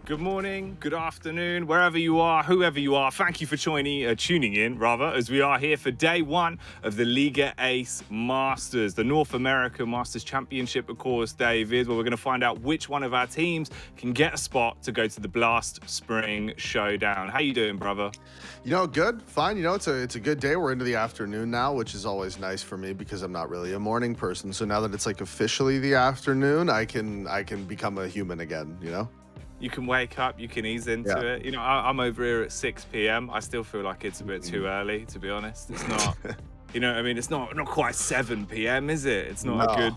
Good morning, good afternoon, wherever you are, whoever you are. Thank you for tuning in, as we are here for day one of the Liga Ace Masters, the North America Masters Championship, of course, David, where we're going to find out which one of our teams can get a spot to go to the Blast Spring Showdown. How you doing, brother? Good, fine. It's a good day. We're into the afternoon now, which is always nice for me because I'm not really a morning person. So now that it's like officially the afternoon, I can become a human again. You can wake up, you can ease into Yeah. it. I'm over here at 6 p.m. I still feel like it's a bit too early, to be honest. It's not, you know what I mean? It's not quite 7 p.m., is it? It's not a No.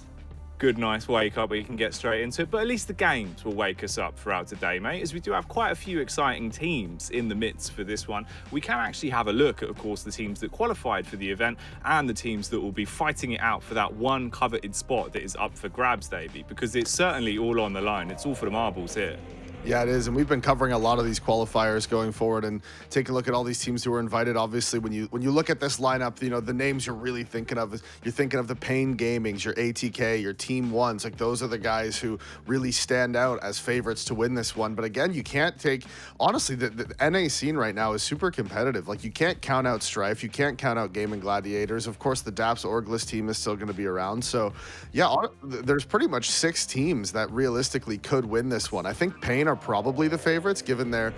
good, nice wake up where you can get straight into it. But at least the games will wake us up throughout the day, mate, as we do have quite a few exciting teams in the midst for this one. We can actually have a look at, of course, the teams that qualified for the event and the teams that will be fighting it out for that one coveted spot that is up for grabs, Davey, because it's certainly all on the line. It's all for the marbles here. Yeah, it is. And we've been covering a lot of these qualifiers going forward and taking a look at all these teams who were invited. Obviously, when you look at this lineup, the names you're really thinking of is you're thinking of the Pain Gamings, your ATK, your Team Ones. Like those are the guys who really stand out as favorites to win this one. But again, you can't take, honestly, the NA scene right now is super competitive. Like you can't count out Strife. You can't count out Gaming Gladiators. Of course, the DAPS Orgless team is still going to be around. So yeah, there's pretty much 6 teams that realistically could win this one. I think Pain are probably the favorites given their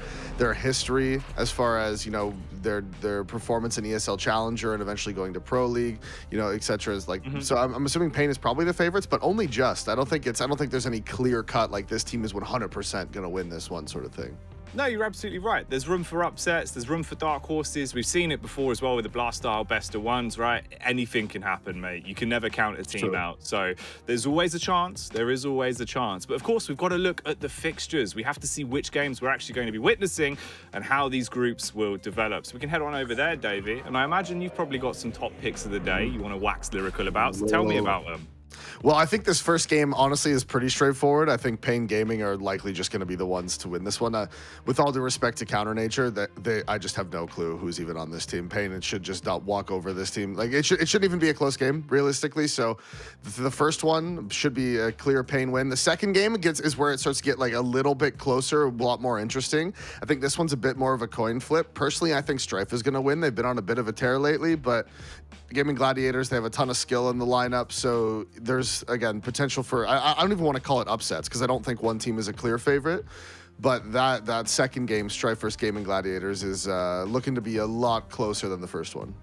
history as far as their performance in ESL Challenger and eventually going to Pro League, etc. is like so I'm assuming Pain is probably the favorites, but only just. I don't think there's any clear cut like this team is 100% going to win this one sort of thing. No, you're absolutely right. There's room for upsets. There's room for dark horses. We've seen it before as well with the Blast style best of ones, right? Anything can happen, mate. You can never count a team out. So there's always a chance. There is always a chance. But of course, we've got to look at the fixtures. We have to see which games we're actually going to be witnessing and how these groups will develop. So we can head on over there, Davey. And I imagine you've probably got some top picks of the day you want to wax lyrical about. So tell me about them. Well, I think this first game, honestly, is pretty straightforward. I think Pain Gaming are likely just going to be the ones to win this one. With all due respect to Counter Nature, I just have no clue who's even on this team. Pain, it should just not walk over this team. Like it shouldn't even be a close game, realistically. So the first one should be a clear Pain win. The second game is where it starts to get like a little bit closer, a lot more interesting. I think this one's a bit more of a coin flip. Personally, I think Strife is going to win. They've been on a bit of a tear lately, but Gaming Gladiators, they have a ton of skill in the lineup. So there's, again, potential for, I don't even want to call it upsets because I don't think one team is a clear favorite. But that second game, Strife vs Gaming Gladiators, is looking to be a lot closer than the first one.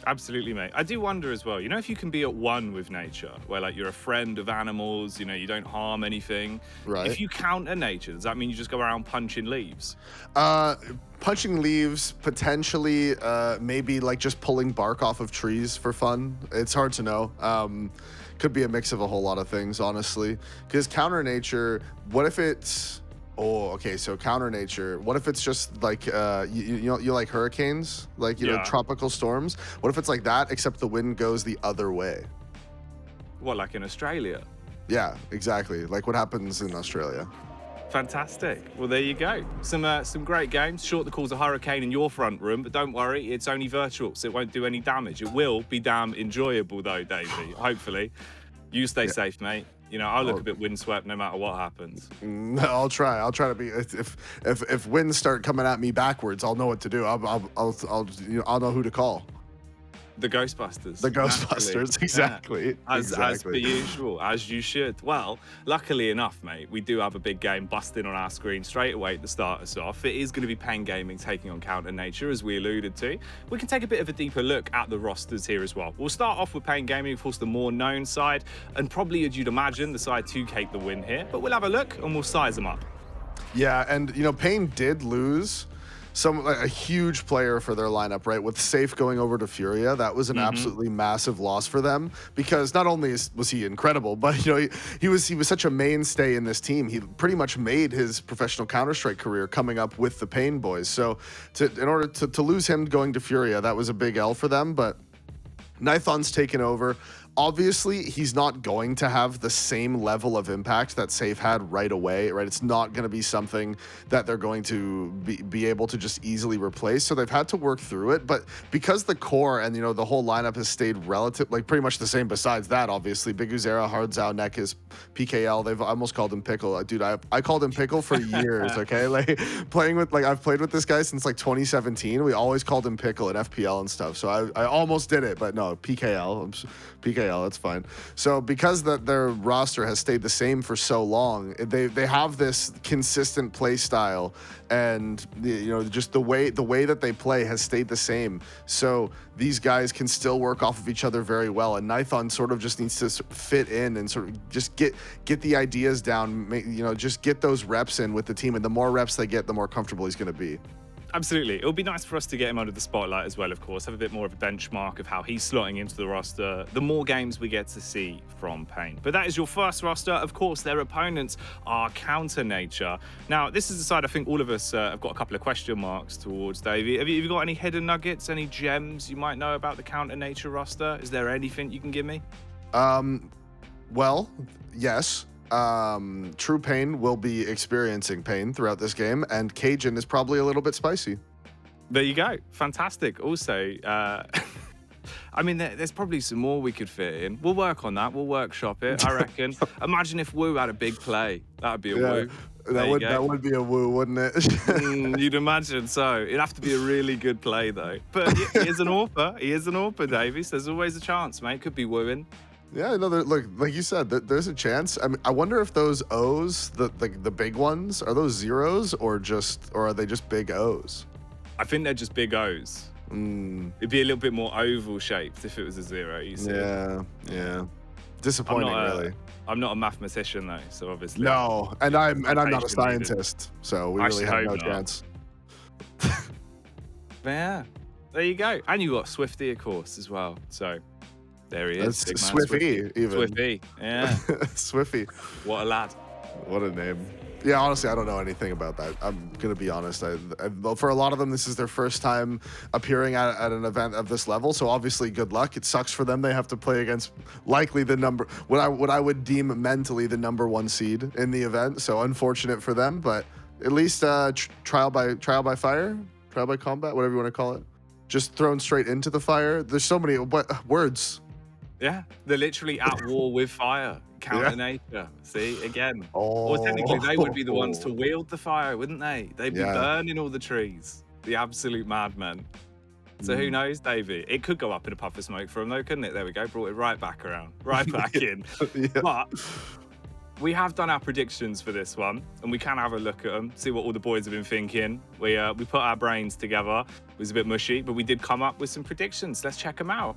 Absolutely, mate. I do wonder as well, if you can be at one with nature, where like you're a friend of animals, you don't harm anything. Right. If you counter nature, does that mean you just go around punching leaves? Punching leaves, potentially, maybe like just pulling bark off of trees for fun. It's hard to know. Could be a mix of a whole lot of things, honestly. Because counter nature, what if it's... Oh, okay. So counter nature. What if it's just like you like hurricanes, like tropical storms? What if it's like that, except the wind goes the other way? What, like in Australia? Yeah, exactly. Like what happens in Australia. Fantastic. Well, there you go. Some great games. Short the calls a hurricane in your front room, but don't worry, it's only virtual, so it won't do any damage. It will be damn enjoyable though, Davey. Hopefully, you stay safe, mate. I'll look a bit windswept no matter what happens. No, I'll try to be. If winds start coming at me backwards, I'll know what to do. I'll know who to call. The Ghostbusters. The Ghostbusters, exactly. Yeah. As per usual, as you should. Well, luckily enough, mate, we do have a big game busting on our screen straight away to start us off. It is going to be Pain Gaming taking on Counter Nature, as we alluded to. We can take a bit of a deeper look at the rosters here as well. We'll start off with Pain Gaming, of course, the more known side, and probably, as you'd imagine, the side to take the win here. But we'll have a look and we'll size them up. Yeah, and Pain did lose a huge player for their lineup, right? With Safe going over to Furia, that was an absolutely massive loss for them because not only was he incredible, but he was such a mainstay in this team. He pretty much made his professional Counter-Strike career coming up with the Pain boys. So in order to lose him going to Furia, that was a big L for them, but Nithon's taken over. obviously he's not going to have the same level of impact that Safe had right away, right? It's not going to be something that they're going to be able to just easily replace. So they've had to work through it. But because the core and, the whole lineup has stayed relative, like pretty much the same besides that, obviously, Big Uzera, Hardzao, Nekis, PKL, they've almost called him Pickle. Dude, I called him Pickle for years, okay? Like I've played with this guy since like 2017. We always called him Pickle at FPL and stuff. So I almost did it, but no, PKL, that's fine. So because their roster has stayed the same for so long, they have this consistent play style, and just the way that they play has stayed the same. So these guys can still work off of each other very well, and Nithon sort of just needs to fit in and sort of just get the ideas down, just get those reps in with the team, and the more reps they get, the more comfortable he's going to be. Absolutely. It'll be nice for us to get him under the spotlight as well, of course, have a bit more of a benchmark of how he's slotting into the roster, the more games we get to see from Pain. But that is your first roster. Of course, their opponents are Counter Nature. Now, this is the side I think all of us have got a couple of question marks towards, Davey. Have you got any hidden nuggets, any gems you might know about the Counter Nature roster? Is there anything you can give me? Well, yes. True Pain will be experiencing pain throughout this game, and Cajun is probably a little bit spicy. There you go. Fantastic. Also, I mean, there's probably some more we could fit in. We'll work on that. We'll workshop it, I reckon. Imagine if Wu had a big play. That would be a Wu. That would be a Wu, wouldn't it? You'd imagine so. It'd have to be a really good play, though. But he is an AWPer. He is an AWPer, Davies. There's always a chance, mate. Could be wooing. Yeah, no, look, like you said, there's a chance. I mean, I wonder if those O's, the big ones, are those zeros or are they just big O's? I think they're just big O's. It'd be a little bit more oval shaped if it was a zero. You see? Yeah. Disappointing, really. I'm not a mathematician though, so obviously. No, and I'm not a scientist, so we really have no chance. Yeah, there you go. And you got Swifty, of course, as well. So. There he is. Swifty, even. Swifty, yeah. Swifty. What a lad. What a name. Yeah, honestly, I don't know anything about that. I'm going to be honest. For a lot of them, this is their first time appearing at an event of this level, so obviously good luck. It sucks for them. They have to play against likely what I would deem mentally the #1 seed in the event, so unfortunate for them, but at least trial by fire, trial by combat, whatever you want to call it. Just thrown straight into the fire. There's so many words. Yeah, they're literally at war with fire. Counter Nature. See, again. Or technically, they would be the ones to wield the fire, wouldn't they? They'd be burning all the trees. The absolute madmen. So who knows, Davey? It could go up in a puff of smoke for them, though, couldn't it? There we go. Brought it right back around. Right back in. But we have done our predictions for this one, and we can have a look at them, see what all the boys have been thinking. We put our brains together. It was a bit mushy, but we did come up with some predictions. Let's check them out.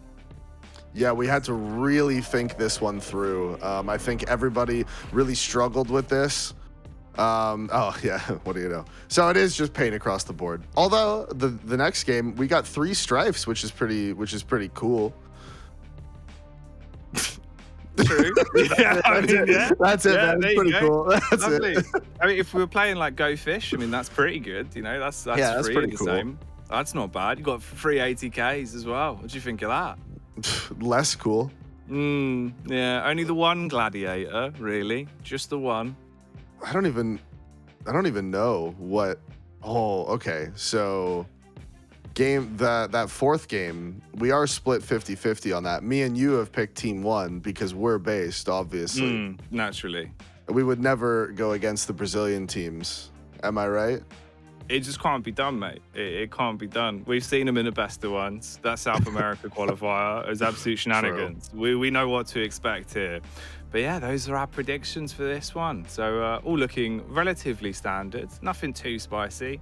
Yeah, we had to really think this one through. I think everybody really struggled with this. Oh yeah, what do you know? So it is just pain across the board. Although the next game we got 3 strifes, which is pretty cool. True. Yeah, that's it, man. It's pretty cool. That's lovely. it. I mean, if we were playing like Go Fish, I mean, that's pretty good. That's pretty cool. Same. That's not bad. You got free 80Ks as well. What do you think of that? Less cool. Yeah, only the one gladiator, really. Just the one. I don't even know what. Oh, okay. So that fourth game, we are split 50-50 on that. Me and you have picked team 1 because we're based, obviously. Naturally. We would never go against the Brazilian teams. Am I right? It just can't be done, mate. It can't be done. We've seen them in the best of ones. That South America qualifier is absolute shenanigans. We know what to expect here. But yeah, those are our predictions for this one. So all looking relatively standard. Nothing too spicy.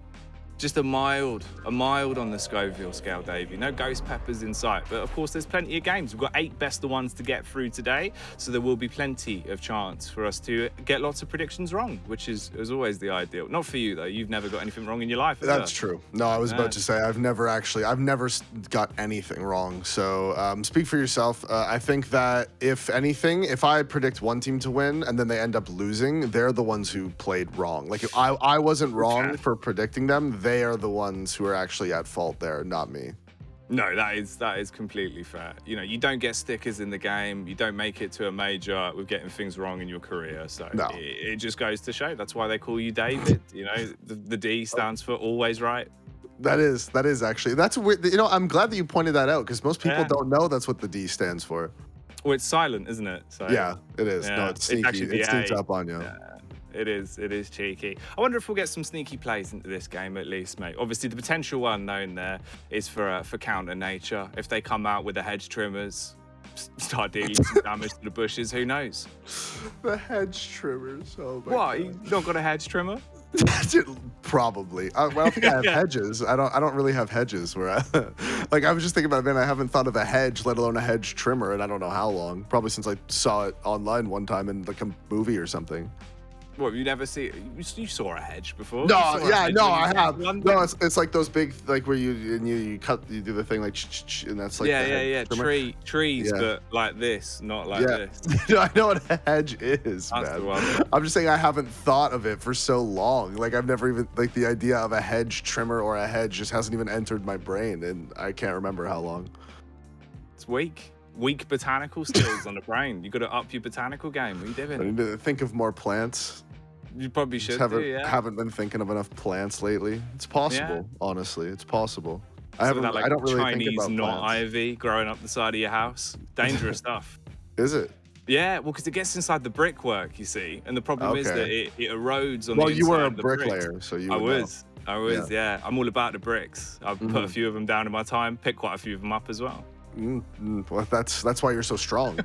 Just a mild on the Scoville scale, Davey. No ghost peppers in sight. But of course, there's plenty of games. We've got 8 best of ones to get through today. So there will be plenty of chance for us to get lots of predictions wrong, which is always the ideal. Not for you, though. You've never got anything wrong in your life. That's true. No, I was about to say, I've never got anything wrong. So speak for yourself. I think that if anything, if I predict one team to win and then they end up losing, they're the ones who played wrong. Like if I wasn't wrong for predicting them, they are the ones who are actually at fault there, not me. No, that is completely fair. You know, you don't get stickers in the game. You don't make it to a major with getting things wrong in your career. So No. it just goes to show. That's why they call you David. You know, the D stands for always right. That is actually, that's weird. You know, I'm glad that you pointed that out because most people Yeah. don't know that's what the D stands for. Well, it's silent, isn't it? So Yeah, it is. No, yeah, it's sneaky. actually the It sneaks A. up on you. Yeah. It is cheeky. I wonder if we'll get some sneaky plays into this game at least, mate. Obviously, the potential one known there is for counter nature. If they come out with the hedge trimmers, start dealing some damage to the bushes, who knows? The hedge trimmers. Oh my What? God. You not got a hedge trimmer? Probably. Well, I don't think I have Yeah. hedges. I don't really have hedges where I, like I was just thinking about, man, I haven't thought of a hedge, let alone a hedge trimmer, and I don't know how long. Probably since I saw it online one time in like a movie or something. What, you never see? You saw a hedge before? No, You saw a yeah, hedge no, when you I came have. to London? No, it's like those big, like where you cut, you do the thing like, and that's like the hedge trimmer. Trees, Yeah. but like this, not like Yeah, this. I know what a hedge is, That's the man. one. I'm just saying I haven't thought of it for so long. Like I've never even, like the idea of a hedge trimmer or a hedge just hasn't even entered my brain, and I can't remember how long. It's weak botanical skills on the brain. You got to up your botanical game. What are you I doing? need to think of more plants. You probably Just should haven't do, yeah. haven't been thinking of enough plants lately. It's possible, honestly. It's possible. I Some of haven't. that, like, I don't really Chinese think about knot plants. ivy growing up the side of your house. Dangerous stuff. Is it? Yeah, well, because it gets inside the brickwork, you see, and the problem is that Okay. it erodes on Well, the you were inside a of the bricks. bricklayer, so you I would know. was, yeah. I'm all about the bricks. I've put a Mhm. few of them down in my time, picked quite a few of them up as well. Well, that's why you're so strong.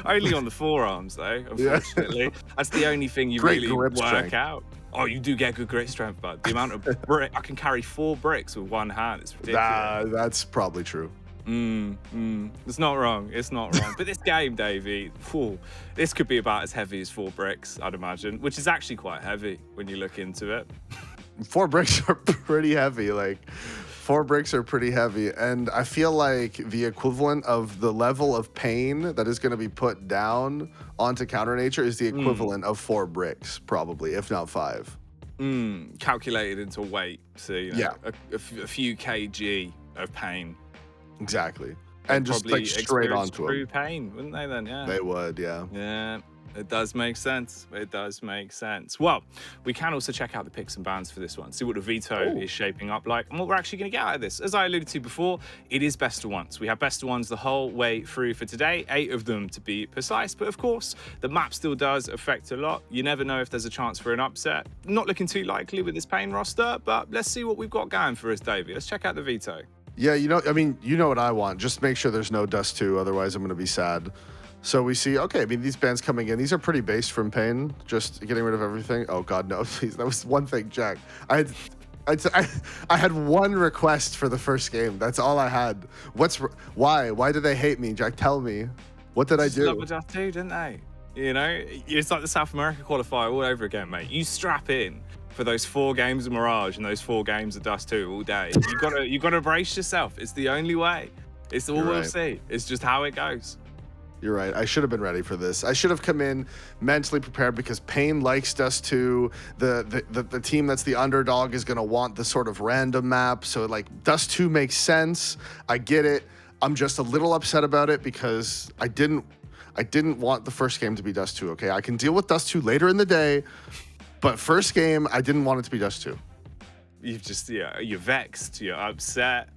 Only on the forearms, though, Yeah. unfortunately. That's the only thing you Great really grip work strength. out. Oh, you do get good grip strength, but the amount of brick, I can carry 4 bricks with one hand. It's ridiculous. That's probably true. It's not wrong. It's not wrong. But this game, Davey, this could be about as heavy as 4 bricks, I'd imagine, which is actually quite heavy when you look into it. 4 bricks are pretty heavy. Like 4 bricks are pretty heavy, and I feel like the equivalent of the level of pain that is going to be put down onto counter nature is the equivalent of 4 bricks, probably, if not 5. Calculated into weight. So, you know, Yeah. a few kg of pain. Exactly. And just Probably like straight experience onto true them. pain, wouldn't they then? Yeah. They would, yeah. Yeah, it does make sense. It does make sense. Well, we can also check out the picks and bans for this one, see what the veto is shaping up like, and what we're actually going to get out of this. As I alluded to before, it is best of ones. We have best of ones the whole way through for today, 8 of them to be precise. But of course, the map still does affect a lot. You never know if there's a chance for an upset. Not looking too likely with this pain roster, but let's see what we've got going for us, Davey. Let's check out the veto. Yeah, you know what I want. Just make sure there's no Dust 2, otherwise I'm going to be sad. So we see, okay, I mean, these bands coming in, these are pretty based from Pain, just getting rid of everything. Oh, God, no, please. That was one thing, Jack. I had one request for the first game. That's all I had. Why? Why do they hate me, Jack? Tell me. What did I do? Love Dust 2, didn't they? You know, it's like the South America qualifier all over again, mate. You strap in for those 4 games of Mirage and those 4 games of Dust 2 all day. You gotta brace yourself. It's the only way. It's all we'll see. It's just how it goes. You're right. I should have been ready for this. I should have come in mentally prepared because Pain likes Dust 2. The team that's the underdog is going to want the sort of random map. So like Dust 2 makes sense. I get it. I'm just a little upset about it because I didn't want the first game to be Dust 2. Okay, I can deal with Dust 2 later in the day, but first game I didn't want it to be Dust 2. You're vexed. You're upset.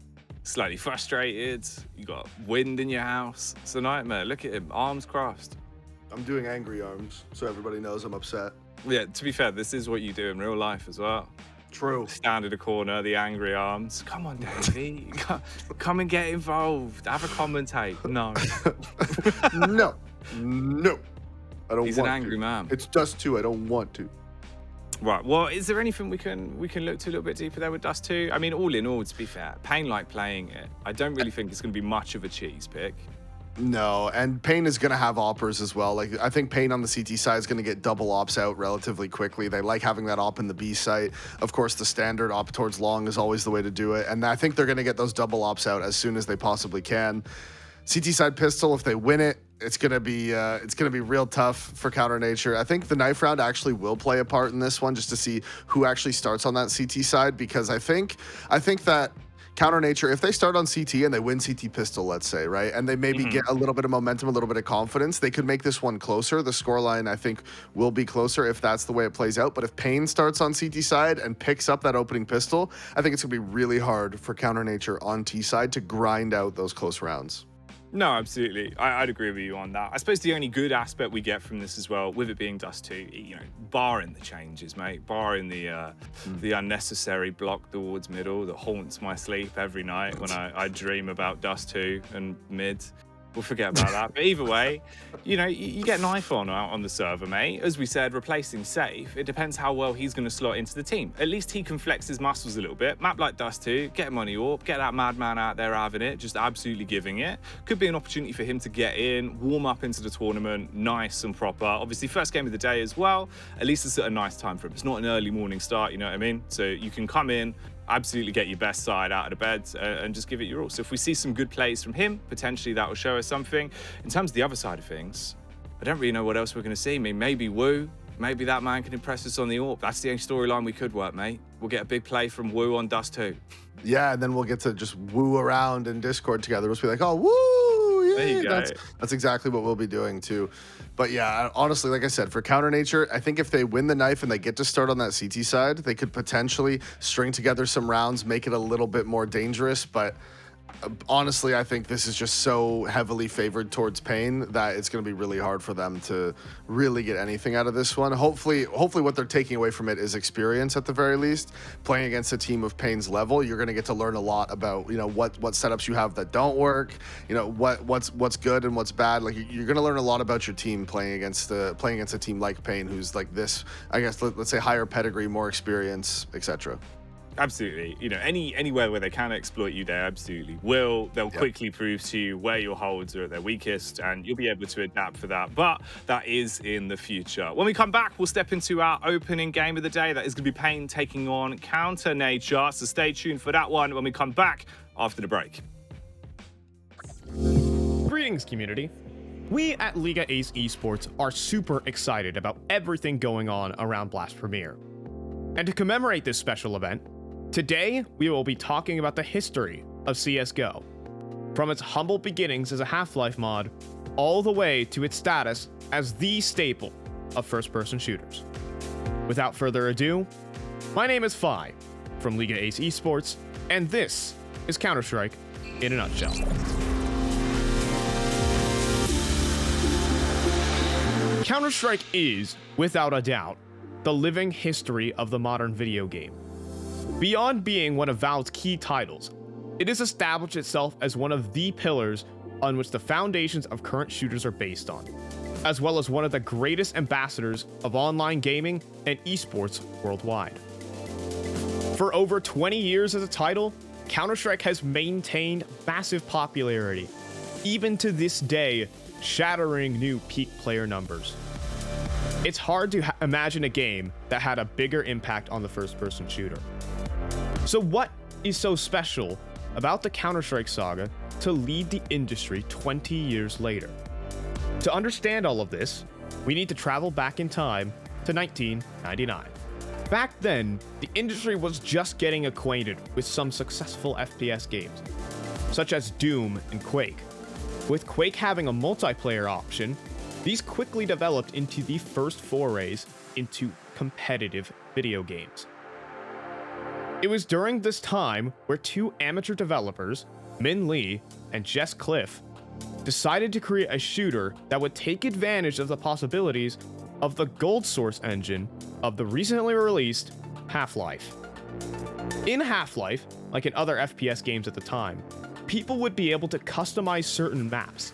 Slightly frustrated. You got wind in your house. It's a nightmare. Look at him, arms crossed. I'm doing angry arms, so everybody knows I'm upset. Yeah, to be fair, this is what you do in real life as well. True. Stand in a corner, the angry arms. Come on, Davey. Come and get involved. Have a commentate. No. No. I don't He's want an angry to. man. It's Dust 2. I don't want to. Right. Well, is there anything we can look to a little bit deeper there with Dust 2? I mean, all in all, to be fair, Pain like playing it. I don't really think it's going to be much of a cheese pick. No, and Pain is going to have oppers as well. Like I think Pain on the CT side is going to get double ops out relatively quickly. They like having that op in the B site. Of course, the standard op towards long is always the way to do it, and I think they're going to get those double ops out as soon as they possibly can. CT side pistol, if they win it, it's gonna be real tough for counter nature. I think the knife round actually will play a part in this one, just to see who actually starts on that CT side, because I think that Counter Nature, if they start on CT and they win CT pistol, let's say, right, and they maybe get a little bit of momentum, a little bit of confidence, they could make this one closer. The scoreline, I think, will be closer if that's the way it plays out. But if Pain starts on CT side and picks up that opening pistol, I think it's going to be really hard for Counter Nature on T side to grind out those close rounds. No, absolutely. I'd agree with you on that. I suppose the only good aspect we get from this as well, with it being Dust 2, barring the changes, mate, barring the unnecessary block towards middle that haunts my sleep every night when I dream about Dust 2 and mid. We'll forget about that. But either way, you get Knife out on the server, mate. As we said, replacing Safe, it depends how well he's going to slot into the team. At least he can flex his muscles a little bit. Map like Dust 2, get him on the AWP, get that madman out there having it, just absolutely giving it. Could be an opportunity for him to get in, warm up into the tournament, nice and proper. Obviously, first game of the day as well. At least it's at a nice time for him. It's not an early morning start, you know what I mean? So you can come in, absolutely get your best side out of the bed and just give it your all. So if we see some good plays from him, potentially that will show us something. In terms of the other side of things, I don't really know what else we're going to see. I mean, maybe Wu, maybe that man can impress us on the AWP. That's the only storyline we could work, mate. We'll get a big play from Wu on Dust 2. Yeah, and then we'll get to just woo around in Discord together. We'll just be like, oh, woo, yeah. There you go. That's exactly what we'll be doing too. But yeah, honestly, like I said, for Counter Nature, I think if they win the Knife and they get to start on that CT side, they could potentially string together some rounds, make it a little bit more dangerous. But honestly, I think this is just so heavily favored towards Pain that it's going to be really hard for them to really get anything out of this one. Hopefully what they're taking away from it is experience at the very least. Playing against a team of Pain's level, you're going to get to learn a lot about, what setups you have that don't work, what's good and what's bad. Like you're going to learn a lot about your team playing against a team like Pain, who's like this, I guess, let's say higher pedigree, more experience, etc. Absolutely. Anywhere where they can exploit you, they absolutely will. They'll quickly prove to you where your holds are at their weakest, and you'll be able to adapt for that. But that is in the future. When we come back, we'll step into our opening game of the day. That is going to be Pain taking on Counter Nature. So stay tuned for that one when we come back after the break. Greetings, community. We at Liga Ace Esports are super excited about everything going on around Blast Premier. And to commemorate this special event, today, we will be talking about the history of CSGO, from its humble beginnings as a Half-Life mod, all the way to its status as the staple of first-person shooters. Without further ado, my name is Phi, from Liga Ace Esports, and this is Counter-Strike in a nutshell. Counter-Strike is, without a doubt, the living history of the modern video game. Beyond being one of Valve's key titles, it has established itself as one of the pillars on which the foundations of current shooters are based on, as well as one of the greatest ambassadors of online gaming and esports worldwide. For over 20 years as a title, Counter-Strike has maintained massive popularity, even to this day, shattering new peak player numbers. It's hard to imagine a game that had a bigger impact on the first-person shooter. So what is so special about the Counter-Strike saga to lead the industry 20 years later? To understand all of this, we need to travel back in time to 1999. Back then, the industry was just getting acquainted with some successful FPS games, such as Doom and Quake. With Quake having a multiplayer option, these quickly developed into the first forays into competitive video games. It was during this time where two amateur developers, Min Lee and Jess Cliff, decided to create a shooter that would take advantage of the possibilities of the gold source engine of the recently released Half-Life. In Half-Life, like in other FPS games at the time, people would be able to customize certain maps.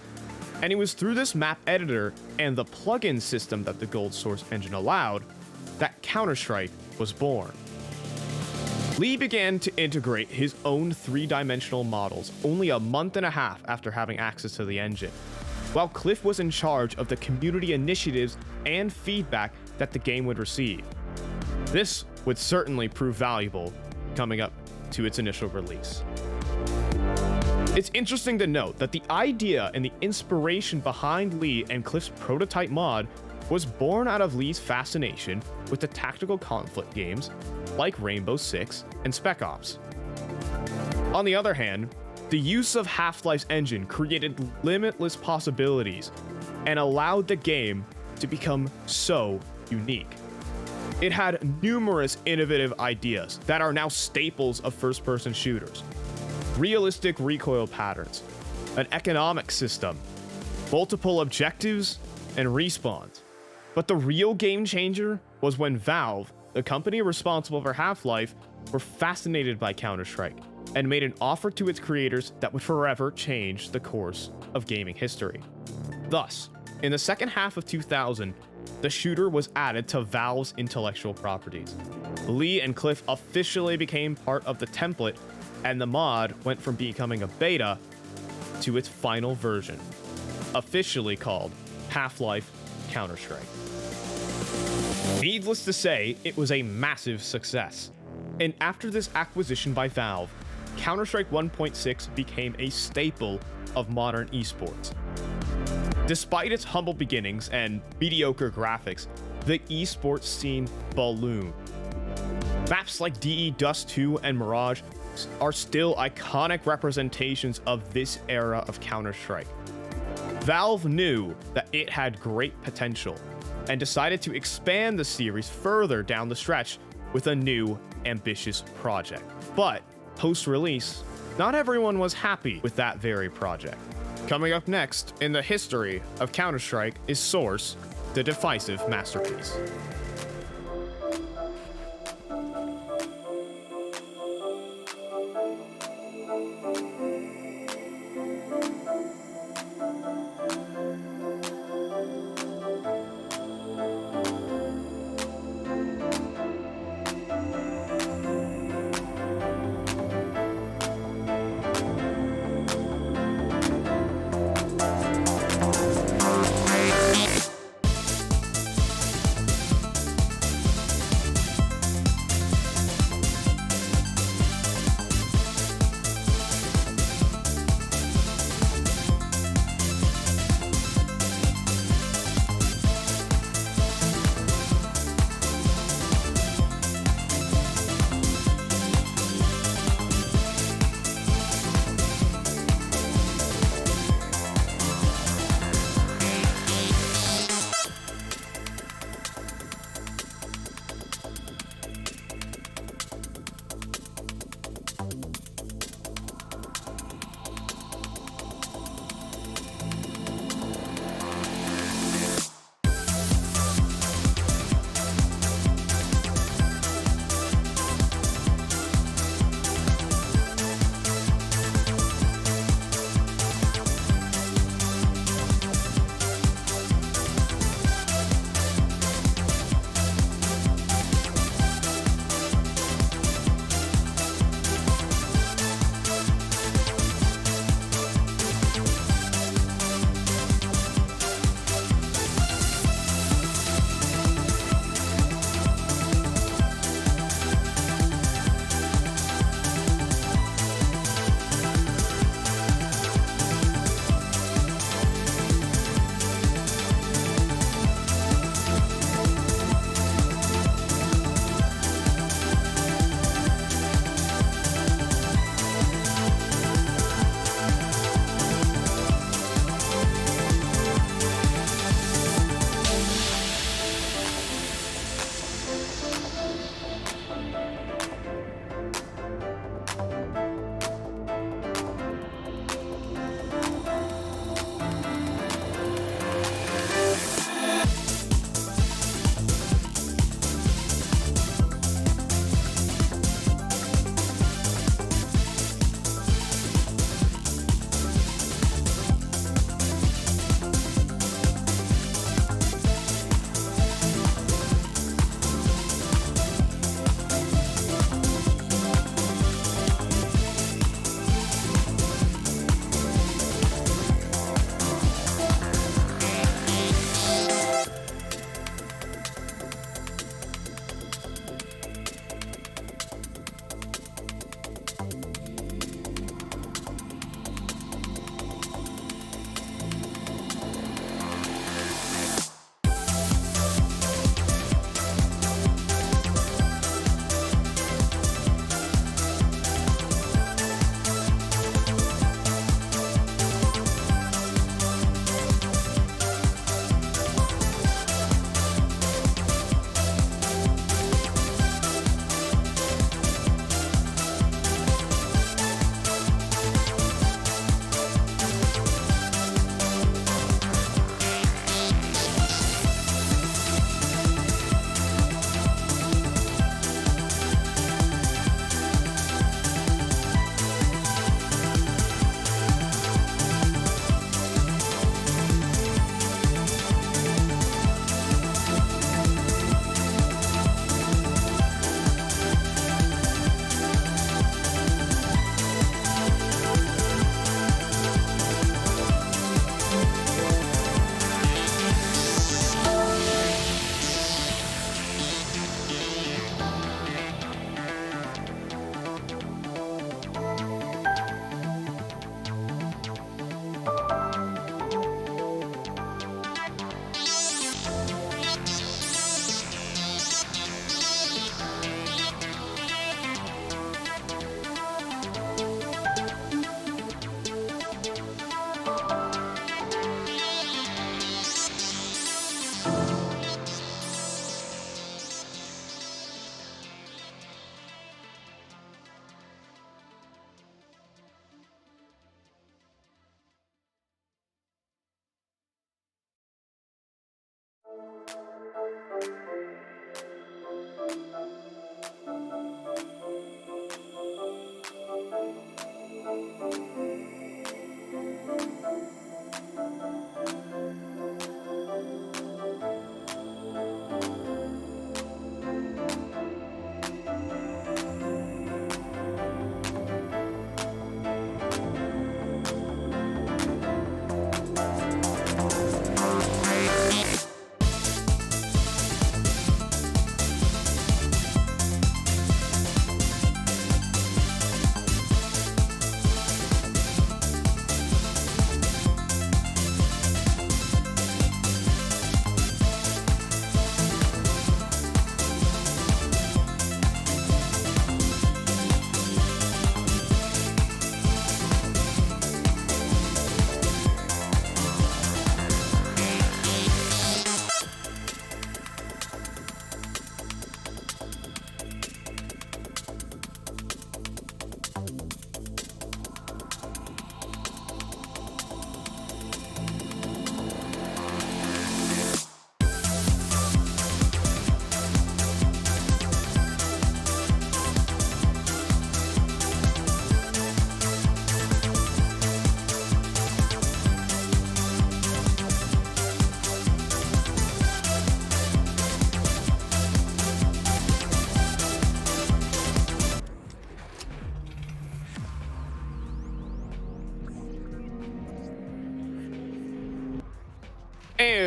And it was through this map editor and the plugin system that the gold source engine allowed that Counter-Strike was born. Lee began to integrate his own three-dimensional models only a month and a half after having access to the engine, while Cliff was in charge of the community initiatives and feedback that the game would receive. This would certainly prove valuable coming up to its initial release. It's interesting to note that the idea and the inspiration behind Lee and Cliff's prototype mod was born out of Lee's fascination with the tactical conflict games like Rainbow Six and Spec Ops. On the other hand, the use of Half-Life's engine created limitless possibilities and allowed the game to become so unique. It had numerous innovative ideas that are now staples of first-person shooters. Realistic recoil patterns, an economic system, multiple objectives, and respawns. But the real game changer was when Valve, the company responsible for Half-Life, were fascinated by Counter-Strike and made an offer to its creators that would forever change the course of gaming history. Thus, in the second half of 2000, the shooter was added to Valve's intellectual properties. Lee and Cliff officially became part of the template, and the mod went from becoming a beta to its final version, officially called Half-Life Counter-Strike. Needless to say, it was a massive success. And after this acquisition by Valve, Counter-Strike 1.6 became a staple of modern esports. Despite its humble beginnings and mediocre graphics, the esports scene ballooned. Maps like DE Dust 2 and Mirage are still iconic representations of this era of Counter-Strike. Valve knew that it had great potential and decided to expand the series further down the stretch with a new, ambitious project. But post-release, not everyone was happy with that very project. Coming up next in the history of Counter-Strike is Source, the divisive masterpiece.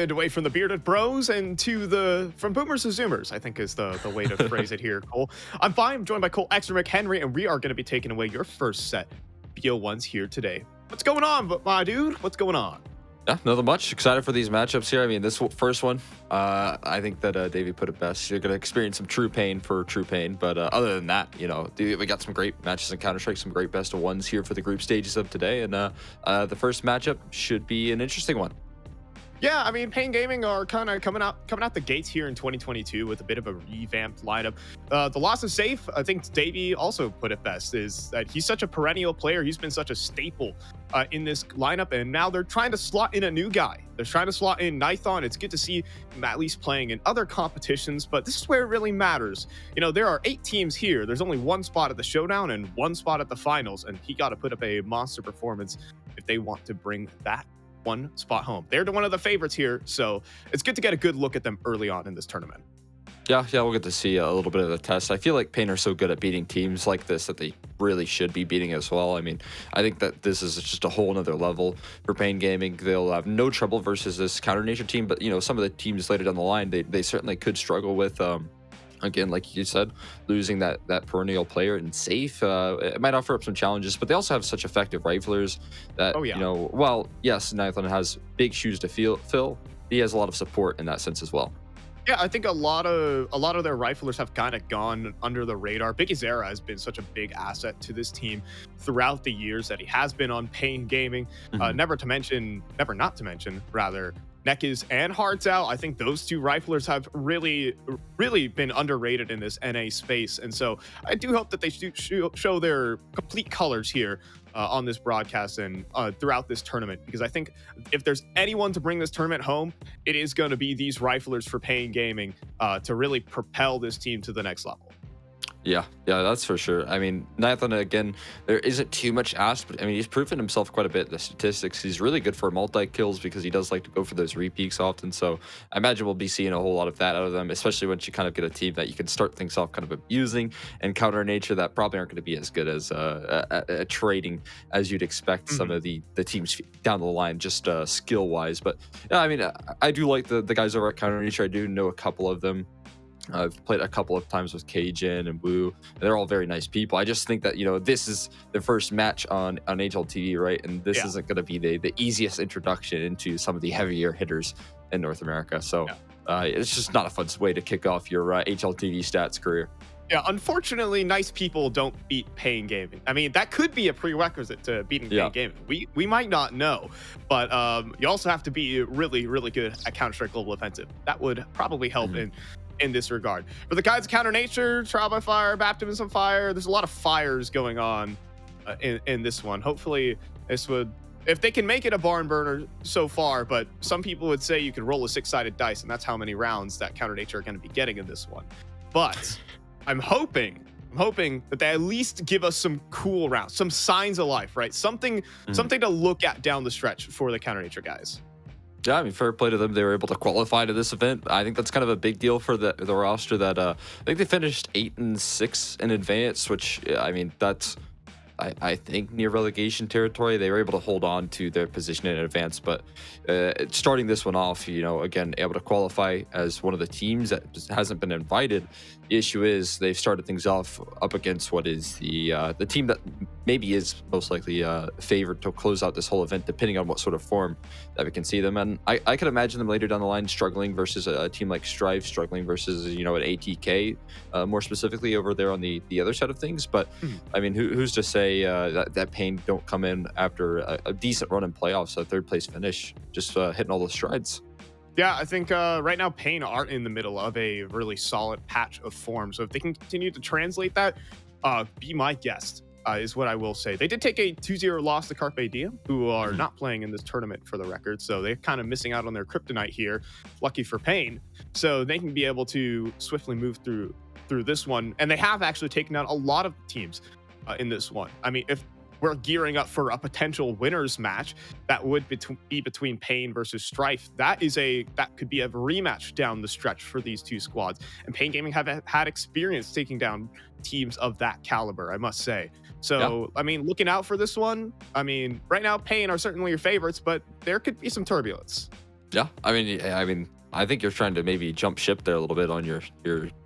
and away from the bearded bros and from boomers to zoomers, I think is the way to phrase it here, Cole. I'm fine. I'm joined by Cole Extra McHenry, and we are going to be taking away your first set BO1s here today. What's going on, my dude? What's going on? Yeah, nothing much. Excited for these matchups here. I mean, this first one, I think that Davey put it best. You're going to experience some true pain for true pain. But other than that, we got some great matches in Counter-Strike, some great best of ones here for the group stages of today. And the first matchup should be an interesting one. Yeah, I mean, Pain Gaming are kind of coming out the gates here in 2022 with a bit of a revamped lineup. The loss of Safe, I think Davey also put it best, is that he's such a perennial player. He's been such a staple in this lineup, and now they're trying to slot in a new guy. They're trying to slot in Nithon. It's good to see him at least playing in other competitions, but this is where it really matters. There are 8 teams here. There's only 1 spot at the showdown and 1 spot at the finals, and he got to put up a monster performance if they want to bring that 1 spot home. They're one of the favorites here, so it's good to get a good look at them early on in this tournament. Yeah, we'll get to see a little bit of the test. I feel like Pain are so good at beating teams like this that they really should be beating as well. I mean, I think that this is just a whole nother level for Pain Gaming. They'll have no trouble versus this Counter Nature team, but some of the teams later down the line, they certainly could struggle with again, like you said, losing that perennial player and Safe, it might offer up some challenges, but they also have such effective riflers that, while, yes, Nithon has big shoes to fill, he has a lot of support in that sense as well. Yeah, I think a lot of their riflers have kind of gone under the radar. Biggie Zera has been such a big asset to this team throughout the years that he has been on Pain Gaming. Mm-hmm. Never not to mention, Nekiz and Hearts Out. I think those 2 riflers have really, really been underrated in this NA space. And so I do hope that they show their complete colors here on this broadcast and throughout this tournament, because I think if there's anyone to bring this tournament home, it is going to be these riflers for Pain Gaming to really propel this team to the next level. Yeah, that's for sure. I mean, Nathan, again, there isn't too much asked, but I mean, he's proven himself quite a bit in the statistics. He's really good for multi-kills because he does like to go for those repeaks often. So I imagine we'll be seeing a whole lot of that out of them, especially once you kind of get a team that you can start things off kind of abusing and Counter Nature that probably aren't going to be as good as trading as you'd expect some of the teams down the line, just skill-wise. But yeah, I mean, I do like the guys over at Counter Nature. I do know a couple of them. I've played a couple of times with Cajun and Woo. They're all very nice people. I just think that, this is the first match on HLTV, right? And this isn't going to be the easiest introduction into some of the heavier hitters in North America. So it's just not a fun way to kick off your HLTV stats career. Yeah, unfortunately, nice people don't beat Pain Gaming. I mean, that could be a prerequisite to beating Pain Gaming. We might not know, but you also have to be really, really good at Counter-Strike Global Offensive. That would probably help in this regard. For the guys of Counter Nature, Trial by Fire, Baptism Fire, there's a lot of fires going on in this one. Hopefully, this would, if they can make it a barn burner so far, but some people would say you could roll a 6-sided dice, and that's how many rounds that Counter Nature are going to be getting in this one. But I'm hoping that they at least give us some cool rounds, some signs of life, right? Something to look at down the stretch for the Counter Nature guys. Yeah, I mean, fair play to them. They were able to qualify to this event. I think that's kind of a big deal for the roster that I think they finished 8-6 in advance, which, I mean, that's, I think, near relegation territory. They were able to hold on to their position in advance, but starting this one off, again, able to qualify as one of the teams that just hasn't been invited. The issue is they've started things off up against what is the team that maybe is most likely favored to close out this whole event, depending on what sort of form that we can see them. And I could imagine them later down the line struggling versus a team like Strife, struggling versus, an ATK, more specifically over there on the other side of things. But I mean, who's to say that Pain don't come in after a decent run in playoffs, a 3rd place finish, just hitting all the strides. Yeah, I think right now Pain are in the middle of a really solid patch of form. So if they can continue to translate that, be my guest, is what I will say. They did take a 2-0 loss to Carpe Diem, who are not playing in this tournament for the record. So they're kind of missing out on their kryptonite here. Lucky for Pain. So they can be able to swiftly move through this one. And they have actually taken out a lot of teams in this one. I mean, if we're gearing up for a potential winners match that would be between Pain versus Strife, that could be a rematch down the stretch for these 2 squads. And Pain Gaming have had experience taking down teams of that caliber, I must say. So, I mean, looking out for this one, I mean, right now Pain are certainly your favorites, but there could be some turbulence. Yeah, I think you're trying to maybe jump ship there a little bit on your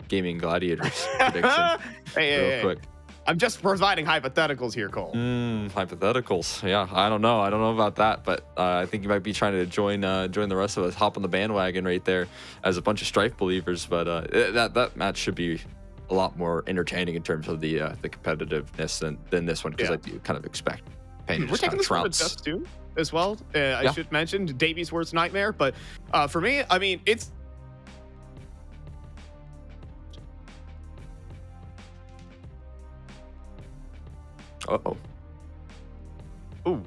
gaming gladiators prediction. Hey, Real quick. I'm just providing hypotheticals here, Cole. Hypotheticals. Yeah, I don't know. I don't know about that, but I think you might be trying to join the rest of us, hop on the bandwagon right there as a bunch of Strife believers. But that match should be a lot more entertaining in terms of the competitiveness than this one, because I do kind of expect Pain to We're just taking kind of this one with trounce. Dust too, as well. I should mention Davies' worst nightmare, but for me, I mean, it's Uh-oh. ooh,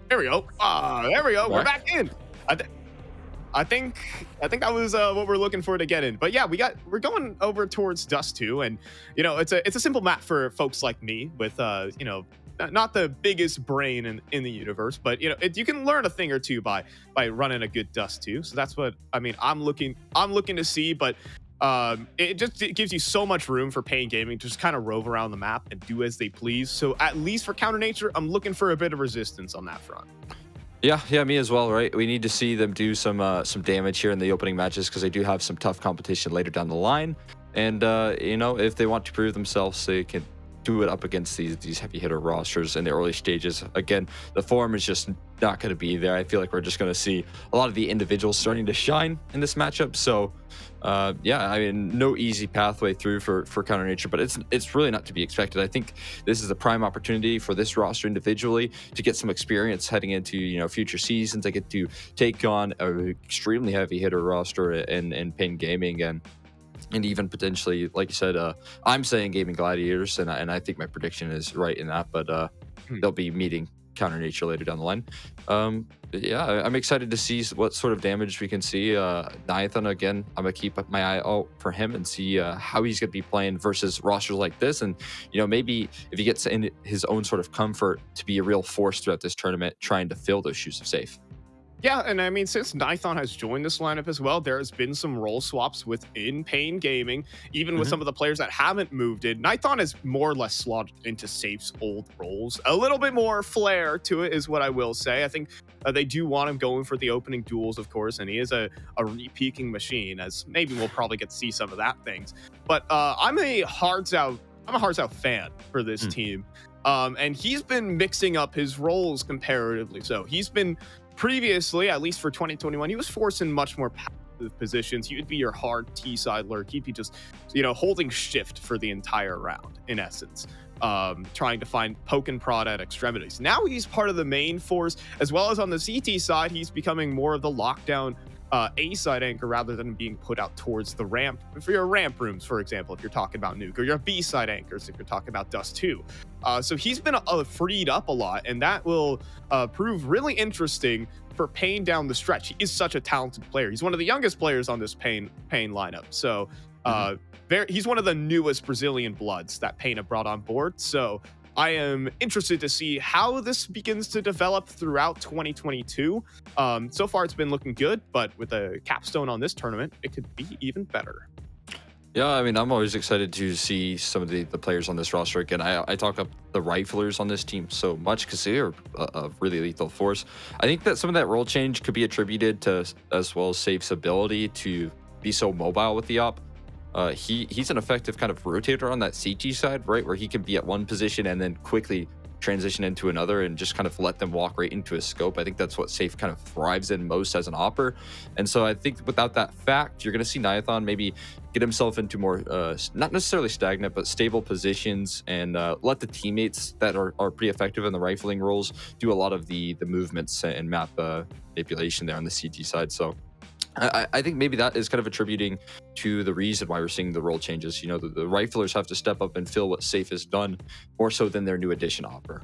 there we go. There we go. We're Back. back in. I think that was what we're looking for to get in. But yeah, we're going over towards Dust 2, and you know, it's a simple map for folks like me with you know, not the biggest brain in the universe, but you know, you can learn a thing or two by running a good Dust 2. So that's what I mean. I'm looking to see, but it gives you so much room for Pain Gaming to just kind of rove around the map and do as they please. So at least for Counter Nature, I'm looking for a bit of resistance on that front. Yeah, me as well, right? We need to see them do some damage here in the opening matches, because they do have some tough competition later down the line. And you know, if they want to prove themselves, they can do it up against these heavy hitter rosters in the early stages. Again, the form is just not going to be there. I feel like we're just going to see a lot of the individuals starting to shine in this matchup. So yeah, I mean, no easy pathway through for Counter Nature, but it's really not to be expected. I think this is a prime opportunity for this roster individually to get some experience heading into, you know, future seasons. They get to take on an extremely heavy hitter roster in Pain Gaming, and even potentially, like you said, I'm saying Gaming Gladiators, and I think my prediction is right in that, but they'll be meeting Counter Nature later down the line. Yeah, I'm excited to see what sort of damage we can see. Niathan, again, I'm going to keep my eye out for him and see how he's going to be playing versus rosters like this. And, you know, maybe if he gets in his own sort of comfort to be a real force throughout this tournament, trying to fill those shoes of safe. Yeah, and I mean, since Nithon has joined this lineup as well, there has been some role swaps within Pain Gaming, even with some of the players that haven't moved in. Nithon is more or less slotted into Safe's old roles. A little bit more flair to it is what I will say. I think they do want him going for the opening duels, of course, and he is a re-peaking machine, as maybe we'll probably get to see some of that things. But I'm a Hearts Out fan for this team. And he's been mixing up his roles comparatively. So he's been previously, at least for 2021, he was forced in much more passive positions. He would be your hard T-side lurk. He'd be just, you know, holding shift for the entire round, in essence, trying to find poke and prod at extremities. Now he's part of the main force, as well as on the CT side, he's becoming more of the lockdown A-side anchor rather than being put out towards the ramp for your ramp rooms, for example, if you're talking about Nuke, or your B-side anchors if you're talking about Dust 2. So he's been freed up a lot, and that will prove really interesting for Pain down the stretch. He is such a talented player. He's one of the youngest players on this Pain lineup. So he's one of the newest Brazilian bloods that Pain have brought on board. So I am interested to see how this begins to develop throughout 2022. So far, it's been looking good, but with a capstone on this tournament, it could be even better. Yeah, I mean, I'm always excited to see some of the players on this roster. Again, I talk up the riflers on this team so much because they are a really lethal force. I think that some of that role change could be attributed to, as well as Safe's ability to be so mobile with the op. He's an effective kind of rotator on that CT side, right, where he can be at one position and then quickly transition into another and just kind of let them walk right into his scope. I think that's what Safe kind of thrives in most as an opper. And so I think without that fact, you're going to see Niathon maybe get himself into more, not necessarily stagnant, but stable positions, and let the teammates that are pretty effective in the rifling roles do a lot of the movements and map manipulation there on the CT side. So I think maybe that is kind of attributing to the reason why we're seeing the role changes. You know, the riflers have to step up and fill what Safe has done more so than their new addition opper.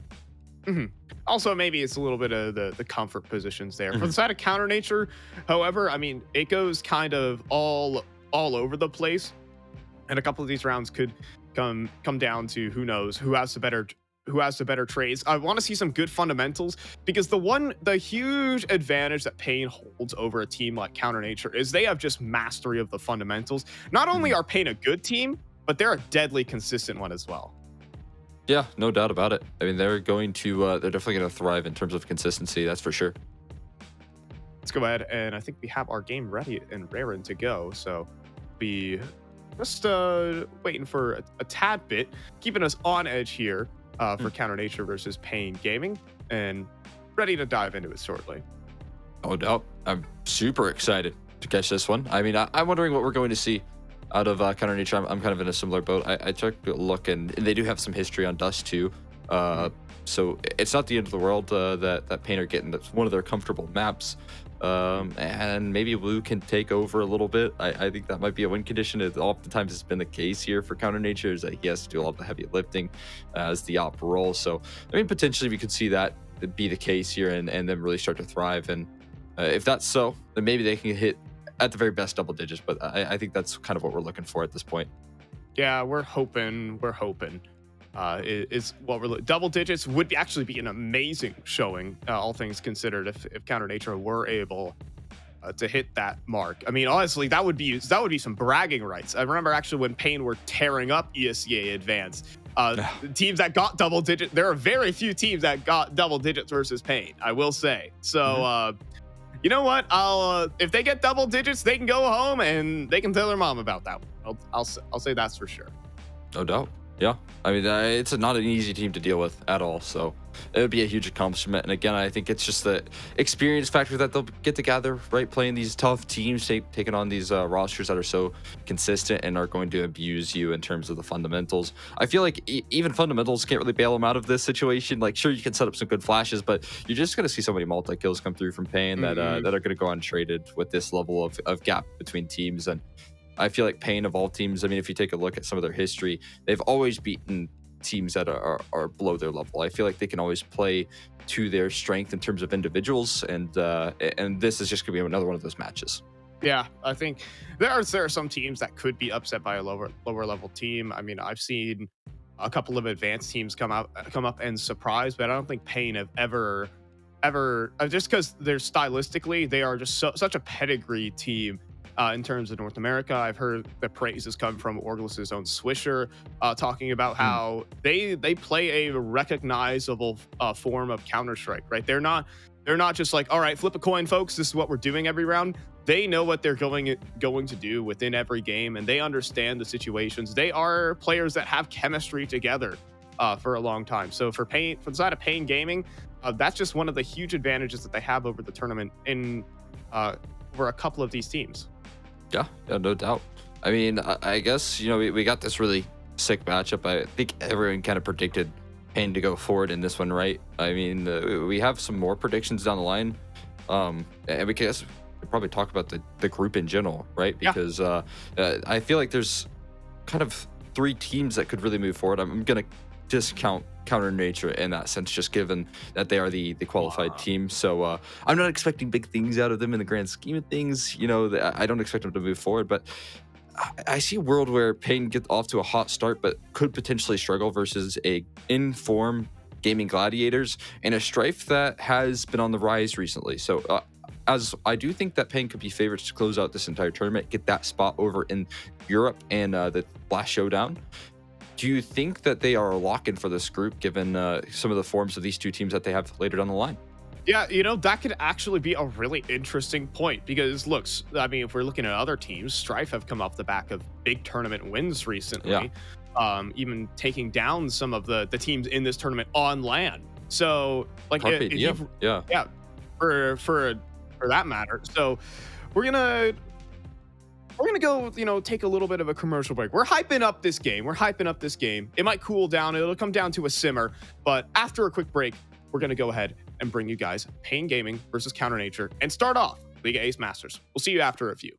Also, maybe it's a little bit of the comfort positions there. For the side of Counter Nature, however, I mean, it goes kind of all over the place. And a couple of these rounds could come down to who knows who has the better trades. I want to see some good fundamentals, because the huge advantage that Pain holds over a team like Counter Nature is they have just mastery of the fundamentals. Not only are Pain a good team, but they're a deadly consistent one as well. Yeah, no doubt about it. I mean, they're definitely going to thrive in terms of consistency. That's for sure. let's go ahead and I think we have our game ready and raring to go. So be just waiting for a tad bit, keeping us on edge here for Counter Nature versus Pain Gaming, and ready to dive into it shortly. Oh no, I'm super excited to catch this one. I mean, I'm wondering what we're going to see out of Counter Nature. I'm kind of in a similar boat. I took a look, and they do have some history on Dust too. So it's not the end of the world that Pain are getting. That's one of their comfortable maps. And maybe Blue can take over a little bit. I think that might be a win condition. It oftentimes has been the case here for Counter Nature, is that he has to do a lot of the heavy lifting as the op role. So I mean, potentially we could see that be the case here and then really start to thrive. And if that's so, then maybe they can hit at the very best double digits. But I think that's kind of what we're looking for at this point. Yeah, we're hoping. Is what we're double digits would actually be an amazing showing, all things considered, if Counter Nature were able to hit that mark. I mean, honestly, that would be some bragging rights. I remember actually when Pain were tearing up ESEA Advanced. The teams that got double digits, there are very few teams that got double digits versus Pain, I will say. So, you know what? If they get double digits, they can go home and they can tell their mom about that one. I'll say that's for sure. No doubt. Yeah, I mean, it's not an easy team to deal with at all, so it would be a huge accomplishment. And again, I think it's just the experience factor that they'll get to gather, right? Playing these tough teams, taking on these rosters that are so consistent and are going to abuse you in terms of the fundamentals. I feel like even fundamentals can't really bail them out of this situation. Like, sure, you can set up some good flashes, but you're just going to see so many multi-kills come through from Pain that are going to go untraded with this level of gap between teams. And I feel like Pain of all teams, I mean, if you take a look at some of their history, they've always beaten teams that are below their level. I feel like they can always play to their strength in terms of individuals, and this is just going to be another one of those matches. Yeah, I think there are some teams that could be upset by a lower level team. I mean, I've seen a couple of advanced teams come up and surprise, but I don't think Pain have ever just because they're stylistically, they are just such a pedigree team. In terms of North America, I've heard the praises come from Orglus's own Swisher, talking about how they play a recognizable form of Counter-Strike, right? They're not just like, all right, flip a coin, folks, this is what we're doing every round. They know what they're going to do within every game, and they understand the situations. They are players that have chemistry together for a long time. So for the side of Pain Gaming, that's just one of the huge advantages that they have over the tournament over a couple of these teams. Yeah, no doubt. I mean, I guess, you know, we got this really sick matchup. I think everyone kind of predicted Pain to go forward in this one, right? I mean, we have some more predictions down the line. And we can probably talk about the group in general, right? Because I feel like there's kind of three teams that could really move forward. I'm going to discount Counter Nature in that sense, just given that they are the qualified team. So I'm not expecting big things out of them in the grand scheme of things. You know, I don't expect them to move forward, but I see a world where Pain gets off to a hot start, but could potentially struggle versus a in-form Gaming Gladiators and a Strife that has been on the rise recently. So as I do think that Pain could be favorites to close out this entire tournament, get that spot over in Europe and the last showdown. Do you think that they are a lock-in for this group, given some of the forms of these two teams that they have later down the line? Yeah, you know, that could actually be a really interesting point because, look, I mean, if we're looking at other teams, Strife have come off the back of big tournament wins recently, even taking down some of the teams in this tournament on land. So, like, for that matter. So, we're gonna go, you know, take a little bit of a commercial break. We're hyping up this game. It might cool down. It'll come down to a simmer. But after a quick break, we're going to go ahead and bring you guys Pain Gaming versus Counter Nature and start off League of Ace Masters. We'll see you after a few.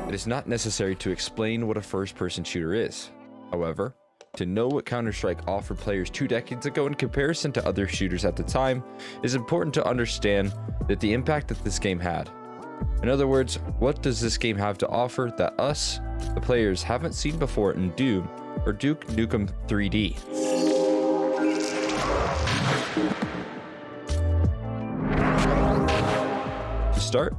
It is not necessary to explain what a first-person shooter is. However, to know what Counter-Strike offered players 2 decades ago in comparison to other shooters at the time, it is important to understand that the impact that this game had. In other words, what does this game have to offer that us, the players, haven't seen before in Doom or Duke Nukem 3D? To start,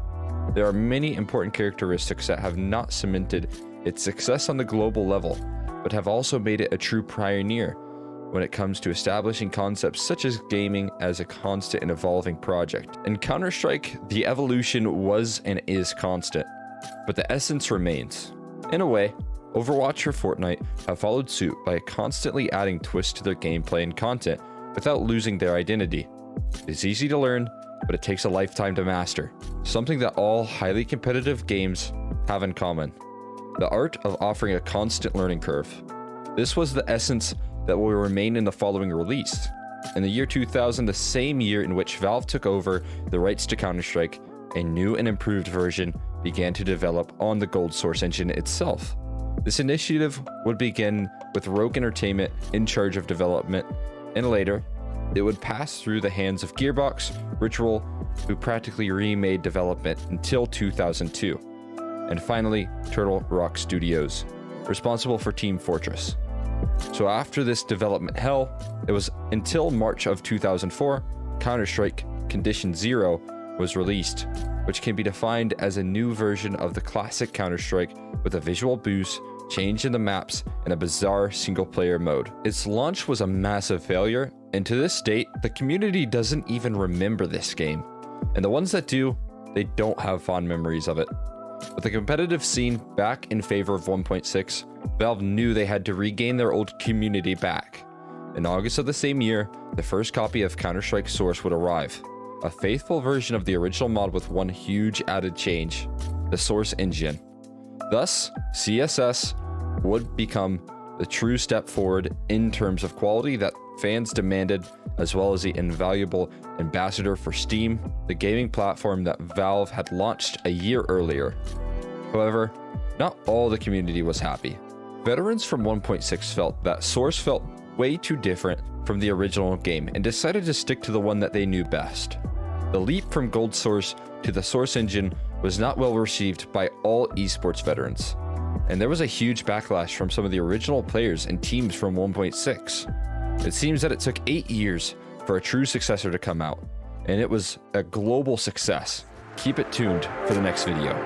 there are many important characteristics that have not cemented its success on the global level, but have also made it a true pioneer when it comes to establishing concepts such as gaming as a constant and evolving project. In Counter-Strike, the evolution was and is constant, but the essence remains. In a way, Overwatch or Fortnite have followed suit by constantly adding twists to their gameplay and content without losing their identity. It's easy to learn, but it takes a lifetime to master, something that all highly competitive games have in common: the art of offering a constant learning curve. This was the essence that will remain in the following release. In the year 2000, the same year in which Valve took over the rights to Counter-Strike, a new and improved version began to develop on the Gold Source engine itself. This initiative would begin with Rogue Entertainment in charge of development, and later, it would pass through the hands of Gearbox, Ritual, who practically remade development until 2002. And finally, Turtle Rock Studios, responsible for Team Fortress. So after this development hell, it was until March of 2004, Counter-Strike Condition Zero was released, which can be defined as a new version of the classic Counter-Strike with a visual boost, change in the maps, and a bizarre single-player mode. Its launch was a massive failure, and to this date, the community doesn't even remember this game. And the ones that do, they don't have fond memories of it. With the competitive scene back in favor of 1.6, Valve knew they had to regain their old community back. In August of the same year, the first copy of Counter-Strike Source would arrive, a faithful version of the original mod with one huge added change: the Source engine. Thus, CSS would become the true step forward in terms of quality that fans demanded, as well as the invaluable ambassador for Steam, the gaming platform that Valve had launched a year earlier. However, not all the community was happy. Veterans from 1.6 felt that Source felt way too different from the original game and decided to stick to the one that they knew best. The leap from Gold Source to the Source engine was not well received by all esports veterans, and there was a huge backlash from some of the original players and teams from 1.6. It seems that it took 8 years for a true successor to come out, and it was a global success. Keep it tuned for the next video.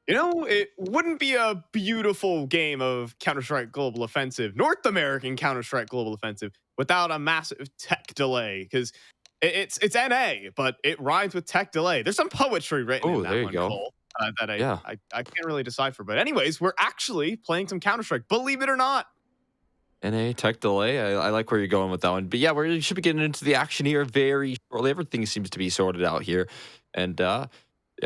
You know, it wouldn't be a beautiful game of Counter-Strike Global Offensive, North American Counter-Strike Global Offensive, without a massive tech delay. Because it's NA, but it rhymes with tech delay. There's some poetry written in Oh, that there you one, go. Cole, that Yeah. I can't really decipher. But anyways, we're actually playing some Counter-Strike, believe it or not. NA tech delay. I like where you're going with that one. But yeah, we should be getting into the action here very shortly. Everything seems to be sorted out here. And yeah,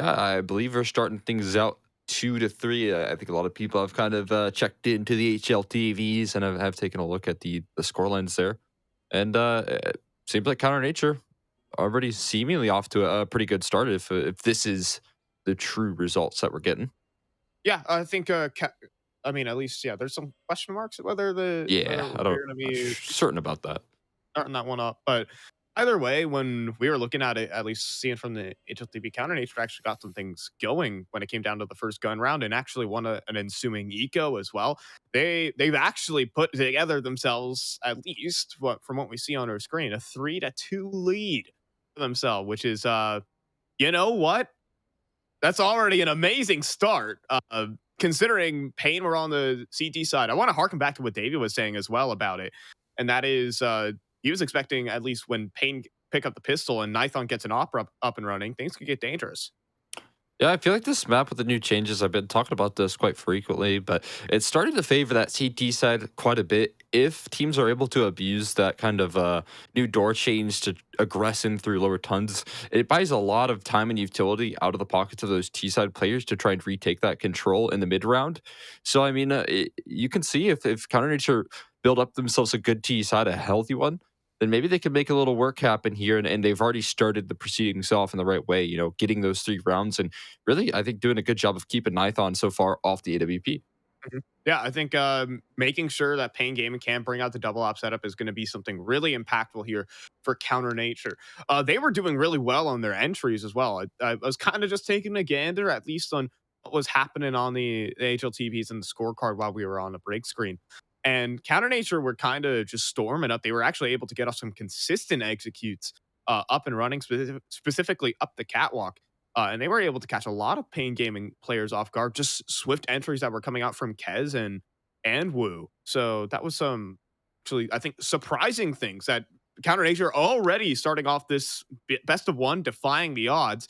I believe we're starting things out 2 to 3. I think a lot of people have kind of checked into the HLTVs and have taken a look at the score lines there. And it seems like Counter Nature already seemingly off to a pretty good start if this is the true results that we're getting. Yeah, I think. I mean, at least, yeah. There's some question marks whether Yeah, whether I they're don't, going to not be certain about that. starting that one up. But either way, when we were looking at it, at least seeing from the HLTV counter, nature actually got some things going when it came down to the first gun round, and actually won an ensuing eco as well. They've actually put together themselves, at least what from what we see on our screen, a 3-2 lead for themselves, which is you know what? That's already an amazing start. Considering Payne were on the CT side, I want to harken back to what David was saying as well about it, and that is he was expecting at least when Payne pick up the pistol and Nithon gets an opera up and running, things could get dangerous. Yeah, I feel like this map with the new changes, I've been talking about this quite frequently, but it's starting to favor that CT side quite a bit. If teams are able to abuse that kind of new door change to aggress in through lower tons, it buys a lot of time and utility out of the pockets of those T side players to try and retake that control in the mid round. So, I mean, you can see if Counter Nature build up themselves a good T side, a healthy one, then maybe they could make a little work happen here. And they've already started the proceedings off in the right way, getting those 3 rounds and really, I think, doing a good job of keeping Nithon so far off the AWP. Mhm. Yeah, I think making sure that Pain Gaming can bring out the double op setup is going to be something really impactful here for Counter Nature. They were doing really well on their entries as well. I was kind of just taking a gander, at least on what was happening on the HLTVs and the scorecard while we were on the break screen. And Counter Nature were kind of just storming up. They were actually able to get off some consistent executes up and running, specifically up the catwalk. And they were able to catch a lot of Pain Gaming players off guard, just swift entries that were coming out from Kez and Wu. So that was some actually, I think, surprising things that Counter Nature already starting off this best of one, defying the odds.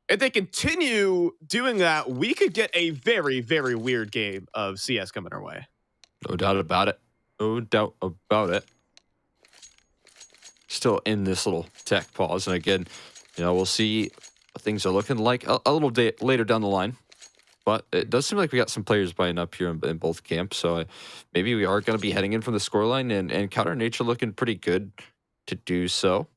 If they continue doing that, we could get a very, very weird game of CS coming our way. No doubt about it. No doubt about it. Still in this little tech pause. And again, we'll see what things are looking like a little day later down the line. But it does seem like we got some players buying up here in both camps. So maybe we are going to be heading in from the scoreline and Counter Nature looking pretty good to do so.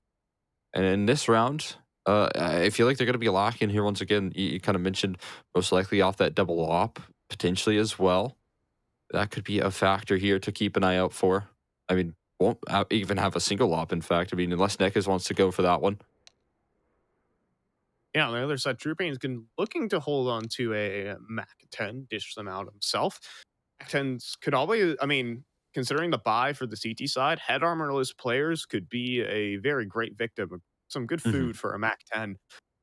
And in this round, I feel like they're going to be locking here once again. You kind of mentioned most likely off that double op potentially as well. That could be a factor here to keep an eye out for. I mean, won't even have a single op, in fact. I mean, unless Nekas wants to go for that one. Yeah, on the other side, True Pain's looking to hold on to a Mac 10, dish them out himself. Mac 10s could always, I mean, considering the buy for the CT side, head armorless players could be a very great victim of some good food for a Mac 10.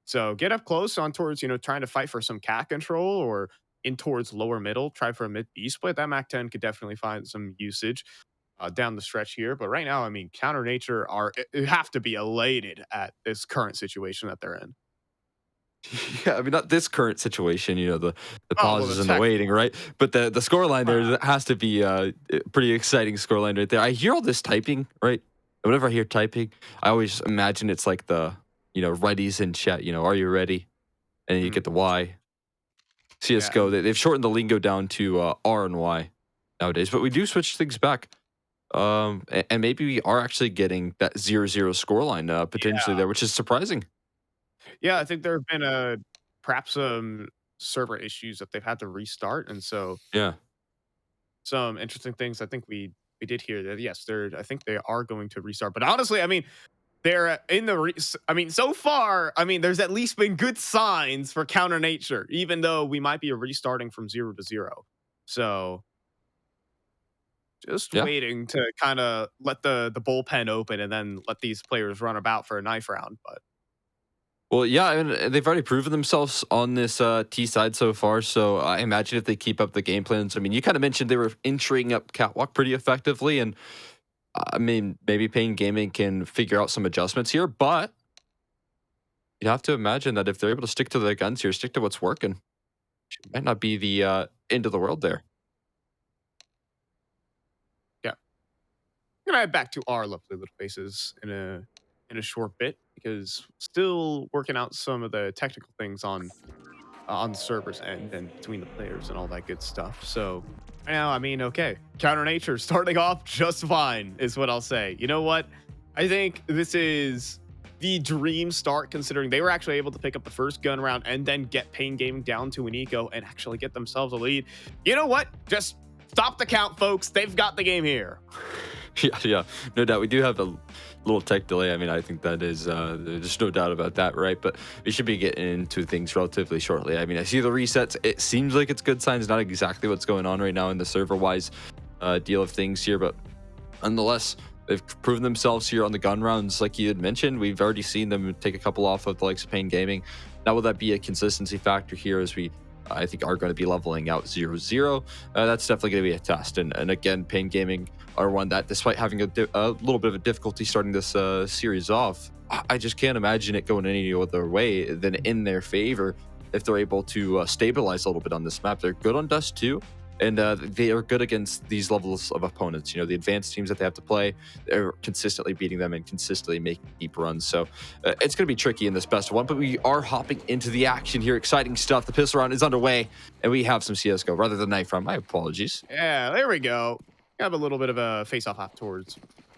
So get up close on towards, trying to fight for some cat control or in towards lower middle, try for a mid B split. That Mac 10 could definitely find some usage. down the stretch here. But right now, I mean, Counter Nature have to be elated at this current situation that they're in. Yeah, I mean, not this current situation, the Oh, well, the pauses and the tech. waiting, right? But the scoreline there has to be a pretty exciting scoreline right there. I hear all this typing, right? And whenever I hear typing, I always imagine it's like the, readies in chat, are you ready? And then you get the Y. CSGO, they've shortened the lingo down to R and Y nowadays, but we do switch things back. And maybe we are actually getting that 0-0 scoreline potentially there, which is surprising. Yeah, I think there have been perhaps some server issues that they've had to restart, and so Yeah. some interesting things. I think we did hear that. Yes, I think they are going to restart. But honestly, I mean, they're in the. I mean, so far, I mean, there's at least been good signs for Counter Nature, even though we might be restarting from 0-0. So just waiting to kind of let the bullpen open and then let these players run about for a knife round. But well, yeah, I mean, they've already proven themselves on this T side so far. So I imagine if they keep up the game plans. I mean, you kind of mentioned they were entering up Catwalk pretty effectively. And I mean, maybe Pain Gaming can figure out some adjustments here. But you'd have to imagine that if they're able to stick to their guns here, stick to what's working, it might not be the end of the world there. Yeah. I'm going to head back to our lovely little faces in a short bit, because still working out some of the technical things on the server's end and between the players and all that good stuff. So right now, I mean, okay, Counter Nature starting off just fine is what I'll say. You know what? I think this is the dream start, considering they were actually able to pick up the first gun round and then get Pain Gaming down to an eco and actually get themselves a lead. You know what? Just stop the count, folks. They've got the game here. Yeah, no doubt. We do have a little tech delay. I mean, I think that is, there's no doubt about that, right? But we should be getting into things relatively shortly. I mean, I see the resets. It seems like it's good signs. Not exactly what's going on right now in the server-wise deal of things here, but nonetheless, they've proven themselves here on the gun rounds. Like you had mentioned, we've already seen them take a couple off of the likes of Pain Gaming. Now, will that be a consistency factor here as we I think are going to be leveling out 0-0. That's definitely going to be a test. And again, Pain Gaming are one that, despite having a little bit of a difficulty starting this series off, I just can't imagine it going any other way than in their favor if they're able to stabilize a little bit on this map. They're good on Dust 2. And they are good against these levels of opponents. The advanced teams that they have to play, they're consistently beating them and consistently making deep runs. So it's going to be tricky in this best of one, but we are hopping into the action here. Exciting stuff. The pistol round is underway, and we have some CSGO rather than knife round. My apologies. Yeah, there we go. Have a little bit of a face-off half towards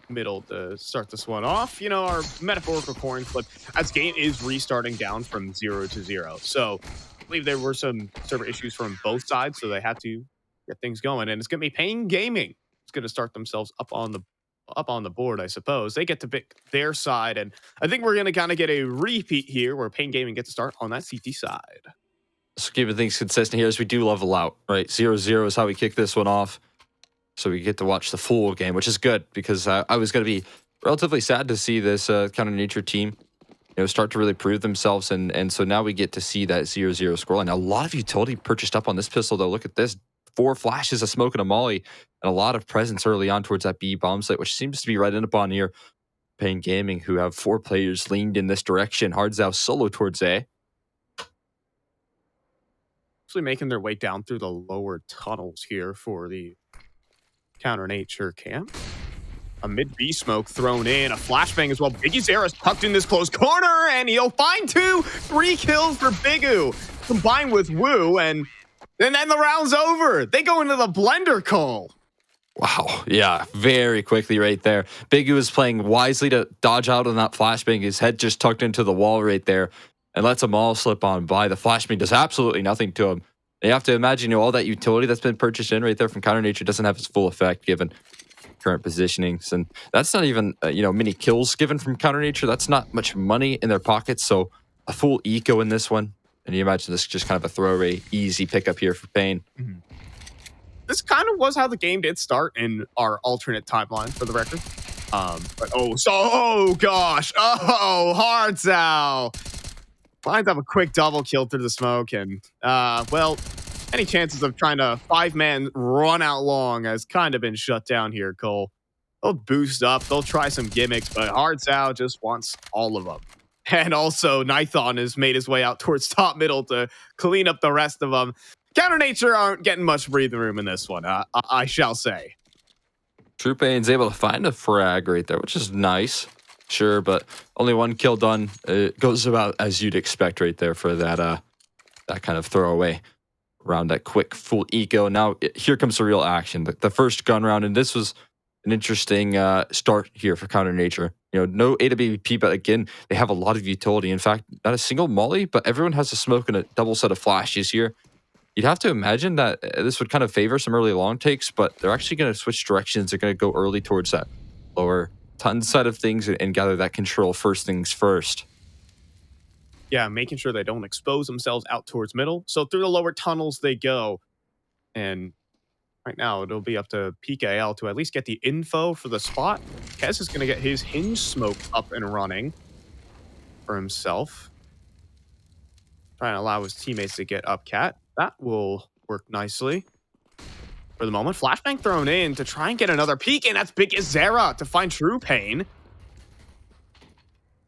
middle to start this one off. Our metaphorical coin flip as game is restarting down from 0-0. So I believe there were some server issues from both sides, so they had to get things going, and it's going to be Pain Gaming. It's going to start themselves up on the board, I suppose. They get to pick their side, and I think we're going to kind of get a repeat here where Pain Gaming gets to start on that CT side. So keeping things consistent here as we do level out, right? 0-0 is how we kick this one off. So we get to watch the full game, which is good because I was going to be relatively sad to see this Counter Nature team start to really prove themselves. And so now we get to see that 0-0 scoreline. Now, a lot of utility purchased up on this pistol, though. Look at this. 4 flashes, a smoke, and a molly, and a lot of presence early on towards that B bomb site, which seems to be right in upon here. Pain Gaming, who have 4 players leaned in this direction. Hardzao solo towards A. Actually making their way down through the lower tunnels here for the Counter Nature camp. A mid-B smoke thrown in, a flashbang as well. Biggie Zera's tucked in this close corner, and he'll find 3 kills for Bigu, combined with Wu, and then the round's over. They go into the blender call. Wow. Yeah, very quickly right there. Bigu was playing wisely to dodge out on that flashbang. His head just tucked into the wall right there and lets them all slip on by. The flashbang does absolutely nothing to him. And you have to imagine, all that utility that's been purchased in right there from Counter Nature doesn't have its full effect given current positionings. And that's not even, many kills given from Counter Nature. That's not much money in their pockets. So a full eco in this one. And you imagine this just kind of a throwaway, easy pickup here for Pain. Mm-hmm. This kind of was how the game did start in our alternate timeline, for the record. Oh gosh. Oh, Hardzao lines up a quick double kill through the smoke. And, any chances of trying to 5-man run out long has kind of been shut down here, Cole. They'll boost up, they'll try some gimmicks, but Hearts Out just wants all of them. And also, Nithon has made his way out towards top middle to clean up the rest of them. Counter Nature aren't getting much breathing room in this one, I shall say. True Pain's able to find a frag right there, which is nice. Sure, but only one kill done. It goes about as you'd expect right there for that that kind of throwaway round, that quick full eco. Now, here comes the real action. The first gun round, and this was an interesting start here for Counter Nature. You know, no AWP, but again, they have a lot of utility. In fact, not a single molly, but everyone has a smoke and a double set of flashes here. You'd have to imagine that this would kind of favor some early long takes, but they're actually going to switch directions. They're going to go early towards that lower ton side of things and gather that control first things first. Yeah, making sure they don't expose themselves out towards middle. So through the lower tunnels they go. And right now it'll be up to PKL to at least get the info for the spot. Kez is going to get his hinge smoke up and running for himself. Trying to allow his teammates to get up cat. That will work nicely. For the moment, flashbang thrown in to try and get another peek, and that's Big Izera to find True Pain.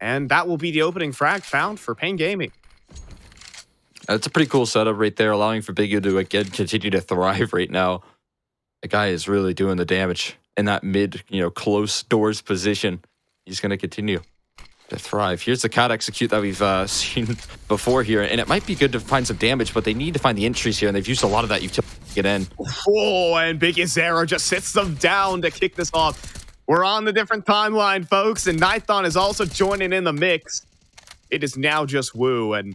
And that will be the opening frag found for Pain Gaming. That's a pretty cool setup right there, allowing for Big U to again continue to thrive right now. The guy is really doing the damage in that mid, close doors position. He's going to continue to thrive. Here's the cat execute that we've seen before here, and it might be good to find some damage, but they need to find the entries here, and they've used a lot of that utility to get in. Oh, and Big Izera just sits them down to kick this off. We're on the different timeline, folks, and Nithon is also joining in the mix. It is now just Woo, and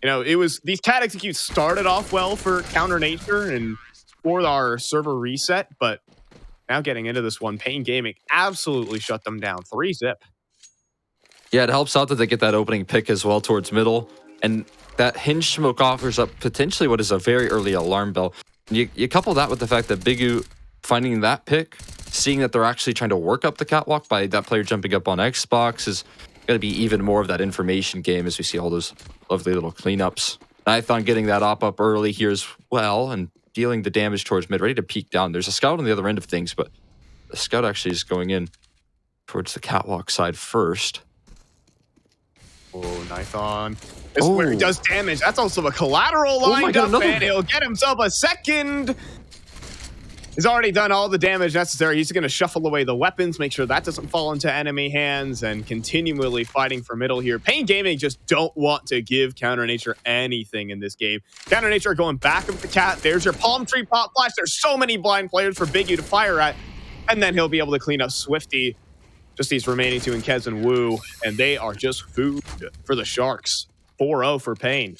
these cat executes started off well for Counter Nature and for our server reset, but now getting into this one, Pain Gaming absolutely shut them down. 3-zip. Yeah, it helps out that they get that opening pick as well towards middle, and that hinge smoke offers up potentially what is a very early alarm bell. You couple that with the fact that Big U finding that pick, seeing that they're actually trying to work up the catwalk by that player jumping up on Xbox is going to be even more of that information game as we see all those lovely little cleanups. Nithon getting that op up early here as well and dealing the damage towards mid, ready to peek down. There's a scout on the other end of things, but the scout actually is going in towards the catwalk side first. Oh, Nithon. This is where he does damage. That's also a collateral lined up, and he'll get himself a second. He's already done all the damage necessary. He's going to shuffle away the weapons, make sure that doesn't fall into enemy hands, and continually fighting for middle here. Pain Gaming just don't want to give Counter Nature anything in this game. Counter Nature are going back up the cat. There's your palm tree pop flash. There's so many blind players for Big U to fire at, and then he'll be able to clean up Swifty. Just these remaining two in Kez and Woo, and they are just food for the Sharks. 4-0 for Pain.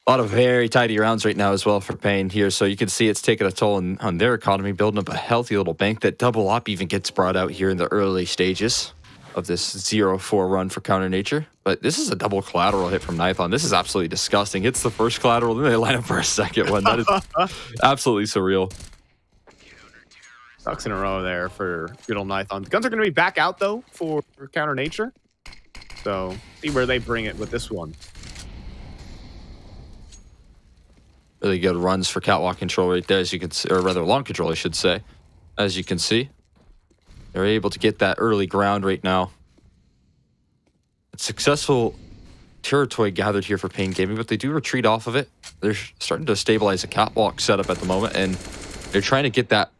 A lot of very tidy rounds right now as well for Pain here, so you can see it's taking a toll on their economy, building up a healthy little bank. That double op even gets brought out here in the early stages of this 0-4 run for Counter Nature. But this is a double collateral hit from Nithon. This is absolutely disgusting. Hits the first collateral, then they line up for a second one. That is absolutely surreal. Ducks in a row there for good old Nithon. The guns are going to be back out, though, for Counter Nature. So, see where they bring it with this one. Really good runs for catwalk control right there, as you can see, or rather long control, I should say. As you can see, they're able to get that early ground right now. Successful territory gathered here for Pain Gaming, but they do retreat off of it. They're starting to stabilize the catwalk setup at the moment, and they're trying to get that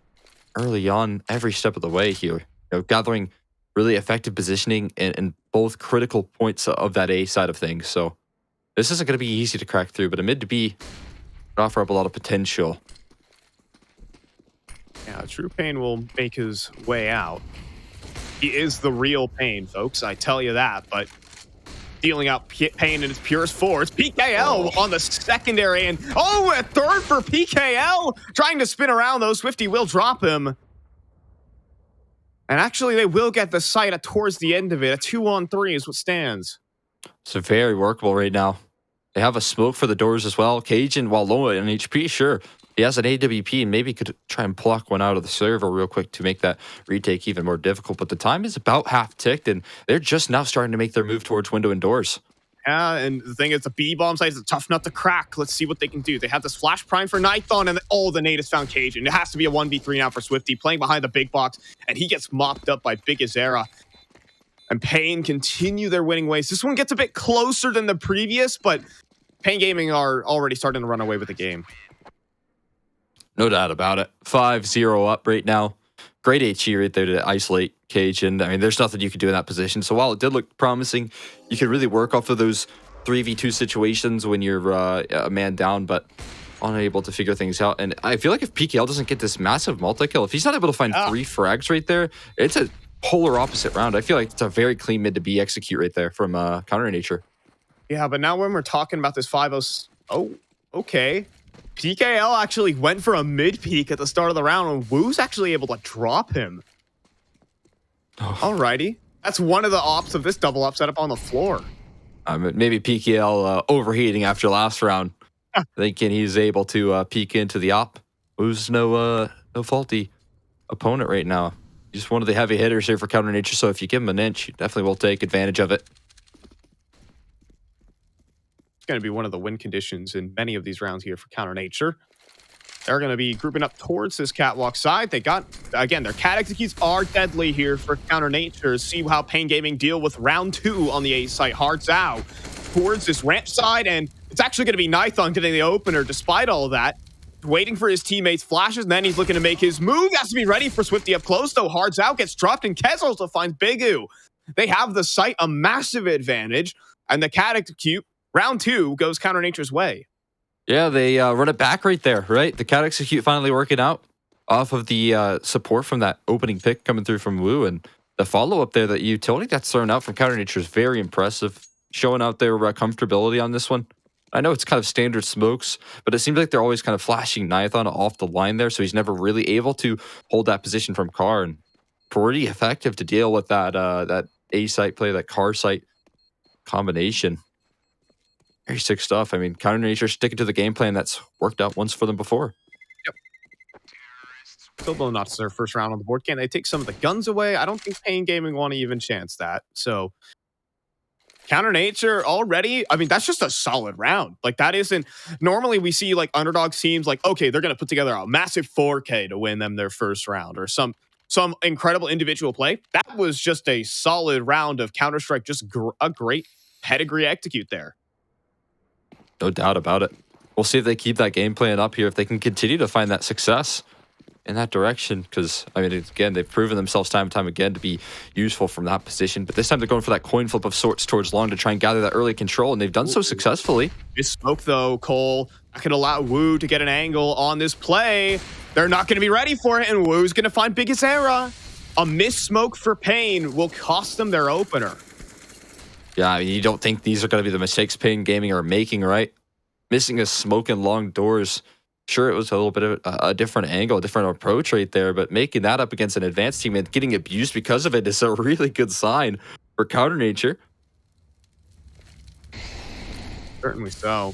early on every step of the way here. Gathering really effective positioning in both critical points of that A side of things. So this isn't going to be easy to crack through, but a mid to B offer up a lot of potential. Yeah, True Pain will make his way out. He is the real Pain, folks. I tell you that, but dealing out Pain in its purest force. PKL on the secondary, and a third for PKL. Trying to spin around, though. Swifty will drop him. And actually, they will get the site towards the end of it. A 2-on-3 is what stands. It's very workable right now. They have a smoke for the doors as well. Cajun, while low in HP, sure, he has an AWP and maybe could try and pluck one out of the server real quick to make that retake even more difficult. But the time is about half ticked, and they're just now starting to make their move towards window and doors. Yeah, and the thing is, the B-bomb site is a tough nut to crack. Let's see what they can do. They have this flash prime for Nithon, and the natives found Cajun. It has to be a 1v3 now for Swifty, playing behind the big box, and he gets mopped up by Big Azera. And Pain continue their winning ways. This one gets a bit closer than the previous, but Pain Gaming are already starting to run away with the game. No doubt about it. 5-0 up right now. Great HE right there to isolate Cajun. I mean, there's nothing you could do in that position. So while it did look promising, you could really work off of those 3v2 situations when you're a man down, but unable to figure things out. And I feel like if PKL doesn't get this massive multi-kill, if he's not able to find 3 frags right there, it's a polar opposite round. I feel like it's a very clean mid to B execute right there from Counter Nature. Yeah, but now when we're talking about this 5-0... Oh, okay. PKL actually went for a mid peek at the start of the round, and Woo's actually able to drop him. Alrighty. That's one of the ops of this double up setup on the floor. Maybe PKL overheating after last round, thinking he's able to peek into the op. Woo's no faulty opponent right now. He's one of the heavy hitters here for Counter Nature, so if you give him an inch, you definitely will take advantage of it. Going to be one of the win conditions in many of these rounds here for Counter Nature. They're going to be grouping up towards this catwalk side. They got, again, their cat executes are deadly here for Counter Nature. See how Pain Gaming deal with round 2 on the A site. Hearts out towards this ramp side, and it's actually going to be Nithon getting the opener despite all of that. Waiting for his teammates, flashes, and then he's looking to make his move. Has to be ready for Swifty up close, though. Hearts out, gets dropped, and Kez also finds Bigu. They have the site, a massive advantage, and the cat execute. Round 2 goes Counter Nature's way. Yeah, they run it back right there, right? The cat execute finally working out off of the support from that opening pick coming through from Woo. And the follow-up there, the utility that's thrown out from Counter Nature is very impressive, showing out their comfortability on this one. I know it's kind of standard smokes, but it seems like they're always kind of flashing Nithon off the line there, so he's never really able to hold that position from Car. And pretty effective to deal with that that A-site play, that Car site combination. Very sick stuff. I mean, Counter Nature sticking to the game plan that's worked out once for them before. Yep. Still though not their first round on the board. Can they take some of the guns away? I don't think Pain Gaming want to even chance that. So Counter Nature already, I mean, that's just a solid round. Like, that isn't, normally we see like underdog teams like, okay, they're going to put together a massive 4K to win them their first round or some incredible individual play. That was just a solid round of Counter-Strike, just a great pedigree execute there. No doubt about it. We'll see if they keep that game plan up here, if they can continue to find that success in that direction. Because, I mean, again, they've proven themselves time and time again to be useful from that position. But this time they're going for that coin flip of sorts towards long to try and gather that early control, and they've done so successfully. This smoke, though, Cole, that could allow Woo to get an angle on this play. They're not going to be ready for it, and Woo's going to find Biggest Era. A missed smoke for Pain will cost them their opener. Yeah, I mean, you don't think these are going to be the mistakes Pain Gaming are making, right? Missing a smoke and long doors. Sure, it was a little bit of a different angle, a different approach right there, but making that up against an advanced team and getting abused because of it is a really good sign for Counter Nature. Certainly so.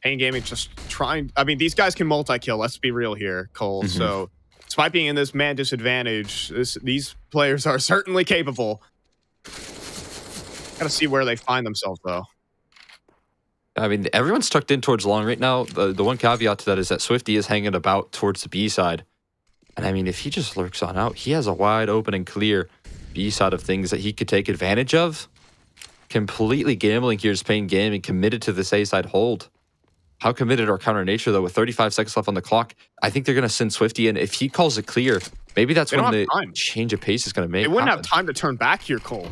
Pain Gaming just trying, I mean, these guys can multi-kill, let's be real here, Cole. So, despite being in this man disadvantage, these players are certainly capable. Gotta see where they find themselves, though. I mean, everyone's tucked in towards long right now. The one caveat to that is that Swifty is hanging about towards the B side. And I mean, if he just lurks on out, he has a wide open and clear B side of things that he could take advantage of. Completely gambling here is Pain Gaming, committed to this A side hold. How committed are Counter Nature, though, with 35 seconds left on the clock? I think they're going to send Swifty in. If he calls it clear, maybe that's when the change of pace is going to make. They wouldn't have time to turn back here, Cole.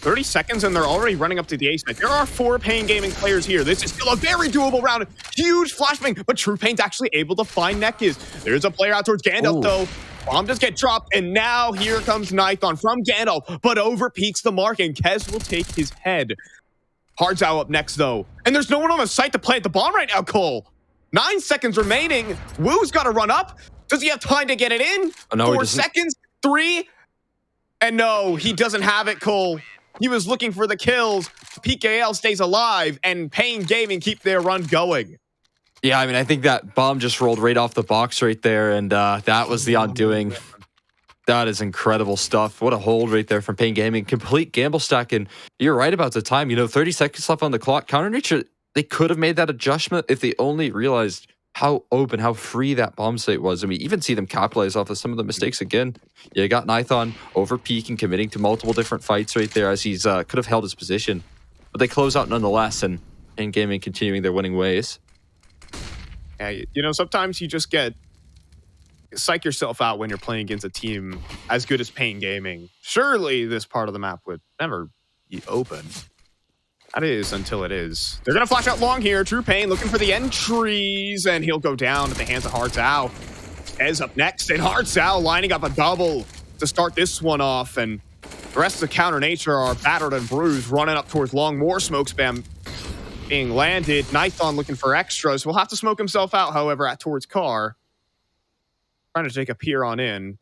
30 seconds and they're already running up to the A side. There are 4 Pain Gaming players here. This is still a very doable round. Huge flashbang, but True Pain's actually able to find Nekiz. There's a player out towards Gandalf, though. Bomb does get dropped, and now here comes Nithon from Gandalf, but over peaks the mark, and Kez will take his head. Hardzao up next, though. And there's no one on the site to plant the bomb right now, Cole. 9 seconds remaining. Woo's got to run up. Does he have time to get it in? Oh, no, 4 seconds, 3. And no, he doesn't have it, Cole. He was looking for the kills. PKL stays alive, and Pain Gaming keep their run going. Yeah, I mean, I think that bomb just rolled right off the box right there, and that was the undoing. That is incredible stuff. What a hold right there from Pain Gaming. Complete gamble stack. And you're right about the time. 30 seconds left on the clock. Counter Nature, they could have made that adjustment if they only realized how open, how free that bomb site was. And we even see them capitalize off of some of the mistakes again. Yeah, you got Nithon over peaking, committing to multiple different fights right there as he's could have held his position. But they close out nonetheless, and Pain Gaming continuing their winning ways. Yeah, sometimes you just psych yourself out when you're playing against a team as good as Pain Gaming. Surely this part of the map would never be open. That is until it is. They're going to flash out long here. True Pain looking for the entries, and he'll go down at the hands of Hard Zao. Ez up next, and Hard Zao lining up a double to start this one off, and the rest of the Counter Nature are battered and bruised, running up towards long. More smoke spam being landed. Nithon looking for extras. Will have to smoke himself out, however, towards Car. Trying to take a peer on in.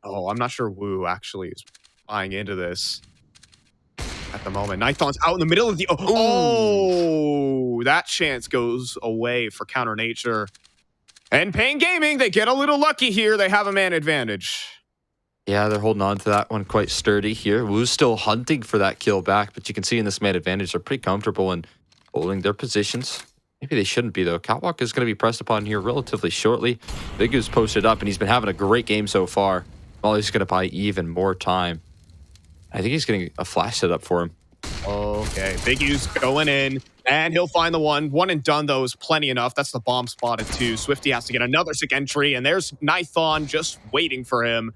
Oh, I'm not sure Wu actually is buying into this at the moment. Nithon's out in the middle of the... Oh, that chance goes away for Counter Nature. And Pain Gaming, they get a little lucky here. They have a man advantage. Yeah, they're holding on to that one quite sturdy here. Wu's still hunting for that kill back, but you can see in this man advantage, they're pretty comfortable in holding their positions. Maybe they shouldn't be, though. Catwalk is going to be pressed upon here relatively shortly. Big U's posted up, and he's been having a great game so far. Molly's going to buy even more time. I think he's getting a flash set up for him. Okay, Big U's going in, and he'll find the one. One and done, though, is plenty enough. That's the bomb spotted, too. Swifty has to get another sick entry, and there's Nithon just waiting for him.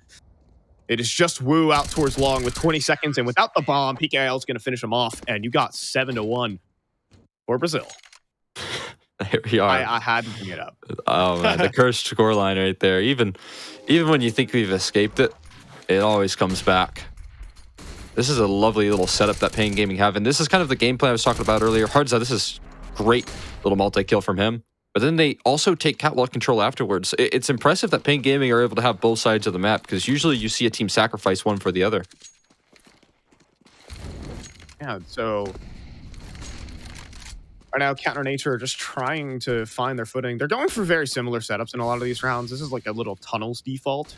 It is just Wu out towards long with 20 seconds, and without the bomb, PKL is going to finish him off, and you got 7-1 for Brazil. There we are. I had to bring it up. Oh, man, the cursed scoreline right there. Even when you think we've escaped it, it always comes back. This is a lovely little setup that Pain Gaming have, and this is kind of the game plan I was talking about earlier. Hardza, this is great little multi-kill from him. But then they also take catwalk control afterwards. It's impressive that Pain Gaming are able to have both sides of the map, because usually you see a team sacrifice one for the other. Yeah, so right now, Counter Nature are just trying to find their footing. They're going for very similar setups in a lot of these rounds. This is like a little tunnels default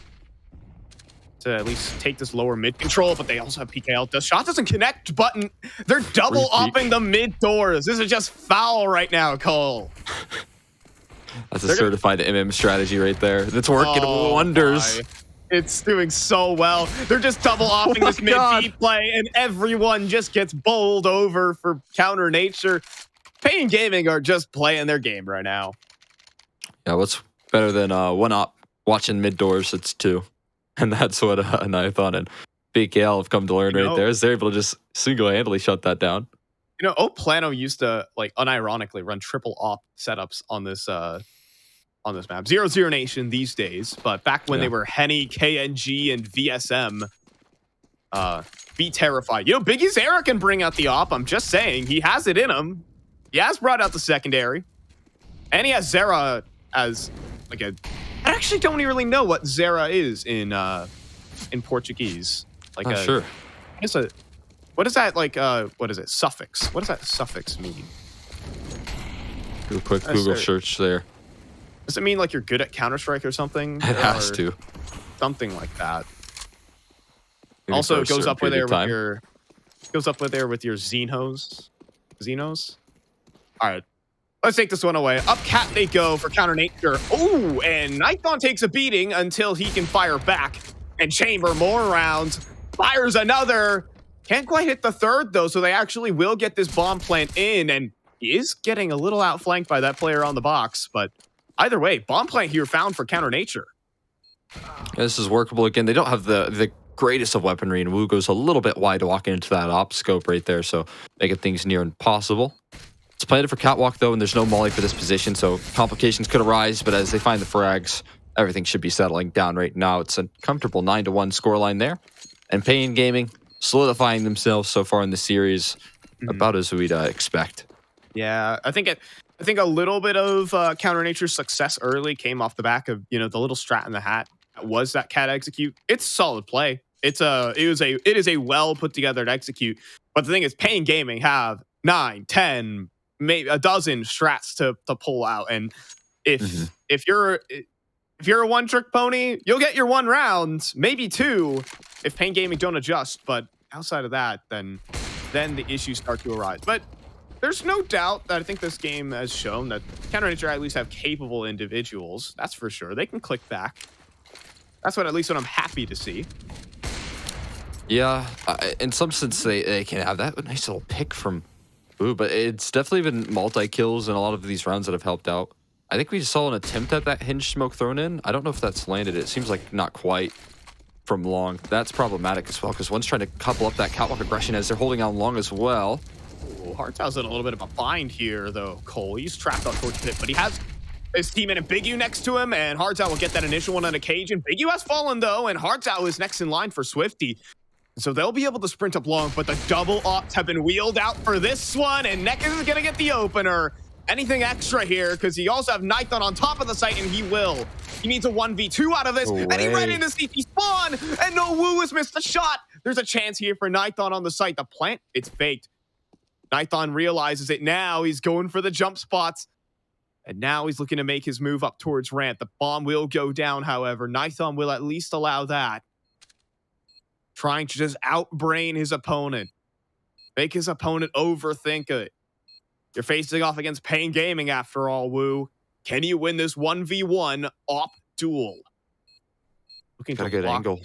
to at least take this lower mid control, but they also have PKL. The shot doesn't connect button. They're double opping the mid doors. This is just foul right now, Cole. That's a certified MM strategy right there. That's working wonders. My. It's doing so well. They're just double offing this mid B play, and everyone just gets bowled over for Counter Nature. Pain Gaming are just playing their game right now. Yeah, what's better than one op watching mid doors? It's two. And that's what Nithon and BKL have come to learn right there, is they're able to just single-handedly shut that down. Plano used to, like, unironically run triple op setups on this map. 0-0 Nation these days, but back when they were Henny, KNG, and VSM, be terrified. Big Zera can bring out the op. I'm just saying, he has it in him. He has brought out the secondary, and he has Zera as like a... I actually don't really know what Zera is in Portuguese. Like sure. It's a... What is that, like, what is it? Suffix. What does that suffix mean? Do a quick Google search there. Does it mean, like, you're good at Counter-Strike or something? It has to. Something like that. Maybe also, it goes up with there with your Xenos. Xenos? All right. Let's take this one away. Up cat they go for Counter Nature. Ooh, and Nithon takes a beating until he can fire back and chamber more rounds. Fires another. Can't quite hit the third, though, so they actually will get this bomb plant in, and he is getting a little outflanked by that player on the box, but either way, bomb plant here found for Counter Nature. This is workable again. They don't have the greatest of weaponry, and Wu goes a little bit wide walking into that op scope right there, so making things near impossible. It's planted for catwalk, though, and there's no molly for this position, so complications could arise, but as they find the frags, everything should be settling down right now. It's a comfortable 9-1 scoreline there, and Pain Gaming solidifying themselves so far in the series, about as we'd expect. Yeah, I think a little bit of Counter Nature's success early came off the back of the little strat in the hat was that cat execute. It's solid play. It is a well put together execute. But the thing is, Pain Gaming have 9, 10, maybe a dozen strats to pull out, and if you're If you're a one-trick pony, you'll get your 1 round, maybe 2, if Pain Gaming don't adjust. But outside of that, then the issues start to arise. But there's no doubt that I think this game has shown that Counter Nature at least have capable individuals. That's for sure. They can click back. That's at least what I'm happy to see. Yeah, in some sense, they can have that nice little pick from Boo, but it's definitely been multi-kills in a lot of these rounds that have helped out. I think we saw an attempt at that hinge smoke thrown in. I don't know if that's landed. It seems like not quite from long. That's problematic as well, because one's trying to couple up that catwalk aggression as they're holding on long as well. Hardtail's in a little bit of a bind here, though, Cole. He's trapped up towards the pit, but he has his teammate and Big U next to him, and Hardtail will get that initial one on occasion. Big U has fallen, though, and Hardtail is next in line for Swifty. So they'll be able to sprint up long, but the double ops have been wheeled out for this one, and Neckers is going to get the opener. Anything extra here, because he also have Nithon on top of the site, and he will. He needs a 1v2 out of this, and he ran into CT spawn, and no Woo has missed the shot. There's a chance here for Nithon on the site. The plant, it's faked. Nithon realizes it now. He's going for the jump spots, and now he's looking to make his move up towards ramp. The bomb will go down, however. Nithon will at least allow that. Trying to just outbrain his opponent. Make his opponent overthink it. You're facing off against Pain Gaming after all, Woo. Can you win this 1v1 op duel? Looking Got a good angle.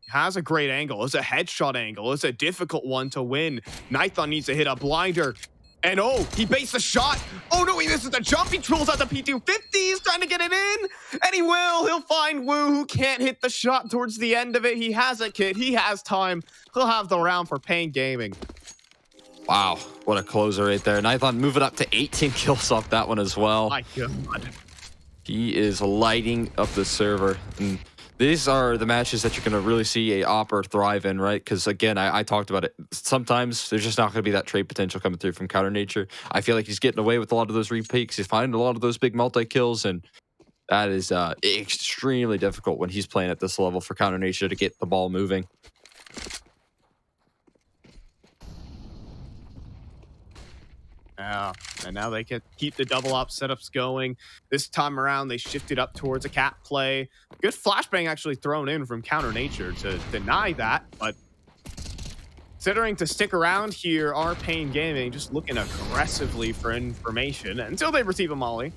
Has a great angle. It's a headshot angle. It's a difficult one to win. Nithon needs to hit a blinder. And oh, he baits the shot. Oh no, he misses the jump. He trolls out the P250. He's trying to get it in. And he will. He'll find Woo, who can't hit the shot towards the end of it. He has a kit. He has time. He'll have the round for Pain Gaming. Wow, what a closer right there. Nithon moving up to 18 kills off that one as well. My God. He is lighting up the server. And these are the matches that you're going to really see a Opper thrive in, right? Because again, I talked about it. Sometimes there's just not going to be that trade potential coming through from Counter Nature. I feel like he's getting away with a lot of those repeats. He's finding a lot of those big multi-kills, and that is extremely difficult when he's playing at this level for Counter Nature to get the ball moving. Yeah, and now they can keep the double op setups going. This time around, they shifted up towards a cat play. Good flashbang actually thrown in from Counter Nature to deny that, but considering to stick around here are Pain Gaming, just looking aggressively for information until they receive a molly.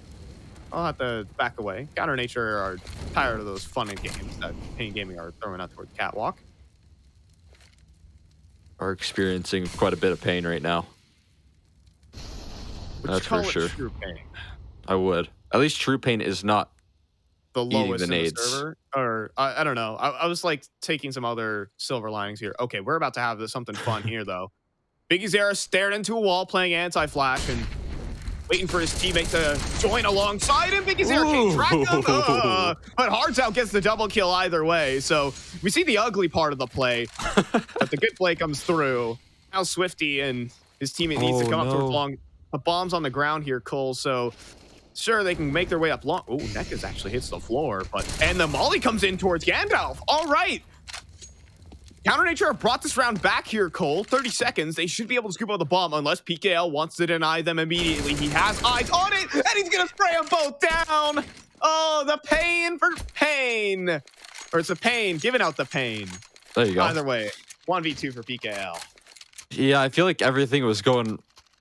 I'll have to back away. Counter Nature are tired of those fun and games that Pain Gaming are throwing out towards the catwalk. Are experiencing quite a bit of pain right now. That's for sure. True pain. I would. At least True Pain is not the lowest the in the nades. server. Or I don't know. I was like taking some other silver linings here. Okay, we're about to have something fun here though. Biggie Zera stared into a wall playing anti-flash and waiting for his teammate to join alongside him. Biggie Zera can't track him. But Hardtail gets the double kill either way. So we see the ugly part of the play, but the good play comes through. Now Swifty and his teammate needs to come up towards long. The bomb's on the ground here, Cole, so sure, they can make their way up long. Oh, Neckers actually hits the floor, and the molly comes in towards Gandalf. All right. Counter Nature brought this round back here, Cole. 30 seconds. They should be able to scoop out the bomb unless PKL wants to deny them immediately. He has eyes on it, and he's going to spray them both down. Oh, the pain for pain. Or it's the pain, giving out the pain. There you go. Either way, 1v2 for PKL. Yeah, I feel like everything was going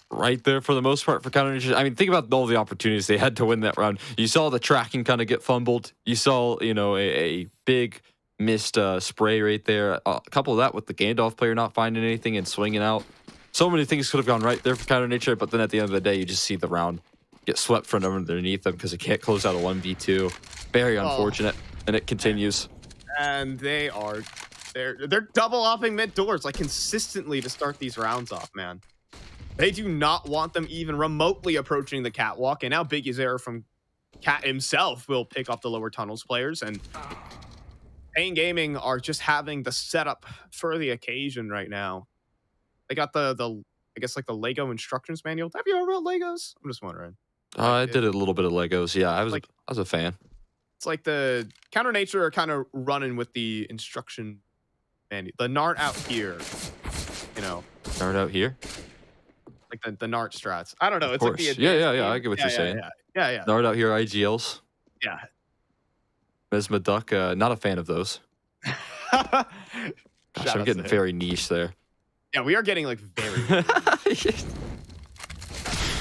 right there for the most part for Counter Nature. I mean, think about all the opportunities they had to win that round. You saw the tracking kind of get fumbled. You saw, you know, a big missed spray right there. Couple of that with the Gandalf player not finding anything and swinging out. So many things could have gone right there for Counter Nature, but then at the end of the day, you just see the round get swept from underneath them because it can't close out a 1v2. Very unfortunate, and it continues. And they're double offing mid doors like consistently to start these rounds off, man. They do not want them even remotely approaching the catwalk, and now Biggie Zera from Cat himself will pick up the lower tunnels players, and Pain Gaming are just having the setup for the occasion right now. They got the I guess like the Lego instructions manual. Have you ever read Legos? I'm just wondering. I did a little bit of Legos. Yeah, I was a fan. It's like the Counter Nature are kind of running with the instruction manual. The Nart out here, you know. Nart out here? Like the Nart strats. I don't know. It's like Of course. the Yeah. advanced game. I get what you're saying. Yeah. Nart out here, IGLs. Yeah. Mesma Duck, not a fan of those. Gosh, I'm getting very niche there. Yeah, we are getting like very.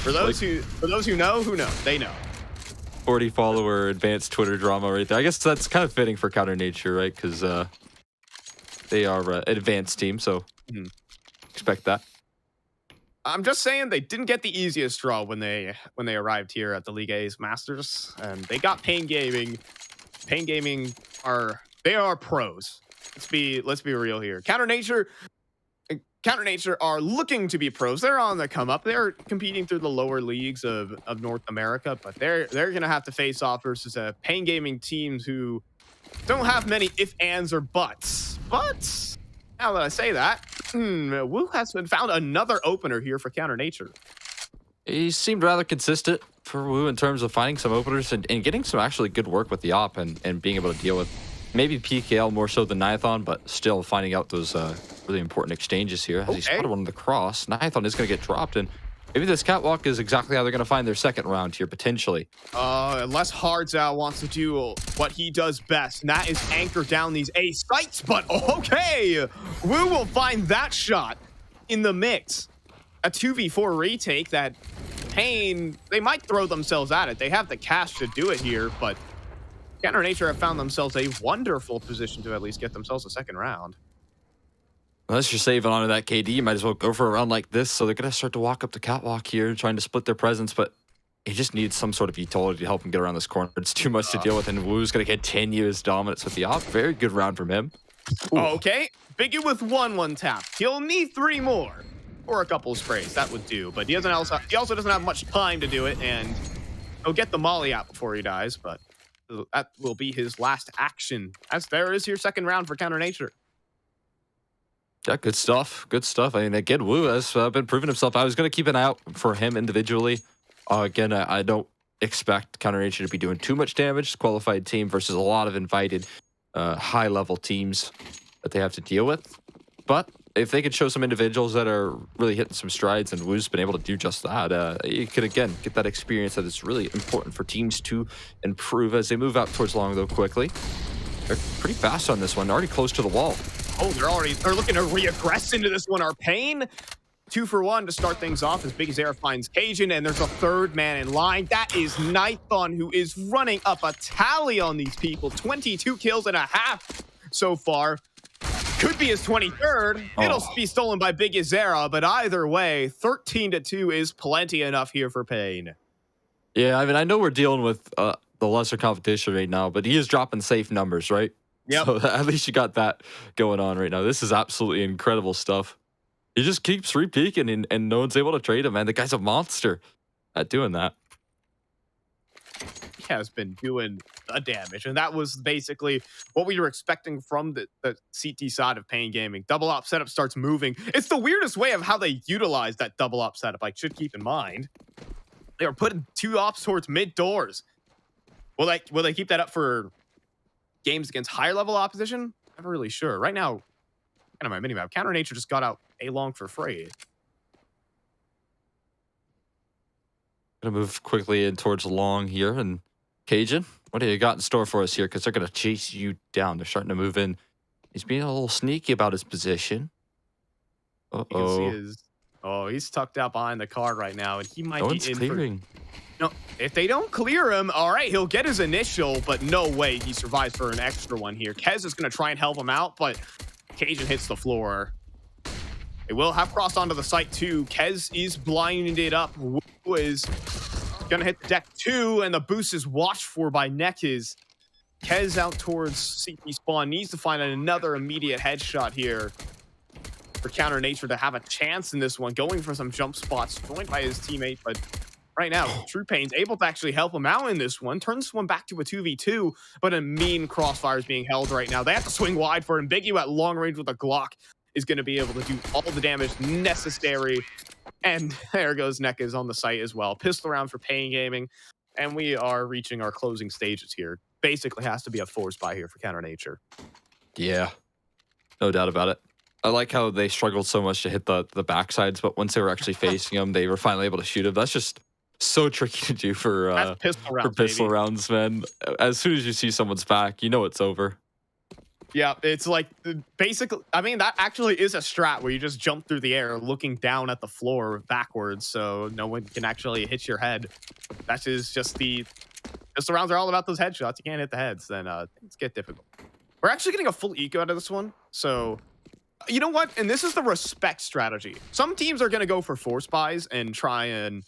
For those who know, they know. 40 follower advanced Twitter drama right there. I guess that's kind of fitting for Counter Nature, right? Because they are an advanced team, so expect that. I'm just saying they didn't get the easiest draw when they arrived here at the League A's Masters, and they got Pain Gaming. Pain Gaming are pros. Let's be real here. Counter Nature are looking to be pros. They're on the come up. They're competing through the lower leagues of North America, but they're gonna have to face off versus a Pain Gaming teams who don't have many if, ands, or buts. But now that I say that, Wu has found another opener here for Counter Nature. He seemed rather consistent for Wu in terms of finding some openers and getting some actually good work with the op and being able to deal with maybe PKL more so than Niathon, but still finding out those really important exchanges here. As he spotted one on the cross, Niathon is going to get dropped, and maybe this catwalk is exactly how they're going to find their second round here, potentially. Unless Hardzow wants to do what he does best, and that is anchor down these A sites, but okay! Wu will find that shot in the mix. A 2v4 retake that Pain, they might throw themselves at it. They have the cash to do it here, but Counter Nature have found themselves a wonderful position to at least get themselves a second round. Unless you're saving onto that KD, you might as well go for a round like this. So they're going to start to walk up the catwalk here, trying to split their presence, but he just needs some sort of utility to help him get around this corner. It's too much to deal with, and Wu's going to continue his dominance with the op. Very good round from him. Ooh. Okay, Biggie with one tap. He'll need 3 more. Or a couple of sprays, that would do. But he also doesn't have much time to do it, and he'll get the molly out before he dies, but that will be his last action. As there is your second round for Counter Nature. Yeah, good stuff. Good stuff. I mean, again, Wu has been proving himself. I was going to keep an eye out for him individually. Again, I don't expect Counter Nature to be doing too much damage. Qualified team versus a lot of invited high-level teams that they have to deal with. But if they could show some individuals that are really hitting some strides, and Wu's been able to do just that, you could, again, get that experience that is really important for teams to improve as they move out towards long, though, quickly. They're pretty fast on this one, already close to the wall. Oh, they're looking to re-aggress into this one. Our Pain, 2 for 1 to start things off as Big Azera finds Cajun, and there's a third man in line. That is Niathon, who is running up a tally on these people. 22 kills and a half so far. Could be his 23rd. It'll be stolen by Big Azera, but either way, 13-2 is plenty enough here for Pain. Yeah, I mean, I know we're dealing with the lesser competition right now, but he is dropping safe numbers, right? Yep. So at least you got that going on right now. This is absolutely incredible stuff. He just keeps re-peeking and no one's able to trade him, man. The guy's a monster at doing that. He has been doing the damage, and that was basically what we were expecting from the CT side of Pain Gaming. Double op setup starts moving. It's the weirdest way of how they utilize that double op setup. I should keep in mind. They are putting 2 ops towards mid doors. Will they keep that up for games against higher level opposition? I'm not really sure. Right now, kind of my minimap. Counter Nature just got out A long for free. Gonna move quickly in towards long here, and Cajun, what do you got in store for us here? Because they're gonna chase you down. They're starting to move in. He's being a little sneaky about his position. You can see his. Oh, he's tucked out behind the car right now, and he might No be one's in clearing. No, if they don't clear him, all right, he'll get his initial, but no way he survives for an extra one here. Kez is going to try and help him out, but Cajun hits the floor. They will have crossed onto the site too. Kez is blinded up. Wu is going to hit deck 2, and the boost is watched for by Nekiz. Kez out towards CP spawn. Needs to find another immediate headshot here for Counter Nature to have a chance in this one. Going for some jump spots, joined by his teammate, but right now, True Pain's able to actually help him out in this one. Turns this one back to a 2v2, but a mean crossfire is being held right now. They have to swing wide for him. Biggie at long range with a Glock is going to be able to do all the damage necessary. And there goes Nekiz on the site as well. Pistol round for Pain Gaming. And we are reaching our closing stages here. Basically has to be a force buy here for Counter Nature. Yeah, no doubt about it. I like how they struggled so much to hit the backsides, but once they were actually facing him, they were finally able to shoot him. That's just So tricky to do That's pistol rounds, pistol baby. rounds, man. As soon as you see someone's back, you know it's over. Yeah, it's like basically, I mean, that actually is a strat where you just jump through the air looking down at the floor backwards so no one can actually hit your head. That is just the rounds are all about those headshots. You can't hit the heads, then things get difficult. We're actually getting a full eco out of this one. So, you know what? And this is the respect strategy. Some teams are going to go for force buys and try and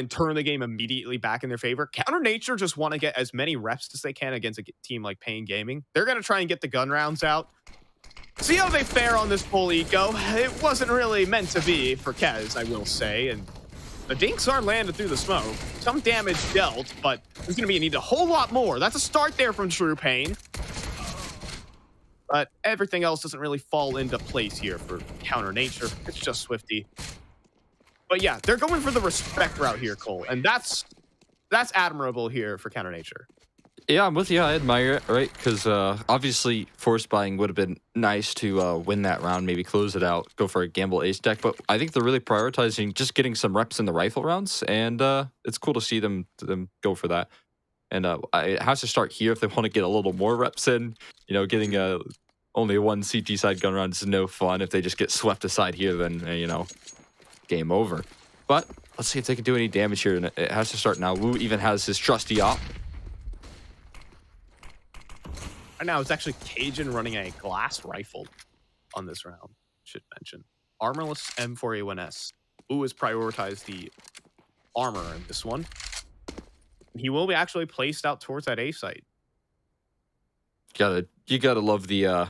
turn the game immediately back in their favor. Counter Nature just want to get as many reps as they can against a team like Pain Gaming. They're going to try and get the gun rounds out. See how they fare on this full eco. It wasn't really meant to be for Kez, I will say. And the dinks are landed through the smoke. Some damage dealt, but there's going to be need a whole lot more. That's a start there from True Pain. But everything else doesn't really fall into place here for Counter Nature. It's just Swifty. But yeah, they're going for the respect route here, Cole. And that's admirable here for Counter Nature. Yeah, I'm with you. I admire it, right? Because obviously, force buying would have been nice to win that round, maybe close it out, go for a gamble ace deck. But I think they're really prioritizing just getting some reps in the rifle rounds, and it's cool to see them go for that. And it has to start here if they want to get a little more reps in. You know, getting only one CT side gun round is no fun. If they just get swept aside here, then you know, game over. But let's see if they can do any damage here. And it has to start now. Wu even has his trusty op. Right now, it's actually Cajun running a glass rifle on this round, should mention. Armorless M4A1S. Wu has prioritized the armor in this one. He will be actually placed out towards that A site. You gotta love the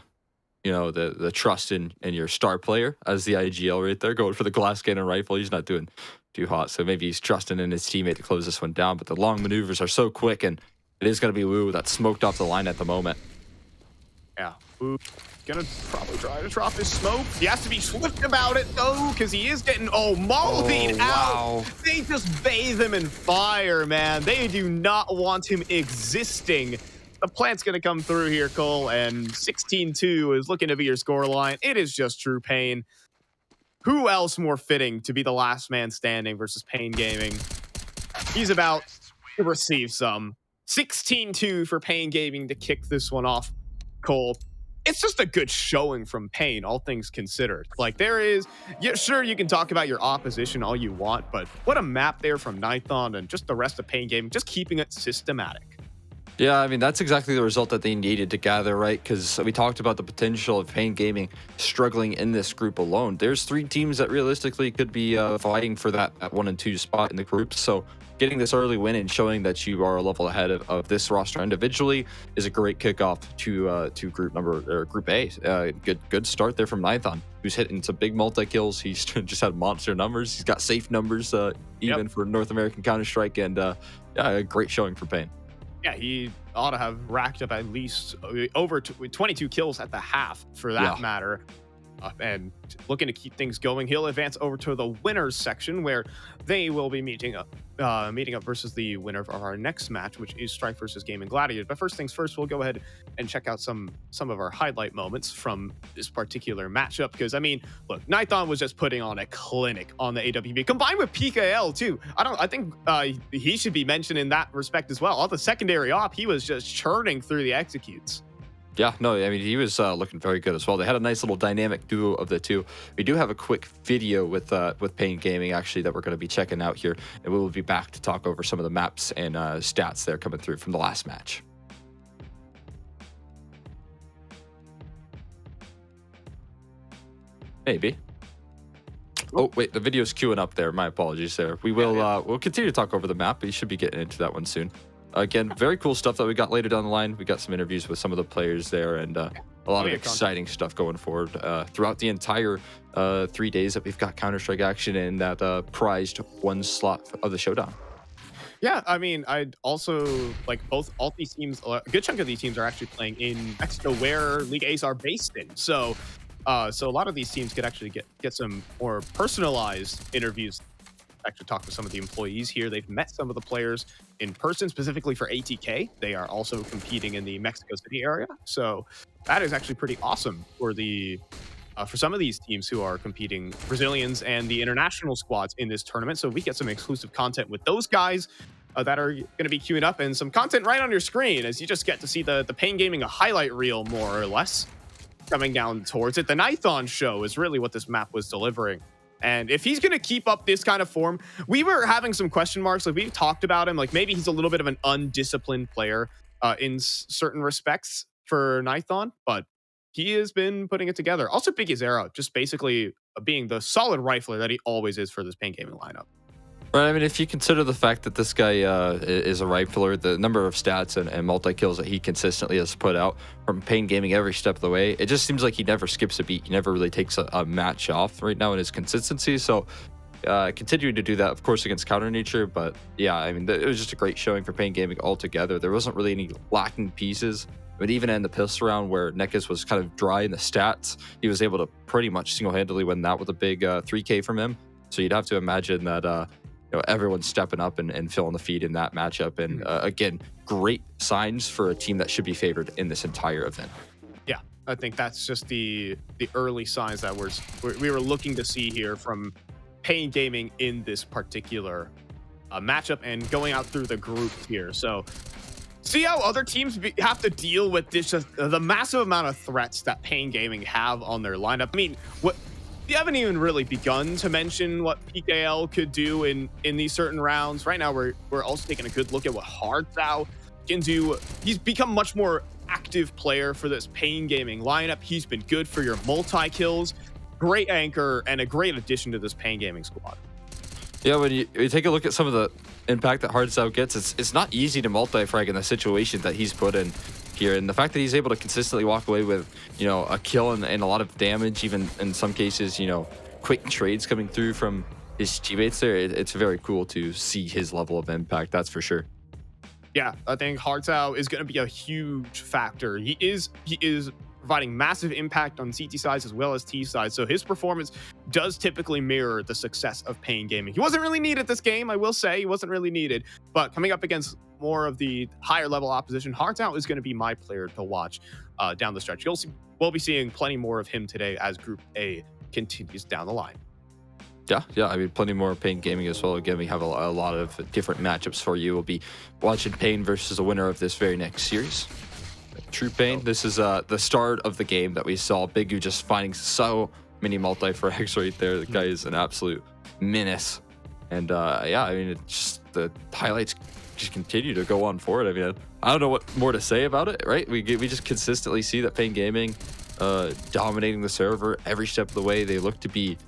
you know, the trust in your star player as the IGL right there, going for the glass cannon rifle. He's not doing too hot, so maybe he's trusting in his teammate to close this one down. But the long maneuvers are so quick, and it is gonna be Wu that's smoked off the line at the moment. Yeah, Wu gonna probably try to drop his smoke. He has to be swift about it though, because he is getting mollied out. Wow. They just bathe him in fire, man. They do not want him existing. The plant's going to come through here, Cole, and 16-2 is looking to be your scoreline. It is just True Pain. Who else more fitting to be the last man standing versus Pain Gaming? He's about to receive some. 16-2 for Pain Gaming to kick this one off, Cole. It's just a good showing from Pain, all things considered. Like, there is, yeah, sure, you can talk about your opposition all you want, but what a map there from Nithon and just the rest of Pain Gaming, just keeping it systematic. Yeah, I mean, that's exactly the result that they needed to gather, right? Because we talked about the potential of Pain Gaming struggling in this group alone. There's 3 teams that realistically could be fighting for that 1 and 2 spot in the group. So getting this early win and showing that you are a level ahead of this roster individually is a great kickoff to Group A. Good start there from Nithon, who's hitting some big multi-kills. He's just had monster numbers. He's got safe numbers even for North American Counter-Strike, and yeah, a great showing for Pain. Yeah, he ought to have racked up at least over 22 kills at the half, for that matter. And looking to keep things going, he'll advance over to the winners section, where they will be meeting up versus the winner of our next match, which is Strife versus Gaming Gladiator. But first things first, we'll go ahead and check out some of our highlight moments from this particular matchup. Because I mean, look, Nithon was just putting on a clinic on the AWP, combined with PKL too. I think he should be mentioned in that respect as well. All the secondary op, he was just churning through the executes. Yeah, no, I mean, he was looking very good as well. They had a nice little dynamic duo of the two. We do have a quick video with Pain Gaming, actually, that we're going to be checking out here, and we will be back to talk over some of the maps and stats that are coming through from the last match. Maybe. Oh, wait, the video's queuing up there. My apologies there. We will we'll continue to talk over the map, but you should be getting into that one soon. Again, very cool stuff that we got later down the line. We got some interviews with some of the players there, and a lot of exciting stuff going forward throughout the entire 3 days that we've got Counter-Strike action in that prized 1 slot of the showdown. Yeah, I mean, I'd also like all these teams. A good chunk of these teams are actually playing in Mexico, where League A's are based in. So a lot of these teams could actually get some more personalized interviews. Actually talk to some of the employees here. They've met some of the players in person, specifically for ATK. They are also competing in the Mexico City area. So that is actually pretty awesome for the for some of these teams who are competing, Brazilians and the international squads in this tournament. So we get some exclusive content with those guys that are going to be queuing up, and some content right on your screen as you just get to see the Pain Gaming highlight reel, more or less, coming down towards it. The Nithon show is really what this map was delivering. And if he's going to keep up this kind of form, we were having some question marks. Like, we've talked about him, like maybe he's a little bit of an undisciplined player in certain respects for Nithon, but he has been putting it together. Also, Big Zero, just basically being the solid rifler that he always is for this Pain Gaming lineup. Right, I mean, if you consider the fact that this guy is a rifler, the number of stats and multi-kills that he consistently has put out from Pain Gaming every step of the way, it just seems like he never skips a beat. He never really takes a match off right now in his consistency. So continuing to do that, of course, against Counter Nature. But yeah, I mean, it was just a great showing for Pain Gaming altogether. There wasn't really any lacking pieces. But even in the pistol round where Nekas was kind of dry in the stats, he was able to pretty much single-handedly win that with a big 3K from him. So you'd have to imagine that everyone's stepping up and filling the feed in that matchup. And again, great signs for a team that should be favored in this entire event. Yeah, I think that's just the early signs that we were looking to see here from Pain Gaming in this particular matchup and going out through the group here. So see how other teams have to deal with this, the massive amount of threats that Pain Gaming have on their lineup. I mean, you haven't even really begun to mention what PKL could do in these certain rounds. Right now, we're also taking a good look at what Hardzao can do. He's become much more active player for this Pain Gaming lineup. He's been good for your multi-kills. Great anchor and a great addition to this Pain Gaming squad. Yeah, when you take a look at some of the impact that Hardzao gets, it's not easy to multi-frag in the situation that he's put in here. And the fact that he's able to consistently walk away with, a kill and a lot of damage, even in some cases, quick trades coming through from his teammates there, it's very cool to see his level of impact, that's for sure. Yeah, I think Hardzao is going to be a huge factor. He is providing massive impact on CT sides as well as T sides, so his performance does typically mirror the success of Pain Gaming. He wasn't really needed this game, I will say. He wasn't really needed, but coming up against more of the higher level opposition, Hardzao is going to be my player to watch down the stretch. We'll be seeing plenty more of him today as Group A continues down the line. Yeah, I mean, plenty more Pain Gaming as well. Again, we have a lot of different matchups for you. We'll be watching Pain versus the winner of this very next series. True Pain, this is the start of the game that we saw Bigu just finding so many multi-frags right there. The guy is an absolute menace. And yeah, I mean, it's just the highlights just continue to go on forward. I mean, I don't know what more to say about it, right? We just consistently see that Pain Gaming dominating the server every step of the way. They look to be,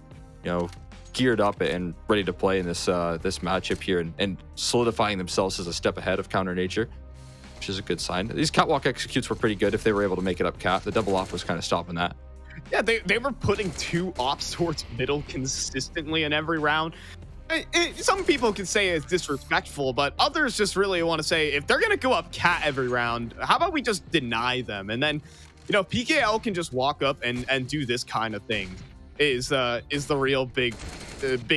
geared up and ready to play in this matchup here and solidifying themselves as a step ahead of Counter Nature, which is a good sign. These catwalk executes were pretty good if they were able to make it up cat. The double off was kind of stopping that. Yeah, they were putting 2 ops towards middle consistently in every round. Some people could say it's disrespectful, but others just really want to say, if they're going to go up cat every round, how about we just deny them? And then, PKL can just walk up and do this kind of thing is the real big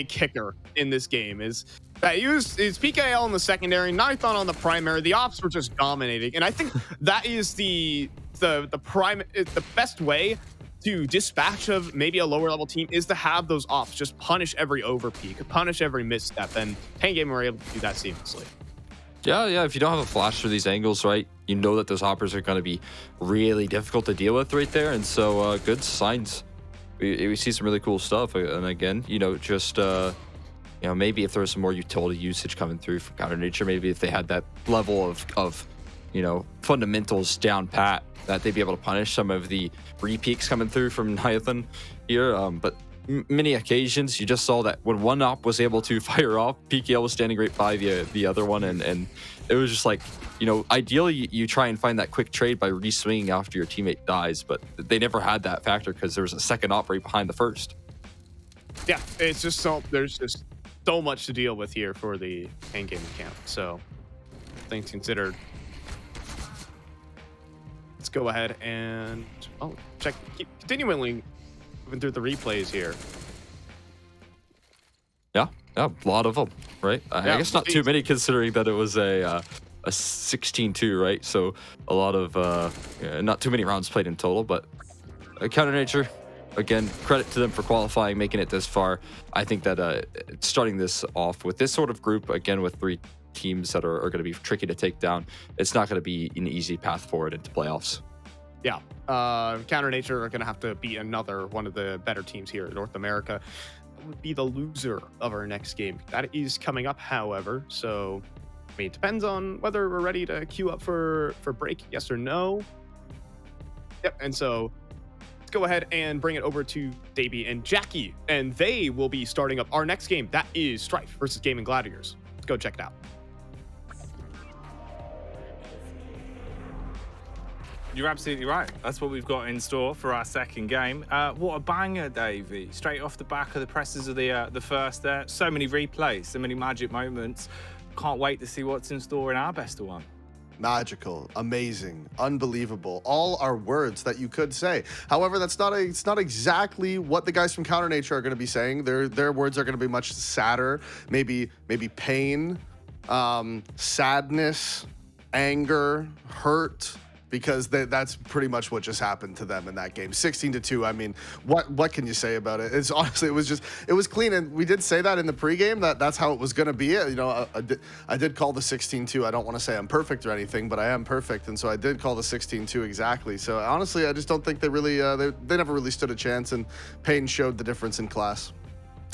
kicker in this game. Is PKL in the secondary, Nithon on the primary. The ops were just dominating, and I think that is the best way to dispatch of maybe a lower level team is to have those ops just punish every overpeak, punish every misstep, and Pain Gaming were able to do that seamlessly. Yeah, if you don't have a flash through these angles, right, you know that those hoppers are going to be really difficult to deal with right there, and so good signs. We see some really cool stuff, and again, just maybe if there was some more utility usage coming through from Counter Nature, maybe if they had that level of fundamentals down pat, that they'd be able to punish some of the re-peaks coming through from Nithon here. But many occasions, you just saw that when one op was able to fire off, PKL was standing right by the other one, and it was just like, ideally you try and find that quick trade by re-swinging after your teammate dies, but they never had that factor because there was a second op right behind the first. Yeah, it's just there's just so much to deal with here for the Pain Gaming camp. So things considered. Let's go ahead and keep continually moving through the replays here. Yeah, a lot of them, right? I guess not too many considering that it was a 16-2, right? So a lot of not too many rounds played in total, but Counter Nature again, credit to them for qualifying, making it this far. I think that starting this off with this sort of group, again, with 3 teams that are going to be tricky to take down, it's not going to be an easy path forward into playoffs. Yeah, Counter Nature are going to have to beat another one of the better teams here in North America. It would be the loser of our next game. That is coming up, however, so I mean, it depends on whether we're ready to queue up for break, yes or no. Yep, and so let's go ahead and bring it over to Davey and Jackie, and they will be starting up our next game. That is Strife versus Gaming Gladiators. Let's go check it out. You're absolutely right. That's what we've got in store for our second game. What a banger, Davey. Straight off the back of the presses of the first there. So many replays, so many magic moments. Can't wait to see what's in store in our best of one. Magical, amazing, unbelievable. All are words that you could say. However, it's not exactly what the guys from Counter Nature are going to be saying. Their words are going to be much sadder. Maybe pain, sadness, anger, hurt. Because that's pretty much what just happened to them in that game. 16-2. I mean, what can you say about it? It's honestly, it was clean, and we did say that in the pregame that's how it was going to be. You know, I did call the 16-2. I don't want to say I'm perfect or anything, but I am perfect, and so I did call the 16-2 exactly. So honestly, I just don't think they really they never really stood a chance, and Payne showed the difference in class.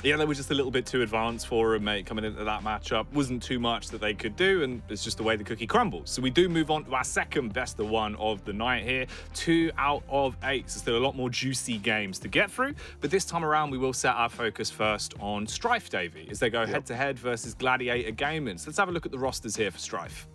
Yeah, they were just a little bit too advanced for him, mate, coming into that matchup. Wasn't too much that they could do, and it's just the way the cookie crumbles. So we do move on to our second best of one of the night here. 2 out of 8. So still a lot more juicy games to get through, but this time around we will set our focus first on Strife, Davey, as they go head-to-head versus Gladiator Gaming. So let's have a look at the rosters here for Strife.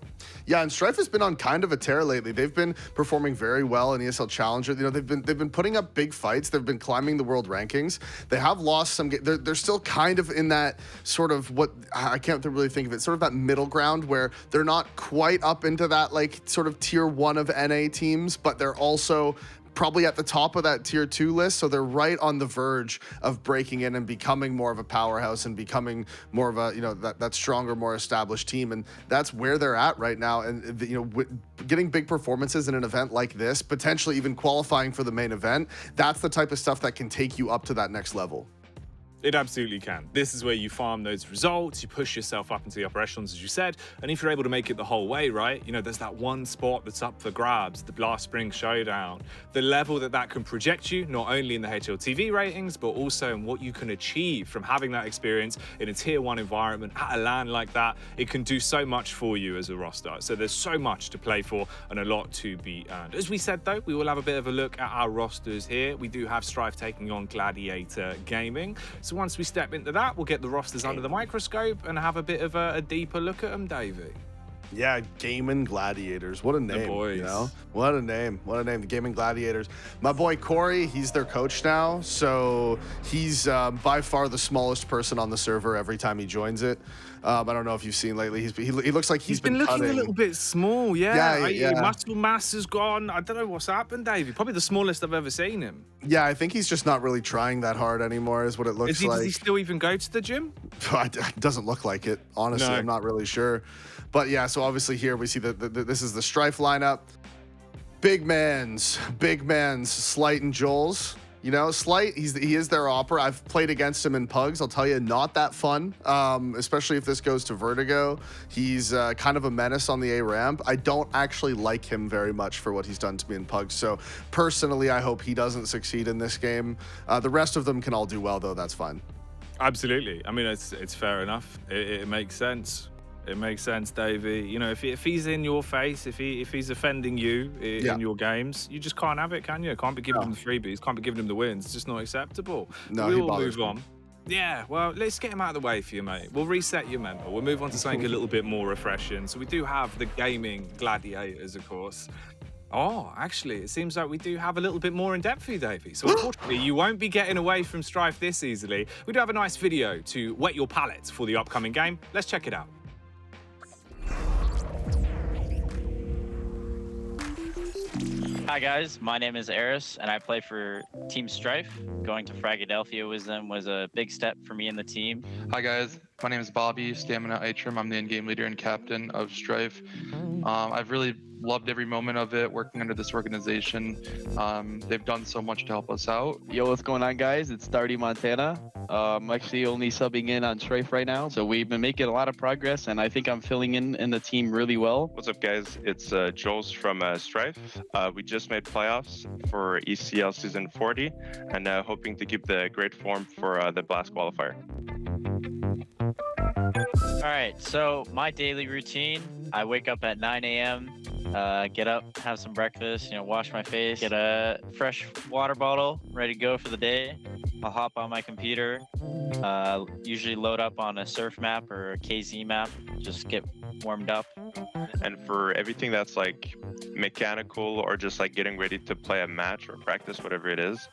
Yeah, and Strife has been on kind of a tear lately. They've been performing very well in ESL Challenger. You know, they've been putting up big fights. They've been climbing the world rankings. They have lost some. They're still kind of in that sort of what I can't really think of it. Sort of that middle ground where they're not quite up into that like sort of tier 1 of NA teams, but they're also probably at the top of that tier 2 list, so they're right on the verge of breaking in and becoming more of a powerhouse and becoming more of a, you know, that stronger, more established team, and that's where they're at right now. And you know, getting big performances in an event like this, potentially even qualifying for the main event, that's the type of stuff that can take you up to that next level. It absolutely can. This is where you farm those results, you push yourself up into the upper echelons, as you said, and if you're able to make it the whole way, right, you know, there's that one spot that's up for grabs, the Blast Spring Showdown, the level that can project you, not only in the HLTV ratings, but also in what you can achieve from having that experience in a tier 1 environment at a LAN like that. It can do so much for you as a roster. So there's so much to play for and a lot to be earned. As we said, though, we will have a bit of a look at our rosters here. We do have Strife taking on Gladiator Gaming. So once we step into that, we'll get the rosters under the microscope and have a bit of a deeper look at them, Davey. Yeah, Gaming Gladiators. What a name, the boys. You know? What a name. What a name, the Gaming Gladiators. My boy Corey, he's their coach now, so he's by far the smallest person on the server every time he joins it. I don't know if you've seen lately. He looks like he's been looking cutting. a little bit small, yeah. Yeah. Muscle mass has gone. I don't know what's happened, Davey. Probably the smallest I've ever seen him. Yeah, I think he's just not really trying that hard anymore, is what it looks like. Does he still even go to the gym? It doesn't look like it, honestly. No. I'm not really sure. But yeah, so obviously here we see that this is the Strife lineup. Big man's Slight and Joel's. You know, Slight, he is their opera. I've played against him in Pugs. I'll tell you, not that fun, especially if this goes to Vertigo. He's kind of a menace on the A ramp. I don't actually like him very much for what he's done to me in Pugs. So personally, I hope he doesn't succeed in this game. The rest of them can all do well, though. That's fine. Absolutely. I mean, it's fair enough. It makes sense. It makes sense, Davey. You know, if he's in your face, if he's offending you in your games, you just can't have it, can you? Can't be giving him the freebies, can't be giving him the wins. It's just not acceptable. No, we'll move on. Yeah, well, let's get him out of the way for you, mate. We'll reset your mental. We'll move on to something a little bit more refreshing. So we do have the Gaming Gladiators, of course. Oh, actually, it seems like we do have a little bit more in depth for you, Davey. So unfortunately, you won't be getting away from Strife this easily. We do have a nice video to whet your palate for the upcoming game. Let's check it out. Hi guys, my name is Eris and I play for Team Strife. Going to Fragadelphia with them was a big step for me and the team. Hi guys, my name is Bobby, Stamina Itrim. I'm the in-game leader and captain of Strife. I've really loved every moment of it, working under this organization. They've done so much to help us out. Yo, what's going on, guys? It's Darty Montana. I'm actually only subbing in on Strife right now, so we've been making a lot of progress, and I think I'm filling in the team really well. What's up, guys? It's Jules from Strife. We just made playoffs for ECL Season 40, and hoping to keep the great form for the Blast Qualifier. All right, so my daily routine, I wake up at 9 a.m., get up, have some breakfast, wash my face, get a fresh water bottle, ready to go for the day. I'll hop on my computer, usually load up on a surf map or a KZ map, just get warmed up. And for everything that's like mechanical or just like getting ready to play a match or practice, whatever it is,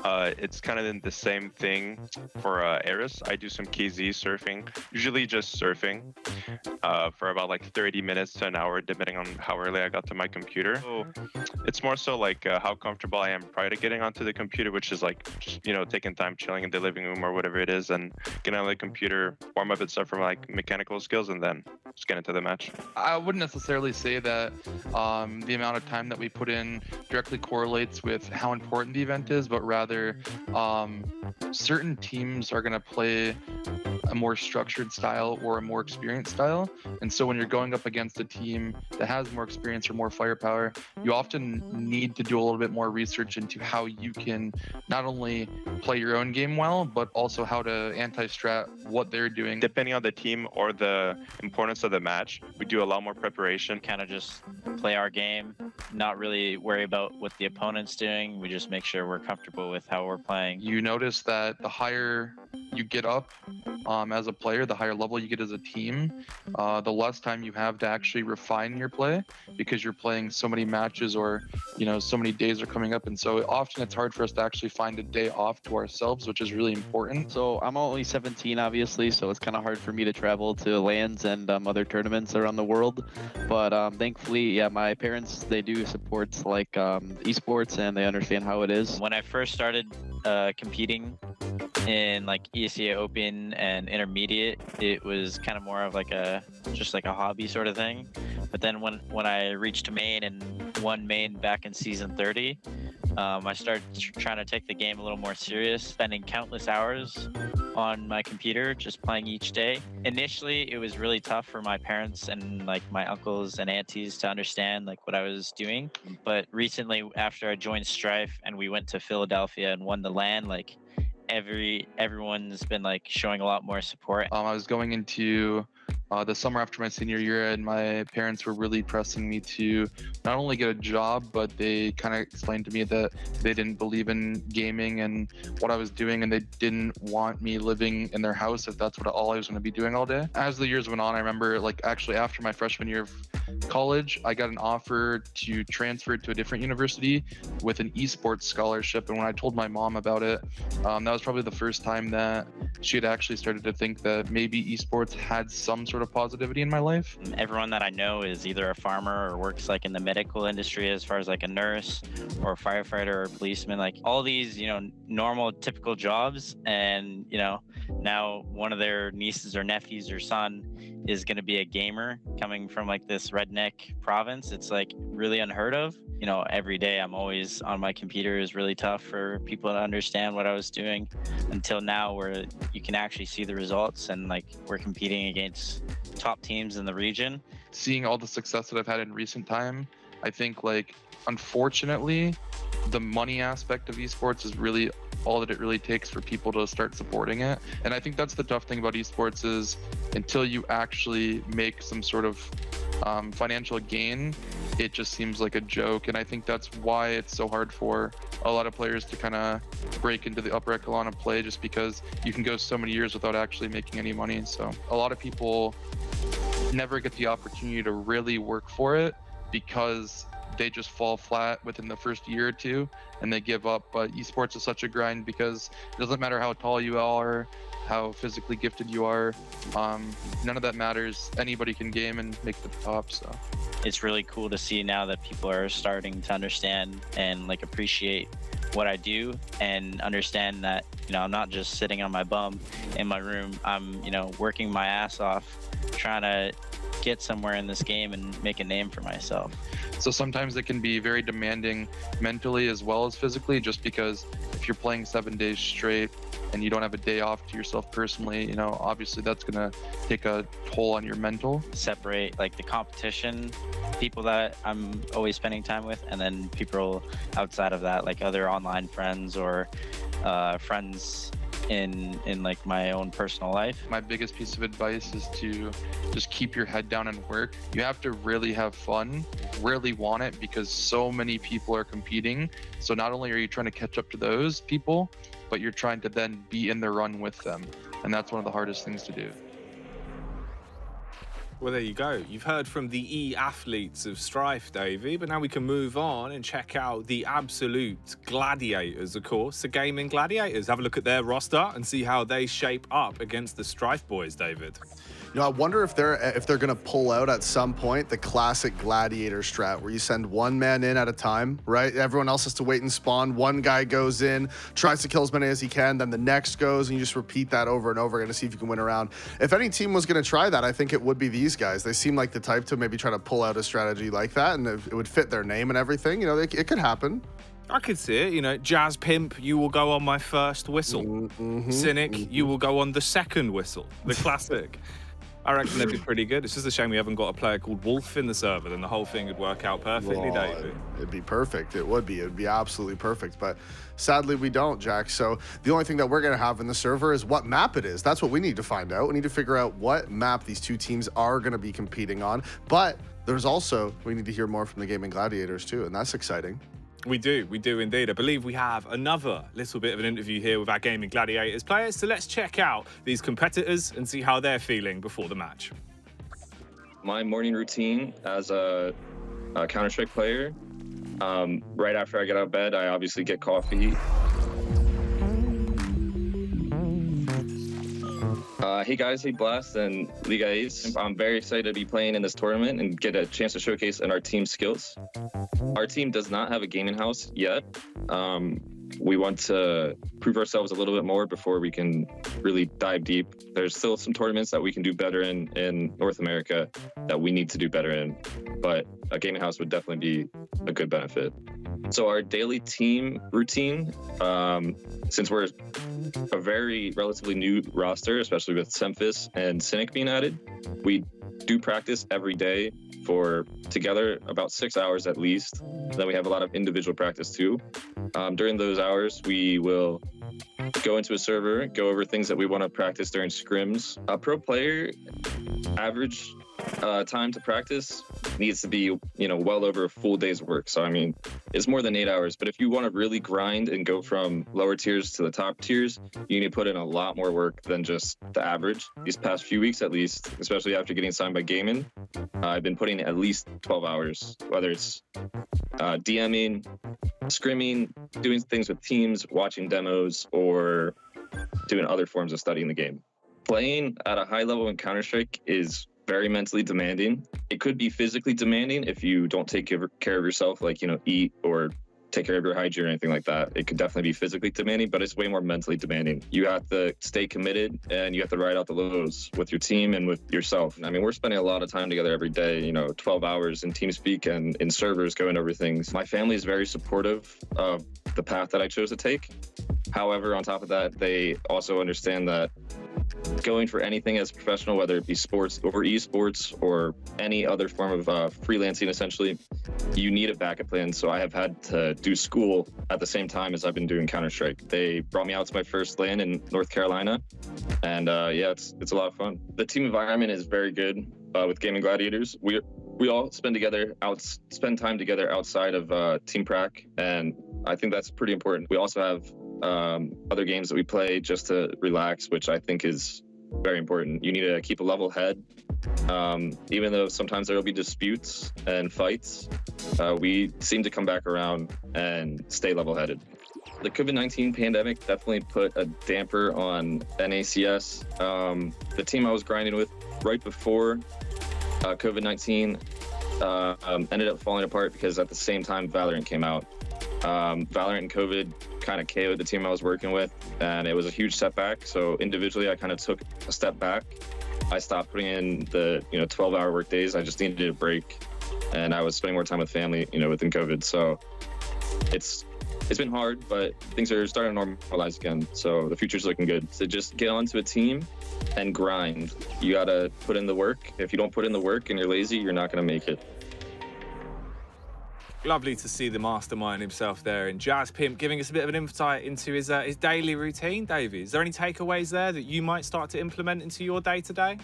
it's kind of the same thing for Eris. I do some KZ surfing, usually just surfing for about like 30 minutes to an hour, depending on how early I got to my computer. So it's more so like how comfortable I am prior to getting onto the computer, which is like, just, taking time chilling in the living room or whatever it is, and getting on the computer, warm up and stuff from like mechanical skills, and then just get into the match. I wouldn't necessarily say that the amount of time that we put in directly correlates with how important the event is, but rather certain teams are going to play a more structured style or a more experienced style. And so when you're going up against a team that has more experience or more firepower, you often need to do a little bit more research into how you can not only play your own game well, but also how to anti-strat what they're doing. Depending on the team or the importance of the match, we do a lot more preparation. Kind of just play our game, not really worry about what the opponent's doing. We just make sure we're comfortable with how we're playing. You notice that the higher you get up as a player, the higher level you get as a team, the less time you have to actually refine your play, because you're playing so many matches, or so many days are coming up, and so often it's hard for us to actually find a day off to ourselves, which is really important. So I'm only 17, obviously, so it's kind of hard for me to travel to LANs and other tournaments around the world. But thankfully, yeah, my parents, they do support like esports, and they understand how it is. When I first started competing in like ESEA Open and Intermediate, it was kind of more of like just like a hobby sort of thing. But then when I reached main and won main back in season 30, I started trying to take the game a little more serious, spending countless hours on my computer, just playing each day. Initially, it was really tough for my parents and like my uncles and aunties to understand like what I was doing. But recently, after I joined Strife and we went to Philadelphia and won the LAN, like everyone's been like showing a lot more support. I was going into the summer after my senior year, and my parents were really pressing me to not only get a job, but they kind of explained to me that they didn't believe in gaming and what I was doing, and they didn't want me living in their house if that's what all I was going to be doing all day. As the years went on, I remember like actually after my freshman year of college, I got an offer to transfer to a different university with an esports scholarship, and when I told my mom about it, that was probably the first time that she had actually started to think that maybe esports had some sort of positivity in my life. Everyone that I know is either a farmer or works like in the medical industry, as far as like a nurse or a firefighter or a policeman, like all these, normal, typical jobs. And, now one of their nieces or nephews or son is going to be a gamer coming from like this redneck province. It's like really unheard of. Every day I'm always on my computer is really tough for people to understand what I was doing, until now where you can actually see the results, and like we're competing against top teams in the region. Seeing all the success that I've had in recent time, I think like unfortunately the money aspect of esports is really all that it really takes for people to start supporting it. And I think that's the tough thing about esports, is until you actually make some sort of financial gain, it just seems like a joke. And I think that's why it's so hard for a lot of players to kind of break into the upper echelon of play, just because you can go so many years without actually making any money. So a lot of people never get the opportunity to really work for it because they just fall flat within the first year or two and they give up. But esports is such a grind, because it doesn't matter how tall you are, how physically gifted you are, none of that matters. Anybody can game and make the top. So it's really cool to see now that people are starting to understand and like appreciate what I do, and understand that I'm not just sitting on my bum in my room. I'm working my ass off trying to get somewhere in this game and make a name for myself. So sometimes it can be very demanding mentally as well as physically, just because if you're playing 7 days straight and you don't have a day off to yourself personally, you know, obviously that's gonna take a toll on your mental. Separate like the competition people that I'm always spending time with, and then people outside of that, like other online friends or friends in like my own personal life. My biggest piece of advice is to just keep your head down and work. You have to really have fun, really want it, because so many people are competing. So not only are you trying to catch up to those people, but you're trying to then be in the run with them. And that's one of the hardest things to do. Well, there you go. You've heard from the e-athletes of Strife, Davey, but now we can move on and check out the absolute gladiators, of course, the gaming gladiators. Have a look at their roster and see how they shape up against the Strife boys, David. You know, I wonder if they're gonna pull out at some point the classic gladiator strat where you send one man in at a time, right? Everyone else has to wait and spawn. One guy goes in, tries to kill as many as he can, then the next goes, and you just repeat that over and over again to see if you can win a round. If any team was gonna try that, I think it would be these guys. They seem like the type to maybe try to pull out a strategy like that, and it would fit their name and everything. You know, it could happen. I could see it, you know, Jazz Pimp, you will go on my first whistle. Cynic, you will go on the second whistle, the classic. I reckon they'd be pretty good. It's just a shame we haven't got a player called Wolf in the server, then the whole thing would work out perfectly, David. It'd be perfect. It would be. It'd be absolutely perfect. But sadly, we don't, Jack. So the only thing that we're going to have in the server is what map it is. That's what we need to find out. We need to figure out what map these two teams are going to be competing on. But there's also, we need to hear more from the Gaming Gladiators too, and that's exciting. We do indeed. I believe we have another little bit of an interview here with our Gaming Gladiators players, so let's check out these competitors and see how they're feeling before the match. My morning routine as a Counter-Strike player, right after I get out of bed, I obviously get coffee. Hey guys, hey Blast and Liga Ace. I'm very excited to be playing in this tournament and get a chance to showcase our team's skills. Our team does not have a gaming house yet. We want to prove ourselves a little bit more before we can really dive deep. There's still some tournaments that we can do better in North America that we need to do better in, but a gaming house would definitely be a good benefit. So our daily team routine, since we're a very relatively new roster, especially with Semphis and Cynic being added, we do practice every day for together about 6 hours at least. Then we have a lot of individual practice too. During those hours, we will go into a server, go over things that we want to practice during scrims. A pro player average time to practice needs to be, well over a full day's work. So, I mean, it's more than 8 hours. But if you want to really grind and go from lower tiers to the top tiers, you need to put in a lot more work than just the average. These past few weeks, at least, especially after getting signed by Gaiman, I've been putting at least 12 hours, whether it's DMing, scrimming, doing things with teams, watching demos, or doing other forms of studying the game. Playing at a high level in Counter-Strike is very mentally demanding. It could be physically demanding if you don't take care of yourself, like, eat or take care of your hygiene or anything like that. It could definitely be physically demanding, but it's way more mentally demanding. You have to stay committed and you have to ride out the lows with your team and with yourself. I mean, we're spending a lot of time together every day, 12 hours in TeamSpeak and in servers going over things. My family is very supportive of the path that I chose to take. However, on top of that, they also understand that going for anything as professional, whether it be sports or esports or any other form of freelancing, essentially, you need a backup plan. So I have had to do school at the same time as I've been doing Counter-Strike. They brought me out to my first LAN in North Carolina, and it's a lot of fun. The team environment is very good with Gaming Gladiators. We all spend time together outside of Team Prac, and I think that's pretty important. We also have other games that we play just to relax, which I think is very important. You need to keep a level head. Even though sometimes there will be disputes and fights, we seem to come back around and stay level-headed. The COVID-19 pandemic definitely put a damper on NACS. The team I was grinding with right before COVID-19 ended up falling apart because at the same time Valorant came out. Valorant and COVID kind of KO'd the team I was working with, and it was a huge setback. So individually, I kind of took a step back I stopped putting in the 12-hour work days. I just needed a break, and I was spending more time with family, within COVID. So it's been hard, but things are starting to normalize again. So the future's looking good. So just get onto a team and grind. You gotta put in the work. If you don't put in the work and you're lazy, you're not gonna make it. Lovely to see the mastermind himself there, and Jazz Pimp giving us a bit of an insight into his daily routine. Davey, is there any takeaways there that you might start to implement into your day to day?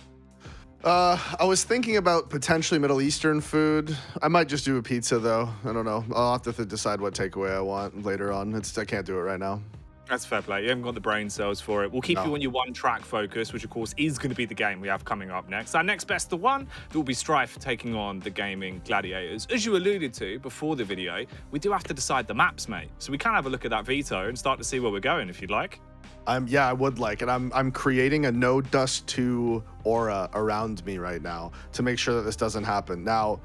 I was thinking about potentially Middle Eastern food. I might just do a pizza though. I don't know. I'll have to decide what takeaway I want later on. I can't do it right now. That's fair play. You haven't got the brain cells for it. We'll keep you on your one track focus, which of course is going to be the game we have coming up next. Our next best of one, that will be Strife taking on the Gaming Gladiators. As you alluded to before the video, we do have to decide the maps, mate. So we can have a look at that veto and start to see where we're going if you'd like. Yeah, I would like, and I'm creating a no dust 2 aura around me right now to make sure that this doesn't happen. Now,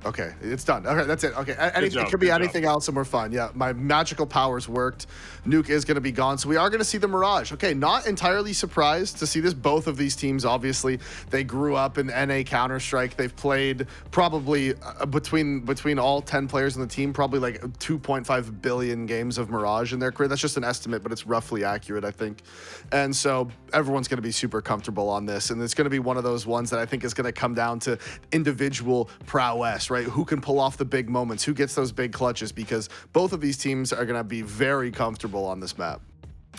okay, it's done. Okay, that's it. Okay, it could be anything else, and we're fine. Yeah, my magical powers worked. Nuke is going to be gone, so we are going to see the Mirage. Okay, not entirely surprised to see this. Both of these teams, obviously, they grew up in NA Counter-Strike. They've played probably between all 10 players in the team, probably like 2.5 billion games of Mirage in their career. That's just an estimate, but it's roughly accurate, I think. And so everyone's going to be super comfortable on this, and it's going to be one of those ones that I think is going to come down to individual prowess, right? Who can pull off the big moments? Who gets those big clutches? Because both of these teams are going to be very comfortable on this map.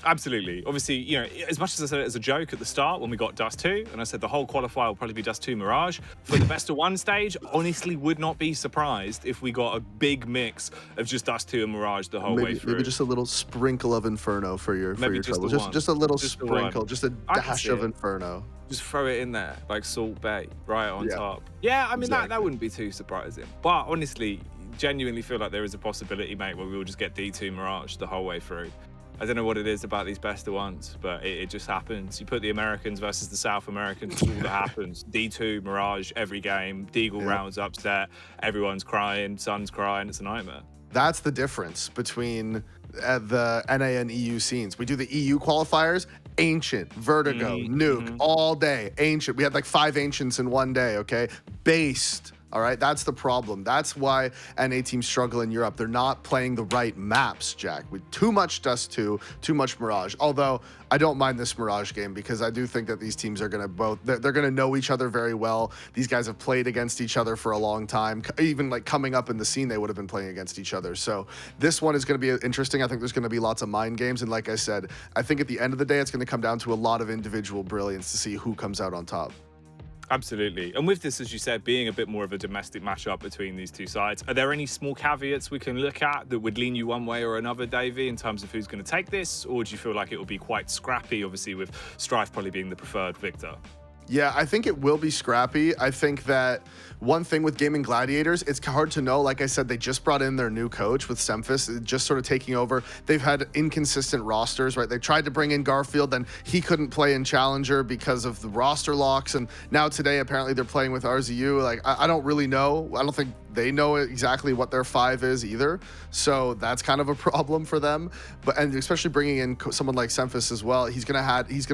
Absolutely. Obviously, as much as I said it as a joke at the start when we got Dust 2, and I said the whole qualifier will probably be Dust 2 Mirage, for the best of one stage, honestly would not be surprised if we got a big mix of just Dust 2 and Mirage the whole way through. Maybe just a little sprinkle of Inferno for your trouble. Just a little sprinkle, just a dash of Inferno. Just throw it in there, like Salt Bay, right on top. Yeah, I mean, that wouldn't be too surprising. But honestly, genuinely feel like there is a possibility, mate, where we will just get D2 Mirage the whole way through. I don't know what it is about these best of ones, but it just happens. You put the Americans versus the South Americans, it's all that happens. D2, Mirage, every game. Deagle rounds upset. Everyone's crying. Sun's crying. It's a nightmare. That's the difference between the NA and EU scenes. We do the EU qualifiers, Ancient, Vertigo, Nuke, all day. Ancient. We had like 5 Ancients in one day, okay? Based. All right, that's the problem. That's why NA teams struggle in Europe. They're not playing the right maps, Jack. With too much Dust 2, too much Mirage. Although I don't mind this Mirage game because I do think that these teams are going to they're going to know each other very well. These guys have played against each other for a long time. Even like coming up in the scene, they would have been playing against each other. So this one is going to be interesting. I think there's going to be lots of mind games. And like I said, I think at the end of the day, it's going to come down to a lot of individual brilliance to see who comes out on top. Absolutely. And with this, as you said, being a bit more of a domestic matchup between these two sides, are there any small caveats we can look at that would lean you one way or another, Davey, in terms of who's going to take this? Or do you feel like it will be quite scrappy, obviously, with Strife probably being the preferred victor? Yeah, I think it will be scrappy. I think that one thing with Gaming Gladiators, it's hard to know. Like I said, they just brought in their new coach with Semphis, just sort of taking over. They've had inconsistent rosters, right? They tried to bring in Garfield, then he couldn't play in Challenger because of the roster locks. And now today, apparently they're playing with RZU. Like, I don't really know. I don't think they know exactly what their 5 is either. So that's kind of a problem for them. And especially bringing in someone like Semphis as well, he's gonna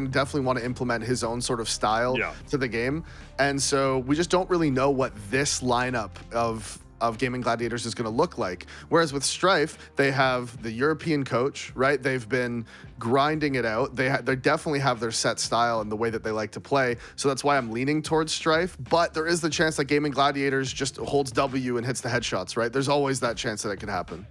definitely want to implement his own sort of style to the game. And so we just don't really know what this lineup of Gaming Gladiators is going to look like. Whereas with Strife, they have the European coach, right? They've been grinding it out. They definitely have their set style and the way that they like to play. So that's why I'm leaning towards Strife. But there is the chance that Gaming Gladiators just holds W and hits the headshots, right? There's always that chance that it can happen.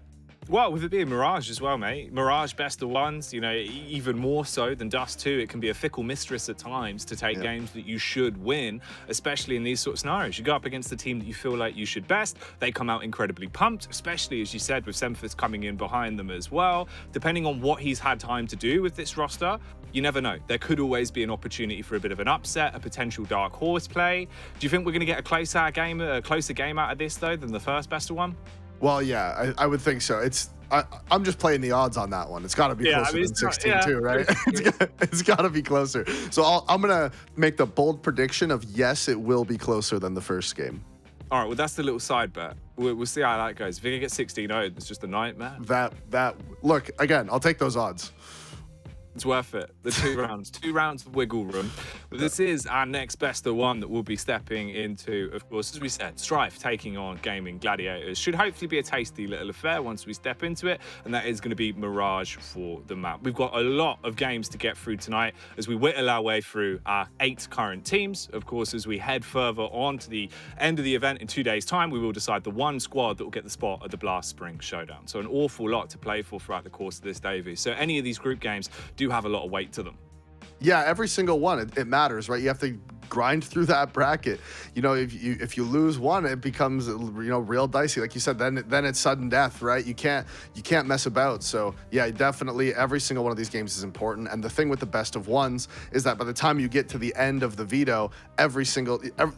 Well, with it being Mirage as well, mate. Mirage best of ones, even more so than Dust 2. It can be a fickle mistress at times to take games that you should win, especially in these sort of scenarios. You go up against the team that you feel like you should best. They come out incredibly pumped, especially, as you said, with Semphis coming in behind them as well. Depending on what he's had time to do with this roster, you never know. There could always be an opportunity for a bit of an upset, a potential dark horse play. Do you think we're going to get a closer game out of this, though, than the first best of one? Well, yeah, I would think so. I'm just playing the odds on that one. It's got to be closer than 16-2, right? It's got to be closer. So I'm going to make the bold prediction of yes, it will be closer than the first game. All right, well, that's the little side bet. We'll see how that goes. If you can get 16-0, it's just a nightmare. Look, again, I'll take those odds. It's worth it. The 2 rounds, 2 rounds of wiggle room. But this is our next best of one that we'll be stepping into. Of course, as we said, Strife taking on Gaming Gladiators. Should hopefully be a tasty little affair once we step into it. And that is going to be Mirage for the map. We've got a lot of games to get through tonight as we whittle our way through our 8 current teams. Of course, as we head further on to the end of the event in 2 days' time, we will decide the one squad that will get the spot at the Blast Spring Showdown. So an awful lot to play for throughout the course of this, Davey. So any of these group games do have a lot of weight to them. Yeah, every single one, it matters, right? You have to grind through that bracket. You know, if you lose one, it becomes, you know, real dicey. Like you said, then it's sudden death, right? You can't mess about. So yeah, definitely every single one of these games is important. And the thing with the best of ones is that by the time you get to the end of the veto,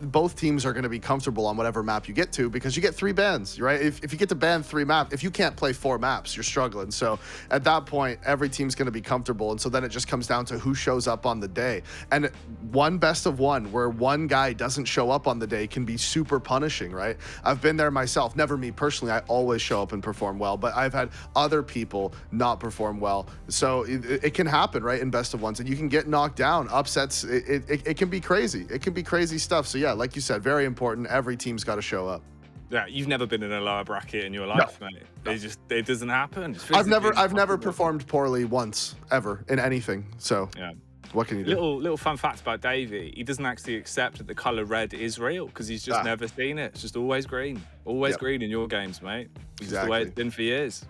both teams are going to be comfortable on whatever map you get to, because you get 3 bans, right? If you get to ban 3 maps, if you can't play 4 maps, you're struggling. So at that point, every team's going to be comfortable. And so then it just comes down to who shows up on the day. And one best of one where one guy doesn't show up on the day can be super punishing, right? I've been there myself, never me personally. I always show up and perform well, but I've had other people not perform well. So it can happen, right, in best of ones, and you can get knocked down, upsets. It can be crazy. It can be crazy stuff. So yeah, like you said, very important. Every team's got to show up. Yeah, you've never been in a lower bracket in your life, mate. No. It doesn't happen. I've never performed poorly once ever in anything. So yeah. What can you do? Little fun fact about Davey: he doesn't actually accept that the color red is real because he's just never seen it. It's just always green, green in your games, mate. It's just the way it's been for years.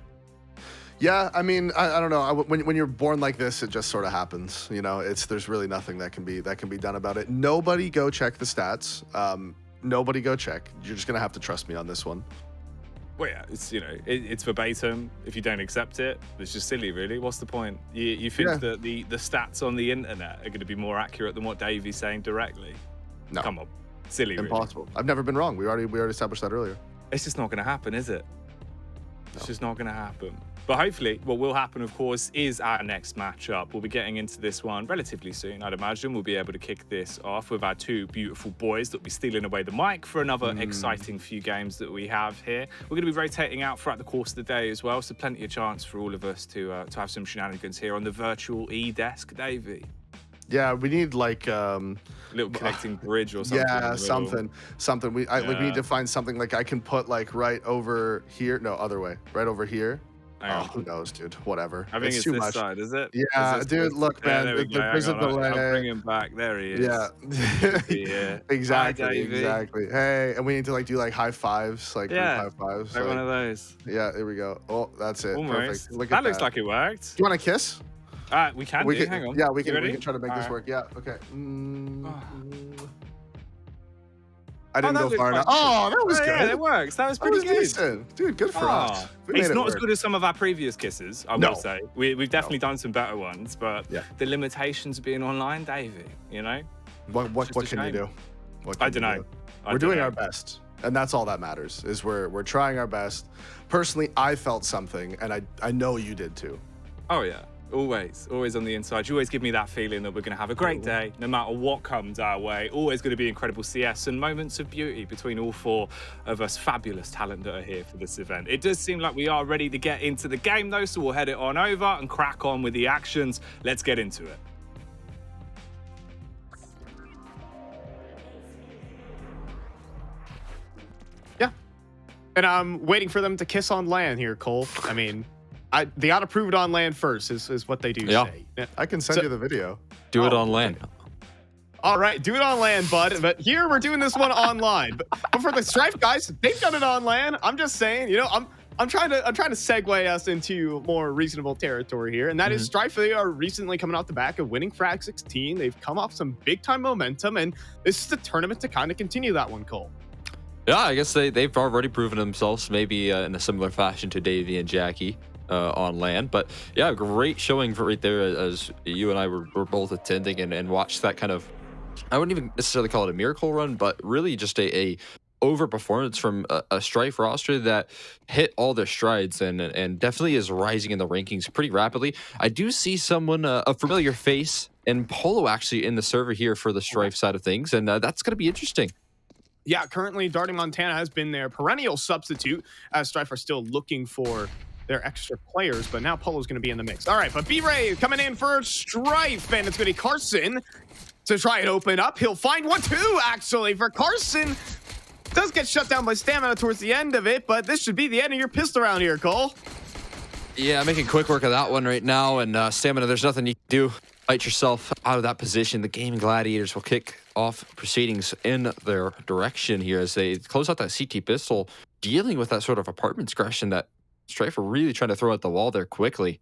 Yeah, I mean, I don't know. When you're born like this, it just sort of happens. You know, there's really nothing that can be done about it. Nobody go check the stats. Nobody go check. You're just gonna have to trust me on this one. Well, yeah, it's, you know, it's verbatim. If you don't accept it, it's just silly, really. What's the point? You think that the stats on the internet are going to be more accurate than what Davey's saying directly? No. Come on. Silly, impossible. Really. I've never been wrong. We already established that earlier. It's just not going to happen, is it? It's just not going to happen. But hopefully, what will happen, of course, is our next matchup. We'll be getting into this one relatively soon, I'd imagine. We'll be able to kick this off with our 2 beautiful boys that will be stealing away the mic for another exciting few games that we have here. We're going to be rotating out throughout the course of the day as well, so plenty of chance for all of us to have some shenanigans here on the virtual E-desk, Davey. Yeah, we need like little connecting bridge or something. Yeah, something. We need to find something like I can put like right over here. No, other way. Right over here. Oh, who knows, dude? Whatever. I think it's too this much. side, is it? Yeah, dude. Look, man. There's a delay. I'll bring him back. There he is. Yeah. Exactly. Hey, and we need to like do like high fives, like high fives. Like one of those. Yeah. There we go. Oh, that's it. Almost. Perfect. Look at that. Looks like it worked. Do you want to kiss? We can. Hang on. Yeah, we can try to make this work. Yeah. Okay. I didn't go far enough. Oh, that was good. Yeah, it works. That was pretty good. Decent. Dude, good for us. It's not as good as some of our previous kisses, I will say. We've definitely done some better ones, but the limitations of being online, Davey, you know? What can you do? I don't know. We're doing our best. And that's all that matters, is we're trying our best. Personally, I felt something, and I know you did too. Oh, yeah. Always on the inside. You always give me that feeling that we're going to have a great day, no matter what comes our way. Always going to be incredible CS and moments of beauty between all 4 of us fabulous talent that are here for this event. It does seem like we are ready to get into the game, though, so we'll head it on over and crack on with the actions. Let's get into it. Yeah. And I'm waiting for them to kiss on land here, Cole. I mean... they ought to prove it on land first, is what they do say. Yeah. I can send you the video. Do it on land. All right, do it on land, bud. But here we're doing this one online. But for the Strife guys, they've done it on land. I'm just saying, you know, I'm trying to segue us into more reasonable territory here, and that is Strife. They are recently coming off the back of winning Frag 16. They've come off some big time momentum, and this is the tournament to kind of continue that one, Cole. Yeah, I guess they've already proven themselves, maybe in a similar fashion to Davey and Jackie. On land, but yeah, great showing for right there as you and I were both attending and watched that kind of, I wouldn't even necessarily call it a miracle run, but really just a overperformance from a Strife roster that hit all their strides and definitely is rising in the rankings pretty rapidly. I do see someone, a familiar face, and Polo actually in the server here for the Strife side of things, and that's going to be interesting. Yeah, currently Darting Montana has been their perennial substitute as Strife are still looking for their extra players, but now Polo's going to be in the mix. All right, but B-Ray coming in for Strife, and it's going to be Carson to try and open up. He'll find one too, actually, for Carson. Does get shut down by Stamina towards the end of it, but this should be the end of your pistol round here, Cole. Yeah, making quick work of that one right now, and Stamina, there's nothing you can do. Fight yourself out of that position. The Gaming Gladiators will kick off proceedings in their direction here as they close out that CT pistol, dealing with that sort of apartment aggression that Strife are really trying to throw at the wall there quickly.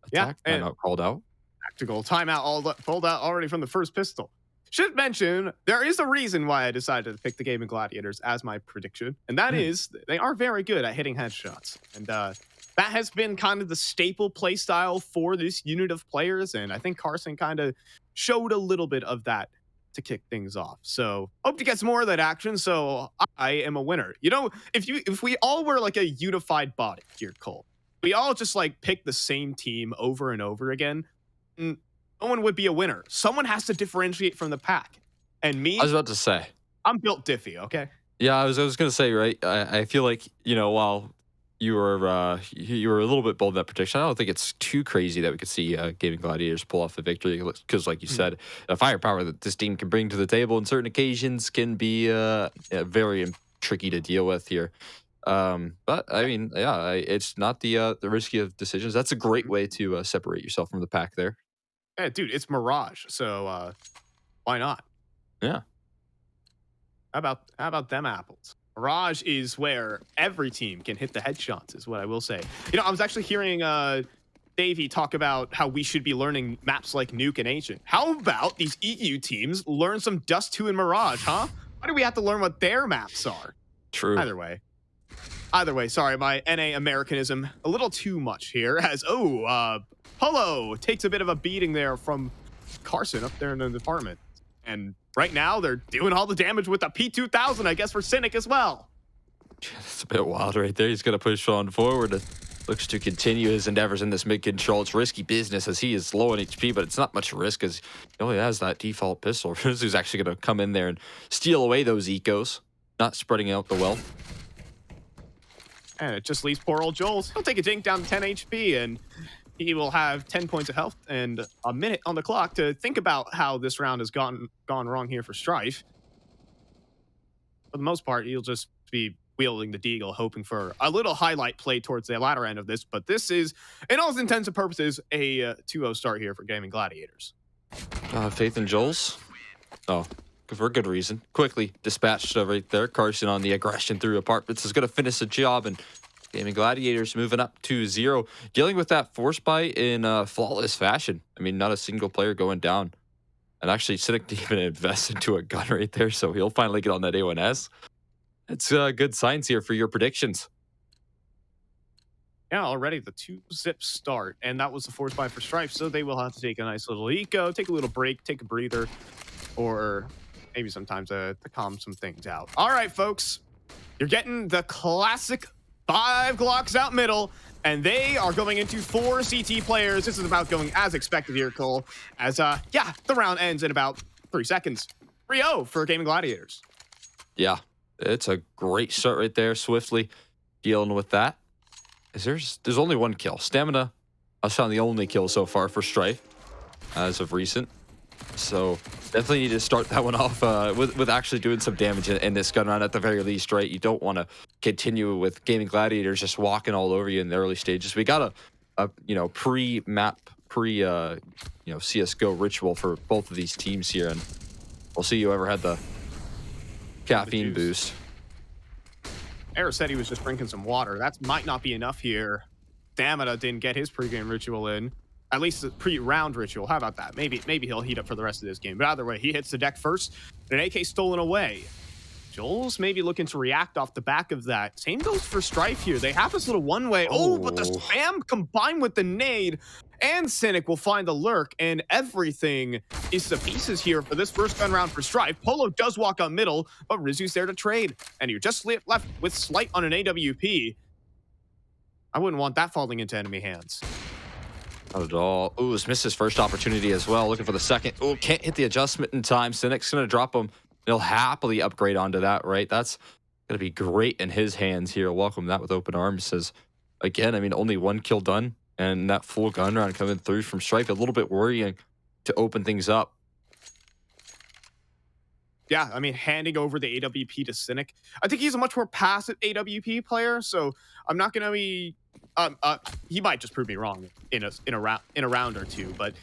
Attack timeout called out. Tactical timeout pulled out already from the first pistol. Should mention, there is a reason why I decided to pick the Gaming Gladiators as my prediction, and that is they are very good at hitting headshots. And that has been kind of the staple play style for this unit of players, and I think Carson kind of showed a little bit of that to kick things off. So hope to get some more of that action. So I am a winner. You know, if we all were like a unified body here, Cole, we all just like pick the same team over and over again, no one would be a winner. Someone has to differentiate from the pack. And me, I was about to say, I'm built diffy, okay? Yeah, I was going to say, right, I feel like, you know, while you were a little bit bold in that prediction, I don't think it's too crazy that we could see Gaming Gladiators pull off a victory, because like you said, the firepower that this team can bring to the table on certain occasions can be very tricky to deal with here. But I mean, yeah, it's not the risky of decisions. That's a great way to separate yourself from the pack there. Yeah, dude, it's Mirage, so why not? Yeah. How about them apples? Mirage is where every team can hit the headshots, is what I will say. You know, I was actually hearing Davey talk about how we should be learning maps like Nuke and Ancient. How about these EU teams learn some Dust 2 and Mirage, huh? Why do we have to learn what their maps are? True. Either way, sorry, my NA Americanism a little too much here. As Polo takes a bit of a beating there from Carson up there in the department, and right now they're doing all the damage with the P2000, I guess, for Cynic as well. That's a bit wild right there. He's going to push on forward. Looks to continue his endeavors in this mid control. It's risky business as he is low on HP, but it's not much risk as he only has that default pistol. Who's actually going to come in there and steal away those ecos, not spreading out the wealth. And it just leaves poor old Joel. He'll take a dink down to 10 HP, and he will have 10 points of health and a minute on the clock to think about how this round has gone wrong here for Strife. For the most part, he'll just be wielding the Deagle, hoping for a little highlight play towards the latter end of this. But this is, in all intents and purposes, a 2-0 start here for Gaming Gladiators. Faith in Joel's? Oh, for good reason. Quickly dispatched right there. Carson on the aggression through apartments is going to finish the job, and Gaming Gladiators moving up 2-0, dealing with that force buy in flawless fashion. I mean, not a single player going down. And actually, Cynic didn't even invest into a gun right there, so he'll finally get on that A1S. It's good signs here for your predictions. Yeah, already the 2-zip start, and that was the force buy for Strife, so they will have to take a nice little eco, take a little break, take a breather, or maybe sometimes to calm some things out. All right, folks, you're getting the classic 5 Glocks out middle, and they are going into 4 CT players. This is about going as expected here, Cole, as, the round ends in about 3 seconds. 3-0 for Gaming Gladiators. Yeah, it's a great start right there, swiftly dealing with that. There's only one kill. Stamina, I found the only kill so far for Strife as of recent. So definitely need to start that one off with actually doing some damage in this gun round at the very least, right? You don't want to continue with Gaming Gladiators just walking all over you in the early stages. We got a pre-map, CSGO ritual for both of these teams here, and we'll see whoever had the caffeine boost. Era said he was just drinking some water. That might not be enough here. Stamina didn't get his pregame ritual in. At least the pre-round ritual. How about that? Maybe he'll heat up for the rest of this game. But either way, he hits the deck first. An AK stolen away. Joel's maybe looking to react off the back of that. Same goes for Strife here. They have this little one-way. Oh, but the spam combined with the nade, and Cynic will find the lurk, and everything is to pieces here for this first gun round for Strife. Polo does walk up middle, but Rizu's there to trade, and you're just left with Slight on an AWP. I wouldn't want that falling into enemy hands. Not at all. Ooh, missed his first opportunity as well. Looking for the second. Ooh, can't hit the adjustment in time. Cynic's going to drop him. He'll happily upgrade onto that, right? That's going to be great in his hands here. Welcome that with open arms, says again, I mean, only 1 kill done, and that full gun round coming through from Strife, a little bit worrying to open things up. Yeah, I mean, handing over the AWP to Cynic. I think he's a much more passive AWP player, so I'm not gonna be. He might just prove me wrong in a round or two, but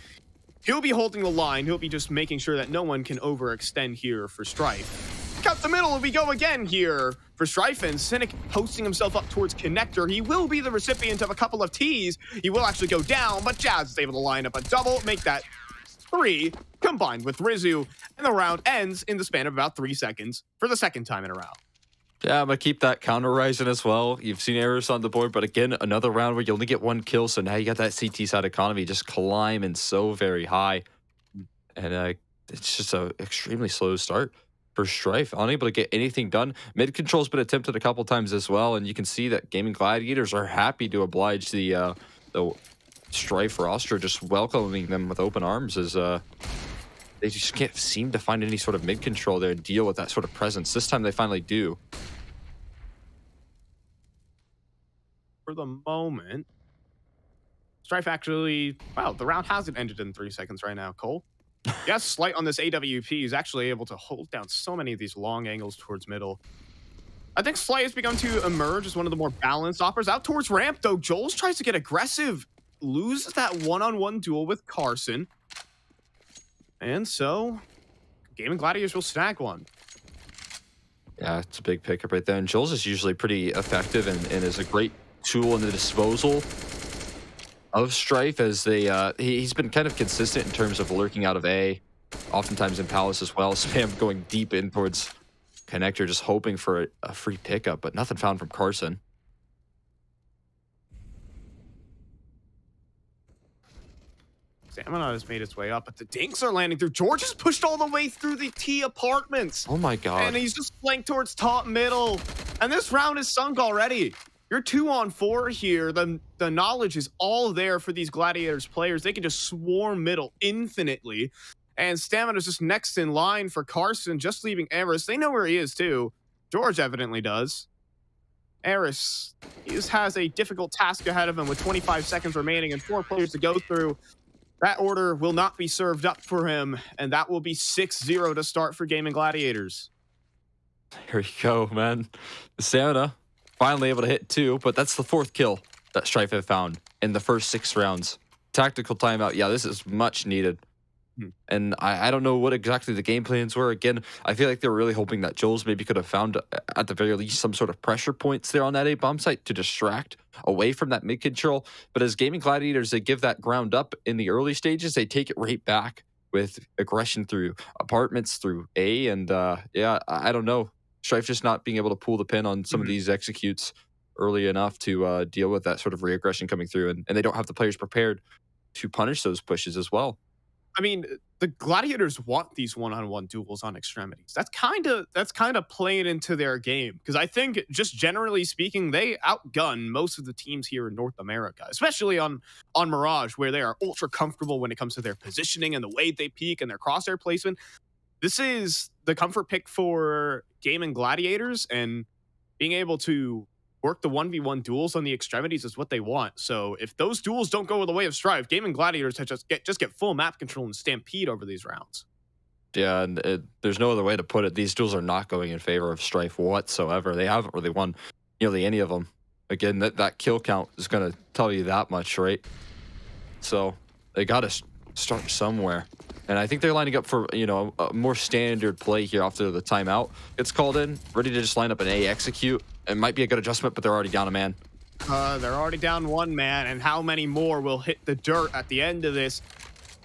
he'll be holding the line. He'll be just making sure that no one can overextend here for Strife. Cut the middle, and we go again here for Strife, and Cynic posting himself up towards Connector. He will be the recipient of a couple of Ts. He will actually go down, but Jazz is able to line up a double, make that 3, combined with Rizu, and the round ends in the span of about 3 seconds for the second time in a row. Yeah, I'm going to keep that counter rising as well. You've seen Eris on the board, but again, another round where you only get 1 kill, so now you got that CT side economy just climbing so very high. And it's just an extremely slow start for Strife, unable to get anything done. Mid control's been attempted a couple times as well, and you can see that Gaming Gladiators are happy to oblige the Strife roster, just welcoming them with open arms as they just can't seem to find any sort of mid control there and deal with that sort of presence. This time they finally do. For the moment, Strife actually, wow, the round hasn't ended in 3 seconds right now, Cole. Yes, Slight on this AWP. He's actually able to hold down so many of these long angles towards middle. I think Slight has begun to emerge as one of the more balanced operas. Out towards ramp, though, Joel's tries to get aggressive. Loses that one-on-one duel with Carson. And so, Gaming Gladiators will snag one. Yeah, it's a big pickup right there. And Jules is usually pretty effective and is a great tool in the disposal of Strife, as he's been kind of consistent in terms of lurking out of A, oftentimes in Palace as well. Spam going deep in towards Connector, just hoping for a free pickup, but nothing found from Carson. Stamina has made its way up, but the dinks are landing through. George has pushed all the way through the T apartments. Oh my god. And he's just flanked towards top middle. And this round is sunk already. You're 2-on-4 here. The knowledge is all there for these Gladiators players. They can just swarm middle infinitely. And Stamina's just next in line for Carson, just leaving Eris. They know where he is too. George evidently does. Eris has a difficult task ahead of him with 25 seconds remaining and 4 players to go through. That order will not be served up for him, and that will be 6-0 to start for Gaming Gladiators. Here you go, man. The Stamina finally able to hit 2, but that's the 4th kill that Strife have found in the first 6 rounds. Tactical timeout. Yeah, this is much needed. And I don't know what exactly the game plans were. Again, I feel like they were really hoping that Jules maybe could have found, at the very least, some sort of pressure points there on that A bomb site to distract away from that mid control. But as Gaming Gladiators, they give that ground up in the early stages. They take it right back with aggression through apartments, through A. And yeah, I don't know. Strife just not being able to pull the pin on some of these executes early enough to deal with that sort of re-aggression coming through. And they don't have the players prepared to punish those pushes as well. I mean, the Gladiators want these one-on-one duels on extremities. That's kind of playing into their game, because I think, just generally speaking, they outgun most of the teams here in North America, especially on Mirage, where they are ultra comfortable when it comes to their positioning and the way they peek and their crosshair placement. This is the comfort pick for Gaming Gladiators, and being able to work the 1v1 duels on the extremities is what they want. So if those duels don't go the way of Strife, Gaming Gladiators just get full map control and stampede over these rounds. Yeah, and there's no other way to put it. These duels are not going in favor of Strife whatsoever. They haven't really won nearly any of them. Again, that kill count is going to tell you that much, right? So they got to start somewhere. And I think they're lining up for, a more standard play here after the timeout gets called in. Ready to just line up an A execute. It might be a good adjustment, but they're already down a man. They're already down 1 man, and how many more will hit the dirt at the end of this?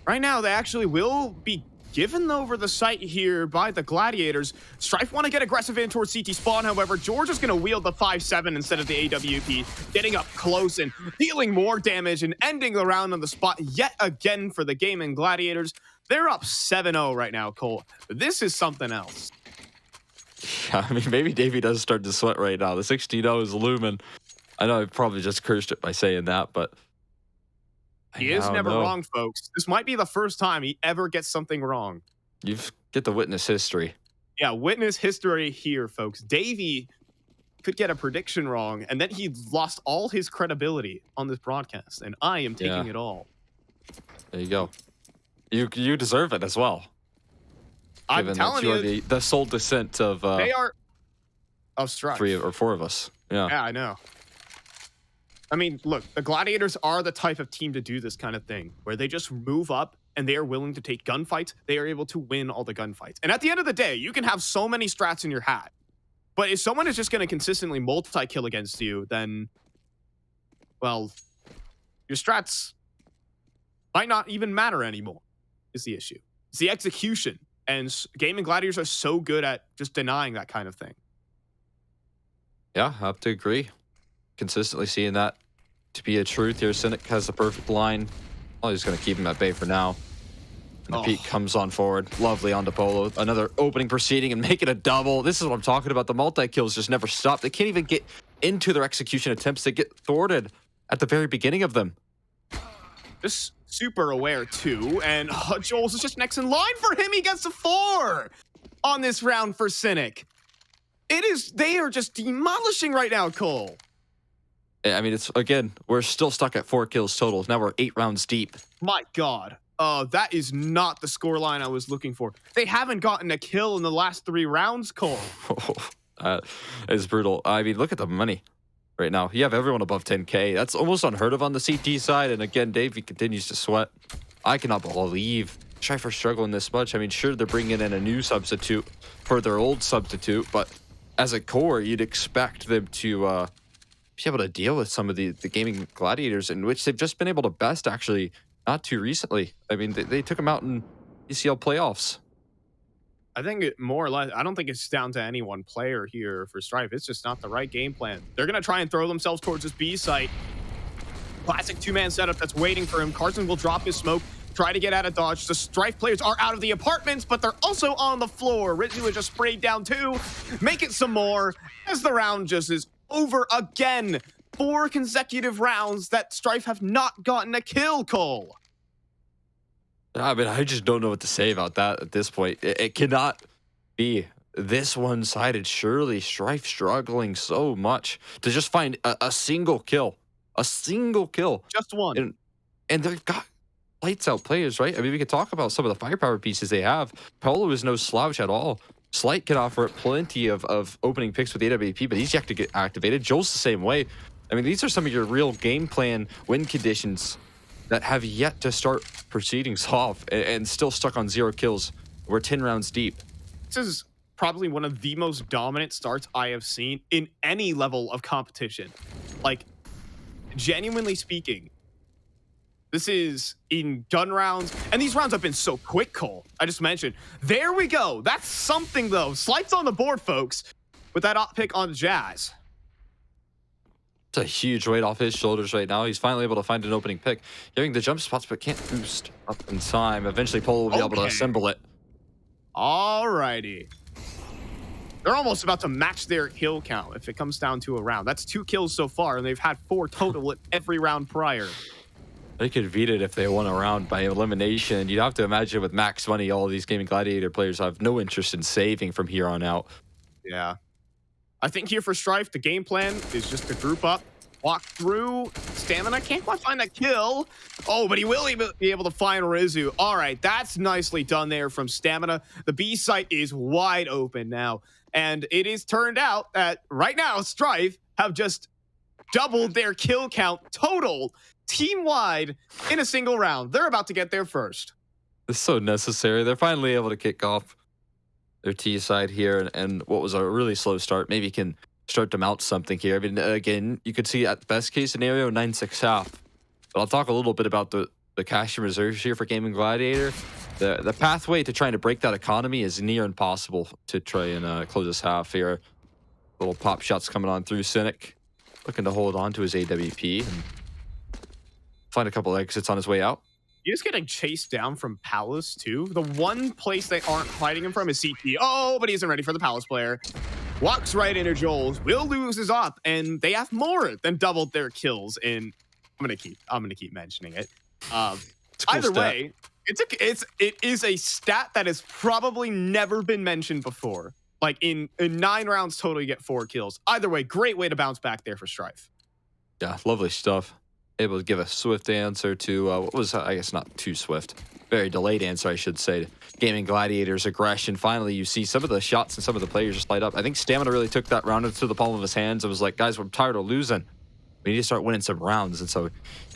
Right now, they actually will be given over the site here by the Gladiators. Strife want to get aggressive in towards CT spawn, however. George is going to wield the 5-7 instead of the AWP, getting up close and dealing more damage and ending the round on the spot yet again for the Gaming Gladiators. They're up 7-0 right now, Cole. This is something else. Yeah, I mean, maybe Davey does start to sweat right now. The 16-0 is looming. I know I probably just cursed it by saying that, but he is never wrong, folks. This might be the first time he ever gets something wrong. You get to witness history. Yeah, witness history here, folks. Davey could get a prediction wrong, and then he lost all his credibility on this broadcast, and I am taking it all. There you go. You deserve it as well. I'm telling you, you're the sole descent of they are of Strife. 3 or 4 of us. Yeah. Yeah, I know. I mean, look, the Gladiators are the type of team to do this kind of thing, where they just move up and they are willing to take gunfights. They are able to win all the gunfights. And at the end of the day, you can have so many strats in your hat, but if someone is just going to consistently multi-kill against you, then, well, your strats might not even matter anymore, is the issue. It's the execution. And Gaming Gladiators are so good at just denying that kind of thing. Yeah, I have to agree. Consistently seeing that to be a truth here. Cynic has the perfect line. Oh, he's going to keep him at bay for now. And the peak comes on forward. Lovely onto Polo. Another opening proceeding and make it a double. This is what I'm talking about. The multi-kills just never stop. They can't even get into their execution attempts. They get thwarted at the very beginning of them. Just super aware, too. And Joel's is just next in line for him. He gets a 4 on this round for Cynic. They are just demolishing right now, Cole. I mean, it's, again, we're still stuck at 4 kills total. Now we're 8 rounds deep. My God. That is not the scoreline I was looking for. They haven't gotten a kill in the last 3 rounds, Cole. It's brutal. I mean, look at the money right now. You have everyone above 10K. That's almost unheard of on the CT side. And again, Davey continues to sweat. I cannot believe Strife are struggling this much. I mean, sure, they're bringing in a new substitute for their old substitute, but as a core, you'd expect them to be able to deal with some of the Gaming Gladiators, in which they've just been able to best, actually, not too recently. I mean, they took them out in ECL playoffs. I think it more or less, I don't think it's down to any one player here for Strife. It's just not the right game plan. They're going to try and throw themselves towards this B site. Classic 2-man setup that's waiting for him. Carson will drop his smoke, try to get out of dodge. The Strife players are out of the apartments, but they're also on the floor. Rizu is just sprayed down 2. Make it some more as the round just is over again. 4 consecutive rounds that Strife have not gotten a kill, Cole. I mean, I just don't know what to say about that at this point. It cannot be this one-sided. Surely Strife struggling so much to just find a single kill. A single kill. Just one. And they've got lights out players, right? I mean, we could talk about some of the firepower pieces they have. Polo is no slouch at all. Slight can offer plenty of opening picks with AWP, but he's yet to get activated. Joel's the same way. I mean, these are some of your real game plan win conditions that have yet to start proceedings off and still stuck on 0 kills. We're 10 rounds deep. This is probably one of the most dominant starts I have seen in any level of competition. Like, genuinely speaking, this is in gun rounds, and these rounds have been so quick, Cole. I just mentioned. There we go. That's something, though. Slights on the board, folks, with that op pick on Jazz. It's a huge weight off his shoulders right now. He's finally able to find an opening pick. Getting the jump spots, but can't boost up in time. Eventually, Polo will be able to assemble it. Alrighty. They're almost about to match their kill count if it comes down to a round. That's 2 kills so far, and they've had 4 total at every round prior. They could beat it if they won a round by elimination. You'd have to imagine with max money, all of these Gaming Gladiator players have no interest in saving from here on out. Yeah. I think here for Strife, the game plan is just to group up, walk through. Stamina can't quite find that kill. Oh, but he will be able to find Rizu. All right, that's nicely done there from Stamina. The B site is wide open now. And it is turned out that right now, Strife have just doubled their kill count total team-wide in a single round. They're about to get there first. It's so necessary. They're finally able to kick off their T side here, and what was a really slow start maybe can start to mount something here. I mean, again, you could see at best case scenario 9-6 half. But I'll talk a little bit about the cash and reserves here for Gaming Gladiator. The pathway to trying to break that economy is near impossible to try and close this half here. Little pop shots coming on through Cynic, looking to hold on to his AWP and find a couple exits on his way out. He's getting chased down from Palace, too. The one place they aren't fighting him from is CT. Oh, but he isn't ready for the Palace player. Walks right into Joel's. Will lose his op, and they have more than doubled their kills. And I'm gonna keep mentioning it. Either way, it is a stat that has probably never been mentioned before. Like in 9 rounds total, you get 4 kills. Either way, great way to bounce back there for Strife. Yeah, lovely stuff. Able to give a swift answer to what was, I guess, not too swift. Very delayed answer, I should say, to Gaming Gladiators' aggression. Finally, you see some of the shots and some of the players just light up. I think Stamina really took that round into the palm of his hands and was like, guys, we're tired of losing. We need to start winning some rounds. And so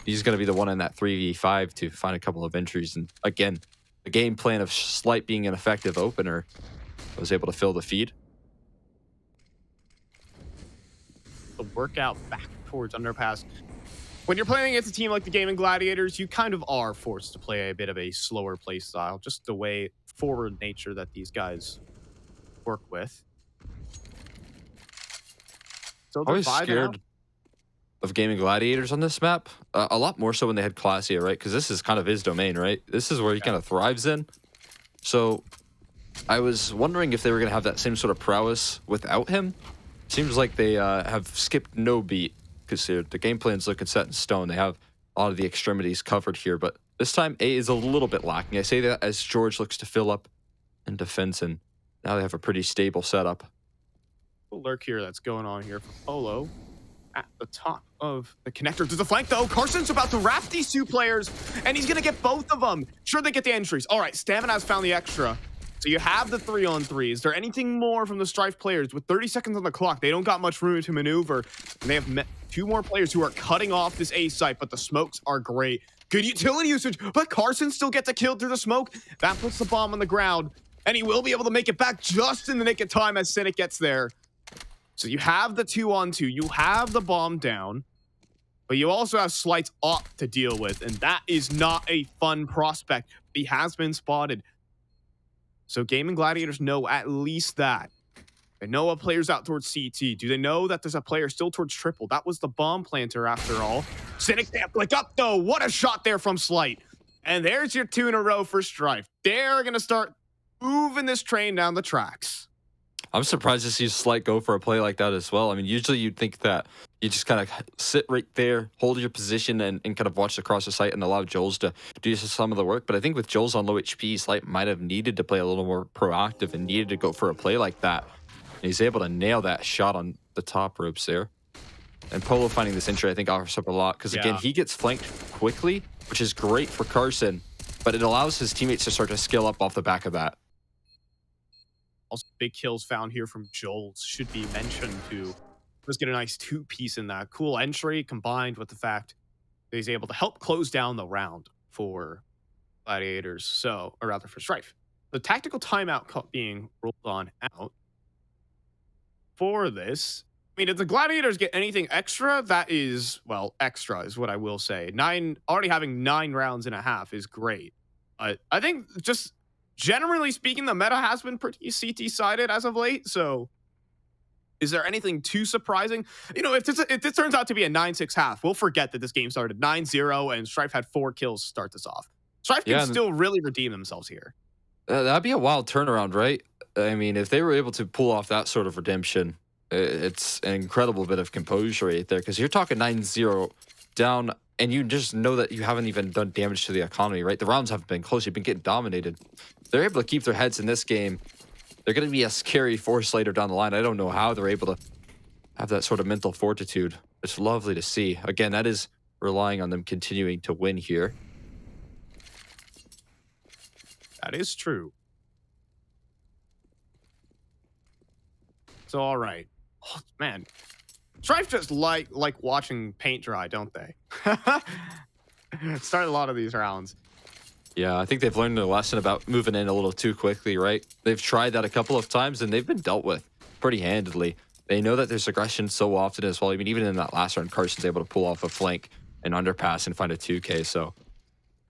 he's going to be the one in that 3v5 to find a couple of entries. And again, the game plan of Slight being an effective opener was able to fill the feed. The workout back towards Underpass. When you're playing against a team like the Gaming Gladiators, you kind of are forced to play a bit of a slower play style, just the way forward nature that these guys work with. So Always scared of Gaming Gladiators on this map. A lot more so when they had Clasia, right? Because this is kind of his domain, right? This is where he kind of thrives in. So I was wondering if they were going to have that same sort of prowess without him. Seems like they have skipped no beat because the game plan's looking set in stone. They have a lot of the extremities covered here, but this time A is a little bit lacking. I say that as George looks to fill up and defense, and now they have a pretty stable setup. Lurk here that's going on here for Polo at the top of the connector. There's a flank though. Carson's about to wrap these 2 players, and he's gonna get both of them. Sure, they get the entries. All right, Stamina has found the extra. So you have the 3-on-3. Is there anything more from the Strife players? With 30 seconds on the clock, they don't got much room to maneuver. And they have 2 more players who are cutting off this A site, but the smokes are great. Good utility usage, but Carson still gets a kill through the smoke. That puts the bomb on the ground, and he will be able to make it back just in the nick of time as Cynic gets there. So you have the 2-on-2. You have the bomb down, but you also have Slights up to deal with, and that is not a fun prospect. He has been spotted. So Gaming Gladiators know at least that. They know a player's out towards CT. Do they know that there's a player still towards triple? That was the bomb planter after all. Cynic can't flick up though. What a shot there from Slight. And there's your 2 in a row for Strife. They're going to start moving this train down the tracks. I'm surprised to see Slight go for a play like that as well. I mean, usually you'd think that you just kind of sit right there, hold your position, and kind of watch across the site and allow Joel's to do some of the work. But I think with Joel's on low HP, Slight might have needed to play a little more proactive and needed to go for a play like that. And he's able to nail that shot on the top ropes there. And Polo finding this entry, I think, offers up a lot. Because, again, he gets flanked quickly, which is great for Carson. But it allows his teammates to start to skill up off the back of that. Also, big kills found here from Joel's should be mentioned to just get a nice 2-piece in that. Cool entry combined with the fact that he's able to help close down the round for Gladiators. So, or rather for Strife. The tactical timeout being rolled on out for this. I mean, if the Gladiators get anything extra, that is, well, extra is what I will say. Already having 9 rounds and a half is great. I think just generally speaking, the meta has been pretty CT-sided as of late, so is there anything too surprising? You know, if this turns out to be a 9-6 half, we'll forget that this game started 9-0 and Strife had 4 kills to start this off. Strife can still really redeem themselves here. That'd be a wild turnaround, right? I mean, if they were able to pull off that sort of redemption, it's an incredible bit of composure right there, because you're talking 9-0 down, and you just know that you haven't even done damage to the economy, right? The rounds haven't been close. You've been getting dominated. They're able to keep their heads in this game. They're going to be a scary force later down the line. I don't know how they're able to have that sort of mental fortitude. It's lovely to see. Again, that is relying on them continuing to win here. That is true. So, all right. Oh, man. Strife just like watching paint dry, don't they? Start a lot of these rounds. Yeah, I think they've learned a lesson about moving in a little too quickly, right? They've tried that a couple of times, and they've been dealt with pretty handedly. They know that there's aggression so often as well. I mean, even in that last round, Carson's able to pull off a flank and underpass and find a 2K, so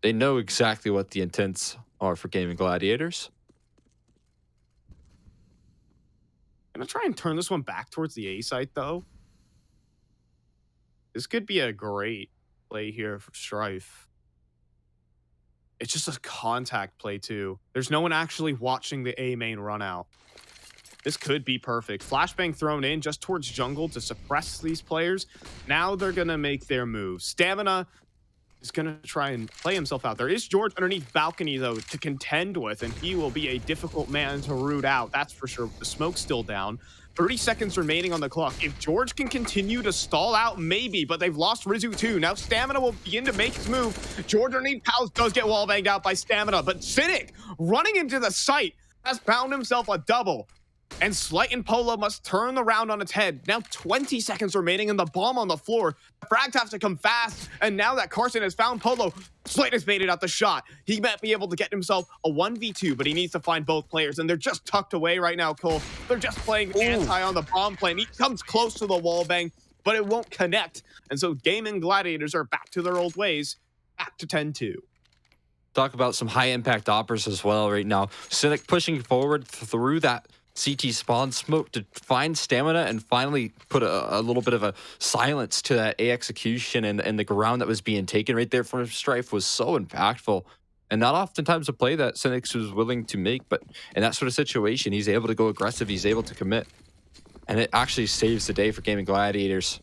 they know exactly what the intents are for Gaming Gladiators. I'm going to try and turn this one back towards the A site, though. This could be a great play here for Strife. It's just a contact play, too. There's no one actually watching the A main run out. This could be perfect. Flashbang thrown in just towards jungle to suppress these players. Now they're going to make their move. Stamina is going to try and play himself out. There is George underneath balcony, though, to contend with, and he will be a difficult man to root out. That's for sure. The smoke's still down. 30 seconds remaining on the clock. If George can continue to stall out, maybe, but they've lost Rizu too. Now Stamina will begin to make his move. George underneath Pals does get wall banged out by Stamina, but Cynic running into the site has found himself a double. And Slight and Polo must turn the round on its head. Now 20 seconds remaining and the bomb on the floor. Frags have to come fast. And now that Carson has found Polo, Slight has baited out the shot. He might be able to get himself a 1v2, but he needs to find both players. And they're just tucked away right now, Cole. They're just playing anti on the bomb plan. He comes close to the wall bang, but it won't connect. And so Gaming Gladiators are back to their old ways, back to 10-2. Talk about some high impact operas as well right now. Cynic pushing forward through that CT spawn smoke to find Stamina and finally put a little bit of a silence to that A execution, and the ground that was being taken right there from Strife was so impactful. And not oftentimes a play that Cynic was willing to make, but in that sort of situation, he's able to go aggressive, he's able to commit. And it actually saves the day for Gaming Gladiators.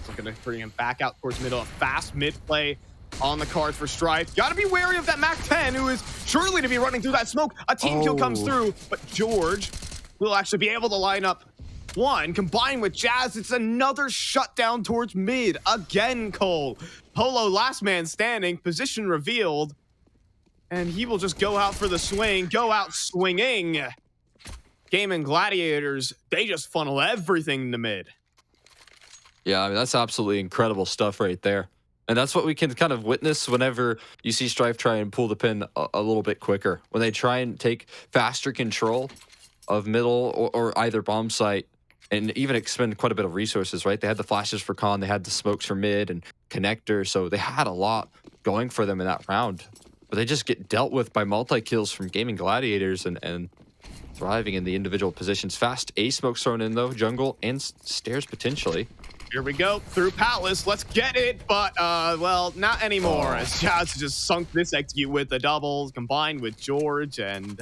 So going to bring him back out towards middle. A fast mid play on the cards for Strife. Got to be wary of that Mac 10, who is surely to be running through that smoke. A team kill comes through, but George will actually be able to line up one. Combined with Jazz, it's another shutdown towards mid. Again, Cole. Polo, last man standing, position revealed. And he will just go out for the swing, go out swinging. Gaming Gladiators, they just funnel everything to mid. Yeah, I mean, that's absolutely incredible stuff right there. And that's what we can kind of witness whenever you see Strife try and pull the pin a little bit quicker. When they try and take faster control of middle or either bomb site and even expend quite a bit of resources, right? They had the flashes for con, they had the smokes for mid and connector, so they had a lot going for them in that round. But they just get dealt with by multi-kills from Gaming Gladiators and thriving in the individual positions. Fast A smokes thrown in though, jungle and stairs potentially. Here we go, through Palace, let's get it, but, well, not anymore, as Jazz just sunk this execute with the doubles, combined with George, and,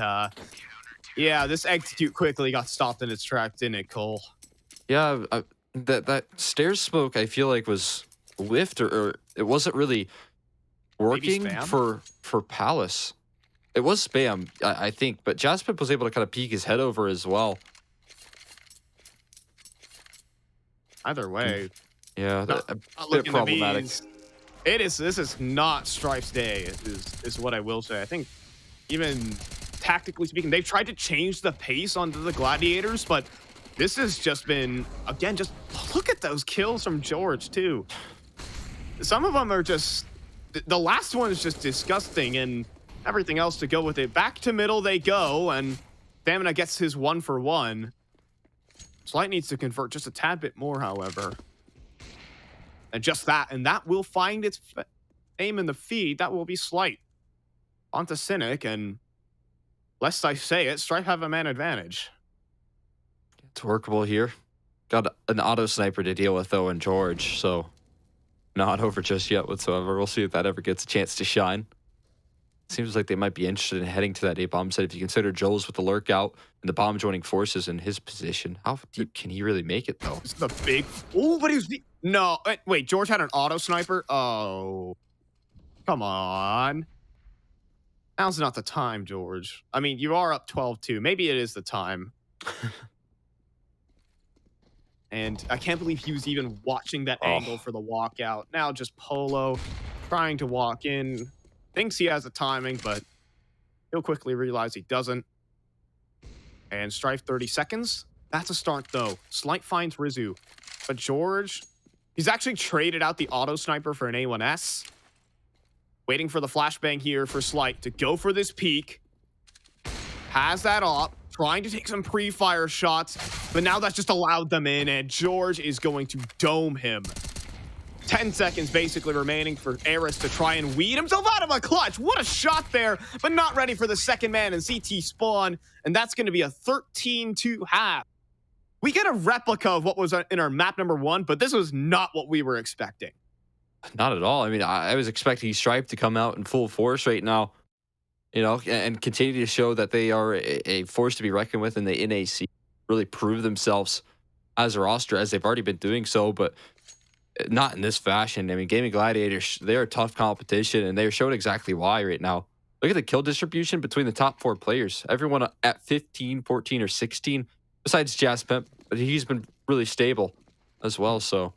yeah, this execute quickly got stopped in its tracks, didn't it, Cole? Yeah, that stairs smoke, I feel like, was whiffed, or it wasn't really working for Palace. It was spam, I think, but Jaspip was able to kind of peek his head over as well. Either way, yeah, not a bit problematic. This is not Strife's day, is what I will say. I think even tactically speaking, they've tried to change the pace onto the Gladiators, but this has just been, again, just look at those kills from George too. Some of them are just, the last one is just disgusting, and everything else to go with it. Back to middle they go, and Stamina gets his 1-for-1. Slight needs to convert just a tad bit more, however. And just that, and that will find its aim in the feed. That will be Slight. Onto Cynic, and lest I say it, Strife have a man advantage. It's workable here. Got an auto sniper to deal with, though, in George, so not over just yet whatsoever. We'll see if that ever gets a chance to shine. Seems like they might be interested in heading to that A-bomb site if you consider Joel's with the lurk out and the bomb joining forces in his position. How deep can he really make it, though? This is the big... Oh, but he was... No, wait, George had an auto sniper? Oh. Come on. Now's not the time, George. I mean, you are up 12-2. Maybe it is the time. And I can't believe he was even watching that angle for the walkout. Now just Polo trying to walk in. Thinks he has the timing, but he'll quickly realize he doesn't. And Strife 30 seconds. That's a start, though. Slight finds Rizu. But George, he's actually traded out the auto sniper for an A1S. Waiting for the flashbang here for Slight to go for this peek. Has that up. Trying to take some pre-fire shots. But now that's just allowed them in. And George is going to dome him. 10 seconds basically remaining for Eris to try and weed himself out of a clutch. What a shot there, but not ready for the second man in CT spawn. And that's going to be a 13-2 half. We get a replica of what was in our map number 1, but this was not what we were expecting. Not at all. I mean, I was expecting Stripe to come out in full force right now, you know, and continue to show that they are a force to be reckoned with in the NAC. Really prove themselves as a roster, as they've already been doing so, but not in this fashion. I mean, Gaming Gladiators, they're a tough competition, and they're showing exactly why right now. Look at the kill distribution between the top 4 players. Everyone at 15, 14, or 16, besides Jazz Pimp, but he's been really stable as well. So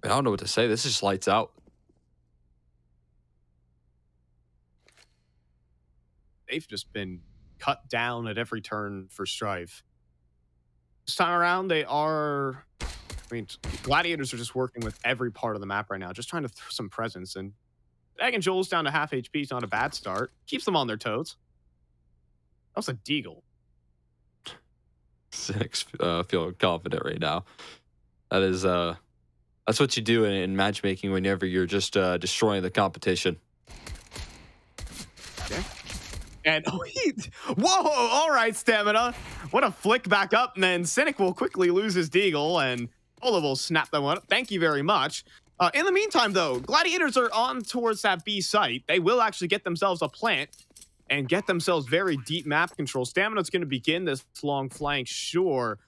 I don't know what to say. This is lights out. They've just been cut down at every turn for Strife. This time around, they are... I mean, Gladiators are just working with every part of the map right now, just trying to throw some presence. And Egg and Joel's down to half HP is not a bad start. Keeps them on their toes. That was a deagle. Cynics feel confident right now. That is, that's what you do in matchmaking whenever you're just destroying the competition. Okay. And whoa! All right, Stamina. What a flick back up, and then Cynic will quickly lose his deagle, and Ola will snap that one up. Thank you very much. In the meantime, though, Gladiators are on towards that B site. They will actually get themselves a plant and get themselves very deep map control. Stamina's going to begin this long flank, sure.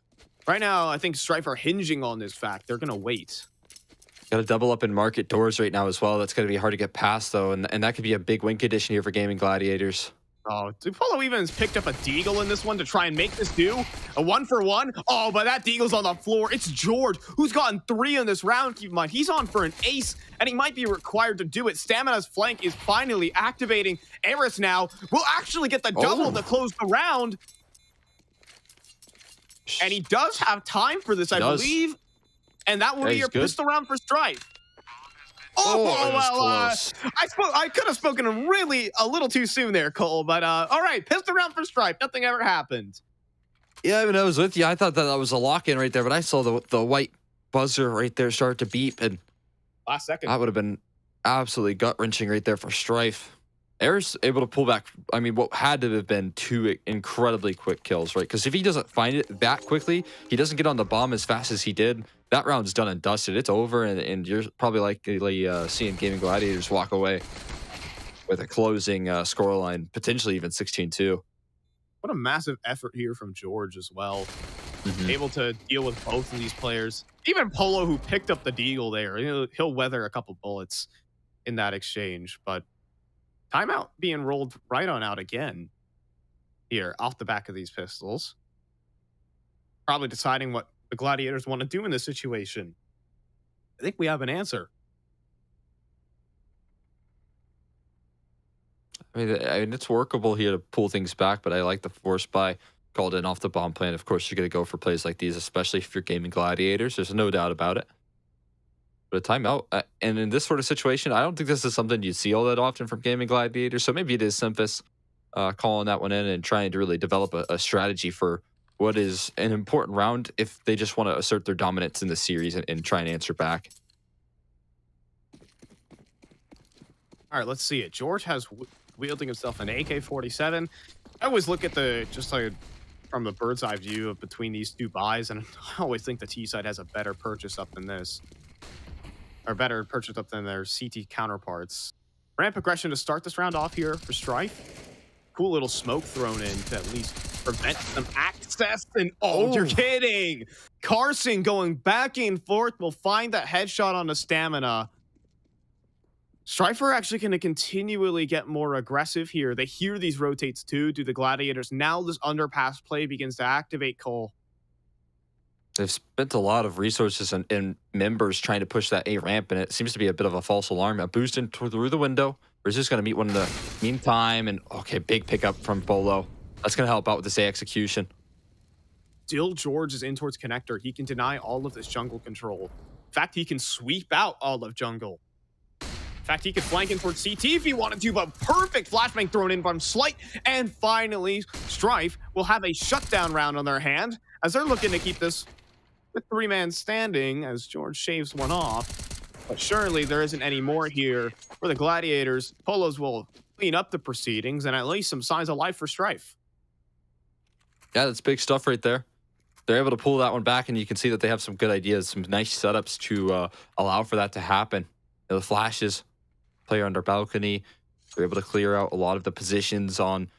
Right now, I think Strife are hinging on this fact. They're going to wait. Got to double up in market doors right now as well. That's going to be hard to get past, though, and that could be a big win condition here for Gaming Gladiators. Oh, Polo even has picked up a deagle in this one to try and make this do. A 1-for-1. Oh, but that deagle's on the floor. It's George, who's gotten 3 in this round. Keep in mind, he's on for an ace, and he might be required to do it. Stamina's flank is finally activating. Eris now will actually get the double to close the round. And he does have time for this, I believe. And that will be your pistol round for Strife. I could have spoken really a little too soon there, Cole. But all right, pistol round for Strife. Nothing ever happened. Yeah, I mean, I was with you. I thought that was a lock-in right there, but I saw the white buzzer right there start to beep, and last second that would have been absolutely gut-wrenching right there for Strife. Eris able to pull back. I mean, what had to have been 2 incredibly quick kills, right? Because if he doesn't find it that quickly, he doesn't get on the bomb as fast as he did. That round's done and dusted. It's over, and you're probably likely seeing Gaming Gladiators walk away with a closing scoreline, potentially even 16-2. What a massive effort here from George as well. Able to deal with both of these players. Even Polo, who picked up the deagle there, he'll weather a couple bullets in that exchange. But timeout being rolled right on out again here off the back of these pistols. Probably deciding what the Gladiators want to do in this situation. I think we have an answer. I mean, it's workable here to pull things back, but I like the force buy called in off the bomb plan. Of course, you're going to go for plays like these, especially if you're Gaming Gladiators. There's no doubt about it. But a timeout, and in this sort of situation, I don't think this is something you see all that often from Gaming Gladiators. So maybe it is Simphus calling that one in and trying to really develop a strategy for what is an important round if they just want to assert their dominance in the series and try and answer back. All right, let's see it. George has wielding himself an AK-47. I always look at from the bird's eye view of between these two buys, and I always think the T side has a better purchase up than this. Or better purchase up than their CT counterparts. Ramp aggression to start this round off here for Strife. Cool little smoke thrown in to at least prevent some access. And you're kidding. Carson going back and forth will find that headshot on the Stamina. Strife are actually going to continually get more aggressive here. They hear these rotates too. Do the Gladiators. Now this underpass play begins to activate, Cole. They've spent a lot of resources and members trying to push that A ramp, and it seems to be a bit of a false alarm. A boost in through the window. We're just going to meet one in the meantime, and okay, big pickup from Bolo. That's going to help out with this A execution. Still, George is in towards connector. He can deny all of this jungle control. In fact, he can sweep out all of jungle. In fact, he could flank in towards CT if he wanted to, but perfect flashbang thrown in from Slight. And finally, Strife will have a shutdown round on their hand as they're looking to keep this with 3-man standing as George shaves one off. But surely there isn't any more here for the Gladiators. Polos will clean up the proceedings and at least some signs of life for Strife. Yeah, that's big stuff right there. They're able to pull that one back, and you can see that they have some good ideas, some nice setups to allow for that to happen. The flashes, player under balcony, they're able to clear out a lot of the positions on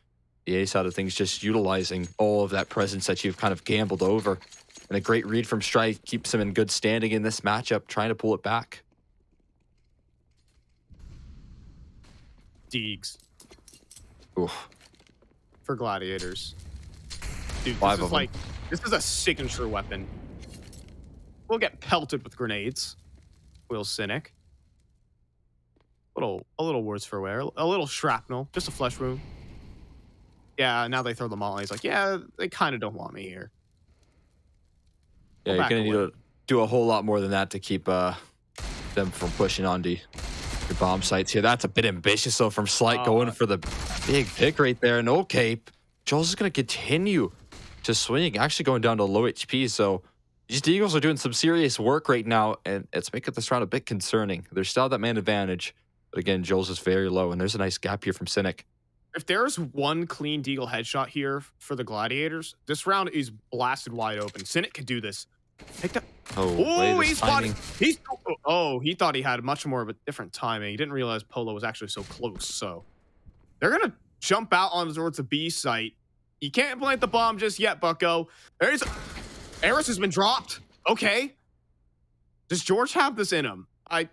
the A side of things, just utilizing all of that presence that you've kind of gambled over. And a great read from Strife keeps him in good standing in this matchup, trying to pull it back. Deegs Oof. for Gladiators. Dude, Five this of is 'em. like, this is a signature weapon. We'll get pelted with grenades. Will Cynic. A little worse for wear. A little shrapnel. Just a flesh wound. Yeah, now they throw the molly. He's like, yeah, they kind of don't want me here. Yeah, Go you're back going to need away. to do a whole lot more than that to keep them from pushing onto your bomb sites here. That's a bit ambitious, though, from Slight going for the big pick right there. And okay, Joel's is going to continue to swing, actually going down to low HP. So these Deagles are doing some serious work right now, and it's making this round a bit concerning. There's still that man advantage, but again, Joel's is very low, and there's a nice gap here from Cynic. If there's one clean Deagle headshot here for the Gladiators, this round is blasted wide open. Cynic could do this. Picked up. Oh, he's spotting. He thought he had much more of a different timing. He didn't realize Polo was actually so close. So they're gonna jump out on towards the B site. You can't plant the bomb just yet, Bucko. Eris has been dropped. Okay. Does George have this in him? I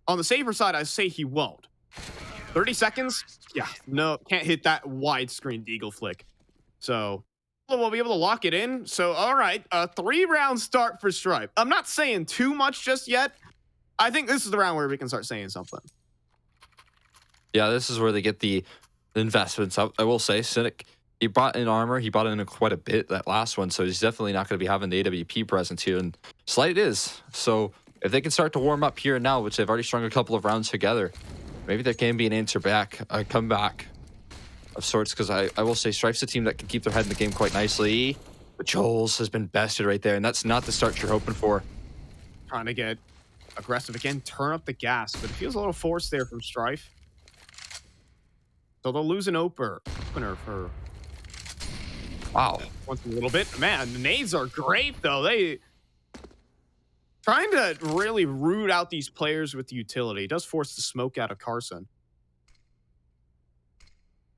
on the safer side, I say he won't. 30 seconds? Yeah, no, can't hit that widescreen Deagle flick. So we'll be able to lock it in. So, all right, a 3-round start for Stripe. I'm not saying too much just yet. I think this is the round where we can start saying something. Yeah, this is where they get the investments. I will say, Cynic, he bought in armor. He bought in quite a bit that last one, so he's definitely not going to be having the AWP presence here. And Slight is. So if they can start to warm up here and now, which they've already strung a couple of rounds together, maybe there can be an answer back, a comeback of sorts, because I will say Strife's a team that can keep their head in the game quite nicely. But Joel's has been bested right there, and that's not the start you're hoping for. Trying to get aggressive again, turn up the gas, but it feels a little forced there from Strife. So they'll lose an opener for Wow. once a little bit. Man, the nades are great though. They trying to really root out these players with utility. It does force the smoke out of Carson.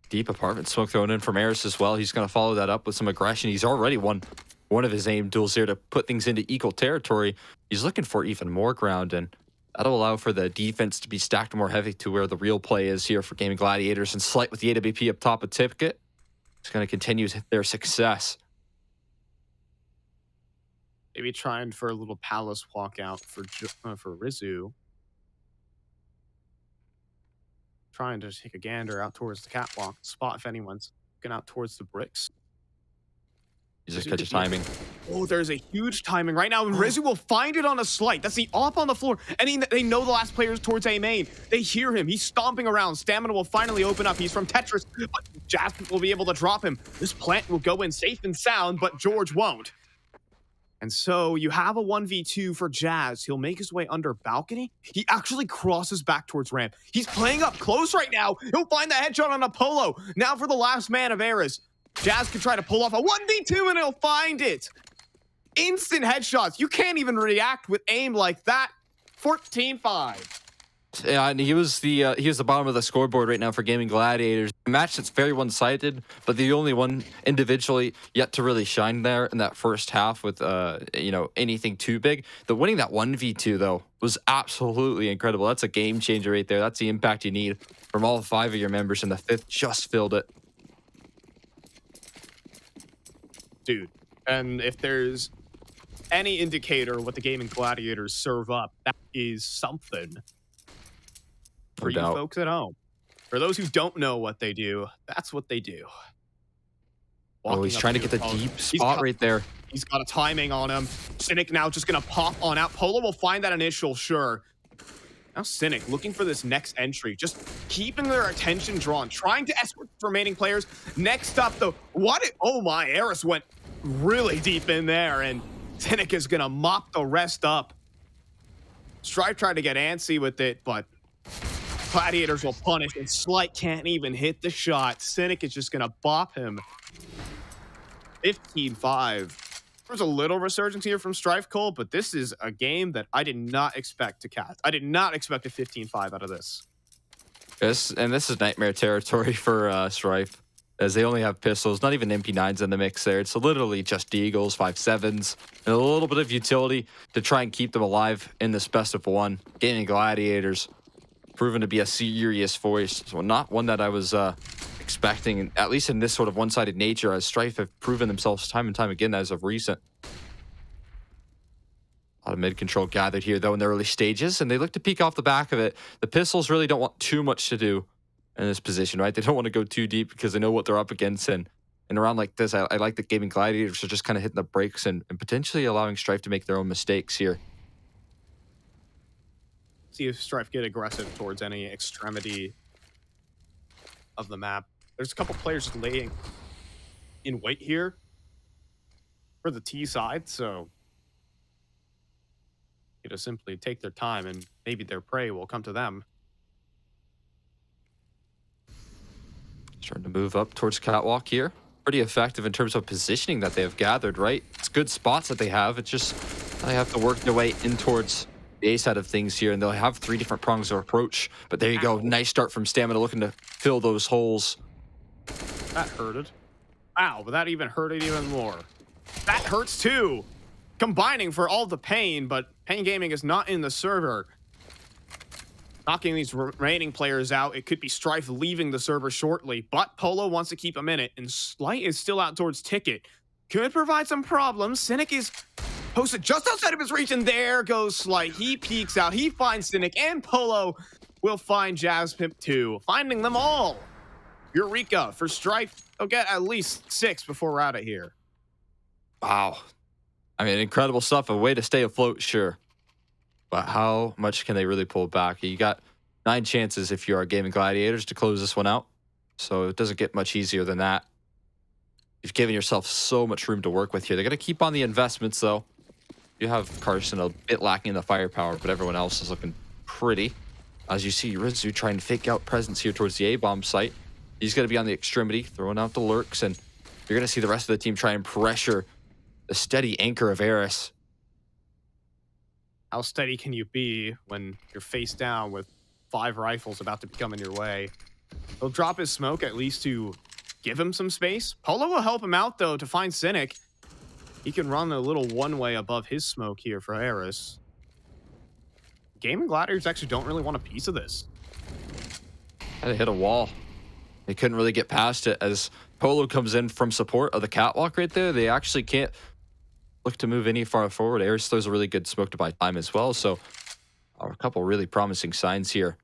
Deep apartment smoke thrown in from Eris as well. He's going to follow that up with some aggression. He's already won one of his aim duels there to put things into equal territory. He's looking for even more ground, and that'll allow for the defense to be stacked more heavy to where the real play is here for Gaming Gladiators. And Slight with the AWP up top of Ticket. It's going to continue their success. Maybe trying for a little palace walkout for Rizu. Trying to take a gander out towards the catwalk. Spot if anyone's looking out towards the bricks. He's just catch timing. Oh, there's a huge timing right now, and Rizu will find it on a Slight. That's the op on the floor, and they know the last player is towards A main. They hear him. He's stomping around. Stamina will finally open up. He's from Tetris, but Jazz will be able to drop him. This plant will go in safe and sound, but George won't. And so you have a 1v2 for Jazz. He'll make his way under balcony. He actually crosses back towards ramp. He's playing up close right now. He'll find the headshot on Apollo. Now for the last man of Eris. Jazz can try to pull off a 1v2 and he'll find it. Instant headshots. You can't even react with aim like that. 14-5. Yeah, and he was the bottom of the scoreboard right now for Gaming Gladiators. A match that's very one-sided, but the only one individually yet to really shine there in that first half with anything too big. The winning that 1v2 though was absolutely incredible. That's a game changer right there. That's the impact you need from all 5 of your members, and the 5th just filled it. Dude, and if there's any indicator what the Gaming Gladiators serve up, that is something. For you folks at home. For those who don't know what they do, that's what they do. Oh, he's trying to get the deep spot right there. He's got a timing on him. Cynic now just going to pop on out. Polo will find that initial, sure. Now Cynic looking for this next entry, just keeping their attention drawn, trying to escort the remaining players. Next up, though, oh my, Eris went really deep in there, and Cynic is going to mop the rest up. Stripe tried to get antsy with it, but Gladiators will punish, and Slight can't even hit the shot. Cynic is just going to bop him. 15-5. There's a little resurgence here from Strife Cole, but this is a game that I did not expect to catch. I did not expect a 15-5 out of this. This is nightmare territory for Strife. as they only have pistols, not even MP9s in the mix there. It's literally just Deagles, 5.7s, and a little bit of utility to try and keep them alive in this best of one. Gaming Gladiators proven to be a serious force, so not one that I was expecting, at least in this sort of one-sided nature, as Strife have proven themselves time and time again as of recent. A lot of mid-control gathered here, though, in the early stages, and they look to peek off the back of it. The pistols really don't want too much to do in this position, right? They don't want to go too deep because they know what they're up against. And in a round like this, I like that Gaming Gladiators are just kind of hitting the brakes and potentially allowing Strife to make their own mistakes here. See if Strife get aggressive towards any extremity of the map. There's a couple players just laying in wait here for the T side, so you know, simply take their time and maybe their prey will come to them. Starting to move up towards Catwalk here. Pretty effective in terms of positioning that they have gathered, right? It's good spots that they have. It's just they have to work their way in towards the A side of things here, and they'll have 3 different prongs of approach. But there you go. Nice start from Stamina, looking to fill those holes. That hurted. Ow, but that even hurted even more. That hurts too. Combining for all the pain, but Pain Gaming is not in the server. Knocking these remaining players out, it could be Strife leaving the server shortly, but Polo wants to keep him in it, and Slight is still out towards Ticket. Could provide some problems. Cynic is posted just outside of his reach, and there goes Slight. He peeks out, he finds Cynic, and Polo will find Jazz Pimp too, finding them all. Eureka for Strife. They'll get at least 6 before we're out of here. Wow. I mean, incredible stuff. A way to stay afloat, sure. But how much can they really pull back? You got 9 chances if you are Gaming Gladiators to close this one out. So it doesn't get much easier than that. You've given yourself so much room to work with here. They're going to keep on the investments, though. You have Carson a bit lacking in the firepower, but everyone else is looking pretty. As you see, Rizu trying to fake out presence here towards the A-bomb site. He's going to be on the extremity, throwing out the lurks, and you're going to see the rest of the team try and pressure the steady anchor of Eris. How steady can you be when you're face down with 5 rifles about to be coming your way? He'll drop his smoke at least to give him some space. Polo will help him out, though, to find Cynic. He can run a little one-way above his smoke here for Eris. Gaming Gladiators actually don't really want a piece of this. Had to hit a wall. They couldn't really get past it as Polo comes in from support of the catwalk right there. They actually can't look to move any far forward. Eris throws a really good smoke to buy time as well. So a couple really promising signs here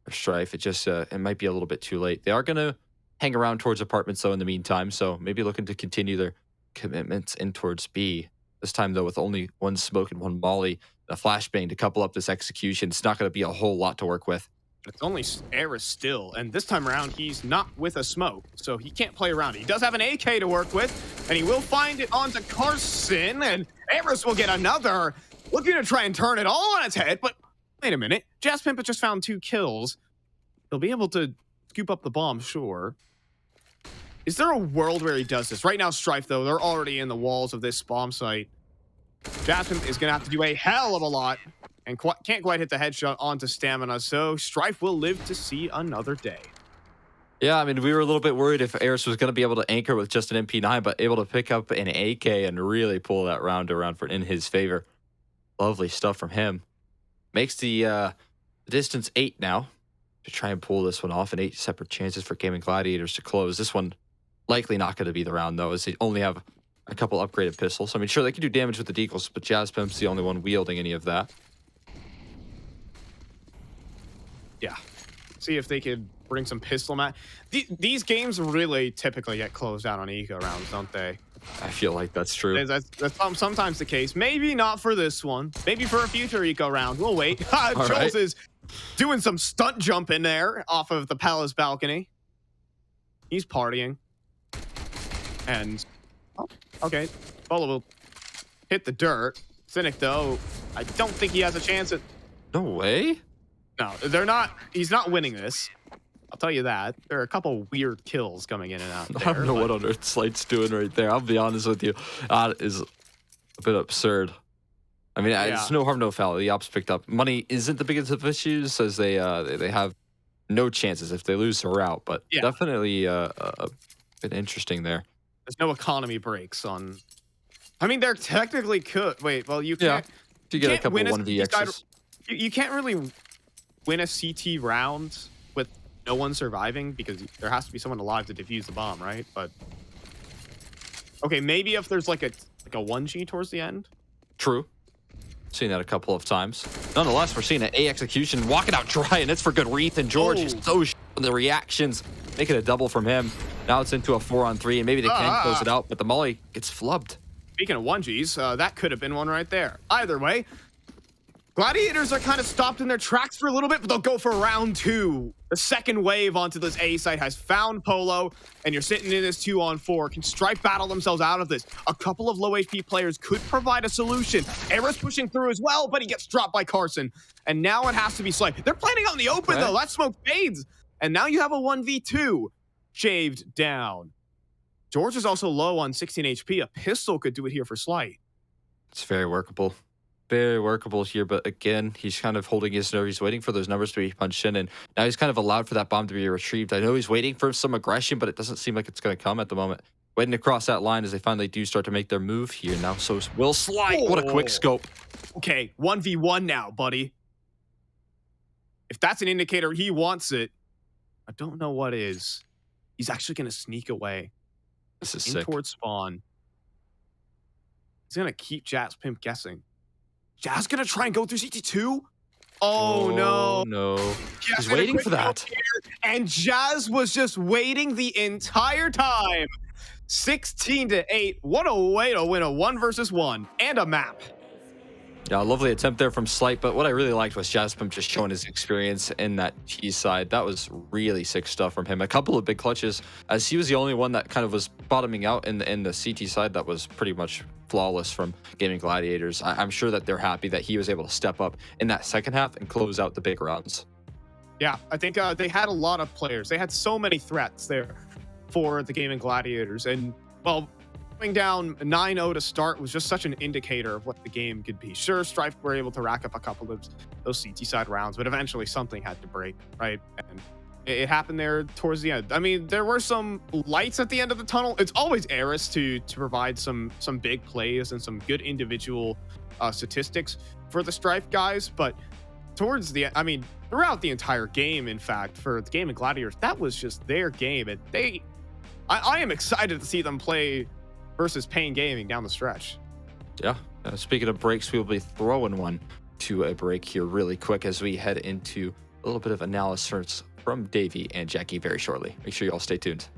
for Strife. It just it might be a little bit too late. They are going to hang around towards apartments though in the meantime. So maybe looking to continue their commitments in towards B. This time though with only 1 smoke and 1 molly, a flashbang to couple up this execution. It's not going to be a whole lot to work with. It's only Eris still, and this time around, he's not with a smoke, so he can't play around. He does have an AK to work with, and he will find it onto Carson, and Eris will get another, looking to try and turn it all on its head, but wait a minute. Jazz Pimp just found 2 kills. He'll be able to scoop up the bomb, sure. Is there a world where he does this? Right now, Strife, though, they're already in the walls of this bomb site. Jazz Pimp is going to have to do a hell of a lot, and can't quite hit the headshot onto Stamina, so Strife will live to see another day. Yeah, I mean, we were a little bit worried if Eris was going to be able to anchor with just an MP9, but able to pick up an AK and really pull that round around for in his favor. Lovely stuff from him. Makes the distance 8 now to try and pull this one off, and 8 separate chances for Gaming Gladiators to close. This one likely not going to be the round, though, as they only have a couple upgraded pistols. I mean, sure, they can do damage with the deagles, but Jazz Pimp's the only one wielding any of that. Yeah. See if they could bring some pistol match. These games really typically get closed out on eco rounds, don't they? I feel like that's true. That's sometimes the case. Maybe not for this one. Maybe for a future eco round. We'll wait. Jules right. is doing some stunt jump in there off of the palace balcony. He's partying. And, oh, okay. Polo will hit the dirt. Cynic, though, I don't think he has a chance at... No way? No, they're not. He's not winning this. I'll tell you that. There are a couple weird kills coming in and out there. I don't know what on earth Slight's doing right there. I'll be honest with you. That is a bit absurd. I mean, it's no harm, no foul. The ops picked up. Money isn't the biggest of issues, as they have no chances. If they lose, they're out. But definitely a Bit interesting there. There's no economy breaks on. I mean, there technically could. Wait, well, you Yeah. can't. If you get a can't couple win a 1vx's. You can't really win a CT round with no one surviving because there has to be someone alive to defuse the bomb, right? But okay, maybe if there's like a 1G towards the end. True. Seen that a couple of times. Nonetheless, we're seeing an A execution walking out dry, and it's for good reason. George is so on the reactions, making a double from him. Now it's into a 4-on-3, and maybe they can close it out, but the molly gets flubbed. Speaking of 1Gs, that could have been one right there. Either way, Gladiators are kind of stopped in their tracks for a little bit, but they'll go for round 2. The second wave onto this A site has found Polo, and you're sitting in this 2-on-4. Can Stripe battle themselves out of this? A couple of low HP players could provide a solution. Era's pushing through as well, but he gets dropped by Carson. And now it has to be Slipe. They're planning out in the open, though. That smoke fades. And now you have a 1v2 shaved down. George is also low on 16 HP. A pistol could do it here for Slight. It's very workable. Very workable here, but again, he's kind of holding his nerve. He's waiting for those numbers to be punched in, and now he's kind of allowed for that bomb to be retrieved. I know he's waiting for some aggression, but it doesn't seem like it's going to come at the moment. Waiting to cross that line as they finally do start to make their move here now. So Will Slight, what a quick scope. Okay, 1v1 now, buddy. If that's an indicator he wants it, I don't know what is. He's actually going to sneak away. This is in sick. towards spawn. He's going to keep Jazz Pimp guessing. Jazz going to try and go through CT2? Oh, no. No. Jazz He's had a waiting quick for that. note here, and Jazz was just waiting the entire time. 16-8. What a way to win a 1v1 and a map. Yeah, a lovely attempt there from Slight, but what I really liked was Jaspim just showing his experience in that T side. That was really sick stuff from him. A couple of big clutches, as he was the only one that kind of was bottoming out in the CT side that was pretty much flawless from Gaming Gladiators. I'm sure that they're happy that he was able to step up in that second half and close out the big rounds. Yeah, I think they had a lot of players. They had so many threats there for the Gaming Gladiators. And, well, going down 9-0 to start was just such an indicator of what the game could be. Sure, Strife were able to rack up a couple of those CT side rounds, but eventually something had to break, right? And it happened there towards the end. I mean, there were some lights at the end of the tunnel. It's always Eris to provide some big plays and some good individual statistics for the Strife guys, but towards the, I mean, throughout the entire game, in fact, for the Gaming Gladiators, that was just their game. And I am excited to see them play versus Pain Gaming down the stretch. Yeah. Speaking of breaks, we'll be throwing one to a break here really quick as we head into a little bit of analysis from Davey and Jackie very shortly. Make sure you all stay tuned.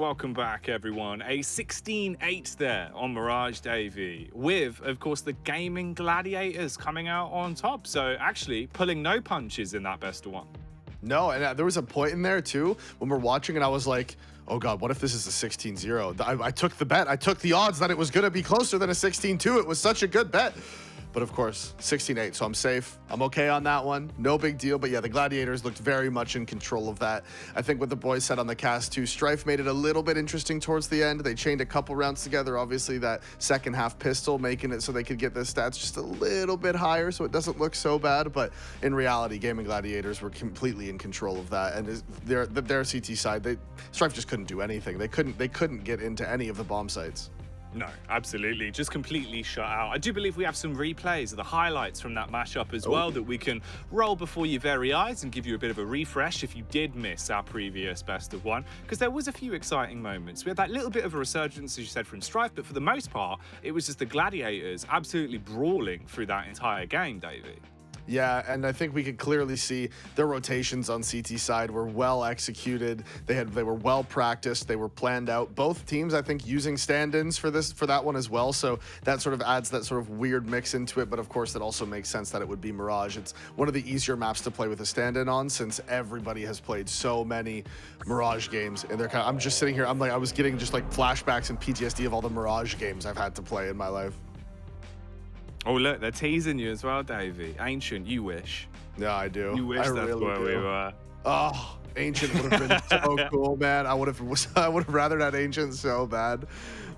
Welcome back, everyone. A 16-8 there on Mirage Davey, with, of course, the Gaming Gladiators coming out on top. So actually pulling no punches in that best of one. No, and there was a point in there too when we're watching and I was like, oh God, what if this is a 16-0? I took the bet. I took the odds that it was going to be closer than a 16-2. It was such a good bet. But of course, 16-8, so I'm safe. I'm okay on that one. No big deal. But yeah, the Gladiators looked very much in control of that. I think what the boys said on the cast too, Strife made it a little bit interesting towards the end. They chained a couple rounds together. Obviously, that second half pistol, making it so they could get the stats just a little bit higher so it doesn't look so bad. But in reality, Gaming Gladiators were completely in control of that. And their CT side, Strife just couldn't do anything. They couldn't get into any of the bomb sites. No, absolutely. Just completely shut out. I do believe we have some replays of the highlights from that mashup as well that we can roll before your very eyes and give you a bit of a refresh if you did miss our previous best of one, because there was a few exciting moments. We had that little bit of a resurgence, as you said, from Strife, but for the most part, it was just the Gladiators absolutely brawling through that entire game, Davey. Yeah, and I think we could clearly see their rotations on CT side were well executed. They were well practiced. They were planned out. Both teams, I think, using stand-ins for that one as well. So that sort of adds that sort of weird mix into it. But of course, that also makes sense that it would be Mirage. It's one of the easier maps to play with a stand-in on, since everybody has played so many Mirage games. And I'm just sitting here. I was getting just like flashbacks and PTSD of all the Mirage games I've had to play in my life. Oh, look, they're teasing you as well, Davey. Ancient, you wish. Yeah, I do. You wish I that's really where do. we were. Oh, Ancient would have been so cool, man. I would have rather had Ancient so bad.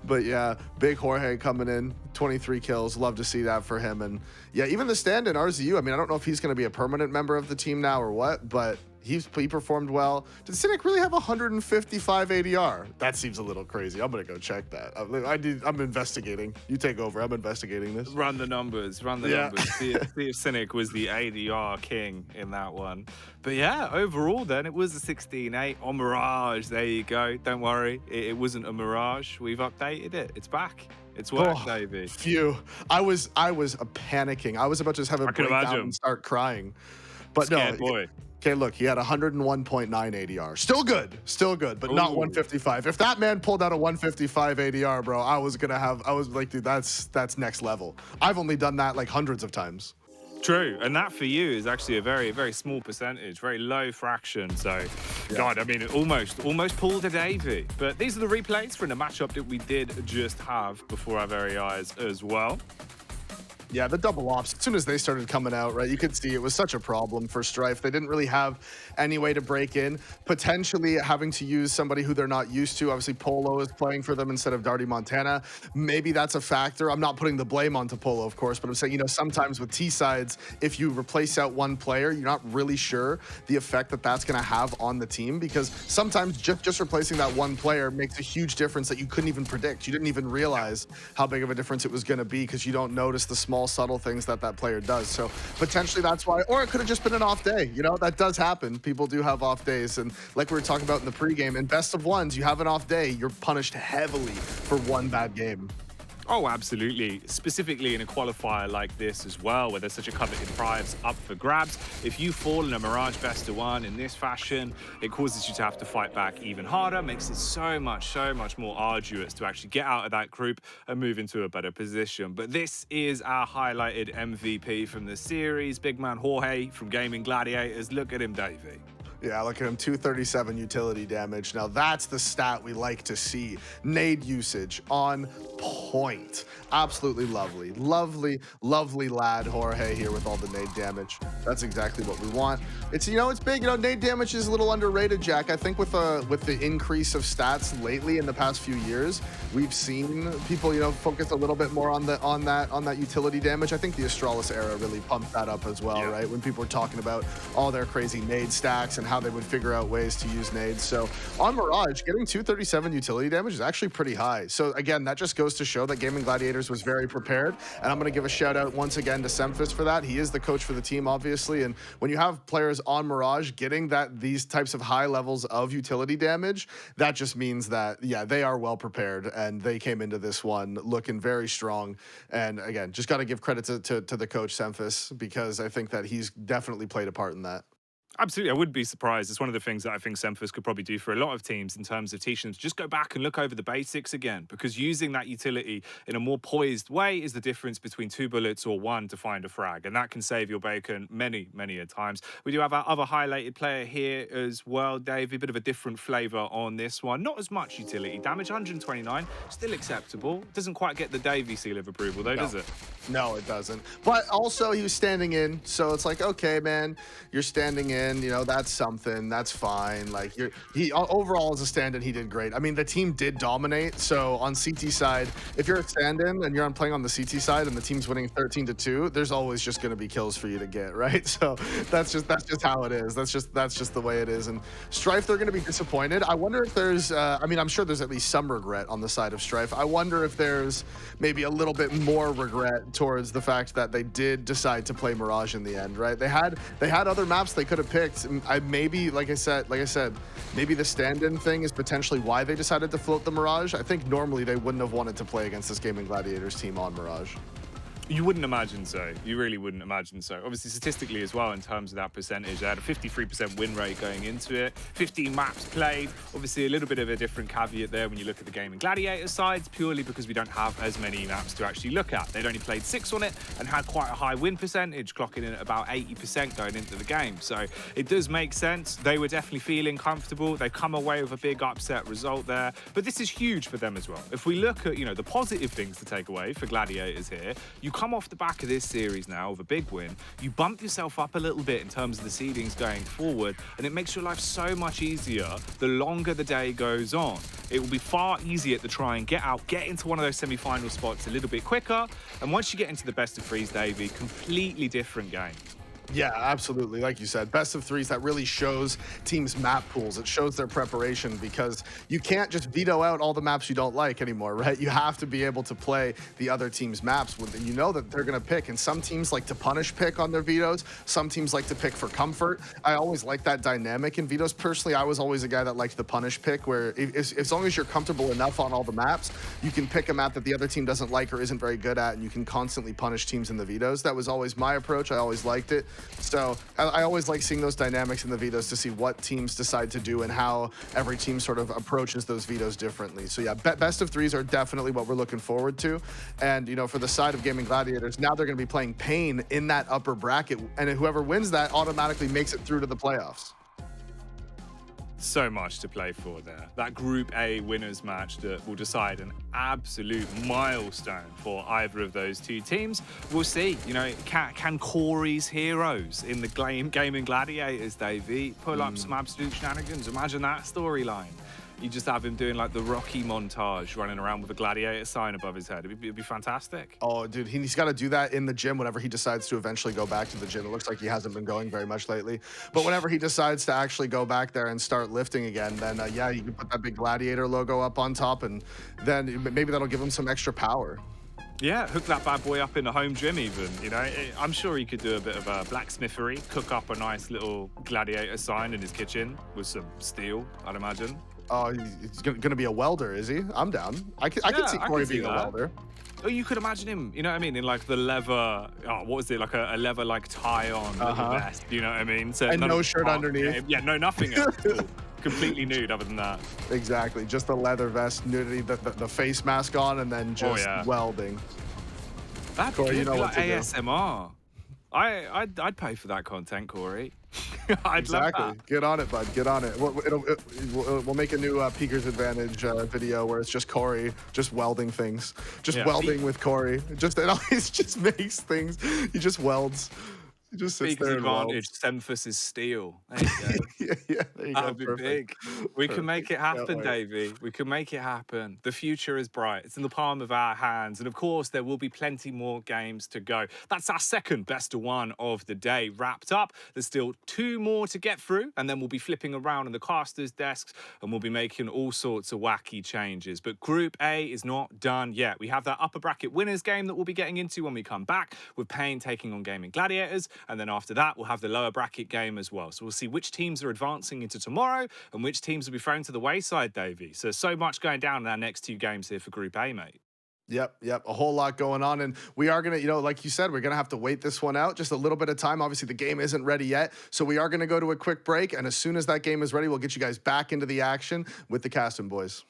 But yeah, big Jorge coming in, 23 kills. Love to see that for him. And yeah, even the stand-in RZU. I mean, I don't know if he's going to be a permanent member of the team now or what, but he performed well. Did Cynic really have 155 ADR? That seems a little crazy. I'm gonna go check that. I'm investigating. You take over. I'm investigating this. Run the numbers. Run the numbers. See if Cynic was the ADR king in that one. But yeah, overall then it was a 16-8 on Mirage. There you go. Don't worry, it wasn't a Mirage. We've updated it. It's back. It's worked, Davey. Phew. I was panicking. I was about to just have a breakdown and start crying. But Scared no. boy. Okay, look, he had 101.9 ADR. Still good, but not 155. If that man pulled out a 155 ADR, bro, I was like, dude, that's next level. I've only done that like hundreds of times. True, and that for you is actually a very, very small percentage, very low fraction. So, yeah. God, I mean, it almost pulled a Davey. But these are the replays from the matchup that we did just have before our very eyes as well. Yeah, the double ops, as soon as they started coming out, right, you could see it was such a problem for Strife. They didn't really have any way to break in, potentially having to use somebody who they're not used to. Obviously, Polo is playing for them instead of Darty Montana. Maybe that's a factor. I'm not putting the blame onto Polo, of course, but I'm saying, sometimes with T-sides, if you replace out one player, you're not really sure the effect that that's going to have on the team, because sometimes just replacing that one player makes a huge difference that you couldn't even predict. You didn't even realize how big of a difference it was going to be because you don't notice the small subtle things that player does. So potentially that's why, or it could have just been an off day. That does happen. People do have off days. And like we were talking about in the pregame, in best of ones, you have an off day, you're punished heavily for one bad game. Oh, absolutely. Specifically in a qualifier like this as well, where there's such a coveted prize up for grabs. If you fall in a Mirage best of one in this fashion, it causes you to have to fight back even harder, makes it so much more arduous to actually get out of that group and move into a better position. But this is our highlighted MVP from the series, big man Jorge from Gaming Gladiators. Look at him, Davey. Yeah, look at him, 237 utility damage. Now that's the stat we like to see. Nade usage on point. Absolutely lovely. Lovely lad Jorge here with all the nade damage. That's exactly what we want. It's, it's big. Nade damage is a little underrated, Jack. I think with the increase of stats lately in the past few years, we've seen people, focus a little bit more on that utility damage. I think the Astralis era really pumped that up as well, right? When people were talking about all their crazy nade stacks and how they would figure out ways to use nades. So on Mirage, getting 237 utility damage is actually pretty high. So again, that just goes to show that Gaming Gladiators was very prepared. And I'm going to give a shout out once again to Semphis for that. He is the coach for the team, obviously. And when you have players on Mirage getting these types of high levels of utility damage, that just means that, yeah, they are well prepared and they came into this one looking very strong. And again, just got to give credit to the coach Semphis, because I think that he's definitely played a part in that. Absolutely, I wouldn't be surprised. It's one of the things that I think Semphis could probably do for a lot of teams in terms of teaching them to just go back and look over the basics again, because using that utility in a more poised way is the difference between 2 bullets or 1 to find a frag, and that can save your bacon many, many a times. We do have our other highlighted player here as well, Dave. A bit of a different flavour on this one. Not as much utility damage, 129, still acceptable. Doesn't quite get the Davey seal of approval though, does it? No, it doesn't. But also, he was standing in, so it's like, okay, man, you're standing in. You know, that's something. That's fine. Like, he overall as a stand-in, he did great. I mean, the team did dominate. So on CT side, if you're a stand-in and you're playing on the CT side and the team's winning 13-2, there's always just going to be kills for you to get, right? So that's just how it is. That's just the way it is. And Strife, they're going to be disappointed. I wonder if there's. I mean, I'm sure there's at least some regret on the side of Strife. I wonder if there's maybe a little bit more regret towards the fact that they did decide to play Mirage in the end, right? They had other maps they could have picked. Maybe, like I said, maybe the stand-in thing is potentially why they decided to float the Mirage. I think normally they wouldn't have wanted to play against this Gaming Gladiators team on Mirage. You wouldn't imagine so. You really wouldn't imagine so. Obviously, statistically as well, in terms of that percentage, they had a 53% win rate going into it, 15 maps played. Obviously, a little bit of a different caveat there when you look at the Gaming Gladiator sides, purely because we don't have as many maps to actually look at. They'd only played 6 on it and had quite a high win percentage, clocking in at about 80% going into the game. So it does make sense. They were definitely feeling comfortable. They've come away with a big upset result there. But this is huge for them as well. If we look at, the positive things to take away for Gladiators here, you come off the back of this series now with a big win, you bump yourself up a little bit in terms of the seedings going forward, and it makes your life so much easier the longer the day goes on. It will be far easier to try and get into one of those semi-final spots a little bit quicker, and once you get into the best of threes, Davey, completely different game. Yeah, absolutely. Like you said, best of threes, that really shows teams' map pools. It shows their preparation, because you can't just veto out all the maps you don't like anymore, right? You have to be able to play the other team's maps with, you know that they're going to pick. And some teams like to punish pick on their vetoes. Some teams like to pick for comfort. I always like that dynamic in vetoes. Personally, I was always a guy that liked the punish pick, where as long as you're comfortable enough on all the maps, you can pick a map that the other team doesn't like or isn't very good at, and you can constantly punish teams in the vetoes. That was always my approach. I always liked it. So I always like seeing those dynamics in the vetoes to see what teams decide to do and how every team sort of approaches those vetoes differently. So yeah, best of threes are definitely what we're looking forward to. And, for the side of Gaming Gladiators, now they're going to be playing Pain in that upper bracket, and whoever wins that automatically makes it through to the playoffs. So much to play for there. That Group A winners match that will decide an absolute milestone for either of those two teams. We'll see. Can Corey's heroes in the Gaming Gladiators, Davey, pull up some absolute shenanigans? Imagine that storyline. You just have him doing like the Rocky montage, running around with a gladiator sign above his head. It'd be fantastic. Oh, dude, he's got to do that in the gym whenever he decides to eventually go back to the gym. It looks like he hasn't been going very much lately. But whenever he decides to actually go back there and start lifting again, then yeah, you can put that big gladiator logo up on top, and then maybe that'll give him some extra power. Yeah, hook that bad boy up in the home gym even, I'm sure he could do a bit of a blacksmithery, cook up a nice little gladiator sign in his kitchen with some steel, I'd imagine. Oh, he's going to be a welder, is he? I'm down. I can see Corey being a welder. Oh, you could imagine him, in like the leather, what was it, like a leather like tie on vest, you know what I mean? So and no shirt underneath. Yeah, no, nothing else. Completely nude other than that. Exactly, just the leather vest, nudity, the face mask on, and then just welding. That could be like ASMR. I'd pay for that content, Corey. I'd love that. Get on it, bud. Get on it. We'll make a new Peeker's Advantage video where it's just Corey just welding things, welding with Corey. It always just makes things. He just welds. He just sits there and advantage. Semphis is steel. There you go. yeah, there you go. That'd be big. We can make it happen, Davey. We can make it happen. The future is bright. It's in the palm of our hands. And of course, there will be plenty more games to go. That's our second best of one of the day wrapped up. There's still 2 more to get through, and then we'll be flipping around on the casters' desks, and we'll be making all sorts of wacky changes. But Group A is not done yet. We have that upper bracket winners game that we'll be getting into when we come back, with Pain taking on Gaming Gladiators. And then after that, we'll have the lower bracket game as well. So we'll see which teams are advancing into tomorrow and which teams will be thrown to the wayside, Davey. So much going down in our next 2 games here for Group A, mate. Yep. A whole lot going on. And we are going to, like you said, we're going to have to wait this one out just a little bit of time. Obviously, the game isn't ready yet. So we are going to go to a quick break. And as soon as that game is ready, we'll get you guys back into the action with the Caston boys.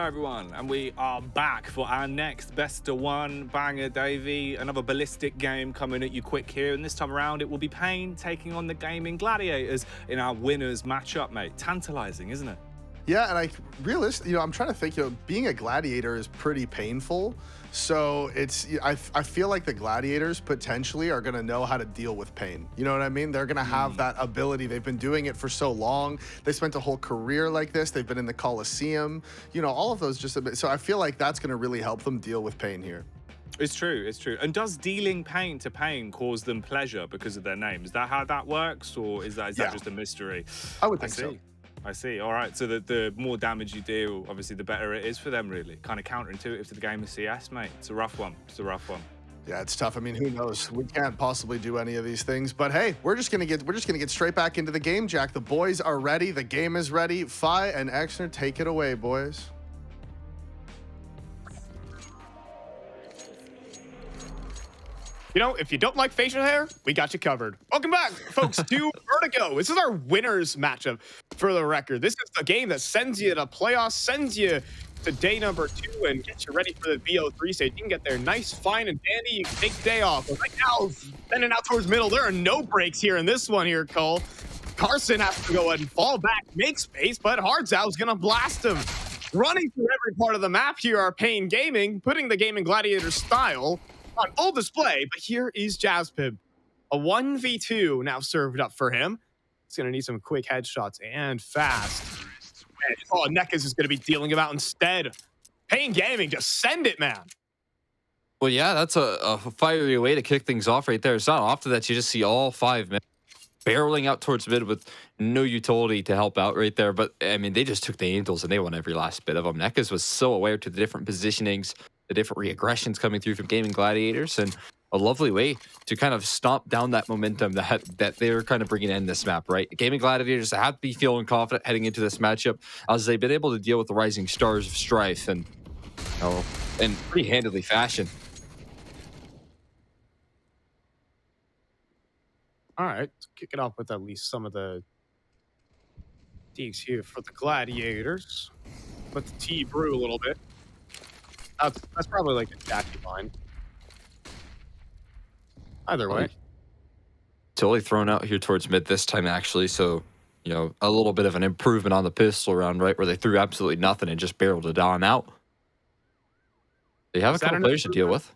Hello everyone, and we are back for our next best of one banger, Davey. Another ballistic game coming at you quick here, and this time around it will be Pain taking on the Gaming Gladiators in our winners matchup, mate. Tantalizing, isn't it? Yeah, and I'm trying to think, being a gladiator is pretty painful. So I feel like the gladiators potentially are going to know how to deal with pain. You know what I mean? They're going to have that ability. They've been doing it for so long. They spent a whole career like this. They've been in the Coliseum, all of those just a bit. So I feel like that's going to really help them deal with pain here. It's true. And does dealing pain to pain cause them pleasure because of their name? Is that how that works, or is that just a mystery? I would think so. I see. All right. So the more damage you deal, obviously, the better it is for them, really. Kind of counterintuitive to the game of CS, mate. It's a rough one. Yeah, it's tough. I mean, who knows? We can't possibly do any of these things. But hey, we're just gonna get straight back into the game, Jack. The boys are ready. The game is ready. Fi and Exner, take it away, boys. If you don't like facial hair, we got you covered. Welcome back, folks, to Vertigo. This is our winners matchup for the record. This is the game that sends you to playoffs, sends you to day number 2, and gets you ready for the VO3 stage. You can get there nice, fine, and dandy. You can take the day off. But right now, sending out towards middle. There are no breaks here in this one here, Cole. Carson has to go and fall back, make space, but Hardzow's going to blast him. Running through every part of the map here are Pain Gaming, putting the Gaming Gladiator style on full display, but here is Jazzpib. A 1v2 now served up for him. He's going to need some quick headshots and fast. And Nekas is going to be dealing him out instead. Pain Gaming, just send it, man. Well, yeah, that's a fiery way to kick things off right there. It's not often that you just see all 5 men barreling out towards mid with no utility to help out right there. But, I mean, they just took the Angels and they won every last bit of them. Nekas was so aware to the different positionings, the different reaggressions coming through from Gaming Gladiators, and a lovely way to kind of stomp down that momentum that they're kind of bringing in this map, right? Gaming Gladiators have to be feeling confident heading into this matchup as they've been able to deal with the rising stars of Strife and in pretty handedly fashion. All right, let's kick it off with at least some of the digs here for the Gladiators. Let the tea brew a little bit. That's probably like a Jackie line. Either way. Totally thrown out here towards mid this time, actually. So, a little bit of an improvement on the pistol round, right? Where they threw absolutely nothing and just barreled it on out. They have a couple players to deal with.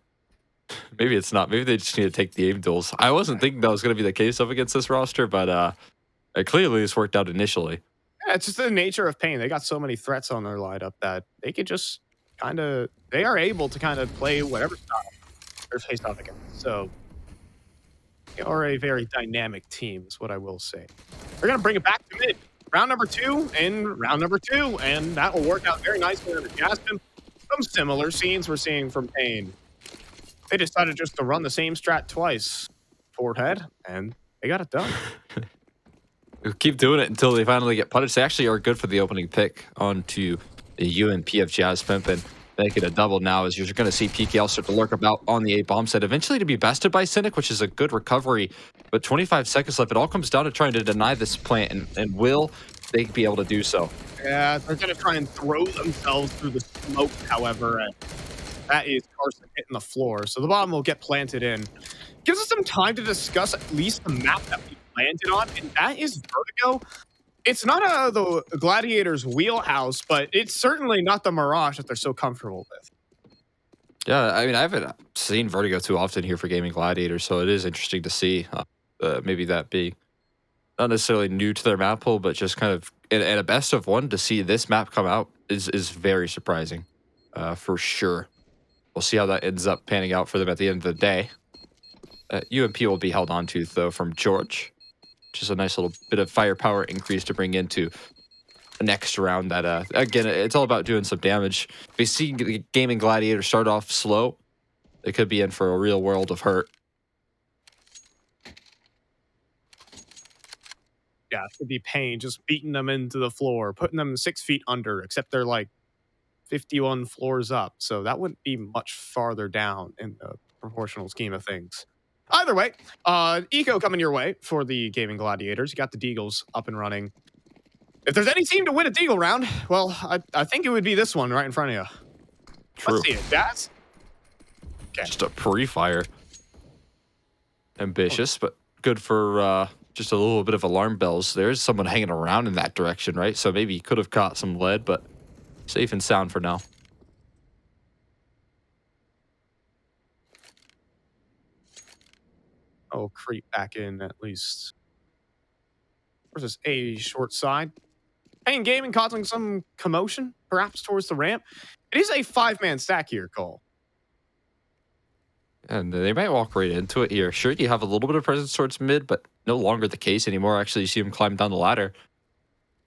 Maybe it's not. Maybe they just need to take the aim duels. I wasn't thinking that was going to be the case up against this roster, but clearly this worked out initially. Yeah, it's just the nature of Pain. They got so many threats on their lineup that they could just they are able to kind of play whatever style they're faced off against. So they are a very dynamic team, is what I will say. We're going to bring it back to mid. Round number 2 and round number 2, and that will work out very nicely under Jasmine. Some similar scenes we're seeing from Pain. They decided just to run the same strat twice. Forward head, and they got it done. We'll keep doing it until they finally get punished. They actually are good for the opening pick onto the UNP of Jazz Pimp, and make it a double now as you're going to see PKL start to lurk about on the A-bomb set, eventually to be bested by Cynic, which is a good recovery, but 25 seconds left. It all comes down to trying to deny this plant, and will they be able to do so? Yeah, they're going to try and throw themselves through the smoke, however, and that is Carson hitting the floor, so the bomb will get planted in. Gives us some time to discuss at least the map that we landed on, and that is Vertigo. It's not the Gladiators' wheelhouse, but it's certainly not the Mirage that they're so comfortable with. Yeah, I mean, I haven't seen Vertigo too often here for Gaming Gladiators, so it is interesting to see maybe that be not necessarily new to their map pool, but just kind of in a best of one to see this map come out is very surprising, for sure. We'll see how that ends up panning out for them at the end of the day. UMP will be held on to, though, from George. Just a nice little bit of firepower increase to bring into the next round that, again, it's all about doing some damage. If we see the Gaming Gladiator start off slow, they could be in for a real world of hurt. Yeah, it could be Pain just beating them into the floor, putting them 6 feet under, except they're like 51 floors up. So that wouldn't be much farther down in the proportional scheme of things. Either way, Eco coming your way for the Gaming Gladiators. You got the Deagles up and running. If there's any team to win a Deagle round, well, I think it would be this one right in front of you. True. Let's see it, Daz. Okay. Just a pre-fire. Ambitious, but good for just a little bit of alarm bells. There's someone hanging around in that direction, right? So maybe he could have caught some lead, but safe and sound for now. Oh, creep back in at least. Versus a short side. Pain Gaming causing some commotion, perhaps towards the ramp. It is a 5-man stack here, Cole. And they might walk right into it here. Sure, you have a little bit of presence towards mid, but no longer the case anymore. Actually, you see him climb down the ladder.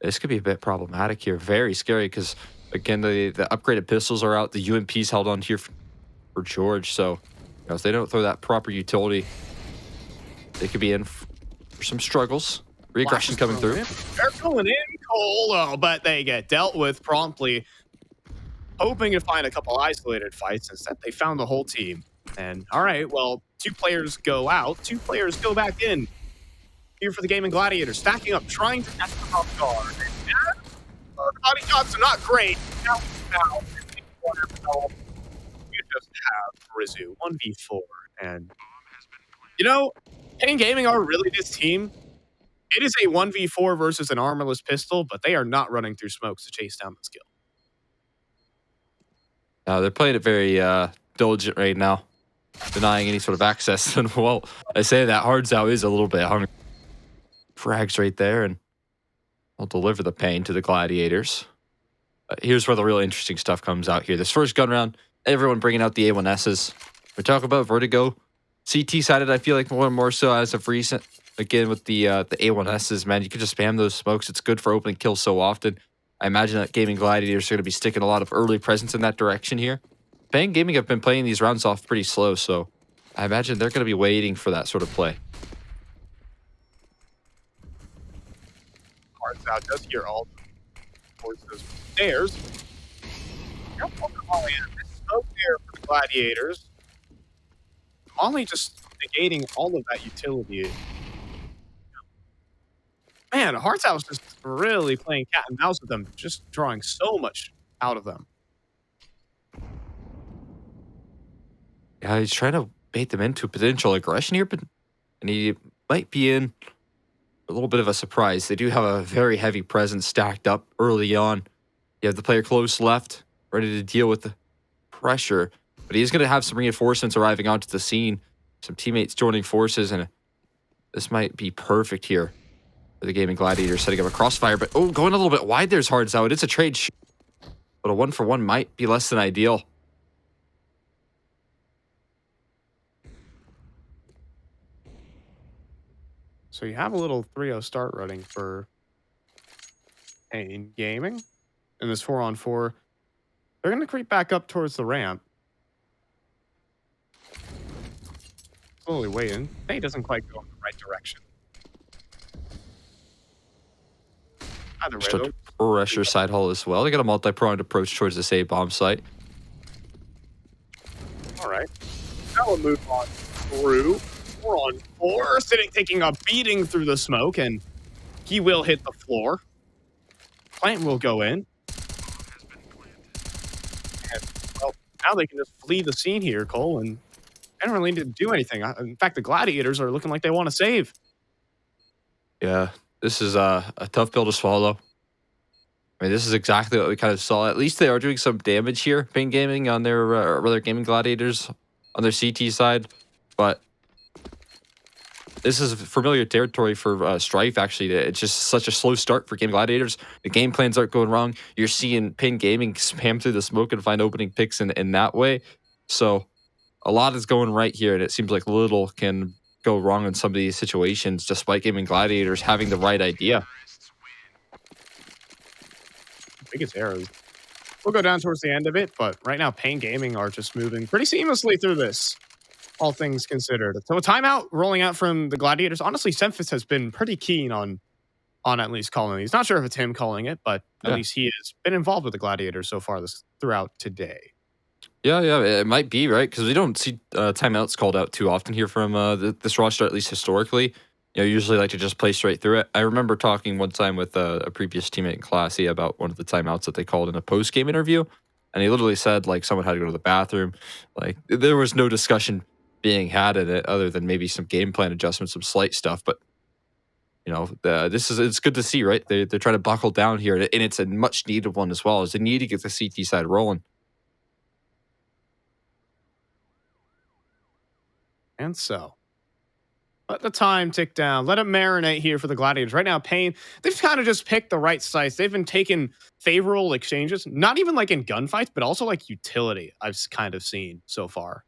This could be a bit problematic here. Very scary because, again, the upgraded pistols are out. The UMP's held on here for George. So, if they don't throw that proper utility, they could be in for some struggles. Reaggression coming through. They're going in, Cole, but they get dealt with promptly. Hoping to find a couple isolated fights. Instead, they found the whole team. And, all right, well, 2 players go out. 2 players go back in. Here for the Gaming Gladiators. Stacking up, trying to catch them off guard. And, the body shots are not great. Now, you just have Rizu, 1v4. And, Pain Gaming are really this team. It is a 1v4 versus an armorless pistol, but they are not running through smokes to chase down the skill. They're playing it very diligent right now, denying any sort of access. And, well, I say that Hards out is a little bit hungry. Frags right there, and I'll deliver the pain to the Gladiators. Here's where the real interesting stuff comes out here. This first gun round, everyone bringing out the A1Ss. We're talking about Vertigo. CT sided, I feel like more and more so as of recent. Again, with the A1Ss, man, you can just spam those smokes. It's good for opening kills so often. I imagine that Gaming Gladiators are going to be sticking a lot of early presence in that direction here. Pain Gaming have been playing these rounds off pretty slow, so I imagine they're going to be waiting for that sort of play. Cards out, does hear all towards those stairs. Smoke there for the Gladiators. Molly just negating all of that utility. Man, Hearts Out was just really playing cat and mouse with them, just drawing so much out of them. Yeah, he's trying to bait them into potential aggression here, and he might be in a little bit of a surprise. They do have a very heavy presence stacked up early on. You have the player close left, ready to deal with the pressure, but he's going to have some reinforcements arriving onto the scene, some teammates joining forces, and this might be perfect here for the Gaming Gladiators, setting up a crossfire, but going a little bit wide there's Hards Out. It's a trade shoot, but a 1-for-1 might be less than ideal. So you have a little 3-0 start running for Pain Gaming. In this 4-on-4, they're going to creep back up towards the ramp. Slowly waiting. Pain doesn't quite go in the right direction. Either way, Just a pressure side hull as well. They got a multi-pronged approach towards this A-bomb site. all right. Now we'll move on through 4-on-4. Taking a beating through the smoke, and he will hit the floor. Plant will go in. And, well, now they can just flee the scene here, Cole, and they don't really need to do anything. In fact, the Gladiators are looking like they want to save. Yeah, this is a tough pill to swallow. I mean, this is exactly what we kind of saw. At least they are doing some damage here, Pain Gaming on their, rather Gaming Gladiators on their CT side. But this is familiar territory for Strife, actually. It's just such a slow start for Game Gladiators. The game plans aren't going wrong. You're seeing Pain Gaming spam through the smoke and find opening picks in that way. So a lot is going right here, and it seems like little can go wrong in some of these situations, despite Gaming Gladiators having the right idea. Biggest errors. We'll go down towards the end of it, but right now Pain Gaming are just moving pretty seamlessly through this, all things considered. So a timeout rolling out from the Gladiators. Honestly, Semphis has been pretty keen on at least calling these. Not sure if it's him calling it, but at least he has been involved with the Gladiators so far throughout today. Yeah, it might be, right? Because we don't see timeouts called out too often here from this roster, at least historically. usually like to just play straight through it. I remember talking one time with a previous teammate in Classy about one of the timeouts that they called in a post-game interview, and he literally said like someone had to go to the bathroom. Like there was no discussion being had in it other than maybe some game plan adjustments, some slight stuff. But it's good to see, right? They're trying to buckle down here, and it's a much needed one as well, as they need to get the CT side rolling. And so, let the time tick down. Let it marinate here for the Gladiators. Right now, Pain, they've kind of just picked the right sites. They've been taking favorable exchanges, not even like in gunfights, but also like utility I've kind of seen so far.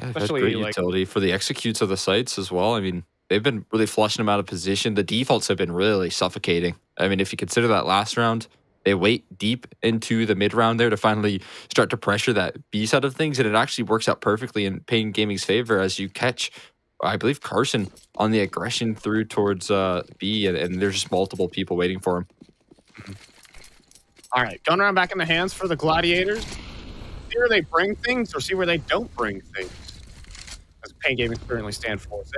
Yeah, especially great utility for the executes of the sites as well. I mean, they've been really flushing them out of position. The defaults have been really suffocating. I mean, if you consider that last round, they wait deep into the mid round there to finally start to pressure that B side of things, and it actually works out perfectly in Pain Gaming's favor as you catch, I believe, Carson on the aggression through towards B, and there's just multiple people waiting for him. All right, gun round back in the hands for the Gladiators. See where they bring things or see where they don't bring things. As Pain Gaming currently stand for it.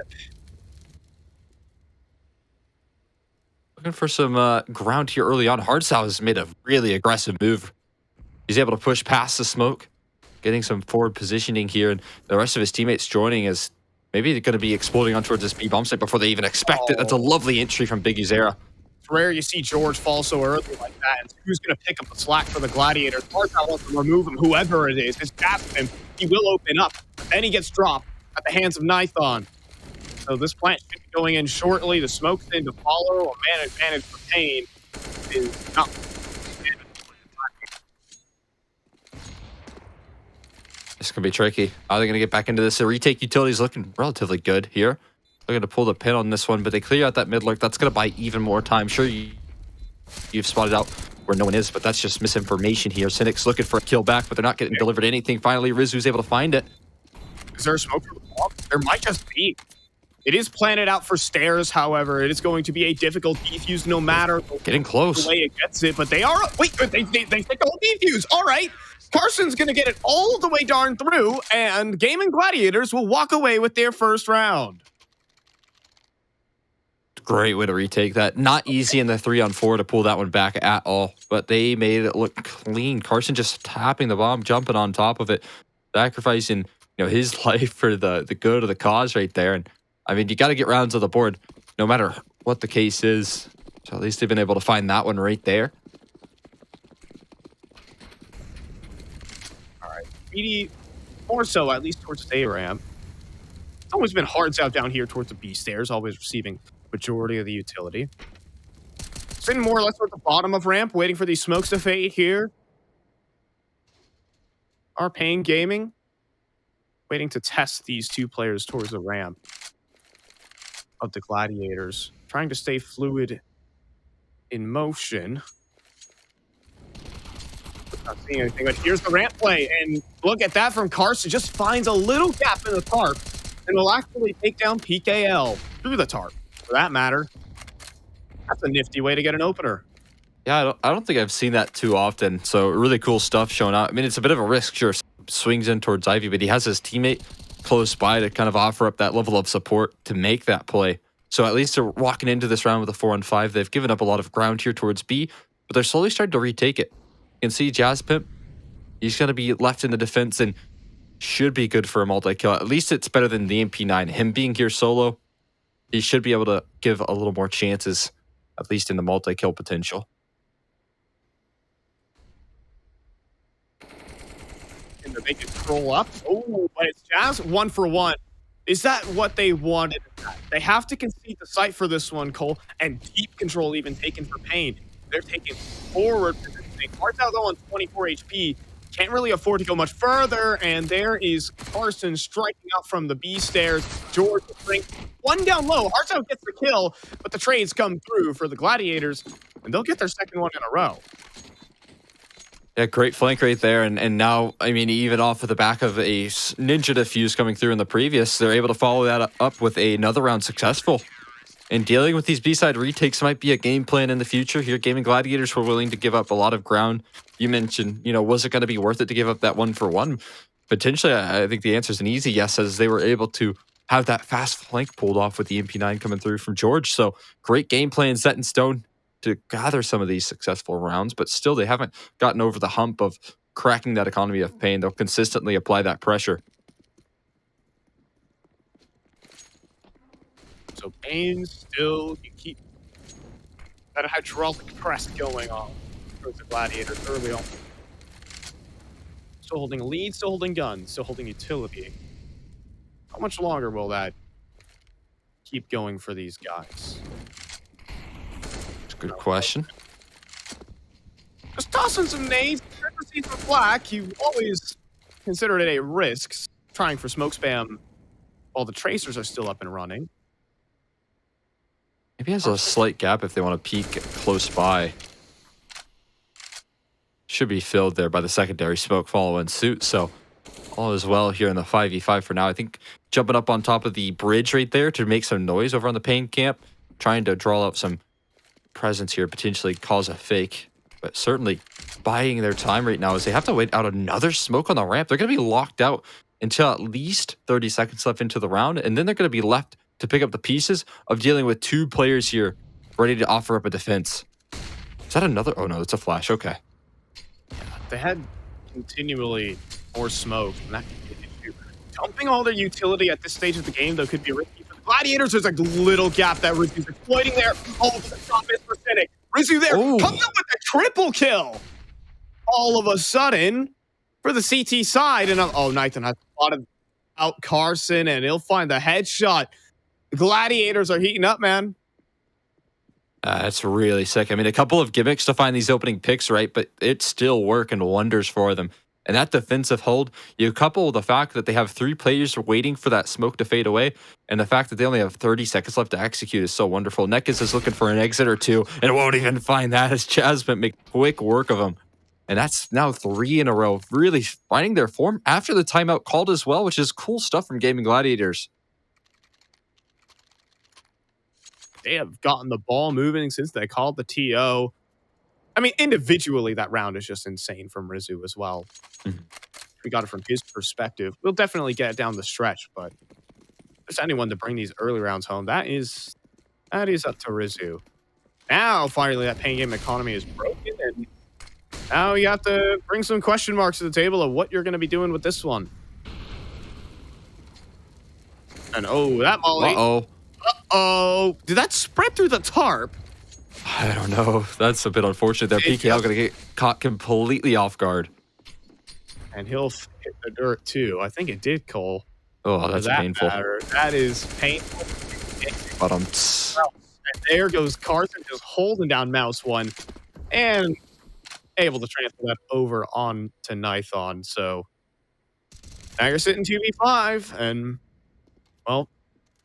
Looking for some ground here early on. Hardsau has made a really aggressive move. He's able to push past the smoke, getting some forward positioning here, and the rest of his teammates joining as maybe they're going to be exploding on towards this B bomb site before they even expect it. That's a lovely entry from Big Uzera. It's rare you see George fall so early like that, and who's going to pick up the slack for the Gladiators? Hardsau wants to remove him, whoever it is. It's after him. He will open up. Then he gets dropped at the hands of Nithon. So this plant should be going in shortly. The smoke's in to follow. A man advantage for Pain is not. This could be tricky. Are they going to get back into this? The retake utility is looking relatively good here. They're going to pull the pin on this one, but they clear out that mid lurk. That's going to buy even more time. Sure, you've spotted out where no one is, but that's just misinformation here. Cynic's looking for a kill back, but they're not getting delivered anything. Finally, Rizu's able to find it. Is there a smoke for the bomb? There might just be. It is planted out for stairs, however. It is going to be a difficult defuse no matter getting close the way it gets it, but they are... Wait, they take the whole defuse. All right. Carson's going to get it all the way darn through, and Gaming Gladiators will walk away with their first round. Great way to retake that. Not easy in the 3-on-4 to pull that one back at all, but they made it look clean. Carson just tapping the bomb, jumping on top of it, sacrificing his life for the good of the cause right there. And I mean, you got to get rounds on the board no matter what the case is. So at least they've been able to find that one right there. All right. BD, more so, at least towards the A ramp. It's always been Hardsau down here towards the B stairs, always receiving majority of the utility. It's been more or less towards the bottom of ramp, waiting for these smokes to fade here. Our Pain Gaming waiting to test these two players towards the ramp of the Gladiators, trying to stay fluid in motion. Not seeing anything, but here's the ramp play, and look at that from Carson. Just finds a little gap in the tarp, and will actually take down PKL through the tarp, for that matter. That's a nifty way to get an opener. Yeah, I don't think I've seen that too often, so really cool stuff showing out. I mean, it's a bit of a risk, sure, swings in towards Ivy, but he has his teammate close by to kind of offer up that level of support to make that play. So at least they're walking into this round with a 4-on-5. They've given up a lot of ground here towards B, but they're slowly starting to retake it. You can see Jazz Pimp, he's going to be left in the defense and should be good for a multi-kill. At least it's better than the MP9. Him being here solo, he should be able to give a little more chances, at least in the multi-kill potential. And they can scroll up. Oh, but it's Jazz 1 for 1. Is that what they wanted? They have to concede the site for this one, Cole, and deep control even taken for Pain. They're taking forward positioning. Hardsau though on 24 HP. Can't really afford to go much further, and there is Carson striking out from the B stairs. George will bring one down low. Hardsau gets the kill, but the trades come through for the Gladiators, and they'll get their second one in a row. Yeah, great flank right there. And now, I mean, even off of the back of a ninja defuse coming through in the previous, they're able to follow that up with another round successful. And dealing with these B-side retakes might be a game plan in the future. Here, Gaming Gladiators were willing to give up a lot of ground. You mentioned, was it going to be worth it to give up that 1 for 1? Potentially, I think the answer is an easy yes, as they were able to have that fast flank pulled off with the MP9 coming through from George. So great game plan set in stone to gather some of these successful rounds, but still they haven't gotten over the hump of cracking that economy of pain. They'll consistently apply that pressure. So Pain still, you keep that hydraulic press going on towards the Gladiators early on. Still holding a lead, still holding guns, still holding utility. How much longer will that keep going for these guys? It's a good question. Just tossing some nades, see some black. You always considered it a risk, trying for smoke spam while the tracers are still up and running. Maybe has a slight gap if they want to peek close by. Should be filled there by the secondary smoke following suit. So all is well here in the 5v5 for now. I think jumping up on top of the bridge right there to make some noise over on the Pain camp, trying to draw up some presence here, potentially cause a fake. But certainly buying their time right now as they have to wait out another smoke on the ramp. They're going to be locked out until at least 30 seconds left into the round. And then they're going to be left to pick up the pieces of dealing with 2 players here ready to offer up a defense. Is that another? Oh no, it's a flash. Okay. They had continually more smoke, and that could be an issue. Dumping all their utility at this stage of the game, though, could be risky. For the Gladiators, there's a little gap that Rizzu's exploiting there. Oh, the shot is for Cynic. Rizzu there comes up with a triple kill. All of a sudden, for the CT side, and Nathan has spotted out Carson, and he'll find the headshot. The Gladiators are heating up, man. That's really sick. I mean, a couple of gimmicks to find these opening picks, right? But it's still working wonders for them. And that defensive hold, you couple the fact that they have 3 players waiting for that smoke to fade away, and the fact that they only have 30 seconds left to execute is so wonderful. Neckis is looking for an exit or 2 and won't even find that as Jasmine make quick work of him. And that's now 3 in a row, really finding their form after the timeout called as well, which is cool stuff from Gaming Gladiators. They have gotten the ball moving since they called the TO. I mean, individually, that round is just insane from Rizzu as well. Mm-hmm. We got it from his perspective. We'll definitely get it down the stretch, but if there's anyone to bring these early rounds home, that is up to Rizzu. Now, finally, that pain game economy is broken, and now you have to bring some question marks to the table of what you're going to be doing with this one. And that Molly. Uh-oh. Did that spread through the tarp? I don't know. That's a bit unfortunate there. PKL going to get caught completely off guard. And he'll hit the dirt, too. I think it did, Cole. Oh, that's painful. That is painful. But and there goes Carson just holding down Mouse 1 and able to transfer that over on to Nithon. So now you're sitting 2v5, and, well,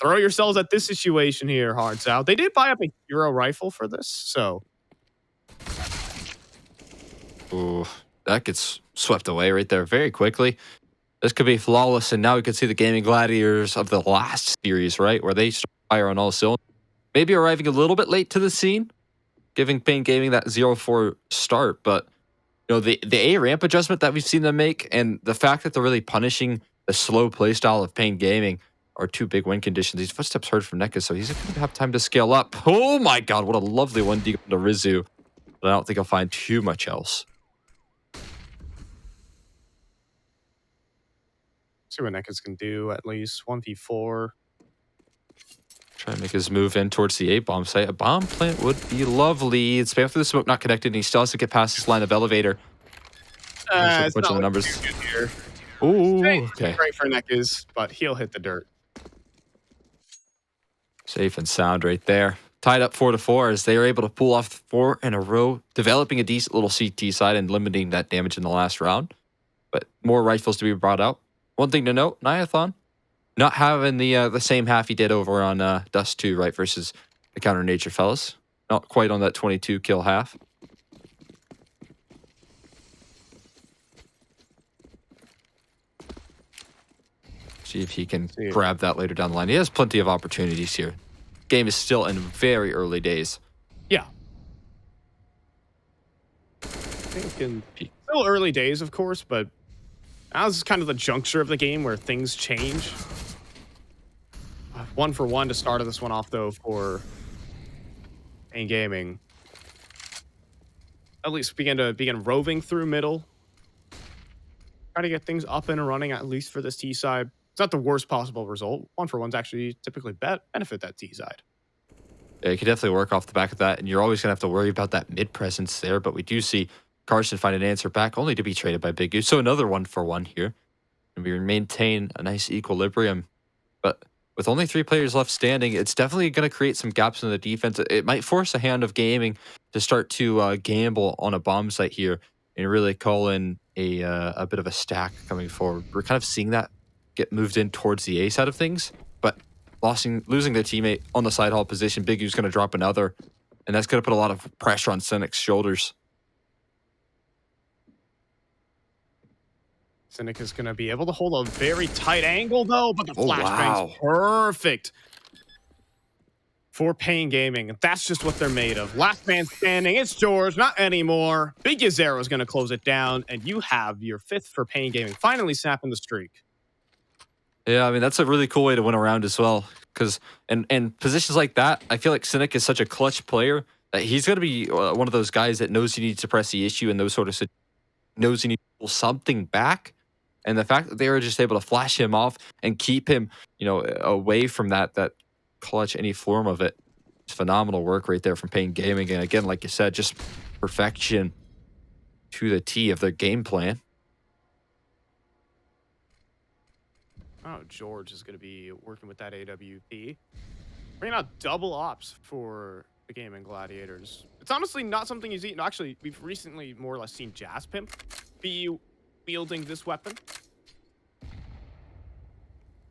throw yourselves at this situation here, Hearts Out. They did buy up a hero rifle for this, so. Ooh, that gets swept away right there very quickly. This could be flawless, and now we can see the Gaming Gladiators of the last series, right? Where they fire on all cylinders. Maybe arriving a little bit late to the scene, giving Pain Gaming that 0-4 start, but you know, the A ramp adjustment that we've seen them make, and the fact that they're really punishing the slow playstyle of Pain Gaming are 2 big win conditions. These footsteps heard from Neckis, so he's going to have time to scale up. Oh my god, what a lovely 1D to Rizzu. But I don't think he'll find too much else. See what Neckis can do, at least 1v4. Try to make his move in towards the A-bomb site. A bomb plant would be lovely. It's after the smoke not connected, and he still has to get past this line of elevator. It's not the numbers. Too good here. Ooh, okay. Great for Neckis, but he'll hit the dirt. Safe and sound right there. Tied up 4-4 as they are able to pull off 4 in a row, developing a decent little CT side and limiting that damage in the last round. But more rifles to be brought out. One thing to note, Niathon not having the same half he did over on Dust 2, right, versus the Counter Nature fellas. Not quite on that 22 kill half. See if he can grab that later down the line. He has plenty of opportunities here. Game is still in very early days. Yeah. I think still early days, of course, but now this is kind of the juncture of the game where things change. 1-for-1 to start this one off, though, for Pain Gaming. At least begin roving through middle. Try to get things up and running, at least for this T side. It's not the worst possible result. 1-for-1's actually typically benefit that T side. Yeah, you can definitely work off the back of that, and you're always going to have to worry about that mid presence there, but we do see Carson find an answer back, only to be traded by Big U. So another 1-for-1 here. And we maintain a nice equilibrium. But with only 3 players left standing, it's definitely going to create some gaps in the defense. It might force a hand of gaming to start to gamble on a bomb site here and really call in a bit of a stack coming forward. We're kind of seeing that get moved in towards the A side of things, but losing their teammate on the side hall position, Big U's going to drop another, and that's going to put a lot of pressure on Cynic's shoulders. Cynic is going to be able to hold a very tight angle, though, but the flashbang's perfect for Pain Gaming. That's just what they're made of. Last man standing. It's George, not anymore. Big Yazero is going to close it down, and you have your 5th for Pain Gaming, finally snapping the streak. Yeah, I mean, that's a really cool way to win a round as well. Because in positions like that, I feel like Cynic is such a clutch player that he's going to be one of those guys that knows you need to press the issue and those sort of knows you need to pull something back. And the fact that they were just able to flash him off and keep him, away from that clutch, any form of it, it's phenomenal work right there from Pain Gaming. And again, like you said, just perfection to the T of their game plan. Oh, George is going to be working with that AWP. Bringing out double ops for the Gaming Gladiators. It's honestly not something you see. No, actually, we've recently more or less seen Jazz Pimp be wielding this weapon.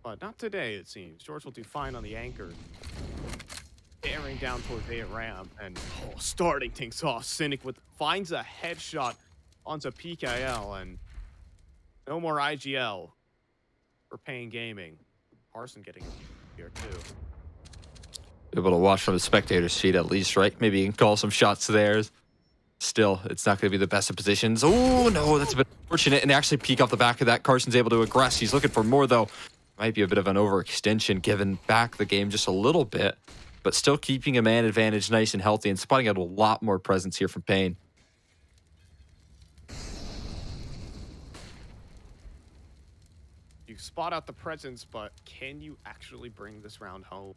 But not today, it seems. George will do fine on the anchor. Bearing down towards A ramp and starting things off. Cynic finds a headshot onto PKL and no more IGL for Pain Gaming. Carson getting here too. Able to watch from the spectator's feet at least, right? Maybe you can call some shots there. Still, it's not going to be the best of positions. Oh, no, that's a bit unfortunate. And actually peek off the back of that. Carson's able to aggress. He's looking for more, though. Might be a bit of an overextension, giving back the game just a little bit, but still keeping a man advantage nice and healthy and spotting out a lot more presence here from Pain. You spot out the presence, but can you actually bring this round home?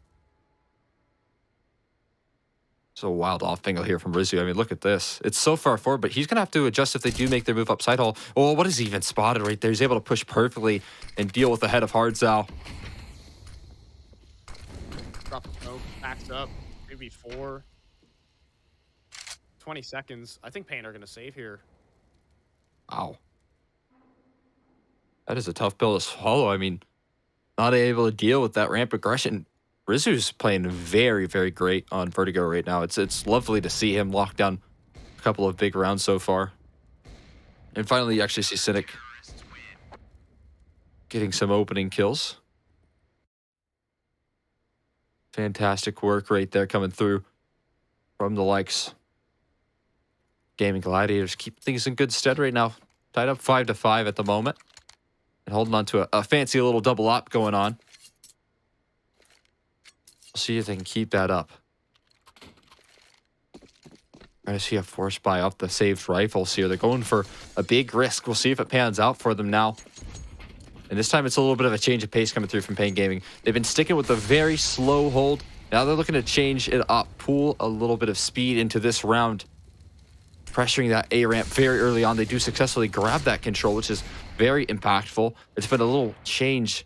So wild off angle here from Rizzu. I mean, look at this. It's so far forward, but he's going to have to adjust if they do make their move up side hall. Oh, what is he even spotted right there? He's able to push perfectly and deal with the head of Hardzao. Drop the smoke, backs up, maybe 4. 20 seconds. I think Pain are going to save here. Wow. That is a tough pill to swallow. I mean, not able to deal with that ramp aggression. Rizzu's playing very, very great on Vertigo right now. It's lovely to see him lock down a couple of big rounds so far. And finally, you actually see Cynic getting some opening kills. Fantastic work right there coming through from the likes. Gaming Gladiators keep things in good stead right now. Tied up 5-5 at the moment. And holding on to a fancy little double op going on. We'll see if they can keep that up. Trying to see a force buy off the saved rifles here. They're going for a big risk. We'll see if it pans out for them now. And this time it's a little bit of a change of pace coming through from Pain Gaming. They've been sticking with a very slow hold. Now they're looking to change it up, pull a little bit of speed into this round. Pressuring that A ramp very early on. They do successfully grab that control, which is very impactful. It's been a little change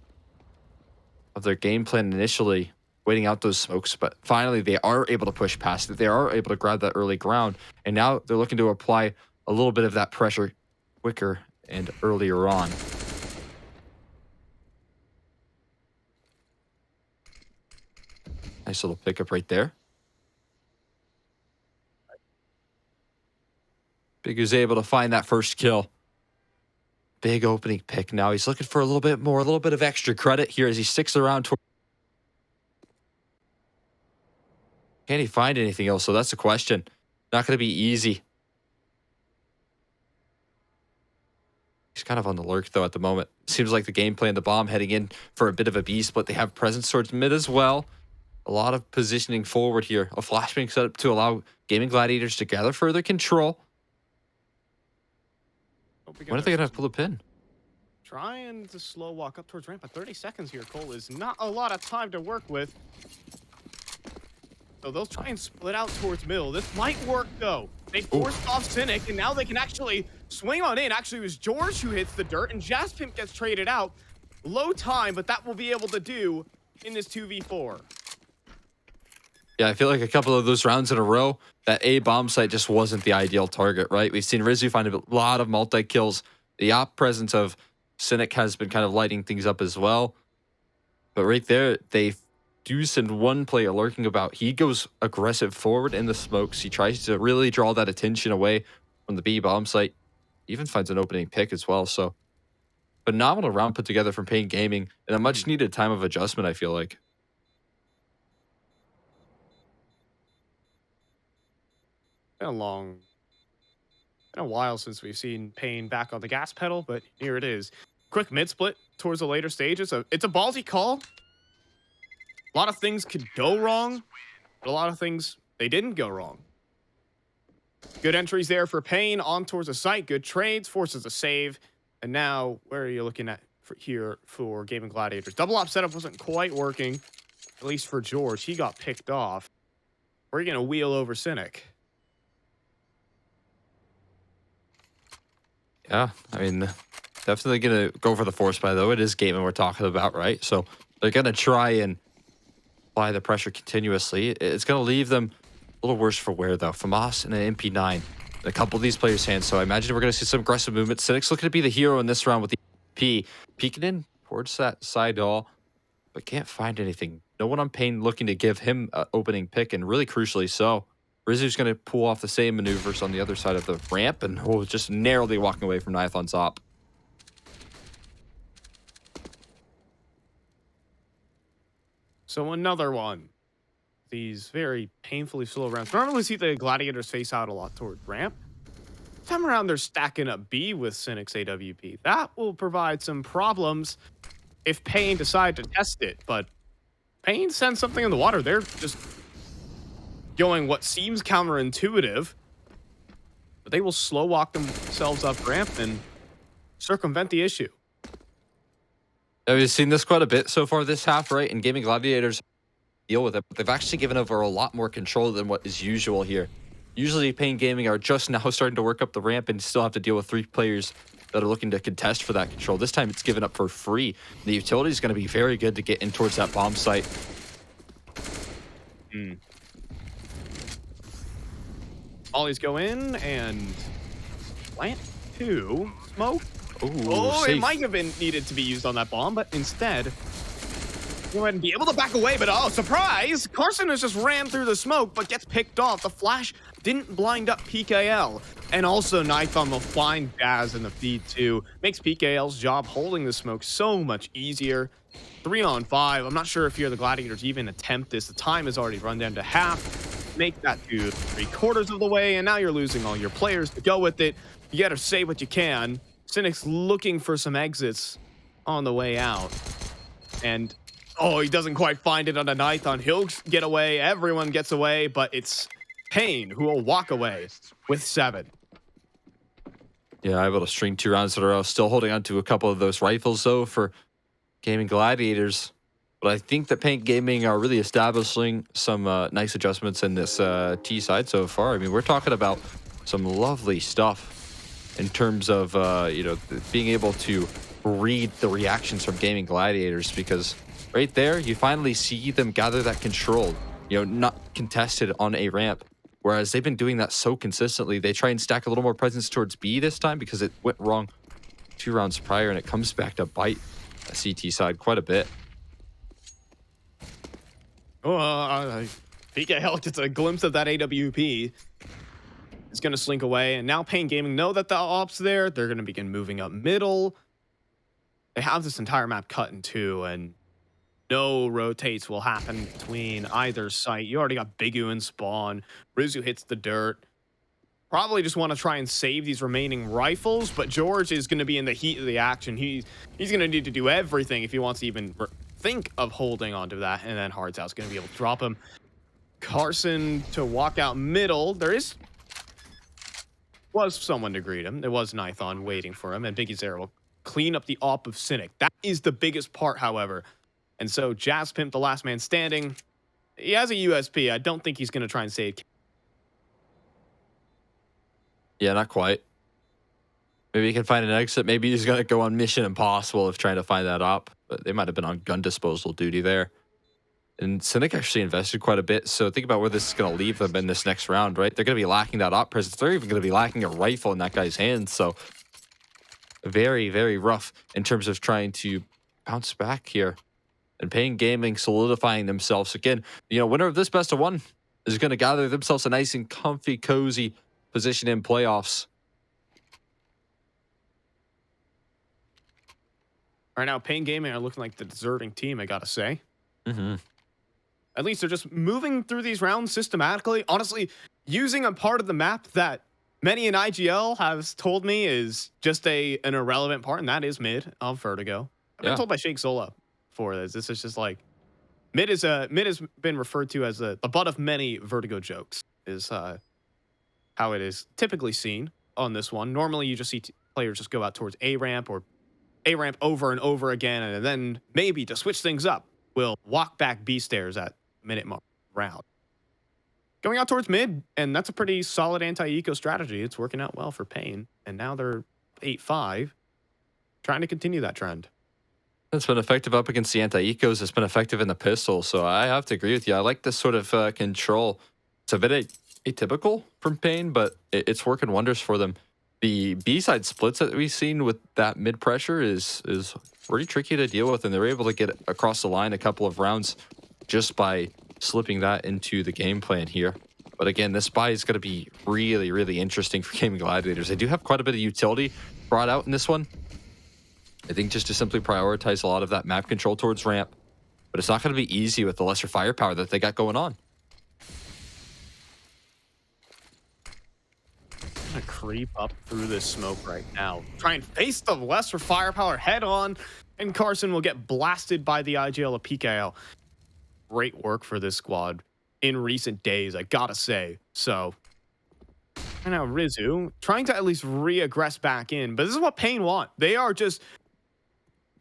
of their game plan initially, waiting out those smokes, but finally they are able to push past it. They are able to grab that early ground, and now they're looking to apply a little bit of that pressure quicker and earlier on. Nice little pickup right there. Big U's able to find that first kill. Big opening pick now. He's looking for a little bit more, a little bit of extra credit here as he sticks around. Can he find anything else? So that's the question. Not going to be easy. He's kind of on the lurk, though, at the moment. Seems like the game plan, the bomb heading in for a bit of a B split. They have presence towards mid as well. A lot of positioning forward here. A flashbang set up to allow Gaming Gladiators to gather further control. When are they going to pull the pin? Trying to slow walk up towards ramp, but 30 seconds here, Cole, is not a lot of time to work with. So they'll try and split out towards middle. This might work, though. They forced off Cynic, and now they can actually swing on in. Actually, it was George who hits the dirt, and Jaspimp gets traded out. Low time, but that will be able to do in this 2v4. Yeah, I feel like a couple of those rounds in a row, that A bomb site just wasn't the ideal target, right? We've seen Rizu find a lot of multi-kills. The op presence of Cynic has been kind of lighting things up as well. But right there, they do send one player lurking about. He goes aggressive forward in the smokes. He tries to really draw that attention away from the B bomb site. Even finds an opening pick as well. So phenomenal round put together from Pain Gaming and a much needed time of adjustment, I feel like. Been a while since we've seen Pain back on the gas pedal, but here it is. Quick mid split towards the later stages. It's a ballsy call. A lot of things could go wrong, but a lot of things they didn't go wrong. Good entries there for Pain on towards the site. Good trades, forces a save. And now, where are you looking at here for Gaming Gladiators? Double op setup wasn't quite working, at least for George. He got picked off. We're going to wheel over Cynic. Yeah, I mean, definitely going to go for the force buy, though. It is gaming we're talking about, right? So they're going to try and apply the pressure continuously. It's going to leave them a little worse for wear, though. FAMAS and an MP9. A couple of these players' hands, so I imagine we're going to see some aggressive movement. Cynic's looking to be the hero in this round with the P. Peeking in towards that side all, but can't find anything. No one on Pain looking to give him an opening pick, and really crucially so. Rizu's going to pull off the same maneuvers on the other side of the ramp, and just narrowly walking away from Nithon's op. So another one. These very painfully slow rounds. Normally see the Gladiators face out a lot toward ramp. This time around, they're stacking up B with Cynic's AWP. That will provide some problems if Pain decide to test it, but Pain sends something in the water. They're just going what seems counterintuitive, but they will slow walk themselves up ramp and circumvent the issue. We've seen this quite a bit so far this half, right? And Gaming Gladiators deal with it, but they've actually given over a lot more control than what is usual here. Usually Pain Gaming are just now starting to work up the ramp and still have to deal with 3 players that are looking to contest for that control. This time it's given up for free. The utility is going to be very good to get in towards that bomb site. Ollies go in and plant 2. Smoke. Ooh, It might have been needed to be used on that bomb, but instead, go ahead and be able to back away. But oh, surprise! Carson has just ran through the smoke, but gets picked off. The flash didn't blind up PKL. And also, Nithon will find Jazz in the feed too. Makes PKL's job holding the smoke so much easier. 3 on 5. I'm not sure if you're the Gladiators even attempt this. The time has already run down to half. Make that to 3/4 of the way, and now you're losing all your players to go with it. You gotta say what you can. Cynic's looking for some exits on the way out. And, oh, he doesn't quite find it on a Nithon. He'll get away. Everyone gets away, but it's Pain who will walk away with 7. Yeah, able to string 2 rounds in a row. Still holding on to a couple of those rifles, though, for Gaming Gladiators. But I think that Paint Gaming are really establishing some nice adjustments in this T side so far. I mean, we're talking about some lovely stuff in terms of, being able to read the reactions from Gaming Gladiators, because right there, you finally see them gather that control, not contested on a ramp. Whereas they've been doing that so consistently, they try and stack a little more presence towards B this time because it went wrong 2 rounds prior, and it comes back to bite the CT side quite a bit. PKL gets a glimpse of that AWP. It's going to slink away, and now Pain Gaming know that the op's there. They're going to begin moving up middle. They have this entire map cut in 2, and no rotates will happen between either site. You already got Bigu in spawn. Rizu hits the dirt. probably just want to try and save these remaining rifles, but George is going to be in the heat of the action. He's going to need to do everything if he wants to even think of holding onto that, and then Hardzout's going to be able to drop him. Carson to walk out middle. There was someone to greet him. There was Nithon waiting for him, and Biggie Zera will clean up the op of Cynic. That is the biggest part, however. And so Jazz Pimp, the last man standing, he has a USP. I don't think he's going to try and save. Yeah, not quite. Maybe he can find an exit. Maybe he's going to go on Mission Impossible of trying to find that op. But they might have been on gun disposal duty there. And Cynic actually invested quite a bit. So think about where this is going to leave them in this next round, right? They're going to be lacking that op presence. They're even going to be lacking a rifle in that guy's hands. So very, very rough in terms of trying to bounce back here. And Pain Gaming solidifying themselves. Again, winner of this best of one is going to gather themselves a nice and comfy, cozy position in playoffs. Right now, Pain Gaming are looking like the deserving team, I gotta say. At least they're just moving through these rounds systematically. Honestly, using a part of the map that many in IGL have told me is just an irrelevant part, and that is mid of Vertigo. I've been told by Shake Zola for this. This is just like mid has been referred to as the butt of many Vertigo jokes. Is how it is typically seen on this one. Normally, you just see players just go out towards A ramp or A ramp over and over again, and then maybe to switch things up, we'll walk back B stairs at minute mark round. Going out towards mid, and that's a pretty solid anti-eco strategy. It's working out well for Pain, and now they're 8-5, trying to continue that trend. It's been effective up against the anti-ecos. It's been effective in the pistol, so I have to agree with you. I like this sort of control. It's a bit atypical from Pain, but it's working wonders for them. The B-side splits that we've seen with that mid-pressure is pretty tricky to deal with, and they're able to get across the line a couple of rounds just by slipping that into the game plan here. But again, this buy is going to be really, really interesting for Gaming Gladiators. They do have quite a bit of utility brought out in this one. I think just to simply prioritize a lot of that map control towards ramp. But it's not going to be easy with the lesser firepower that they got going on. Gonna creep up through this smoke right now. Try and face the lesser firepower head on, and Carson will get blasted by the IGL of PKL. Great work for this squad in recent days, I gotta say. So, and now Rizu trying to at least re-aggress back in, but this is what Pain want. They're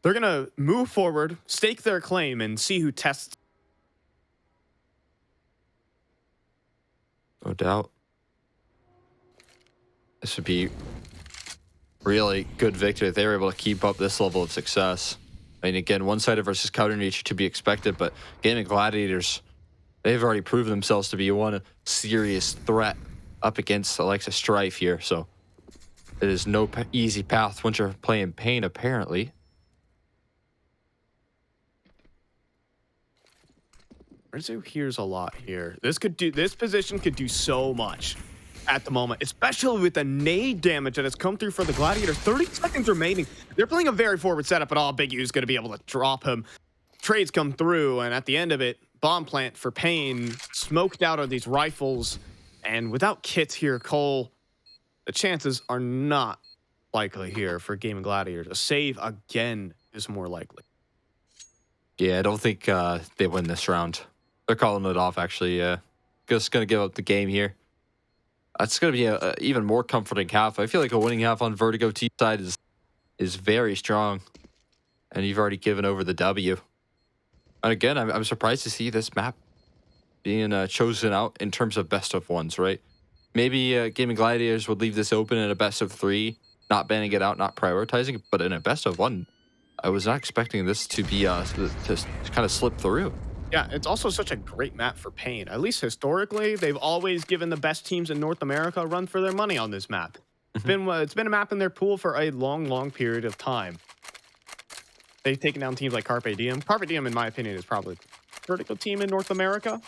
gonna move forward, stake their claim, and see who tests. No doubt. This would be really good victory if they were able to keep up this level of success. I mean, again, one-sided versus counter nature to be expected, but Gaming Gladiators, they've already proven themselves to be one serious threat up against the likes of Strife here. So it is no easy path once you're playing Pain, apparently. Rizu hears a lot here. This position could do so much at the moment, especially with the nade damage that has come through for the Gladiators. 30 seconds remaining. They're playing a very forward setup, but all Big U's going to be able to drop him. Trades come through, and at the end of it, bomb plant for Pain, smoked out of these rifles, and without kits here, Cole, the chances are not likely here for Gaming Gladiators. A save again is more likely. Yeah, I don't think they win this round. They're calling it off, actually. Just going to give up the game here. It's going to be a even more comforting half. I feel like a winning half on Vertigo T side is very strong. And you've already given over the W. And again, I'm surprised to see this map being chosen out in terms of best of ones, right? Maybe Gaming Gladiators would leave this open in a best of 3, not banning it out, not prioritizing it. But in a best of 1, I was not expecting this to be to kind of slip through. Yeah, it's also such a great map for Pain. At least historically, they've always given the best teams in North America a run for their money on this map. It's been a map in their pool for a long period of time. They've taken down teams like Carpe Diem. Carpe Diem, in my opinion, is probably the Vertigo team in North America.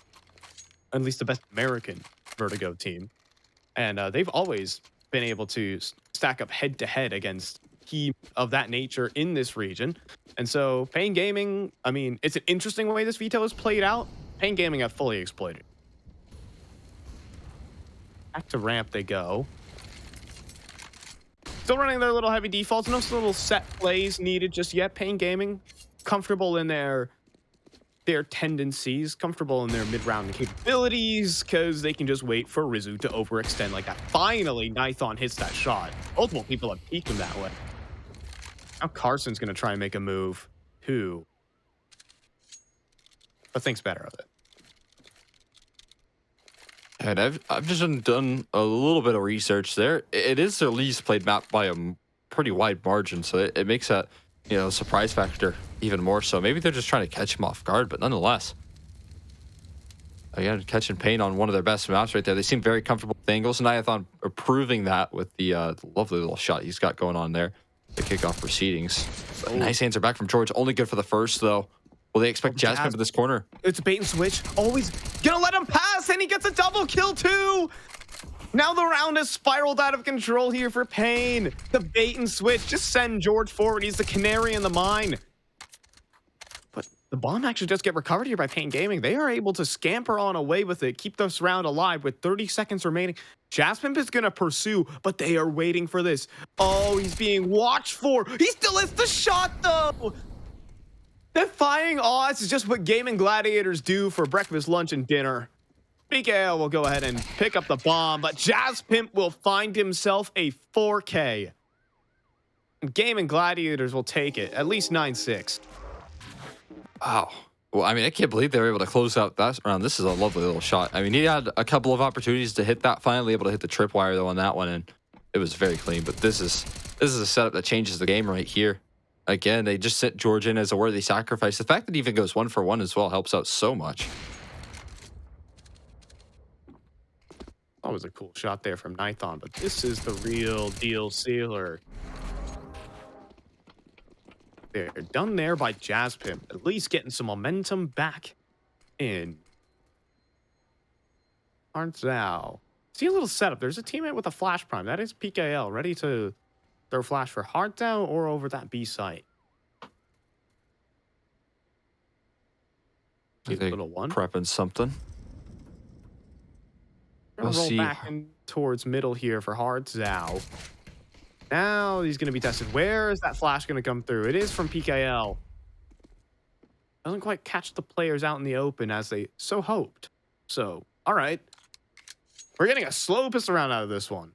At least the best American Vertigo team. And they've always been able to stack up head-to-head against teams of that nature in this region. And so Pain Gaming, I mean, it's an interesting way this veto is played out. Pain Gaming have fully exploited. Back to ramp they go. Still running their little heavy defaults. No little set plays needed just yet. Pain Gaming, comfortable in their tendencies, comfortable in their mid-round capabilities, because they can just wait for Rizu to overextend like that. Finally, Nithon hits that shot. Multiple people have peeked him that way. Now Carson's going to try and make a move, too. But thinks better of it. And I've just done a little bit of research there. It is their least played map by a pretty wide margin, so it makes that, you know, surprise factor even more so. Maybe they're just trying to catch him off guard, but nonetheless. Again, catching Pain on one of their best maps right there. They seem very comfortable with angles, and Nithon are proving that with the lovely little shot he's got going on there. The kickoff proceedings. But nice answer back from George. Only good for the first, though. Will they expect Jasmine to this corner? It's a bait and switch. Always gonna let him pass, and he gets a double kill, too! Now the round has spiraled out of control here for Pain. The bait and switch. Just send George forward. He's the canary in the mine. But the bomb actually does get recovered here by Pain Gaming. They are able to scamper on away with it, keep this round alive with 30 seconds remaining. Jasmine is going to pursue, but they are waiting for this. Oh, he's being watched for. He still hits the shot, though. Defying odds is just what gaming gladiators do for breakfast, lunch, and dinner. BKL will go ahead and pick up the bomb, but Jaspimp will find himself a 4K. Gaming Gladiators will take it, at least 9-6. Wow. Well, I mean, I can't believe they were able to close out that round. This is a lovely little shot. I mean, he had a couple of opportunities to hit that, finally able to hit the tripwire, though, on that one, and it was very clean. But this is a setup that changes the game right here. Again, they just sent George in as a worthy sacrifice. The fact that he even goes 1 for 1 as well helps out so much. That was a cool shot there from Nithon, but this is the real deal sealer. They're done there by Jaspimp, at least getting some momentum back in. Artzao. See a little setup. There's a teammate with a flash prime. That is PKL, ready to throw flash for Hartdown or over that B site. I think little one. prepping something. Gonna roll back in towards middle here for Hartzao. Now he's going to be tested. Where is that flash going to come through? It is from PKL. Doesn't quite catch the players out in the open as they so hoped. So, all right. We're getting a slow pistol round out of this one.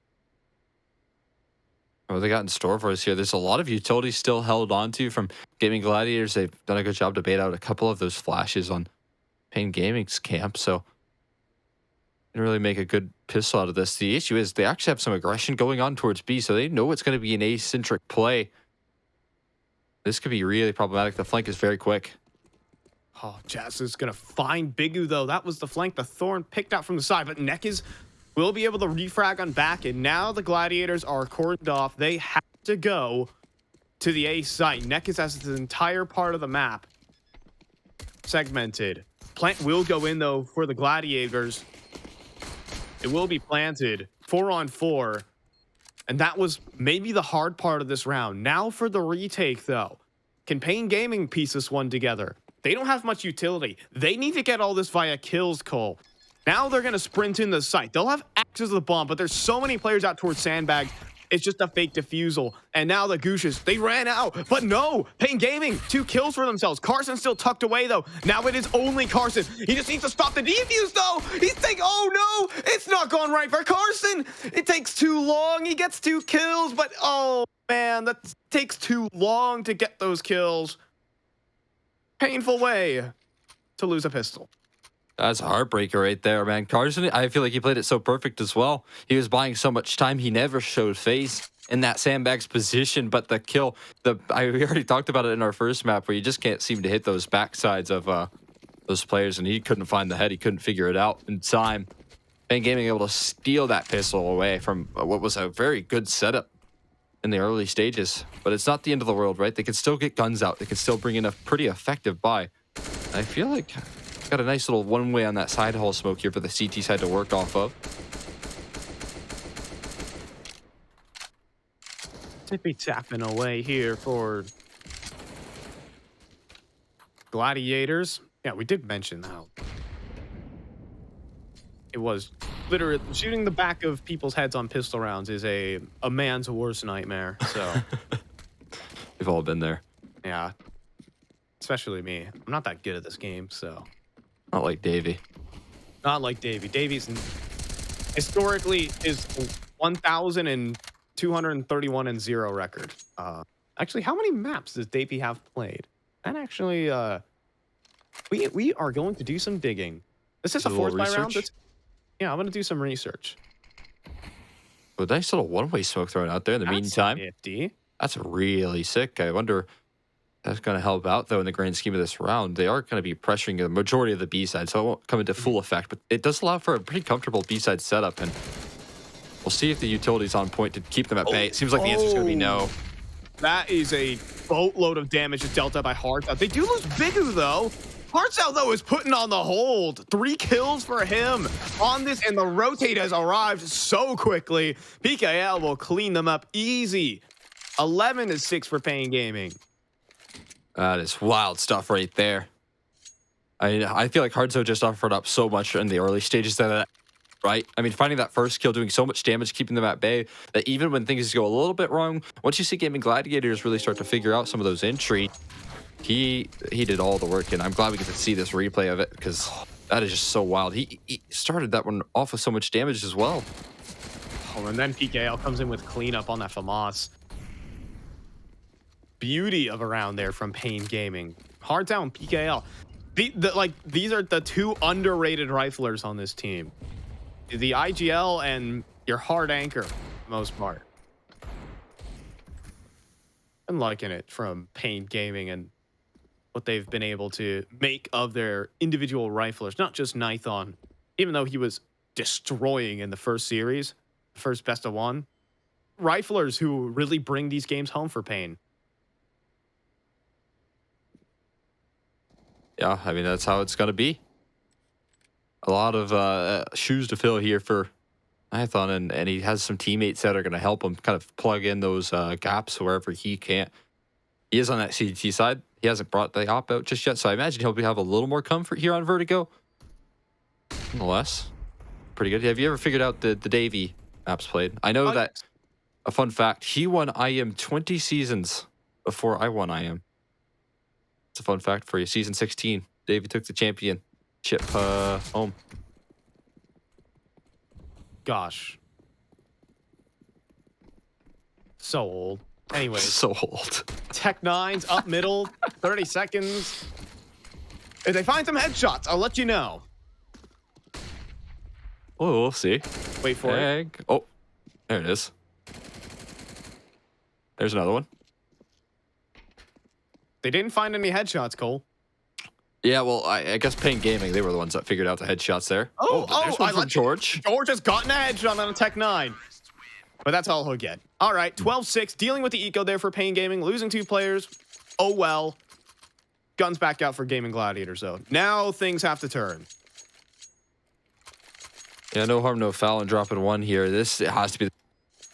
What they got in store for us here? There's a lot of utility still held onto from Gaming Gladiators. They've done a good job to bait out a couple of those flashes on Pain Gaming's camp. So, didn't really make a good pistol out of this. The issue is they actually have some aggression going on towards B, so they know it's going to be an asynchric play. This could be really problematic. The flank is very quick. Oh, Jazz is going to find Bigu, though. That was the flank. The Thorn picked out from the side, but Nekis will be able to refrag on back, and now the Gladiators are cordoned off. They have to go to the A site. Nekis has the entire part of the map segmented. Plant will go in, though, for the Gladiators. It will be planted 4-on-4. And that was maybe the hard part of this round. Now for the retake, though. Can Pain Gaming piece this one together? They don't have much utility. They need to get all this via kills, Cole. Now they're going to sprint in the site. They'll have access to the bomb, but there's so many players out towards sandbags. It's just a fake defusal. And now the Gooshes, they ran out. But no, Pain Gaming, 2 kills for themselves. Carson still tucked away, though. Now it is only Carson. He just needs to stop the defuse, though. He's thinking, oh no, it's not gone right for Carson. It takes too long. He gets 2 kills, but oh man, that takes too long to get those kills. Painful way to lose a pistol. That's a heartbreaker right there, man. Carson, I feel like he played it so perfect as well. He was buying so much time. He never showed face in that sandbags position, but the kill, we already talked about it in our first map where you just can't seem to hit those backsides of those players, and he couldn't find the head. He couldn't figure it out in time. Pain Gaming able to steal that pistol away from what was a very good setup in the early stages. But it's not the end of the world, right? They can still get guns out. They can still bring in a pretty effective buy. I feel like got a nice little one-way on that side hole smoke here for the CT side to work off of. Tippy tapping away here for Gladiators. Yeah, we did mention how it was literally shooting the back of people's heads on pistol rounds is a man's worst nightmare. So We've all been there. yeah, especially me. I'm not that good at this game, so Not like Davey. not like Davey. Davey's historically is 1,231-0 record. Actually, how many maps does Davey have played? And actually, we are going to do some digging. This is a Do a little fourth by round. research? Yeah, I'm gonna do some research. But nice little one-way smoke thrown out there in the meantime. Nifty. That's really sick. I wonder if that's going to help out, though, in the grand scheme of this round. They are going to be pressuring the majority of the B-side, so it won't come into full effect. But it does allow for a pretty comfortable B-side setup, and we'll see if the utility's on point to keep them at bay. It seems like the answer's going to be no. That is a boatload of damage that's dealt out by Hardstyle. They do lose Bigu, though. Hardstyle, though, is putting on the hold. 3 kills for him on this, and the rotate has arrived so quickly. PKL will clean them up easy. 11-6 for Pain Gaming. That is wild stuff right there. I feel like Hardstyle just offered up so much in the early stages of that, right? I mean, finding that first kill, doing so much damage, keeping them at bay, that even when things go a little bit wrong, once you see Gaming Gladiators really start to figure out some of those entry, he did all the work, and I'm glad we get to see this replay of it, because that is just so wild. He started that one off with so much damage as well. Oh, and then PKL comes in with cleanup on that FAMAS. Beauty of a round there from Pain Gaming. Hardstyle and PKL. These are the 2 underrated riflers on this team. The IGL and your hard anchor, for the most part. I'm liking it from Pain Gaming and what they've been able to make of their individual riflers, not just Nithon. Even though he was destroying in the first series, first best of 1. Riflers who really bring these games home for Pain. Yeah, I mean, that's how it's going to be. A lot of shoes to fill here for Nithon, and he has some teammates that are going to help him kind of plug in those gaps wherever he can't. He is on that CDT side. He hasn't brought the op out just yet, so I imagine he'll have a little more comfort here on Vertigo. Nonetheless, pretty good. Have you ever figured out the Davey maps played? I know that, a fun fact, he won IM 20 seasons before I won IM. It's a fun fact for you. Season 16, Davey took the championship home. Gosh. So old. Anyways. So old. Tech9's up middle, 30 seconds. If they find some headshots, I'll let you know. Oh, we'll see. Wait for it. Oh, there it is. There's another one. They didn't find any headshots, Cole. Yeah, well, I guess Pain Gaming, they were the ones that figured out the headshots there. Oh, there's one from George. George has gotten a headshot on a Tech9. But that's all he'll get. All right, 12-6, dealing with the eco there for Pain Gaming, losing 2 players. Oh, well. Guns back out for Gaming Gladiators, though. Now things have to turn. Yeah, no harm, no foul in dropping 1 here. This has to be...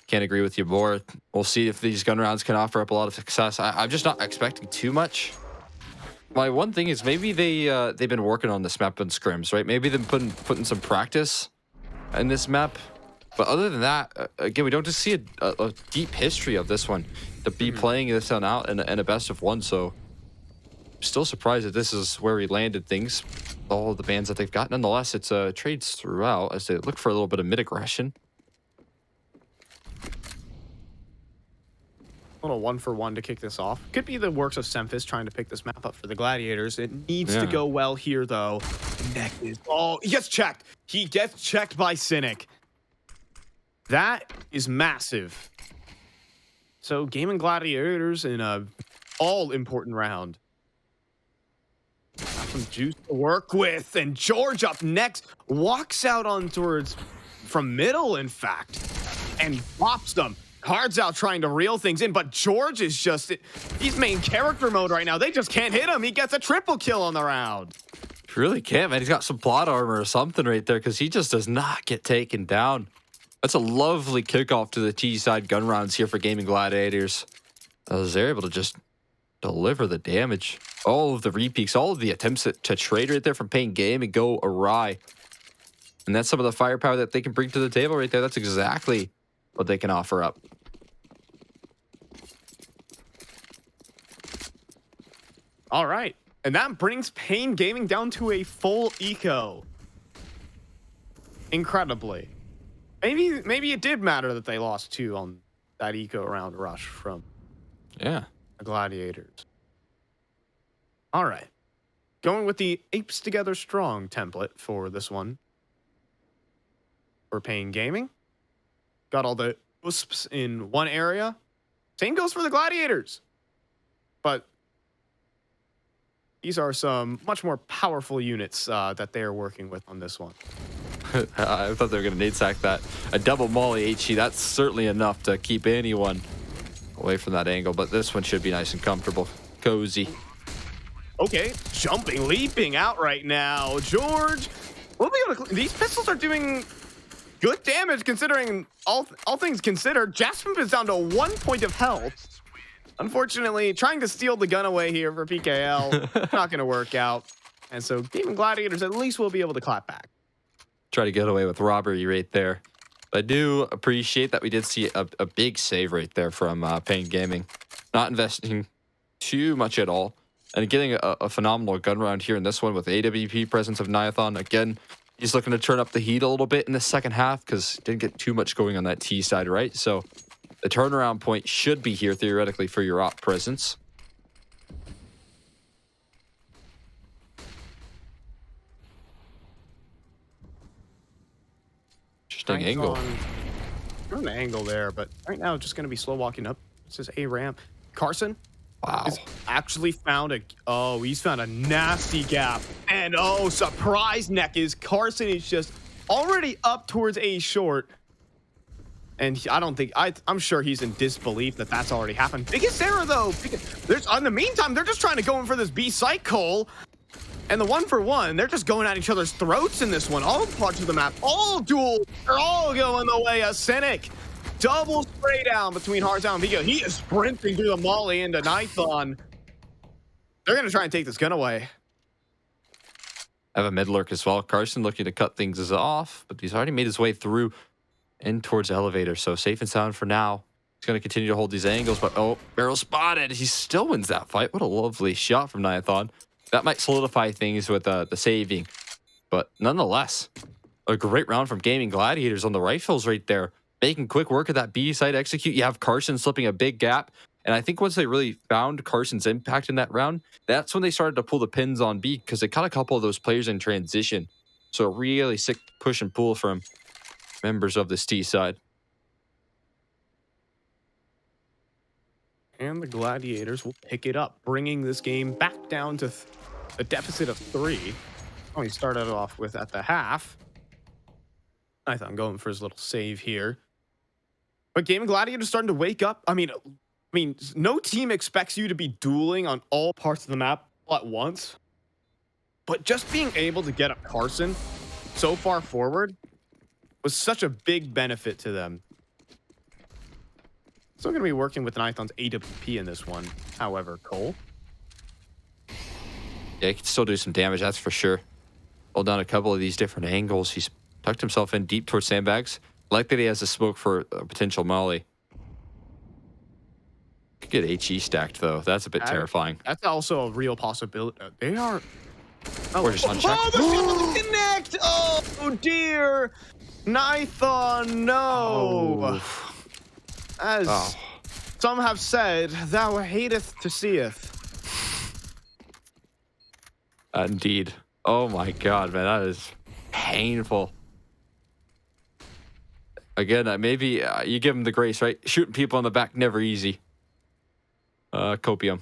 Can't agree with you more. We'll see if these gun rounds can offer up a lot of success. I'm just not expecting too much. My one thing is maybe they've been working on this map in scrims, right? Maybe they've been putting some practice in this map. But other than that, again, we don't just see a deep history of this one to be playing this one out in a best of 1. So I'm still surprised that this is where we landed things. All of the bans that they've got. Nonetheless, it's trades throughout as they look for a little bit of mid-aggression. A little 1-for-1 to kick this off. Could be the works of Semphis trying to pick this map up for the Gladiators. It needs to go well here, though. Neck is... Oh, he gets checked. He gets checked by Cynic. That is massive. So, Gaming Gladiators in a all-important round. Got some juice to work with. And George up next. Walks out on towards... From middle, in fact. And pops them. Cards out trying to reel things in, but George is just... He's main character mode right now. They just can't hit him. He gets a triple kill on the round. He really can't, man. He's got some plot armor or something right there because he just does not get taken down. That's a lovely kickoff to the T-side gun rounds here for Gaming Gladiators. As they're able to just deliver the damage. All of the repeats, all of the attempts to trade right there from Pain Game and go awry. And that's some of the firepower that they can bring to the table right there. That's exactly what they can offer up. All right. And that brings Pain Gaming down to a full eco. Incredibly. Maybe it did matter that they lost 2 on that eco round rush from Yeah. the Gladiators. All right. Going with the Apes Together Strong template for this one. For Pain Gaming. Got all the wisps in one area. Same goes for the Gladiators. But these are some much more powerful units that they're working with on this one. I thought they were going to nade sack that. A double molly HE, that's certainly enough to keep anyone away from that angle, but this one should be nice and comfortable. Cozy. Okay, jumping, leaping out right now. George, we'll be able to, these pistols are doing good damage considering all things considered. Jasmine is down to 1 point of health. Unfortunately, trying to steal the gun away here for PKL, not going to work out. And so Gaming Gladiators at least will be able to clap back. Try to get away with robbery right there. I do appreciate that we did see a big save right there from Pain Gaming. Not investing too much at all. And getting a phenomenal gun round here in this one with AWP presence of Niathon. Again, he's looking to turn up the heat a little bit in the second half because didn't get too much going on that T side, right? So the turnaround point should be here theoretically for your op presence. Interesting angle. We're on an angle there, but right now just going to be slow walking up. This is a ramp. Carson Wow. has actually found he's found a nasty gap. And oh, surprise neck is Carson is just already up towards A short. And I'm sure he's in disbelief that that's already happened. Biggest error though, in the meantime, they're just trying to go in for this B site Cole. And the 1-for-1, they're just going at each other's throats in this one. All parts of the map, all duels, they're all going the way of Cynic. Double spray down between Hardtown and Vigo. He is sprinting through the molly into Nighthon. They're going to try and take this gun away. I have a mid lurk as well. Carson looking to cut things off, but he's already made his way through and towards the elevator. So safe and sound for now. He's going to continue to hold these angles, but oh, barrel spotted. He still wins that fight. What a lovely shot from Niathon. That might solidify things with the saving. But nonetheless, a great round from Gaming Gladiators on the rifles right there. Making quick work of that B side execute. You have Carson slipping a big gap. And I think once they really found Carson's impact in that round, that's when they started to pull the pins on B because they caught a couple of those players in transition. So a really sick push and pull from members of this T side. And the Gladiators will pick it up, bringing this game back down to a deficit of 3. Oh, he started off with at the half. I thought I'm going for his little save here. But Gaming Gladiators starting to wake up. I mean, no team expects you to be dueling on all parts of the map all at once. But just being able to get up Carson so far forward was such a big benefit to them. Still going to be working with Niathon's AWP in this one, however, Cole. Yeah, he can still do some damage, that's for sure. Hold down a couple of these different angles. He's tucked himself in deep towards sandbags. Like that he has a smoke for a potential molly. Could get HE stacked, though. That's a bit terrifying. That's also a real possibility. They are... We're just unchecked. Oh, the connect! Oh, dear! Niathon, no! Oh. As some have said, thou hateth to seeth. Indeed. Oh my god, man, that is painful. Again, maybe you give him the grace, right? Shooting people in the back, never easy. Copium.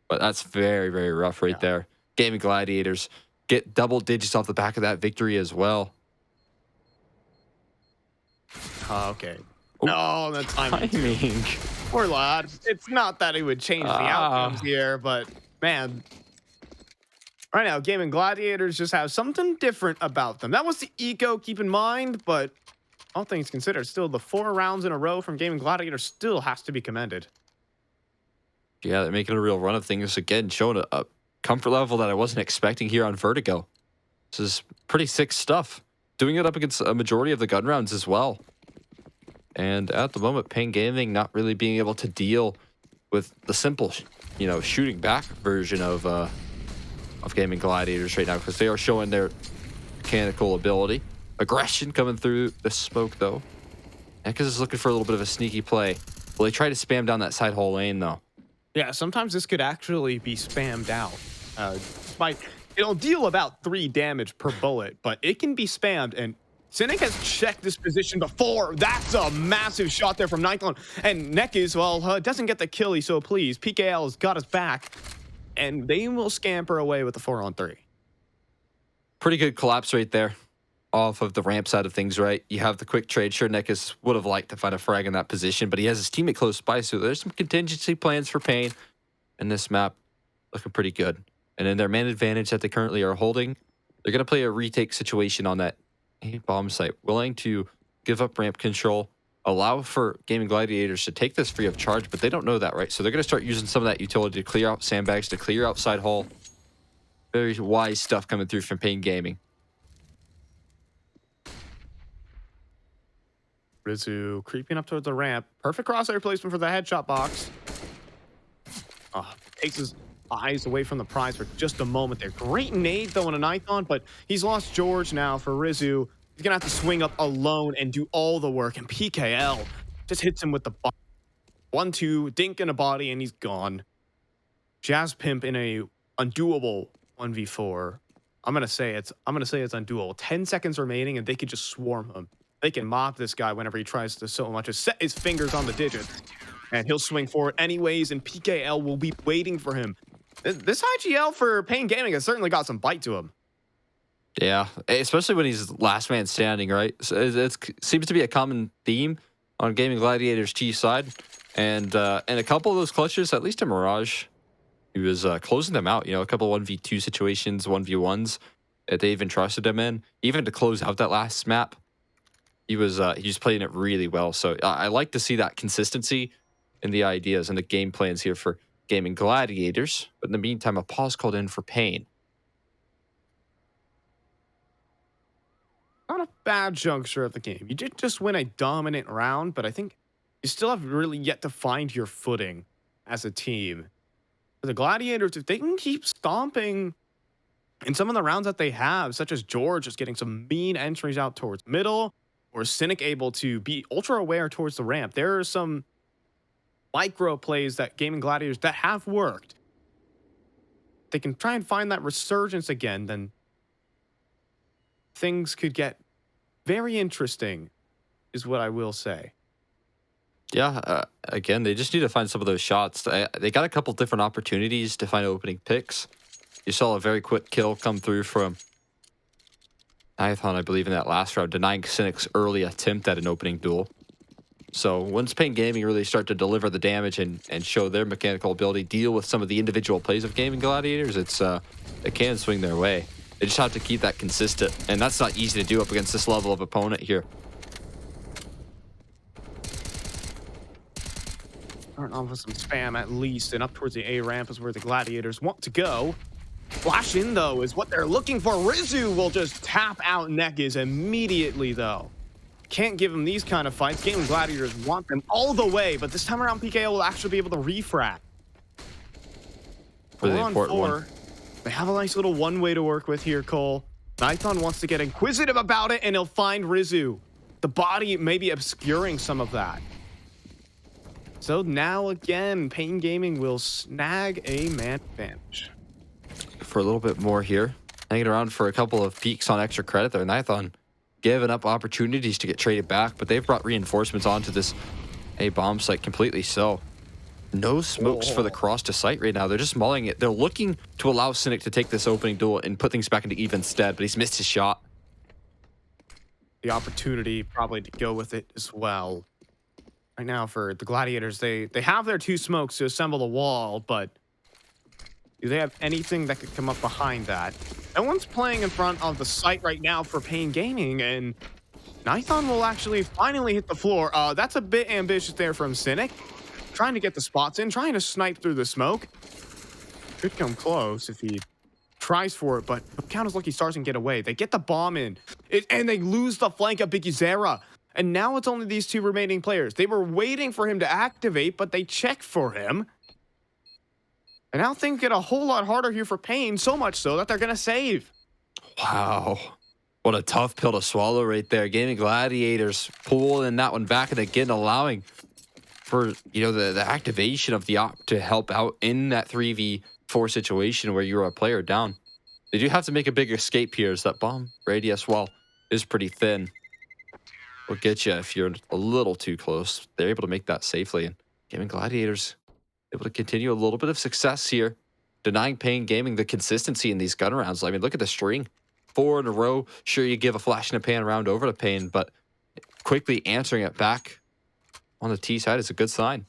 But that's very, very rough right there. Gaming Gladiators get double digits off the back of that victory as well. Okay. No, that's timing. Timing. Poor lad. It's not that it would change the outcomes here, but man. Right now, Gaming Gladiators just have something different about them. That was the eco, keep in mind, but all things considered, still the 4 rounds in a row from Gaming Gladiators still has to be commended. Yeah, they're making a real run of things again, showing a comfort level that I wasn't expecting here on Vertigo. This is pretty sick stuff. doing it up against a majority of the gun rounds as well. And at the moment, Pain Gaming not really being able to deal with the simple, shooting back version of Gaming Gladiators right now, because they are showing their mechanical ability. Aggression coming through the smoke, though. Ekaz is looking for a little bit of a sneaky play. Will they try to spam down that side hole lane, though? Yeah, sometimes this could actually be spammed out. It'll deal about 3 damage per bullet, but it can be spammed, and Cynic has checked this position before. That's a massive shot there from Nithlon. And Nekis, well, doesn't get the kill he's so pleased. PKL has got us back, and they will scamper away with the 4-on-3. Pretty good collapse right there off of the ramp side of things, right? You have the quick trade. Sure, Nekis would have liked to find a frag in that position, but he has his teammate close by, so there's some contingency plans for Pain in this map. Looking pretty good. And in their man advantage that they currently are holding, they're going to play a retake situation on that bomb site, willing to give up ramp control, allow for Gaming Gladiators to take this free of charge, but they don't know that, right? So they're going to start using some of that utility to clear out sandbags, to clear outside hole. Very wise stuff coming through from Pain Gaming. Rizu creeping up towards the ramp. Perfect crosshair placement for the headshot box. Takes his eyes away from the prize for just a moment there. Great nade, though, on a Nithlon, but he's lost George now for Rizu. He's going to have to swing up alone and do all the work, and PKL just hits him with the 1-2, dink in a body, and he's gone. Jazz Pimp in a undoable 1v4. I'm gonna say it's undoable. 10 seconds remaining, and they could just swarm him. They can mob this guy whenever he tries to so much as set his fingers on the digits. And he'll swing forward anyways, and PKL will be waiting for him. This IGL for Pain Gaming has certainly got some bite to him. Yeah, especially when he's last man standing, right? So it seems to be a common theme on Gaming Gladiators' T side. And a couple of those clutches, at least in Mirage, he was closing them out. A couple of 1v2 situations, 1v1s that they even trusted him in. Even to close out that last map, he was playing it really well. So I like to see that consistency in the ideas and the game plans here for Gaming Gladiators. But in the meantime, a pause called in for Pain. Not a bad juncture of the game. You did just win a dominant round, but I think you still have really yet to find your footing as a team. For the Gladiators, if they can keep stomping in some of the rounds that they have, such as George just getting some mean entries out towards middle, or Cynic able to be ultra aware towards the ramp, there are some micro plays that Gaming Gladiators that have worked. They can try and find that resurgence again, then things could get very interesting, is what I will say. Yeah, again, they just need to find some of those shots. They got a couple different opportunities to find opening picks. You saw a very quick kill come through from Nithlon, I believe, in that last round, denying Cynic's early attempt at an opening duel. So once Pain Gaming really start to deliver the damage and show their mechanical ability, deal with some of the individual plays of Gaming Gladiators, it can swing their way. They just have to keep that consistent, and that's not easy to do up against this level of opponent here. Starting off with some spam at least, and up towards the A ramp is where the Gladiators want to go. Flash in, though, is what they're looking for. Rizu will just tap out Nekis immediately, though. Can't give him these kind of fights. Gaming Gladiators want them all the way, but this time around, PKO will actually be able to refract. Really important one. They have a nice little one-way to work with here, Cole. Nithlon wants to get inquisitive about it, and he'll find Rizu. The body may be obscuring some of that. So now, again, Pain Gaming will snag a man advantage. For a little bit more here. Hanging around for a couple of peaks on extra credit there. Nithlon giving up opportunities to get traded back, but they've brought reinforcements onto this A bomb site completely. So no smokes for the cross to site right now. They're just mulling it. They're looking to allow Cynic to take this opening duel and put things back into even stead, but he's missed his shot. The opportunity probably to go with it as well. Right now for the Gladiators, they have their 2 smokes to assemble the wall, but do they have anything that could come up behind that? No one's playing in front of the site right now for Pain Gaming, and Nithlon will actually finally hit the floor. That's a bit ambitious there from Cynic. Trying to get the spots in, trying to snipe through the smoke. Could come close if he tries for it, but count as lucky stars and get away. They get the bomb in, And they lose the flank of Bigizera. And now it's only these two remaining players. They were waiting for him to activate, but they checked for him. And now things get a whole lot harder here for Pain, so much so that they're going to save. Wow. What a tough pill to swallow right there. Gaming Gladiators pulling that one back and again allowing for, you know, the activation of the op to help out in that 3v4 situation where you're a player down. They do have to make a big escape here as that bomb radius wall is pretty thin. Will get you if you're a little too close. They're able to make that safely. And Gaming Gladiators able to continue a little bit of success here, denying Pain Gaming the consistency in these gun rounds. I mean, look at the string. 4 in a row. Sure, you give a flash and a pan round over to Pain, but quickly answering it back on the T side is a good sign.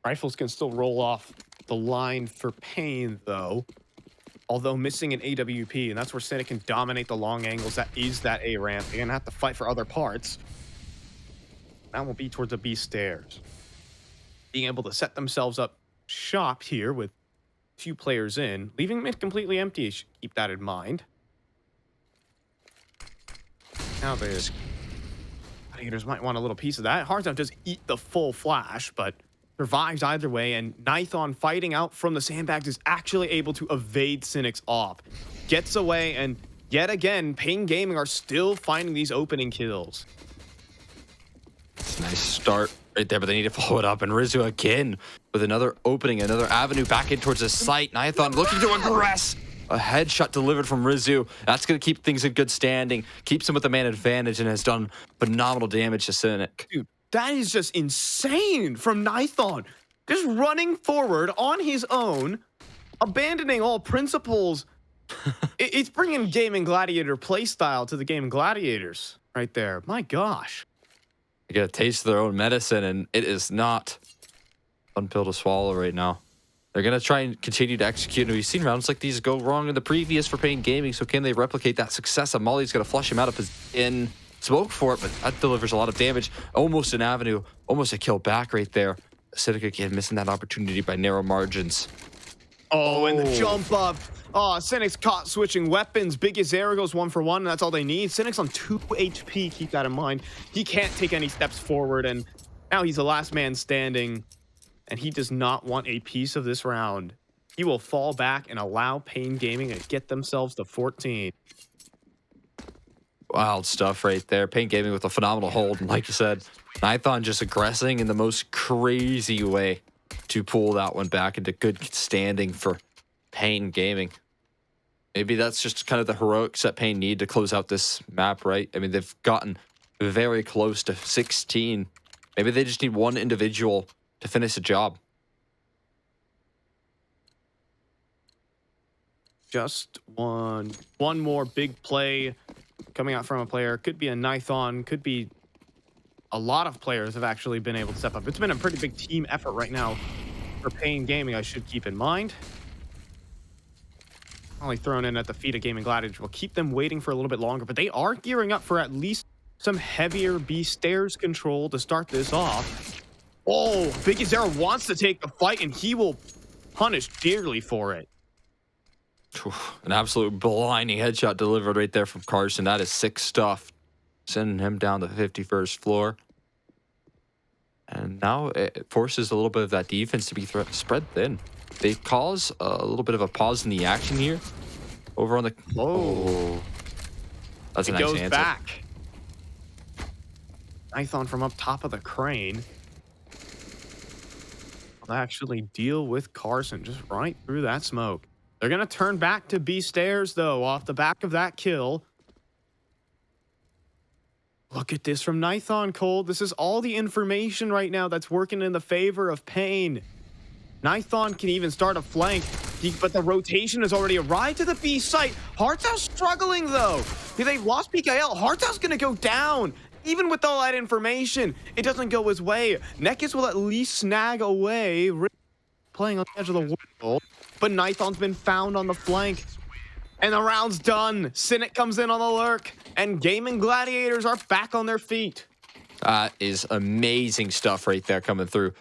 Rifles can still roll off the line for Pain, though. Although missing an AWP, and that's where Cynic can dominate the long angles. That is that A ramp. They're going to have to fight for other parts. That will be towards the B stairs. Being able to set themselves up shop here with a few players in, leaving mid completely empty. Keep that in mind. Now the Gladiators might want a little piece of that. Hardtime does eat the full flash, but survives either way, and Nithon fighting out from the sandbags is actually able to evade Cynic's op. Gets away, and yet again, Pain Gaming are still finding these opening kills. Nice start right there, but they need to follow it up. And Rizu again with another opening, another avenue back in towards the site. Nithon looking to aggress. A headshot delivered from Rizu. That's going to keep things in good standing. Keeps him with the man advantage and has done phenomenal damage to Cynic. Dude, that is just insane from Nithon. Just running forward on his own, abandoning all principles. It's bringing Gaming Gladiator playstyle to the Gaming Gladiators right there. My gosh. They get a taste of their own medicine, and it is not a fun pill to swallow right now. They're going to try and continue to execute. And we've seen rounds like these go wrong in the previous for Pain Gaming, so can they replicate that success? Molly's going to flush him out of in smoke for it, but that delivers a lot of damage. Almost an avenue, almost a kill back right there. Cynic again missing that opportunity by narrow margins. Oh, and the jump up. Oh, Cynic's caught switching weapons. Big Azera goes 1 for 1, and that's all they need. Cynic's on 2 HP, keep that in mind. He can't take any steps forward, and now he's the last man standing, and he does not want a piece of this round. He will fall back and allow Pain Gaming to get themselves to 14. Wild stuff right there. Pain Gaming with a phenomenal hold, and like you said, Nithon just aggressing in the most crazy way to pull that one back into good standing for Pain Gaming. Maybe that's just kind of the heroics that Pain need to close out this map, right? I mean, they've gotten very close to 16. Maybe they just need one individual to finish the job. Just one more big play coming out from a player. Could be a Nithon, could be a lot of players have actually been able to step up. It's been a pretty big team effort right now for Pain Gaming, I should keep in mind. Only thrown in at the feet of Gaming Gladiators will keep them waiting for a little bit longer, but they are gearing up for at least some heavier B stairs control to start this off. Oh, Big Azera wants to take the fight, and he will punish dearly for it. An absolute blinding headshot delivered right there from Carson. That is sick stuff. Sending him down the 51st floor. And now it forces a little bit of that defense to be spread thin. They cause a little bit of a pause in the action here. Over on the... Oh. That's a nice answer. It goes back. Nithon from up top of the crane. Will actually deal with Carson just right through that smoke. They're going to turn back to B stairs, though, off the back of that kill. Look at this from Nithon, Cole. This is all the information right now that's working in the favor of Pain. Nithon can even start a flank, but the rotation has already arrived to the B site. Hartow's struggling, though. They've lost PKL. Hartow's going to go down. Even with all that information, it doesn't go his way. Nekis will at least snag away, playing on the edge of the world. But Nithon's been found on the flank. And the round's done. Cynic comes in on the lurk. And Gaming Gladiators are back on their feet. That is amazing stuff right there coming through.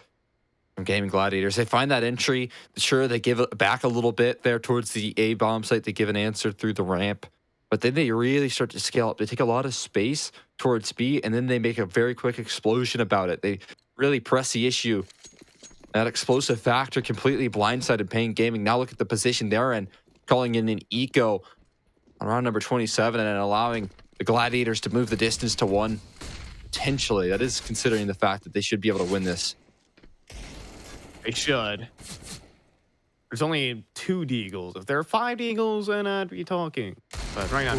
from Gaming Gladiators. They find that entry. Sure, they give it back a little bit there towards the A bomb site. They give an answer through the ramp. But then they really start to scale up. They take a lot of space towards B, and then they make a very quick explosion about it. They really press the issue. That explosive factor completely blindsided Pain Gaming. Now look at the position they're in, calling in an eco on round number 27 and allowing the Gladiators to move the distance to 1. Potentially, that is considering the fact that they should be able to win this. They should. There's only 2 Deagles. If there are 5 Deagles, then I'd be talking. But right now,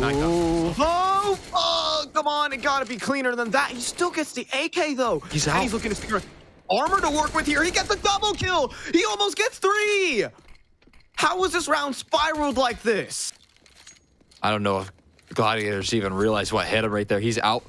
oh, come on. It got to be cleaner than that. He still gets the AK, though. He's and out. He's looking to figure out armor to work with here. He gets a double kill. He almost gets 3. How was this round spiraled like this? I don't know if the Gladiators even realize what hit him right there. He's out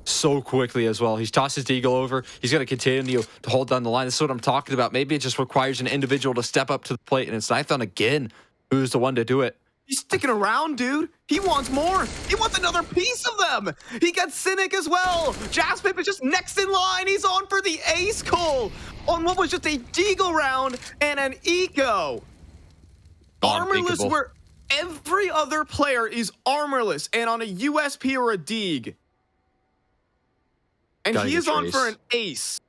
so quickly as well. He's tossed his Deagle over. He's going to continue to hold down the line. This is what I'm talking about. Maybe it just requires an individual to step up to the plate, and it's Nithon again who's the one to do it. He's sticking around, dude. He wants more. He wants another piece of them. He gets Cynic as well. Jaspip is just next in line. He's on for the ace call on what was just a Deagle round and an eco. Armorless where every other player is armorless and on a USP or a Deag. And he is on for an ace.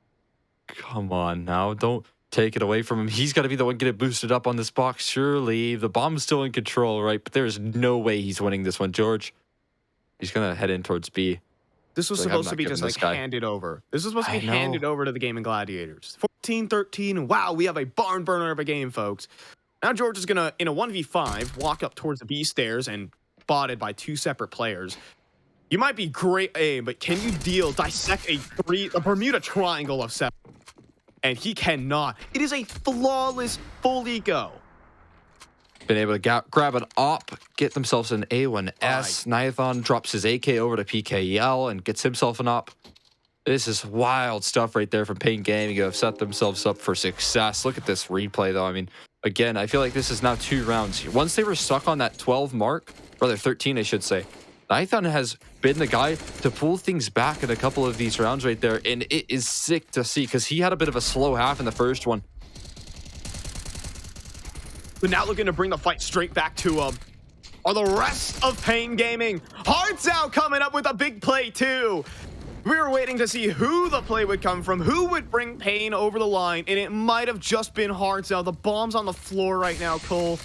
Come on now. Don't take it away from him. He's got to be the one getting boosted up on this box. Surely the bomb's still in control, right? But there's no way he's winning this one, George. He's going to head in towards B. This was supposed to be just like handed over. This was supposed to be handed over to the Gaming Gladiators. 14-13. Wow, we have a barn burner of a game, folks. Now George is going to, in a 1v5, walk up towards the B stairs and spotted by 2 separate players. You might be great aim, but can you dissect a Bermuda Triangle of 7? And he cannot. It is a flawless full eco. Been able to grab an op, get themselves an A1S. Nithon drops his AK over to PKL and gets himself an op. This is wild stuff right there from Pain Gaming, who have set themselves up for success. Look at this replay, though. I mean, again, I feel like this is now 2 rounds. Once they were stuck on that 12 mark, rather 13, I should say, Nithon has been the guy to pull things back in a couple of these rounds right there, and it is sick to see because he had a bit of a slow half in the first one. But now looking to bring the fight straight back to him are the rest of Pain Gaming. Hearts Out coming up with a big play too. We were waiting to see who the play would come from, who would bring Pain over the line, and it might have just been Hearts Out. The bomb's on the floor right now, Cole.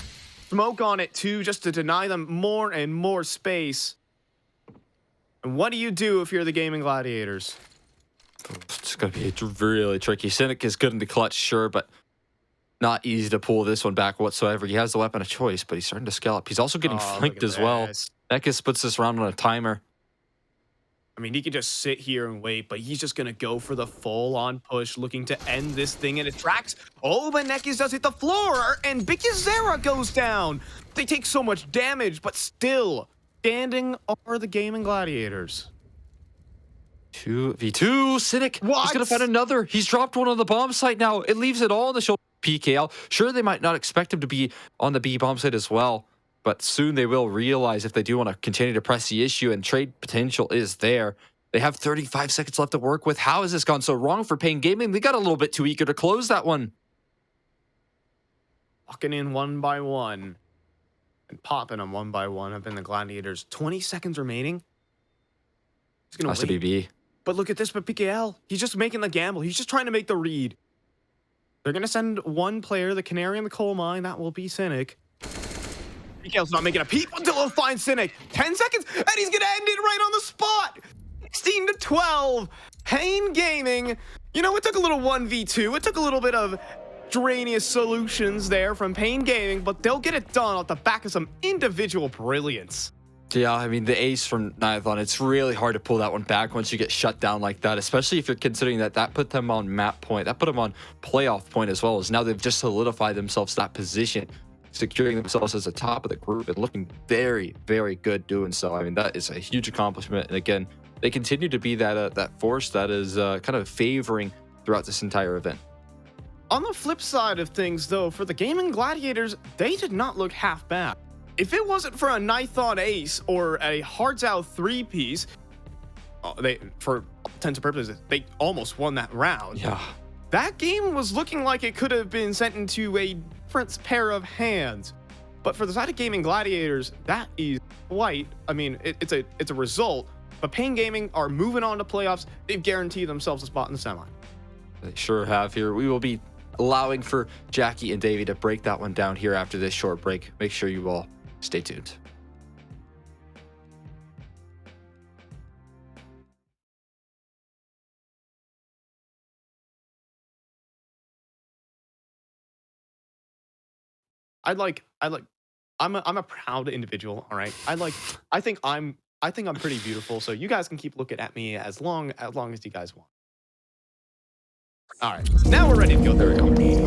Smoke on it too, just to deny them more and more space. And what do you do if you're the Gaming Gladiators? It's going to be really tricky. Cynic is good in the clutch, sure, but not easy to pull this one back whatsoever. He has the weapon of choice, but he's starting to scale up. He's also getting flanked as well. Nekis puts this round on a timer. I mean, he could just sit here and wait, but he's just going to go for the full-on push, looking to end this thing in its tracks. Oh, but Nekis does hit the floor, and Bikizera goes down. They take so much damage, but still, standing are the Gaming Gladiators. 2v2. Cynic. What? He's going to find another. He's dropped one on the bomb site now. It leaves it all on the shoulder of PKL. Sure, they might not expect him to be on the B bomb site as well, but soon they will realize if they do want to continue to press the issue, and trade potential is there. They have 35 seconds left to work with. How has this gone so wrong for Pain Gaming? They got a little bit too eager to close that one. Walking in one by one and popping them one by one have been the Gladiators. 20 seconds remaining. He's going to be B. But look at this, but PKL, he's just making the gamble. He's just trying to make the read. They're going to send one player, the canary in the coal mine. That will be Cynic. PKL's not making a peep until he'll find Cynic. 10 seconds, and he's going to end it right on the spot. 16-12. Pain Gaming. You know, it took a little 1v2. It took a little bit of extraneous solutions there from Pain Gaming, but they'll get it done off the back of some individual brilliance. Yeah, I mean, the ace from Nithon, it's really hard to pull that one back once you get shut down like that, especially if you're considering that put them on map point. That put them on playoff point as well, as now they've just solidified themselves that position, securing themselves as the top of the group and looking very, very good doing so. I mean, that is a huge accomplishment. And again, they continue to be that force that is kind of favoring throughout this entire event. On the flip side of things, though, for the Gaming Gladiators, they did not look half bad. If it wasn't for a Nithon ace or a Hearts Out 3-piece, they, for all intents and purposes, they almost won that round. Yeah. that game was looking like it could have been sent into a different pair of hands. But for the side of Gaming Gladiators, that is quite, I mean, it's a result. But Pain Gaming are moving on to playoffs. They've guaranteed themselves a spot in the semi. They sure have here. We will be allowing for Jackie and Davey to break that one down here after this short break. Make sure you all stay tuned. I'm a proud individual, all right? I think I'm pretty beautiful, so you guys can keep looking at me as long as you guys want. All right, now we're ready to go. There we go.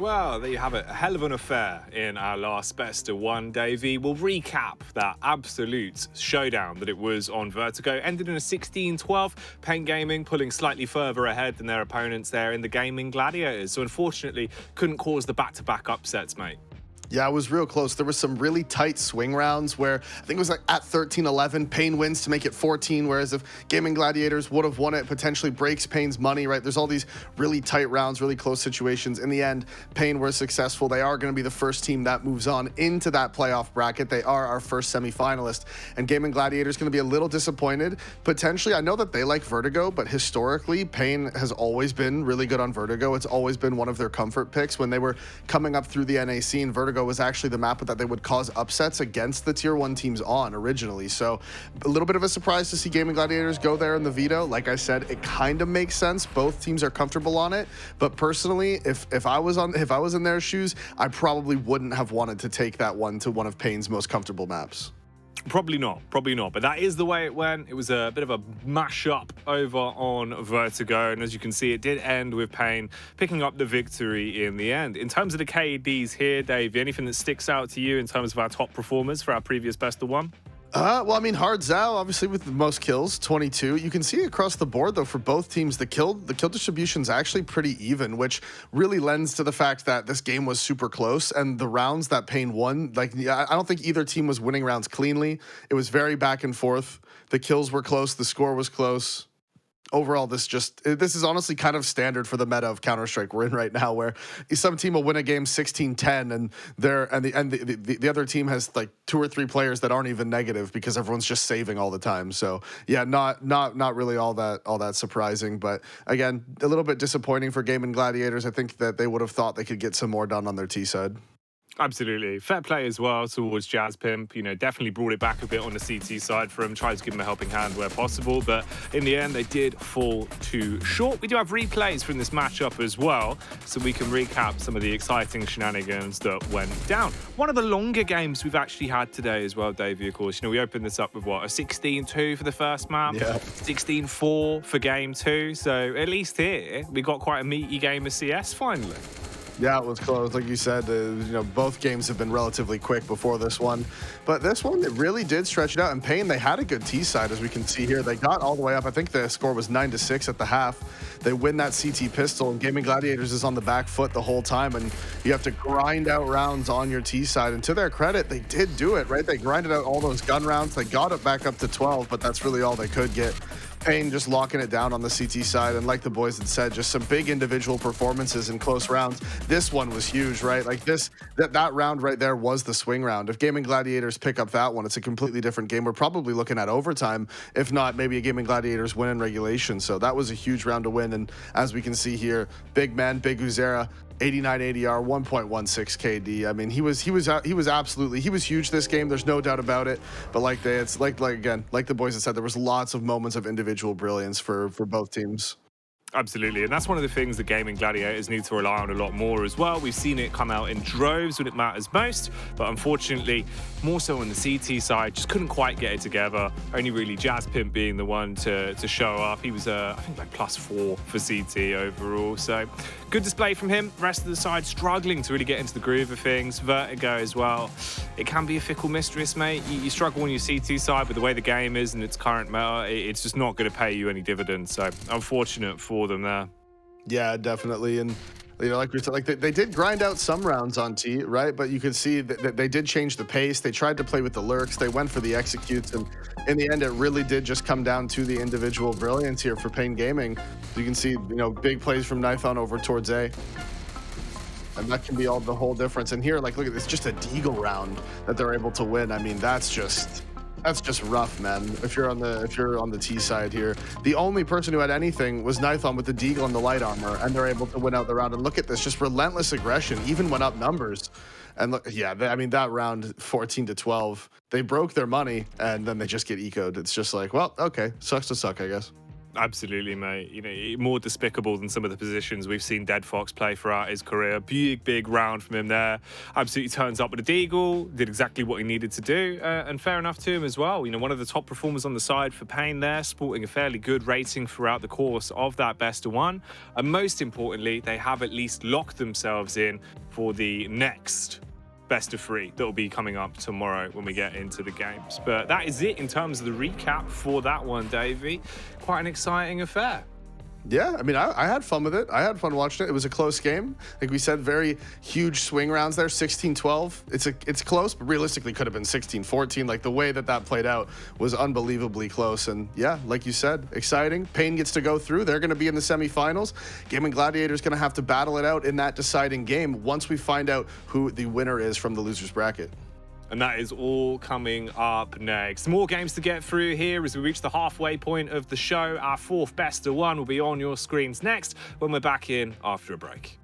Well, there you have it. A hell of an affair in our last best of one, Davey. We'll recap that absolute showdown that it was on Vertigo. Ended in a 16-12. Pain Gaming pulling slightly further ahead than their opponents there in the Gaming Gladiators. So unfortunately, couldn't cause the back-to-back upsets, mate. Yeah, it was real close. There was some really tight swing rounds where I think it was like at 13-11, Pain wins to make it 14, whereas if Gaming Gladiators would have won it, potentially breaks Pain's money, right? There's all these really tight rounds, really close situations. In the end, Pain were successful. They are going to be the first team that moves on into that playoff bracket. They are our first semifinalist, and Gaming Gladiators going to be a little disappointed. Potentially, I know that they like Vertigo, but historically, Pain has always been really good on Vertigo. It's always been one of their comfort picks. When they were coming up through the NA scene, Vertigo was actually the map that they would cause upsets against the tier 1 teams on originally. So a little bit of a surprise to see Gaming Gladiators go there in the veto. Like I said, it kind of makes sense. Both teams are comfortable on it, but personally, if I was in their shoes, I probably wouldn't have wanted to take that one to one of Pain's most comfortable maps. Probably not, but that is the way it went. It was a bit of a mash-up over on Vertigo, and as you can see, it did end with Pain picking up the victory in the end. In terms of the KDs here, Dave, anything that sticks out to you in terms of our top performers for our previous best of one? Well, I mean, Hard Zhao, obviously with the most kills, 22. You can see across the board, though, for both teams, the kill distribution is actually pretty even, which really lends to the fact that this game was super close, and the rounds that Pain won, like, I don't think either team was winning rounds cleanly. It was very back and forth. The kills were close. The score was close. Overall, this is honestly kind of standard for the meta of Counter-Strike we're in right now, where some team will win a game 16-10, and the other team has like 2 or 3 players that aren't even negative because everyone's just saving all the time. So yeah, not really all that surprising, but again, a little bit disappointing for Gaming Gladiators. I think that they would have thought they could get some more done on their T side. Absolutely. Fair play as well towards Jazz Pimp. You know, definitely brought it back a bit on the CT side for him, tried to give him a helping hand where possible, but in the end, they did fall too short. We do have replays from this matchup as well, so we can recap some of the exciting shenanigans that went down. One of the longer games we've actually had today as well, Davey, of course. You know, we opened this up with, what, a 16-2 for the first map? Yeah. 16-4 for game 2, so at least here, we got quite a meaty game of CS finally. Yeah, it was close. Like you said, both games have been relatively quick before this one. But this one, it really did stretch it out. And Pain, they had a good T side, as we can see here. They got all the way up. I think the score was 9-6 at the half. They win that CT pistol, and Gaming Gladiators is on the back foot the whole time. And you have to grind out rounds on your T side. And to their credit, they did do it, right? They grinded out all those gun rounds. They got it back up to 12, but that's really all they could get. Pain just locking it down on the CT side, and like the boys had said, just some big individual performances in close rounds. This one was huge, right? Like that round right there was the swing round. If Gaming Gladiators pick up that one, it's a completely different game. We're probably looking at overtime, if not maybe a Gaming Gladiators win in regulation. So that was a huge round to win, and as we can see here, big man, Big Uzera, 89 ADR, 1.16 KD. I mean, he was huge this game. There's no doubt about it. But like the boys had said, there was lots of moments of individual brilliance for both teams. Absolutely, and that's one of the things that Gaming Gladiators need to rely on a lot more as well. We've seen it come out in droves when it matters most, but unfortunately, more so on the CT side, just couldn't quite get it together. Only really Jazz Pimp being the one to show up. He was, I think, like +4 for CT overall, so good display from him. Rest of the side struggling to really get into the groove of things. Vertigo as well. It can be a fickle mistress, mate. You struggle on your CT side with the way the game is and its current meta. It's just not going to pay you any dividends, so unfortunate for them there. Yeah, definitely. And like we said, like they did grind out some rounds on T, right? But you could see that they did change the pace. They tried to play with the lurks. They went for the executes, and in the end, it really did just come down to the individual brilliance here for Pain Gaming. You can see, big plays from Nithon over towards A. And that can be all the whole difference. And here, like, look at this, just a Deagle round that they're able to win. I mean, that's just rough, man. If you're on the T side here, the only person who had anything was Nithon with the Deagle and the light armor, and they're able to win out the round. And look at this, just relentless aggression, even when up numbers. And look, yeah, I mean, that round 14-12, they broke their money, and then they just get eco'd. It's just like, well, okay, sucks to suck, I guess. Absolutely, mate. You know, more despicable than some of the positions we've seen Dead Fox play throughout his career. Big round from him there. Absolutely turns up with a deagle, did exactly what he needed to do, and fair enough to him as well. You know, one of the top performers on the side for Pain there, sporting a fairly good rating throughout the course of that best of one. And most importantly, they have at least locked themselves in for the next best of three that will be coming up tomorrow when we get into the games. But that is it in terms of the recap for that one, Davey. Quite an exciting affair. Yeah, I mean, I had fun with it. I had fun watching it. It was a close game. Like we said, very huge swing rounds there, 16-12. It's close, but realistically could have been 16-14. Like the way that played out was unbelievably close. And yeah, like you said, exciting. Pain gets to go through. They're going to be in the semifinals. Gaming Gladiator is going to have to battle it out in that deciding game once we find out who the winner is from the losers bracket. And that is all coming up next. More games to get through here as we reach the halfway point of the show. Our fourth best of one will be on your screens next when we're back in after a break.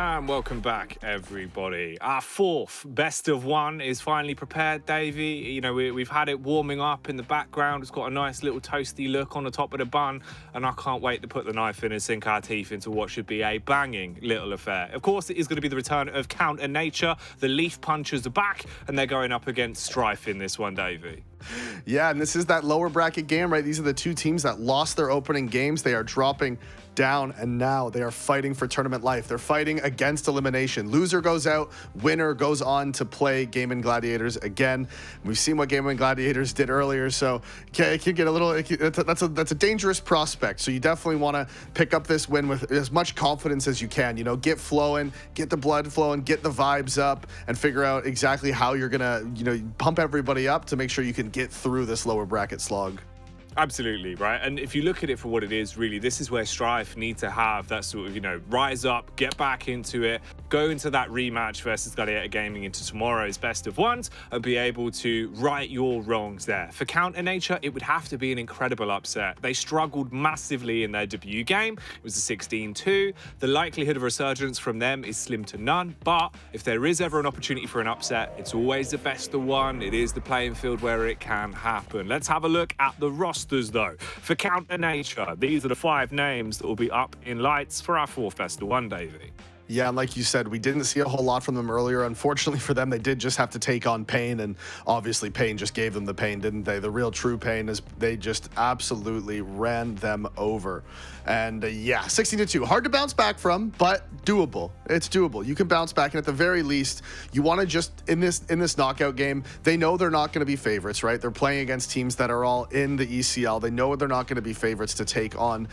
And welcome back, everybody. Our fourth best of one is finally prepared, Davey. You know, we've had it warming up in the background. It's got a nice little toasty look on the top of the bun, and I can't wait to put the knife in and sink our teeth into what should be a banging little affair. Of course, it is going to be the return of Counter Nature. The Leaf Punchers are back, and they're going up against Strife in this one, Davey. Yeah, and this is that lower bracket game, right? These are the two teams that lost their opening games. They are dropping down, and now they are fighting for tournament life. They're fighting against elimination. Loser goes out, winner goes on to play Game & Gladiators again. We've seen what Game & Gladiators did earlier, so it can get a little, that's a dangerous prospect. So you definitely want to pick up this win with as much confidence as you can. You know, get flowing, get the blood flowing, get the vibes up, and figure out exactly how you're gonna, you know, pump everybody up to make sure you can get through this lower bracket slog. Absolutely, right? And if you look at it for what it is, really, this is where Strife need to have that sort of, you know, rise up, get back into it, go into that rematch versus Gladiator Gaming into tomorrow's best of ones, and be able to right your wrongs there. For Counter Nature, it would have to be an incredible upset. They struggled massively in their debut game. It was a 16-2. The likelihood of resurgence from them is slim to none, but if there is ever an opportunity for an upset, it's always the best of one. It is the playing field where it can happen. Let's have a look at the roster though. For Counter Nature, these are the 5 names that will be up in lights for our fourth best of one, Davey. Yeah, and like you said, we didn't see a whole lot from them earlier. Unfortunately for them, they did just have to take on Pain, and obviously Pain just gave them the pain, didn't they? The real true Pain is they just absolutely ran them over. And yeah, 16-2, hard to bounce back from, but doable. It's doable. You can bounce back, and at the very least, you want to just in this knockout game, they know they're not going to be favorites, right? They're playing against teams that are all in the ECL. They know they're not going to be favorites to take on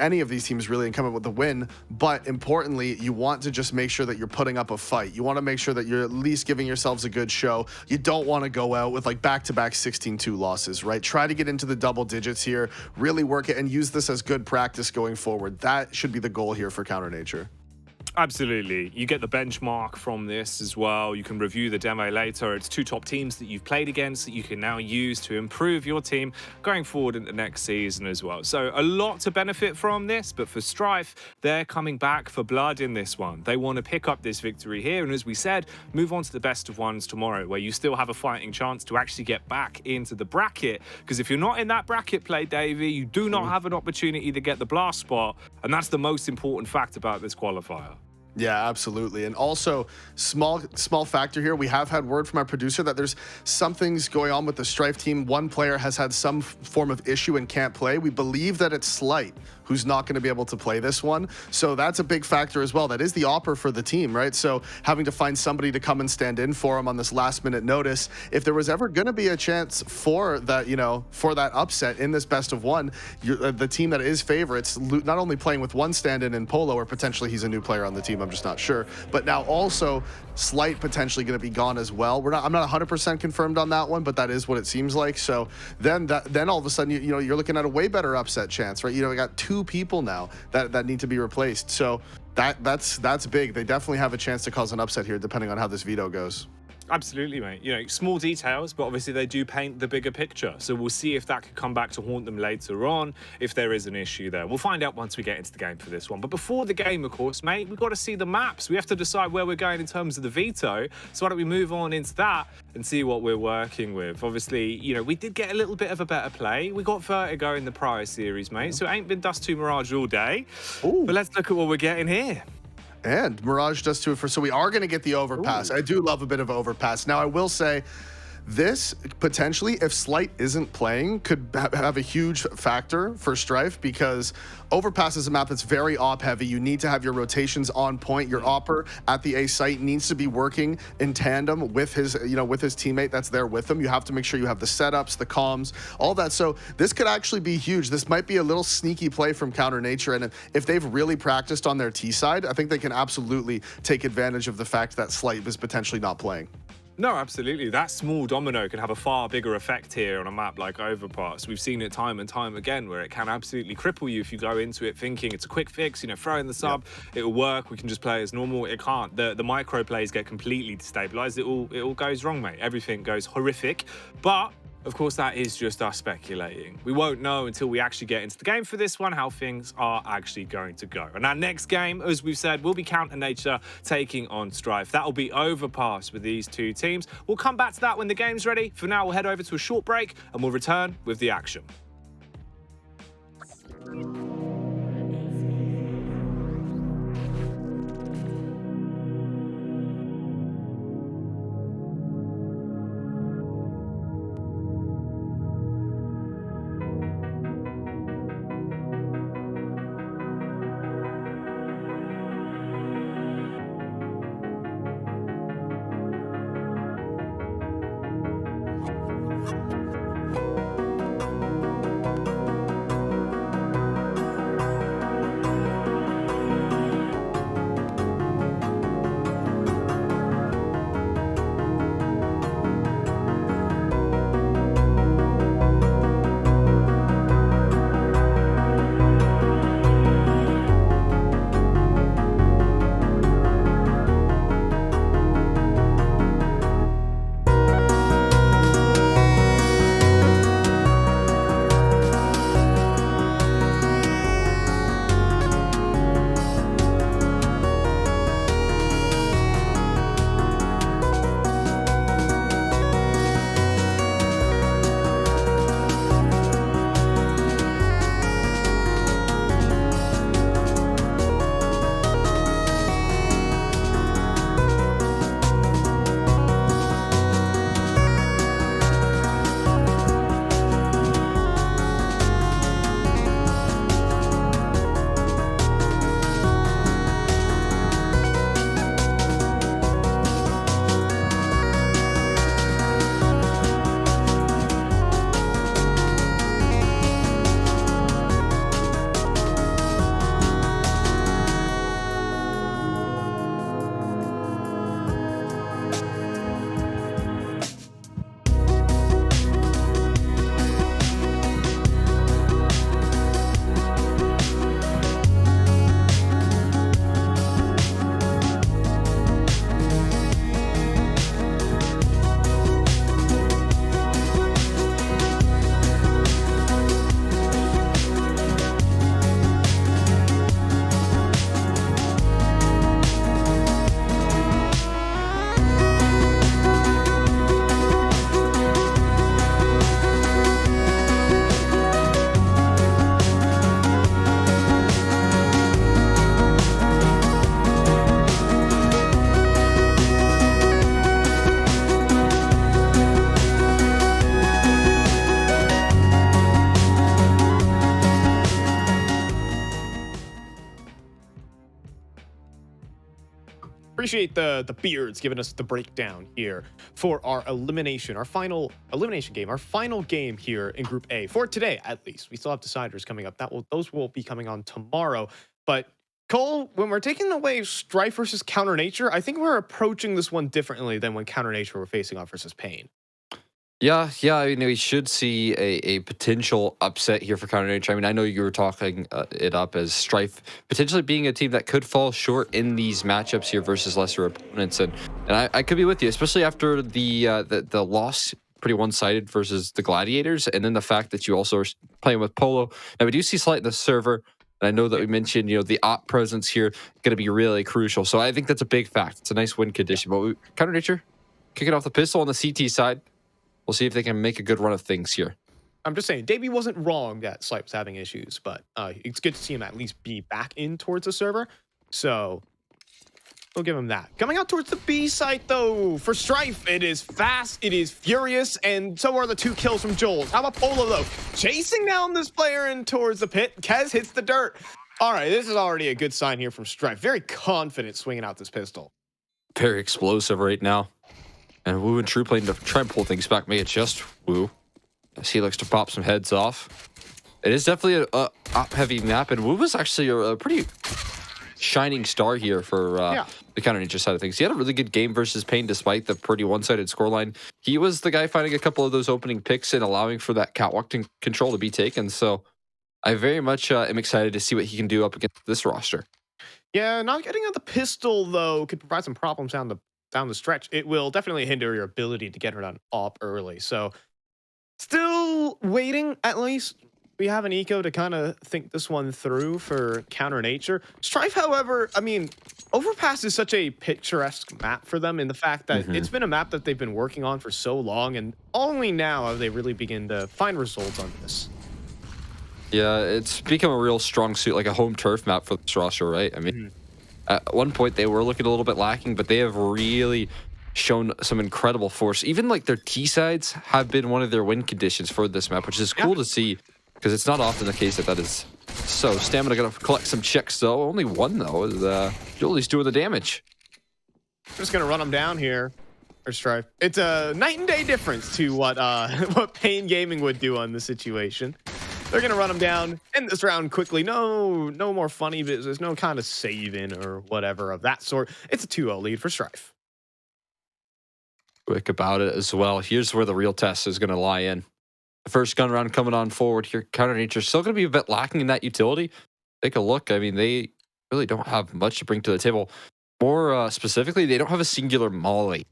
any of these teams really and come up with the win. But importantly, you want to just make sure that you're putting up a fight. You want to make sure that you're at least giving yourselves a good show. You don't want to go out with like back-to-back 16-2 losses, right? Try to get into the double digits here, really work it, and use this as good practice going forward. That should be the goal here for Counter Nature. Absolutely. You get the benchmark from this as well. You can review the demo later. It's 2 top teams that you've played against that you can now use to improve your team going forward into next season as well. So a lot to benefit from this, but for Strife, they're coming back for blood in this one. They want to pick up this victory here, and as we said, move on to the best of ones tomorrow, where you still have a fighting chance to actually get back into the bracket. Because if you're not in that bracket play, Davey, you do not have an opportunity to get the blast spot, and that's the most important fact about this qualifier. Yeah, absolutely. And also, small factor here, we have had word from our producer that there's some things going on with the Strife team. One player has had some form of issue and can't play. We believe that it's Slight who's not going to be able to play this one. So that's a big factor as well. That is the opper for the team, right? So having to find somebody to come and stand in for him on this last minute notice, if there was ever going to be a chance for that, you know, for that upset in this best of one, the team that is favorites, not only playing with one stand-in in Polo, or potentially he's a new player on the team, I'm just not sure, but now also Slight potentially going to be gone as well. I'm not 100% confirmed on that one, but that is what it seems like. So then all of a sudden, you know, you're looking at a way better upset chance, right? You know, we got 2 people now that need to be replaced. So that's big. They definitely have a chance to cause an upset here, depending on how this veto goes. Absolutely, mate. You know, small details, but obviously they do paint the bigger picture. So we'll see if that could come back to haunt them later on, if there is an issue there. We'll find out once we get into the game for this one. But before the game, of course, mate, we've got to see the maps. We have to decide where we're going in terms of the veto. So why don't we move on into that and see what we're working with? Obviously, you know, we did get a little bit of a better play. We got Vertigo in the prior series, mate. So it ain't been Dust 2 Mirage all day. Ooh. But let's look at what we're getting here. And Mirage does too. So we are going to get the overpass. Ooh. I do love a bit of overpass. Now, I will say, this potentially, if Slight isn't playing, could have a huge factor for Strife, because overpass is a map that's very op heavy. You need to have your rotations on point. Your opper at the A site needs to be working in tandem with his, you know, with his teammate that's there with him. You have to make sure you have the setups, the comms, all that. So this could actually be huge. This might be a little sneaky play from Counter Nature, and if they've really practiced on their T side, I think they can absolutely take advantage of the fact that Slight is potentially not playing. No, absolutely. That small domino can have a far bigger effect here on a map like Overpass. We've seen it time and time again, where it can absolutely cripple you if you go into it thinking it's a quick fix, you know, throw in the sub, it'll work, we can just play as normal. It can't. The micro plays get completely destabilized. It all goes wrong, mate. Everything goes horrific. But Of course, that is just us speculating. We won't know until we actually get into the game for this one how things are actually going to go. And our next game, as we've said, will be Counter Nature taking on Strife. That'll be Overpass with these two teams. We'll come back to that when the game's ready. For now, we'll head over to a short break and we'll return with the action. Appreciate the beards giving us the breakdown here for our final elimination game, our final game here in Group A for today, at least. We still have deciders coming up. Those will be coming on tomorrow. But Cole, when we're taking away Strife versus Counter Nature, I think we're approaching this one differently than when Counter Nature were facing off versus Pain. Yeah. I mean, we should see a potential upset here for Counter Nature. I mean, I know you were talking it up as Strife potentially being a team that could fall short in these matchups here versus lesser opponents, and I could be with you, especially after the loss pretty one-sided versus the Gladiators, and then the fact that you also are playing with Polo. Now we do see Slight in the server, and I know that we mentioned the op presence here going to be really crucial. So I think that's a big fact. It's a nice win condition. But Counter Nature kicking off the pistol on the CT side. We'll see if they can make a good run of things here. I'm just saying, Davey wasn't wrong that Slight was having issues, but it's good to see him at least be back in towards the server. So we'll give him that. Coming out towards the B site, though, for Strife, it is fast, it is furious, and so are the 2 kills from Joel's. How about Polo, though? Chasing down this player in towards the pit. Kez hits the dirt. All right, this is already a good sign here from Strife. Very confident swinging out this pistol. Very explosive right now. And Wu and True playing to try and pull things back. Maybe it's just Wu, as he likes to pop some heads off. It is definitely a op-heavy map, and Wu was actually a pretty shining star here for the Counter Nature side of things. He had a really good game versus Pain despite the pretty one-sided scoreline. He was the guy finding a couple of those opening picks and allowing for that catwalk control to be taken. So I very much am excited to see what he can do up against this roster. Yeah, not getting on the pistol, though, could provide some problems down the stretch. It will definitely hinder your ability to get her on op early. So waiting at least. We have an eco to kind of think this one through for Counter Nature. Strife, however, I mean, Overpass is such a picturesque map for them in the fact that it's been a map that they've been working on for so long, and only now have they really begin to find results on this. Yeah, it's become a real strong suit, like a home turf map for this roster, right? I mean, at one point they were looking a little bit lacking, but they have really shown some incredible force. Even like their T-sides have been one of their win conditions for this map, which is cool to see. Because it's not often the case that is so. Stamina gonna collect some checks though. Only one though. Julie's doing the damage. Just gonna run them down here. Or Strife. It's a night and day difference to what what Pain Gaming would do on the situation. They're gonna run them down, end this round quickly. No more funny business. No kind of saving or whatever of that sort. It's a 2-0 lead for Strife. Quick about it as well. Here's where the real test is gonna lie in. The first gun round coming on forward here. Counter Nature still going to be a bit lacking in that utility. Take a look. I mean, they really don't have much to bring to the table. More specifically, they don't have a singular molly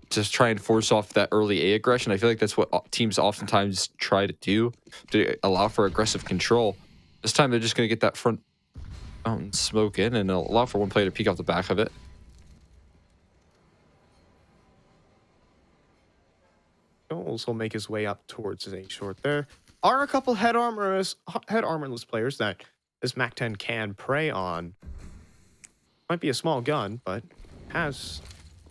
to try and force off that early A aggression. I feel like that's what teams oftentimes try to do to allow for aggressive control. This time, they're just going to get that front mountain smoke in and allow for one player to peek off the back of it. Jones will make his way up towards A short. There are a couple head armorless players that this MAC-10 can prey on. Might be a small gun, but has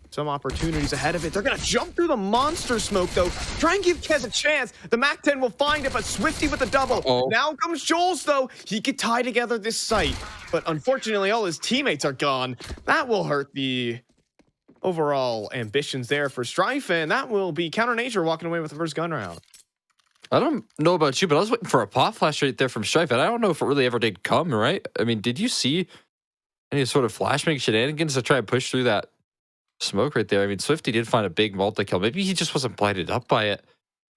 some opportunities ahead of it. They're going to jump through the monster smoke, though. Try and give Kez a chance. The MAC-10 will find it, but Swifty with the double. Now comes Joel's, though. He could tie together this site, but unfortunately, all his teammates are gone. That will hurt the overall ambitions there for Strife, and that will be Counter Nature walking away with the first gun round. I don't know about you, but I was waiting for a pop flash right there from Strife, and I don't know if it really ever did come, right? I mean, did you see any sort of flashbang shenanigans to try and push through that smoke right there? I mean, Swifty did find a big multi-kill. Maybe he just wasn't blighted up by it,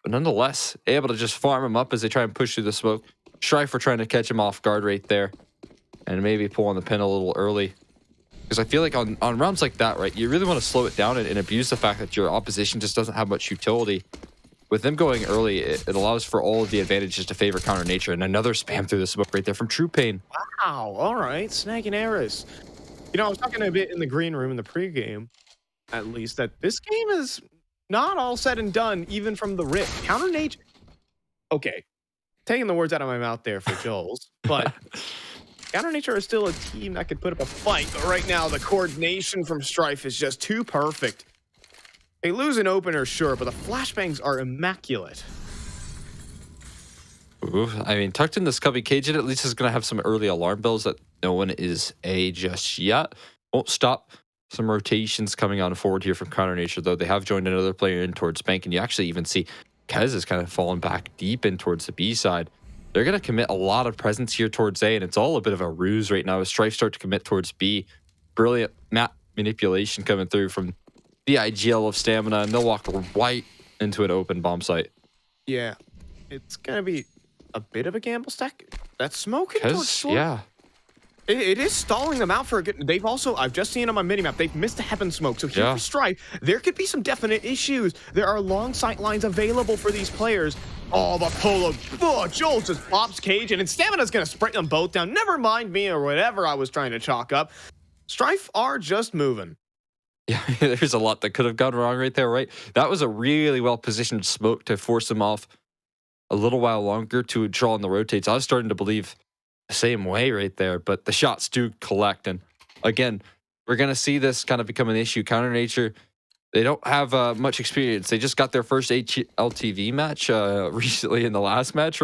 but nonetheless, able to just farm him up as they try and push through the smoke. Strife for trying to catch him off guard right there, and maybe pull on the pin a little early. Because I feel like on rounds like that, right, you really want to slow it down and abuse the fact that your opposition just doesn't have much utility. With them going early, it allows for all of the advantages to favor Counter Nature. And another spam through the smoke right there from True Pain. Wow, all right, snagging errors. You know, I was talking a bit in the green room in the pregame, at least, that this game is not all said and done, even from the rip. Counter Nature, okay, taking the words out of my mouth there for Joel's, but Counter Nature is still a team that could put up a fight, but right now the coordination from Strife is just too perfect. They lose an opener, sure, but the flashbangs are immaculate. Ooh, I mean, tucked in this cubby cage, it at least is going to have some early alarm bells that no one is A just yet. Won't stop some rotations coming on forward here from Counter Nature, though. They have joined another player in towards Bank, and you actually even see Kez is kind of fallen back deep in towards the B side. They're going to commit a lot of presence here towards A, and it's all a bit of a ruse right now as Strife start to commit towards B. Brilliant map manipulation coming through from the IGL of Stamina, and they'll walk right into an open bomb site. Yeah, it's going to be a bit of a gamble stack. That's smoking towards short. Yeah. It is stalling them out for a good... They've also... I've just seen on my minimap, they've missed a heaven smoke. So here for Strife, there could be some definite issues. There are long sight lines available for these players. Oh, the Polo... Oh, Joel just pops Cage, and Stamina's going to spray them both down. Never mind me or whatever I was trying to chalk up. Strife are just moving. Yeah, there's a lot that could have gone wrong right there, right? That was a really well-positioned smoke to force them off a little while longer to draw on the rotates. I was starting to believe the same way right there, but the shots do collect. And again, we're going to see this kind of become an issue. Counter Nature, they don't have much experience. They just got their first LTV match recently in the last match.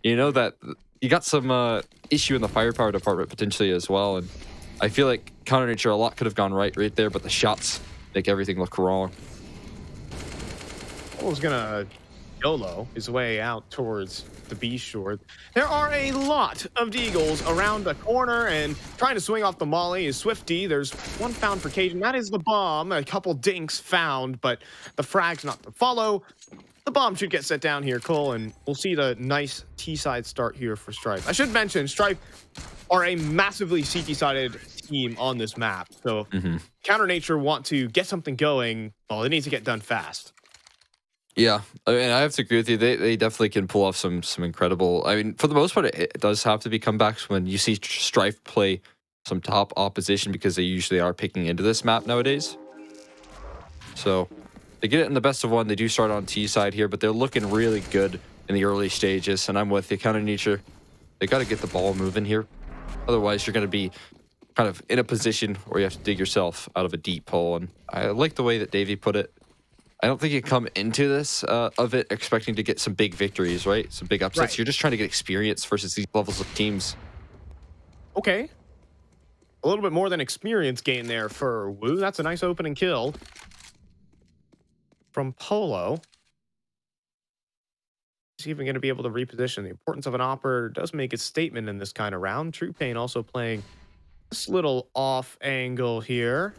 You know that you got some issue in the firepower department potentially as well. And I feel like Counter Nature, a lot could have gone right there, but the shots make everything look wrong. I was going to YOLO his way out towards the B short. There are a lot of Deagles around the corner, and trying to swing off the molly is Swifty. There's one found for Cajun. That is the bomb. A couple dinks found, but the frag's not to follow. The bomb should get set down here, Cole, and we'll see the nice T-side start here for Strife. I should mention, Strife are a massively CT-sided team on this map. So Counter Nature want to get something going. Well, it needs to get done fast. Yeah, I mean, I have to agree with you. They definitely can pull off some incredible. I mean, for the most part, it does have to be comebacks when you see Strife play some top opposition because they usually are picking into this map nowadays. So they get it in the best of one. They do start on T side here, but they're looking really good in the early stages. And I'm with the counter nature. They got to get the ball moving here. Otherwise, you're going to be kind of in a position where you have to dig yourself out of a deep hole. And I like the way that Davey put it. I don't think you come into this of it expecting to get some big victories, right? Some big upsets. Right. You're just trying to get experience versus these levels of teams. Okay. A little bit more than experience gain there for Wu. That's a nice opening kill from Polo. He's even going to be able to reposition. The importance of an operator does make its statement in this kind of round. True Pain also playing this little off angle here.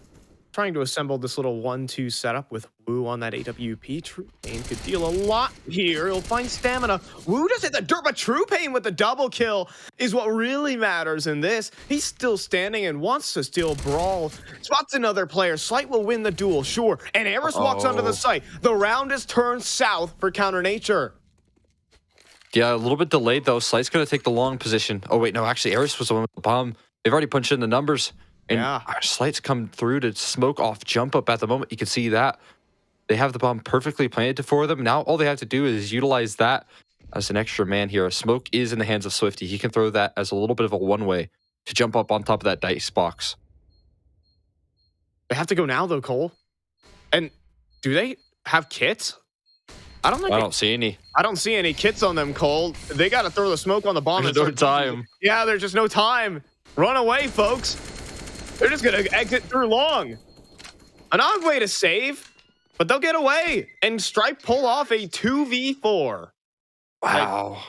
Trying to assemble this little 1-2 setup with Wu on that AWP. True Pain could deal a lot here. He'll find stamina. Wu just hit the dirt, but True Pain with the double kill is what really matters in this. He's still standing and wants to still brawl. Spots another player. Slight will win the duel, sure. And Eris walks onto the site. The round is turned south for Counter Nature. Yeah, a little bit delayed though. Slight's going to take the long position. Oh wait, no, actually Eris was the one with the bomb. They've already punched in the numbers. And Yeah. Slight's come through to smoke off jump up at the moment. You can see that. They have the bomb perfectly planted for them. Now all they have to do is utilize that as an extra man here. A smoke is in the hands of Swifty. He can throw that as a little bit of a one-way to jump up on top of that dice box. They have to go now though, Cole. And do they have kits? I don't see any. I don't see any kits on them, Cole. They got to throw the smoke on the bomb. There's and no start- time. Yeah, there's just no time. Run away, folks. They're just going to exit through long. An odd way to save, but they'll get away. And Stripe pull off a 2v4. Wow.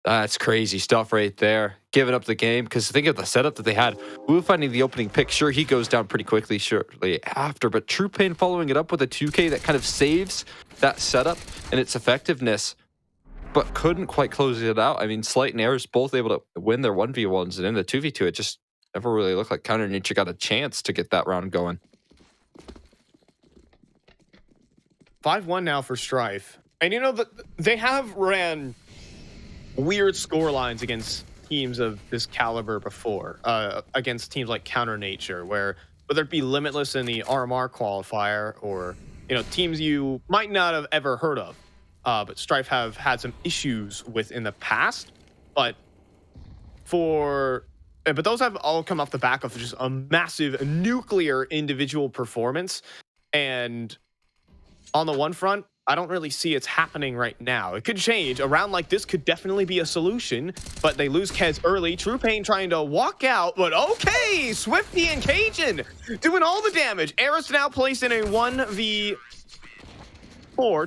That's crazy stuff right there. Giving up the game, because think of the setup that they had. Wu finding the opening pick. Sure, he goes down pretty quickly shortly after, but True Pain following it up with a 2K that kind of saves that setup and its effectiveness, but couldn't quite close it out. I mean, Slight and Eris both able to win their 1v1s, and in the 2v2, it just never really looked like Counter Nature got a chance to get that round going. 5-1 now for Strife. And you know, they have ran weird score lines against teams of this caliber before, against teams like Counter Nature, where whether it be Limitless in the RMR qualifier or, you know, teams you might not have ever heard of, but Strife have had some issues with in the past. But those have all come off the back of just a massive nuclear individual performance. And on the one front, I don't really see it's happening right now. It could change. A round like this could definitely be a solution, but they lose Kez early. True Pain trying to walk out, but okay! Swifty and Cajun doing all the damage. Eris now placed in a 1v4,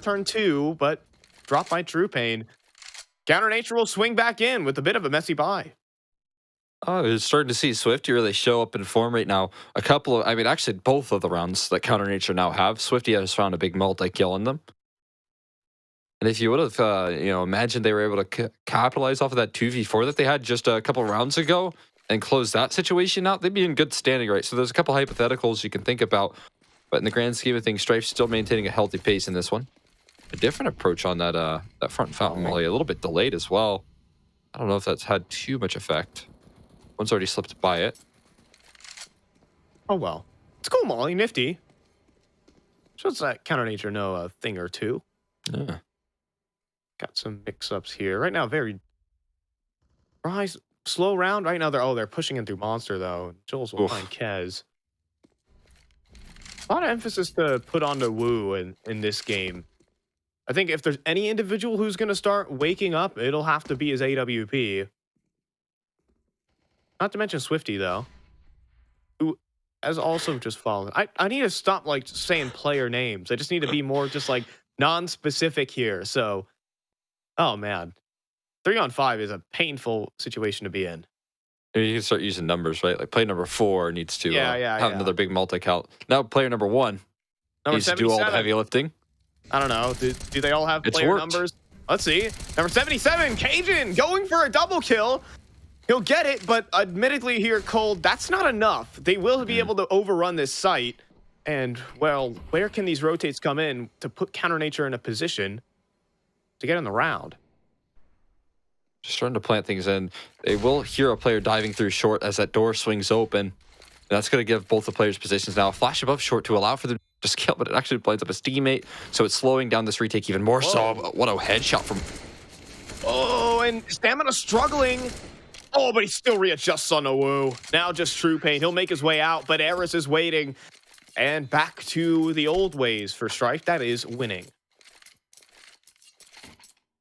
turn 2, but dropped by True Pain. Counter Nature will swing back in with a bit of a messy buy. Oh, we're starting to see Swifty really show up in form right now. Actually, both of the rounds that Counter Nature now have, Swifty has found a big multi-kill in them. And if you would have, imagined they were able to capitalize off of that 2v4 that they had just a couple rounds ago and close that situation out, they'd be in good standing, right? So there's a couple hypotheticals you can think about. But in the grand scheme of things, Strife's still maintaining a healthy pace in this one. A different approach on that front fountain molly, a little bit delayed as well. I don't know if that's had too much effect. One's already slipped by it. Oh well. It's cool, Molly. Nifty. Shows that Counter Nature know a thing or two. Yeah. Got some mix-ups here. Right now, very rise, slow round. Right now, they're pushing in through Monster, though. Jules will find Kez. A lot of emphasis to put onto Wu in this game. I think if there's any individual who's going to start waking up, it'll have to be his AWP. Not to mention Swifty, though, who has also just fallen. I need to stop, like, saying player names. I just need to be more just, like, non-specific here. So, oh, man. 3-on-5 is a painful situation to be in. You can start using numbers, right? Like, player number 4 needs to have another big multi-count. Now, player number 1 needs to do all the heavy lifting. I don't know. Do they all have player numbers? Let's see. Number 77, Cajun, going for a double kill. He'll get it, but admittedly here, Cole, that's not enough. They will be able to overrun this site. And, well, where can these rotates come in to put Counter Nature in a position to get in the round? Just starting to plant things in. They will hear a player diving through short as that door swings open. And that's going to give both the players positions now. A flash above short to allow for them to scale, but it actually blinds up his teammate. So it's slowing down this retake even more. So what a headshot from... Oh, and Stamina struggling. Oh, but he still readjusts on the Woo. Now just True Pain. He'll make his way out, but Eris is waiting. And back to the old ways for Strife. That is winning.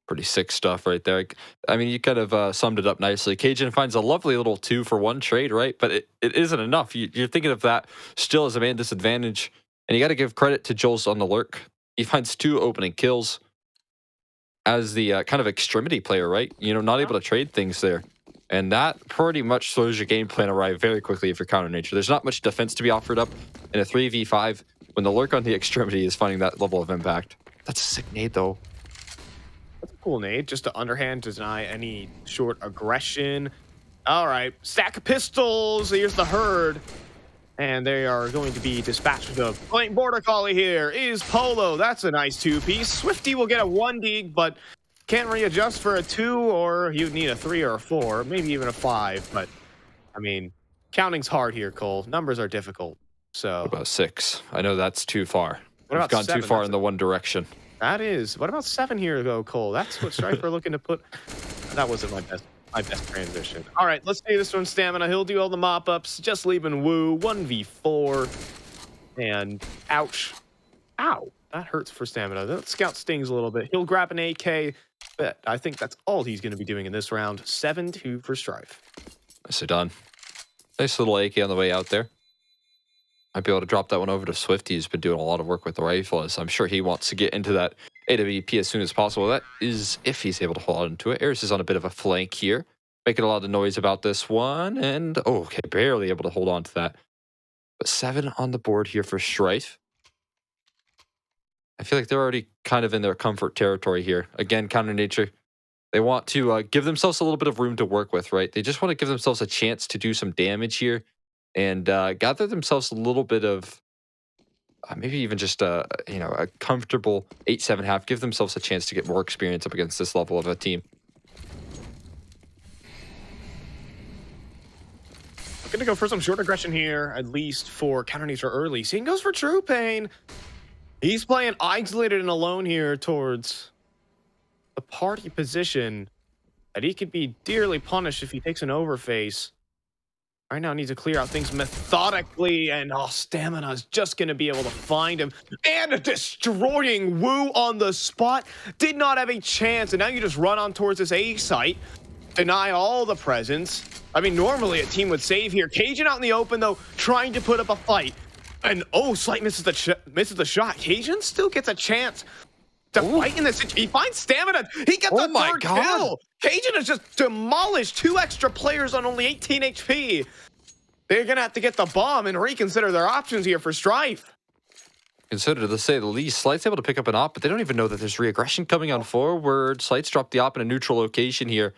Pretty sick stuff right there. I mean, you kind of summed it up nicely. Cajun finds a lovely little 2-for-1 trade, right? But it isn't enough. You're thinking of that still as a man disadvantage. And you got to give credit to Jules on the lurk. He finds 2 opening kills as the kind of extremity player, right? You know, not able to trade things there. And that pretty much throws your game plan awry very quickly if you're Counter Nature. There's not much defense to be offered up in a 3v5 when the lurk on the extremity is finding that level of impact. That's a sick nade, though. That's a cool nade, just to underhand deny any short aggression. All right, stack of pistols. Here's the herd. And they are going to be dispatched. The flank border collie here is Polo. That's a nice 2-piece. Swifty will get a 1D, but can't readjust for a 2, or you'd need a 3 or a 4, maybe even a 5. But, I mean, counting's hard here, Cole. Numbers are difficult. So What about 6? I know that's too far. What We've about gone 7? too far That's in the one direction. That is. What about 7 here, though, Cole? That's what Striper looking to put. That wasn't my best transition. All right, let's do this one. Stamina. He'll do all the mop-ups, just leaving Woo 1v4. And ouch. Ow. That hurts for Stamina. That scout stings a little bit. He'll grab an AK, but I think that's all he's going to be doing in this round. 7-2 for Strife. Nicely done. Nice little AK on the way out there. Might be able to drop that one over to Swifty, who's been doing a lot of work with the rifle, as I'm sure he wants to get into that AWP as soon as possible. That is if he's able to hold on to it. Eris is on a bit of a flank here, making a lot of noise about this one, and okay, barely able to hold on to that. But 7 on the board here for Strife. I feel like they're already kind of in their comfort territory here. Again, Counter Nature, they want to give themselves a little bit of room to work with, right? They just want to give themselves a chance to do some damage here and gather themselves a little bit of maybe even just a comfortable 8-7 half. Give themselves a chance to get more experience up against this level of a team. I'm going to go for some short aggression here, at least for Counter Nature early. Scene goes for True Pain. He's playing isolated and alone here towards the party position that he could be dearly punished if he takes an overface. Right now needs to clear out things methodically, and Stamina is just going to be able to find him. And destroying Woo on the spot. Did not have a chance, and now you just run on towards this A site. Deny all the presence. I mean, normally a team would save here. Cajun out in the open, though, trying to put up a fight. And Slight misses the shot. Cajun still gets a chance to fight in this. He finds Stamina. He gets the third kill. Cajun has just demolished 2 extra players on only 18 HP. They're going to have to get the bomb and reconsider their options here for Strife. Consider, to say the least. Slight's able to pick up an op, but they don't even know that there's re-aggression coming on forward. Slight's dropped the op in a neutral location here.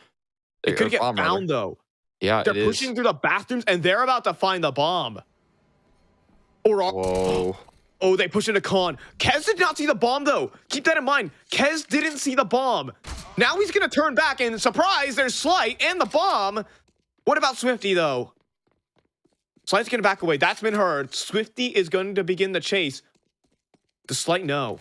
It could get found, though. Yeah, they're pushing through the bathrooms, and they're about to find the bomb. Whoa. Oh, they push into Khan. Kez did not see the bomb, though. Keep that in mind. Kez didn't see the bomb. Now he's going to turn back, and surprise, there's Slight and the bomb. What about Swifty, though? Slight's going to back away. That's been heard. Swifty is going to begin the chase. Does Slight know?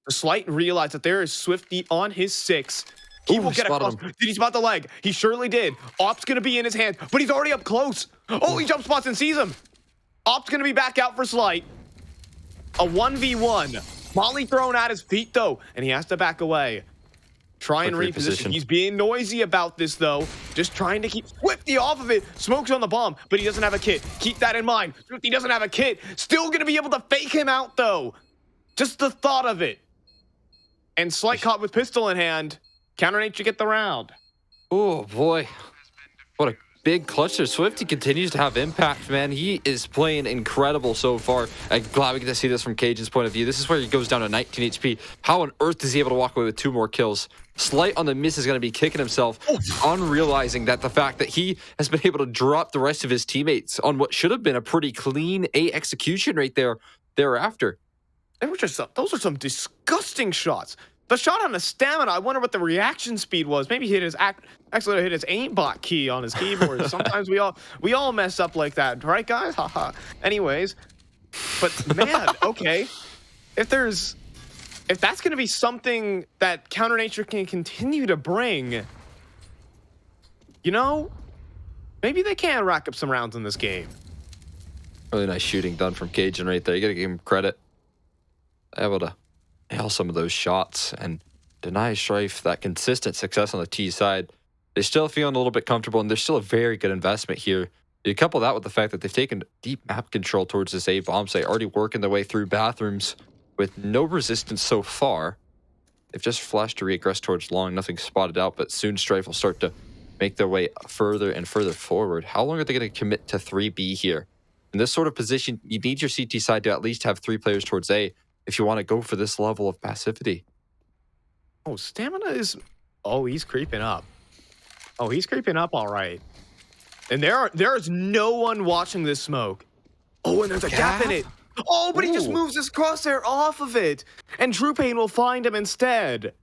Does Slight realize that there is Swifty on his 6? He will get across. Did he spot the leg? He surely did. Op's going to be in his hand, but he's already up close. Oh, he jump spots and sees him. Op's going to be back out for Slight. A 1v1. Molly thrown at his feet, though, and he has to back away. Try and reposition. He's being noisy about this, though. Just trying to keep Swifty off of it. Smoke's on the bomb, but he doesn't have a kit. Keep that in mind. Swifty doesn't have a kit. Still going to be able to fake him out, though. Just the thought of it. And Slight caught with pistol in hand. Counter Nature get the round. Oh, boy. What a big clutch there. Swifty continues to have impact, man. He is playing incredible so far. I'm glad we get to see this from Cage's point of view. This is where he goes down to 19 HP. How on earth is he able to walk away with 2 more kills? Slight on the miss is going to be kicking himself on realizing that the fact that he has been able to drop the rest of his teammates on what should have been a pretty clean A execution right there thereafter. Those are some disgusting shots. The shot on the stamina, I wonder what the reaction speed was. Maybe he hit his actually hit his aimbot key on his keyboard. Sometimes we all mess up like that, right, guys? Haha. Anyways, but man, okay, if that's going to be something that Counter Nature can continue to bring, you know, maybe they can rack up some rounds in this game. Really nice shooting done from Cajun right there. You got to give him credit. Able to nail some of those shots and deny Strife that consistent success on the T side. They're still feeling a little bit comfortable, and there's still a very good investment here. You couple that with the fact that they've taken deep map control towards this A bomb site, already working their way through bathrooms with no resistance so far. They've just flashed to regress towards long, nothing spotted out, but soon Strife will start to make their way further and further forward. How long are they going to commit to 3B here? In this sort of position, you need your CT side to at least have 3 players towards A if you want to go for this level of passivity. Oh, stamina is... Oh, he's creeping up. Oh, he's creeping up all right. And there is no one watching this smoke. Oh, and there's a gap in it. Oh, but he just moves his crosshair off of it. And TruePain will find him instead.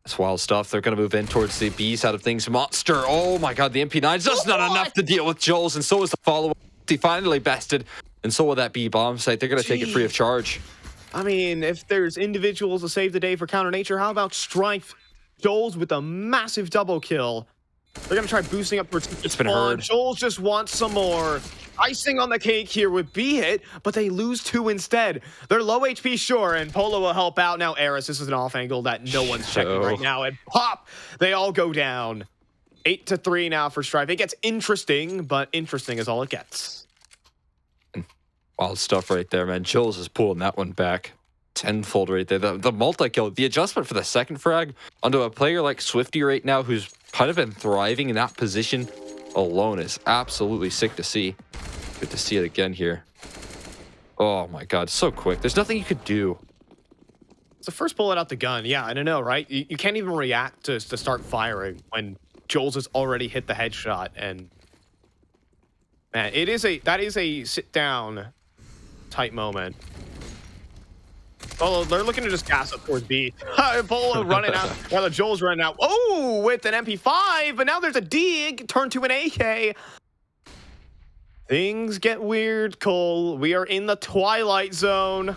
That's wild stuff. They're going to move in towards the B side of things. Monster. Oh my god, the MP9 is just not enough to deal with Joel's, and so is the follow-up. He finally bested. And so will that B bomb site. They're going to take it free of charge. I mean, if there's individuals to save the day for Counter Nature, how about Strife? Joel's with a massive double kill. They're going to try boosting up. It's been heard. Joel's just wants some more. Icing on the cake here with B hit, but they lose 2 instead. They're low HP, sure, and Polo will help out. Now, Eris, this is an off angle that no one's checking right now. And pop, they all go down. 8-3 now for Strife. It gets interesting, but interesting is all it gets. Wild stuff right there, man. Jules is pulling that one back tenfold right there. The multi-kill, the adjustment for the second frag onto a player like Swifty right now who's kind of been thriving in that position alone is absolutely sick to see. Good to see it again here. Oh my god, so quick. There's nothing you could do. It's the first bullet out the gun. Yeah, I don't know, right? You can't even react to start firing when Jules has already hit the headshot. And man, that is a sit down type moment. Oh, they're looking to just gas up towards B. Polo running out. While Joel's running out. Oh, with an MP5, but now there's a dig. Turn to an AK. Things get weird, Cole. We are in the Twilight Zone.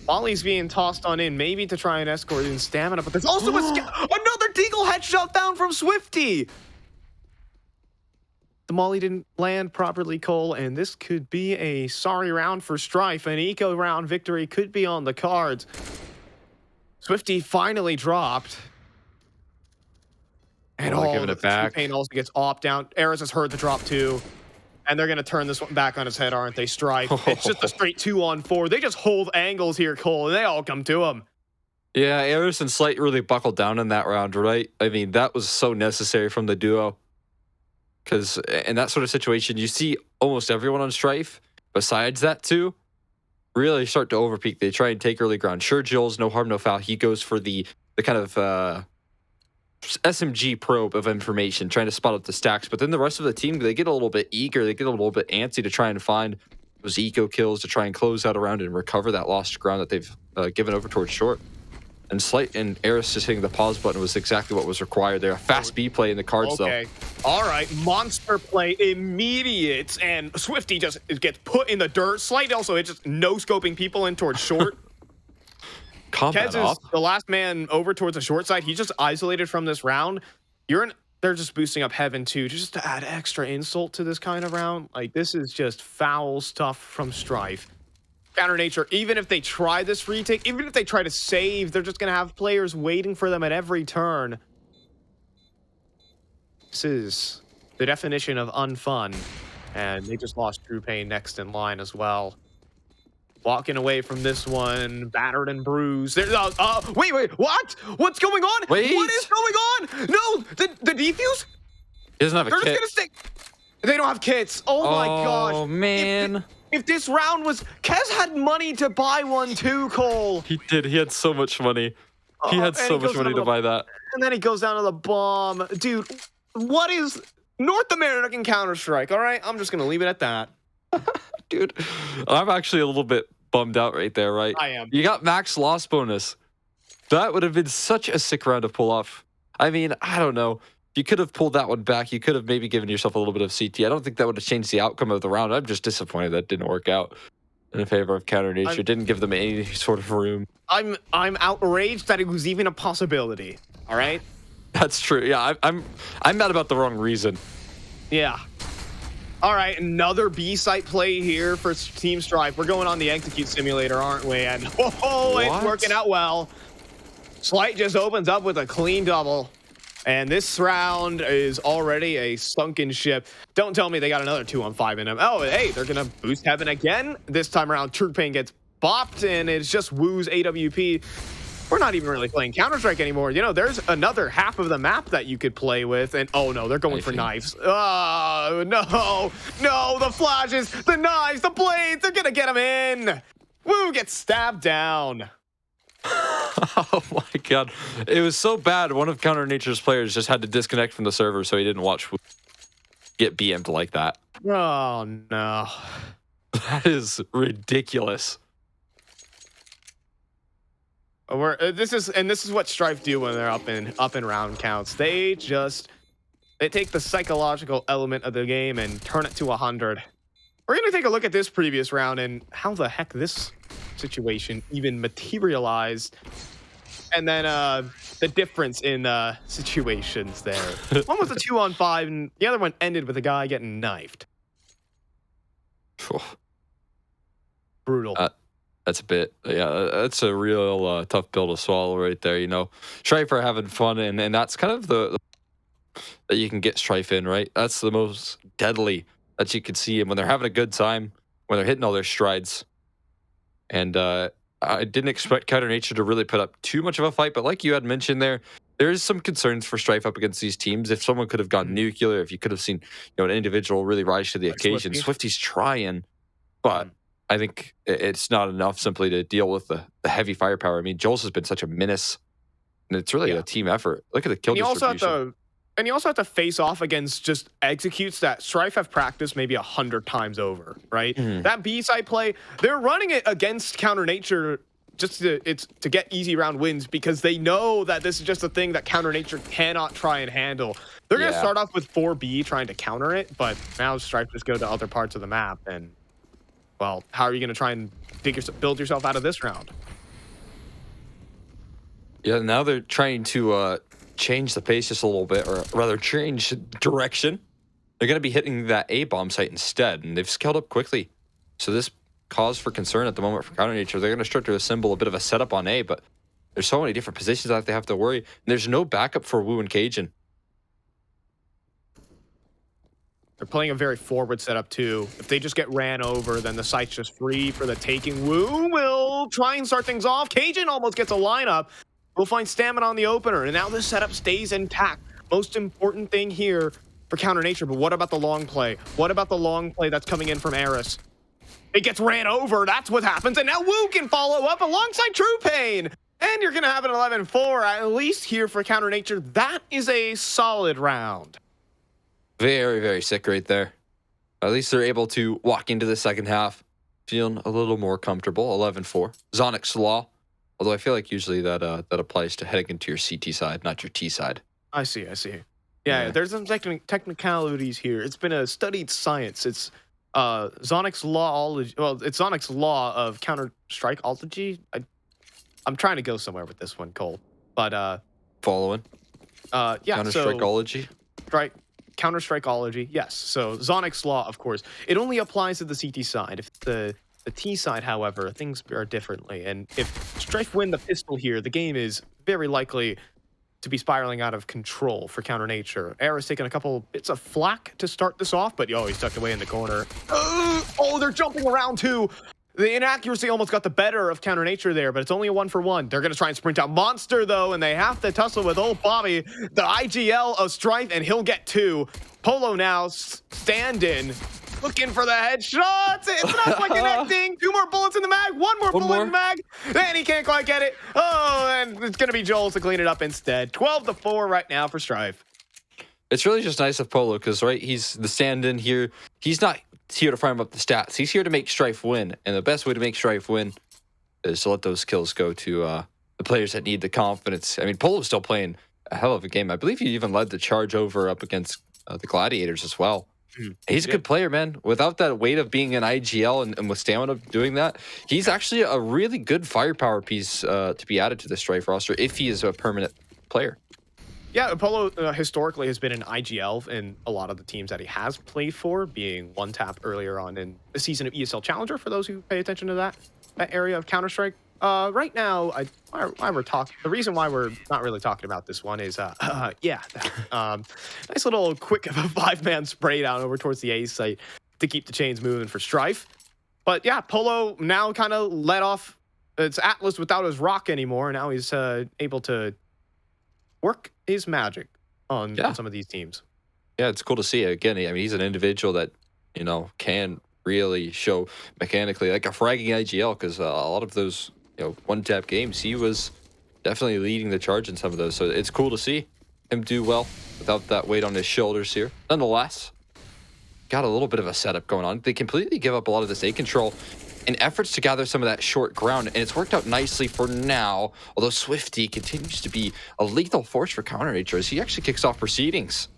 Molly's being tossed on in, maybe to try and escort in stamina, but there's also another Deagle headshot down from Swifty. The Molly didn't land properly, Cole, and this could be a sorry round for Strife. An eco round victory could be on the cards. Swifty finally dropped. And giving it back. Pain also gets opt down. Eris has heard the drop too. And they're going to turn this one back on his head, aren't they, Strife? It's just a straight 2-on-4. They just hold angles here, Cole, and they all come to him. Yeah, Eris and Slight really buckled down in that round, right? I mean, that was so necessary from the duo. Because in that sort of situation, you see almost everyone on Strife, besides that too, really start to overpeak. They try and take early ground. Sure, Jules, no harm, no foul. He goes for the kind of SMG probe of information, trying to spot up the stacks. But then the rest of the team, they get a little bit eager. They get a little bit antsy to try and find those eco kills, to try and close out a round and recover that lost ground that they've given over towards short. And Slight and Eris just hitting the pause button was exactly what was required there. A fast B play in the cards, though. All right. Monster play immediate. And Swifty just gets put in the dirt. Slight also is just no-scoping people in towards short. Kez is the last man over towards the short side. He's just isolated from this round. They're just boosting up Heaven, too, just to add extra insult to this kind of round. Like, this is just foul stuff from Strife. Counter Nature, even if they try this retake, even if they try to save, they're just going to have players waiting for them at every turn. This is the definition of unfun. And they just lost TruePain next in line as well. walking away from this one, battered and bruised. There's wait, what? What's going on? Wait. What is going on? No, the defuse? He doesn't have a They're kit. just gonna stay. They don't have kits. Oh my gosh. Oh, man. If this round was, Kez had money to buy one too, Cole. He did. He had so much money. He had And so much goes money down to buy that. And then he goes down to the bomb. Dude, what is North American Counter-Strike? All right, I'm just gonna leave it at that. Dude, I'm actually a little bit bummed out right there, right? I am. You got max loss bonus. That would have been such a sick round to pull off. I mean, I don't know. You could have pulled that one back. You could have maybe given yourself a little bit of CT. I don't think that would have changed the outcome of the round. I'm just disappointed that didn't work out in favor of Counter Nature. Didn't give them any sort of room. I'm outraged that it was even a possibility. All right. That's true. Yeah, I'm mad about the wrong reason. Yeah. All right, another B-site play here for Team Strife. We're going on the execute simulator, aren't we? And it's What? working out well. Slight just opens up with a clean double. And this round is already a sunken ship. Don't tell me they got another 2-on-5 in them. Oh, hey, they're going to boost Heaven again. This time around, True Pain gets bopped, and it's just Woo's AWP. We're not even really playing Counter-Strike anymore. You know, there's another half of the map that you could play with. And, oh, no, they're going for knives. Oh, no, the flashes, the knives, the blades, they're going to get him in. Woo gets stabbed down. Oh my god. It was so bad. One of Counter Nature's players just had to disconnect from the server so he didn't watch get BM'd like that. Oh, no. That is ridiculous. This is what Strife do when they're up in round counts. They take the psychological element of the game and turn it to 100. We're gonna take a look at this previous round and how the heck this situation even materialized, and then the difference in situations there. One was a 2-on-5, and the other one ended with a guy getting knifed. Brutal. That's a bit, yeah, that's a real tough pill to swallow right there, you know. Strife are having fun, and that's kind of the that you can get Strife in, right? That's the most deadly that you can see him when they're having a good time, when they're hitting all their strides. And I didn't expect Counter Nature to really put up too much of a fight, but like you had mentioned there is some concerns for Strife up against these teams. If someone could have gone nuclear, if you could have seen an individual really rise to the occasion. Swifty's trying, but I think it's not enough simply to deal with the heavy firepower. I mean, Jules has been such a menace, and it's really a team effort. Look at the kill distribution. And you also have to face off against just executes that Strife have practiced maybe 100 times over, right? That B-side play, they're running it against Counter Nature just to get easy round wins because they know that this is just a thing that Counter Nature cannot try and handle. They're going to start off with 4B trying to counter it, but now Strife just go to other parts of the map. And, well, how are you going to try and build yourself out of this round? Yeah, now they're trying to change the pace just a little bit, or rather change direction. They're going to be hitting that A-bomb site instead, and they've scaled up quickly. So this cause for concern at the moment for Counter Nature. They're going to start to assemble a bit of a setup on A, but there's so many different positions that they have to worry. And there's no backup for Woo and Cajun. They're playing a very forward setup too. If they just get ran over, then the site's just free for the taking. Woo will try and start things off. Cajun almost gets a lineup. We'll find stamina on the opener, and now this setup stays intact. Most important thing here for Counter Nature, but what about the long play? What about the long play that's coming in from Eris? It gets ran over, that's what happens, and now Woo can follow up alongside True Pain. And you're gonna have an 11-4, at least here for Counter Nature. That is a solid round. Very, very sick right there. At least they're able to walk into the second half feeling a little more comfortable. 11-4. Zonic's Law. Although I feel like usually that applies to heading into your CT side, not your T side. I see. Yeah, there's some technicalities here. It's been a studied science. It's Zonic's Law. Well, it's Zonic's Law of Counter-Strikeology. I'm trying to go somewhere with this one, Cole. But following. Yeah. Counter-Strikeology. Right. Counter-Strikeology. Yes. So Zonic's Law, of course, it only applies to the CT side. If the T side, however, things are differently. And if Strife win the pistol here, the game is very likely to be spiraling out of control for Counter Nature. Era's taking a couple bits of flack to start this off, but he's tucked away in the corner. Oh, they're jumping around too. The inaccuracy almost got the better of Counter Nature there, but it's only a 1-for-1. They're going to try and sprint out Monster, though, and they have to tussle with old Bobby, the IGL of Strife, and he'll get 2. Polo now stand-in, looking for the headshots. It's not quite connecting. 2 more bullets in the mag, 1 more bullet in the mag, and he can't quite get it. Oh, and it's going to be Joel to clean it up instead. 12-4 right now for Strife. It's really just nice of Polo because, right, he's the stand-in here. He's not here to farm up the stats. He's here to make Strife win. And the best way to make Strife win is to let those kills go to the players that need the confidence. I mean, Polo's still playing a hell of a game. I believe he even led the charge over up against the Gladiators as well. He's a good player, man. Without that weight of being an IGL and with stamina doing that, he's actually a really good firepower piece to be added to the Strife roster if he is a permanent player. Yeah, Apollo historically has been an IGL in a lot of the teams that he has played for, being one tap earlier on in the season of ESL Challenger, for those who pay attention to that area of Counter-Strike. Right now, the reason why we're not really talking about this one is, nice little quick 5-man spray down over towards the A site to keep the chains moving for Strife. But yeah, Polo now kind of let off, it's Atlas without his rock anymore. Now he's able to work his magic on some of these teams. Yeah, it's cool to see. Again, I mean, he's an individual that, can really show mechanically like a fragging IGL, because a lot of those, one-tap games, he was definitely leading the charge in some of those. So it's cool to see him do well without that weight on his shoulders here. Nonetheless, got a little bit of a setup going on. They completely give up a lot of this A control in efforts to gather some of that short ground, and it's worked out nicely for now, although Swifty continues to be a lethal force for Counter Nature as he actually kicks off proceedings.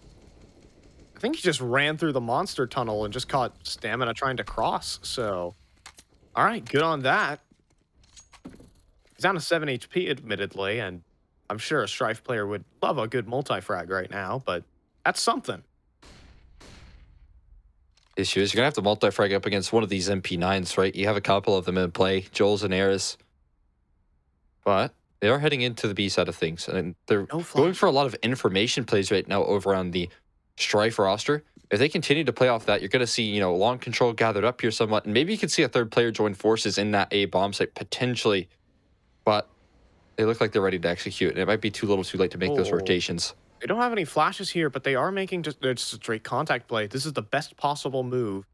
I think he just ran through the monster tunnel and just caught Stamina trying to cross, so all right, good on that. He's down to 7 HP, admittedly, and I'm sure a Strife player would love a good multi-frag right now, but that's something. Issue is you're gonna have to multi-frag up against one of these MP9s, right? You have a couple of them in play, Joel's and Eris. But they are heading into the B side of things, and they're going for a lot of information plays right now over on the Strife roster. If they continue to play off that, you're gonna see, long control gathered up here somewhat, and maybe you could see a third player join forces in that A bomb site potentially. But they look like they're ready to execute, and it might be too little too late to make those rotations. They don't have any flashes here, but they are making just a straight contact play. This is the best possible move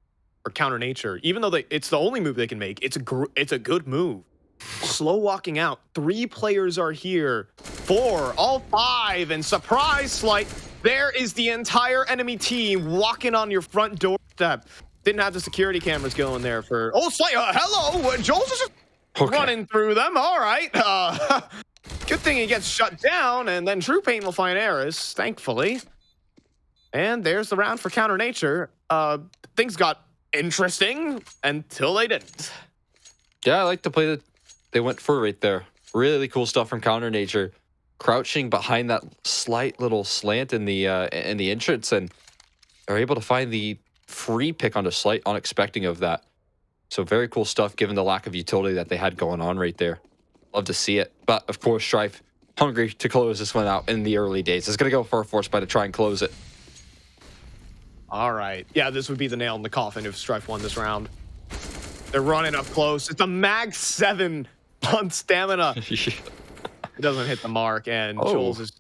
for Counter Nature. Even though it's the only move they can make, it's a good move. Slow walking out. 3 players are here. 4, all 5, and surprise, Slight. There is the entire enemy team walking on your front doorstep. Didn't have the security cameras going there for... Oh, Slight, hello! Joel's just running through them. All right. Good thing he gets shut down, and then True Pain will find Eris, thankfully. And there's the round for Counter Nature. Things got interesting until they didn't. Yeah, I like the play that they went for right there. Really cool stuff from Counter Nature. Crouching behind that slight little slant in the entrance, and are able to find the free pick onto Slight, unexpecting of that. So very cool stuff given the lack of utility that they had going on right there. Love to see it. But of course, Strife hungry to close this one out in the early days. It's going to go for a force buy to try and close it. All right. Yeah, this would be the nail in the coffin if Strife won this round. They're running up close. It's a mag 7 on Stamina. It doesn't hit the mark, and Jules is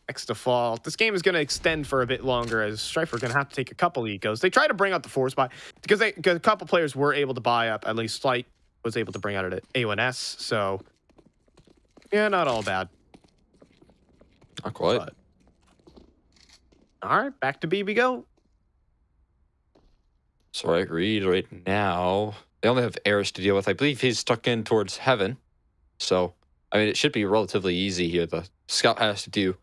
next to fall. This game is going to extend for a bit longer as Strife are going to have to take a couple ecos. They try to bring out the force buy because a couple players were able to buy up. At least Slight was able to bring out it at A1S, so yeah, not all bad. Not quite. But, all right, back to B we go. So I read right now, they only have Eris to deal with. I believe he's stuck in towards Heaven. So, I mean, it should be relatively easy here. The Scout has to do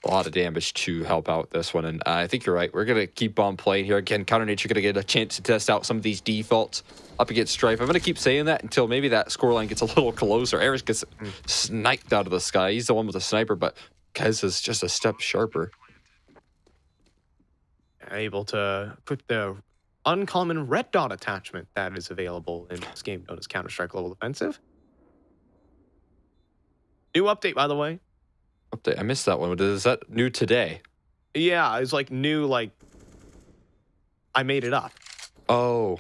a lot of damage to help out this one. And I think you're right. We're going to keep on playing here. Again, Counter Nature going to get a chance to test out some of these defaults up against Strife. I'm going to keep saying that until maybe that scoreline gets a little closer. Eris gets sniped out of the sky. He's the one with the sniper, but Kez is just a step sharper. Able to put the uncommon red dot attachment that is available in this game known as Counter-Strike Global Offensive. New update, by the way. Update? I missed that one. Is that new today? Yeah, it's like new, like, I made it up. Oh,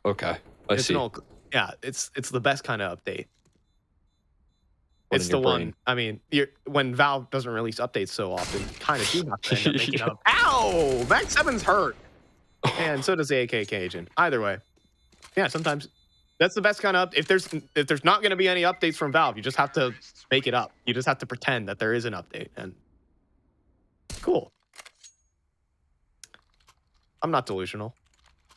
okay. I It's see. an Yeah, it's the best kind of update. What It's in the your one. brain? I mean, when Valve doesn't release updates so often, you kind of do have to end up making up. Ow! Max 7's hurt, and so does the AKK agent. Either way, yeah, sometimes that's the best kind of. If there's not going to be any updates from Valve, you just have to make it up. You just have to pretend that there is an update, and cool. I'm not delusional.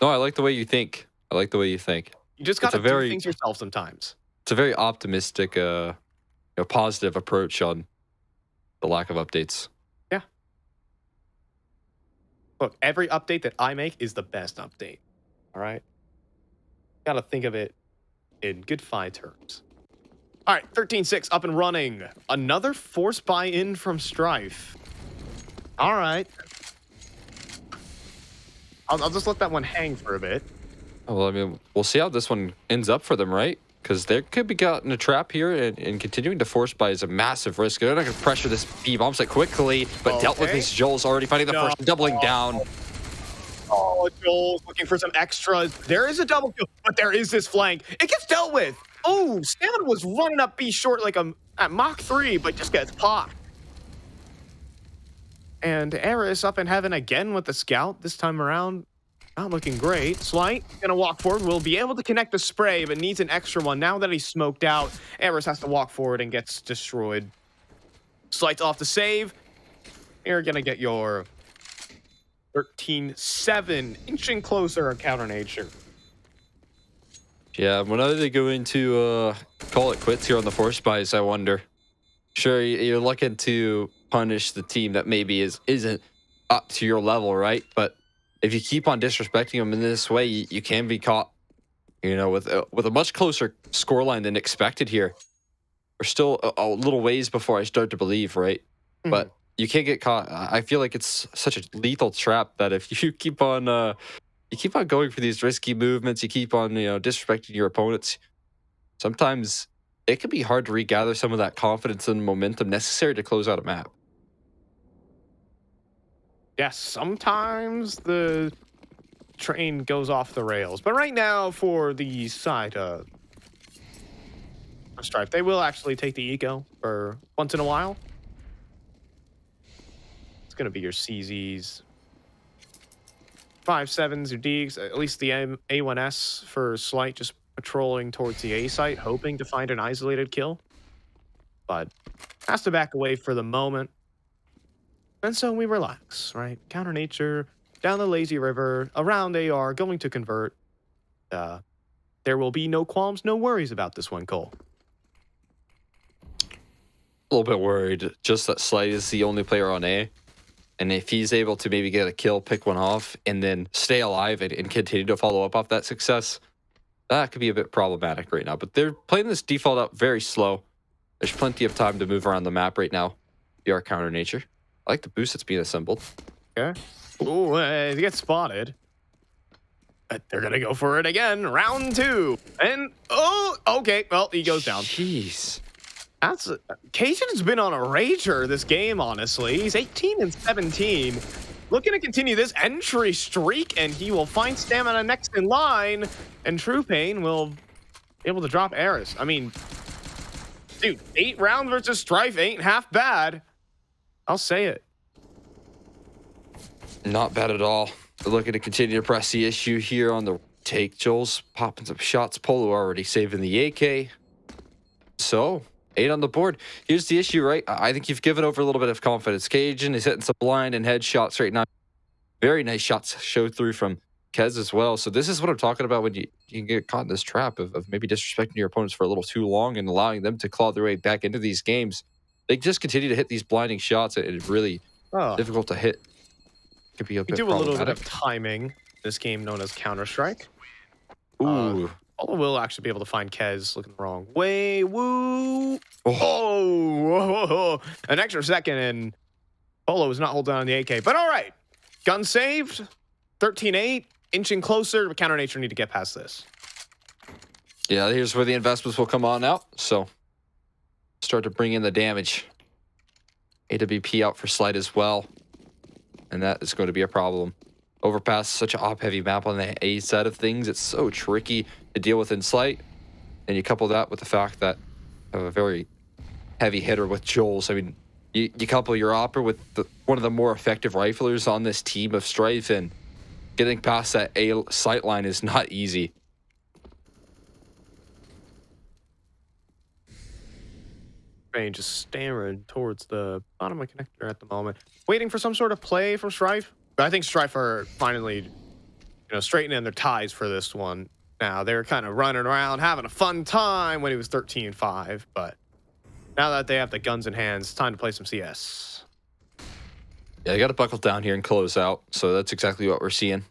No, I like the way you think. I like the way you think. You just It's got to a do very- things yourself sometimes. It's a very optimistic, positive approach on the lack of updates. Yeah. Look, every update that I make is the best update. All right. Got to think of it in good fi terms. All right, 13-6 up and running. Another forced buy-in from Strife. All right. I'll just let that one hang for a bit. Oh, well, I mean, we'll see how this one ends up for them, right? Because they could be caught in a trap here, and continuing to force buy is a massive risk. They're not going to pressure this B-bomb site quickly, but dealt with Okay. these Joel's already finding the first, doubling down. Oh, Joel's looking for some extras. There is a double kill, but there is this flank. It gets dealt with. Oh, Stamina was running up B short like at Mach 3, but just gets popped. And Eris up in heaven again with the scout. This time around, not looking great. Slight gonna walk forward. Will be able to connect the spray, but needs an extra one. Now that he's smoked out, Eris has to walk forward and gets destroyed. Slight's off the save. You're gonna get your 13-7, inching closer on counter nature. Yeah, when are they going to call it quits here on the force buys, I wonder? Sure, you're looking to punish the team that maybe isn't up to your level, right? But if you keep on disrespecting them in this way, you can be caught, with a much closer scoreline than expected here. We're still a little ways before I start to believe, right? But you can't get caught. I feel like it's such a lethal trap that if you keep on going for these risky movements, you keep on disrespecting your opponents, sometimes it can be hard to regather some of that confidence and momentum necessary to close out a map. Yes, sometimes the train goes off the rails. But right now, for the side of Strife, they will actually take the eco for once in a while. It's going to be your CZs, 5-7s, your Deegs, at least the A1S for Slight, just patrolling towards the A site, hoping to find an isolated kill. But has to back away for the moment. And so we relax, right? Counter nature, down the lazy river, around AR, going to convert. There will be no qualms, no worries about this one, Cole. A little bit worried just that Slight is the only player on A. And if he's able to maybe get a kill, pick one off, and then stay alive and continue to follow up off that success, that could be a bit problematic right now. But they're playing this default out very slow. There's plenty of time to move around the map right now. VR counter nature. I like the boost that's being assembled. Okay. Ooh, he gets spotted. But they're going to go for it again. Round 2. And, oh, okay. Well, he goes down. Jeez. Cajun's been on a rager this game, honestly. He's 18-17. Looking to continue this entry streak, and he will find Stamina next in line. And True Pain will be able to drop Eris. I mean, dude, 8 rounds versus Strife ain't half bad. I'll say it. Not bad at all. They're looking to continue to press the issue here on the take. Joel's popping some shots. Polo already saving the AK. So, 8 on the board. Here's the issue, right? I think you've given over a little bit of confidence. Cajun is hitting some blind and headshots right now. Very nice shots show through from Kez as well. So this is what I'm talking about when you can get caught in this trap of maybe disrespecting your opponents for a little too long and allowing them to claw their way back into these games. They just continue to hit these blinding shots, and it's really difficult to hit. Could be a bit We do a little bit problematic. of timing. This game known as Counter-Strike. Ooh. Polo will actually be able to find Kez looking the wrong way. Woo! Oh. Oh! An extra second, and Polo is not holding on the AK. But all right. Gun saved. 13-8. Inching closer. But Counter Nature need to get past this. Yeah, here's where the investments will come on out. So start to bring in the damage. AWP out for Slight as well. And that is going to be a problem. overpass, such an op-heavy map on the A side of things. It's so tricky to deal with in sight. And you couple that with the fact that I have a very heavy hitter with Joel's. I mean, you couple your Opera with one of the more effective riflers on this team of Strife, and getting past that A sight line is not easy. Rain just staring towards the bottom of connector at the moment, waiting for some sort of play from Strife. But I think Strife are finally, straightening their ties for this one. Now they're kind of running around having a fun time when it was 13-5, but now that they have the guns in hands, it's time to play some CS. Yeah, they got to buckle down here and close out. So that's exactly what we're seeing.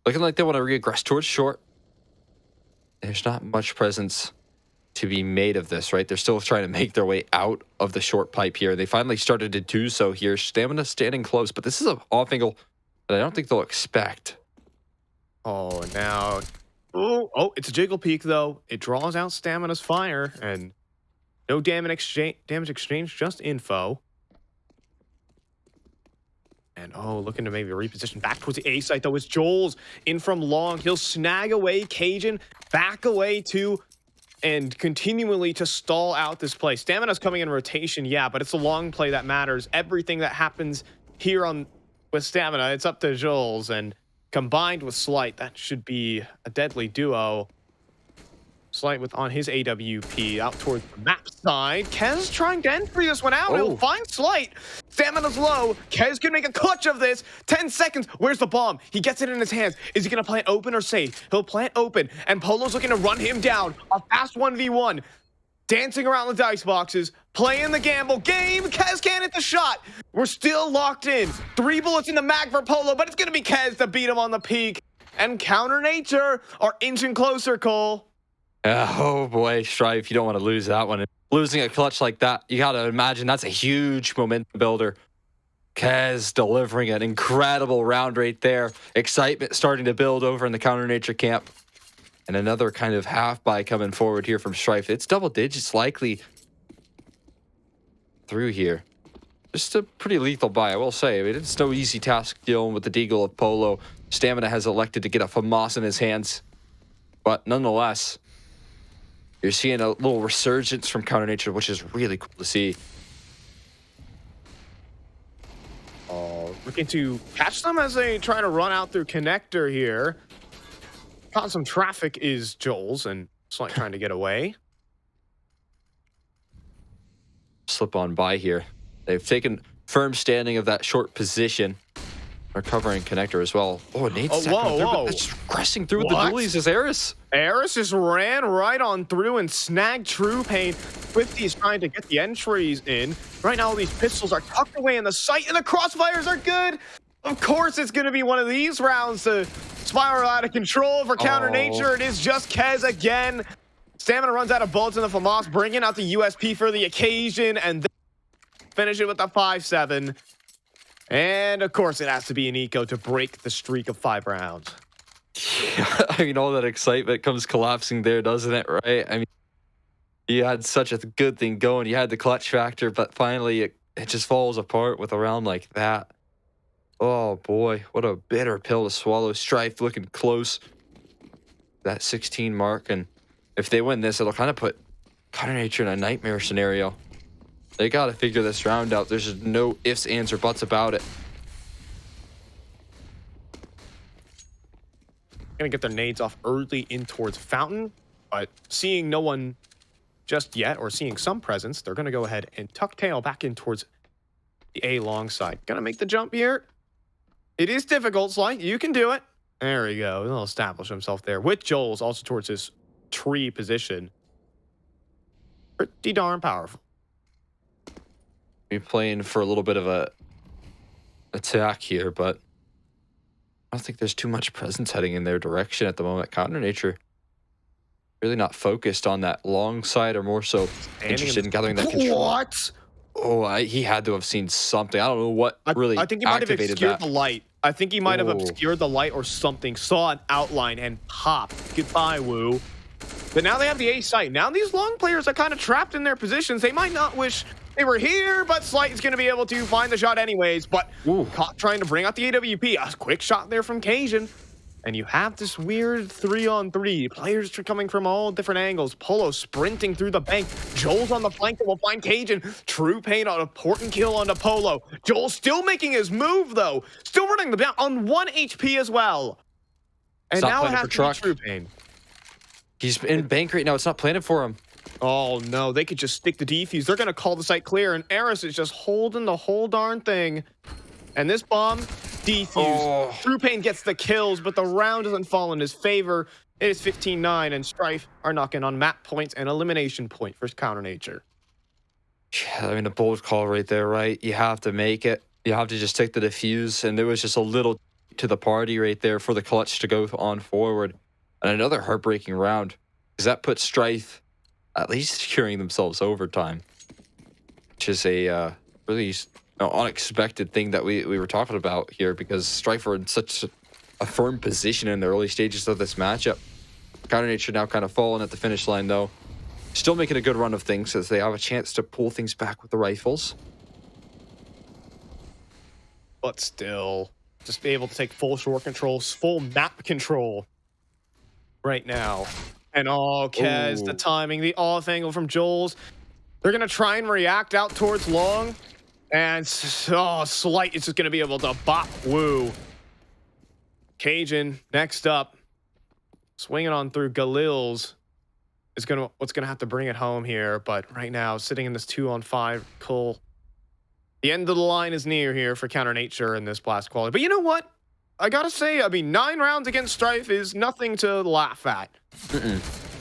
Looking like they want to regress towards short. There's not much presence to be made of this, right? They're still trying to make their way out of the short pipe here. They finally started to do so here. Stamina standing close, but this is an off angle that I don't think they'll expect. Oh, and now... Oh, it's a jiggle peek, though. It draws out Stamina's fire, and no damage exchange, just info. And looking to maybe reposition back towards the A site, though. It's Joel's in from long. He'll snag away Cajun, back away too, and continually to stall out this play. Stamina's coming in rotation, yeah, but it's a long play that matters. Everything that happens here with Stamina, it's up to Joel's, and combined with Slight, that should be a deadly duo. Slight on his AWP out towards the map side. Kez trying to entry this one out. He'll find Slight. Stamina's low. Kez can make a clutch of this. 10 seconds. Where's the bomb? He gets it in his hands. Is he going to plant open or safe? He'll plant open, and Polo's looking to run him down. A fast 1v1. Dancing around the dice boxes, playing the gamble game. Kez can't hit the shot. We're still locked in. 3 bullets in the mag for Polo, but it's going to be Kez to beat him on the peak. And Counter Nature are inching closer, Cole. Oh boy, Strife, you don't want to lose that one. Losing a clutch like that, you got to imagine that's a huge momentum builder. Kez delivering an incredible round right there. Excitement starting to build over in the Counter Nature camp. And another kind of half buy coming forward here from Strife. It's double digits likely through here. Just a pretty lethal buy, I will say. I mean, it's no easy task dealing with the Deagle of Polo. Stamina has elected to get a FAMAS in his hands. But nonetheless, you're seeing a little resurgence from Counter Nature, which is really cool to see. Looking to catch them as they try to run out through connector here. Caught some traffic is Joel's, and Slight trying to get away. Slip on by here. They've taken firm standing of that short position. They're covering connector as well. Oh, Nate's whoa. It's pressing through with the dualies as Eris. Eris just ran right on through and snagged True Pain. Swifty's trying to get the entries in. Right now, all these pistols are tucked away in the sight, and the crossfires are good. Of course, it's going to be one of these rounds to spiral out of control for Counter Nature. It is just Kez again. Stamina runs out of bullets in the FAMAS, bringing out the USP for the occasion, and then finish it with a 5-7. And of course, it has to be an eco to break the streak of 5 rounds. Yeah, I mean, all that excitement comes collapsing there, doesn't it, right? I mean, you had such a good thing going. You had the clutch factor, but finally it just falls apart with a round like that. Oh boy, what a bitter pill to swallow. Strife looking close. That 16 mark, and if they win this, it'll kind of put Counter Nature in a nightmare scenario. They got to figure this round out. There's just no ifs, ands, or buts about it. Gonna get their nades off early in towards Fountain, but seeing no one just yet, or seeing some presence, they're gonna go ahead and tuck tail back in towards the A long side. Gonna make the jump here. It is difficult, Slight. You can do it. There we go. He'll establish himself there with Joel's also towards his tree position. Pretty darn powerful. Be playing for a little bit of a attack here, but I don't think there's too much presence heading in their direction at the moment. Counter Nature really not focused on that long side, or more so interested in gathering that control. What? Oh, he had to have seen something. I don't know what really I think he might have activated obscured that. the light. I think he might have obscured the light or something, saw an outline, and popped. Goodbye, Woo. But now they have the A site. Now these long players are kind of trapped in their positions. They might not wish They were here, but Slight is going to be able to find the shot anyways. But caught trying to bring out the AWP. A quick shot there from Cajun. And you have this weird 3-on-3. Players are coming from all different angles. Polo sprinting through the bank. Joel's on the flank that will find Cajun. True Pain on a important kill onto Polo. Joel still making his move, though. Still running them down on 1 HP as well. And Stop now it playing has for to Truck. be True Pain. He's in bank right now. It's not planted for him. Oh, no. They could just stick the defuse. They're going to call the site clear, and Eris is just holding the whole darn thing. And this bomb, defuse. Oh. True Pain gets the kills, but the round doesn't fall in his favor. It is 15-9, and Strife are knocking on map points and elimination point for Counter Nature. Yeah, I mean, the bold call right there, right? You have to make it. You have to just take the defuse, and there was just a little to the party right there for the clutch to go on forward. And another heartbreaking round, because that puts Strife at least securing themselves overtime, which is a really unexpected thing that we were talking about here, because Strife are in such a firm position in the early stages of this matchup. Counter Nature now kind of falling at the finish line, though. Still making a good run of things as they have a chance to pull things back with the rifles. But still, just be able to take full shore control, full map control right now. And Kez, the timing, the off angle from Joel's. They're going to try and react out towards long. And Slight is just going to be able to bop woo. Cajun, next up. Swinging on through Galil's is what's going to have to bring it home here. But right now, sitting in this 2-on-5 pull. The end of the line is near here for Counter Nature in this blast quality. But you know what? I gotta say, 9 rounds against Strife is nothing to laugh at.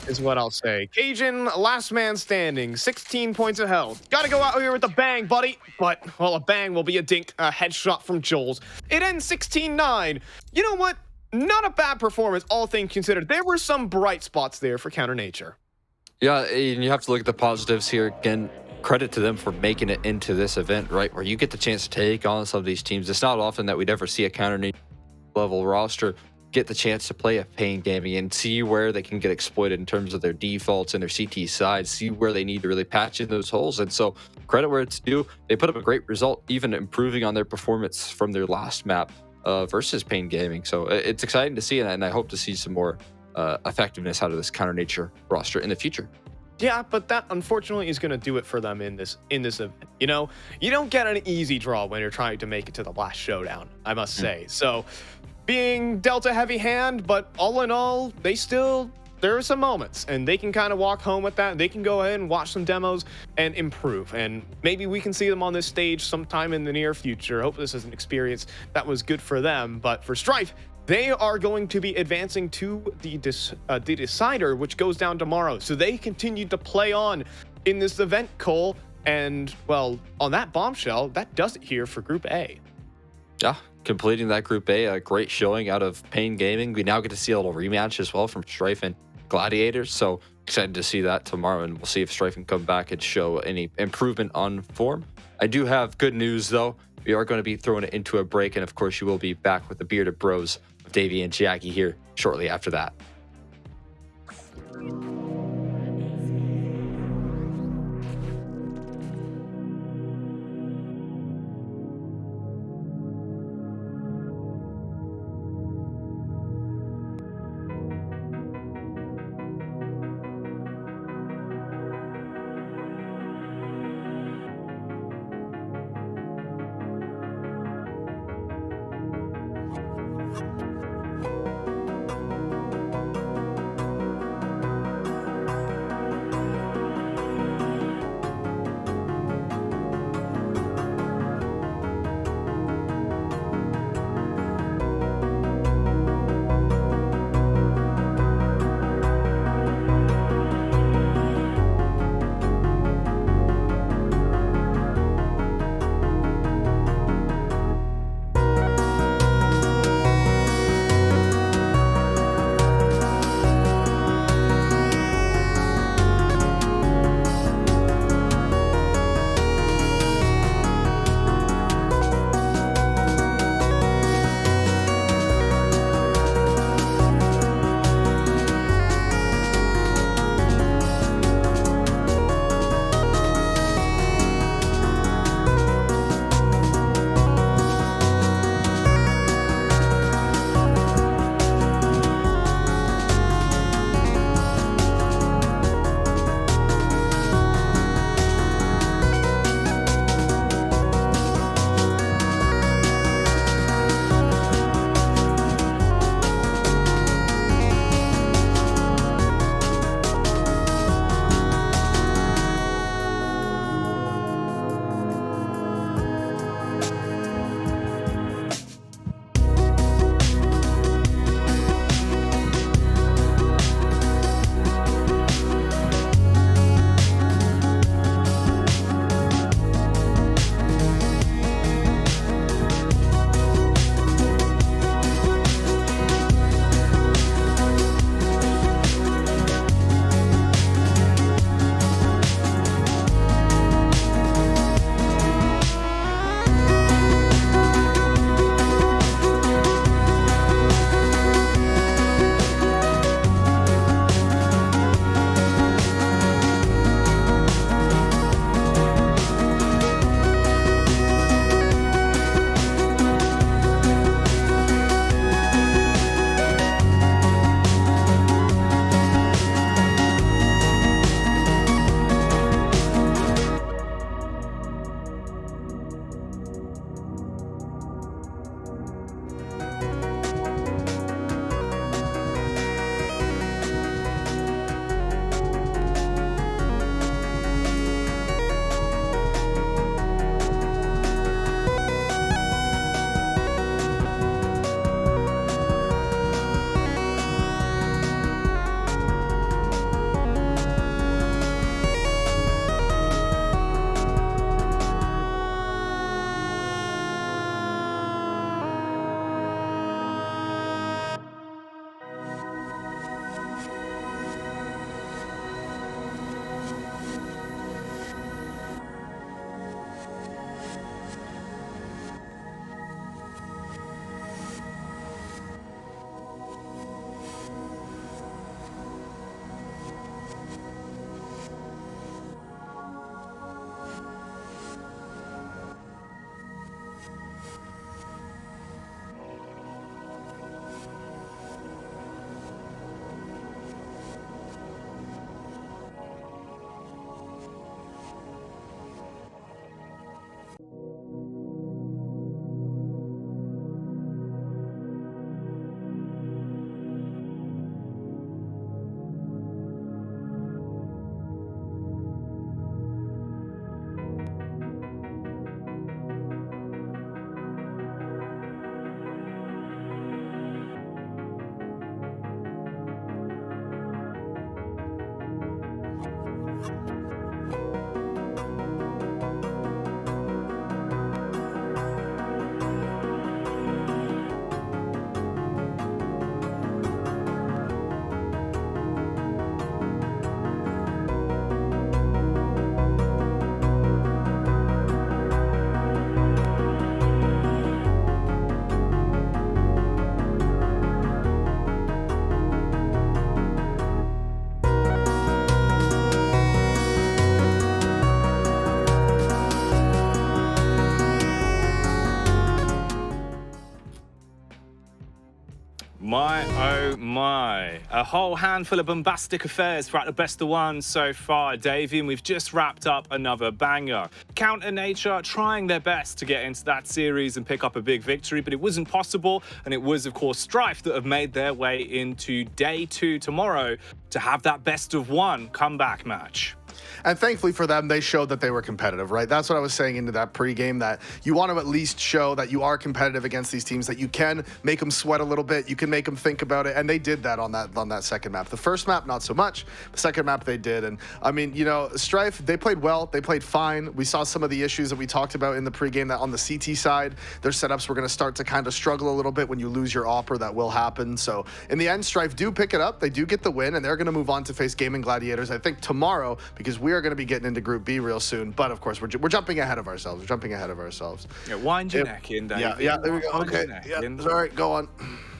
Is what I'll say. Cajun, last man standing, 16 points of health. Gotta go out here with a bang, buddy. But, well, a bang will be a dink, a headshot from Joel's. It ends 16-9. You know what? Not a bad performance, all things considered. There were some bright spots there for Counter Nature. Yeah, and you have to look at the positives here. Again, credit to them for making it into this event, right? Where you get the chance to take on some of these teams. It's not often that we'd ever see a Counter Nature level roster get the chance to play a Pain Gaming and see where they can get exploited in terms of their defaults and their CT sides, see where they need to really patch in those holes. And so credit where it's due. They put up a great result, even improving on their performance from their last map versus Pain Gaming. So it's exciting to see, and I hope to see some more effectiveness out of this Counter Nature roster in the future. Yeah, but that unfortunately is going to do it for them in this event. You know, you don't get an easy draw when you're trying to make it to the last showdown, I must say. So being dealt a heavy hand, but all in all, there are some moments, and they can kind of walk home with that. They can go ahead and watch some demos and improve, and maybe we can see them on this stage sometime in the near future. Hopefully this is an experience that was good for them, but for Strife, they are going to be advancing to the Decider, which goes down tomorrow. So they continue to play on in this event, Cole. And, well, on that bombshell, that does it here for Group A. Yeah, completing that Group A, a great showing out of Pain Gaming. We now get to see a little rematch as well from Strife and Gladiators. So excited to see that tomorrow, and we'll see if Strife can come back and show any improvement on form. I do have good news, though. We are going to be throwing it into a break, and of course, you will be back with the Bearded Bros of Davey and Jackie here shortly after that. My, oh my. A whole handful of bombastic affairs throughout the best of one so far, Davey, and we've just wrapped up another banger. Counter Nature trying their best to get into that series and pick up a big victory, but it wasn't possible, and it was, of course, Strife that have made their way into day 2 tomorrow to have that best of one comeback match. And thankfully for them, they showed that they were competitive, right? That's what I was saying into that pregame, that you want to at least show that you are competitive against these teams, that you can make them sweat a little bit, you can make them think about it, and they did that on that second map. The first map, not so much. The second map, they did. And I mean, you know, Strife, they played well, they played fine. We saw some of the issues that we talked about in the pregame, that on the CT side, their setups were going to start to kind of struggle a little bit when you lose your Opera. That will happen. So in the end, Strife do pick it up, they do get the win, and they're going to move on to face Gaming Gladiators, I think, tomorrow, because we are going to be getting into Group B real soon. But of course, we're jumping ahead of ourselves. Yeah, wind your neck in, Dave. Yeah, there we go. Okay. Yeah, sorry, go on.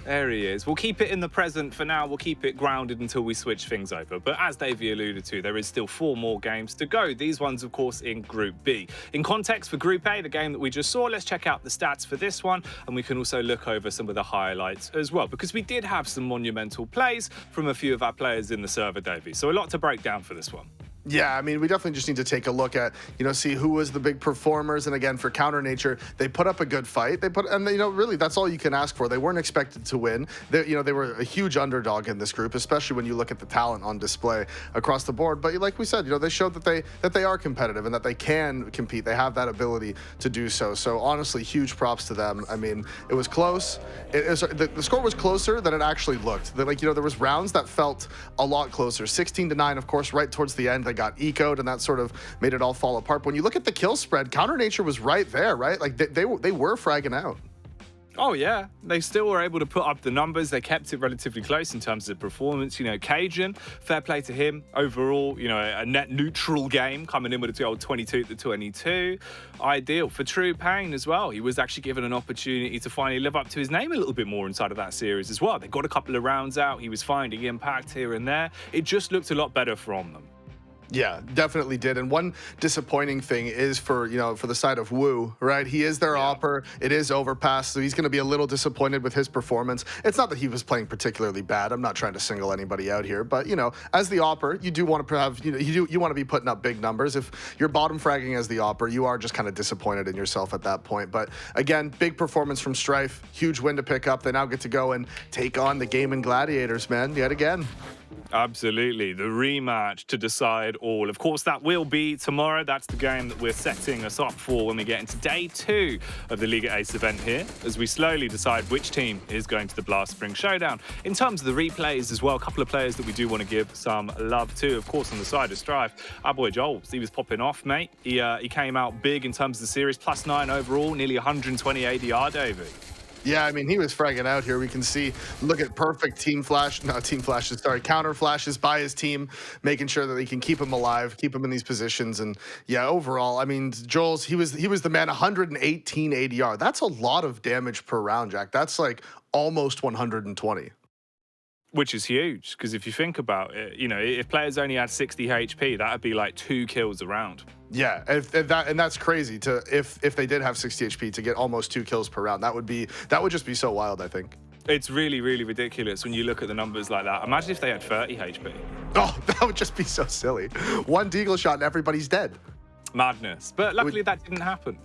There he is. We'll keep it in the present for now. We'll keep it grounded until we switch things over. But as Davey alluded to, there is still 4 more games to go. These ones, of course, in Group B. In context for Group A, the game that we just saw, let's check out the stats for this one. And we can also look over some of the highlights as well, because we did have some monumental plays from a few of our players in the server, Davey. So a lot to break down for this one. Yeah, I mean, we definitely just need to take a look at, you know, see who was the big performers. And again, for Counter Nature, they put up a good fight. And you know, really, that's all you can ask for. They weren't expected to win. They were a huge underdog in this group, especially when you look at the talent on display across the board. But like we said, you know, they showed that they are competitive and that they can compete. They have that ability to do so. So honestly, huge props to them. I mean, it was close. The score was closer than it actually looked. Like, you know, there was rounds that felt a lot closer. 16-9, of course, right towards the end. They got ecoed, and that sort of made it all fall apart. But when you look at the kill spread, Counter Nature was right there, right? Like they were fragging out. Oh, yeah. They still were able to put up the numbers. They kept it relatively close in terms of performance. You know, Cajun, fair play to him. Overall, you know, a net neutral game, coming in with a old 22-22. Ideal for True Pain as well. He was actually given an opportunity to finally live up to his name a little bit more inside of that series as well. They got a couple of rounds out. He was finding impact here and there. It just looked a lot better from them. Yeah, definitely did. And one disappointing thing is for the side of Wu, right? He is their Opper. It is Overpass, so he's going to be a little disappointed with his performance. It's not that he was playing particularly bad. I'm not trying to single anybody out here, but you know, as the Opper, you do want to have, you want to be putting up big numbers. If you're bottom fragging as the Opper, you are just kind of disappointed in yourself at that point. But again, big performance from Strife, huge win to pick up. They now get to go and take on the Gaming Gladiators, man, yet again. Absolutely. The rematch to decide all. Of course, that will be tomorrow. That's the game that we're setting us up for when we get into day 2 of the Liga Ace event here, as we slowly decide which team is going to the Blast Spring Showdown. In terms of the replays as well, a couple of players that we do want to give some love to. Of course, on the side of Strife, our boy Joel, he was popping off, mate. He came out big in terms of the series, +9 overall, nearly 120 ADR, Davey. Yeah, I mean, he was fragging out here. We can see, look at perfect counter flashes by his team, making sure that they can keep him alive, keep him in these positions. And yeah, overall, I mean, Joel's, he was the man, 118 ADR. That's a lot of damage per round, Jack. That's like almost 120. Which is huge, because if you think about it, you know, if players only had 60 HP, that would be like 2 kills a round. Yeah, if that's crazy to if they did have 60 HP to get almost 2 kills per round. That would just be so wild, I think. It's really, really ridiculous when you look at the numbers like that. Imagine if they had 30 HP. Oh, that would just be so silly. One deagle shot and everybody's dead. Madness. But luckily that didn't happen.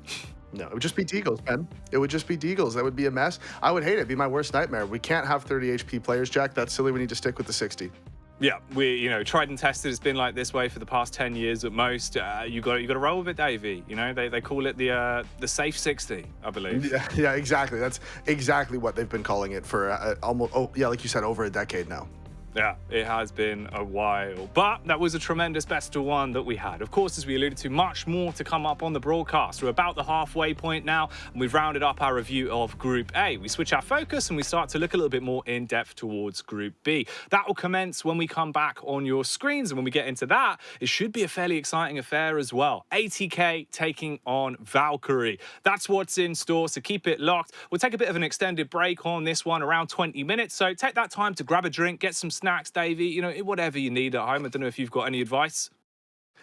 No, it would just be deagles, man. It would just be deagles. That would be a mess. I would hate it. It'd be my worst nightmare. We can't have 30 HP players, Jack. That's silly. We need to stick with the 60. Yeah, we, you know, tried and tested. It's been like this way for the past 10 years at most. You got to roll with it, Davey. You know, they call it the safe 60, I believe. Yeah, exactly. That's exactly what they've been calling it for almost, like you said, over a decade now. Yeah, it has been a while. But that was a tremendous best of one that we had. Of course, as we alluded to, much more to come up on the broadcast. We're about the halfway point now, and we've rounded up our review of Group A. We switch our focus and we start to look a little bit more in depth towards Group B. That will commence when we come back on your screens. And when we get into that, it should be a fairly exciting affair as well. ATK taking on Valkyrie. That's what's in store, so keep it locked. We'll take a bit of an extended break on this one, around 20 minutes. So take that time to grab a drink, get some snacks, Davey, you know, whatever you need at home. I don't know if you've got any advice.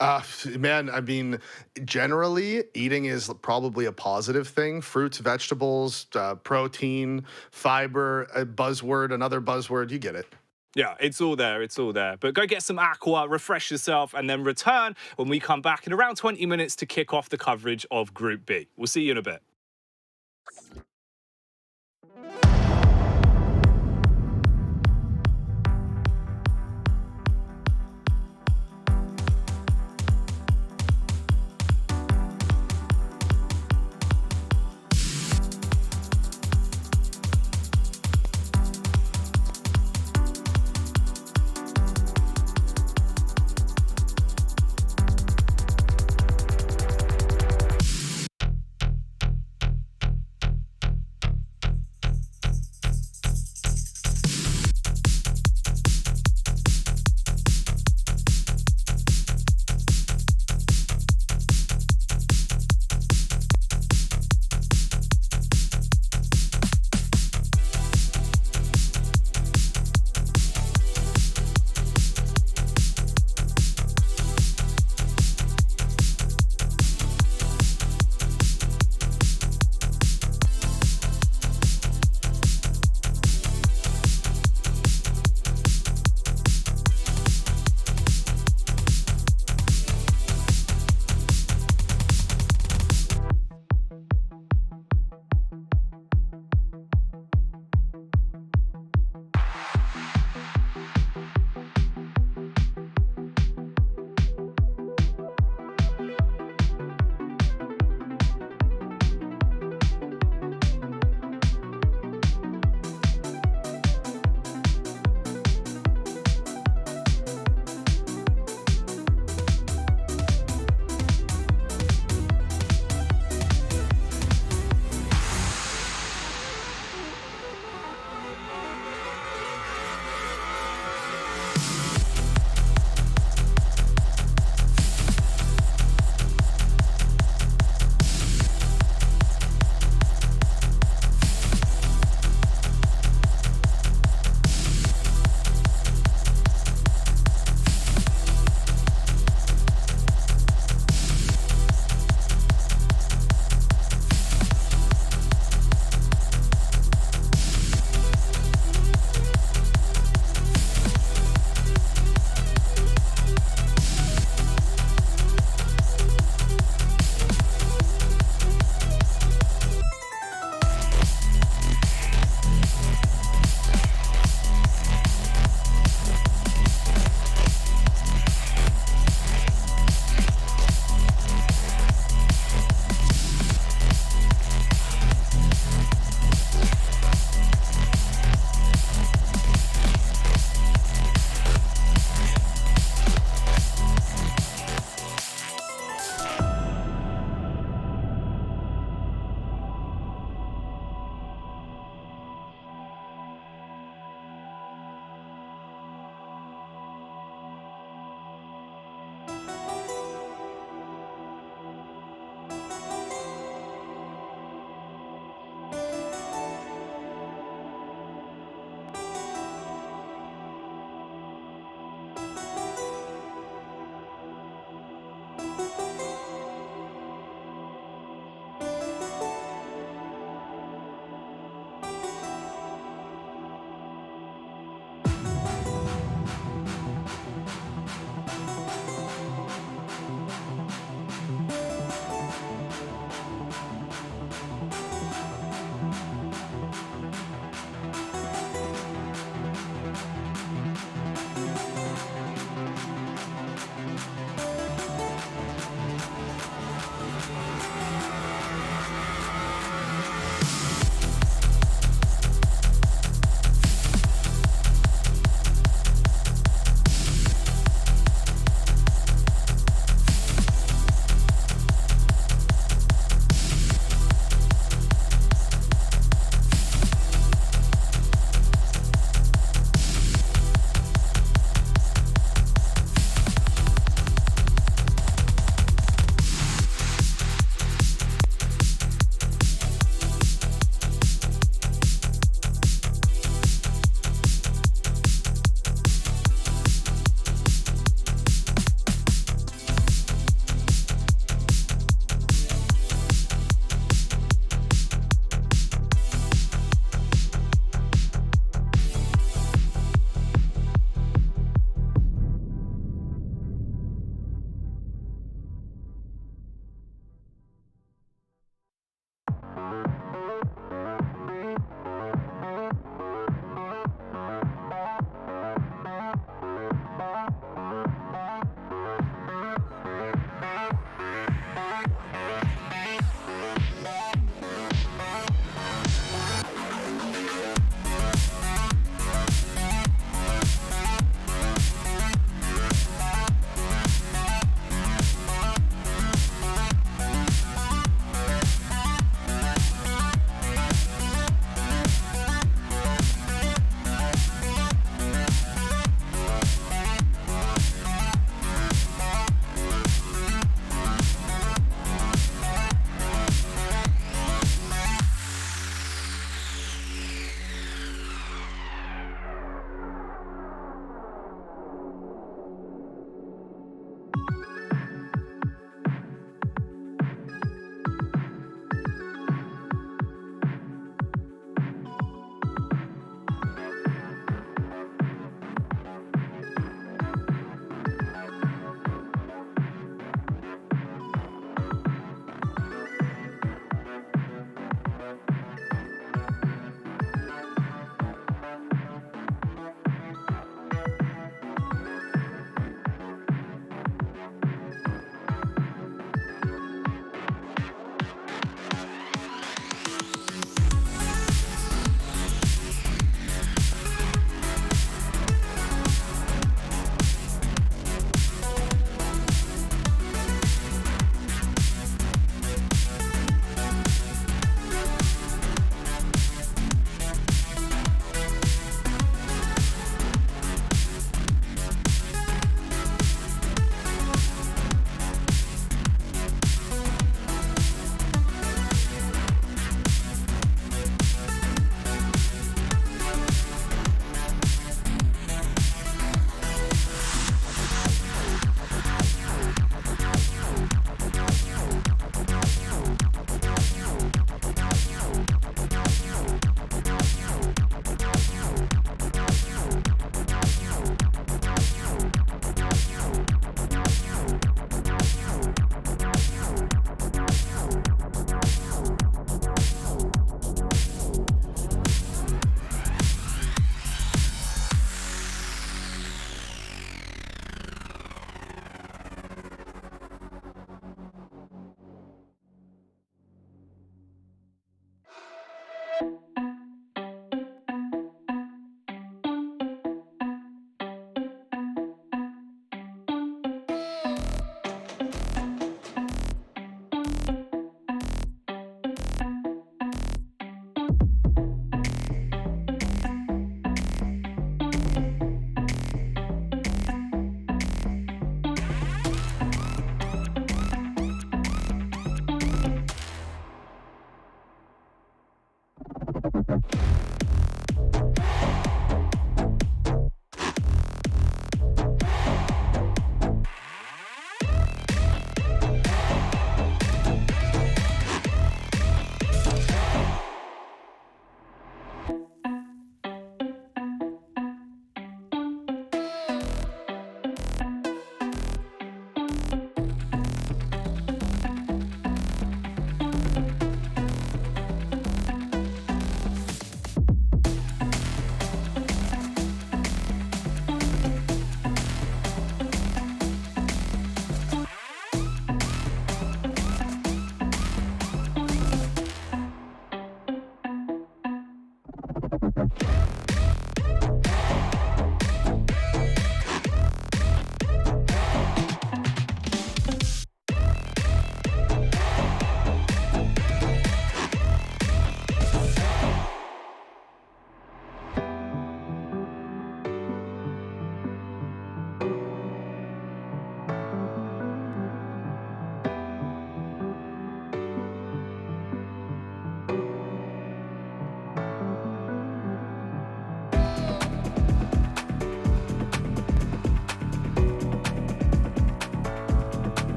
Man, I mean, generally, eating is probably a positive thing. Fruits, vegetables, protein, fiber, a buzzword, another buzzword, you get it. Yeah, it's all there. It's all there. But go get some aqua, refresh yourself, and then return when we come back in around 20 minutes to kick off the coverage of Group B. We'll see you in a bit.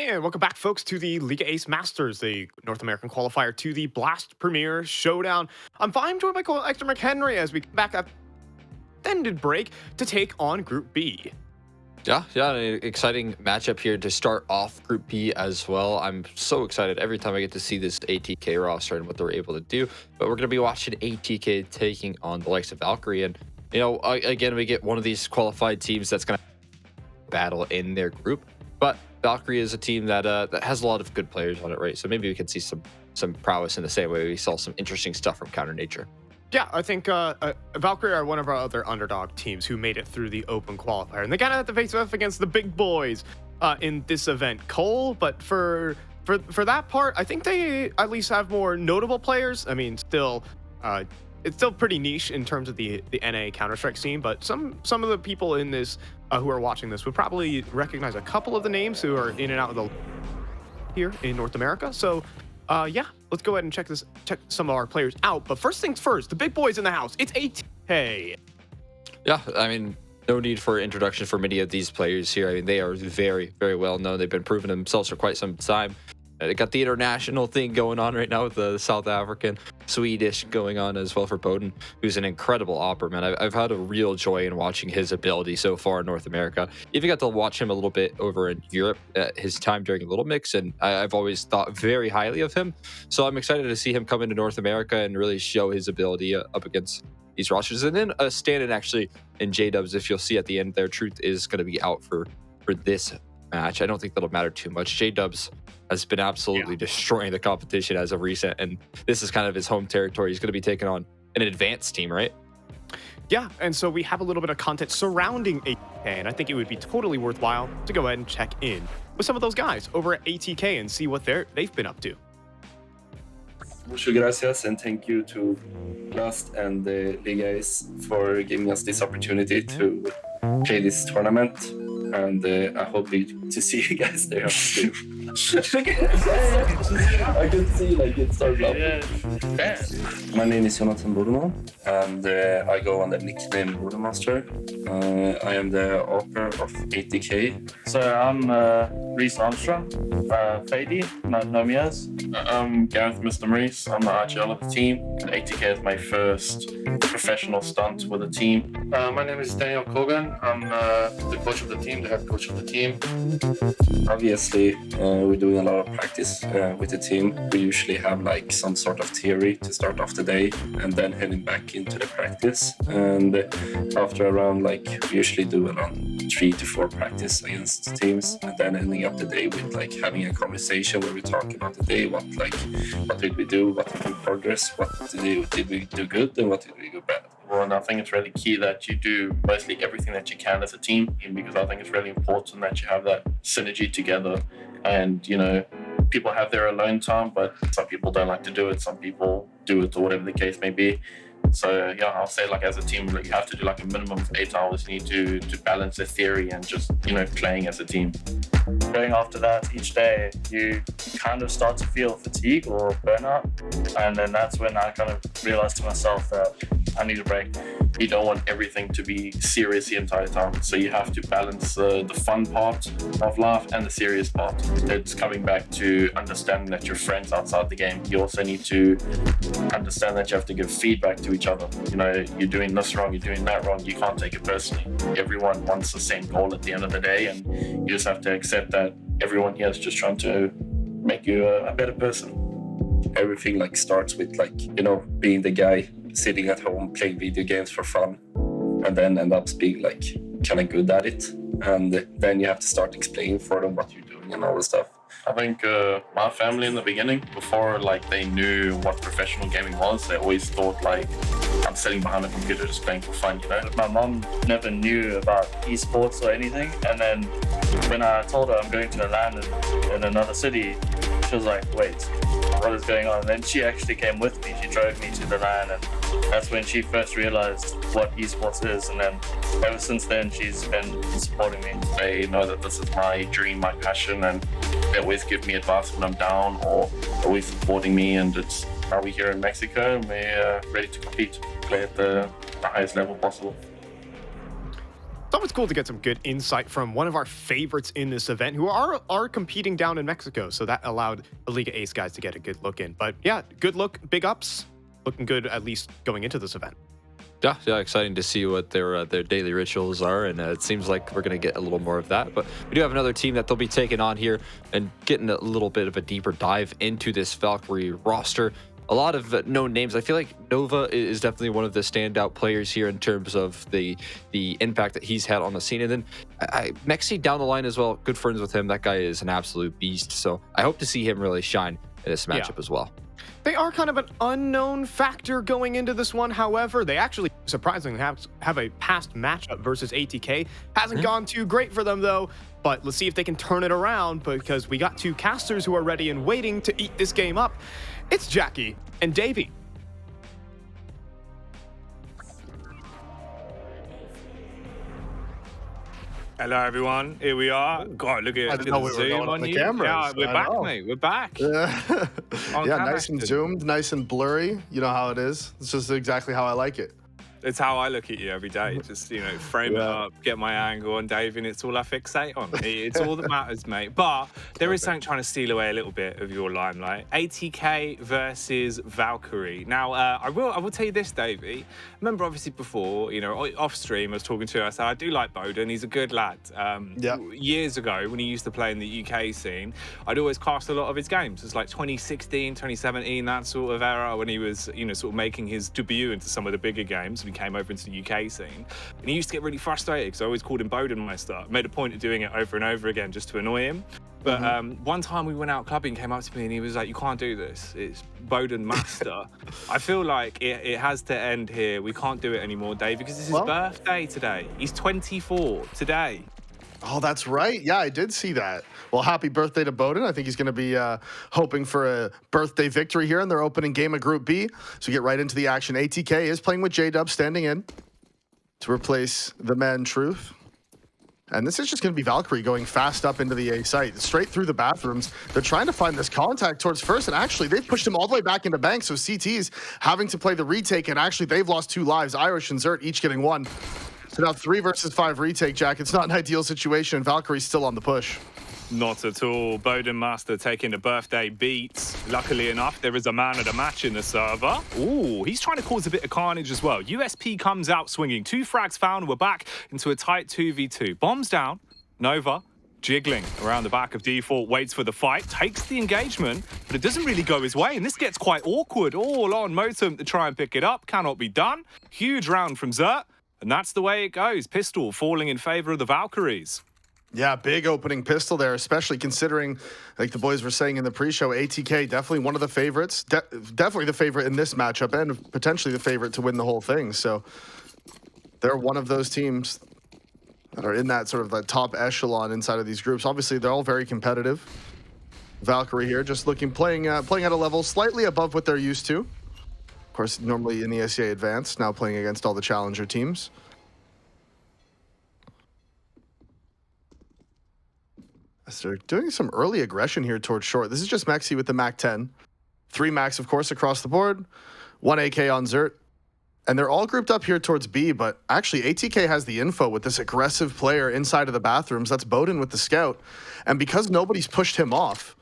And welcome back, folks, to the Liga Ace Masters, the North American qualifier to the Blast Premier Showdown. I'm fine, joined by co-actor McHenry as we come back up extended break to take on Group B. Yeah, an exciting matchup here to start off Group B as well. I'm so excited every time I get to see this ATK roster and what they're able to do. But we're going to be watching ATK taking on the likes of Valkyrie. And, you know, again, we get one of these qualified teams that's going to battle in their group. But Valkyrie is a team that that has a lot of good players on it, right? So maybe we can see some prowess in the same way we saw some interesting stuff from Counter Nature. Yeah, I think Valkyrie are one of our other underdog teams who made it through the open qualifier. And they kind of have to face off against the big boys in this event, Cole. But for that part, I think they at least have more notable players. I mean, still, it's still pretty niche in terms of the NA Counter-Strike scene. But some of the people in this who are watching this would probably recognize a couple of the names who are in and out of the here in North America. So yeah, let's go ahead and check some of our players out. But first things first, the big boys in the house. It's ATK. Yeah, I mean, no need for introduction for many of these players here. I mean, they are very, very well known. They've been proving themselves for quite some time. They got the international thing going on right now with the South African, Swedish going on as well for Bowden, who's an incredible opera, man. I've had a real joy in watching his ability so far in North America. Even got to watch him a little bit over in Europe at his time during Little Mix, and I've always thought very highly of him. So I'm excited to see him come into North America and really show his ability up against these rosters. And then a stand-in actually in J-Dubs, if you'll see at the end there, Truth is going to be out for this match. I don't think that'll matter too much. J-Dubs has been absolutely destroying the competition as of recent, and this is kind of his home territory. He's going to be taking on an advanced team, right? Yeah, and so we have a little bit of content surrounding ATK, and I think it would be totally worthwhile to go ahead and check in with some of those guys over at ATK and see what they've been up to. Muchas gracias, and thank you to Blast and the Liga Ace for giving us this opportunity to play this tournament. And I hope to see you guys there too. I can see like it starts laughing. My name is Jonathan Bruno, and I go on the nickname Brunomaster. I am the author of ATK. So I'm Reese Armstrong, Fady, not know me as. I'm Gareth Mr. Maurice. I'm the RGL of the team. ATK is my first professional stunt with a team. My name is Daniel Kogan. I'm the coach of the team, the head coach of the team. Obviously, we're doing a lot of practice with the team. We usually have like some sort of theory to start off the day and then heading back into the practice. And after around we usually do around 3 to 4 practice against teams, and then ending up the day with like having a conversation where we talk about the day, what did we do, what did we progress, what did we do good, and what did we do bad. Well, and I think it's really key that you do mostly everything that you can as a team, because I think it's really important that you have that synergy together. And, you know, people have their alone time, but some people don't like to do it. Some people do it, or whatever the case may be. So, yeah, I'll say as a team, you have to do a minimum of 8 hours. You need to balance the theory and just, playing as a team. Going after that each day, you kind of start to feel fatigue or burnout. And then that's when I kind of realized to myself that I need a break. You don't want everything to be serious the entire time. So you have to balance the fun part of life and the serious part. It's coming back to understanding that you're friends outside the game. You also need to understand that you have to give feedback to each other. You're doing this wrong, you're doing that wrong. You can't take it personally. Everyone wants the same goal at the end of the day, and you just have to accept that everyone here is just trying to make you a better person. Everything starts with being the guy sitting at home playing video games for fun, and then end up being kind of good at it, and then you have to start explaining for them what you're doing and all the stuff. I think my family in the beginning, before they knew what professional gaming was, they always thought I'm sitting behind a computer just playing for fun, My mom never knew about esports or anything, and then when I told her I'm going to a LAN in another city, she was like, wait, what is going on? And then she actually came with me. She drove me to the LAN, and that's when she first realized what esports is. And then ever since then, she's been supporting me. They know that this is my dream, my passion, and they always give me advice when I'm down, or always supporting me. And it's now we're here in Mexico, and we're ready to compete, play at the highest level possible. It's always cool to get some good insight from one of our favorites in this event who are competing down in Mexico. So that allowed the League of Ace guys to get a good look in. But yeah, good look, big ups. Looking good, at least going into this event. Yeah, exciting to see what their daily rituals are, and it seems like we're going to get a little more of that. But we do have another team that they'll be taking on here and getting a little bit of a deeper dive into this Valkyrie roster. A lot of known names. I feel like Nova is definitely one of the standout players here in terms of the impact that he's had on the scene. And then Mexi down the line as well. Good friends with him. That guy is an absolute beast. So I hope to see him really shine in this matchup as well. They are kind of an unknown factor going into this one. However, they actually surprisingly have a past matchup versus ATK. Hasn't gone too great for them though, but let's see if they can turn it around because we got two casters who are ready and waiting to eat this game up. It's Jackie and Davey. Hello, everyone. Here we are. God, look at the zoom on you. Cameras. Yeah, we're back, mate. We're back. Yeah, nice and zoomed, nice and blurry. You know how it is. It's just exactly how I like it. It's how I look at you every day. Just, you know, frame it up, get my angle on Dave, and it's all I fixate on. It's all that matters, mate. But there is something trying to steal away a little bit of your limelight. ATK versus Valkyrie. Now, I will tell you this, Davey. Remember, obviously, before, you know, off stream, I was talking to her. I said, I do like Bowden. He's a good lad. Years ago, when he used to play in the UK scene, I'd always cast a lot of his games. It's like 2016, 2017, that sort of era when he was, you know, sort of making his debut into some of the bigger games. He came over into the UK scene, and he used to get really frustrated because I always called him Bowden Meister. I made a point of doing it over and over again just to annoy him. But one time we went out clubbing, came up to me and he was like, "You can't do this. It's Bowden Master." I feel like it has to end here. We can't do it anymore, Dave, because it's his birthday today. He's 24 today. Oh, that's right. Yeah, I did see that. Well, happy birthday to Bowden. I think he's going to be hoping for a birthday victory here in their opening game of Group B. So we get right into the action. ATK is playing with J-Dub standing in to replace the man Truth. And this is just going to be Valkyrie going fast up into the A site, straight through the bathrooms. They're trying to find this contact towards first, and actually they've pushed him all the way back into bank, so CT's having to play the retake, and actually they've lost 2 lives. Irish and Zert each getting 1. So now 3 versus 5 retake, Jack. It's not an ideal situation, and Valkyrie's still on the push. Not at all. Bowden Master taking the birthday beats. Luckily enough, there is a man of the match in the server. Ooh, he's trying to cause a bit of carnage as well. USP comes out swinging. 2 frags found. We're back into a tight 2v2. Bombs down. Nova jiggling around the back of default, waits for the fight, takes the engagement, but it doesn't really go his way, and this gets quite awkward. All on Motum to try and pick it up. Cannot be done. Huge round from Zert. And that's the way it goes. Pistol falling in favor of the Valkyries. Yeah, big opening pistol there, especially considering, like the boys were saying in the pre-show, ATK definitely one of the favorites. Definitely the favorite in this matchup and potentially the favorite to win the whole thing. So they're one of those teams that are in that sort of that top echelon inside of these groups. Obviously, they're all very competitive. Valkyrie here just playing at a level slightly above what they're used to. Of course, normally in the SCA Advanced, now playing against all the challenger teams. So they're doing some early aggression here towards short. This is just Mexi with the MAC-10. 3 Macs, of course, across the board. 1 AK on Zert. And they're all grouped up here towards B, but actually ATK has the info with this aggressive player inside of the bathrooms. That's Bowden with the scout. And because nobody's pushed him off,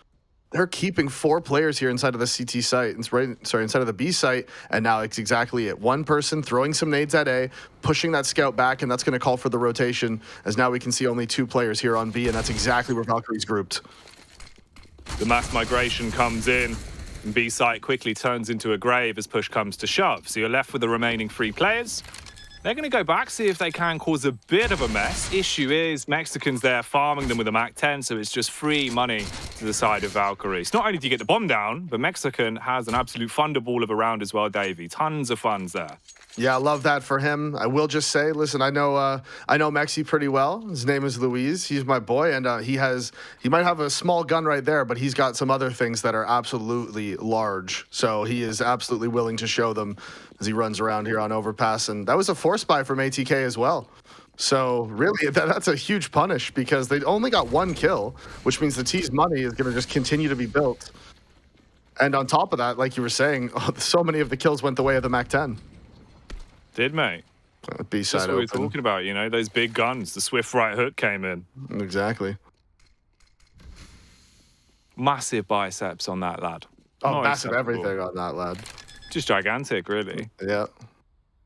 they're keeping 4 players here inside of the CT site, inside of the B site, and now it's exactly it. 1 person throwing some nades at A, pushing that scout back, and that's going to call for the rotation, as now we can see only 2 players here on B, and that's exactly where Valkyrie's grouped. The mass migration comes in, and B site quickly turns into a grave as push comes to shove. So you're left with the remaining 3 players. They're going to go back, see if they can cause a bit of a mess. Issue is, Mexicans there farming them with a MAC-10, so it's just free money to the side of Valkyrie. So not only do you get the bomb down, but Mexican has an absolute thunderball of a round as well, Davey. Tons of funds there. Yeah, I love that for him. I will just say, listen, I know Mexi pretty well. His name is Luis. He's my boy, and he might have a small gun right there, but he's got some other things that are absolutely large. So he is absolutely willing to show them as he runs around here on overpass. And that was a force buy from ATK as well. So really, that's a huge punish because they only got 1 kill, which means the T's money is going to just continue to be built. And on top of that, like you were saying, so many of the kills went the way of the MAC-10. Did, mate. B-side That's what we're open. talking about, you know, those big guns. The swift right hook came in. Exactly. Massive biceps on that lad. Oh, Not massive acceptable. everything on that lad. Just gigantic, really. Yeah.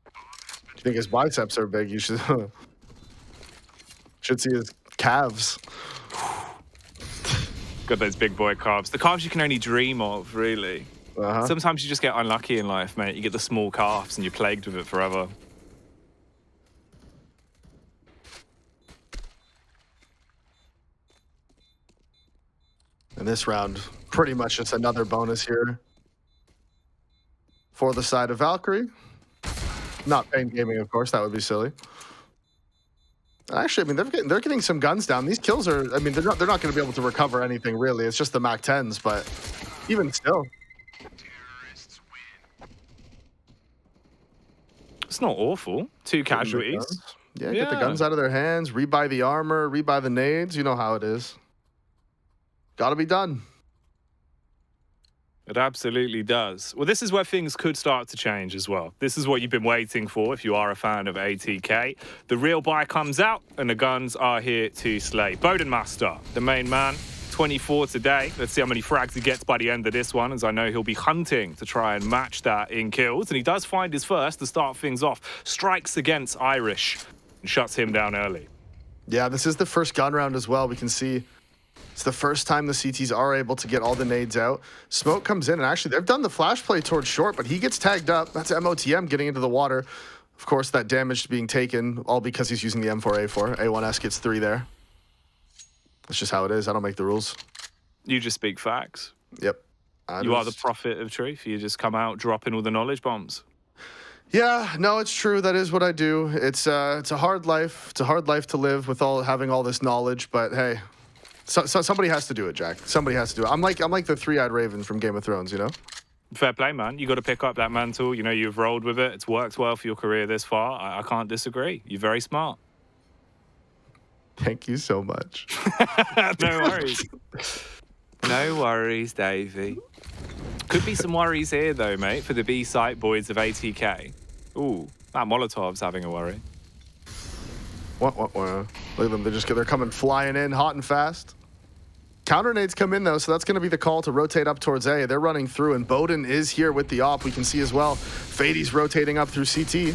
If you think his biceps are big, you should see his calves. Got those big boy calves. The calves you can only dream of, really. Sometimes you just get unlucky in life, mate. You get the small calves and you're plagued with it forever. And this round, pretty much just another bonus here for the side of Valkyrie. Not Pain Gaming, of course. That would be silly. Actually, I mean, they're getting some guns down. These kills are, I mean, they're not going to be able to recover anything, really. It's just the Mac 10s, but even still. It's not awful. 2 casualties. Yeah, get the guns out of their hands, rebuy the armor, rebuy the nades. You know how it is. Gotta be done. It absolutely does. Well, this is where things could start to change as well. This is what you've been waiting for if you are a fan of ATK. The real buy comes out, and the guns are here to slay. Bodenmaster, the main man, 24 today. Let's see how many frags he gets by the end of this one, as I know he'll be hunting to try and match that in kills. And he does find his first to start things off. Strikes against Irish and shuts him down early. Yeah, this is the first gun round as well. We can see it's the first time the CTs are able to get all the nades out. Smoke comes in, and actually they've done the flash play towards short, but he gets tagged up. That's MOTM getting into the water. Of course, that damage being taken, all because he's using the M4A4. A1S gets 3 there. That's just how it is. I don't make the rules. You just speak facts. Yep. You are the prophet of truth. You just come out dropping all the knowledge bombs. Yeah, no, it's true. That is what I do. It's a hard life. It's a hard life to live with having all this knowledge, but hey. So somebody has to do it, Jack. Somebody has to do it. I'm like the 3-eyed raven from Game of Thrones, you know? Fair play, man. You got to pick up that mantle. You know, you've rolled with it. It's worked well for your career this far. I can't disagree. You're very smart. Thank you so much. No worries. No worries, Davey. Could be some worries here, though, mate, for the B-site boys of ATK. Ooh, that Molotov's having a worry. What? Look at them. They're coming flying in hot and fast. Counter nades come in, though, so that's going to be the call to rotate up towards A. They're running through, and Bowden is here with the op. We can see as well. Fady's rotating up through CT.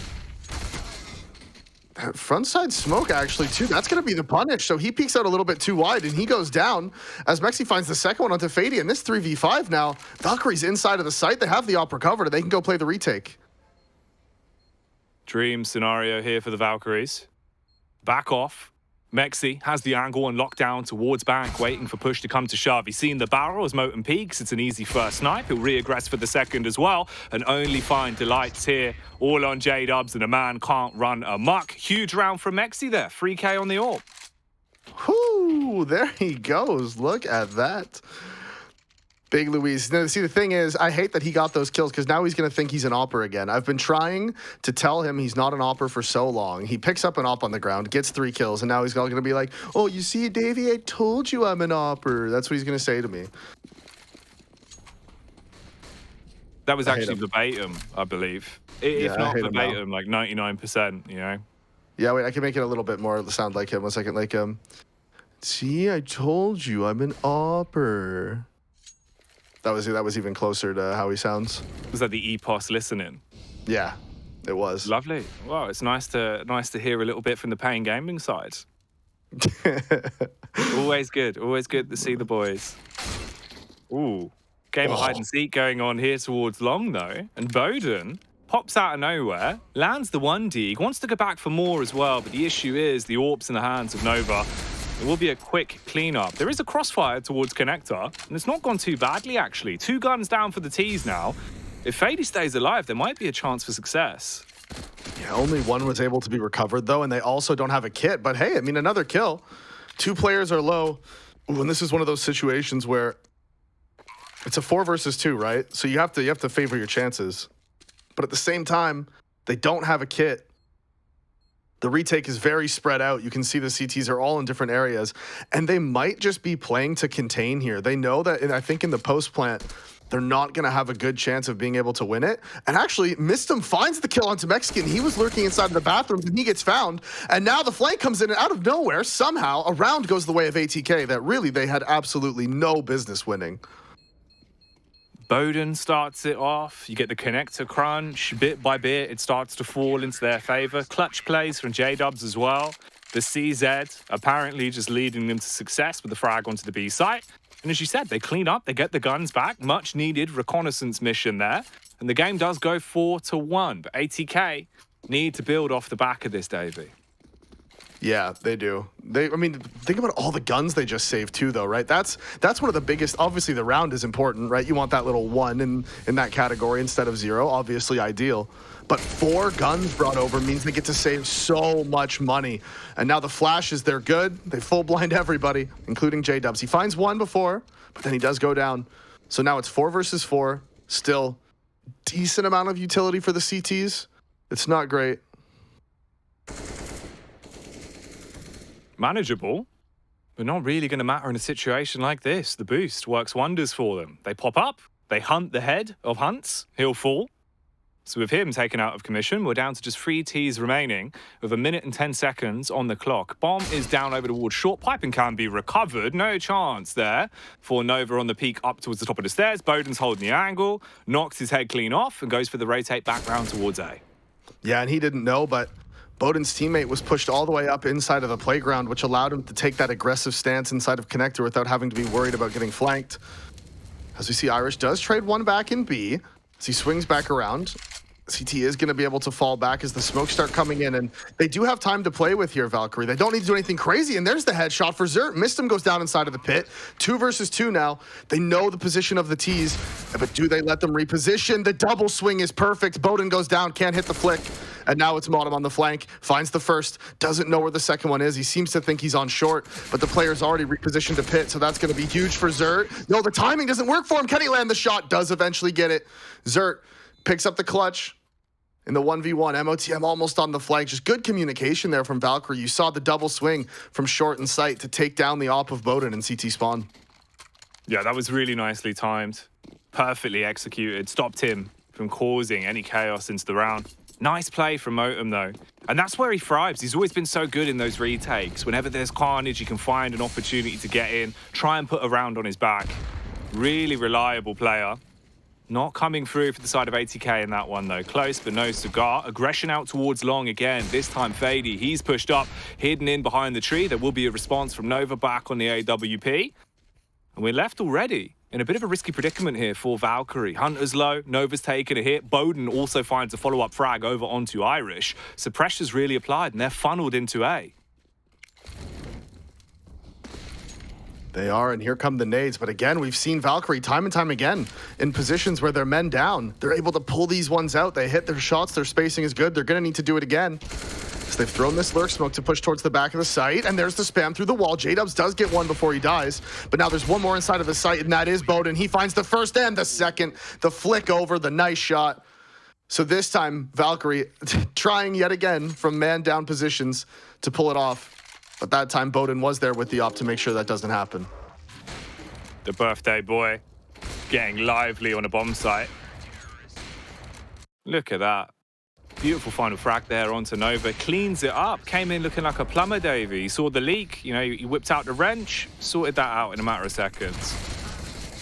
Frontside smoke, actually, too. That's going to be the punish. So he peeks out a little bit too wide, and he goes down as Mexi finds the second one onto Fady. And this 3v5 now. Valkyrie's inside of the site. They have the op recovered, and they can go play the retake. Dream scenario here for the Valkyries. Back off. Mexi has the angle and lockdown towards bank, waiting for push to come to shove. He's seen the barrel as Moten peaks. It's an easy first snipe. He'll re-aggress for the second as well, and only find delights here, all on J-Dubs, and a man can't run amok. Huge round from Mexi there. 3K on the AWP. Whoo, there he goes. Look at that. Big Luis. Now, see, the thing is, I hate that he got those kills because now he's going to think he's an opper again. I've been trying to tell him he's not an opper for so long. He picks up an op on the ground, gets 3 kills, and now he's going to be like, oh, you see, Davey, I told you I'm an opper. That's what he's going to say to me. That was actually verbatim, I believe. If not verbatim, like 99%, you know? Yeah, wait, I can make it a little bit more sound like him. 1 second, like, see, I told you I'm an opper. That was even closer to how he sounds. Was that the EPOS listening? Yeah, it was. Lovely. Well, it's nice to hear a little bit from the Pain Gaming side. Always good to see the boys. Ooh, game of hide and seek going on here towards long though, and Bowden pops out of nowhere, lands the 1D, wants to go back for more as well, but the issue is the AWP's in the hands of Nova. It will be a quick cleanup. There is a crossfire towards Connector, and it's not gone too badly, actually. 2 guns down for the T's now. If Fady stays alive, there might be a chance for success. Yeah, only 1 was able to be recovered, though, and they also don't have a kit. But hey, I mean, another kill. 2 players are low. Ooh, and this is one of those situations where it's a 4 versus 2, right? So you have to favor your chances. But at the same time, they don't have a kit. The retake is very spread out. You can see the CTs are all in different areas, and they might just be playing to contain here. They know that, and I think in the post plant, they're not going to have a good chance of being able to win it. And actually, Mistum finds the kill onto Mexican. He was lurking inside of the bathrooms, and he gets found. And now the flank comes in, and out of nowhere, somehow, a round goes the way of ATK that really they had absolutely no business winning. Bowden starts it off. You get the connector crunch. Bit by bit, it starts to fall into their favor. Clutch plays from J-Dubs as well. The CZ apparently just leading them to success with the frag onto the B site. And as you said, they clean up, they get the guns back. Much needed reconnaissance mission there. And the game does go 4-1. But ATK need to build off the back of this, Davey. Yeah, they do. I mean, think about all the guns they just saved too, though, right? That's one of the biggest. Obviously, the round is important, right? You want that little 1 in that category instead of 0. Obviously, ideal. But 4 guns brought over means they get to save so much money. And now the flashes, they're good. They full blind everybody, including J-Dubs. He finds 1 before, but then he does go down. So now it's 4 versus 4. Still decent amount of utility for the CTs. It's not great. Manageable, but not really going to matter in a situation like this. The boost works wonders for them. They pop up, they hunt the head of Hunts, he'll fall. So with him taken out of commission, we're down to just 3 Ts remaining with 1 minute and 10 seconds on the clock. Bomb is down over towards short pipe and can be recovered. No chance there for Nova on the peak up towards the top of the stairs. Bowden's holding the angle, knocks his head clean off and goes for the rotate back round towards A. Yeah, and he didn't know, but Bowden's teammate was pushed all the way up inside of the playground, which allowed him to take that aggressive stance inside of connector without having to be worried about getting flanked. As we see, Irish does trade 1 back in B as he swings back around. CT is going to be able to fall back as the smokes start coming in, and they do have time to play with here, Valkyrie. They don't need to do anything crazy, and there's the headshot for Zert. Mistum goes down inside of the pit. 2 versus 2 now. They know the position of the Ts, but do they let them reposition? The double swing is perfect. Bowden goes down, can't hit the flick, and now it's Modem on the flank. Finds the first, doesn't know where the second one is. He seems to think he's on short, but the player's already repositioned to pit, so that's going to be huge for Zert. No, the timing doesn't work for him. Can he land the shot? Does eventually get it. Zert picks up the clutch. In the 1v1, MOTM almost on the flank. Just good communication there from Valkyrie. You saw the double swing from short and sight to take down the op of Bowden and CT spawn. Yeah, that was really nicely timed. Perfectly executed. Stopped him from causing any chaos into the round. Nice play from Motem, though. And that's where he thrives. He's always been so good in those retakes. Whenever there's carnage, he can find an opportunity to get in, try and put a round on his back. Really reliable player. Not coming through for the side of ATK in that one, though. Close, but no cigar. Aggression out towards long again. This time, Fady. He's pushed up, hidden in behind the tree. There will be a response from Nova back on the AWP. And we're left already in a bit of a risky predicament here for Valkyrie. Hunter's low. Nova's taken a hit. Bowden also finds a follow-up frag over onto Irish. So pressure's really applied, and they're funneled into A. They are, and here come the nades. But again, we've seen Valkyrie time and time again in positions where they're men down. They're able to pull these ones out. They hit their shots. Their spacing is good. They're going to need to do it again. So they've thrown this lurk smoke to push towards the back of the site, and there's the spam through the wall. J-Dubs does get 1 before he dies, but now there's 1 more inside of the site, and that is Bowden. He finds the first and the second. The flick over, the nice shot. So this time, Valkyrie trying yet again from man down positions to pull it off. But that time, Bowden was there with the op to make sure that doesn't happen. The birthday boy getting lively on a bomb site. Look at that. Beautiful final frag there onto Nova. Cleans it up. Came in looking like a plumber, Davey. He saw the leak. You know, he whipped out the wrench. Sorted that out in a matter of seconds.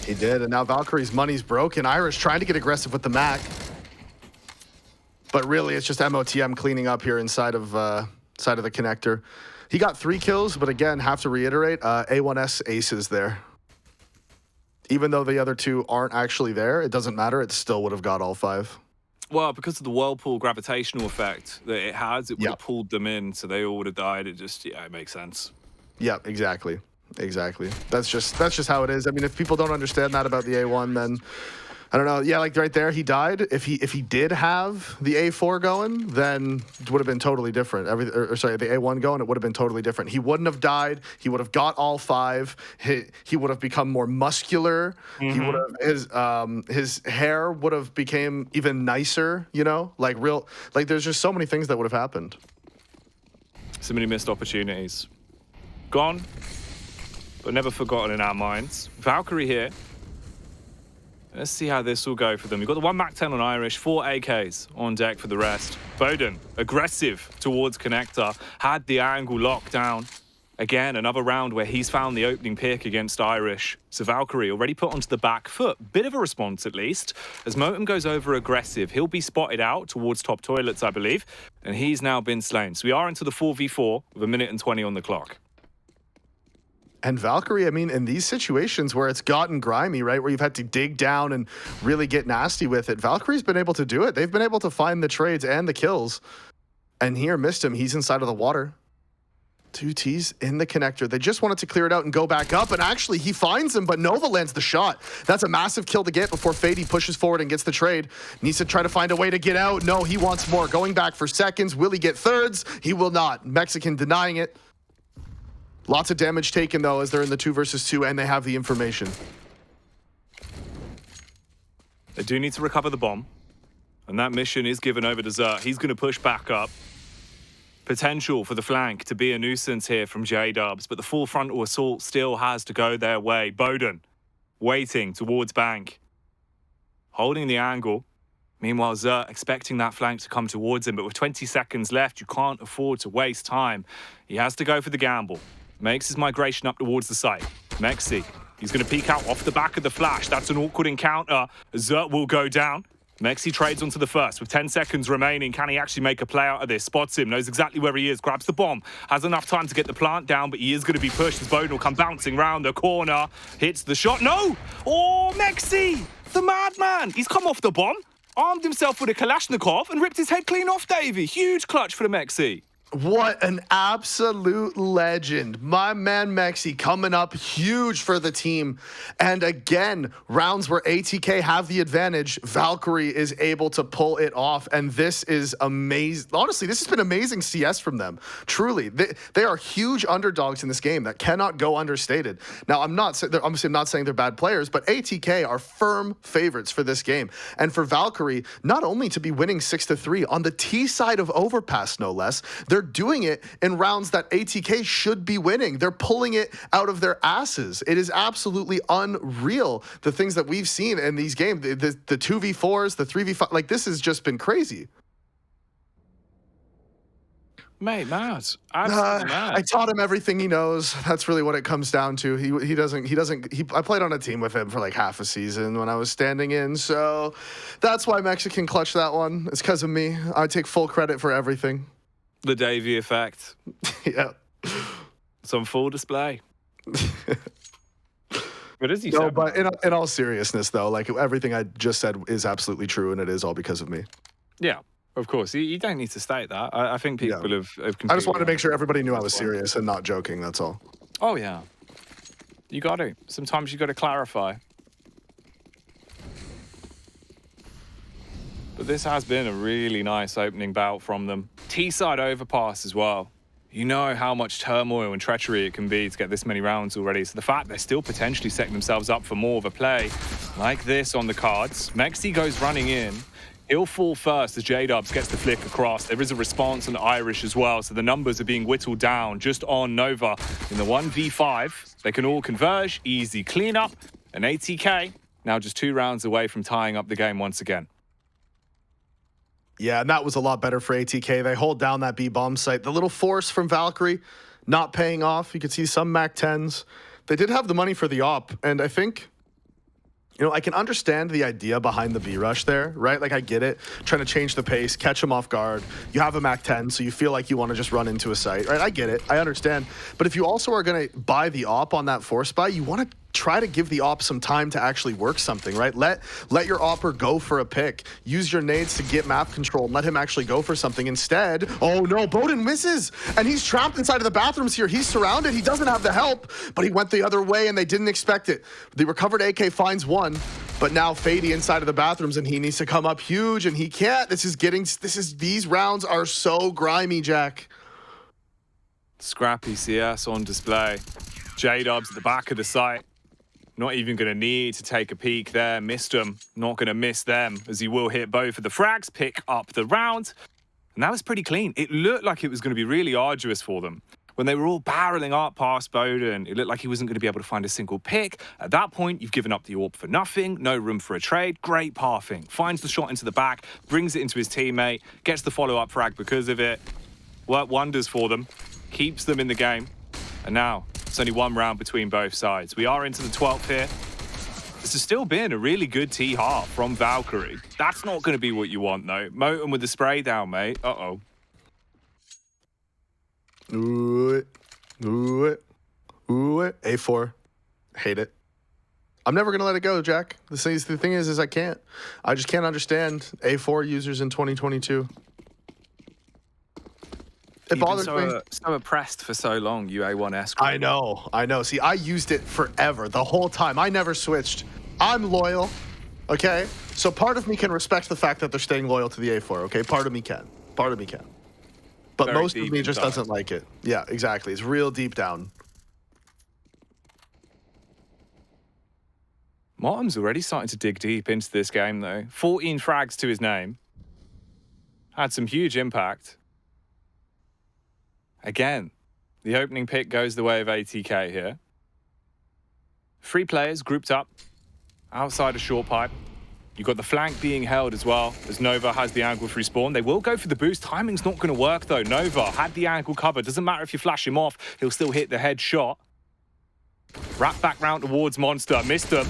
He did, and now Valkyrie's money's broken. Irish trying to get aggressive with the Mac. But really, it's just MOTM cleaning up here inside of the connector. He got 3 kills, but again, have to reiterate, A1S aces there. Even though the other 2 aren't actually there, it doesn't matter. It still would have got all 5. Well, because of the whirlpool gravitational effect that it has, it would have pulled them in, so they all would have died. It just, yeah, it makes sense. Yeah, exactly. Exactly. That's just how it is. I mean, if people don't understand that about the A1, then I don't know. Yeah, like right there, he died. If he did have the A4 going, then it would have been totally different. Sorry, the A1 going, it would have been totally different. He wouldn't have died. He would have got all 5. He would have become more muscular. Mm-hmm. He would have his hair would have became even nicer. You know, like there's just so many things that would have happened. So many missed opportunities. Gone, but never forgotten in our minds. Valkyrie here. Let's see how this will go for them. You've got the 1 MAC-10 on Irish, 4 AKs on deck for the rest. Bowden, aggressive towards Connector, had the angle locked down. Again, another round where he's found the opening pick against Irish. So Valkyrie already put onto the back foot. Bit of a response, at least. As Motum goes over aggressive, he'll be spotted out towards top toilets, I believe. And he's now been slain. So we are into the 4v4 with 1 minute and 20 on the clock. And Valkyrie, I mean, in these situations where it's gotten grimy, right, where you've had to dig down and really get nasty with it, Valkyrie's been able to do it. They've been able to find the trades and the kills. And here, missed him. He's inside of the water. 2 Ts in the connector. They just wanted to clear it out and go back up. And actually, he finds him, but Nova lands the shot. That's a massive kill to get before Fady pushes forward and gets the trade. Needs to try to find a way to get out. No, he wants more. Going back for seconds. Will he get thirds? He will not. Mexican denying it. Lots of damage taken, though, as they're in the 2 versus 2, and they have the information. They do need to recover the bomb. And that mission is given over to Zert. He's going to push back up. Potential for the flank to be a nuisance here from J-Dubs, but the full frontal assault still has to go their way. Bowden waiting towards Bank. Holding the angle. Meanwhile, Zert expecting that flank to come towards him, but with 20 seconds left, you can't afford to waste time. He has to go for the gamble. Makes his migration up towards the site. Mexi, he's going to peek out off the back of the flash. That's an awkward encounter. Zert will go down. Mexi trades onto the first with 10 seconds remaining. Can he actually make a play out of this? Spots him, knows exactly where he is, grabs the bomb, has enough time to get the plant down, but he is going to be pushed as Bowden will come bouncing round the corner, hits the shot. No! Oh, Mexi, the madman. He's come off the bomb, armed himself with a Kalashnikov and ripped his head clean off, Davey. Huge clutch for the Mexi. What an absolute legend. My man Mexi coming up huge for the team. And again, rounds where ATK have the advantage, Valkyrie is able to pull it off. And this is amazing. Honestly, this has been amazing CS from them. Truly, they are huge underdogs in this game that cannot go understated. Now, I'm obviously not saying they're bad players, but ATK are firm favorites for this game. And for Valkyrie, not only to be winning 6-3 on the T side of Overpass, no less, they're doing it in rounds that ATK should be winning. They're pulling it out of their asses. It is absolutely unreal, the things that we've seen in these games. The 2v4s, the 3v5, like this has just been crazy. Mate, mad. Absolutely mad. I taught him everything he knows. That's really what it comes down to. I played on a team with him for like half a season when I was standing in, so that's why Mexican clutched that one. It's because of me. I take full credit for everything. The Davey effect. Yeah. It's on full display. But as you no, said, but in all seriousness, though, like everything I just said is absolutely true, and it is all because of me. Yeah, of course. You don't need to state that. I think people have I just wanted to make sure everybody knew I was serious and not joking, that's all. Oh, yeah. You got to. Sometimes you got to clarify. But this has been a really nice opening bout from them. T-side overpass as well. You know how much turmoil and treachery it can be to get this many rounds already. So the fact they're still potentially setting themselves up for more of a play like this on the cards. Mexi goes running in. He'll fall first as J-Dubs gets the flick across. There is a response on Irish as well. So the numbers are being whittled down just on Nova. In the 1v5, they can all converge. Easy cleanup. And ATK now just 2 rounds away from tying up the game once again. Yeah, and that was a lot better for ATK. They hold down that B bomb site. The little force from Valkyrie not paying off. You could see some MAC-10s. They did have the money for the op, and I think, you know, I can understand the idea behind the B rush there, right? Like, I get it. Trying to change the pace, catch them off guard. You have a MAC-10, so you feel like you want to just run into a site, right? I get it. I understand. But if you also are going to buy the op on that force buy, you want to try to give the op some time to actually work something, right? Let your opper go for a pick. Use your nades to get map control and let him actually go for something. Instead, oh no, Bowden misses, and he's trapped inside of the bathrooms here. He's surrounded. He doesn't have the help, but he went the other way, and they didn't expect it. The recovered AK finds one, but now Fady inside of the bathrooms, and he needs to come up huge, and he can't. These rounds are so grimy, Jack. Scrappy CS on display. J-Dubs at the back of the site. Not even going to need to take a peek there. Missed them. Not going to miss them, as he will hit both of the frags, pick up the round. And that was pretty clean. It looked like it was going to be really arduous for them. When they were all barreling up past Bowden, it looked like he wasn't going to be able to find a single pick. At that point, you've given up the AWP for nothing, no room for a trade. Great pathing. Finds the shot into the back, brings it into his teammate, gets the follow-up frag because of it. Worked wonders for them, keeps them in the game. And now, it's only one round between both sides. We are into the 12th here. This has still been a really good T-half from Valkyrie. That's not going to be what you want, though. Moten with the spray down, mate. Uh-oh. Ooh it. Ooh it. Ooh it. A4. Hate it. I'm never going to let it go, Jack. The thing is I can't. I just can't understand A4 users in 2022. It bothers me. So oppressed for so long, you A1S. I know. See, I used it forever, the whole time. I never switched. I'm loyal, okay? So part of me can respect the fact that they're staying loyal to the A4, okay? Part of me can. But Very most of deep me just inside. doesn't like it. Yeah, exactly. It's real deep down. Motem's already starting to dig deep into this game, though. 14 frags to his name. Had some huge impact. Again, the opening pick goes the way of ATK here. 3 players grouped up outside a short pipe. You've got the flank being held as well, as Nova has the angle for respawn. They will go for the boost. Timing's not going to work, though. Nova had the angle covered. Doesn't matter if you flash him off, he'll still hit the head shot. Wrap back round towards Monster. Missed him.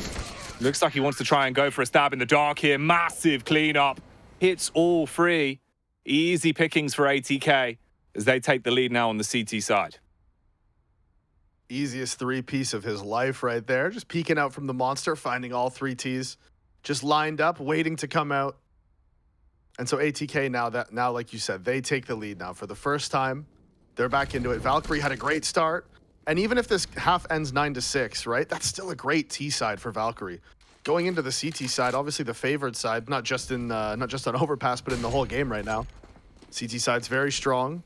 Looks like he wants to try and go for a stab in the dark here. Massive cleanup. Hits all 3. Easy pickings for ATK as they take the lead now on the CT side. Easiest 3-piece of his life right there. Just peeking out from the monster, finding all 3 Ts. Just lined up, waiting to come out. And so ATK now, like you said, they take the lead now for the first time. They're back into it. Valkyrie had a great start. And even if this half ends 9-6, right? That's still a great T side for Valkyrie. Going into the CT side, obviously the favored side, not just on Overpass, but in the whole game right now. CT side's very strong.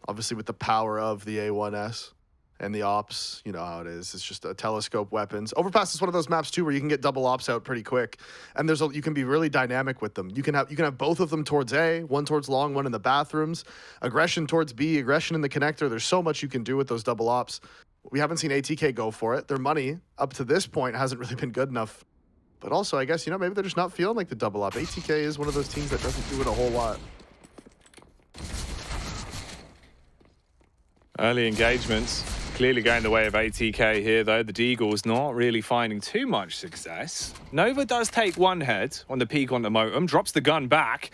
Obviously with the power of the A1S. And the ops, you know how it is. It's just a telescope weapons. Overpass is one of those maps too where you can get double ops out pretty quick, and you can be really dynamic with them. You can have both of them towards A, one towards long, one in the bathrooms, aggression towards B, aggression in the connector. There's so much you can do with those double ops. We haven't seen ATK go for it. Their money up to this point hasn't really been good enough. But also, I guess maybe they're just not feeling like the double op. ATK is one of those teams that doesn't do it a whole lot. Early engagements clearly going the way of ATK here, though. The Deagle's not really finding too much success. Nova does take 1 head on the peak onto Motem, drops the gun back.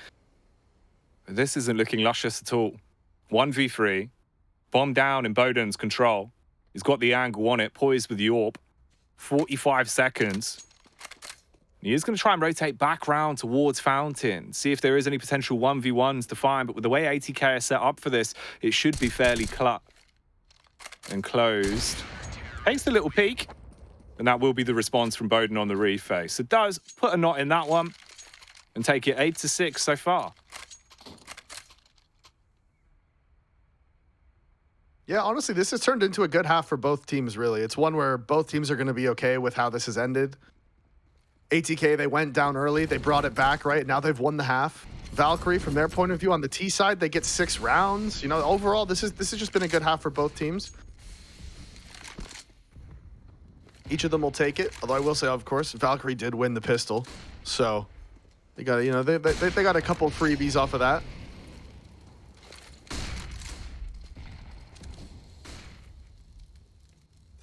But this isn't looking luscious at all. 1v3. Bomb down in Bowden's control. He's got the angle on it, poised with the AWP. 45 seconds. He is going to try and rotate back round towards Fountain, see if there is any potential 1v1s to find. But with the way ATK is set up for this, it should be fairly cut and closed. Takes the little peek, and that will be the response from Bowden on the reface. So does put a knot in that one and take it 8-6 so far. Yeah, honestly, this has turned into a good half for both teams, really. It's one where both teams are going to be okay with how this has ended. ATK, they went down early. They brought it back, right? Now they've won the half. Valkyrie, from their point of view, on the T side, they get 6 rounds. Overall, this has just been a good half for both teams. Each of them will take it. Although I will say, of course, Valkyrie did win the pistol. So they got, they got a couple freebies off of that.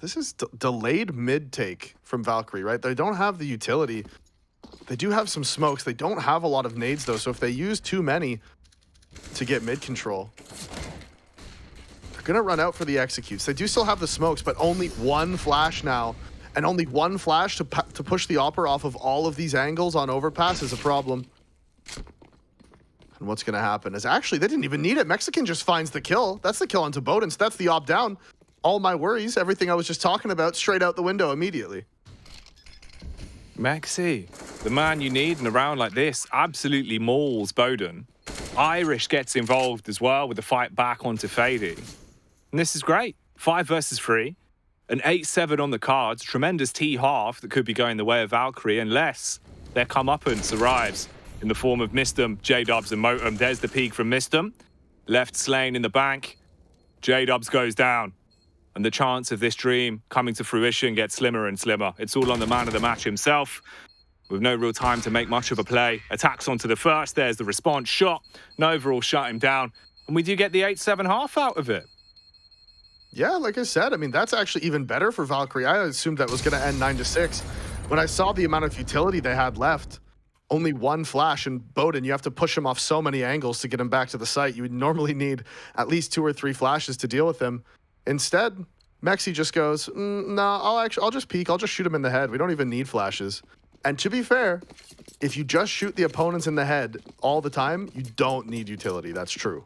This is delayed mid take from Valkyrie, right? They don't have the utility. They do have some smokes. They don't have a lot of nades, though. So if they use too many to get mid control, they're going to run out for the executes. They do still have the smokes, but only 1 flash now. And only 1 flash to push the Opera off of all of these angles on Overpass is a problem. And what's going to happen is actually, they didn't even need it. Mexican just finds the kill. That's the kill onto Bowden. So that's the op down. All my worries, everything I was just talking about, straight out the window immediately. Mexi, the man you need in a round like this, absolutely mauls Bowden. Irish gets involved as well with the fight back onto Fady. And this is great. 5 versus 3. An 8-7 on the cards. Tremendous T half that could be going the way of Valkyrie unless their comeuppance arrives in the form of Mistum, J-Dubs, and Motum. There's the peak from Mistum. Left slain in the bank. J-Dubs goes down. And the chance of this dream coming to fruition gets slimmer and slimmer. It's all on the man of the match himself, with no real time to make much of a play. Attacks onto the first. There's the response shot. Nova will shut him down. And we do get the 8-7 half out of it. Yeah, like I said, I mean, that's actually even better for Valkyrie. I assumed that was going to end 9-6. When I saw the amount of utility they had left, only one flash, and Bowden, you have to push him off so many angles to get him back to the site. You would normally need at least 2 or 3 flashes to deal with him. Instead, Mexi just goes, no, I'll just peek. I'll just shoot him in the head. We don't even need flashes. And to be fair, if you just shoot the opponents in the head all the time, you don't need utility. That's true.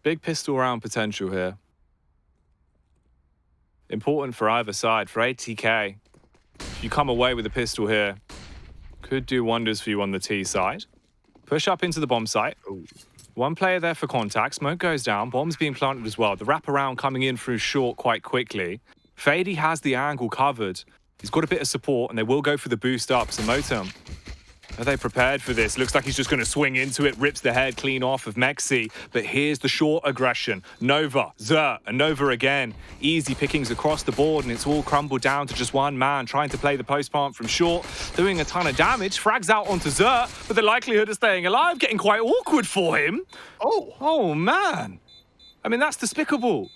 Big pistol round potential here. Important for either side. For ATK, if you come away with a pistol here, could do wonders for you on the T side. Push up into the bomb site. Ooh. One player there for contact. Smoke goes down. Bomb's being planted as well. The wraparound coming in through short quite quickly. Fady has the angle covered. He's got a bit of support, and they will go for the boost up. So Motum, are they prepared for this? Looks like he's just going to swing into it, rips the head clean off of Mexi. But here's the short aggression. Nova, Xur, and Nova again. Easy pickings across the board, and it's all crumbled down to just one man trying to play the post plant from short, doing a ton of damage. Frags out onto Xur, but the likelihood of staying alive getting quite awkward for him. Oh man. I mean, that's despicable.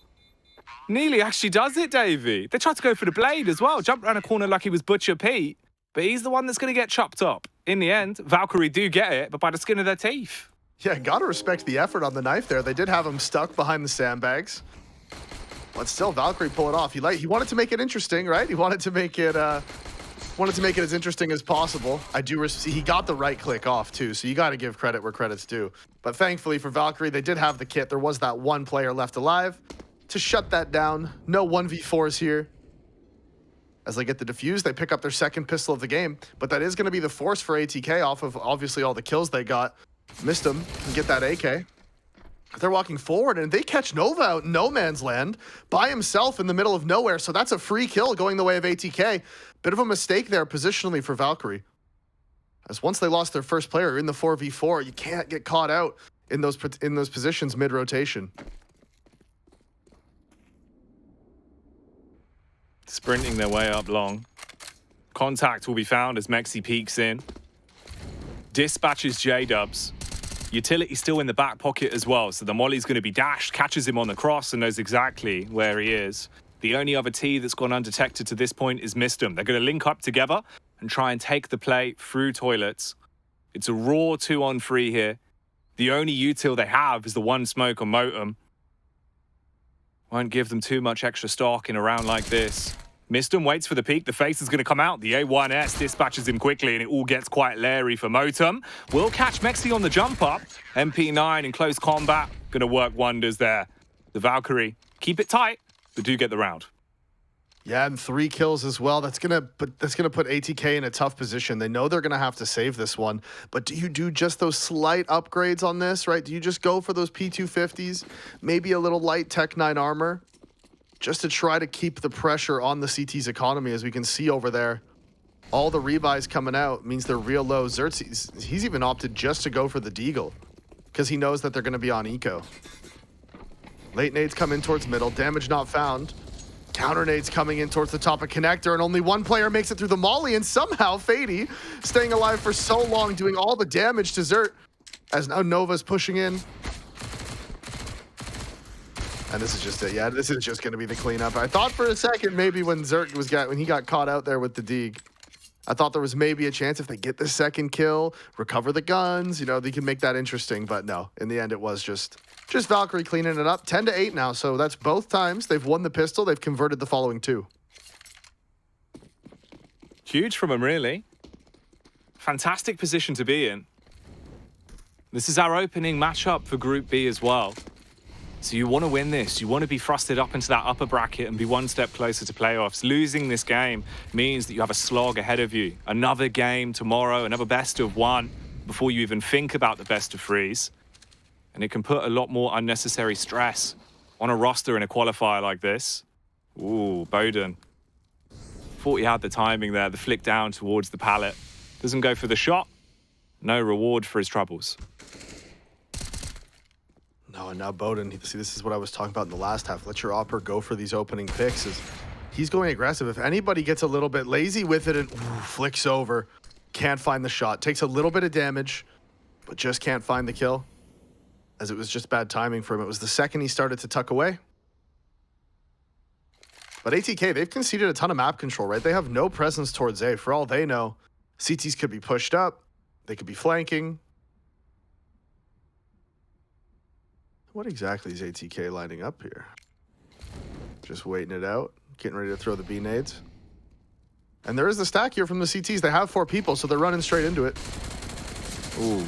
Neely actually does it, Davey. They tried to go for the blade as well. Jumped around a corner like he was Butcher Pete. But he's the one that's going to get chopped up. In the end, Valkyrie do get it, but by the skin of their teeth. Yeah, gotta respect the effort on the knife there. They did have him stuck behind the sandbags. But still, Valkyrie pull it off. He wanted to make it interesting, right? He wanted to make it as interesting as possible. He got the right click off too, so you got to give credit where credit's due. But thankfully for Valkyrie, they did have the kit. There was that one player left alive to shut that down. No 1v4s here. As they get the defuse, they pick up their second pistol of the game. But that is going to be the force for ATK off of obviously all the kills they got. Mistum can get that AK. They're walking forward, and they catch Nova out in no man's land by himself in the middle of nowhere. So that's a free kill going the way of ATK. Bit of a mistake there positionally for Valkyrie. As once they lost their first player in the 4v4, you can't get caught out in those positions mid-rotation. Sprinting their way up long. Contact will be found as Mexi peeks in. Dispatches J-Dubs. Utility still in the back pocket as well, so the molly's going to be dashed, catches him on the cross and knows exactly where he is. The only other T that's gone undetected to this point is Mistum. They're going to link up together and try and take the play through toilets. It's a raw 2-on-3 here. The only util they have is the one smoke on Motum. Won't give them too much extra stock in a round like this. Mistum waits for the peak. The face is going to come out. The A1S dispatches him quickly, and it all gets quite leery for Motum. Will catch Mexi on the jump up. MP9 in close combat. Going to work wonders there. The Valkyrie keep it tight, but do get the round. Yeah, and 3 kills as well. That's gonna put ATK in a tough position. They know they're gonna have to save this one. But do you do just those slight upgrades on this, right? Do you just go for those P250s? Maybe a little light Tech 9 armor? Just to try to keep the pressure on the CT's economy, as we can see over there. All the rebuys coming out means they're real low. Xerxes, he's even opted just to go for the Deagle, because he knows that they're gonna be on eco. Late nades come in towards middle. Damage not found. Counter nades coming in towards the top of connector, and only one player makes it through the molly, and somehow Fady staying alive for so long, doing all the damage to Xert, as now Nova's pushing in. And this is just it. Yeah, this is just going to be the cleanup. I thought for a second maybe when Xert when he got caught out there with the Deeg, I thought there was maybe a chance if they get the second kill, recover the guns, you know, they can make that interesting. But no, in the end, it was just Valkyrie cleaning it up. 10-8 now, so that's both times they've won the pistol. They've converted the following 2. Huge from them, really. Fantastic position to be in. This is our opening matchup for Group B as well. So you want to win this. You want to be thrusted up into that upper bracket and be one step closer to playoffs. Losing this game means that you have a slog ahead of you. Another game tomorrow, another best of 1. before you even think about the best of threes. And it can put a lot more unnecessary stress on a roster in a qualifier like this. Ooh, Bowden. Thought he had the timing there, the flick down towards the pallet. Doesn't go for the shot. No reward for his troubles. No, and now Bowden, see, this is what I was talking about in the last half. Let your opper go for these opening picks. He's going aggressive. If anybody gets a little bit lazy with it and flicks over, can't find the shot, takes a little bit of damage, but just can't find the kill, as it was just bad timing for him. It was the second he started to tuck away. But ATK, they've conceded a ton of map control, right? They have no presence towards A. For all they know, CTs could be pushed up. They could be flanking. What exactly is ATK lining up here? Just waiting it out. Getting ready to throw the B nades. And there is the stack here from the CTs. They have 4 people, so they're running straight into it. Ooh.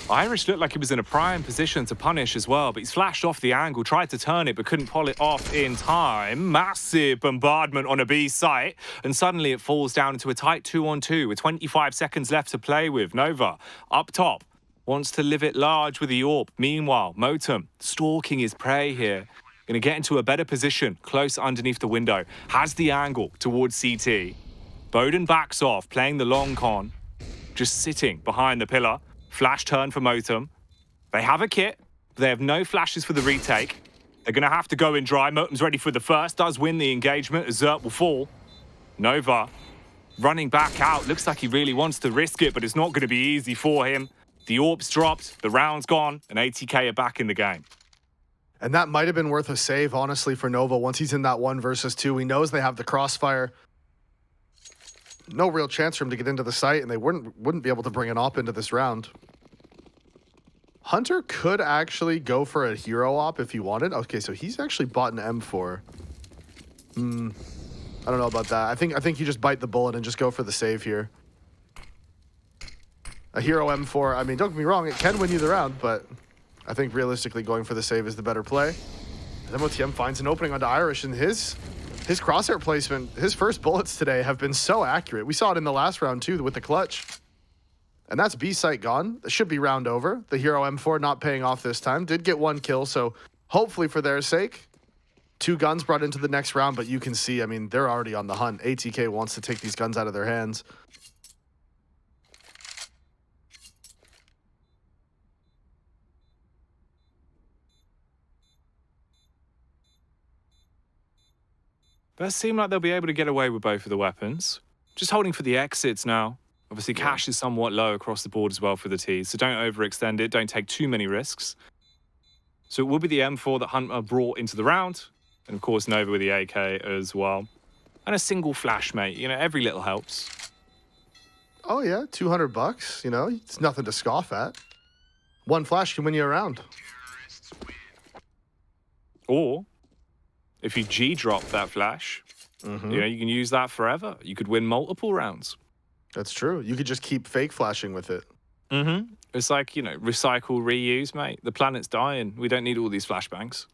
Irish looked like he was in a prime position to punish as well, but he's flashed off the angle, tried to turn it, but couldn't pull it off in time. Massive bombardment on a B site, and suddenly it falls down into a tight 2-on-2 with 25 seconds left to play with. Nova, up top, wants to live it large with the AWP. Meanwhile, Motum, stalking his prey here. Going to get into a better position, close underneath the window. Has the angle towards CT. Bowden backs off, playing the long con. Just sitting behind the pillar. Flash turn for Motum. They have a kit, but they have no flashes for the retake. They're going to have to go in dry. Motum's ready for the first, does win the engagement. Zert will fall. Nova running back out. Looks like he really wants to risk it, but it's not going to be easy for him. The AWP's dropped, the round's gone, and ATK are back in the game. And that might have been worth a save, honestly, for Nova. Once he's in that 1 versus 2, he knows they have the crossfire. No real chance for him to get into the site, and they wouldn't be able to bring an op into this round. Hunter could actually go for a hero op if he wanted. Okay, so he's actually bought an M4. I don't know about that. I think you just bite the bullet and just go for the save here. A hero M4, I mean, don't get me wrong, it can win you the round, but I think realistically going for the save is the better play. And MOTM finds an opening onto Irish, and his crosshair placement, his first bullets today have been so accurate. We saw it in the last round too with the clutch. And that's B site gone. It should be round over. The hero M4 not paying off this time. Did get 1 kill, so hopefully for their sake, 2 guns brought into the next round, but you can see, I mean, they're already on the hunt. ATK wants to take these guns out of their hands. Does seem like they'll be able to get away with both of the weapons. Just holding for the exits now. Obviously, cash is somewhat low across the board as well for the T's, so don't overextend it. Don't take too many risks. So it will be the M4 that Hunter brought into the round. And of course, Nova with the AK as well. And a single flash, mate. You know, every little helps. Oh yeah, $200, you know, it's nothing to scoff at. 1 flash can win you a round. Or if you G-drop that flash, you know, you can use that forever. You could win multiple rounds. That's true. You could just keep fake flashing with it. It's like, you know, recycle, reuse, mate. The planet's dying. We don't need all these flashbangs.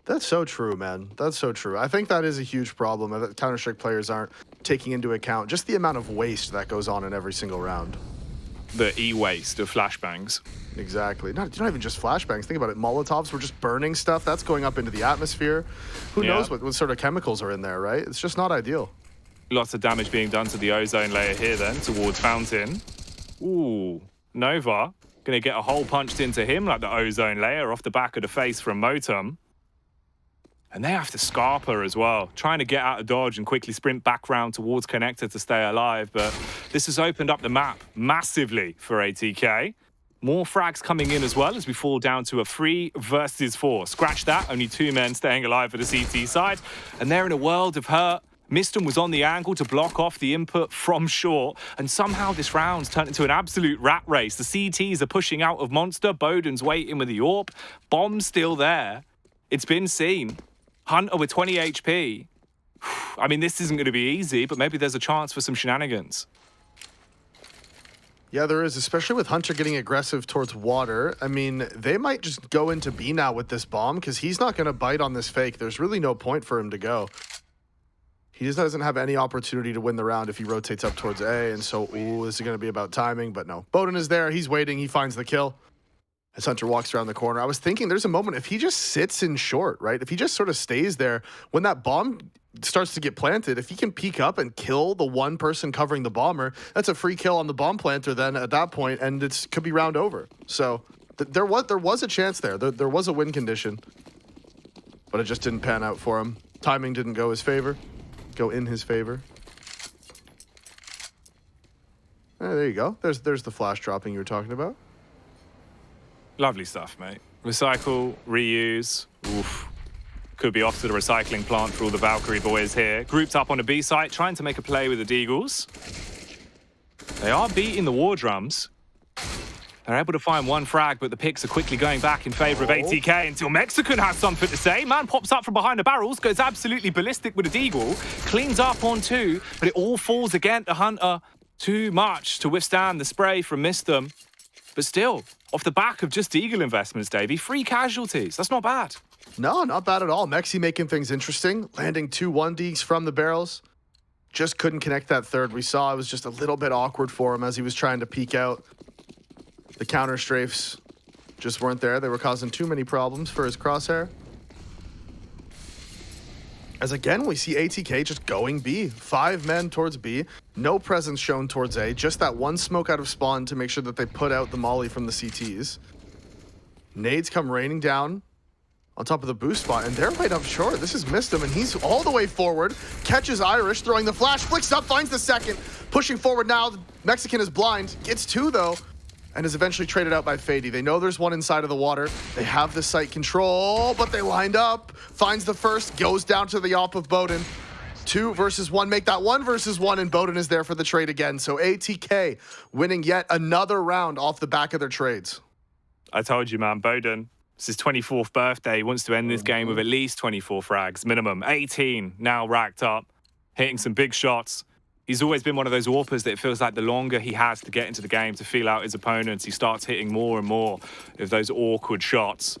That's so true, man. That's so true. I think that is a huge problem that Counter-Strike players aren't taking into account. Just the amount of waste that goes on in every single round. The e-waste of flashbangs. Exactly. Not even just flashbangs. Think about it. Molotovs were just burning stuff. That's going up into the atmosphere. Who knows what sort of chemicals are in there, right? It's just not ideal. Lots of damage being done to the ozone layer here then, towards Fountain. Ooh, Nova. Gonna get a hole punched into him like the ozone layer off the back of the face from Motum. And they have to Scarper as well, trying to get out of dodge and quickly sprint back round towards Connector to stay alive. But this has opened up the map massively for ATK. More frags coming in as well as we fall down to a 3 versus 4. Scratch that, only 2 men staying alive for the CT side. And they're in a world of hurt. Miston was on the angle to block off the input from short, and somehow this round's turned into an absolute rat race. The CTs are pushing out of Monster. Bowden's waiting with the AWP. Bomb's still there. It's been seen. Hunter with 20 HP. I mean, this isn't going to be easy, but maybe there's a chance for some shenanigans. Yeah, there is, especially with Hunter getting aggressive towards water. I mean, they might just go into B now with this bomb because he's not going to bite on this fake. There's really no point for him to go. He just doesn't have any opportunity to win the round if he rotates up towards A, and so, ooh, this is going to be about timing, but no. Bowden is there. He's waiting. He finds the kill as Hunter walks around the corner. I was thinking there's a moment, if he just sits in short, right? If he just sort of stays there, when that bomb starts to get planted, if he can peek up and kill the one person covering the bomber, that's a free kill on the bomb planter then at that point, and it could be round over. So there was a chance there. There was a win condition, but it just didn't pan out for him. Timing didn't go in his favor. There you go. There's the flash dropping you were talking about. Lovely stuff, mate. Recycle, reuse. Oof. Could be off to the recycling plant for all the Valkyrie boys here. Grouped up on a B site, trying to make a play with the Deagles. They are beating the War Drums. They're able to find one frag, but the picks are quickly going back in favor of ATK until Mexican has something to say. Man pops up from behind the barrels, goes absolutely ballistic with a Deagle, cleans up on 2, but it all falls again to Hunter. Too much to withstand the spray from Mistem. But still, off the back of just Deagle investments, Davey, 3 casualties. That's not bad. No, not bad at all. Mexi making things interesting, landing 2 1Ds from the barrels. Just couldn't connect that third. We saw it was just a little bit awkward for him as he was trying to peek out. The counter strafes just weren't there. They were causing too many problems for his crosshair. As again, we see ATK just going B. 5 men towards B. No presence shown towards A. Just that one smoke out of spawn to make sure that they put out the molly from the CTs. Nades come raining down on top of the boost spot, and they're right up short. This has missed him, and he's all the way forward. Catches Irish, throwing the flash, flicks up, finds the second. Pushing forward now. The Mexican is blind. Gets 2, though, and is eventually traded out by Fady. They know there's one inside of the water. They have the site control, but they lined up. Finds the first, goes down to the op of Bowden. 2 versus 1, make that 1 versus 1, and Bowden is there for the trade again. So ATK winning yet another round off the back of their trades. I told you, man, Bowden, it's his 24th birthday. He wants to end this game with at least 24 frags, minimum. 18 now racked up, hitting some big shots. He's always been one of those AWPers that it feels like the longer he has to get into the game to feel out his opponents, he starts hitting more and more of those awkward shots.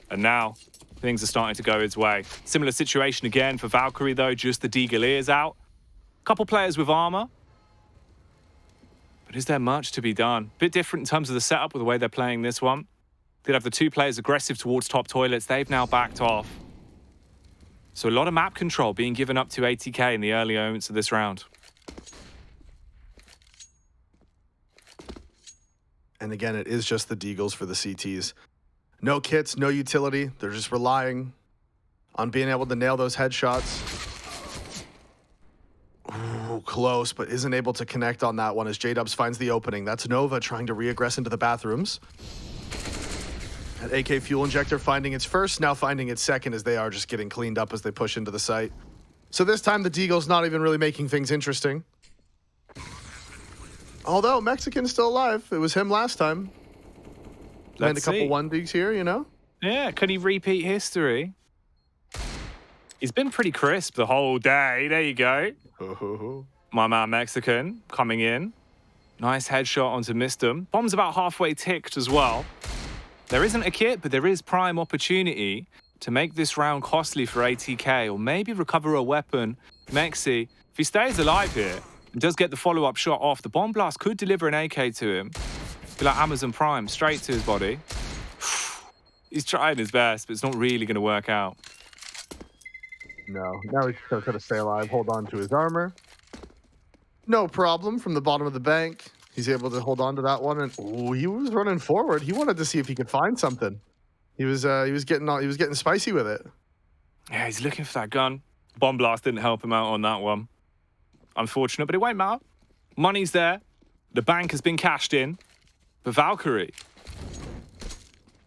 And now, things are starting to go his way. Similar situation again for Valkyrie, though, just the Deagle ears out. Couple players with armor. But is there much to be done? Bit different in terms of the setup with the way they're playing this one. Did have the 2 players aggressive towards top toilets. They've now backed off. So a lot of map control being given up to ATK in the early moments of this round. And again, it is just the Deagles for the CTs. No kits, no utility. They're just relying on being able to nail those headshots. Ooh, close, but isn't able to connect on that one as J-Dubs finds the opening. That's Nova trying to reaggress into the bathrooms. That AK fuel injector finding its first, now finding its second as they are just getting cleaned up as they push into the site. So this time the Deagle's not even really making things interesting. Although Mexican's still alive. It was him last time. Land a couple 1Ds here, you know? Yeah, could he repeat history? He's been pretty crisp the whole day. There you go. My man Mexican coming in. Nice headshot onto Mistem. Bomb's about halfway ticked as well. There isn't a kit, but there is prime opportunity to make this round costly for ATK, or maybe recover a weapon. Mexi, if he stays alive here and does get the follow-up shot off, the bomb blast could deliver an AK to him. Be like Amazon Prime, straight to his body. He's trying his best, but it's not really going to work out. No, now he's just going to stay alive, hold on to his armor. No problem from the bottom of the bank. He's able to hold on to that one, and ooh, he was running forward. He wanted to see if he could find something. He was getting spicy with it. Yeah, he's looking for that gun. Bomb blast didn't help him out on that one. Unfortunate, but it won't matter. Money's there. The bank has been cashed in. But Valkyrie,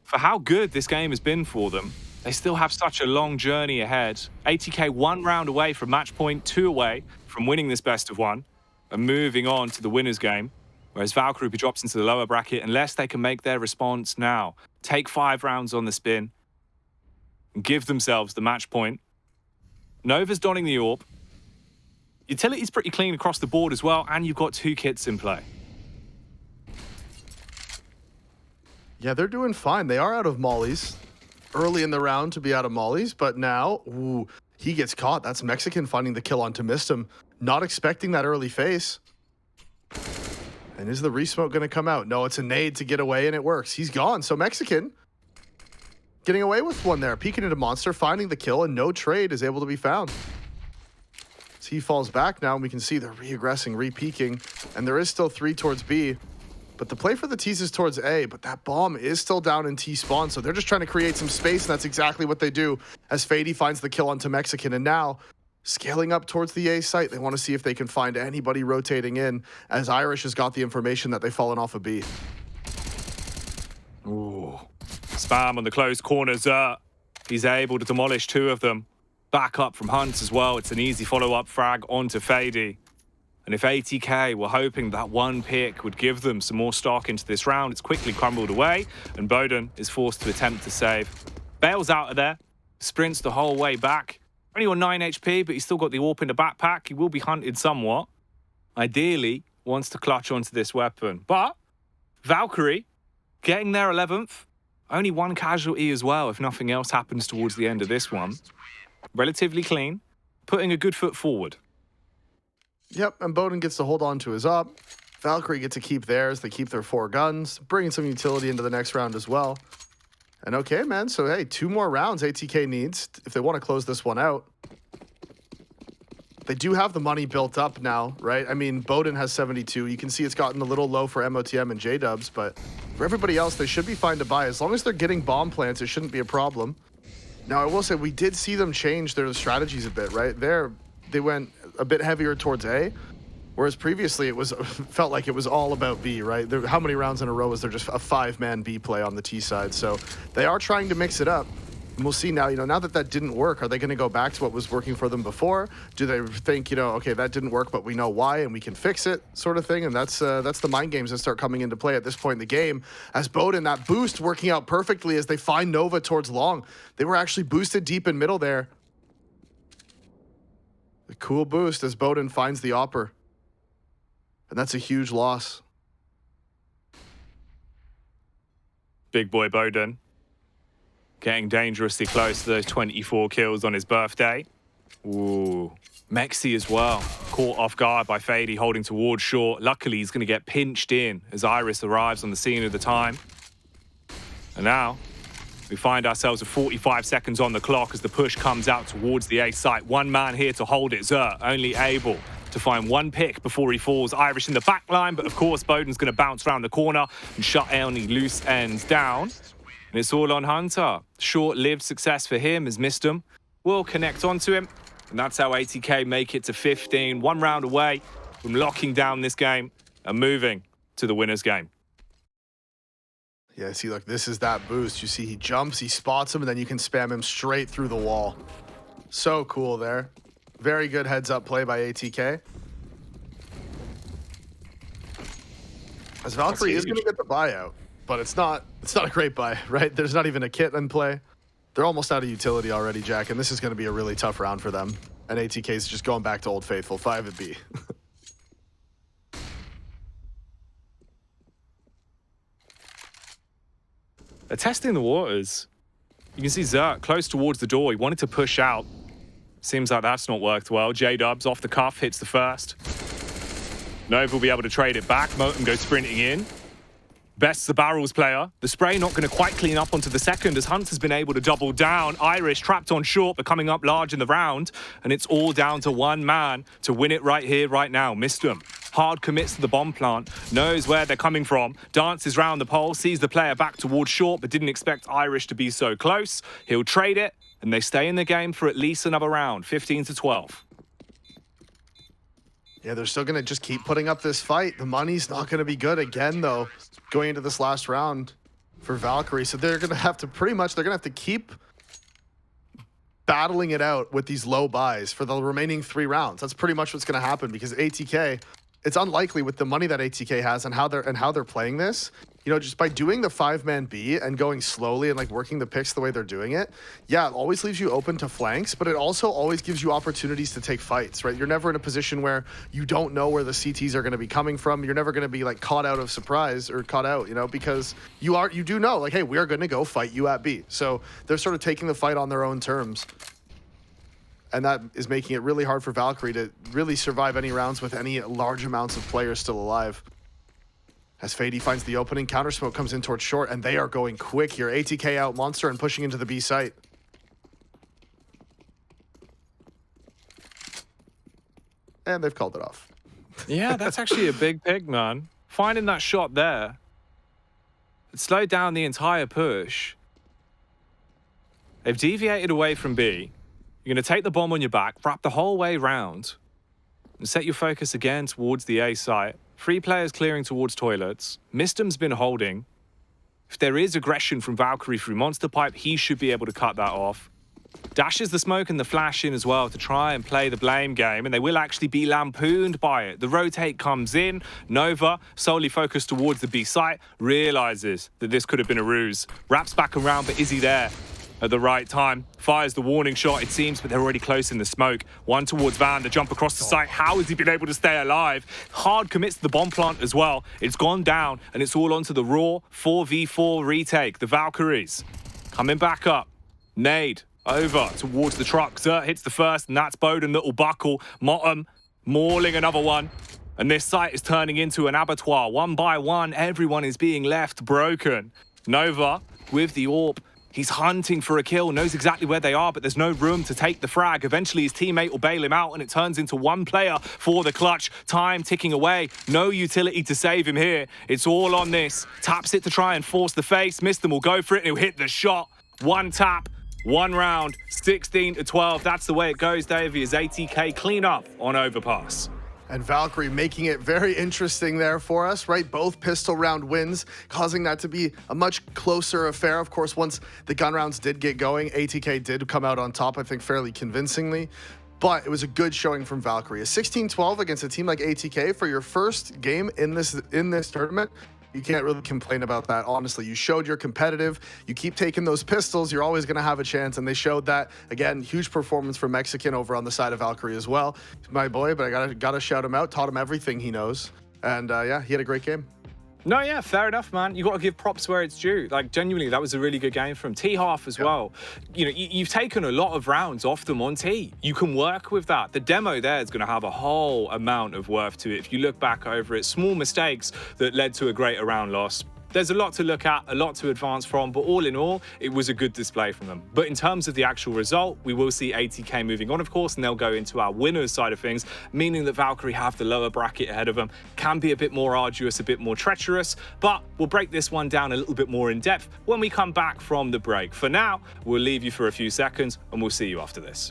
for how good this game has been for them, they still have such a long journey ahead. ATK 1 round away from match point, 2 away from winning this best of 1 and moving on to the winner's game. Whereas Valkyrie drops into the lower bracket unless they can make their response now. Take 5 rounds on the spin and give themselves the match point. Nova's donning the AWP. Utility's pretty clean across the board as well, and you've got 2 kits in play. Yeah, they're doing fine. They are out of mollies. early in the round to be out of mollies, but now, ooh, he gets caught. That's Mexican finding the kill on Tomistum. Not expecting that early face. And is the resmoke going to come out? No, it's a nade to get away, and it works. He's gone. So Mexican getting away with one there. Peeking into Monster, finding the kill, and no trade is able to be found. So he falls back now, and we can see they're re-aggressing, re-peeking, and there is still 3 towards B. But the play for the T's is towards A, but that bomb is still down in T spawn, so they're just trying to create some space, and that's exactly what they do as Fady finds the kill onto Mexican. And now, scaling up towards the A site, they want to see if they can find anybody rotating in, as Irish has got the information that they've fallen off of B. Ooh. Spam on the closed corners. He's able to demolish 2 of them. Back up from Hunt as well. It's an easy follow-up frag onto Fady. And if ATK were hoping that one pick would give them some more stock into this round, it's quickly crumbled away, and Bowden is forced to attempt to save. Bails out of there, sprints the whole way back. Only on 9 HP, but he's still got the AWP in the backpack. He will be hunted somewhat. Ideally, wants to clutch onto this weapon. But Valkyrie getting their 11th. Only 1 casualty as well, if nothing else happens towards the end of this one. Relatively clean, putting a good foot forward. Yep, and Bowden gets to hold on to his up. Valkyrie get to keep theirs. They keep their 4 guns, bringing some utility into the next round as well. And okay, man, so hey, 2 more rounds ATK needs if they want to close this one out. They do have the money built up now, right? I mean, Bowden has 72. You can see it's gotten a little low for MOTM and J-Dubs, but for everybody else, they should be fine to buy. As long as they're getting bomb plants, it shouldn't be a problem. Now, I will say, we did see them change their strategies a bit, right? They went a bit heavier towards A, whereas previously it felt like it was all about B, right? How many rounds in a row was there just a 5-man B play on the T side? So they are trying to mix it up. And we'll see now, now that didn't work, are they going to go back to what was working for them before? Do they think, okay, that didn't work, but we know why and we can fix it, sort of thing? And that's the mind games that start coming into play at this point in the game. As Bowden, that boost working out perfectly as they find Nova towards long. They were actually boosted deep in middle there. A cool boost as Bowden finds the Opper. And that's a huge loss. Big boy Bowden. Getting dangerously close to those 24 kills on his birthday. Ooh. Mexi as well. Caught off guard by Fady holding towards short. Luckily, he's going to get pinched in as Iris arrives on the scene at the time. And now, we find ourselves with 45 seconds on the clock as the push comes out towards the A site. 1 man here to hold it. Xur only able to find 1 pick before he falls. Irish in the back line, but of course, Bowden's going to bounce around the corner and shut any loose ends down. And it's all on Hunter. Short-lived success for him as Mistum will connect onto him. And that's how ATK make it to 15. 1 round away from locking down this game and moving to the winner's game. Yeah, see, look, this is that boost. You see he jumps, he spots him, and then you can spam him straight through the wall. So cool there. Very good heads-up play by ATK. As Valkyrie is going to get the buyout. But it's not a great buy, right? There's not even a kit in play. They're almost out of utility already, Jack, and this is going to be a really tough round for them. And ATK is just going back to Old Faithful, 5 at B. They're testing the waters. You can see Xur close towards the door. He wanted to push out. Seems like that's not worked well. J-Dubs off the cuff, hits the first. Nova will be able to trade it back. Moten goes sprinting in. Best's the barrels player. The spray not going to quite clean up onto the second as Hunt has been able to double down. Irish trapped on short, but coming up large in the round. And it's all down to 1 man to win it right here, right now. Mistum. Hard commits to the bomb plant, knows where they're coming from, dances round the pole, sees the player back towards short, but didn't expect Irish to be so close. He'll trade it, and they stay in the game for at least another round, 15-12. Yeah, they're still going to just keep putting up this fight. The money's not going to be good again, though, going into this last round for Valkyrie. So they're going to have to they're going to have to keep battling it out with these low buys for the remaining 3 rounds. That's pretty much what's going to happen because ATK it's unlikely with the money that ATK has and how they're playing this. You know, just by doing the 5-man B and going slowly and like working the picks the way they're doing it, yeah, it always leaves you open to flanks, but it also always gives you opportunities to take fights, right? You're never in a position where you don't know where the CTs are going to be coming from. You're never going to be like caught out of surprise or caught out, you know, because you do know like, hey, we are going to go fight you at B. So they're sort of taking the fight on their own terms. And that is making it really hard for Valkyrie to really survive any rounds with any large amounts of players still alive. As Fady finds the opening, counter smoke comes in towards short, and they are going quick here. ATK out Monster and pushing into the B site. And they've called it off. Yeah, that's actually a big pick, man. Finding that shot there. It slowed down the entire push. They've deviated away from B. You're going to take the bomb on your back, wrap the whole way round, and set your focus again towards the A site. 3 players clearing towards toilets. Mistem's been holding. If there is aggression from Valkyrie through Monster Pipe, he should be able to cut that off. Dashes the smoke and the flash in as well to try and play the blame game, and they will actually be lampooned by it. The rotate comes in. Nova, solely focused towards the B site, realizes that this could have been a ruse. Wraps back around, but is he there at the right time? Fires the warning shot, it seems, but they're already close in the smoke. One towards Van, the jump across the site. How has he been able to stay alive? Hard commits to the bomb plant as well. It's gone down, and it's all onto the raw 4v4 retake. The Valkyries coming back up. Nade over towards the truck. Zert hits the first, and that's Bowden that will buckle. Motum mauling another one. And this site is turning into an abattoir. One by one, everyone is being left broken. Nova with the AWP. He's hunting for a kill, knows exactly where they are, but there's no room to take the frag. Eventually, his teammate will bail him out, and it turns into one player for the clutch. Time ticking away. No utility to save him here. It's all on this. Taps it to try and force the face. Mistem will go for it, and he'll hit the shot. One tap, one round, 16-12. That's the way it goes, Davey, as ATK clean up on Overpass. And Valkyrie making it very interesting there for us, right? Both pistol round wins, causing that to be a much closer affair. Of course, once the gun rounds did get going, ATK did come out on top, I think, fairly convincingly. But it was a good showing from Valkyrie. A 16-12 against a team like ATK for your first game in this tournament. You can't really complain about that, honestly. You showed you're competitive. You keep taking those pistols, you're always going to have a chance, and they showed that. Again, huge performance from Mexican over on the side of Valkyrie as well. He's my boy, but I gotta shout him out. Taught him everything he knows. And yeah, he had a great game. No, yeah, fair enough, man. You got to give props where it's due. Like, genuinely, that was a really good game from T-Half as well. You know, you've taken a lot of rounds off them on T. You can work with that. The demo there is going to have a whole amount of worth to it. If you look back over it, small mistakes that led to a great round loss. There's a lot to look at, a lot to advance from, but all in all, it was a good display from them. But in terms of the actual result, we will see ATK moving on, of course, and they'll go into our winners side of things, meaning that Valkyrie have the lower bracket ahead of them. Can be a bit more arduous, a bit more treacherous, but we'll break this one down a little bit more in depth when we come back from the break. For now, we'll leave you for a few seconds, and we'll see you after this.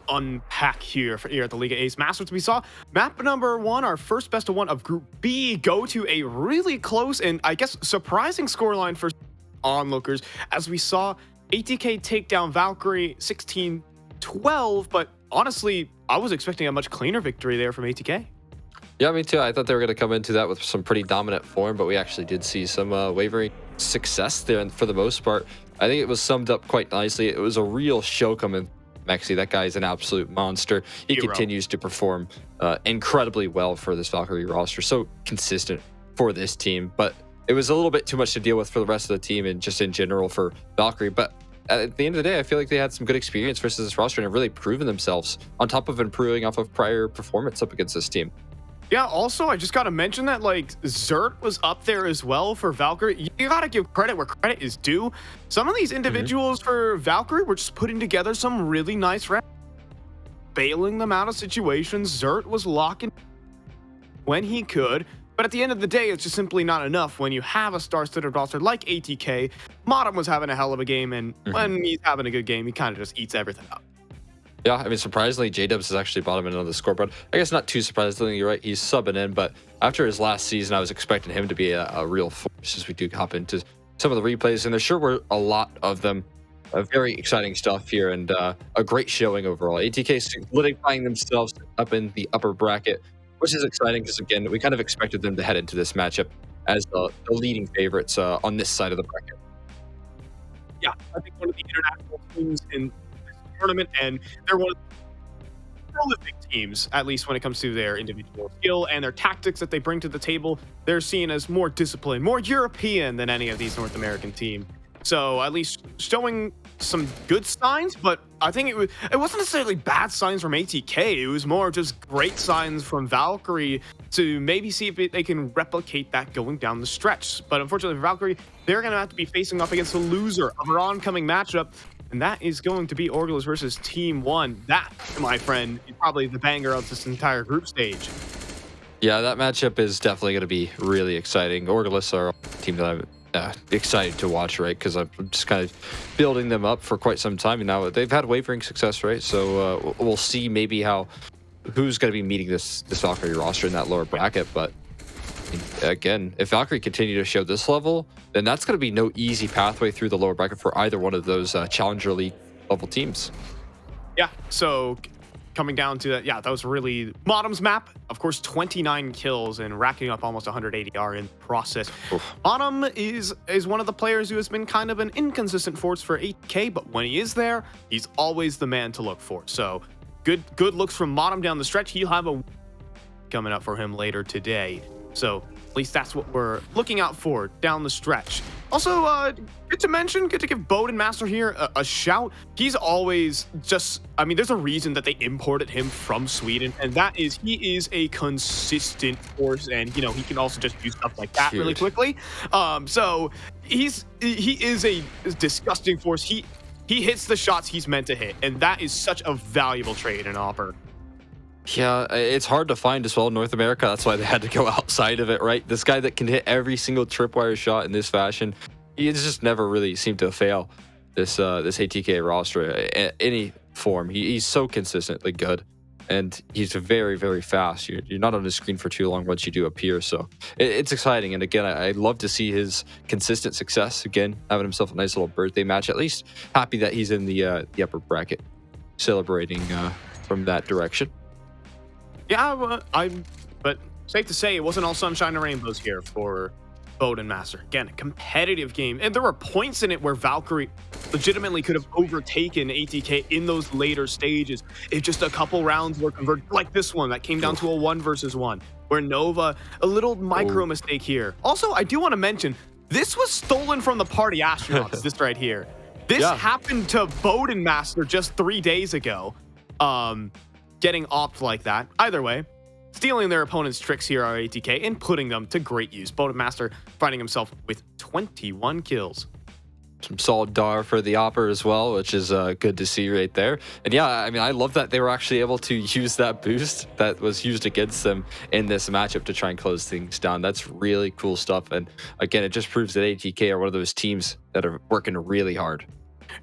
to unpack here at the Liga Ace Masters. We saw map number 1, our first best of 1 of Group B, go to a really close and I guess surprising scoreline for onlookers, as we saw ATK take down Valkyrie 16-12, but honestly, I was expecting a much cleaner victory there from ATK. Yeah, me too. I thought they were going to come into that with some pretty dominant form, but we actually did see some wavering success there. And for the most part, I think it was summed up quite nicely. It was a real show coming. Mexi, that guy is an absolute monster. He continues to perform incredibly well for this Valkyrie roster. So consistent for this team, but it was a little bit too much to deal with for the rest of the team and just in general for Valkyrie. But at the end of the day, I feel like they had some good experience versus this roster and have really proven themselves on top of improving off of prior performance up against this team. Yeah, also, I just got to mention that, like, Zert was up there as well for Valkyrie. You got to give credit where credit is due. Some of these individuals for Valkyrie were just putting together some really nice rounds, bailing them out of situations. Zert was locking when he could, but at the end of the day, it's just simply not enough when you have a star-studded roster like ATK. Modem was having a hell of a game, and when he's having a good game, he kind of just eats everything up. Yeah, I mean, surprisingly, J-Dubs is actually bottoming on the scoreboard. I guess not too surprisingly, you're right, he's subbing in, but after his last season, I was expecting him to be a real force as we do hop into some of the replays, and there sure were a lot of them. Very exciting stuff here, and a great showing overall. ATK solidifying themselves up in the upper bracket, which is exciting because, again, we kind of expected them to head into this matchup as the leading favorites on this side of the bracket. Yeah, I think one of the international teams in tournament, and they're one of the prolific teams, at least when it comes to their individual skill and their tactics that they bring to the table. They're seen as more disciplined, more European than any of these North American teams. So at least showing some good signs, but I think it wasn't necessarily bad signs from ATK. It was more just great signs from Valkyrie to maybe see if they can replicate that going down the stretch. But unfortunately for Valkyrie, they're going to have to be facing off against the loser of our oncoming matchup, and that is going to be Orgulus versus Team 1. That, my friend, is probably the banger of this entire group stage. Yeah, that matchup is definitely going to be really exciting. Orgulus are a team that I'm excited to watch, right? Because I'm just kind of building them up for quite some time now. They've had wavering success, right? So we'll see maybe who's going to be meeting this Valkyrie roster in that lower bracket. But again, if Valkyrie continue to show this level, then that's going to be no easy pathway through the lower bracket for either one of those Challenger League level teams. Yeah, so coming down to that, yeah, that was really Modem's map. Of course, 29 kills and racking up almost 180 R in process. Modem is one of the players who has been kind of an inconsistent force for 8K, but when he is there, he's always the man to look for. So good looks from Modem down the stretch. He'll have a coming up for him later today. So at least that's what we're looking out for down the stretch. Also, good to mention, good to give Bowden Master here a shout. He's always just, I mean, there's a reason that they imported him from Sweden, and that is he is a consistent force, and, you know, he can also just do stuff like that really quickly. So he is a disgusting force. He hits the shots he's meant to hit, and that is such a valuable trait in Opper. Yeah, it's hard to find as well in North America. That's why they had to go outside of it, right? This guy that can hit every single tripwire shot in this fashion, he just never really seemed to fail this ATK roster in any form. He's so consistently good, and he's very, very fast. You're not on the screen for too long once you do appear, so it's exciting. And again, I'd love to see his consistent success. Again, having himself a nice little birthday match. At least happy that he's in the upper bracket, celebrating from that direction. Yeah, but safe to say it wasn't all sunshine and rainbows here for Bowden Master. Again, a competitive game, and there were points in it where Valkyrie legitimately could have overtaken ATK in those later stages if just a couple rounds were converted, like this one that came down to a 1 versus 1, where Nova, a little micro mistake here. Also, I do want to mention, this was stolen from the Party Astronauts, this right here. This happened to Bowden Master just 3 days ago. Getting opt like that. Either way, stealing their opponent's tricks here are ATK and putting them to great use. Bowden Master finding himself with 21 kills. Some solid DAR for the Opper as well, which is good to see right there. And yeah, I mean, I love that they were actually able to use that boost that was used against them in this matchup to try and close things down. That's really cool stuff. And again, it just proves that ATK are one of those teams that are working really hard.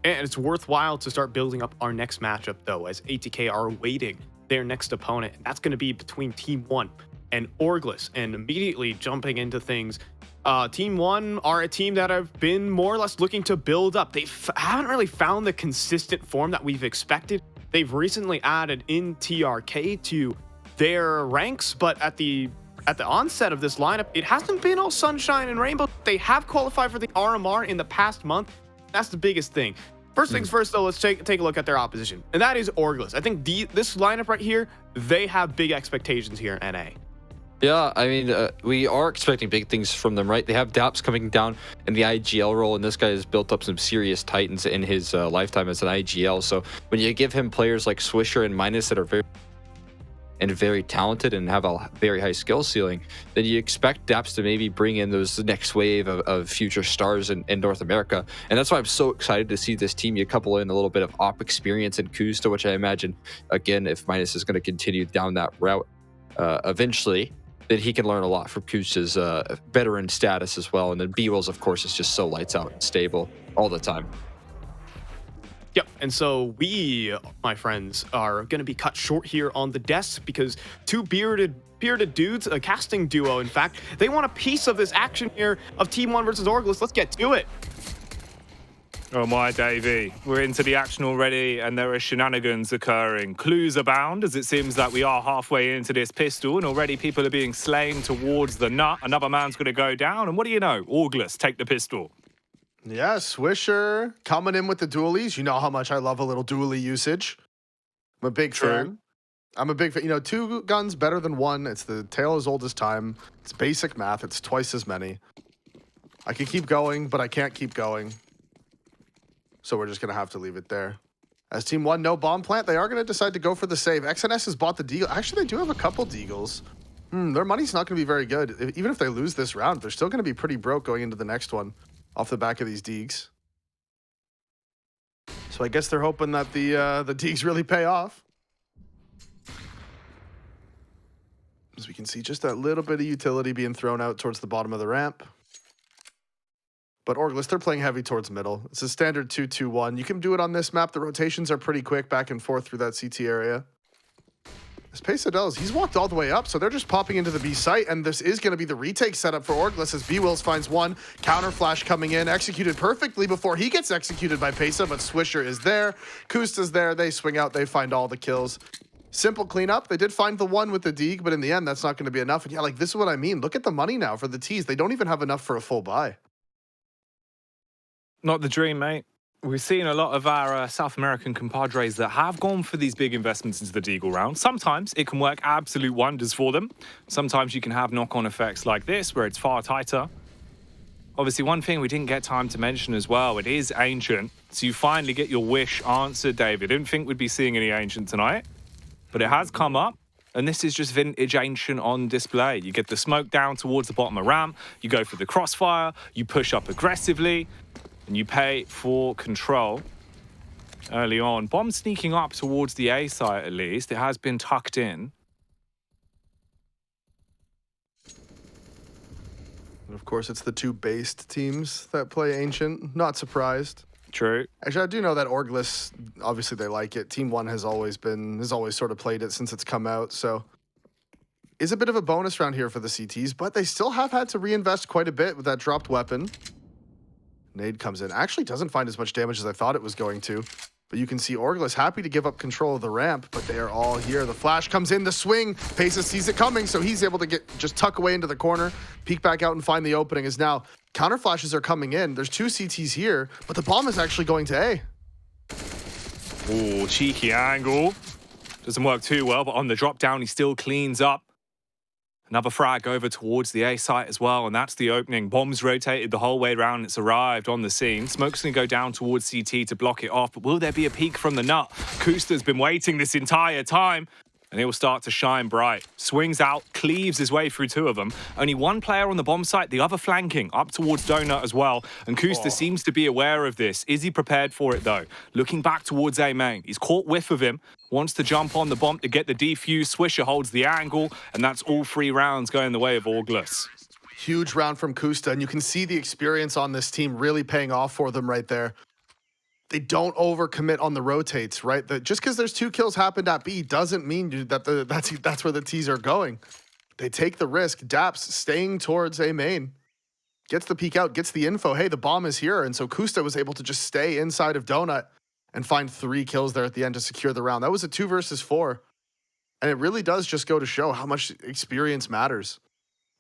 And it's worthwhile to start building up our next matchup, though, as ATK are awaiting their next opponent. That's going to be between Team 1 and Orglis. And immediately jumping into things, Team 1 are a team that have been more or less looking to build up. They haven't really found the consistent form that we've expected. They've recently added in TRK to their ranks, but at the onset of this lineup, it hasn't been all sunshine and rainbow. They have qualified for the RMR in the past month. That's the biggest thing. First things first, though, let's take a look at their opposition, and that is Orglis. I think this lineup right here, they have big expectations here in NA. Yeah, I mean, we are expecting big things from them, right? They have Daps coming down in the IGL role, and this guy has built up some serious titans in his lifetime as an IGL. So when you give him players like Swisher and Minus that are very talented and have a very high skill ceiling, then you expect Daps to maybe bring in those next wave of future stars in North America. And that's why I'm so excited to see this team. You couple in a little bit of op experience in Kusta, which I imagine, again, if Minus is going to continue down that route eventually, then he can learn a lot from Kusta's veteran status as well. And then B-Wills, of course, is just so lights out and stable all the time. Yep, and so we, my friends, are going to be cut short here on the desk because two bearded dudes, a casting duo, in fact, they want a piece of this action here of Team 1 versus Orglis. Let's get to it. Oh my, Davey. We're into the action already, and there are shenanigans occurring. Clues abound, as it seems that we are halfway into this pistol, and already people are being slain towards the nut. Another man's going to go down, and what do you know? Orglis, take the pistol. Yeah, Swisher coming in with the dualies. You know how much I love a little dualie usage. I'm a big fan. I'm a big fan. You know, 2 guns better than 1. It's the tale as old as time. It's basic math. It's twice as many. I can keep going, but I can't keep going. So we're just going to have to leave it there. As Team 1, no bomb plant. They are going to decide to go for the save. XNS has bought the Deagle. Actually, they do have a couple Deagles. Their money's not going to be very good. Even if they lose this round, they're still going to be pretty broke going into the next one off the back of these Deags. So I guess they're hoping that the Deags really pay off. As we can see, just that little bit of utility being thrown out towards the bottom of the ramp. But Orglis, they're playing heavy towards middle. It's a standard 2-2-1. You can do it on this map. The rotations are pretty quick back and forth through that CT area. As Pesa does, he's walked all the way up, so they're just popping into the B site, and this is going to be the retake setup for Orglis as B-Wills finds one. Counter flash coming in, executed perfectly before he gets executed by Pesa, but Swisher is there. Kusta's there. They swing out. They find all the kills. Simple cleanup. They did find the one with the Deag, but in the end, that's not going to be enough. And yeah, like, this is what I mean. Look at the money now for the T's. They don't even have enough for a full buy. Not the dream, mate. We've seen a lot of our South American compadres that have gone for these big investments into the Deagle round. Sometimes it can work absolute wonders for them. Sometimes you can have knock-on effects like this, where it's far tighter. Obviously, one thing we didn't get time to mention as well, it is Ancient. So you finally get your wish answered, David. Didn't think we'd be seeing any Ancient tonight, but it has come up. And this is just vintage Ancient on display. You get the smoke down towards the bottom of ramp, you go for the crossfire, you push up aggressively, and you pay for control early on. Bomb sneaking up towards the A site, at least. It has been tucked in. And of course, it's the 2 based teams that play Ancient. Not surprised. True. Actually, I do know that Orglis, obviously they like it. Team 1 has always sort of played it since it's come out, so is a bit of a bonus round here for the CTs, but they still have had to reinvest quite a bit with that dropped weapon. Nade comes in. Actually doesn't find as much damage as I thought it was going to. But you can see Orglis happy to give up control of the ramp, but they are all here. The flash comes in, the swing. Pesa sees it coming, so he's able to just tuck away into the corner, peek back out and find the opening. As now counter flashes are coming in. There's 2 CTs here, but the bomb is actually going to A. Ooh, cheeky angle. Doesn't work too well, but on the drop down, he still cleans up. Another frag over towards the A site as well, and that's the opening. Bombs rotated the whole way around. It's arrived on the scene. Smoke's going to go down towards CT to block it off, but will there be a peek from the nut? Kusta's been waiting this entire time, and it will start to shine bright. Swings out, cleaves his way through 2 of them. Only 1 player on the bomb site, the other flanking up towards Donut as well. And Kusta seems to be aware of this. Is he prepared for it, though? Looking back towards A main. He's caught whiff of him. Wants to jump on the bomb to get the defuse. Swisher holds the angle, and that's all 3 rounds going the way of Orglis. Huge round from Kusta, and you can see the experience on this team really paying off for them right there. they don't overcommit on the rotates, right? Just because there's 2 kills happened at B doesn't mean that that's where the T's are going. They take the risk. Daps staying towards A main. Gets the peek out, gets the info. Hey, the bomb is here. And so Kusta was able to just stay inside of Donut and find 3 kills there at the end to secure the round. That was a 2 versus 4. And it really does just go to show how much experience matters.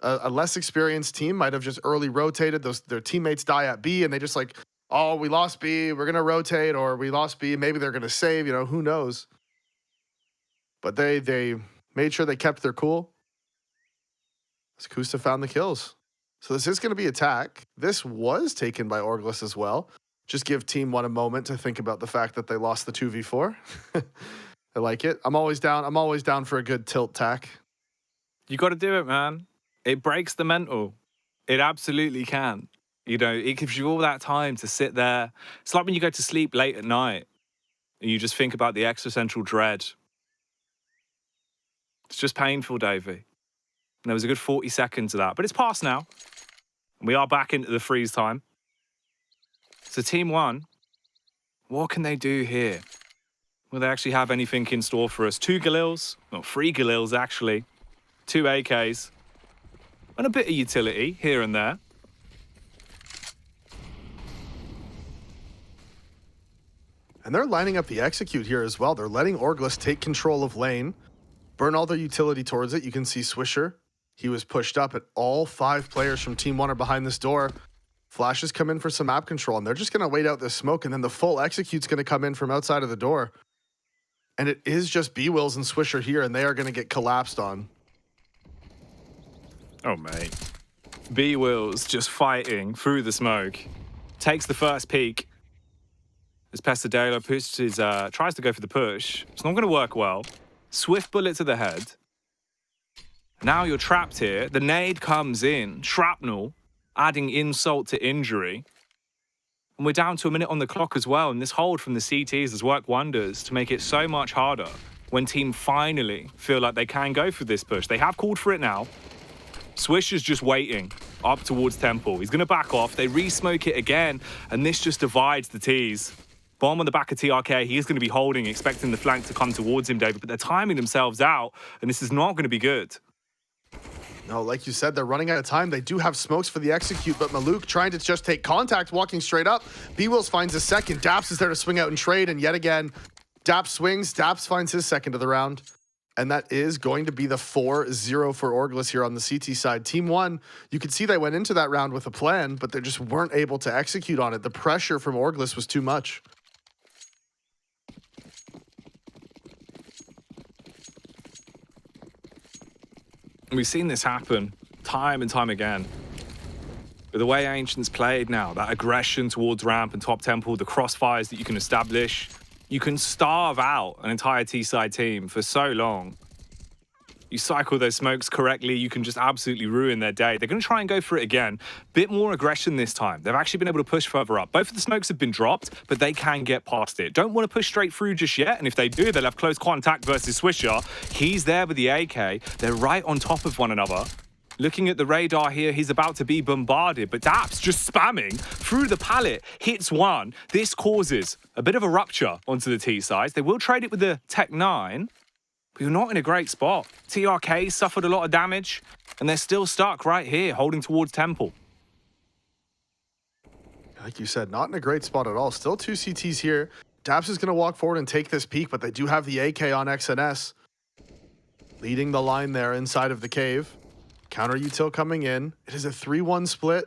A less experienced team might have just early rotated. Their teammates die at B and they just like, oh, we lost B, we're going to rotate, or we lost B, maybe they're going to save, who knows. But they made sure they kept their cool. As Kusta found the kills. So this is going to be attack. This was taken by Orglis as well. Just give Team 1 a moment to think about the fact that they lost the 2v4. I like it. I'm always down for a good tilt tack. You got to do it, man. It breaks the mental. It absolutely can. It gives you all that time to sit there. It's like when you go to sleep late at night and you just think about the existential dread. It's just painful, Davey. And there was a good 40 seconds of that. But it's past now. We are back into the freeze time. So Team 1, what can they do here? Will they actually have anything in store for us? 2 Galils, or 3 Galils actually. 2 AKs. And a bit of utility here and there. And they're lining up the execute here as well. They're letting Orglis take control of lane, burn all their utility towards it. You can see Swisher. He was pushed up, and all 5 players from Team 1 are behind this door. Flashes come in for some map control, and they're just going to wait out this smoke, and then the full execute's going to come in from outside of the door. And it is just B-Wills and Swisher here, and they are going to get collapsed on. Oh, mate. B-Wills just fighting through the smoke. Takes the first peek. As Pesadelo tries to go for the push. It's not going to work well. Swift bullet to the head. Now you're trapped here. The nade comes in. Shrapnel, adding insult to injury. And we're down to a minute on the clock as well. And this hold from the CTs has worked wonders to make it so much harder when team finally feel like they can go for this push. They have called for it now. Swish is just waiting up towards Temple. He's going to back off. They re-smoke it again. And this just divides the Ts. Bomb on the back of TRK. He is going to be holding, expecting the flank to come towards him, David. But they're timing themselves out. And this is not going to be good. No, like you said, they're running out of time. They do have smokes for the execute, but Maluk trying to just take contact, walking straight up. B-Wills finds a second. Daps is there to swing out and trade, and yet again, Daps swings. Daps finds his second of the round. And that is going to be the 4-0 for Orglis here on the CT side. Team 1, you could see they went into that round with a plan, but they just weren't able to execute on it. The pressure from Orglis was too much. We've seen this happen time and time again. But the way Ancients played now, that aggression towards ramp and top temple, the crossfires that you can establish, you can starve out an entire T-side team for so long. You cycle those smokes correctly, you can just absolutely ruin their day. They're going to try and go for it again. Bit more aggression this time. They've actually been able to push further up. Both of the smokes have been dropped, but they can get past it. Don't want to push straight through just yet, and if they do, they'll have close contact versus Swisher. He's there with the AK. They're right on top of one another. Looking at the radar here, he's about to be bombarded, but Daps just spamming through the pallet, hits one. This causes a bit of a rupture onto the T sides. They will trade it with the Tech 9. But you're not in a great spot. TRK suffered a lot of damage, and they're still stuck right here, holding towards Temple. Like you said, not in a great spot at all. Still 2 CTs here. Daps is going to walk forward and take this peek, but they do have the AK on XNS. Leading the line there inside of the cave. Counter util coming in. It is a 3-1 split.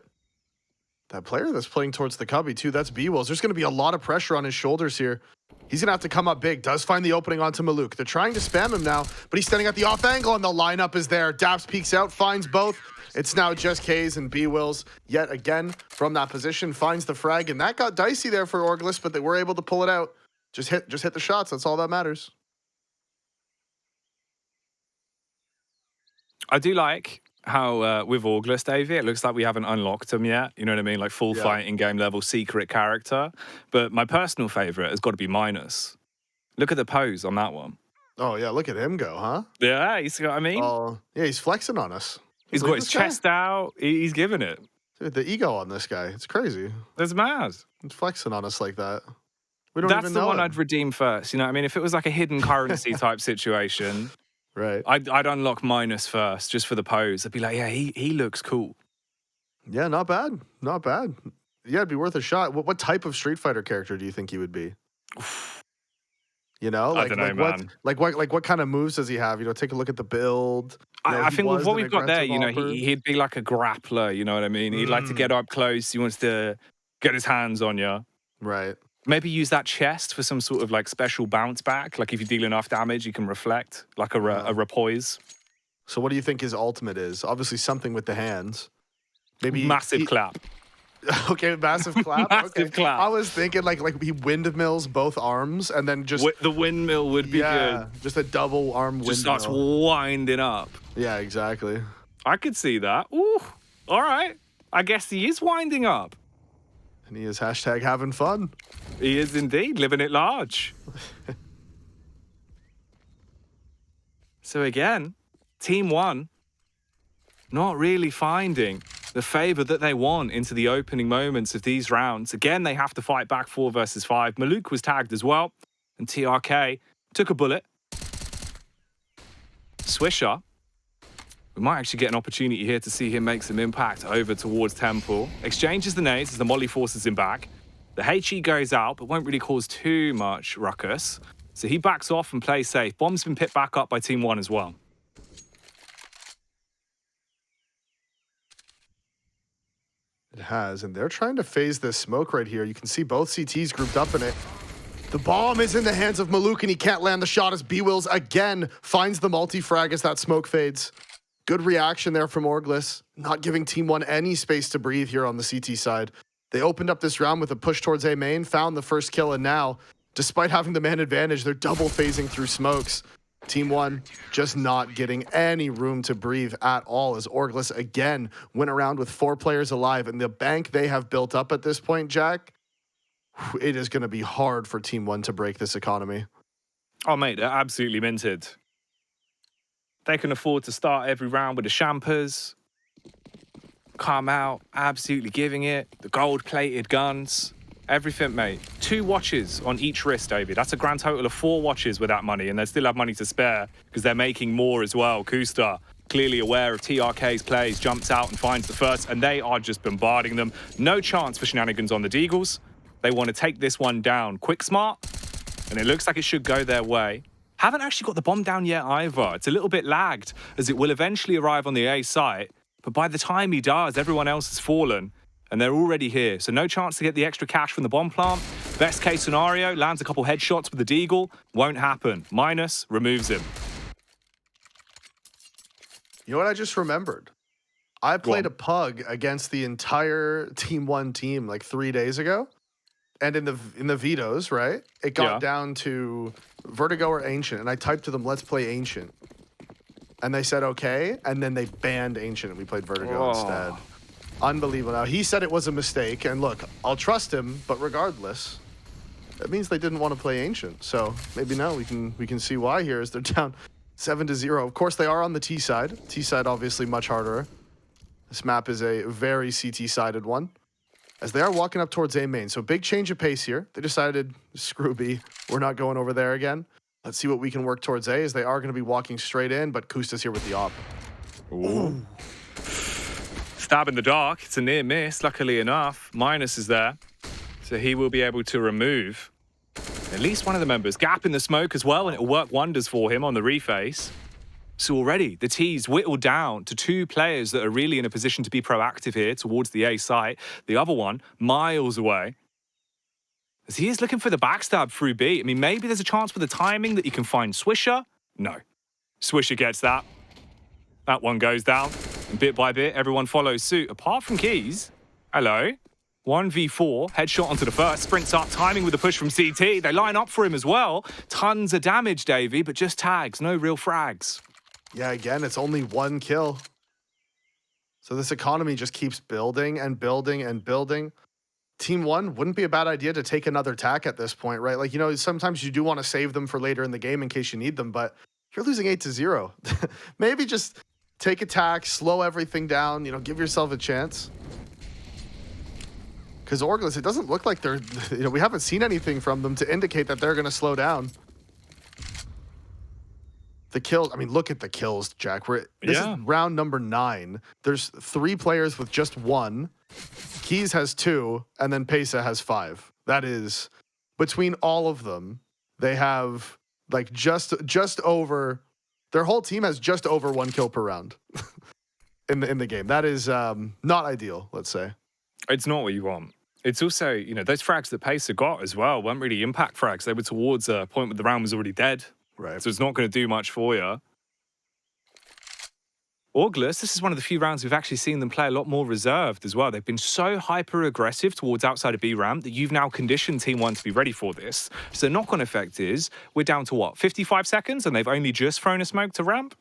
That player that's playing towards the cubby too, that's B-Wills. There's going to be a lot of pressure on his shoulders here. He's going to have to come up big. Does find the opening onto Maluk. They're trying to spam him now, but he's standing at the off angle, and the lineup is there. Daps peeks out, finds both. It's now just K's and B-Wills. Yet again, from that position, finds the frag, and that got dicey there for Orglis, but they were able to pull it out. Just hit the shots. That's all that matters. I do like how with Orglis, Davey, it looks like we haven't unlocked him yet. You know what I mean? Like full fighting game level secret character. But my personal favorite has got to be Minus. Look at the pose on that one. Oh, yeah. Look at him go, huh? Yeah, you see what I mean? Oh, yeah. He's flexing on us. He's got his chest out. He's giving it. Dude, the ego on this guy. It's crazy. That's mad. He's flexing on us like that. We don't That's even the know one him. I'd redeem first. You know what I mean? If it was like a hidden currency type situation, Right. I'd unlock Minus first just for the pose. I'd be like, yeah, he looks cool. Yeah, not bad. Not bad. Yeah, it'd be worth a shot. What type of Street Fighter character do you think he would be? You know, I don't know, man. what kind of moves does he have? You know, take a look at the build. You know, I he think with was what an we've got there, aggressive you know, hopper. he'd be like a grappler. You know what I mean? He'd like to get up close. He wants to get his hands on you. Right. Maybe use that chest for some sort of like special bounce back. Like if you deal enough damage, you can reflect like a repoise. So what do you think his ultimate is? Obviously something with the hands. Maybe Massive clap. Okay, massive clap. Massive clap. I was thinking like he windmills both arms and then just The windmill would be good. just a double arm windmill. Just starts winding up. Yeah, exactly. I could see that. Ooh, all right. I guess he is winding up. And he is hashtag having fun. He is indeed living it large. So again, Team 1 not really finding the favor that they want into the opening moments of these rounds. Again, they have to fight back 4 versus 5. Maluk was tagged as well, and TRK took a bullet. Swisher, we might actually get an opportunity here to see him make some impact over towards Temple. Exchanges the nades as the molly forces him back. The HE goes out, but won't really cause too much ruckus. So he backs off and plays safe. Bomb's been picked back up by Team 1 as well. It has, and they're trying to phase this smoke right here. You can see both CTs grouped up in it. The bomb is in the hands of Maluk, and he can't land the shot as B-Wills again finds the multi-frag as that smoke fades. Good reaction there from Orglis, not giving Team 1 any space to breathe here on the CT side. They opened up this round with a push towards A main, found the first kill, and now, despite having the man advantage, they're double phasing through smokes. Team 1 just not getting any room to breathe at all as Orglis again went around with 4 players alive. And the bank they have built up at this point, Jack, it is going to be hard for Team 1 to break this economy. Oh, mate, they're absolutely minted. They can afford to start every round with the champers. Come out, absolutely giving it. The gold-plated guns. Everything, mate. 2 watches on each wrist, David. That's a grand total of 4 watches with that money, and they still have money to spare because they're making more as well. Kusta, clearly aware of TRK's plays, jumps out and finds the first, and they are just bombarding them. No chance for shenanigans on the Deagles. They want to take this one down quick smart, and it looks like it should go their way. Haven't actually got the bomb down yet either. It's a little bit lagged as it will eventually arrive on the A site, but by the time he does, everyone else has fallen. And they're already here, so no chance to get the extra cash from the bomb plant. Best case scenario, lands a couple headshots with the Deagle. Won't happen. Minus removes him. You know what I just remembered? I played a pug against the entire Team 1 team like 3 days ago. And in the vetoes, right? It got down to Vertigo or Ancient. And I typed to them, let's play Ancient. And they said, okay. And then they banned Ancient and we played Vertigo instead. Unbelievable. Now, he said it was a mistake, and look, I'll trust him, but regardless, that means they didn't want to play Ancient. So maybe now we can see why here as they're down 7-0. Of course, they are on the T side. T side obviously much harder. This map is a very CT-sided one, as they are walking up towards A main. So big change of pace here. They decided, screw B, we're not going over there again. Let's see what we can work towards A, as they are going to be walking straight in, but Kusta's here with the op. Ooh. Stab in the dark. It's a near miss, luckily enough. Minus is there, so he will be able to remove at least one of the members. Gap in the smoke as well, and it'll work wonders for him on the reface. So already, the T's whittled down to 2 players that are really in a position to be proactive here towards the A site. The other one, miles away. As he is looking for the backstab through B. I mean, maybe there's a chance with the timing that you can find Swisher. No. Swisher gets that. That one goes down. And bit by bit, everyone follows suit, apart from Keys. Hello. 1v4, headshot onto the first, sprints up, timing with a push from CT. They line up for him as well. Tons of damage, Davey, but just tags, no real frags. Yeah, again, it's only 1 kill. So this economy just keeps building and building and building. Team 1 wouldn't be a bad idea to take another tack at this point, right? Like, you know, sometimes you do want to save them for later in the game in case you need them, but you're losing 8-0. Maybe just take a tack, slow everything down, you know, give yourself a chance. Because Orglis, it doesn't look like they're, we haven't seen anything from them to indicate that they're going to slow down. The kills, I mean, look at the kills, Jack. This is round number 9. There's 3 players with just 1. Keys has 2, and then Pesa has 5. That is, between all of them, they have like just over, their whole team has just over 1 kill per round in the game. That is not ideal, let's say. It's not what you want. It's also, those frags that Pesa got as well weren't really impact frags. They were towards a point where the round was already dead. Right. So it's not going to do much for you. Orglis, this is one of the few rounds we've actually seen them play a lot more reserved as well. They've been so hyper-aggressive towards outside of B ramp that you've now conditioned Team 1 to be ready for this. So the knock-on effect is, we're down to what, 55 seconds, and they've only just thrown a smoke to ramp?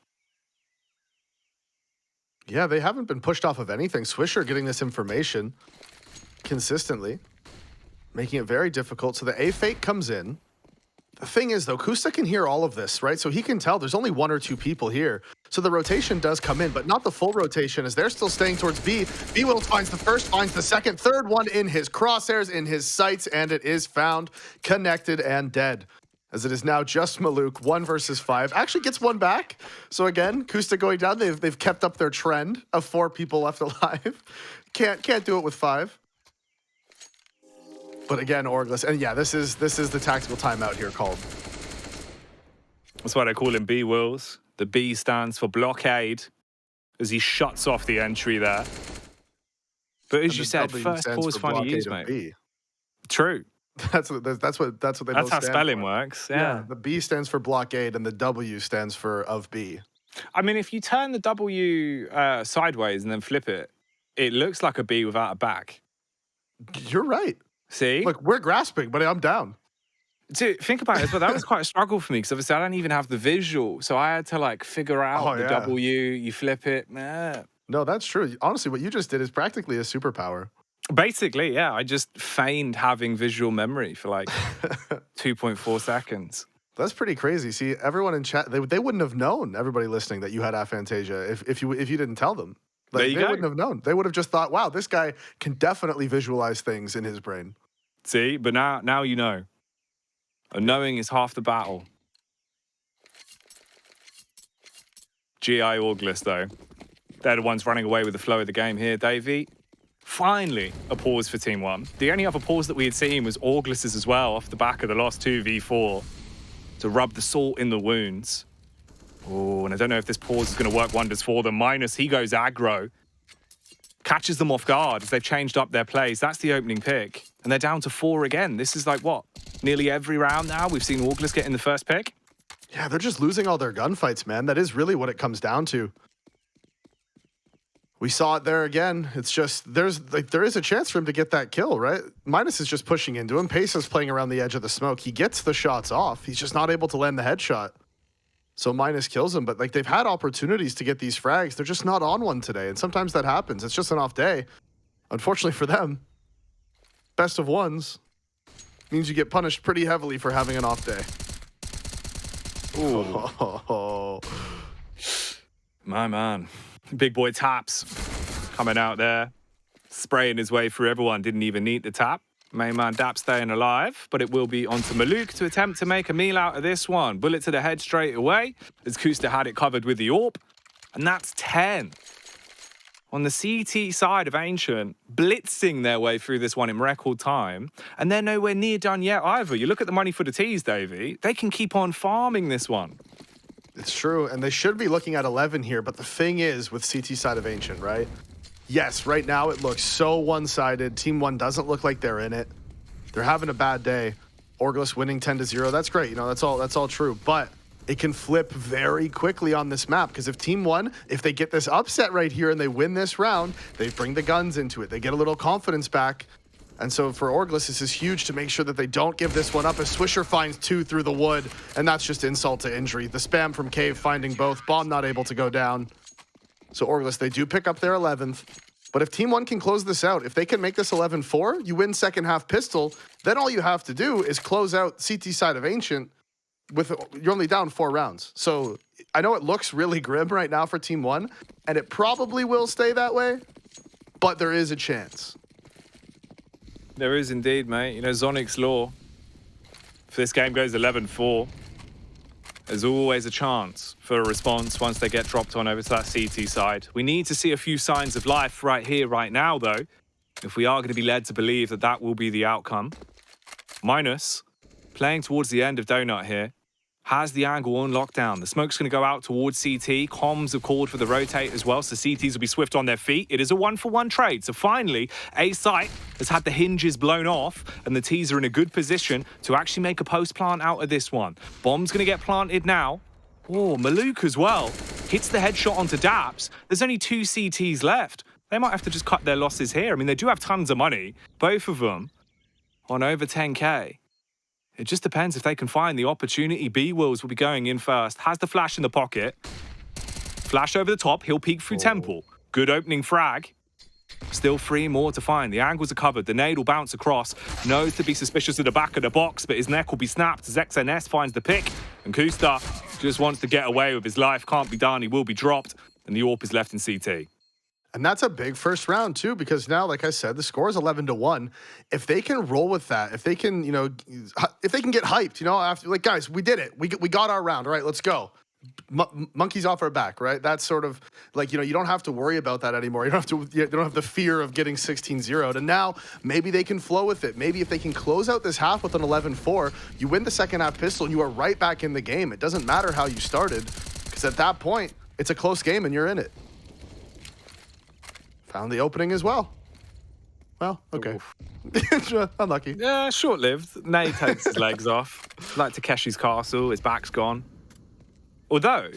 Yeah, they haven't been pushed off of anything. Swisher getting this information consistently, making it very difficult. So the A fake comes in. The thing is, though, Kusta can hear all of this, right? So he can tell there's only 1 or 2 people here. So the rotation does come in, but not the full rotation, as they're still staying towards B. B-Will finds the first, finds the second, third one in his crosshairs, in his sights, and it is found, connected, and dead. As it is now just Maluk, 1 versus 5. Actually gets 1 back. So again, Kusta going down. They've kept up their trend of 4 people left alive. Can't do it with 5. But again, Orglis, and yeah, this is the tactical timeout here called. That's why they call him B-Wills. The B stands for blockade, as he shuts off the entry there. But as you said, first pause funny use, mate. B. True. That's what they That's both how stand spelling for. works. Yeah. The B stands for blockade, and the W stands for of B. I mean, if you turn the W sideways and then flip it, it looks like a B without a back. You're right. See? Look, we're grasping, but I'm down. Dude, think about it as well. That was quite a struggle for me because obviously I don't even have the visual. So I had to like figure out the W, you flip it. No, that's true. Honestly, what you just did is practically a superpower. Basically, yeah. I just feigned having visual memory for like 2.4 seconds. That's pretty crazy. See, everyone in chat, they wouldn't have known, everybody listening, that you had aphantasia if you didn't tell them. Like, they wouldn't have known. They would have just thought, wow, this guy can definitely visualize things in his brain. See, but now you know. And knowing is half the battle. GI Orglis, though. They're the ones running away with the flow of the game here, Davey. Finally, a pause for Team 1. The only other pause that we had seen was Orglis's as well, off the back of the last 2v4, to rub the salt in the wounds. Oh, and I don't know if this pause is going to work wonders for them. Minus, he goes aggro. Catches them off guard as they've changed up their plays. That's the opening pick. And they're down to 4 again. This is like, what? Nearly every round now we've seen Orglis getting the first pick. Yeah, they're just losing all their gunfights, man. That is really what it comes down to. We saw it there again. It's just, there is a chance for him to get that kill, right? Minus is just pushing into him. Pesa's playing around the edge of the smoke. He gets the shots off. He's just not able to land the headshot. So Minus kills him, but like they've had opportunities to get these frags. They're just not on one today, and sometimes that happens. It's just an off day. Unfortunately for them, best of ones means you get punished pretty heavily for having an off day. Ooh. Oh. My man. Big boy Taps coming out there, spraying his way through everyone. Didn't even need the tap. Main man Dap staying alive, but it will be onto Maluk to attempt to make a meal out of this one. Bullet to the head straight away, as Kusta had it covered with the AWP. And that's 10. On the CT side of Ancient, blitzing their way through this one in record time. And they're nowhere near done yet either. You look at the money for the T's, Davey. They can keep on farming this one. It's true, and they should be looking at 11 here, but the thing is with CT side of Ancient, right? Yes, right now it looks so one-sided. Team 1 doesn't look like they're in it. They're having a bad day. Orglis winning 10-0. That's great. You know, that's all true. But it can flip very quickly on this map because if Team 1, if they get this upset right here and they win this round, they bring the guns into it. They get a little confidence back. And so for Orglis, this is huge to make sure that they don't give this one up as Swisher finds 2 through the wood, and that's just insult to injury. The spam from Cave finding both. Bomb not able to go down. So Orglis, they do pick up their 11th. But if Team 1 can close this out, if they can make this 11-4, you win second half pistol, then all you have to do is close out CT side of Ancient with, you're only down 4 rounds. So I know it looks really grim right now for Team 1, and it probably will stay that way, but there is a chance. There is indeed, mate. You know, Zonic's law. If this game goes 11-4, there's always a chance for a response once they get dropped on over to that CT side. We need to see a few signs of life right here, right now, though, if we are going to be led to believe that that will be the outcome. Minus, playing towards the end of Donut here, has the angle on lockdown. The smoke's going to go out towards CT. Comms have called for the rotate as well, so CTs will be swift on their feet. It is a 1-for-1 trade. So finally, A site has had the hinges blown off, and the T's are in a good position to actually make a post plant out of this one. Bomb's going to get planted now. Oh, Maluk as well. Hits the headshot onto Daps. There's only 2 CTs left. They might have to just cut their losses here. I mean, they do have tons of money, both of them, on over 10K. It just depends if they can find the opportunity. B-Wills will be going in first. Has the flash in the pocket. Flash over the top. He'll peek through Temple. Good opening frag. Still 3 more to find. The angles are covered. The nade will bounce across. Knows to be suspicious of the back of the box, but his neck will be snapped as XNS finds the pick. And Kusta just wants to get away with his life. Can't be done. He will be dropped. And the AWP is left in CT. And that's a big first round too, because now, like I said, the score is 11-1. If they can roll with that, if they can, you know, if they can get hyped, you know, after like, guys, we did it. We got our round. All right, let's go. Monkeys off our back, right? That's sort of like, you know, you don't have to worry about that anymore. You don't have the fear of getting 16-0'd. And now maybe they can flow with it. Maybe if they can close out this half with an 11-4, you win the second half pistol and you are right back in the game. It doesn't matter how you started, because at that point, it's a close game and you're in it. Found the opening as well. Well, okay. Unlucky. Yeah, short-lived. Nate takes his legs off. Like Takeshi's castle, his back's gone. Although,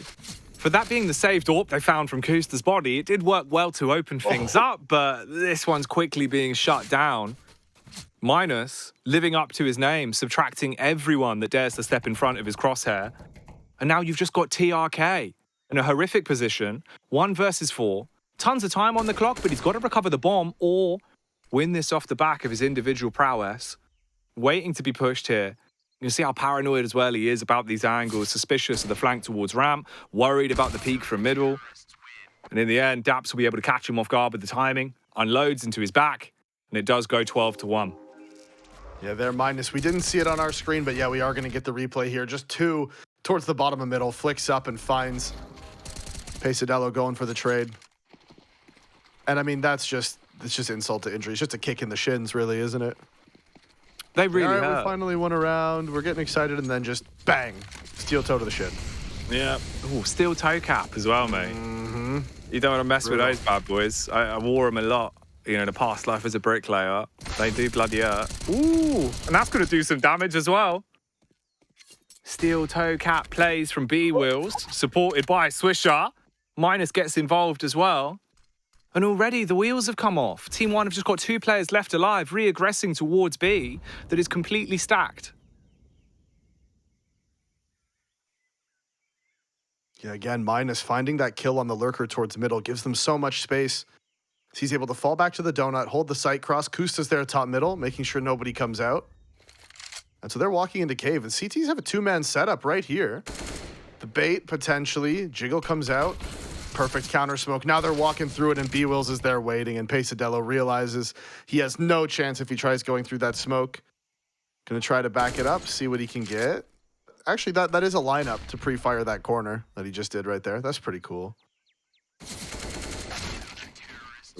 for that being the saved AWP they found from Kusta's body, it did work well to open things up, but this one's quickly being shut down. Minus, living up to his name, subtracting everyone that dares to step in front of his crosshair. And now you've just got TRK in a horrific position, 1 versus 4. Tons of time on the clock, but he's got to recover the bomb or win this off the back of his individual prowess. Waiting to be pushed here. You can see how paranoid as well he is about these angles, suspicious of the flank towards ramp, worried about the peak from middle. And in the end, Daps will be able to catch him off guard with the timing, unloads into his back, and it does go 12-1. Yeah, they're minus. We didn't see it on our screen, but yeah, we are going to get the replay here. Just 2 towards the bottom of middle, flicks up and finds Pesadillo going for the trade. And I mean, it's just insult to injury. It's just a kick in the shins, really, isn't it? They really All right, have. we finally won a round. We're getting excited, and then just bang, steel toe to the shin. Yeah. Ooh, steel toe cap as well, mate. Mm-hmm. You don't want to mess with those bad boys. I wore them a lot, you know, in a past life as a bricklayer. They do bloody hurt. Ooh, and that's going to do some damage as well. Steel toe cap plays from B-Wills, supported by Swisher. Minus gets involved as well. And already the wheels have come off. Team 1 have just got 2 players left alive, re-aggressing towards B that is completely stacked. Yeah, again, Minus finding that kill on the lurker towards middle gives them so much space. He's able to fall back to the donut, hold the sight cross. Kusta's there top middle, making sure nobody comes out. And so they're walking into cave, and CTs have a 2-man setup right here. The bait, potentially. Jiggle comes out. Perfect counter smoke. Now they're walking through it, and B-Wills is there waiting, and Pesadillo realizes he has no chance if he tries going through that smoke. Gonna try to back it up, see what he can get. Actually, that is a lineup to pre-fire that corner that he just did right there. That's pretty cool.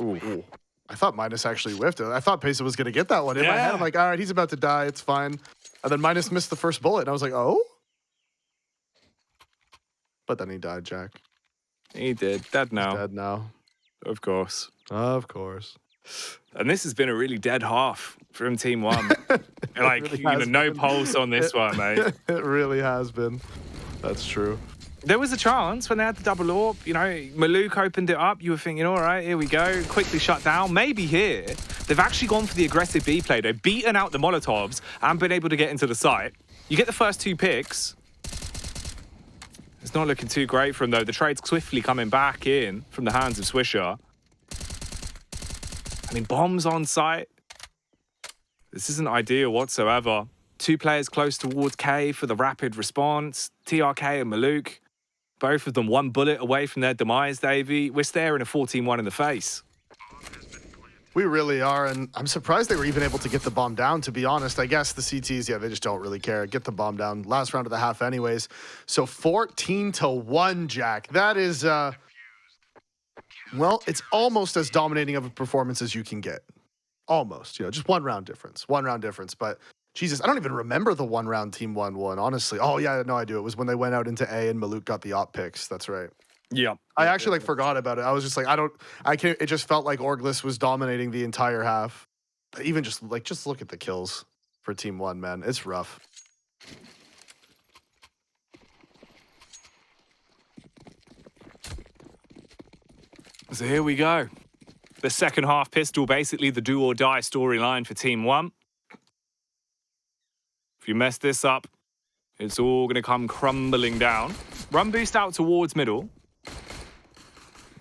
Ooh. I thought Minus actually whiffed it. I thought Pesa was gonna get that one. In my head, I'm like, all right, he's about to die, it's fine. And then Minus missed the first bullet, and I was like, oh? But then he died, Jack. He did. Dead now. He's dead now. Of course. Of course. And this has been a really dead half from Team 1. Like, really you know, no been. pulse on this one, mate. It really has been. That's true. There was a chance when they had the double AWP, you know, Maluk opened it up. You were thinking, all right, here we go. Quickly shut down. Maybe here. They've actually gone for the aggressive B play. They've beaten out the Molotovs and been able to get into the site. You get the first 2 picks. It's not looking too great for him, though. The trade's swiftly coming back in from the hands of Swisher. I mean, bombs on site. This isn't ideal whatsoever. 2 players close towards K for the rapid response. TRK and Maluk. Both of them 1 bullet away from their demise, Davey. We're staring a 14-1 in the face. We really are, and I'm surprised they were even able to get the bomb down, to be honest. I guess the CTs, yeah, they just don't really care. Get the bomb down. Last round of the half anyways. So 14-1, Jack. That is, well, it's almost as dominating of a performance as you can get. Almost, just one round difference. But Jesus, I don't even remember the one round Team 1-1, honestly. Oh, yeah, no, I do. It was when they went out into A and Maluk got the op picks. That's right. Yeah. I actually forgot about it. I was just like, it just felt like Orglis was dominating the entire half. Even just look at the kills for Team 1, man. It's rough. So here we go. The second half pistol, basically the do or die storyline for Team 1. If you mess this up, it's all going to come crumbling down. Run boost out towards middle.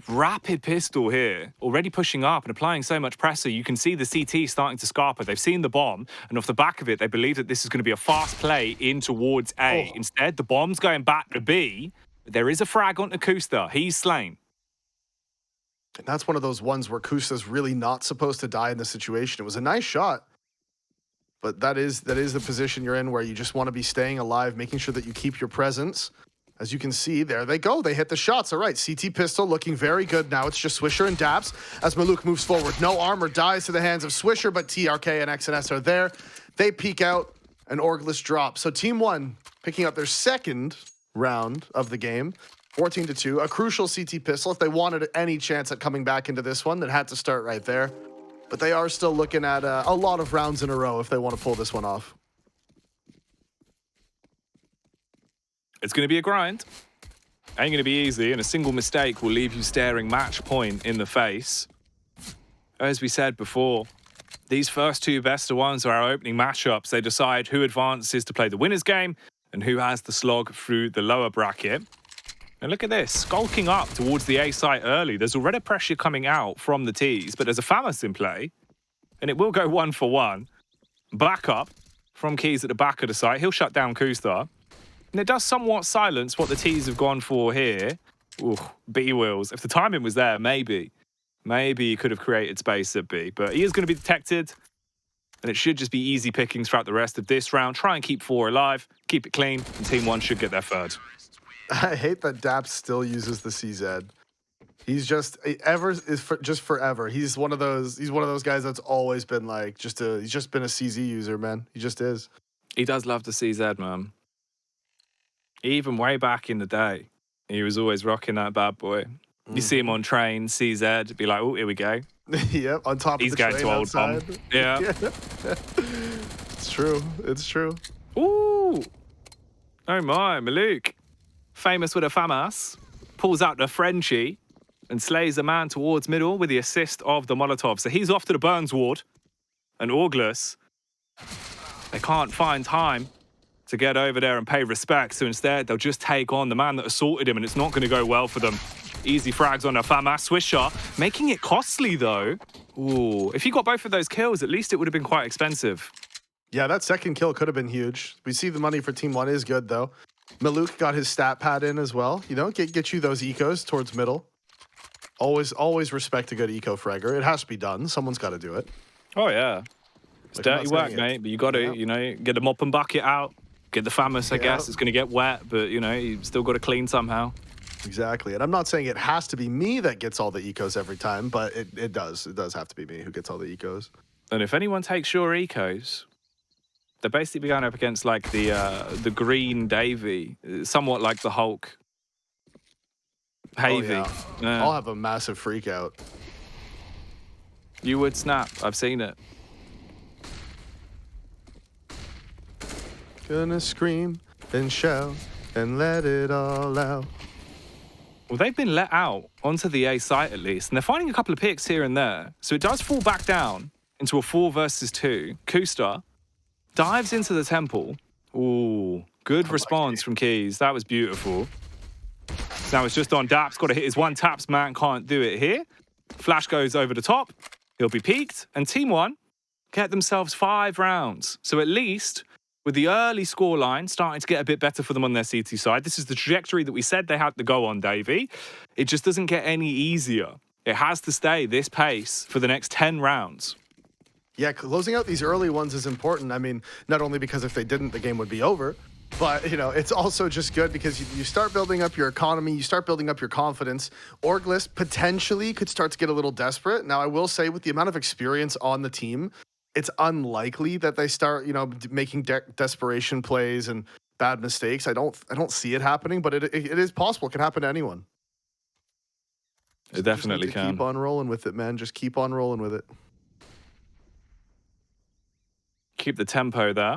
Rapid pistol here, already pushing up and applying so much pressure. You can see the CT starting to scarper. They've seen the bomb, and off the back of it, they believe that this is going to be a fast play in towards A. Oh. Instead, the bomb's going back to B. But there is a frag onto Kusta. He's slain. And that's one of those ones where Kusta's really not supposed to die in this situation. It was a nice shot, but that is the position you're in where you just want to be staying alive, making sure that you keep your presence. As you can see, there they go. They hit the shots. All right, CT pistol looking very good. Now it's just Swisher and Daps as Maluk moves forward. No armor dies to the hands of Swisher, but TRK and XNS are there. They peek out, and Orglis drop. So Team 1 picking up their second round of the game, 14-2. A crucial CT pistol. If they wanted any chance at coming back into this one, that had to start right there. But they are still looking at a lot of rounds in a row if they want to pull this one off. It's going to be a grind. Ain't going to be easy, and a single mistake will leave you staring match point in the face. As we said before, these first two best of ones are our opening matchups. They decide who advances to play the winner's game and who has the slog through the lower bracket. And look at this, skulking up towards the A site early. There's already pressure coming out from the T's, but there's a Famas in play, and it will go 1-for-1. Back up from Keys at the back of the site. He'll shut down Kustar. And it does somewhat silence what the T's have gone for here. Ooh, B wheels. If the timing was there, maybe he could have created space at B. But he is going to be detected, and it should just be easy pickings throughout the rest of this round. Try and keep 4 alive, keep it clean, and Team 1 should get their third. I hate that Daps still uses the CZ. He's just forever. He's one of those guys that's always been like he's just been a CZ user, man. He just is. He does love the CZ, man. Even way back in the day, he was always rocking that bad boy. You see him on train, CZ, be like, oh, here we go. Yep, on top He's of the train going to old outside. bomb. Yeah. It's true. It's true. Ooh. Oh my, Maluk. Famous with a FAMAS. Pulls out the Frenchie and slays a man towards middle with the assist of the Molotov. So he's off to the Burns ward. And Orglis, they can't find time to get over there and pay respect. So instead, they'll just take on the man that assaulted him, and it's not going to go well for them. Easy frags on a FAMAS. Swisher, making it costly, though. Ooh, if he got both of those kills, at least it would have been quite expensive. Yeah, that second kill could have been huge. We see the money for Team 1 is good, though. Maluk got his stat pad in as well. Get you those ecos towards middle. Always respect a good eco fragger. It has to be done. Someone's got to do it. Oh, yeah. It's dirty work, mate, but you got to, get the mop and bucket out. Get the FAMAS, I guess. It's going to get wet, but, you've still got to clean somehow. Exactly. And I'm not saying it has to be me that gets all the ecos every time, but it does. It does have to be me who gets all the ecos. And if anyone takes your ecos, they're basically going up against, like, the green Davy, somewhat like the Hulk. Havy. Oh, yeah. I'll have a massive freak out. You would snap. I've seen it. Gonna scream and shout and let it all out. Well, they've been let out onto the A site at least, and they're finding a couple of picks here and there. So it does fall back down into a 4 versus 2. Kusta dives into the temple. Ooh, good response from Keys. That was beautiful. So now it's just on Daps. Got to hit his one taps. Man can't do it here. Flash goes over the top. He'll be peaked. And Team 1 get themselves 5 rounds. So at least with the early scoreline starting to get a bit better for them on their CT side. This is the trajectory that we said they had to go on, Davey. It just doesn't get any easier It has to stay this pace for the next 10 rounds. Yeah, closing out these early ones is important. I mean, not only because if they didn't, the game would be over, but, you know, it's also just good because you start building up your economy, you start building up your confidence. Orglist potentially could start to get a little desperate. Now, I will say with the amount of experience on the team, it's unlikely that they start, you know, making desperation plays and bad mistakes. I don't see it happening, but it is possible. It can happen to anyone. It definitely just need to can. Keep on rolling with it, man. Just keep on rolling with it. Keep the tempo there.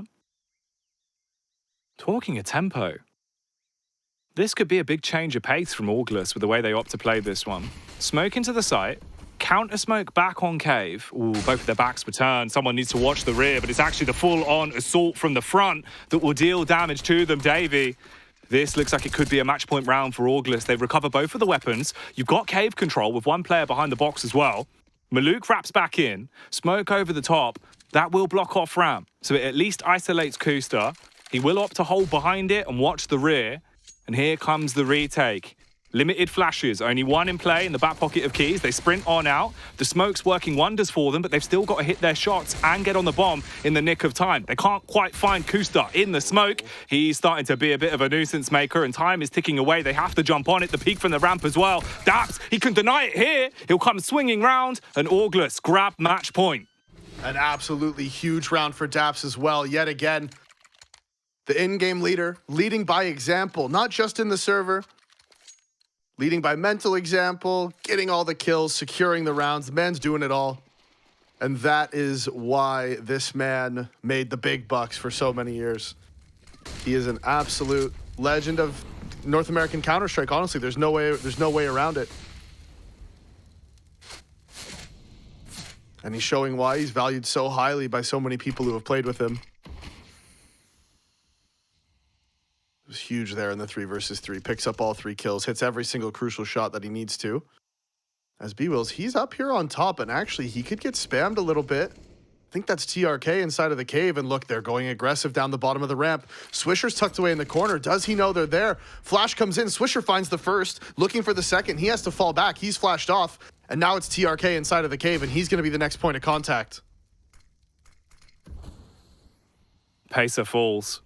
Talking of tempo, this could be a big change of pace from Orglist with the way they opt to play this one. Smoke into the site, counter smoke back on Cave. Ooh, both of their backs were turned. Someone needs to watch the rear, but it's actually the full-on assault from the front that will deal damage to them, Davey. This looks like it could be a match point round for Orglist. They've recovered both of the weapons. You've got Cave control with one player behind the box as well. Maluk wraps back in. Smoke over the top. That will block off Ram, so it at least isolates Kusta. He will opt to hold behind it and watch the rear. And here comes the retake. Limited flashes, only one in play in the back pocket of Keys. They sprint on out. The smoke's working wonders for them, but they've still got to hit their shots and get on the bomb in the nick of time. They can't quite find Kusta in the smoke. He's starting to be a bit of a nuisance maker, and time is ticking away. They have to jump on it. The peak from the ramp as well. Daps, he can deny it here. He'll come swinging round, and Orglist grab match point. An absolutely huge round for Daps as well. Yet again, the in-game leader, leading by example, not just in the server, leading by mental example, getting all the kills, securing the rounds. The man's doing it all. And that is why this man made the big bucks for so many years. He is an absolute legend of North American Counter-Strike. Honestly, there's no way around it. And he's showing why he's valued so highly by so many people who have played with him. It was huge there in the 3 versus 3. Picks up all 3 kills, hits every single crucial shot that he needs to. As B-Wills, he's up here on top, and actually he could get spammed a little bit. I think that's TRK inside of the cave, and look, they're going aggressive down the bottom of the ramp. Swisher's tucked away in the corner. Does he know they're there? Flash comes in. Swisher finds the first, looking for the second. He has to fall back. He's flashed off, and now it's TRK inside of the cave, and he's going to be the next point of contact. Pacer falls.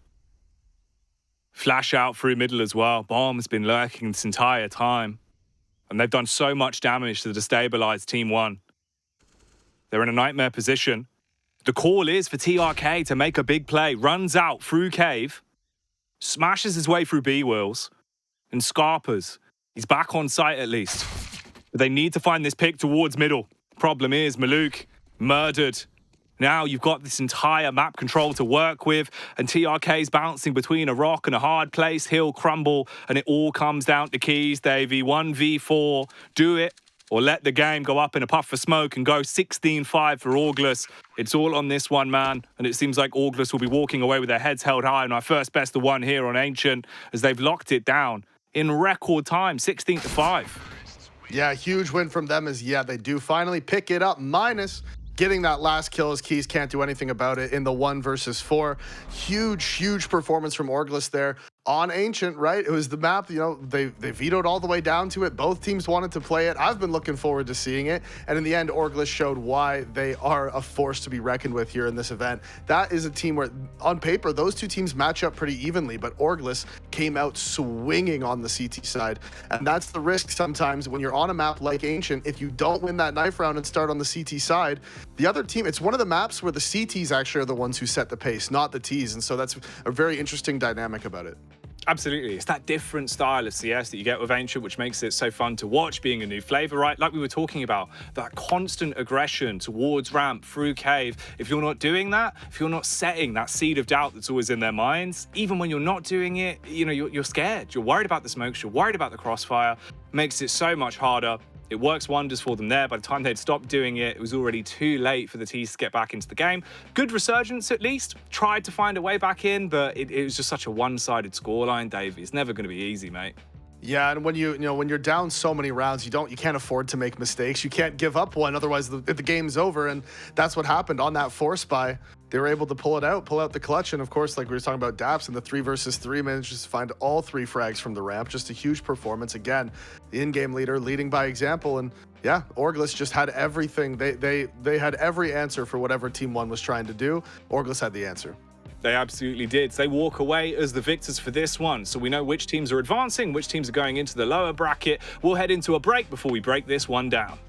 Flash out through middle as well. Bomb's been lurking this entire time. And they've done so much damage to destabilize Team 1. They're in a nightmare position. The call is for TRK to make a big play. Runs out through Cave. Smashes his way through B-Wills. And Scarpers. He's back on site at least. But they need to find this pick towards middle. Problem is, Maluk murdered. Now you've got this entire map control to work with, and TRK's bouncing between a rock and a hard place. He'll crumble, and it all comes down to Keys, Davey. 1v4. Do it, or let the game go up in a puff of smoke and go 16-5 for Orglist. It's all on this one, man, and it seems like Orglist will be walking away with their heads held high on our first best of one here on Ancient, as they've locked it down in record time, 16-5. Yeah, huge win from them as, yeah, they do finally pick it up, minus getting that last kill as Keys can't do anything about it in the 1 versus 4. Huge performance from Orglist there on Ancient, right? It was the map, you know, they vetoed all the way down to it. Both teams wanted to play it. I've been looking forward to seeing it. And in the end, Orglist showed why they are a force to be reckoned with here in this event. That is a team where, on paper, those two teams match up pretty evenly, but Orglist came out swinging on the CT side. And that's the risk sometimes when you're on a map like Ancient. If you don't win that knife round and start on the CT side, the other team, it's one of the maps where the CTs actually are the ones who set the pace, not the Ts. And so that's a very interesting dynamic about it. Absolutely. It's that different style of CS that you get with Ancient, which makes it so fun to watch, being a new flavor, right? Like we were talking about, that constant aggression towards ramp, through cave. If you're not doing that, if you're not setting that seed of doubt that's always in their minds, even when you're not doing it, you know, you're scared. You're worried about the smokes. You're worried about the crossfire. Makes it so much harder. It works wonders for them there. By the time they'd stopped doing it, it was already too late for the T's to get back into the game. Good resurgence, at least. Tried to find a way back in, but it was just such a one-sided scoreline, Dave. It's never going to be easy, mate. Yeah, and when when you're down so many rounds, you can't afford to make mistakes. You can't give up one, otherwise the game's over. And that's what happened on that force buy. they were able to pull out the clutch. And of course, like we were talking about Daps in the 3 versus 3, managed to find all 3 frags from the ramp. Just a huge performance. Again, the in-game leader leading by example. And yeah, Orglis just had everything. They had every answer for whatever Team 1 was trying to do. Orglis had the answer. They absolutely did. They walk away as the victors for this one. So we know which teams are advancing, which teams are going into the lower bracket. We'll head into a break before we break this one down.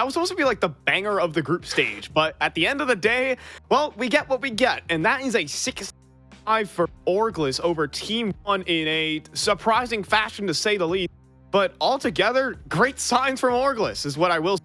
was supposed to be like the banger of the group stage, but at the end of the day, well, we get what we get, and that is a 6-5 for Orglis over Team 1 in a surprising fashion, to say the least. But altogether, great signs from Orglis is what I will say.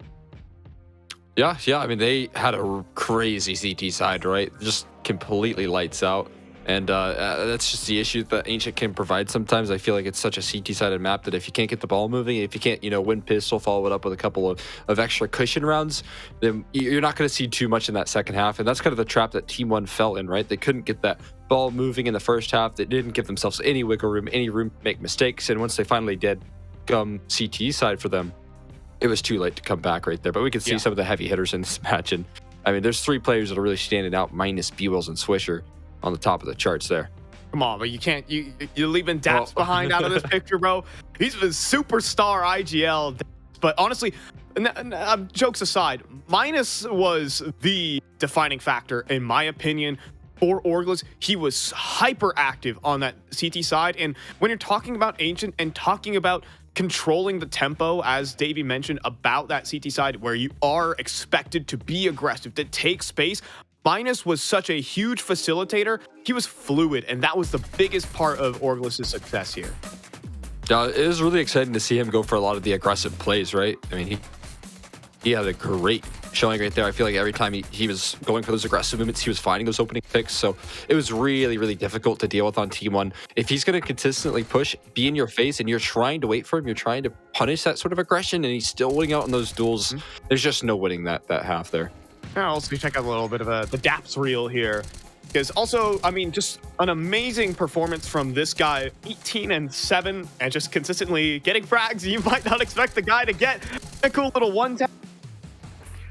Yeah. I mean, they had a crazy CT side, right? Just completely lights out. And that's just the issue that Ancient can provide sometimes. I feel like it's such a CT-sided map that if you can't get the ball moving, if you can't, win pistol, follow it up with a couple of extra cushion rounds, then you're not going to see too much in that second half. And that's kind of the trap that Team 1 fell in, right? They couldn't get that ball moving in the first half. They didn't give themselves any wiggle room, any room to make mistakes. And once they finally did come CT side for them, it was too late to come back right there. But we could see some of the heavy hitters in this match. And I mean, there's 3 players that are really standing out, minus B-Wills and Swisher on the top of the charts there. Come on, but you can't, you're leaving Daps behind out of this picture, bro. He's a superstar IGL. But honestly, jokes aside, Minus was the defining factor, in my opinion, for Orglis. He was hyper active on that CT side. And when you're talking about Ancient and talking about controlling the tempo, as Davey mentioned, about that CT side, where you are expected to be aggressive, to take space, Minus was such a huge facilitator. He was fluid, and that was the biggest part of Orglis' success here. It was really exciting to see him go for a lot of the aggressive plays, right? I mean, he had a great showing right there. I feel like every time he was going for those aggressive movements, he was finding those opening picks. So it was really, really difficult to deal with on Team 1. If he's going to consistently push, be in your face, and you're trying to wait for him, you're trying to punish that sort of aggression, and he's still winning out on those duels, there's just no winning that half there. Now, also check out a little bit of the Daps reel here. Because also, I mean, just an amazing performance from this guy, 18-7, and just consistently getting frags. You might not expect the guy to get a cool little one-tap.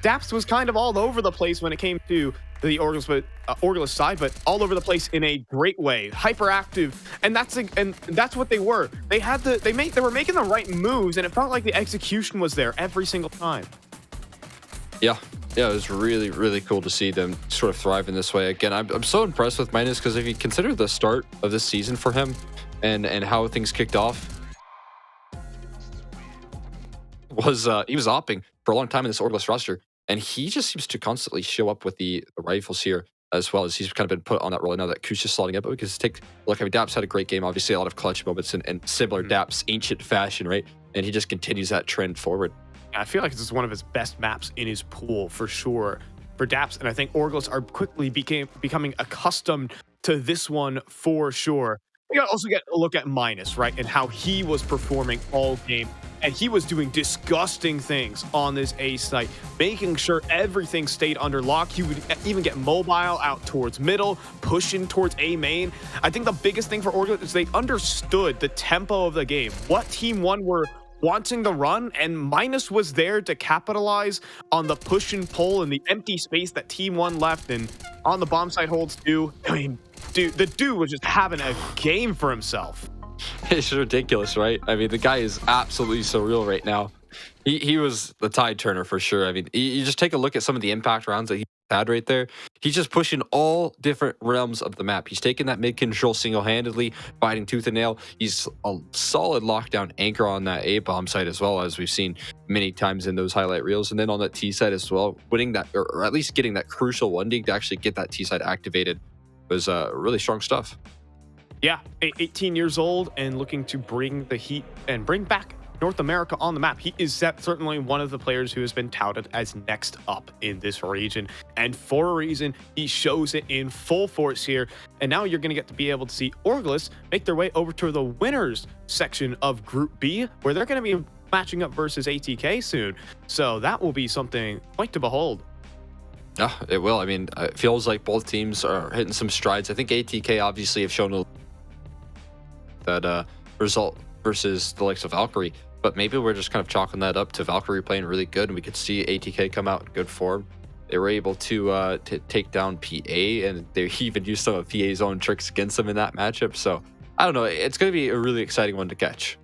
Daps was kind of all over the place when it came to the Orglis side, but all over the place in a great way, hyperactive, and that's what they were. They were making the right moves, and it felt like the execution was there every single time. Yeah, it was really, really cool to see them sort of thrive in this way. Again, I'm so impressed with Minus, because if you consider the start of this season for him and how things kicked off, he was opping for a long time in this Orglis roster, and he just seems to constantly show up with the rifles here, as well as he's kind of been put on that role now that Kush is slotting up. But we can take a look. I mean, Daps had a great game, obviously a lot of clutch moments in similar Daps Ancient fashion, right? And he just continues that trend forward. I feel like this is one of his best maps in his pool for sure for Daps, and I think Orglis are quickly becoming accustomed to this one for sure. We also get a look at Minus, right, and how he was performing all game, and he was doing disgusting things on this A site, making sure everything stayed under lock. He would even get mobile out towards middle, pushing towards A main. I think the biggest thing for Orglis is they understood the tempo of the game, what Team 1 were wanting to run, and Minus was there to capitalize on the push and pull and the empty space that Team 1 left. And on the bomb site holds too, I mean, dude, the dude was just having a game for himself. It's ridiculous, right? I mean, the guy is absolutely surreal right now. He was the tide turner for sure. I mean, you just take a look at some of the impact rounds that he had right there. He's just pushing all different realms of the map. He's taking that mid control single-handedly, fighting tooth and nail. He's a solid lockdown anchor on that A bomb site, as well, as we've seen many times in those highlight reels. And then on that T side as well, winning that, or at least getting that crucial 1 to actually get that T side activated was really strong stuff. Yeah, 18 years old and looking to bring the heat and bring back North America on the map. He is certainly one of the players who has been touted as next up in this region. And for a reason, he shows it in full force here. And now you're going to get to be able to see Orglis make their way over to the winners section of Group B, where they're going to be matching up versus ATK soon. So that will be something quite to behold. Yeah, it will. I mean, it feels like both teams are hitting some strides. I think ATK obviously have shown that result versus the likes of Valkyrie, but maybe we're just kind of chalking that up to Valkyrie playing really good, and we could see ATK come out in good form. They were able to take down PA, and they even used some of PA's own tricks against them in that matchup. So I don't know. It's going to be a really exciting one to catch.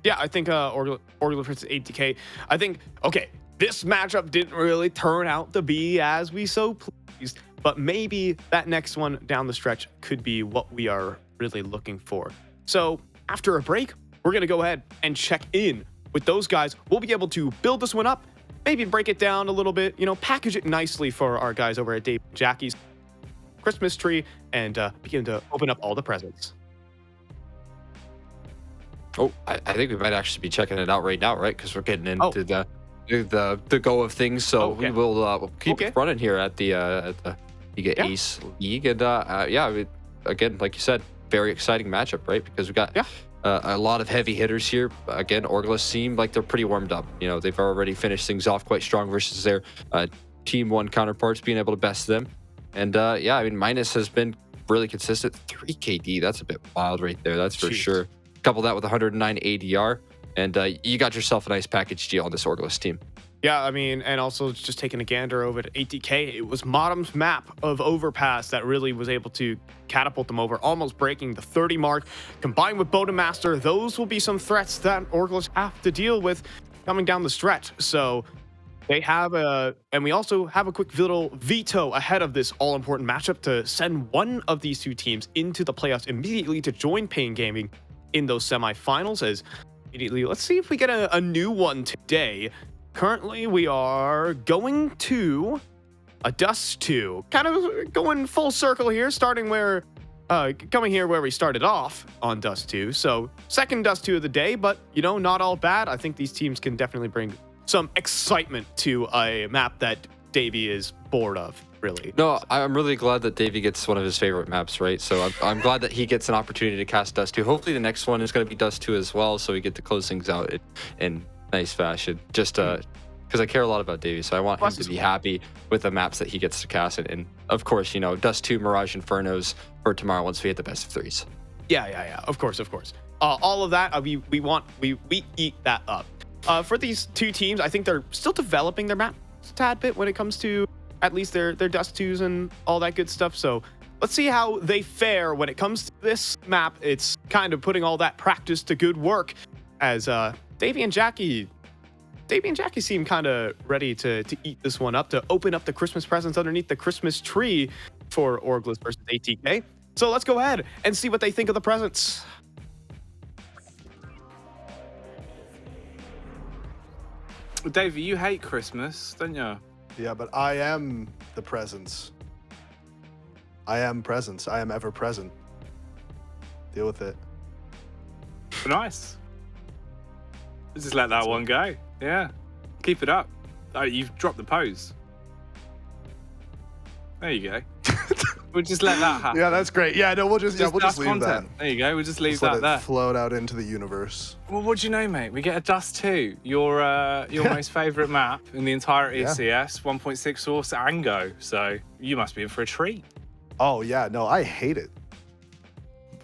Yeah, I think Orglis versus ATK. I think, okay, this matchup didn't really turn out to be as we so pleased, but maybe that next one down the stretch could be what we are really looking for. So after a break, we're going to go ahead and check in with those guys. We'll be able to build this one up maybe break it down a little bit, you know, package it nicely for our guys over at Dave and Jackie's Christmas tree, and begin to open up all the presents. Oh, I think we might actually be checking it out right now, right? Because we're getting into the go of things. So we will we'll keep it running here at the Liga Ace League, and yeah, I mean, again, like you said, very exciting matchup, right? Because we got a lot of heavy hitters here. Again, Orglis seem like they're pretty warmed up. You know, they've already finished things off quite strong versus their Team 1 counterparts, being able to best them. And yeah, I mean, Minus has been really consistent. 3 KD, that's a bit wild right there, that's for sure. Couple that with 109 ADR, and you got yourself a nice package deal on this Orglis team. Yeah, I mean, and also just taking a gander over to ATK, it was Modem's map of Overpass that really was able to catapult them over, almost breaking the 30 mark. Combined with Bodemaster, those will be some threats that Orglis have to deal with coming down the stretch. So they have and we also have a quick little veto ahead of this all-important matchup to send one of these two teams into the playoffs immediately to join Pain Gaming in those semifinals. As immediately, let's see if we get a new one today. Currently, we are going to a Dust 2, kind of going full circle here, starting where, coming here where we started off on Dust 2. So second Dust 2 of the day, but you know, not all bad. I think these teams can definitely bring some excitement to a map that Davey is bored of, really. No, I'm really glad that Davey gets one of his favorite maps, right? So I'm glad that he gets an opportunity to cast Dust 2. Hopefully the next one is going to be Dust 2 as well, so we get to close things out in nice fashion. Just because I care a lot about Davey, so I want him to be happy with the maps that he gets to cast. And of course, you know, Dust 2, Mirage Infernos for tomorrow once we hit the best of threes. Yeah. Of course. All of that, we eat that up. For these two teams, I think they're still developing their map a tad bit when it comes to at least their Dust 2s and all that good stuff. So let's see how they fare when it comes to this map. It's kind of putting all that practice to good work, as Davey and Jackie seem kind of ready to eat this one up, to open up the Christmas presents underneath the Christmas tree for Orglis versus ATK. So let's go ahead and see what they think of the presents. Davey, you hate Christmas, don't you? Yeah, but I am the presence. I am presence. I am ever present. Deal with it. Nice. Just let that one go. Yeah. Keep it up. Oh, you've dropped the pose. There you go. We'll just let that happen. Yeah, that's great. Yeah, no, we'll just leave content. that. There you go. We'll just leave Just that let there. it float out into the universe. Well, what do you know, mate? We get a Dust 2, your most favourite map in the entire ECS, 1.6 source and go. So you must be in for a treat. Oh yeah, no, I hate it.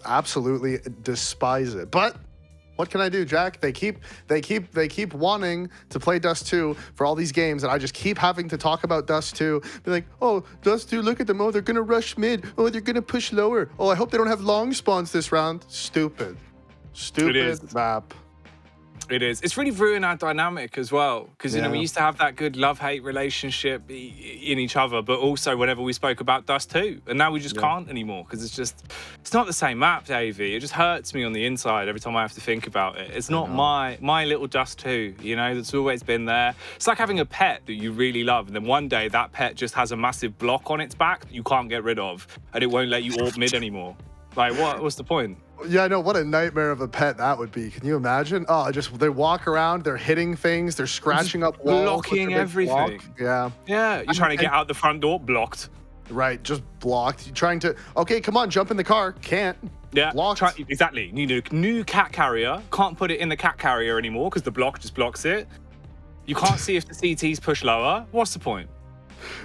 Absolutely despise it. But what can I do, Jack? They keep wanting to play Dust 2 for all these games, and I just keep having to talk about Dust 2. Be like, oh, Dust 2, look at them. Oh, they're gonna rush mid. Oh, they're gonna push lower. Oh, I hope they don't have long spawns this round. Stupid map. It is. It's really ruined our dynamic as well, because you know we used to have that good love-hate relationship in each other, but also whenever we spoke about Dust 2, and now we just can't anymore, because it's not the same map, Davey. It just hurts me on the inside every time I have to think about it. It's not my little Dust 2, you know, that's always been there. It's like having a pet that you really love, and then one day that pet just has a massive block on its back that you can't get rid of, and it won't let you AWP mid anymore. Like, what's the point? Yeah, I know, what a nightmare of a pet that would be. Can you imagine? Oh, they walk around, they're hitting things, they're scratching up walls. Blocking everything. Yeah. Yeah, you're trying to get out the front door, blocked. Right, just blocked. You're trying to, okay, come on, jump in the car. Can't. Yeah, blocked. Exactly. You need a new cat carrier. Can't put it in the cat carrier anymore because the block just blocks it. You can't see if the CTs push lower. What's the point?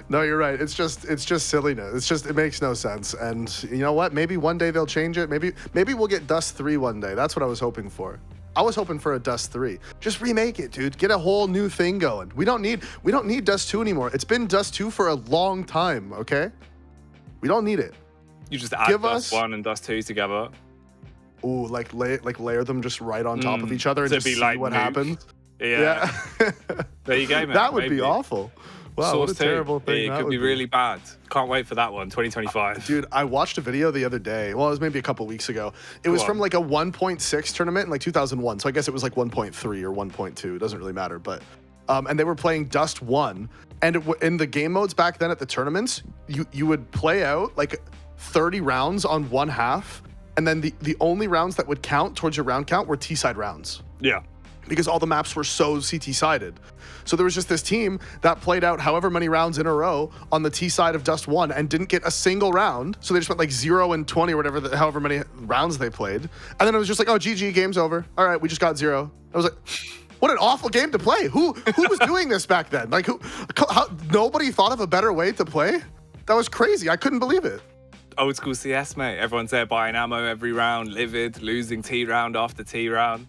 No, you're right. It's just silliness. It makes no sense. And you know what? Maybe one day they'll change it. Maybe we'll get Dust 3 one day. That's what I was hoping for. I was hoping for a Dust 3. Just remake it, dude. Get a whole new thing going. We don't need Dust 2 anymore. It's been Dust 2 for a long time, okay? We don't need it. You just add Dust 1 and Dust 2 together. Ooh, like layer them just right on top of each other and just see what happens. Yeah. There you go, man. That would be awful. Wow, Source what a terrible thing. It could be really bad. Can't wait for that one, 2025. Dude, I watched a video the other day. Well, it was maybe a couple weeks ago. It was from like a 1.6 tournament in like 2001. So I guess it was like 1.3 or 1.2. It doesn't really matter. But and they were playing Dust 1. And in the game modes back then at the tournaments, you would play out like 30 rounds on one half, and then the only rounds that would count towards your round count were T-side rounds. Yeah. Because all the maps were so CT-sided. So there was just this team that played out however many rounds in a row on the T side of Dust 1 and didn't get a single round. So they just went like 0 and 20 or whatever, however many rounds they played. And then it was just like, oh, GG, game's over. All right, we just got 0. I was like, what an awful game to play. Who was doing this back then? Like, nobody thought of a better way to play? That was crazy. I couldn't believe it. Old school CS, mate. Everyone's there buying ammo every round, livid, losing T round after T round.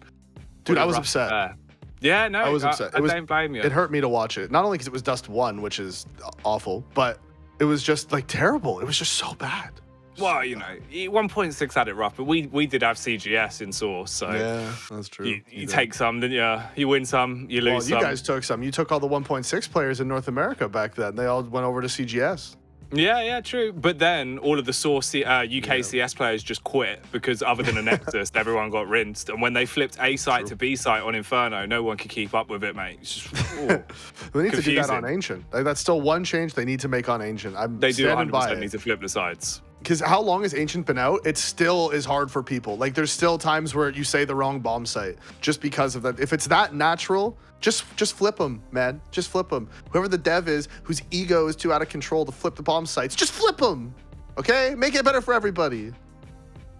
Dude, I was upset. Yeah, no, I was upset. I don't blame you. It hurt me to watch it. Not only because it was Dust 1, which is awful, but it was just like terrible. It was just so bad. Well, you know, 1.6 had it rough, but we did have CGS in Source, so yeah, that's true. You take some, didn't you? You win some, you lose some. Well, you guys took some. You took all the 1.6 players in North America back then. They all went over to CGS. Yeah, true. But then all of the Source UK CS players just quit because other than a Nexus, everyone got rinsed. And when they flipped A site to B site on Inferno, no one could keep up with it, mate. It's just, they need to do that on Ancient. That's still one change they need to make on Ancient. They do 100% need to flip the sides. Because how long has Ancient been out? It still is hard for people. Like, there's still times where you say the wrong bomb site just because of that. If it's that natural, just flip them, man. Just flip them. Whoever the dev is, whose ego is too out of control to flip the bomb sites, just flip them. Okay? Make it better for everybody.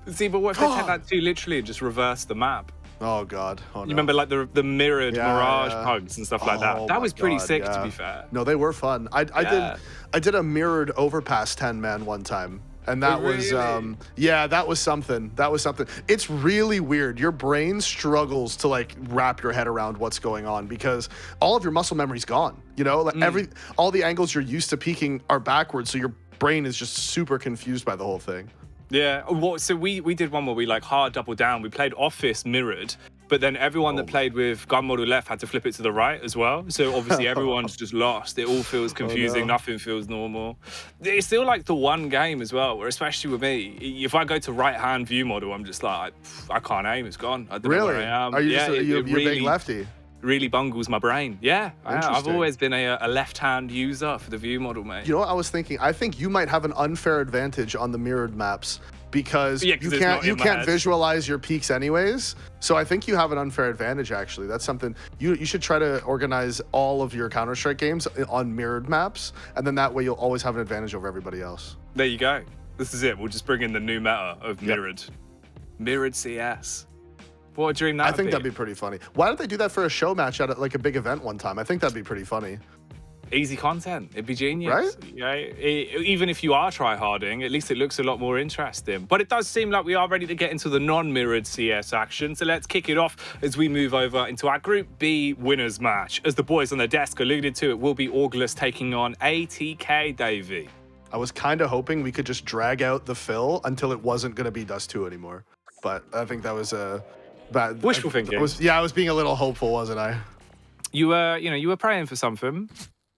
See, but what if they take that too literally and just reverse the map? Oh, God. Oh, no. You remember, like, the mirrored Mirage pugs and stuff like that? That was pretty sick, to be fair. No, they were fun. I did a mirrored overpass 10-man one time. And that was, that was something. That was something. It's really weird. Your brain struggles to like wrap your head around what's going on because all of your muscle memory's gone. You know, like all the angles you're used to peeking are backwards, so your brain is just super confused by the whole thing. Yeah. Well, so we did one where we like hard double down. We played Office mirrored, but then everyone that played with gun model left had to flip it to the right as well. So obviously everyone's just lost. It all feels confusing. Nothing feels normal. It's still like the one game as well, where especially with me, if I go to right-hand view model, I'm just like, I can't aim. It's gone. I don't know where I am. Are you you're a big lefty? Really bungles my brain. Yeah, I've always been a left-hand user for the view model, mate. You know what I was thinking? I think you might have an unfair advantage on the mirrored maps because you can't visualize your peaks anyways. So I think you have an unfair advantage, actually. That's something you should try to organize all of your Counter-Strike games on mirrored maps, and then that way you'll always have an advantage over everybody else. There you go. This is it. We'll just bring in the new meta of mirrored. Mirrored CS. What a dream that would be. I think that'd be pretty funny. Why don't they do that for a show match at like a big event one time? I think that'd be pretty funny. Easy content. It'd be genius. Right? Yeah. Even if you are try-harding, at least it looks a lot more interesting. But it does seem like we are ready to get into the non-mirrored CS action. So let's kick it off as we move over into our Group B winners match. As the boys on the desk alluded to, it will be August taking on ATK, Davey. I was kind of hoping we could just drag out the fill until it wasn't going to be Dust 2 anymore. But I think that was a... wishful thinking. I was being a little hopeful, wasn't I? You were praying for something.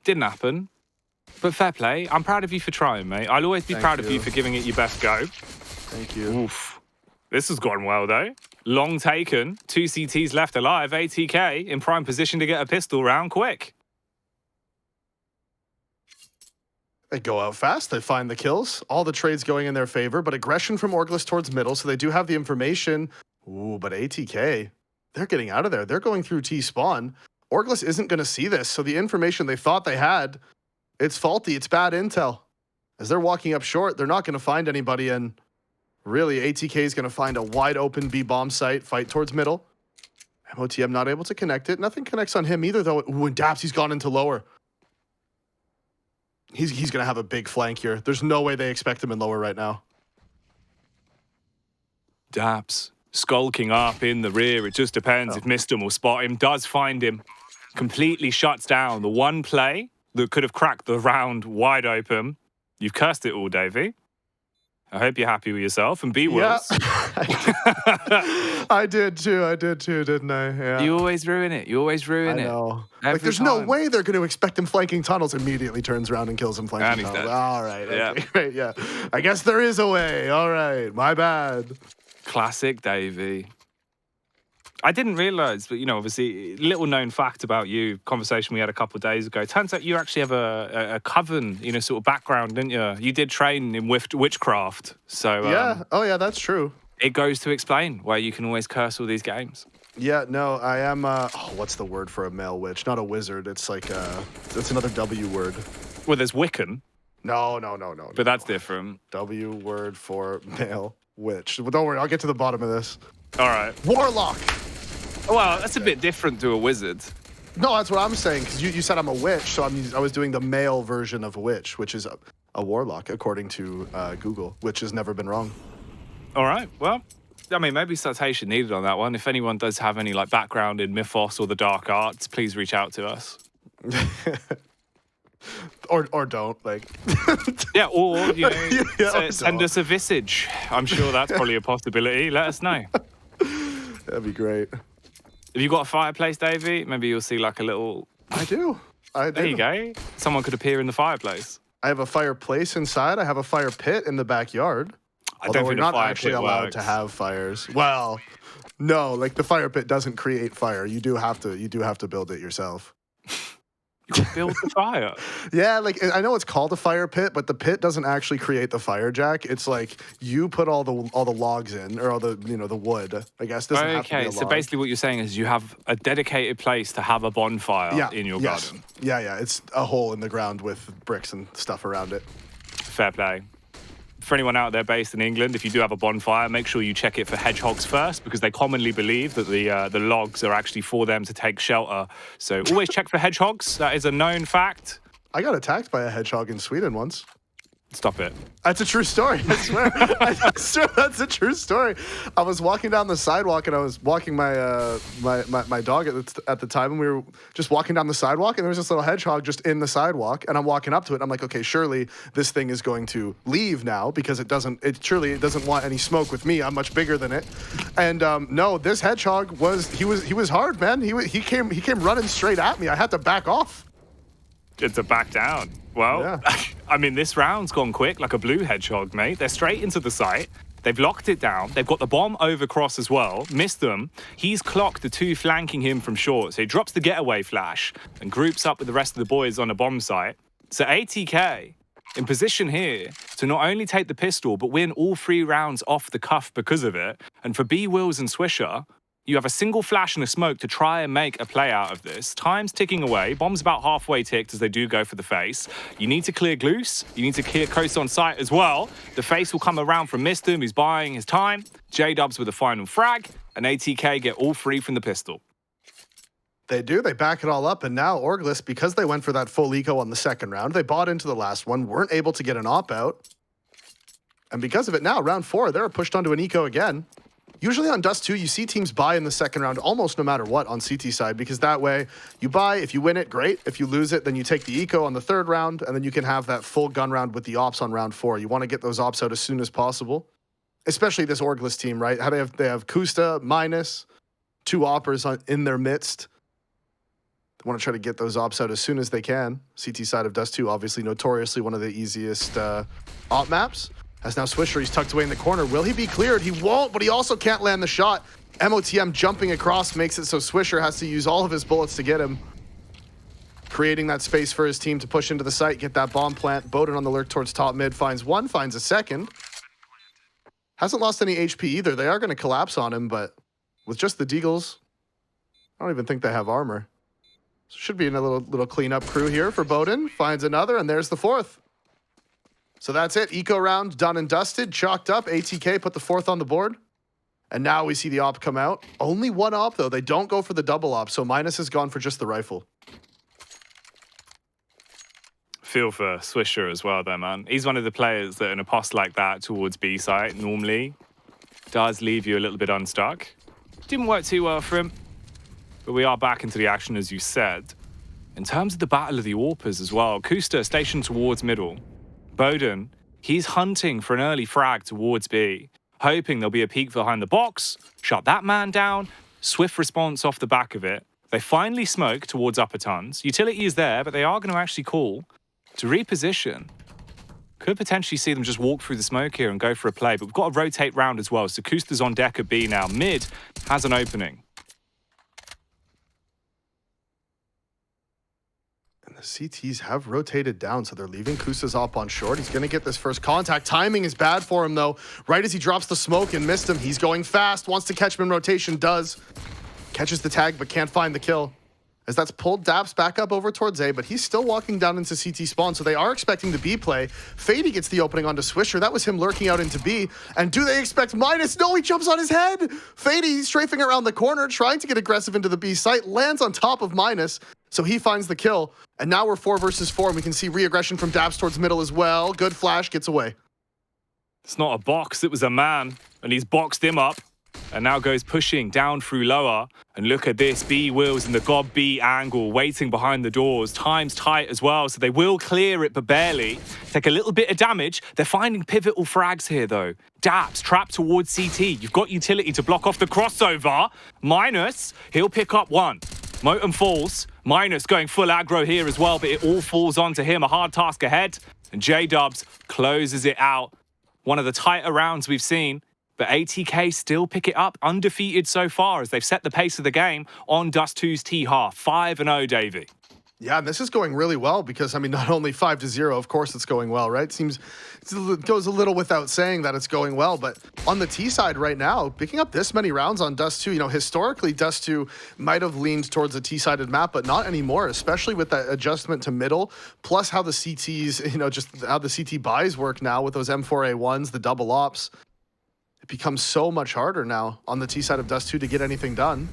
Didn't happen. But fair play. I'm proud of you for trying, mate. I'll always be proud of you for giving it your best go. Thank you. Oof. This has gone well, though. Long taken. 2 CTs left alive. ATK in prime position to get a pistol round quick. They go out fast. They find the kills. All the trades going in their favor, but aggression from Orglis towards middle, so they do have the information. Ooh, but ATK, they're getting out of there. They're going through T-spawn. Orglis isn't going to see this, so the information they thought they had, it's faulty. It's bad intel. As they're walking up short, they're not going to find anybody, and really, ATK is going to find a wide-open B-bomb site, fight towards middle. MOTM not able to connect it. Nothing connects on him either, though. Ooh, and Daps, he's gone into lower. He's going to have a big flank here. There's no way they expect him in lower right now. Daps skulking up in the rear. It just depends if Mistum will spot him. Does find him. Completely shuts down the one play that could have cracked the round wide open. You've cursed it all, Davey. I hope you're happy with yourself. And B-Wills. Yeah. I did too, didn't I? Yeah. You always ruin it. You always ruin it. I know. Like, there's no way they're going to expect him flanking tunnels. Immediately turns around and kills him flanking tunnels. All right. Okay, great. Yeah. I guess there is a way. All right. My bad. Classic Davey. I didn't realize, but obviously, little known fact about you, conversation we had a couple of days ago. Turns out you actually have a coven, sort of background, didn't you? You did train in witchcraft, so Yeah. Oh yeah, that's true. it goes to explain why you can always curse all these games. Yeah, no, I am. What's the word for a male witch? Not a wizard. It's like it's another W word. Well, there's Wiccan, No. but that's different. W word for male witch. Well, don't worry, I'll get to the bottom of this. All right. Warlock. Well, that's a bit different to a wizard. No, that's what I'm saying. Because you said I'm a witch, so I was doing the male version of a witch, which is a warlock, according to Google, which has never been wrong. All right. Well, I mean, maybe citation needed on that one. If anyone does have any background in Mythos or the dark arts, please reach out to us. or don't Yeah, or or send don't. us a visage. I'm sure that's probably a possibility. Let us know. That'd be great. Have you got a fireplace, Davey? Maybe you'll see a little. I do. There you go. Someone could appear in the fireplace. I have a fireplace inside. I have a fire pit in the backyard. I Although don't we're think not the fire actually pit allowed works. to have fires. Well, no, the fire pit doesn't create fire. You do have to build it yourself. You build the fire. Yeah, I know it's called a fire pit, but the pit doesn't actually create the fire, Jack. It's you put all the logs in, or all the the wood. I guess doesn't have to be Okay, a so log. basically what you're saying is you have a dedicated place to have a bonfire in your garden. Yeah, it's a hole in the ground with bricks and stuff around it. Fair play. For anyone out there based in England, if you do have a bonfire, make sure you check it for hedgehogs first, because they commonly believe that the logs are actually for them to take shelter. So always check for hedgehogs. That is a known fact. I got attacked by a hedgehog in Sweden once. Stop it. That's a true story, I swear. I swear that's a true story. I was walking down the sidewalk, and I was walking my my dog at the time, and we were just walking down the sidewalk, and there was this little hedgehog just in the sidewalk, and I'm walking up to it, and I'm like, okay, surely this thing is going to leave now, because it doesn't want any smoke with me. I'm much bigger than it. And no, this hedgehog he was hard, man. He came running straight at me. I had to back off. It's a back down. Well, Yeah. I mean, this round's gone quick, like a blue hedgehog, mate. They're straight into the site. They've locked it down. They've got the bomb over cross as well. Missed them. He's clocked the two flanking him from short. So he drops the getaway flash and groups up with the rest of the boys on a bomb site. So ATK in position here to not only take the pistol, but win all 3 rounds off the cuff because of it. And for B, Wills and Swisher, you have a single flash and a smoke to try and make a play out of this. Time's ticking away. Bomb's about halfway ticked as they do go for the face. You need to clear Gloose. You need to clear Coast on site as well. The face will come around from Mistum, who's buying his time. J-Dubs with a final frag. And ATK get all 3 from the pistol. They do. They back it all up. And now Orglis, because they went for that full eco on the second round, they bought into the last one, weren't able to get an op out. And because of it now, round 4, they're pushed onto an eco again. Usually on Dust 2, you see teams buy in the second round almost no matter what on CT side, because that way you buy, if you win it, great. If you lose it, then you take the eco on the third round, and then you can have that full gun round with the ops on round 4. You want to get those ops out as soon as possible, especially this Orglis team, right? How they have Kusta, Minus, 2 oppers in their midst. They want to try to get those ops out as soon as they can. CT side of Dust 2, obviously notoriously one of the easiest op maps. As now Swisher, he's tucked away in the corner. Will he be cleared? He won't, but he also can't land the shot. MOTM jumping across makes it so Swisher has to use all of his bullets to get him. Creating that space for his team to push into the site, get that bomb plant. Bowden on the lurk towards top mid, finds one, finds a second. Hasn't lost any HP either. They are going to collapse on him, but with just the Deagles, I don't even think they have armor. So should be in a little cleanup crew here for Bowden. Finds another, and there's the 4th. So that's it. Eco round done and dusted, chalked up. ATK put the 4th on the board. And now we see the op come out. Only 1 op, though. They don't go for the double op, so Minus has gone for just the rifle. Feel for Swisher as well, though, man. He's one of the players that in a post like that towards B site normally does leave you a little bit unstuck. Didn't work too well for him, but we are back into the action, as you said. In terms of the Battle of the Orpers as well, Kusta stationed towards middle. Bowden, he's hunting for an early frag towards B, hoping there'll be a peek behind the box, shut that man down, swift response off the back of it. They finally smoke towards upper tons. Utility is there, but they are going to actually call to reposition. Could potentially see them just walk through the smoke here and go for a play, but we've got to rotate round as well. So Kusta's on deck at B now. Mid has an opening. CTs have rotated down, so they're leaving Kusa's up on short. He's going to get this first contact. Timing is bad for him, though. Right as he drops the smoke and missed him, he's going fast. Wants to catch him in rotation, does. Catches the tag, but can't find the kill. As that's pulled Daps back up over towards A, but he's still walking down into CT spawn, so they are expecting the B play. Fady gets the opening onto Swisher. That was him lurking out into B. And do they expect Minus? No, he jumps on his head. Fady strafing around the corner, trying to get aggressive into the B site, lands on top of Minus, so he finds the kill. And now we're 4 versus 4, and we can see re-aggression from Daps towards middle as well. Good flash, gets away. It's not a box, it was a man, and he's boxed him up. And now goes pushing down through lower. And look at this, B Wills in the Gob B angle, waiting behind the doors. Time's tight as well, so they will clear it, but barely. Take a little bit of damage. They're finding pivotal frags here, though. Daps trapped towards CT. You've got utility to block off the crossover. Minus, he'll pick up one. Motum falls. Minus going full aggro here as well, but it all falls onto him. A hard task ahead. And J-Dubs closes it out. One of the tighter rounds we've seen. But ATK still pick it up, undefeated so far as they've set the pace of the game on Dust 2's T half. 5-0, Davey. Yeah, and this is going really well because, I mean, not only 5-0, of course it's going well, right? It goes a little without saying that it's going well, but on the T side right now, picking up this many rounds on Dust 2, you know, historically Dust 2 might have leaned towards a T-sided map, but not anymore, especially with that adjustment to middle, plus how the CTs, you know, just how the CT buys work now with those M4A1s, the double ops. It becomes so much harder now on the T side of Dust 2 to get anything done.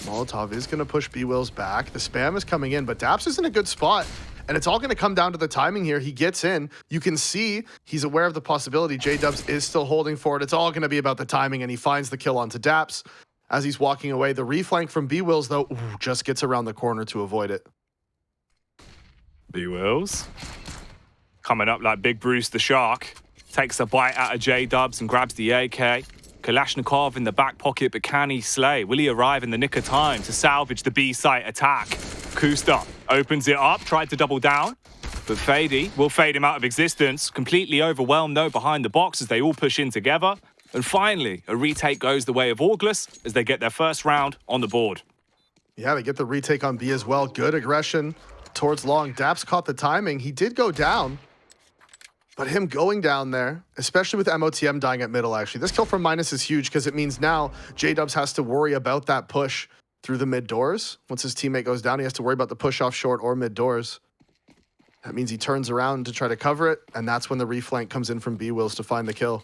Molotov is going to push B-Wills back. The spam is coming in, but Daps is in a good spot. And it's all going to come down to the timing here. He gets in. You can see he's aware of the possibility. J-Dubs is still holding for it. It's all going to be about the timing, and he finds the kill onto Daps. As he's walking away, the reflank from B-Wills, though, just gets around the corner to avoid it. B-Wills coming up like Big Bruce the Shark. Takes a bite out of J-Dubs and grabs the AK. Kalashnikov in the back pocket, but can he slay? Will he arrive in the nick of time to salvage the B-site attack? Kusta opens it up, tried to double down, but Fady will fade him out of existence. Completely overwhelmed, though, behind the box as they all push in together. And finally, a retake goes the way of Auglis as they get their first round on the board. Yeah, they get the retake on B as well. Good aggression towards long. Daps caught the timing. He did go down. But him going down there, especially with MOTM dying at middle, actually, this kill from Minus is huge because it means now J-Dubs has to worry about that push through the mid doors. Once his teammate goes down, he has to worry about the push off short or mid doors. That means he turns around to try to cover it, and that's when the reflank comes in from B-Wills to find the kill.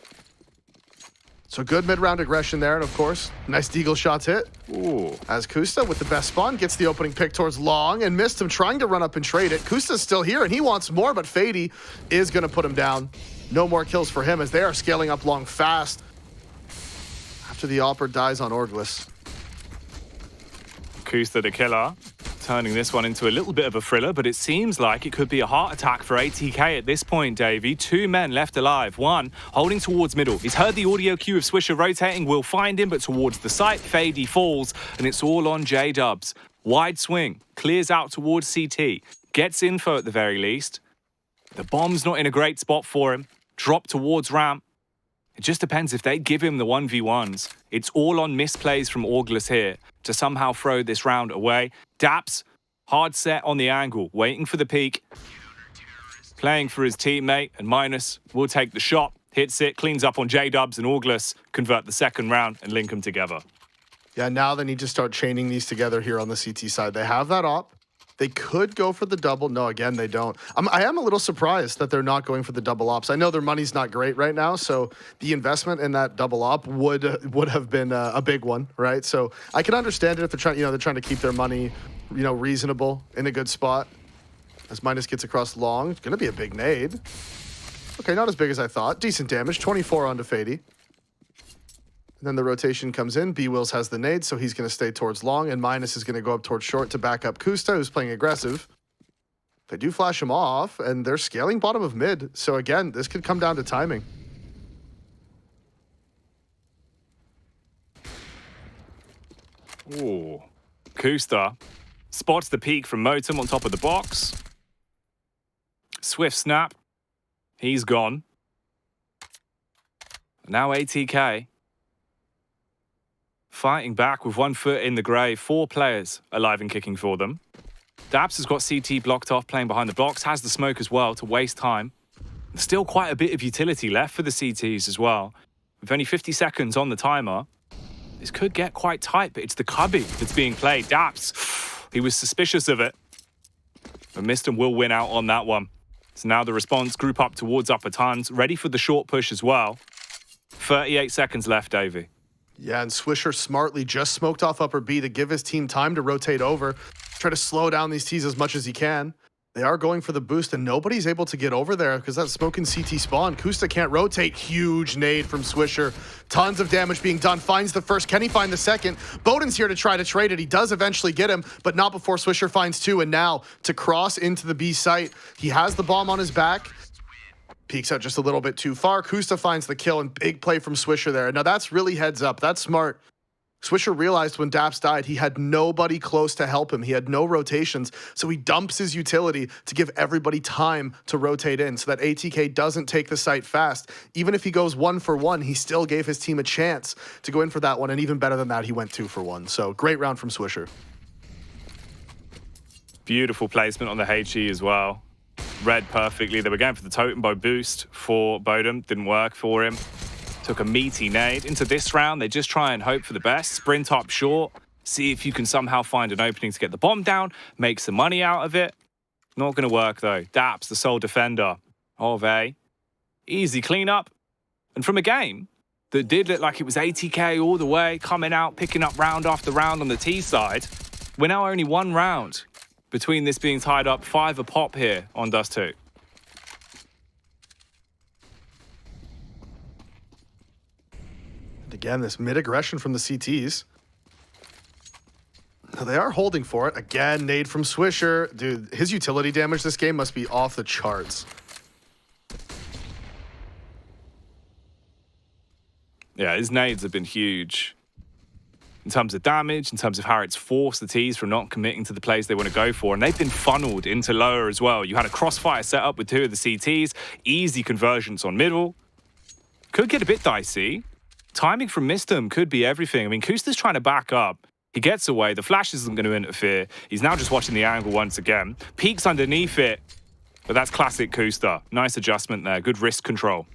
So good mid-round aggression there, and of course, nice deagle shots hit. Ooh. As Kusta with the best spawn gets the opening pick towards long and missed him trying to run up and trade it. Kusta's still here and he wants more, but Fady is going to put him down. No more kills for him as they are scaling up long fast after the Opper dies on Orglis. Kusta the killer, turning this one into a little bit of a thriller, but it seems like it could be a heart attack for ATK at this point, Davey. 2 men left alive. One holding towards middle. He's heard the audio cue of Swisher rotating, will find him, but towards the site, Fady falls, and it's all on J-Dubs. Wide swing, clears out towards CT, gets info at the very least. The bomb's not in a great spot for him. Drop towards ramp. It just depends if they give him the 1v1s. It's all on misplays from Auglis here to somehow throw this round away. Daps, hard set on the angle, waiting for the peak. Playing for his teammate, and Minus will take the shot, hits it, cleans up on J-Dubs, and Auglis convert the second round and link them together. Yeah, now they need to start chaining these together here on the CT side. They have that op. They could go for the double. No, again, they don't. I am a little surprised that they're not going for the double ops. I know their money's not great right now, so the investment in that double op would have been a big one, right? So I can understand it if they're trying, they're trying to keep their money, reasonable in a good spot. As Minus gets across long, it's gonna be a big nade. Okay, not as big as I thought. Decent damage, 24 onto Fady. Then the rotation comes in. B-Wills has the nade, so he's going to stay towards long, and Minus is going to go up towards short to back up Kusta, who's playing aggressive. They do flash him off, and they're scaling bottom of mid. So again, this could come down to timing. Ooh. Kusta spots the peak from Motum on top of the box. Swift snap. He's gone. Now ATK. Fighting back with 1 foot in the grave. 4 players alive and kicking for them. Dabs has got CT blocked off, playing behind the blocks, has the smoke as well to waste time. Still quite a bit of utility left for the CTs as well. With only 50 seconds on the timer, this could get quite tight, but it's the cubby that's being played. Dabs, he was suspicious of it, but Miston will win out on that one. So now the response, group up towards upper tons, ready for the short push as well. 38 seconds left, Davey. Yeah, and Swisher smartly just smoked off upper B to give his team time to rotate over, try to slow down these T's as much as he can. They are going for the boost, and nobody's able to get over there because that smoking CT spawn. Kusta can't rotate. Huge nade from Swisher. Tons of damage being done. Finds the first. Can he find the second? Bowden's here to try to trade it. He does eventually get him, but not before Swisher finds two. And now to cross into the B site, he has the bomb on his back. Peeks out just a little bit too far. Kusta finds the kill, and big play from Swisher there. Now that's really heads up. That's smart. Swisher realized when Daps died, he had nobody close to help him. He had no rotations, so he dumps his utility to give everybody time to rotate in so that ATK doesn't take the site fast. Even if he goes 1 for 1, he still gave his team a chance to go in for that one, and even better than that, he went 2 for 1. So great round from Swisher. Beautiful placement on the HE as well. Read perfectly. They were going for the totem bow boost for Bowden. Didn't work for him. Took a meaty nade. Into this round, they just try and hope for the best. Sprint up short. See if you can somehow find an opening to get the bomb down. Make some money out of it. Not going to work, though. Daps, the sole defender of A. Easy cleanup. And from a game that did look like it was ATK all the way, coming out, picking up round after round on the T side, we're now only 1 round between this being tied up 5 a pop here on Dust 2. Again, this mid-aggression from the CTs. Now they are holding for it. Again, nade from Swisher. Dude, his utility damage this game must be off the charts. Yeah, his nades have been huge. In terms of damage, in terms of how it's forced the T's from not committing to the plays they want to go for. And they've been funneled into lower as well. You had a crossfire set up with 2 of the CTs. Easy conversions on middle. Could get a bit dicey. Timing from Mistum could be everything. I mean, Kusta's trying to back up. He gets away. The flash isn't going to interfere. He's now just watching the angle once again. Peeks underneath it. But that's classic Kusta. Nice adjustment there. Good wrist control.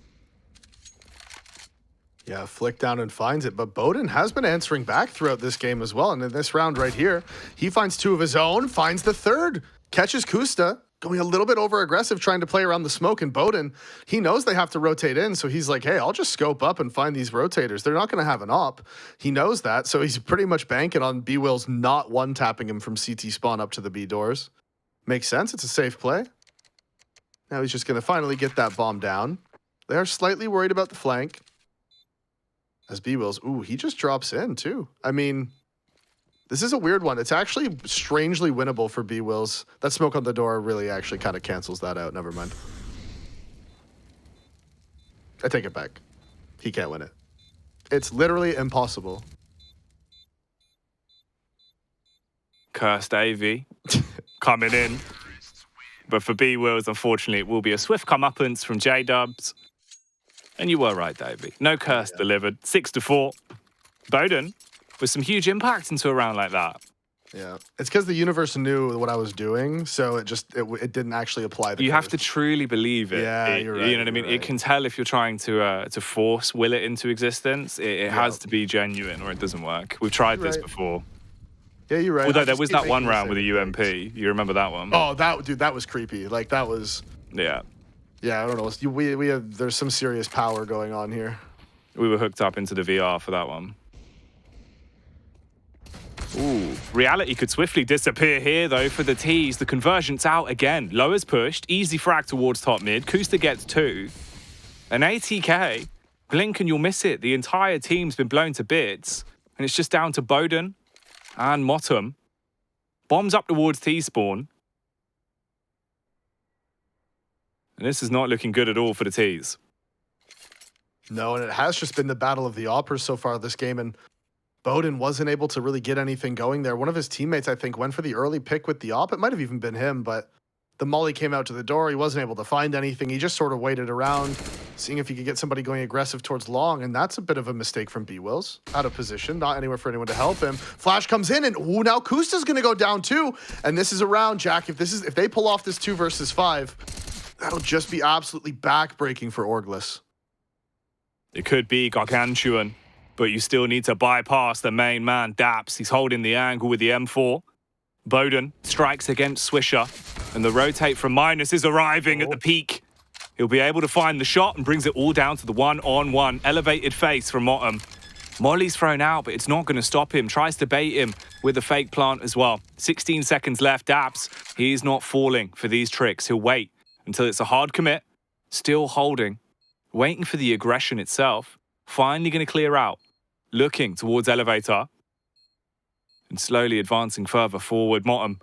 Yeah, flick down and finds it. But Bowden has been answering back throughout this game as well. And in this round right here, he finds 2 of his own, finds the third, catches Kusta. Going a little bit over-aggressive, trying to play around the smoke, and Bowden, he knows they have to rotate in, so he's like, hey, I'll just scope up and find these rotators. They're not going to have an op. He knows that, so he's pretty much banking on B-Will's not one-tapping him from CT spawn up to the B doors. Makes sense. It's a safe play. Now he's just going to finally get that bomb down. They are slightly worried about the flank. As B-Will's, ooh, he just drops in, too. I mean, this is a weird one. It's actually strangely winnable for B-Wills. That smoke on the door really actually kind of cancels that out. Never mind. I take it back. He can't win it. It's literally impossible. Cursed AV coming in. But for B-Wills, unfortunately, it will be a swift comeuppance from J-Dubs. And you were right, Davey. No curse delivered. 6-4. Bowden with some huge impact into a round like that. Yeah, it's because the universe knew what I was doing, so it didn't actually apply. You have to truly believe it. Yeah, you're right. You know what I mean? Right. It can tell if you're trying to will it into existence. It has to be genuine, or it doesn't work. We've tried this before. Yeah, you're right. Although there was that one round with a UMP. You remember that one? Oh, that was creepy. Like that was. Yeah. Yeah, I don't know. We have there's some serious power going on here. We were hooked up into the VR for that one. Ooh, reality could swiftly disappear here, though, for the T's. The conversion's out again. Lower's pushed. Easy frag towards top mid. Kusta gets 2. An ATK. Blink and you'll miss it. The entire team's been blown to bits. And it's just down to Bowden and Motum. Bombs up towards T-spawn. And this is not looking good at all for the T's. No, and it has just been the battle of the operas so far this game, and Bowden wasn't able to really get anything going there. One of his teammates, I think, went for the early pick with the op. It might have even been him, but The molly came out to the door. He wasn't able to find anything. He just sort of waited around, seeing if he could get somebody going aggressive towards long, and that's a bit of a mistake from B-Wills. Out of position, not anywhere for anyone to help him. Flash comes in, and ooh, now Kusta's going to go down too. And this is a round, Jack. If they pull off this 2 versus 5, that'll just be absolutely back-breaking for Orglis. It could be gargantuan, but you still need to bypass the main man, Daps. He's holding the angle with the M4. Bowden strikes against Swisher, and the rotate from Minus is arriving at the peak. He'll be able to find the shot and brings it all down to the 1-on-1. Elevated face from Motum. Molly's thrown out, but it's not going to stop him. Tries to bait him with a fake plant as well. 16 seconds left. Daps, he's not falling for these tricks. He'll wait until it's a hard commit. Still holding. Waiting for the aggression itself. Finally going to clear out. Looking towards elevator. And slowly advancing further forward. Motum,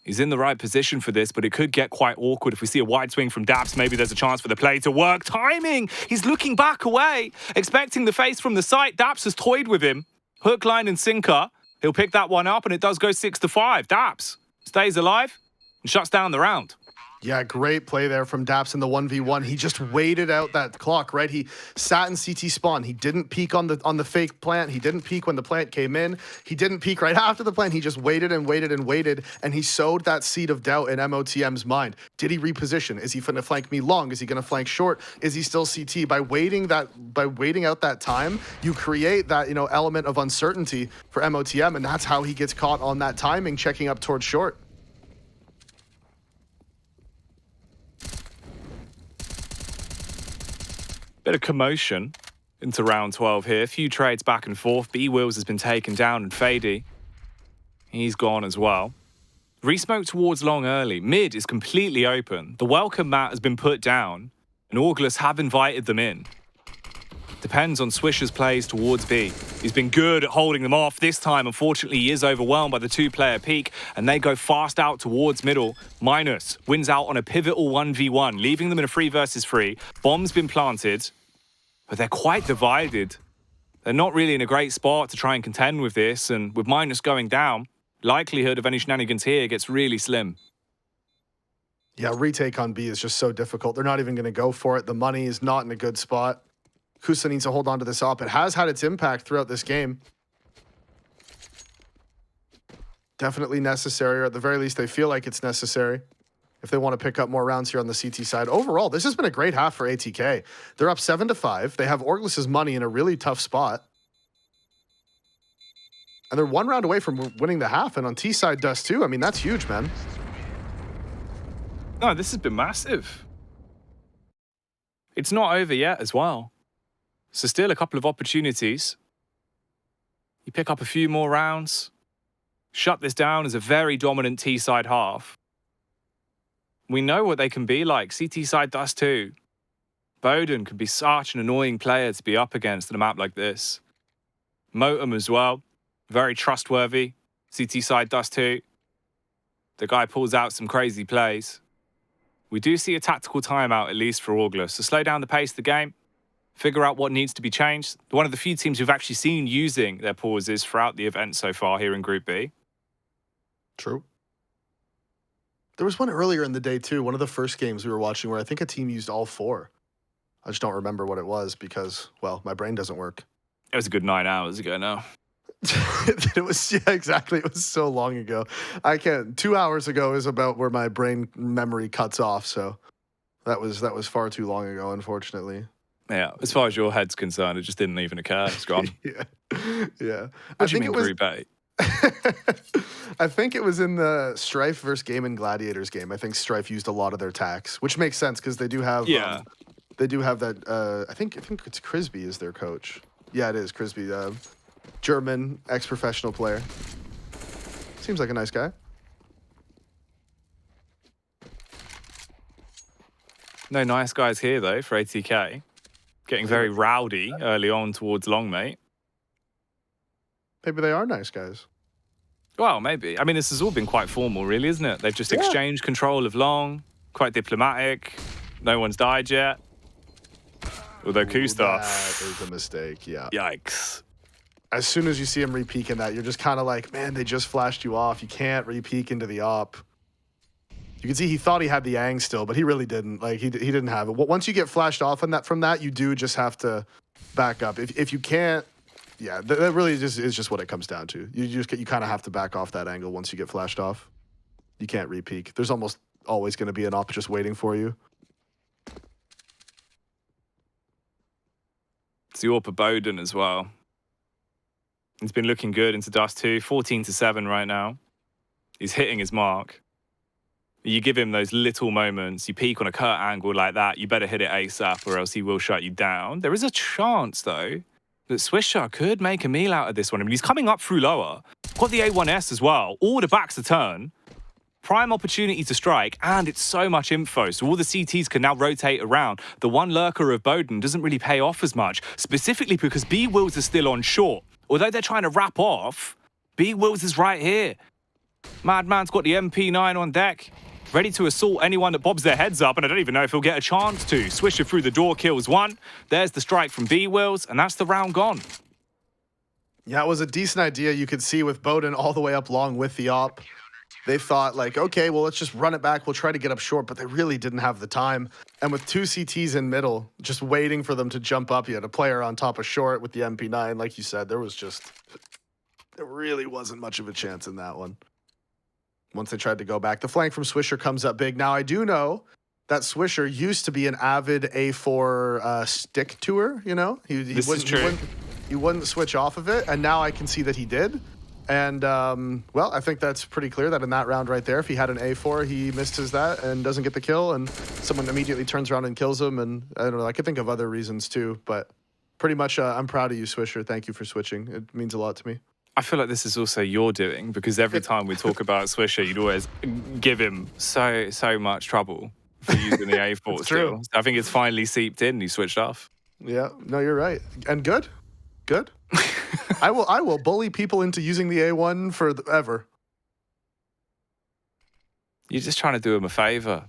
he's in the right position for this, but it could get quite awkward. If we see a wide swing from Daps, maybe there's a chance for the play to work. Timing! He's looking back away, expecting the face from the site. Daps has toyed with him. Hook, line, and sinker. He'll pick that one up, and it does go 6-5. Daps stays alive and shuts down the round. Yeah, great play there from Daps in the 1v1. He just waited out that clock, right? He sat in CT spawn. He didn't peek on the fake plant. He didn't peek when the plant came in. He didn't peek right after the plant. He just waited and waited and waited, and he sowed that seed of doubt in MOTM's mind. Did he reposition? Is he going to flank me long? Is he going to flank short? Is he still CT? By waiting out that time, you create that, element of uncertainty for MOTM, and that's how he gets caught on that timing, checking up towards short. Bit of commotion into round 12 here. A few trades back and forth. B-Wills has been taken down, and Fady, he's gone as well. Resmoke towards long early. Mid is completely open. The welcome mat has been put down, and Orglis have invited them in. Depends on Swisher's plays towards B. He's been good at holding them off. This time, unfortunately, he is overwhelmed by the 2-player peak, and they go fast out towards middle. Minus wins out on a pivotal 1v1, leaving them in a 3 versus 3. Bomb's been planted, but they're quite divided. They're not really in a great spot to try and contend with this, and with Minus going down, likelihood of any shenanigans here gets really slim. Yeah, retake on B is just so difficult. They're not even going to go for it. The money is not in a good spot. Kusa needs to hold on to this op. It has had its impact throughout this game. Definitely necessary, or at the very least, they feel like it's necessary if they want to pick up more rounds here on the CT side. Overall, this has been a great half for ATK. They're up 7-5. They have Orglis' money in a really tough spot. And they're 1 round away from winning the half. And on T side, Dust too. I mean, that's huge, man. No, this has been massive. It's not over yet as well. So still a couple of opportunities. You pick up a few more rounds. Shut this down as a very dominant T-side half. We know what they can be like. CT side Dust too. Bowden can be such an annoying player to be up against in a map like this. Motum as well. Very trustworthy. CT side Dust too. The guy pulls out some crazy plays. We do see a tactical timeout, at least for Orglis, to slow down the pace of the game, figure out what needs to be changed. One of the few teams we've actually seen using their pauses throughout the event so far here in Group B. True. There was one earlier in the day, too, one of the first games we were watching where I think a team used all 4. I just don't remember what it was because, well, my brain doesn't work. It was a good 9 hours ago now. It was, yeah, exactly. It was so long ago. 2 hours ago is about where my brain memory cuts off, so that was far too long ago, unfortunately. Yeah, as far as your head's concerned, it just didn't even occur. It's gone. Yeah. What do you mean Group A? I think it was in the Strife versus Game and Gladiators game. I think Strife used a lot of their tax, which makes sense because they do have they do have that I think it's Crisby is their coach. Yeah, it is Crisby, German ex-professional player. Seems like a nice guy. No nice guys here though for ATK. Getting very rowdy early on towards long, mate. Maybe they are nice guys. Well, maybe. I mean, this has all been quite formal, really, isn't it? They've just exchanged control of long, quite diplomatic. No one's died yet. Although Kusta... That is a mistake, yeah. Yikes. As soon as you see him re-peek in that, you're just kind of like, man, they just flashed you off. You can't re-peek into the op. You can see he thought he had the ang still, but he really didn't. Like he didn't have it. Once you get flashed off on that from that, you do just have to back up. If you can't, yeah, that really just is just what it comes down to. You kind of have to back off that angle once you get flashed off. You can't re-peek. There's almost always going to be an op just waiting for you. It's the AWP Bowden as well. He's been looking good into Dust 2, 14-7 right now. He's hitting his mark. You give him those little moments, you peek on a curt angle like that, you better hit it ASAP or else he will shut you down. There is a chance, though, that Swisher could make a meal out of this one. I mean, he's coming up through lower. Got the A1S as well. All the backs to turn. Prime opportunity to strike, and it's so much info, so all the CTs can now rotate around. The one lurker of Bowden doesn't really pay off as much, specifically because B-Wills is still on short. Although they're trying to wrap off, B-Wills is right here. Madman's got the MP9 on deck, ready to assault anyone that bobs their heads up, and I don't even know if he'll get a chance to. Swisher through the door kills one. There's the strike from B-Wills, and that's the round gone. Yeah, it was a decent idea. You could see with Bowden all the way up long with the op. They thought like, okay, well, let's just run it back. We'll try to get up short, but they really didn't have the time. And with two CTs in middle, just waiting for them to jump up, you had a player on top of short with the MP9. Like you said, there really wasn't much of a chance in that one. Once they tried to go back, the flank from Swisher comes up big. Now, I do know that Swisher used to be an avid A4 stick tour, you know? This is true. He wouldn't switch off of it, and now I can see that he did. And, well, I think that's pretty clear that in that round right there, if he had an A4, he misses that and doesn't get the kill, and someone immediately turns around and kills him. And I don't know, I could think of other reasons too, but pretty much I'm proud of you, Swisher. Thank you for switching. It means a lot to me. I feel like this is also your doing, because every time we talk about Swisher, you'd always give him so much trouble for using the A4 still. I think it's finally seeped in and he switched off. Yeah, no, you're right. And good. I will bully people into using the A1 forever. You're just trying to do him a favor.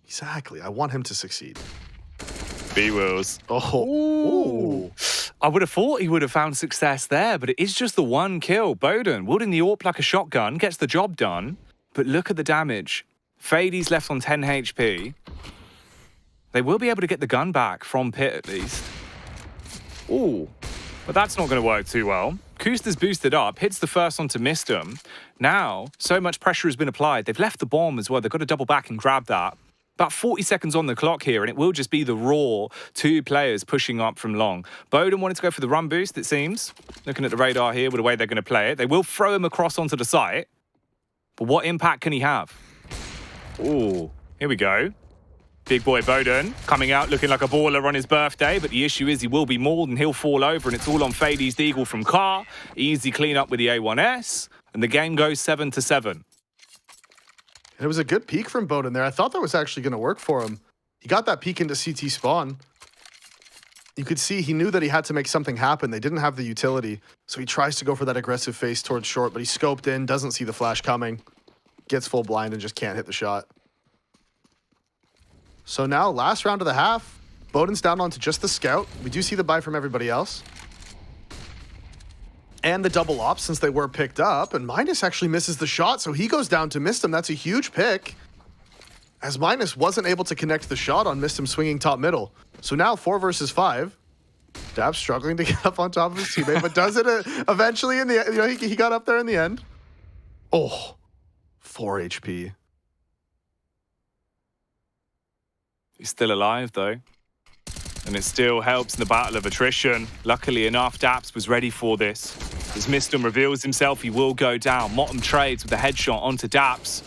Exactly. I want him to succeed. B-Wills. Oh. Ooh. I would have thought he would have found success there, but it is just the one kill. Bowden wielding the AWP like a shotgun, gets the job done. But look at the damage. Fady's left on 10 HP. They will be able to get the gun back from pit at least. Ooh. But that's not going to work too well. Kuster's boosted up, hits the first onto Mistum. Now, so much pressure has been applied. They've left the bomb as well. They've got to double back and grab that. About 40 seconds on the clock here, and it will just be the raw two players pushing up from long. Bowden wanted to go for the run boost, it seems. Looking at the radar here with the way they're going to play it. They will throw him across onto the site. But what impact can he have? Ooh, here we go. Big boy Bowden coming out looking like a baller on his birthday, but the issue is he will be mauled and he'll fall over, and it's all on Fady's Deagle from Car. Easy clean up with the A1S, and the game goes 7-7. And it was a good peek from Bowden there. I thought that was actually going to work for him. He got that peek into CT spawn. You could see he knew that he had to make something happen. They didn't have the utility, so he tries to go for that aggressive face towards short, but he scoped in, doesn't see the flash coming, gets full blind and just can't hit the shot. So now, last round of the half, Bowden's down onto just the scout. We do see the buy from everybody else. And the double op since they were picked up. And Minus actually misses the shot, so he goes down to Mistum. That's a huge pick. As Minus wasn't able to connect the shot on Mistum swinging top middle. So now 4 versus 5. Dab's struggling to get up on top of his teammate, but does it eventually in the end. You know, he got up there in the end. Oh, 4 HP. He's still alive, though. And it still helps in the battle of attrition. Luckily enough, Daps was ready for this. As Mistum reveals himself, he will go down. Motum trades with a headshot onto Daps.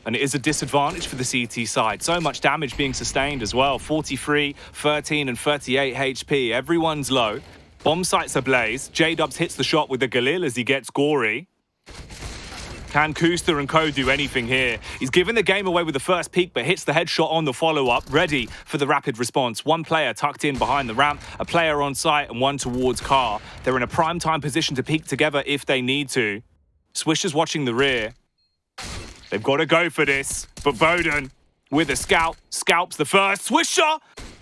And it is a disadvantage for the CT side. So much damage being sustained as well. 43, 13, and 38 HP. Everyone's low. Bomb sites ablaze. J-Dubs hits the shot with the Galil as he gets gory. Can Kuster and Co do anything here? He's given the game away with the first peek, but hits the headshot on the follow-up, ready for the rapid response. One player tucked in behind the ramp, a player on site, and one towards Car. They're in a prime time position to peek together if they need to. Swisher's watching the rear. They've got to go for this, but Bowden with a scout, scalps the first. Swisher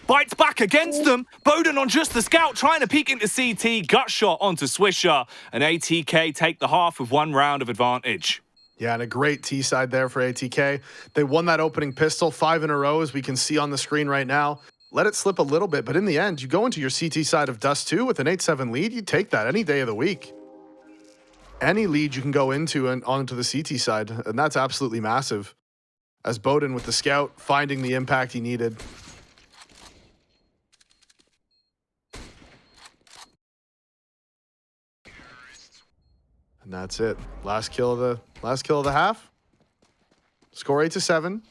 bites back against them. Bowden on just the scout, trying to peek into CT. Gut shot onto Swisher. And ATK take the half with 1 round of advantage. Yeah, and a great T side there for ATK. They won that opening pistol 5 in a row, as we can see on the screen right now. Let it slip a little bit, but in the end, you go into your CT side of Dust 2 with an 8-7 lead. You take that any day of the week. Any lead you can go into and onto the CT side, and that's absolutely massive. As Bowden with the scout, finding the impact he needed. And that's it. Last kill of the half. Score 8-7.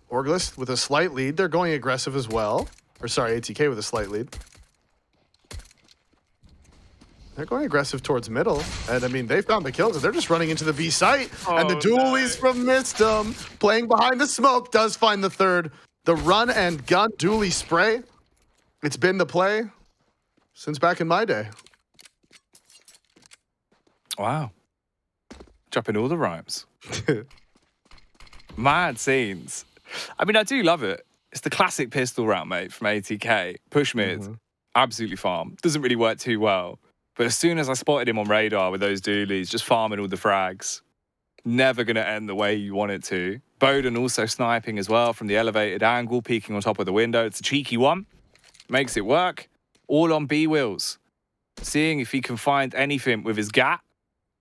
Orglist with a slight lead. They're going aggressive as well. Or sorry, ATK with a slight lead. They're going aggressive towards middle. And I mean, they found the kills. They're just running into the B site. And the dualies from Mistum playing behind the smoke does find the third. The run and gun dually spray. It's been the play since back in my day. Wow. Dropping all the rhymes. Mad scenes. I mean, I do love it. It's the classic pistol route, mate, from ATK. Push mid, absolutely farm. Doesn't really work too well. But as soon as I spotted him on radar with those dualies, just farming all the frags, never going to end the way you want it to. Bowden also sniping as well from the elevated angle, peeking on top of the window. It's a cheeky one. Makes it work. All on B wheels. Seeing if he can find anything with his GAT.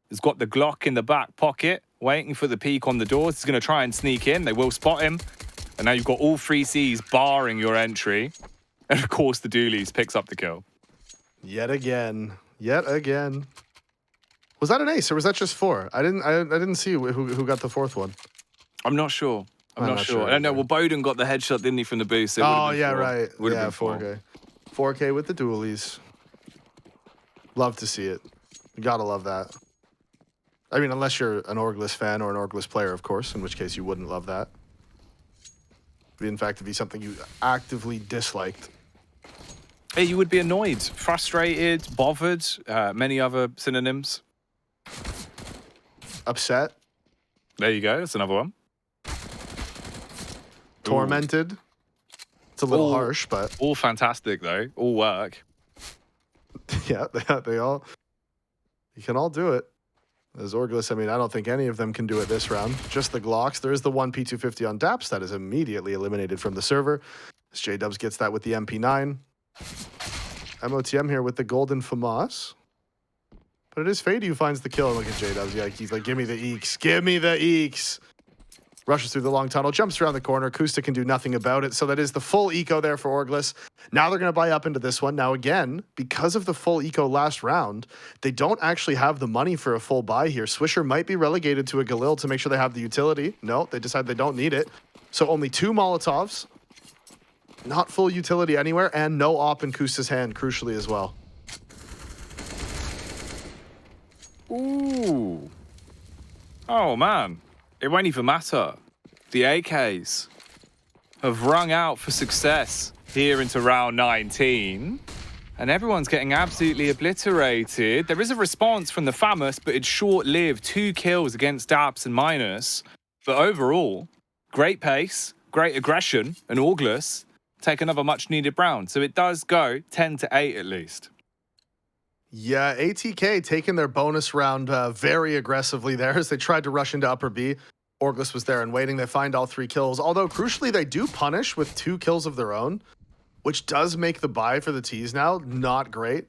He's got the Glock in the back pocket, waiting for the peek on the doors. He's going to try and sneak in. They will spot him. And now you've got all 3 Cs barring your entry. And of course, the dualies picks up the kill. Yet again. Yet again. Was that an ace or was that just 4? I didn't see who got the 4th one. I'm not sure. I'm not sure. I don't know. Well, Bowden got the headshot, didn't he, from the boost? Oh, yeah, right. Would've Yeah, been 4K. 4K with the dualies. Love to see it. You gotta love that. I mean, unless you're an Orglist fan or an Orglist player, of course, in which case you wouldn't love that. In fact, it'd be something you actively disliked. Hey, you would be annoyed, frustrated, bothered, many other synonyms. Upset. There you go. That's another one. Tormented. It's a little harsh, but all fantastic though. All work. Yeah, they all. You can all do it. As Orglist, I mean, I don't think any of them can do it this round. Just the Glocks. There is the one P250 on Daps that is immediately eliminated from the server. As J-Dubs gets that with the MP9. MOTM here with the Golden FAMAS. But it is Fady who finds the kill. And look at J-Dubs. Yeah, he's like, give me the eeks. Give me the eeks. Rushes through the long tunnel, jumps around the corner. Kusta can do nothing about it. So that is the full eco there for Orglist. Now they're going to buy up into this one. Now again, because of the full eco last round, they don't actually have the money for a full buy here. Swisher might be relegated to a Galil to make sure they have the utility. No, they decide they don't need it. So only 2 Molotovs. Not full utility anywhere, and no op in Kusta's hand, crucially as well. Ooh. Oh, man. It won't even matter. The AKs have rung out for success here into round 19. And everyone's getting absolutely obliterated. There is a response from the FAMAS, but it's short-lived. 2 kills against Daps and Minus. But overall, great pace, great aggression, and Orglist take another much-needed round. So it does go 10-8 at least. Yeah, ATK taking their bonus round very aggressively there as they tried to rush into upper B. Orglist was there and waiting. They find all 3 kills. Although, crucially, they do punish with 2 kills of their own, which does make the buy for the T's now not great.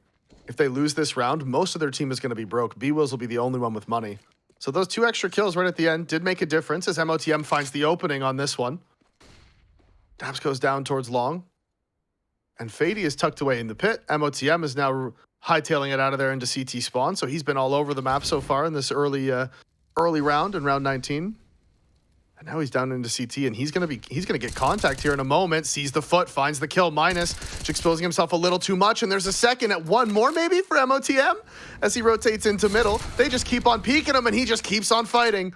If they lose this round, most of their team is going to be broke. B-Wills will be the only one with money. So those 2 extra kills right at the end did make a difference as MOTM finds the opening on this one. Dabs goes down towards long. And Fady is tucked away in the pit. MOTM is now hightailing it out of there into CT spawn. So he's been all over the map so far in this early round in round 19. And now he's down into CT and he's gonna get contact here in a moment. Sees the foot, finds the kill. Minus just exposing himself a little too much. And there's a second at 1 more maybe for MOTM as he rotates into middle. They just keep on peeking him and he just keeps on fighting.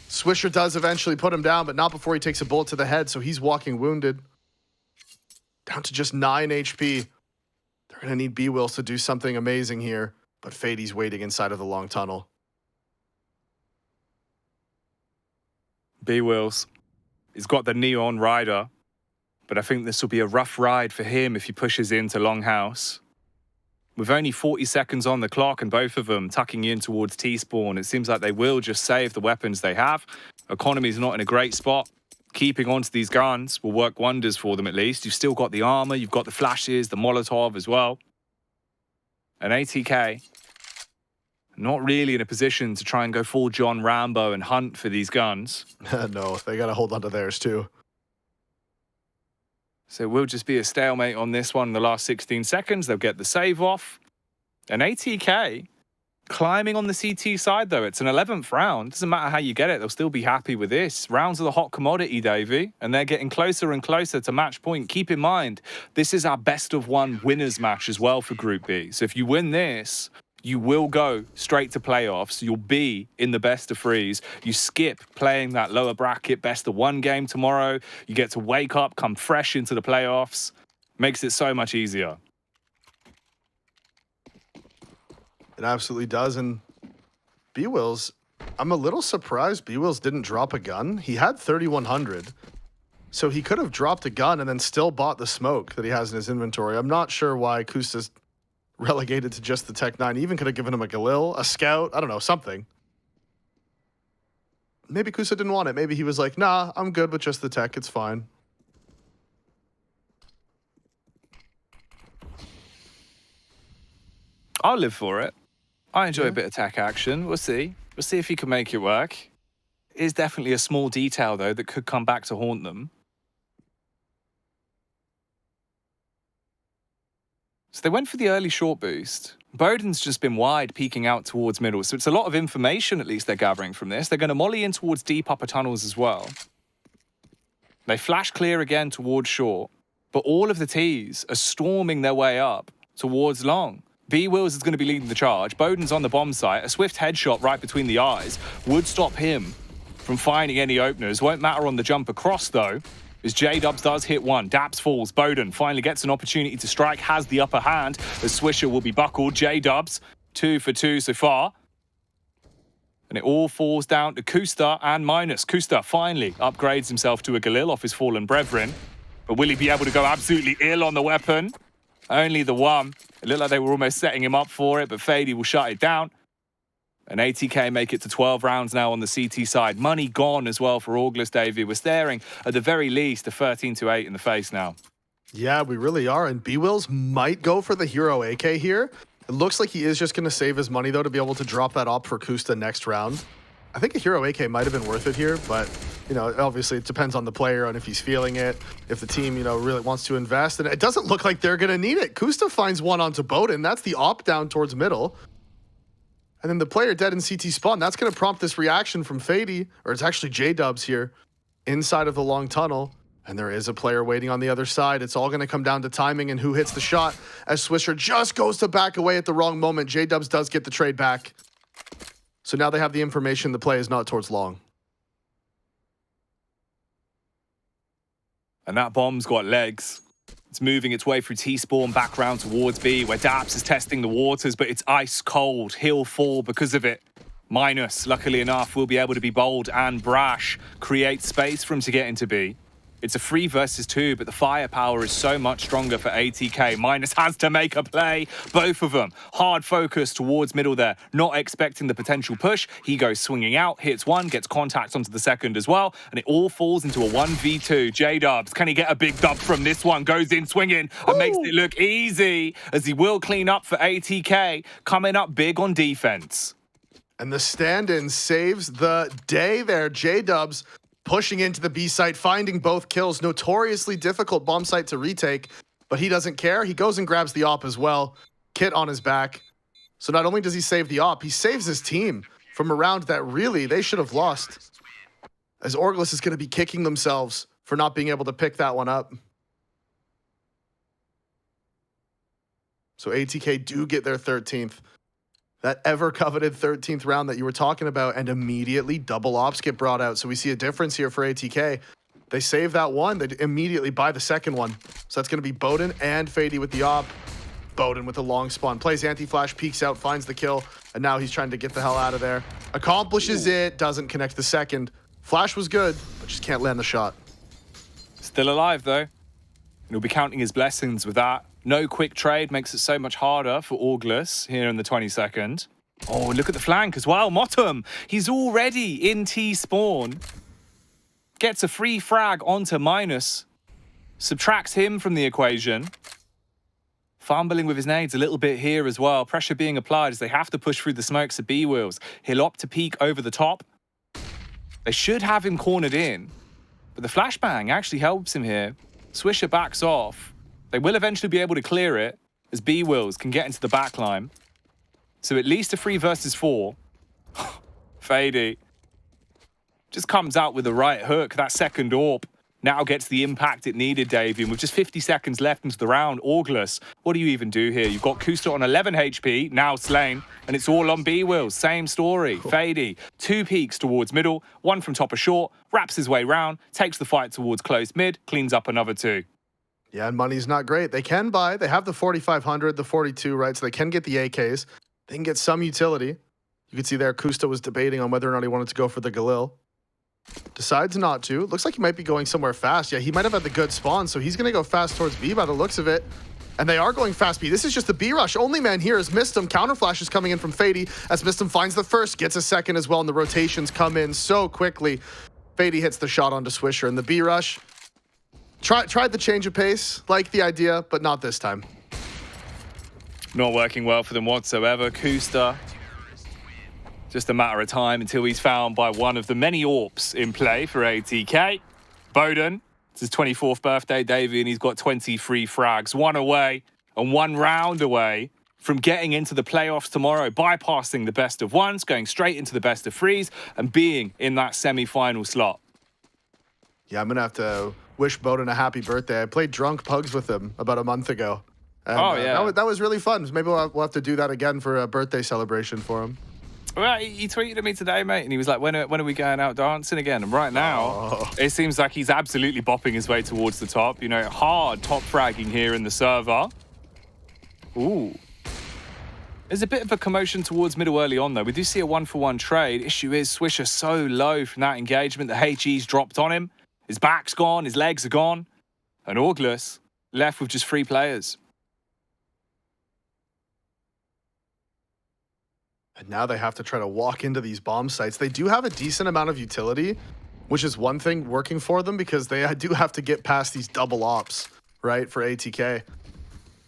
Swisher does eventually put him down, but not before he takes a bullet to the head. So he's walking wounded. Down to just 9 HP. They're going to need B-Wills to do something amazing here, but Fady's waiting inside of the long tunnel. B-Wills. He's got the Neon Rider, but I think this will be a rough ride for him if he pushes into Longhouse. with only 40 seconds on the clock and both of them tucking in towards T-spawn, it seems like they will just save the weapons they have. Economy's not in a great spot. Keeping onto these guns will work wonders for them at least. You've still got the armor, you've got the flashes, the Molotov as well. And ATK, not really in a position to try and go full John Rambo and hunt for these guns. No, they got to hold on to theirs too. So it will just be a stalemate on this one in the last 16 seconds. They'll get the save off. And ATK climbing on the CT side, though. It's an 11th round. Doesn't matter how you get it. They'll still be happy with this. Rounds are the hot commodity, Davey. And they're getting closer and closer to match point. Keep in mind, this is our best of one winners match as well for Group B. So if you win this, you will go straight to playoffs. You'll be in the best of threes. You skip playing that lower bracket best of one game tomorrow. You get to wake up, come fresh into the playoffs. Makes it so much easier. It absolutely does. And B-Wills, I'm a little surprised B-Wills didn't drop a gun. He had 3,100. So he could have dropped a gun and then still bought the smoke that he has in his inventory. I'm not sure why Kusta's relegated to just the Tech 9. He even could have given him a Galil, a Scout, I don't know, something. Maybe Kusta didn't want it. Maybe he was like, nah, I'm good with just the Tech. It's fine. I'll live for it. I enjoy a bit of tech action. We'll see. We'll see if he can make it work. It is definitely a small detail, though, that could come back to haunt them. So they went for the early short boost. Bowden's just been wide, peeking out towards middle. So it's a lot of information, at least, they're gathering from this. They're going to molly in towards deep upper tunnels as well. They flash clear again towards short. But all of the Ts are storming their way up towards long. B-Wills is going to be leading the charge. Bowden's on the bomb site. A swift headshot right between the eyes would stop him from finding any openers. Won't matter on the jump across, though, as J-Dubs does hit one. Daps falls. Bowden finally gets an opportunity to strike, has the upper hand, as Swisher will be buckled. J-Dubs, 2 for 2 so far. And it all falls down to Kusta and Minus. Kusta finally upgrades himself to a Galil off his fallen brethren. But will he be able to go absolutely ill on the weapon? Only the one. It looked like they were almost setting him up for it, but Fady will shut it down. And ATK make it to 12 rounds now on the CT side. Money gone as well for August, Davey. We're staring, at the very least, a 13-8 in the face now. Yeah, we really are. And B-Wills might go for the Hero AK here. It looks like he is just going to save his money, though, to be able to drop that op for Kusta next round. I think a Hero AK might have been worth it here, but, you know, obviously it depends on the player, on if he's feeling it, if the team, you know, really wants to invest. And it doesn't look like they're going to need it. Kusta finds one onto Bowden. That's the op down towards middle. And then the player dead in CT spawn. That's going to prompt this reaction from Fady, or it's actually J-Dubs here, inside of the long tunnel. And there is a player waiting on the other side. It's all going to come down to timing and who hits the shot, as Swisher just goes to back away at the wrong moment. J-Dubs does get the trade back. So now they have the information the play is not towards long. And that bomb's got legs. It's moving its way through T-spawn back round towards B, where Daps is testing the waters, but it's ice cold. He'll fall because of it. Minus, luckily enough, will be able to be bold and brash, create space for him to get into B. It's a 3 versus 2, but the firepower is so much stronger for ATK. Minus has to make a play. Both of them hard focus towards middle there, not expecting the potential push. He goes swinging out, hits one, gets contact onto the second as well, and it all falls into a 1v2. J-Dubs, can he get a big dub from this one? Goes in swinging and makes it look easy, as he will clean up for ATK, coming up big on defense. And the stand-in saves the day there. J-Dubs pushing into the B site, finding both kills. Notoriously difficult bomb site to retake, but he doesn't care. He goes and grabs the op as well. Kit on his back. So not only does he save the op, he saves his team from a round that really they should have lost, as Orglis is going to be kicking themselves for not being able to pick that one up. So ATK do get their 13th. That ever-coveted 13th round that you were talking about, and immediately double ops get brought out. So we see a difference here for ATK. They save that one, they immediately buy the second one. So that's going to be Bowden and Fady with the op. Bowden with the long spawn. Plays anti-flash, peeks out, finds the kill, and now he's trying to get the hell out of there. Accomplishes it, doesn't connect the second. Flash was good, but just can't land the shot. Still alive, though. And he'll be counting his blessings with that. No quick trade makes it so much harder for Auglis here in the 22nd. Oh, look at the flank as well. Motum, he's already in T-spawn. Gets a free frag onto Minus. Subtracts him from the equation. Fumbling with his nades a little bit here as well. Pressure being applied as they have to push through the smokes of B-Wheels. He'll opt to peek over the top. They should have him cornered in. But the flashbang actually helps him here. Swisher backs off. They will eventually be able to clear it as B-Wheels can get into the backline. So at least a 3 versus 4. Fady just comes out with the right hook. That second AWP now gets the impact it needed, Davian. With just 50 seconds left into the round, Auglis, what do you even do here? You've got Kusta on 11 HP, now slain, and it's all on B-Wheels. Same story. Fady, 2 peeks towards middle, 1 from top of short, wraps his way round, takes the fight towards close mid, cleans up another 2. Yeah, and money's not great. They can buy. They have the 4,500, the 42, right? So they can get the AKs. They can get some utility. You can see there Kusta was debating on whether or not he wanted to go for the Galil. Decides not to. Looks like he might be going somewhere fast. Yeah, he might have had the good spawn, so he's going to go fast towards B by the looks of it. And they are going fast B. This is just the B rush. Only man here is Mistum. Counterflash is coming in from Fady as Mistum finds the first, gets a second as well, and the rotations come in so quickly. Fady hits the shot onto Swisher, and the B rush tried the change of pace, like the idea, but not this time. Not working well for them whatsoever. Kusta, just a matter of time until he's found by one of the many AWPs in play for ATK. Bowden, it's his 24th birthday, Davey, and he's got 23 frags. 1 away and 1 round away from getting into the playoffs tomorrow, bypassing the best of ones, going straight into the best of threes, and being in that semi-final slot. Yeah, I'm going to have to wish Bowden a happy birthday. I played Drunk Pugs with him about a month ago. And, yeah. That was really fun. Maybe we'll have to do that again for a birthday celebration for him. Well, he tweeted at me today, mate, and he was like, when are we going out dancing again? And right now, it seems like he's absolutely bopping his way towards the top. You know, hard top fragging here in the server. Ooh. There's a bit of a commotion towards middle early on, though. We do see a 1-for-1 trade. Issue is Swisher so low from that engagement. The HE's dropped on him. His back's gone. His legs are gone. And Auglis left with just 3 players. And now they have to try to walk into these bomb sites. They do have a decent amount of utility, which is one thing working for them because they do have to get past these double ops, right, for ATK.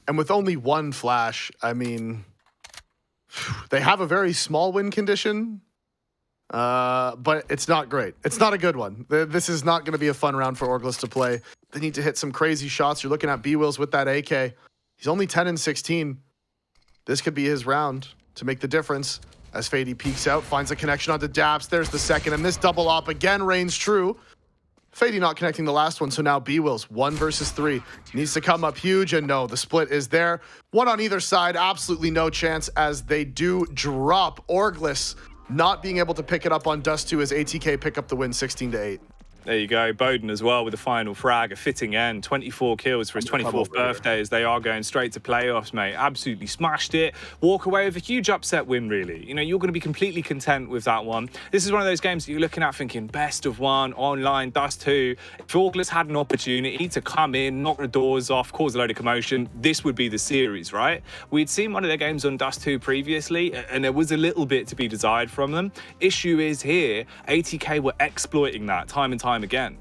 And with only 1 flash, I mean, they have a very small win condition, but it's not great. It's not a good one. This is not going to be a fun round for Auglis to play. They need to hit some crazy shots. You're looking at B-Wills with that AK. He's only 10 and 16. This could be his round to make the difference as Fady peeks out, finds a connection onto Daps. There's the second, and this double op again reigns true. Fady not connecting the last one, so now B-Wills, 1 versus 3. Needs to come up huge, and no, the split is there. 1 on either side, absolutely no chance as they do drop. Auglis not being able to pick it up on Dust 2 as ATK pick up the win 16-8. There you go. Bowden as well with the final frag, a fitting end. 24 kills for his 24th birthday as they are going straight to playoffs, mate. Absolutely smashed it. Walk away with a huge upset win, really. You know, you're going to be completely content with that one. This is one of those games that you're looking at thinking, best of 1, online, Dust 2. If Auglis had an opportunity to come in, knock the doors off, cause a load of commotion, this would be the series, right? We'd seen one of their games on Dust 2 previously, and there was a little bit to be desired from them. Issue is here, ATK were exploiting that time and time again.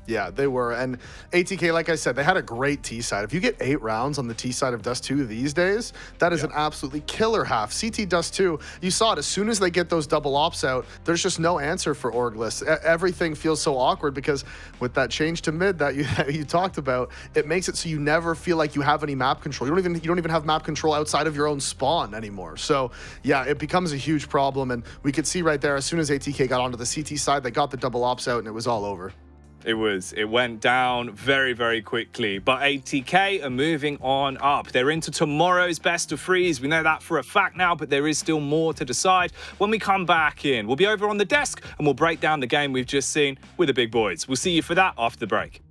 Yeah, they were. And ATK, like I said, they had a great T side. If you get 8 rounds on the T side of Dust 2 these days, that is an absolutely killer half. CT Dust 2, you saw it. As soon as they get those double ops out, there's just no answer for Auglis. Everything feels so awkward because with that change to mid that you talked about, it makes it so you never feel like you have any map control. You don't even have map control outside of your own spawn anymore. So yeah, it becomes a huge problem. And we could see right there, as soon as ATK got onto the CT side, they got the double ops out and it was all over. It went down very, very quickly. But ATK are moving on up. They're into tomorrow's best of 3s. We know that for a fact now, but there is still more to decide. When we come back in, we'll be over on the desk and we'll break down the game we've just seen with the big boys. We'll see you for that after the break.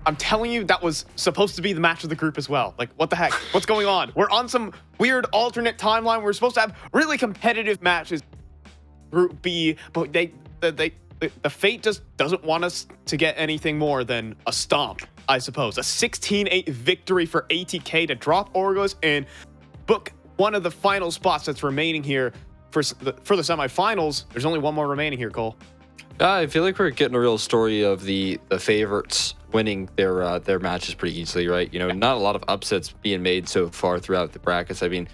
I'm telling you, that was supposed to be the match of the group as well. Like, what the heck? What's going on? We're on some weird alternate timeline. We're supposed to have really competitive matches. Group B, but the fate just doesn't want us to get anything more than a stomp, I suppose. A 16-8 victory for ATK to drop Orgos and book one of the final spots that's remaining here for the semifinals. There's only one more remaining here, Cole. I feel like we're getting a real story of the favorites winning their matches pretty easily, right? You know, not a lot of upsets being made so far throughout the brackets. I mean,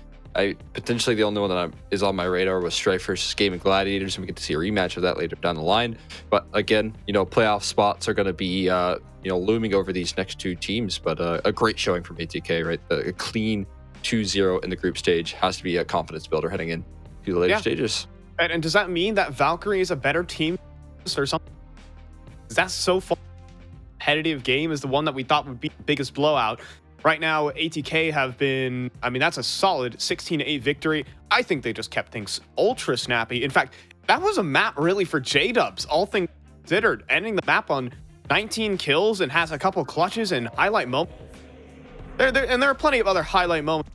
potentially the only one that is on my radar was Strife versus Gaming Gladiators, and we get to see a rematch of that later down the line. But again, you know, playoff spots are going to be looming over these next two teams. But a great showing from ATK, right? A clean 2-0 in the group stage has to be a confidence builder heading in to the later stages. And does that mean that Valkyrie is a better team or something? Is that so far competitive game is the one that we thought would be the biggest blowout? Right now, ATK have been, I mean, that's a solid 16-8 victory. I think they just kept things ultra snappy. In fact, that was a map really for J-Dubs, all things considered, ending the map on 19 kills and has a couple clutches and highlight moments. And there are plenty of other highlight moments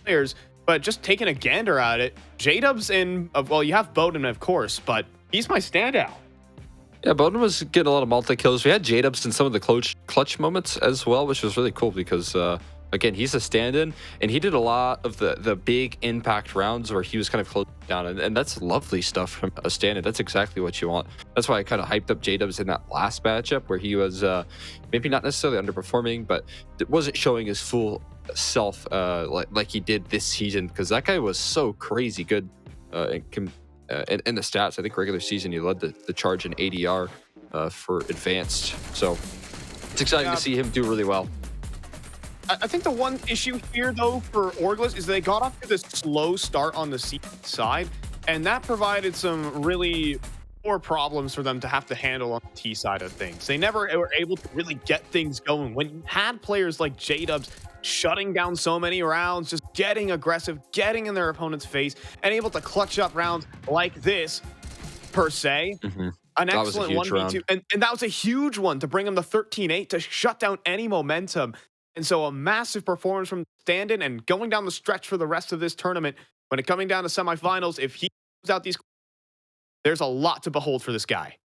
players, but just taking a gander at it, J-Dubs and, well, you have Bowden, of course, but he's my standout. Yeah, Bowden was getting a lot of multi-kills. We had J-Dubs in some of the clutch moments as well, which was really cool because, again, he's a stand-in, and he did a lot of the big impact rounds where he was kind of closing down, and that's lovely stuff from a stand-in. That's exactly what you want. That's why I kind of hyped up J-Dubs in that last matchup where he was maybe not necessarily underperforming, but it wasn't showing his full self like he did this season, because that guy was so crazy good in the stats. I think regular season he led the charge in ADR for advanced, so it's exciting to see him do really well. I think the one issue here though for Orglis is they got off to this slow start on the C side, and that provided some really more problems for them to have to handle on the T side of things. They never were able to really get things going. When you had players like J-Dubs shutting down so many rounds, just getting aggressive, getting in their opponent's face, and able to clutch up rounds like this, per se. An excellent 1v2. And that was a huge one to bring them to 13-8 to shut down any momentum. And so a massive performance from stand-in and going down the stretch for the rest of this tournament. When it coming down to semifinals, if he moves out these, there's a lot to behold for this guy.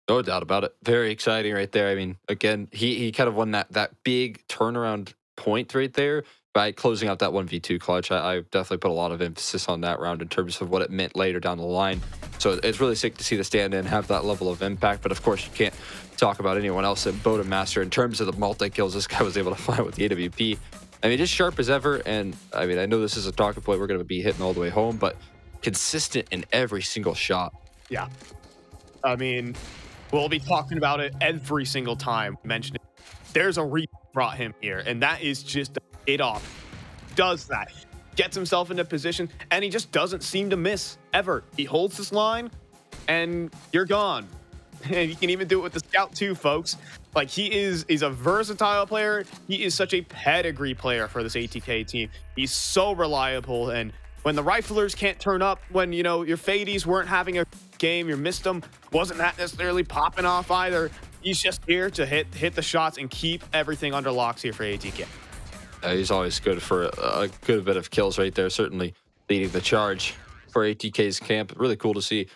No doubt about it. Very exciting right there. I mean, again, he kind of won that big turnaround point right there by closing out that 1v2 clutch. I definitely put a lot of emphasis on that round in terms of what it meant later down the line. So it's really sick to see the stand-in have that level of impact. But of course, you can't talk about anyone else at Bowden Master in terms of the multi-kills this guy was able to find with the AWP. I mean, just sharp as ever. And I mean, I know this is a talking point we're going to be hitting all the way home, but consistent in every single shot. Yeah. I mean, we'll be talking about it every single time mentioning there's a reason brought him here, and that is just it off. Does that, gets himself into position, and he just doesn't seem to miss ever. He holds this line, and you're gone. And you can even do it with the scout too, folks. Like, he's a versatile player. He is such a pedigree player for this ATK team. He's so reliable, and when the riflers can't turn up, when, you know, your Fadies weren't having a game, your Mistum wasn't that necessarily popping off either, he's just here to hit the shots and keep everything under locks here for ATK. He's always good for a good bit of kills right there, certainly leading the charge for ATK's camp. Really cool to see.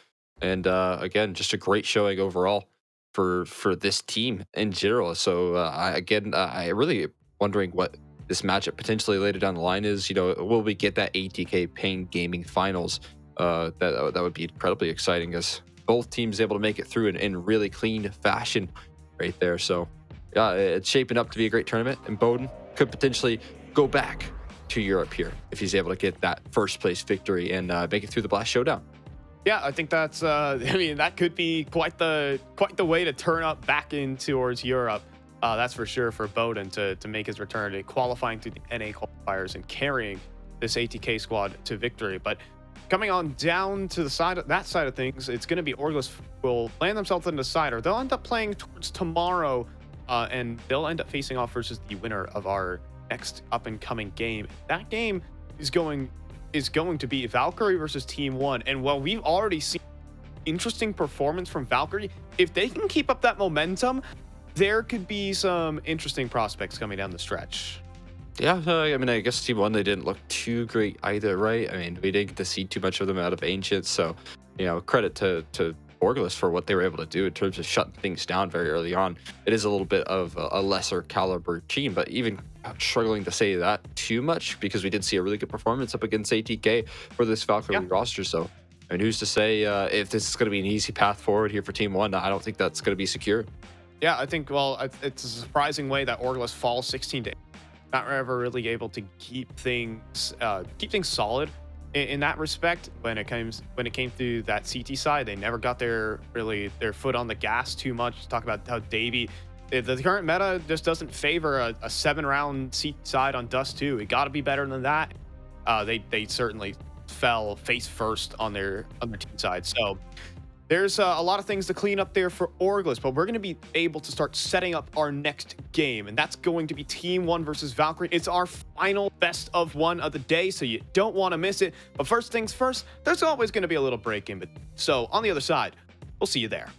And again, just a great showing overall for this team in general. So I really wondering what this matchup potentially later down the line is. You know, will we get that ATK Pain Gaming Finals? That would be incredibly exciting as both teams able to make it through in really clean fashion right there. So yeah, it's shaping up to be a great tournament, and Bowden could potentially go back to Europe here if he's able to get that first place victory and make it through the Blast Showdown. Yeah, I think that's I mean, that could be quite the way to turn up back in towards Europe. That's for sure for Bowden to make his return to qualifying to the NA qualifiers and carrying this ATK squad to victory. But coming on down to the side of that side of things, it's going to be Orglis will land themselves in the decider. They'll end up playing towards tomorrow, and they'll end up facing off versus the winner of our next up and coming game. That game is going to be Valkyrie versus Team 1. And while we've already seen interesting performance from Valkyrie, if they can keep up that momentum, there could be some interesting prospects coming down the stretch. Yeah, I mean, I guess Team 1, they didn't look too great either, right? I mean, we didn't get to see too much of them out of Ancient, so, you know, credit to Borgless for what they were able to do in terms of shutting things down very early on. It is a little bit of a lesser caliber team, but even struggling to say that too much because we did see a really good performance up against ATK for this Valkyrie roster, so, I mean, who's to say if this is going to be an easy path forward here for Team 1? I don't think that's going to be secure. Yeah, I think, well, it's a surprising way that Orgulus falls 16 to not ever really able to keep things solid in that respect. When it came to that CT side, they never got their foot on the gas too much. Talk about how Davey, the current meta just doesn't favor a 7-round CT side on Dust 2. It got to be better than that. They certainly fell face first on their team side. So there's a lot of things to clean up there for Orgulus, but we're going to be able to start setting up our next game, and that's going to be Team 1 versus Valkyrie. It's our final best of 1 of the day, so you don't want to miss it. But first things first, there's always going to be a little break in, but so on the other side, we'll see you there.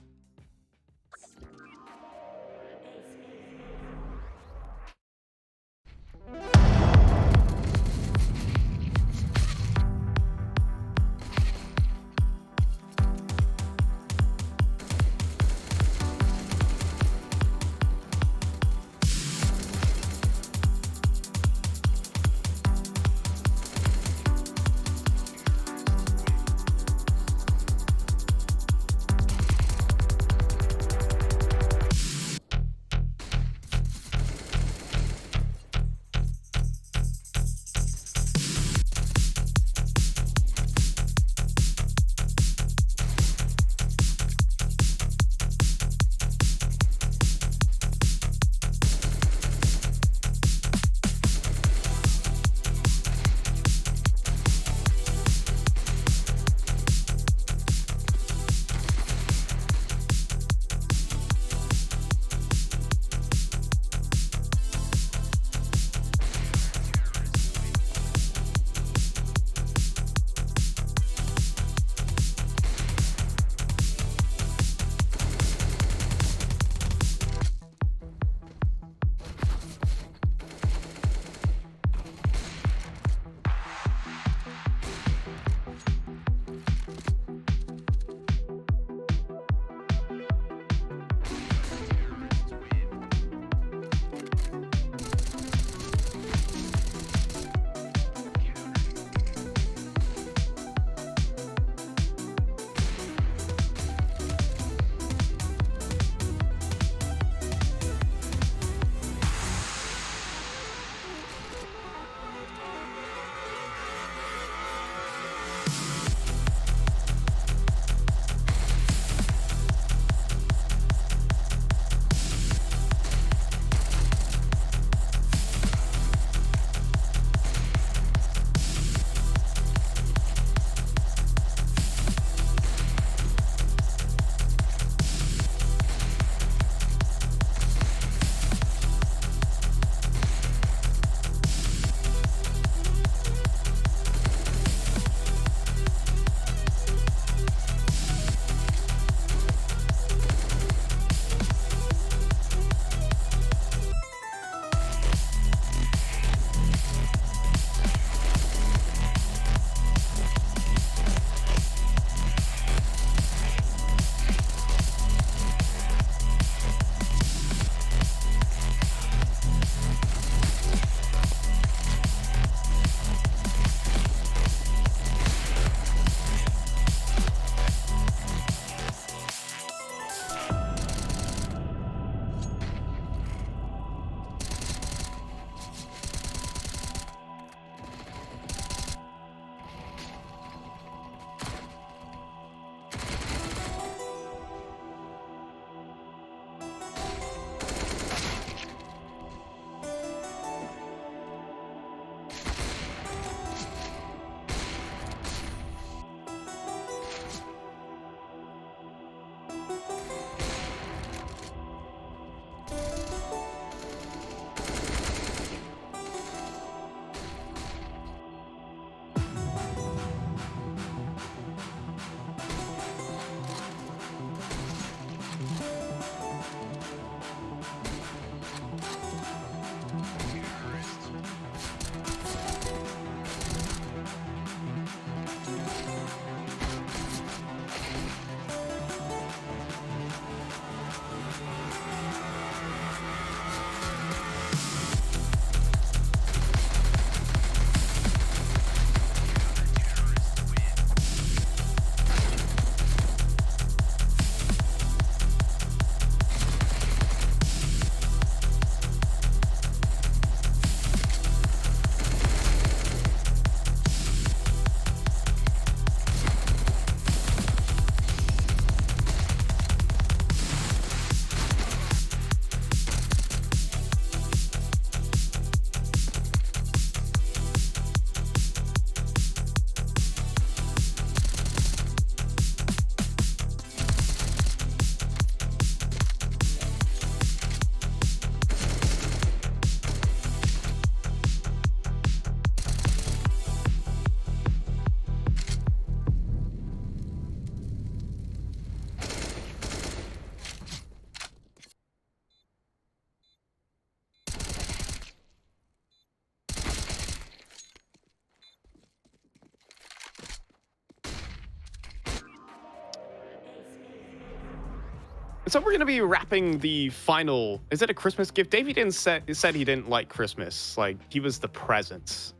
So we're gonna be wrapping the final. Is it a Christmas gift? Davey said he didn't like Christmas. Like he was the presents.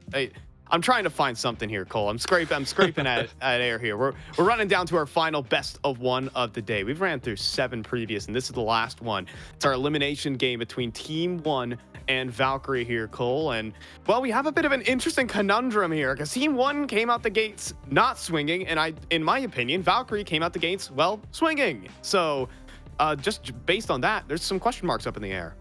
I'm trying to find something here, Cole. I'm scraping at air here. We're running down to our final best of one of the day. We've ran through 7 previous, and this is the last one. It's our elimination game between Team 1 and Valkyrie here, Cole. And well, we have a bit of an interesting conundrum here because Team 1 came out the gates not swinging, and in my opinion, Valkyrie came out the gates, well, swinging. So just based on that, there's some question marks up in the air.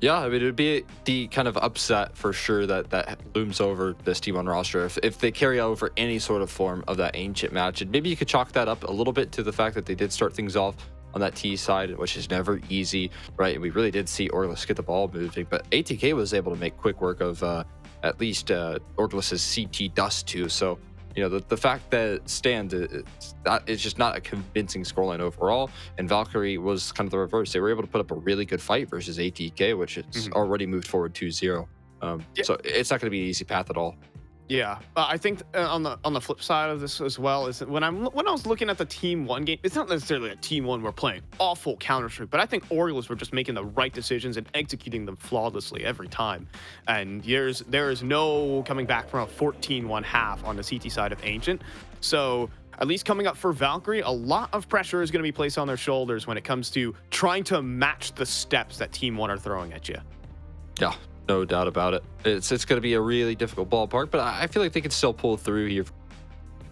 Yeah, I mean, it would be the kind of upset for sure that looms over this T1 roster if they carry over any sort of form of that ancient match. And maybe you could chalk that up a little bit to the fact that they did start things off on that T side, which is never easy, right? And we really did see Orgless get the ball moving, but ATK was able to make quick work of at least Orgless's CT dust too. So, you know, the fact that it stands, it's just not a convincing scoreline overall. And Valkyrie was kind of the reverse. They were able to put up a really good fight versus ATK, which has already moved forward 2-0. So it's not going to be an easy path at all. Yeah, I think on the flip side of this as well is that when I was looking at the Team 1 game, it's not necessarily a Team 1 we're playing awful Counter-Strike, but I think Orioles were just making the right decisions and executing them flawlessly every time. And there is no coming back from a 14-1 half on the CT side of Ancient. So at least coming up for Valkyrie, a lot of pressure is going to be placed on their shoulders when it comes to trying to match the steps that Team 1 are throwing at you. Yeah. No doubt about it. It's going to be a really difficult ballpark, but I feel like they can still pull through here.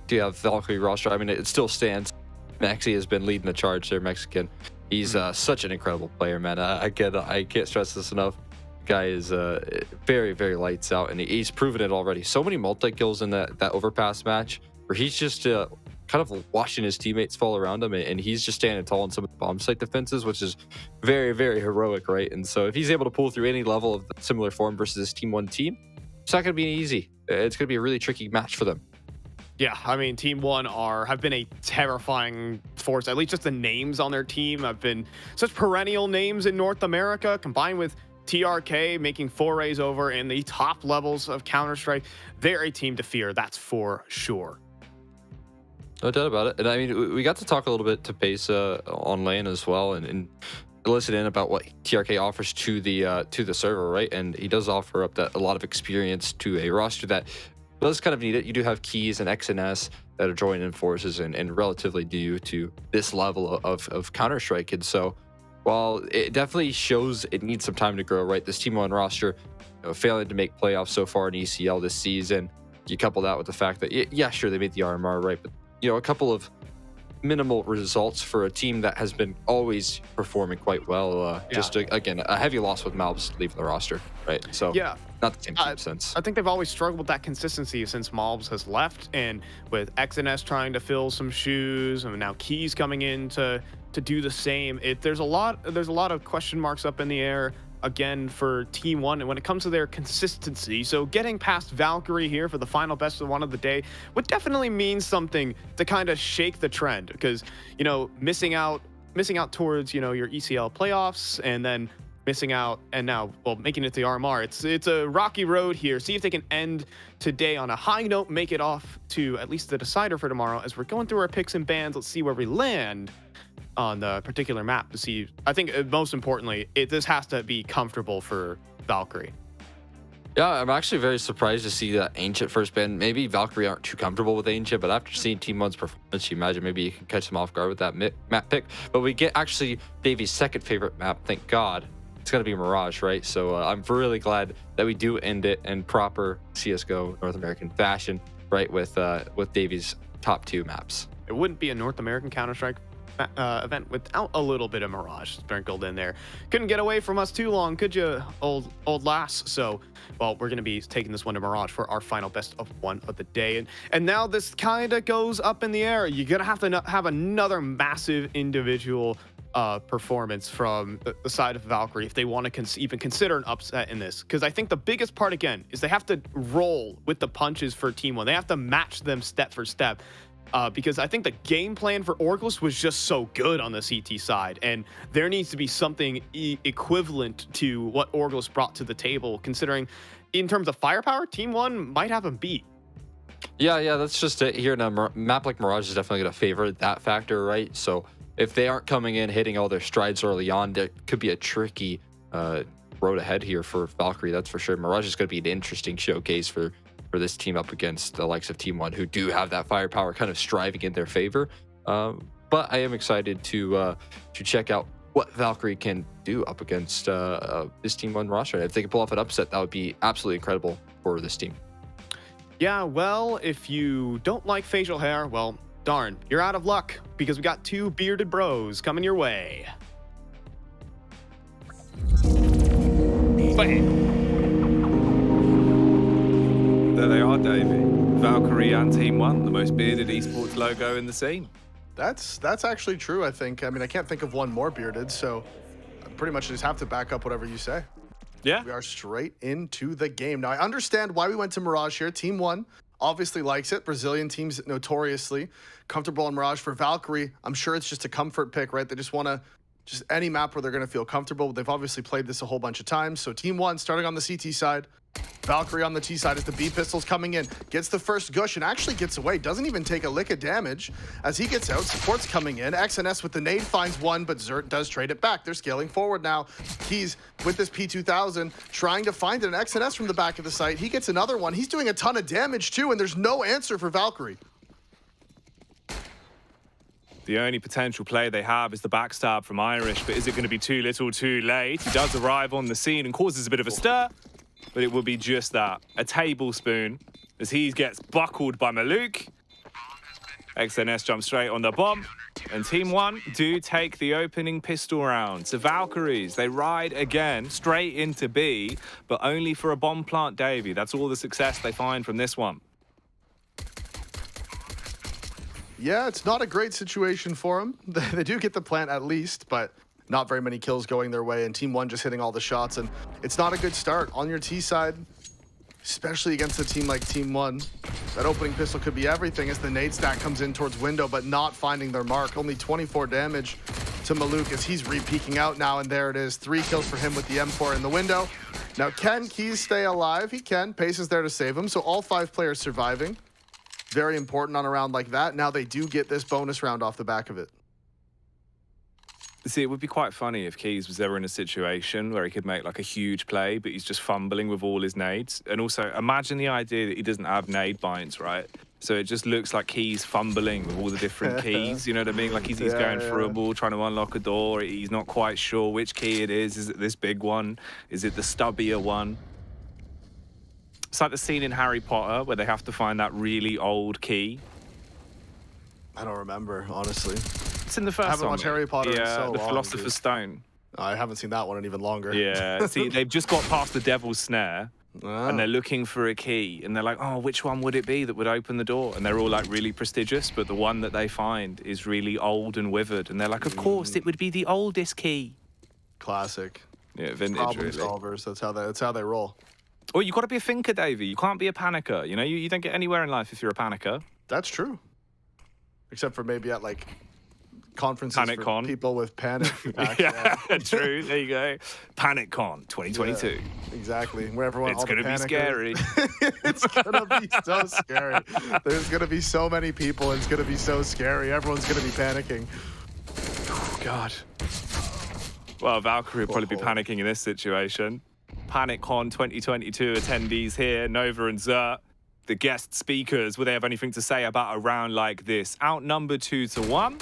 Do you have Valkyrie roster? I mean, it still stands. Maxi has been leading the charge there, Mexican. He's such an incredible player, man. I can't stress this enough. Guy is very, very lights out, and he's proven it already. So many multi-kills in that overpass match where he's just kind of watching his teammates fall around him, and he's just standing tall in some of the bomb site defenses, which is very, very heroic, right? And so if he's able to pull through any level of similar form versus this Team 1 team, it's not going to be easy. It's going to be a really tricky match for them. Yeah, I mean, Team 1 have been a terrifying force. At least just the names on their team have been such perennial names in North America, combined with TRK making forays over in the top levels of Counter-Strike. They're a team to fear, that's for sure. No doubt about it. And I mean, we got to talk a little bit to Pace on lane as well, and listen in about what TRK offers to the server, right? And he does offer up a lot of experience to a roster that does kind of need it. You do have Keys and XNS that are joining forces and relatively new to this level of Counter-Strike. And so while it definitely shows it needs some time to grow, right? This Team 1 roster, failing to make playoffs so far in ECL this season, you couple that with the fact that, yeah, sure, they made the RMR, right? But a couple of minimal results for a team that has been always performing quite well. Just again, a heavy loss with Malbs leaving the roster, right? So yeah, not the same team since. I think they've always struggled with that consistency since Malbs has left, and with XNS trying to fill some shoes, and now Keys coming in to do the same. There's a lot of question marks up in the air again for Team 1, and when it comes to their consistency. So getting past Valkyrie here for the final best of one of the day would definitely mean something to kind of shake the trend, because missing out towards your ECL playoffs, and then missing out, and now making it to the RMR, it's a rocky road here. See if they can end today on a high note, make it off to at least the decider for tomorrow. As we're going through our picks and bans, let's see where we land on the particular map to see. I think most importantly, this has to be comfortable for Valkyrie. Yeah, I'm actually very surprised to see that Ancient first ban. Maybe Valkyrie aren't too comfortable with Ancient, but after seeing Team 1's performance, you imagine maybe you can catch them off guard with that map pick. But we get actually Davey's second favorite map, thank God. It's going to be Mirage, right? So I'm really glad that we do end it in proper CSGO North American fashion, right, with Davey's top 2 maps. It wouldn't be a North American Counter-Strike event without a little bit of Mirage sprinkled in there. Couldn't get away from us too long, could you, old lass? So, well, we're going to be taking this one to Mirage for our final best of one of the day. And now this kind of goes up in the air. You're going to have another massive individual performance from the side of Valkyrie if they want to even consider an upset in this. Because I think the biggest part, again, is they have to roll with the punches for Team 1. They have to match them step for step. Because I think the game plan for Orgless was just so good on the CT side, and there needs to be something equivalent to what Orgless brought to the table, considering in terms of firepower, Team 1 might have them beat. Yeah, that's just it here. Now, map like Mirage is definitely going to favor that factor, right? So if they aren't coming in hitting all their strides early on, there could be a tricky road ahead here for Valkyrie. That's for sure. Mirage is going to be an interesting showcase for this team up against the likes of Team One, who do have that firepower kind of striving in their favor. But I am excited to check out what Valkyrie can do up against this Team One roster. If they can pull off an upset, that would be absolutely incredible for this team. Yeah, well, if you don't like facial hair, well, darn, you're out of luck, because we got 2 bearded bros coming your way. There they are, Davey. Valkyrie and Team One, the most bearded esports logo in the scene. That's actually true, I think. I mean, I can't think of one more bearded, so I pretty much just have to back up whatever you say. Yeah. We are straight into the game. Now, I understand why we went to Mirage here. Team One obviously likes it. Brazilian teams notoriously comfortable in Mirage. For Valkyrie, I'm sure it's just a comfort pick, right? They just want to, just any map where they're going to feel comfortable. They've obviously played this a whole bunch of times. So Team One starting on the CT side. Valkyrie on the T side as the B pistols coming in. Gets the first gush and actually gets away. Doesn't even take a lick of damage as he gets out. Support's coming in. XNS with the nade finds one, but Zert does trade it back. They're scaling forward now. Keys with this P2000 trying to find an XNS from the back of the site. He gets another one. He's doing a ton of damage too, and there's no answer for Valkyrie. The only potential play they have is the backstab from Irish, but is it going to be too little too late? He does arrive on the scene and causes a bit of a stir, but it will be just that, a tablespoon, as he gets buckled by Maluk. XNS jumps straight on the bomb, and Team One do take the opening pistol round. So Valkyries, they ride again straight into B, but only for a bomb plant, Davey. That's all the success they find from this one. Yeah, it's not a great situation for them. They do get the plant at least, but not very many kills going their way, and Team One just hitting all the shots, and it's not a good start on your T side, especially against a team like Team One. That opening pistol could be everything as the nade stack comes in towards window, but not finding their mark. Only 24 damage to Maluk as he's re-peeking out now, and there it is. 3 kills for him with the M4 in the window. Now, can Keys stay alive? He can. Pace is there to save him, so all 5 players surviving. Very important on a round like that. Now they do get this bonus round off the back of it. See, it would be quite funny if Keys was ever in a situation where he could make like a huge play, but he's just fumbling with all his nades. And also, imagine the idea that he doesn't have nade binds, right? So it just looks like Keys fumbling with all the different keys, you know what I mean? Like he's going through a ball, trying to unlock a door. He's not quite sure which key it is. Is it this big one? Is it the stubbier one? It's like the scene in Harry Potter where they have to find that really old key. I don't remember, honestly. It's in the first I haven't one, watched mate. Harry Potter in so the long, Philosopher's dude. Stone. I haven't seen that one in even longer. Yeah, see, they've just got past the Devil's Snare, Ah. and they're looking for a key, and they're like, oh, which one would it be that would open the door? And they're all like really prestigious, but the one that they find is really old and withered, and they're like, of course, it would be the oldest key. Classic. Yeah, vintage, Problem really. solvers. That's how they roll. Well, you got to be a thinker, Davey. You can't be a panicker. You know, you don't get anywhere in life if you're a panicker. That's true. Except for maybe at like conferences Panic for Con. people with panic attacks. Yeah, true. There you go. Panic Con 2022. Yeah, exactly. Where everyone. It's all the going to be panickers- scary. It's gonna be so scary. There's gonna be so many people. It's gonna be so scary. Everyone's gonna be panicking. God. Well, Valkyrie will probably be panicking in this situation. PanicCon 2022 attendees here, Nova and Zert. The guest speakers, will they have anything to say about a round like this? Outnumbered 2-1.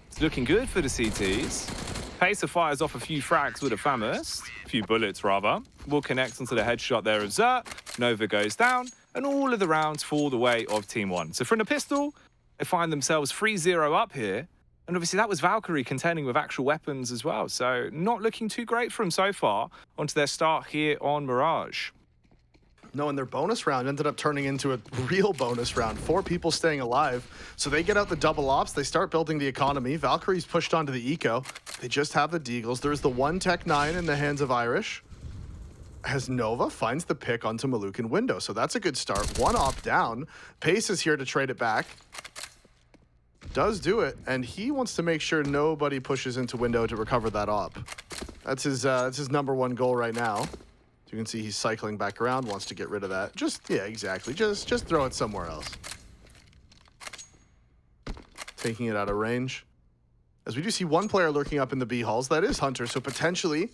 It's looking good for the CTs. Pacer fires off a few frags with a Famous. A few bullets, rather. Will connect onto the headshot there of Zert. Nova goes down, and all of the rounds fall the way of Team One. So from the pistol, they find themselves 3-0 up here. And obviously that was Valkyrie contending with actual weapons as well. So not looking too great for them so far onto their start here on Mirage. No, and their bonus round ended up turning into a real bonus round. 4 people staying alive. So they get out the double ops. They start building the economy. Valkyrie's pushed onto the eco. They just have the deagles. There's the 1 Tech 9 in the hands of Irish. As Nova finds the pick onto Maluk and window. So that's a good start. 1 op down. Pace is here to trade it back. Does do it, and he wants to make sure nobody pushes into window to recover that op. That's his number 1 goal right now. So you can see he's cycling back around, wants to get rid of that. Yeah, exactly. Just throw it somewhere else. Taking it out of range. As we do see one player lurking up in the B halls, that is Hunter, so potentially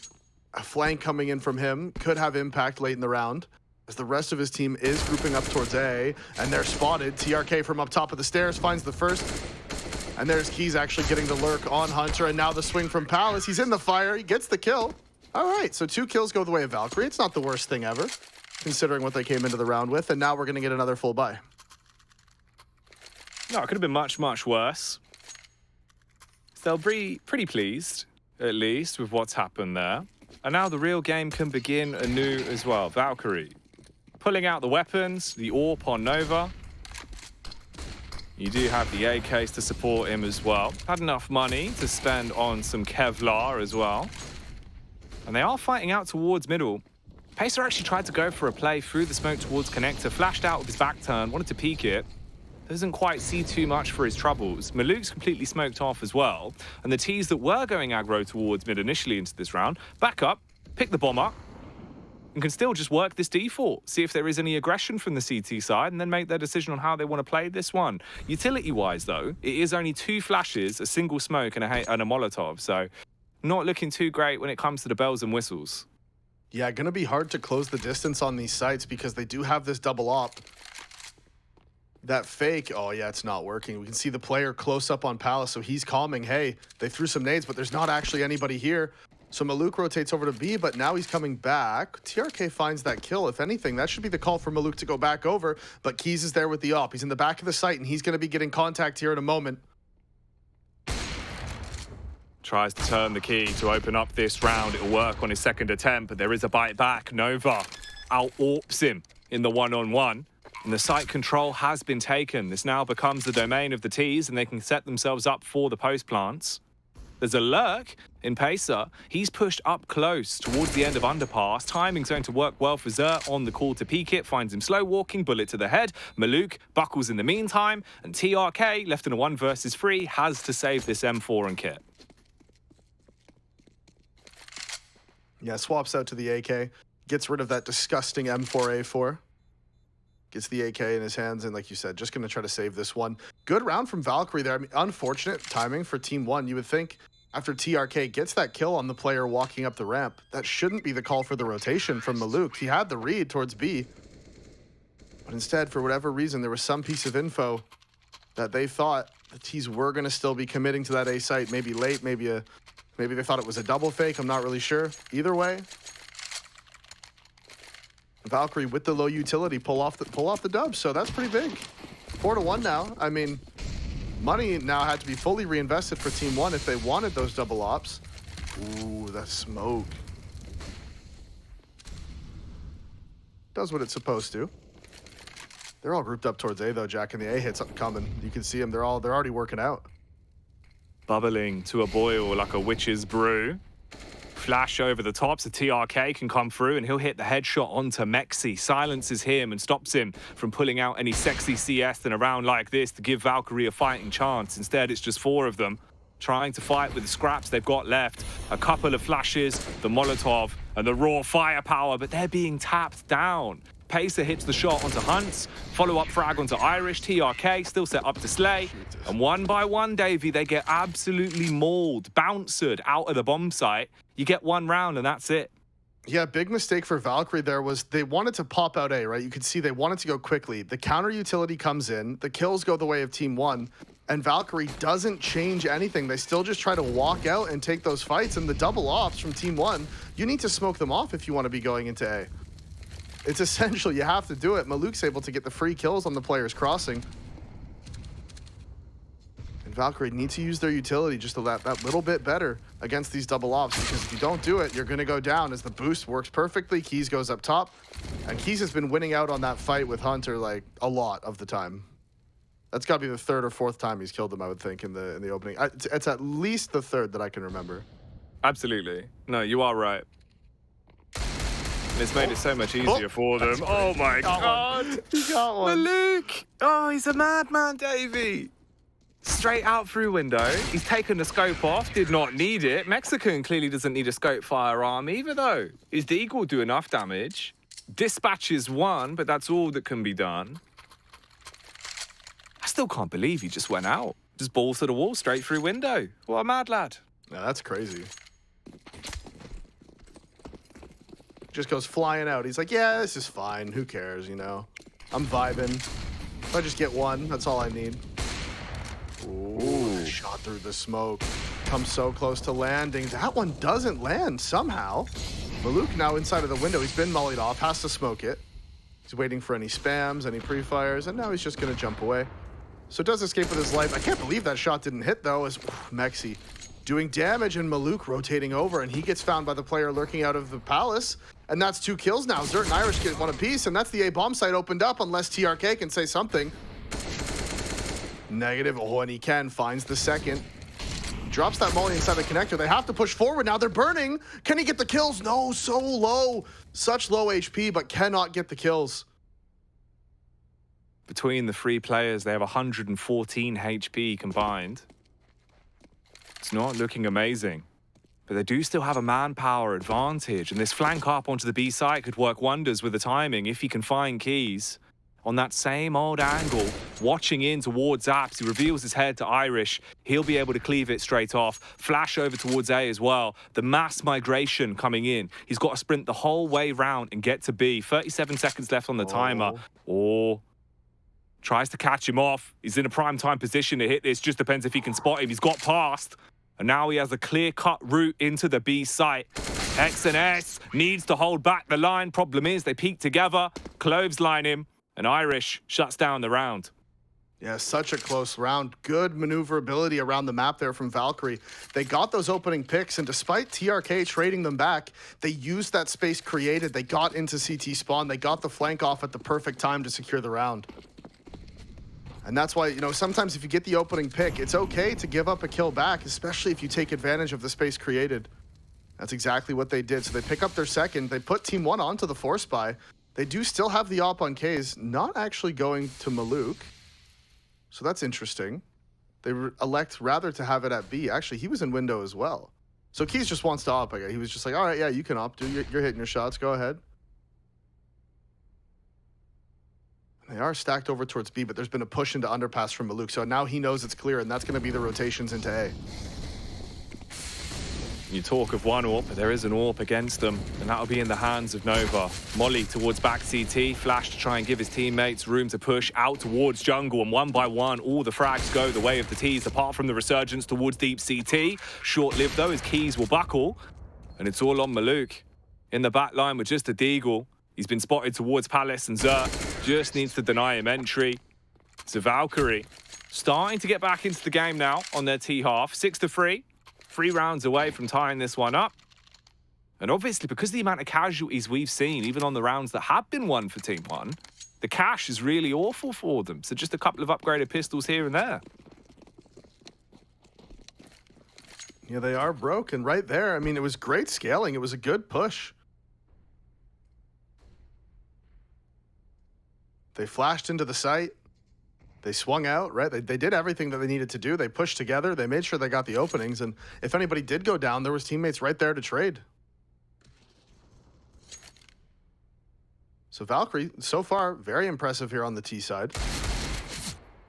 a flank coming in from him could have impact late in the round, as the rest of his team is grouping up towards A, and they're spotted. TRK from up top of the stairs finds the first, and there's Keys actually getting the lurk on Hunter, and now the swing from Palace. He's in the fire, he gets the kill. All right, so 2 kills go the way of Valkyrie. It's not the worst thing ever, considering what they came into the round with, and now we're gonna get another full buy. No, it could have been much, much worse. So they'll be pretty pleased, at least, with what's happened there. And now the real game can begin anew as well. Valkyrie pulling out the weapons, the AWP on Nova. You do have the AKs to support him as well. Had enough money to spend on some Kevlar as well. And they are fighting out towards middle. Pacer actually tried to go for a play through the smoke towards connector, flashed out with his back turn, wanted to peek it. Doesn't quite see too much for his troubles. Maluk's completely smoked off as well. And the T's that were going aggro towards mid initially into this round, back up, pick the bomb up, and can still just work this default, see if there is any aggression from the CT side, and then make their decision on how they want to play this one. Utility-wise, though, it is only 2 flashes, a single smoke, and a Molotov, so not looking too great when it comes to the bells and whistles. Yeah, gonna be hard to close the distance on these sites because they do have this double op. That fake, oh yeah, it's not working. We can see the player close up on Palace, so he's calming. Hey, they threw some nades, but there's not actually anybody here. So Maluk rotates over to B, but now he's coming back. TRK finds that kill. If anything, that should be the call for Maluk to go back over, but Keys is there with the op. He's in the back of the site, and he's going to be getting contact here in a moment. Tries to turn the key to open up this round. It'll work on his second attempt, but there is a bite back. Nova out-AWPs him in the one-on-one. And the site control has been taken. This now becomes the domain of the T's, and they can set themselves up for the post plants. There's a lurk in Pacer. He's pushed up close towards the end of underpass. Timing's going to work well for Xur on the call to peek it. Finds him slow walking, bullet to the head. Maluk buckles in the meantime. And TRK, left in a 1 versus 3, has to save this M4 and kit. Yeah, swaps out to the AK. Gets rid of that disgusting M4A4. Gets the AK in his hands, and like you said, just going to try to save this one. Good round from Valkyrie there. I mean, unfortunate timing for Team 1. You would think after TRK gets that kill on the player walking up the ramp, that shouldn't be the call for the rotation from Maluk. He had the read towards B. But instead, for whatever reason, there was some piece of info that they thought the T's were going to still be committing to that A site. Maybe late, maybe they thought it was a double fake. I'm not really sure. Either way, Valkyrie with the low utility pull off the dub, so that's pretty big. 4-1 now. I mean, money now had to be fully reinvested for Team 1 if they wanted those double ops. Ooh, that smoke. Does what it's supposed to. They're all grouped up towards A though, Jack, and the A hit's coming. You can see them. They're already working out. Bubbling to a boil like a witch's brew. Flash over the top so TRK can come through, and he'll hit the headshot onto Mexi. Silences him and stops him from pulling out any sexy CS in a round like this to give Valkyrie a fighting chance. Instead, it's just 4 of them trying to fight with the scraps they've got left. A couple of flashes, the Molotov, and the raw firepower, but they're being tapped down. Pacer hits the shot onto Hunts, follow-up frag onto Irish, TRK still set up to slay. And one by one, Davey, they get absolutely mauled, bounced out of the bomb site. You get 1 round and that's it. Yeah, big mistake for Valkyrie there was they wanted to pop out A, right? You could see they wanted to go quickly. The counter utility comes in, the kills go the way of Team 1, and Valkyrie doesn't change anything. They still just try to walk out and take those fights, and the double ops from Team 1, you need to smoke them off if you want to be going into A. It's essential, you have to do it. Maluk's able to get the free kills on the players crossing. And Valkyrie need to use their utility just that little bit better against these double ops, because if you don't do it, you're going to go down as the boost works perfectly. Keys goes up top, and Keys has been winning out on that fight with Hunter like a lot of the time. That's got to be the 3rd or 4th time he's killed him, I would think, in the opening. It's at least the 3rd that I can remember. Absolutely. No, you are right. And it's made it so much easier for them. Oh my God. He got one. Maluk! Oh, he's a madman, Davey. Straight out through window. He's taken the scope off, did not need it. Mexican clearly doesn't need a scope firearm either though. His deagle will do enough damage. Dispatches 1, but that's all that can be done. I still can't believe he just went out. Just balls to the wall, straight through window. What a mad lad. Yeah, that's crazy. Just goes flying out. He's like, yeah, this is fine. Who cares, you know? I'm vibing. If I just get one, that's all I need. Ooh, shot through the smoke. Comes so close to landing. That one doesn't land somehow. Maluk now inside of the window. He's been mollied off, has to smoke it. He's waiting for any spams, any pre-fires, and now he's just going to jump away. So does escape with his life. I can't believe that shot didn't hit, though, as Mexi doing damage and Maluk rotating over, and he gets found by the player lurking out of the palace. And that's 2 kills now. Zert and Irish get one apiece, and that's the A bomb site opened up unless TRK can say something. Negative. Oh, and he can. Finds the second. Drops that molly inside the connector. They have to push forward now. They're burning. Can he get the kills? No, so low. Such low HP, but cannot get the kills. Between the 3 players, they have 114 HP combined. It's not looking amazing, but they do still have a manpower advantage, and this flank up onto the B site could work wonders with the timing if he can find keys. On that same old angle, watching in towards Apps, he reveals his head to Irish. He'll be able to cleave it straight off. Flash over towards A as well. The mass migration coming in. He's got to sprint the whole way round and get to B. 37 seconds left on the timer. Oh. Tries to catch him off. He's in a prime time position to hit this. Just depends if he can spot him. He's got past. And now he has a clear-cut route into the B site. X and S needs to hold back the line. Problem is, they peek together, clothesline him, and Irish shuts down the round. Yeah, such a close round. Good maneuverability around the map there from Valkyrie. They got those opening picks, and despite TRK trading them back, they used that space created. They got into CT spawn. They got the flank off at the perfect time to secure the round. And that's why, you know, sometimes if you get the opening pick, it's okay to give up a kill back, especially if you take advantage of the space created. That's exactly what they did. So they pick up their second. They put Team 1 onto the force buy. They do still have the op on K's, not actually going to Maluk. So that's interesting. They elect rather to have it at B. Actually, he was in window as well. So Keys just wants to op. He was just like, all right, yeah, you can op. You're hitting your shots. Go ahead. They are stacked over towards B, but there's been a push into underpass from Maluk. So now he knows it's clear, and that's going to be the rotations into A. You talk of one AWP, but there is an AWP against them, and that'll be in the hands of Nova. Molly towards back CT, Flash to try and give his teammates room to push out towards jungle, and one by one, all the frags go the way of the T's, apart from the resurgence towards deep CT. Short-lived, though, his keys will buckle, and it's all on Maluk. In the back line with just a deagle. He's been spotted towards Palace, and Zert just needs to deny him entry. So Valkyrie starting to get back into the game now on their T half. 6-3. 3 rounds away from tying this one up. And obviously, because of the amount of casualties we've seen, even on the rounds that have been won for Team 1, the cash is really awful for them. So just a couple of upgraded pistols here and there. Yeah, they are broken right there. I mean, it was great scaling. It was a good push. They flashed into the site. They swung out, right? They did everything that they needed to do. They pushed together. They made sure they got the openings. And if anybody did go down, there was teammates right there to trade. So Valkyrie, so far, very impressive here on the T side.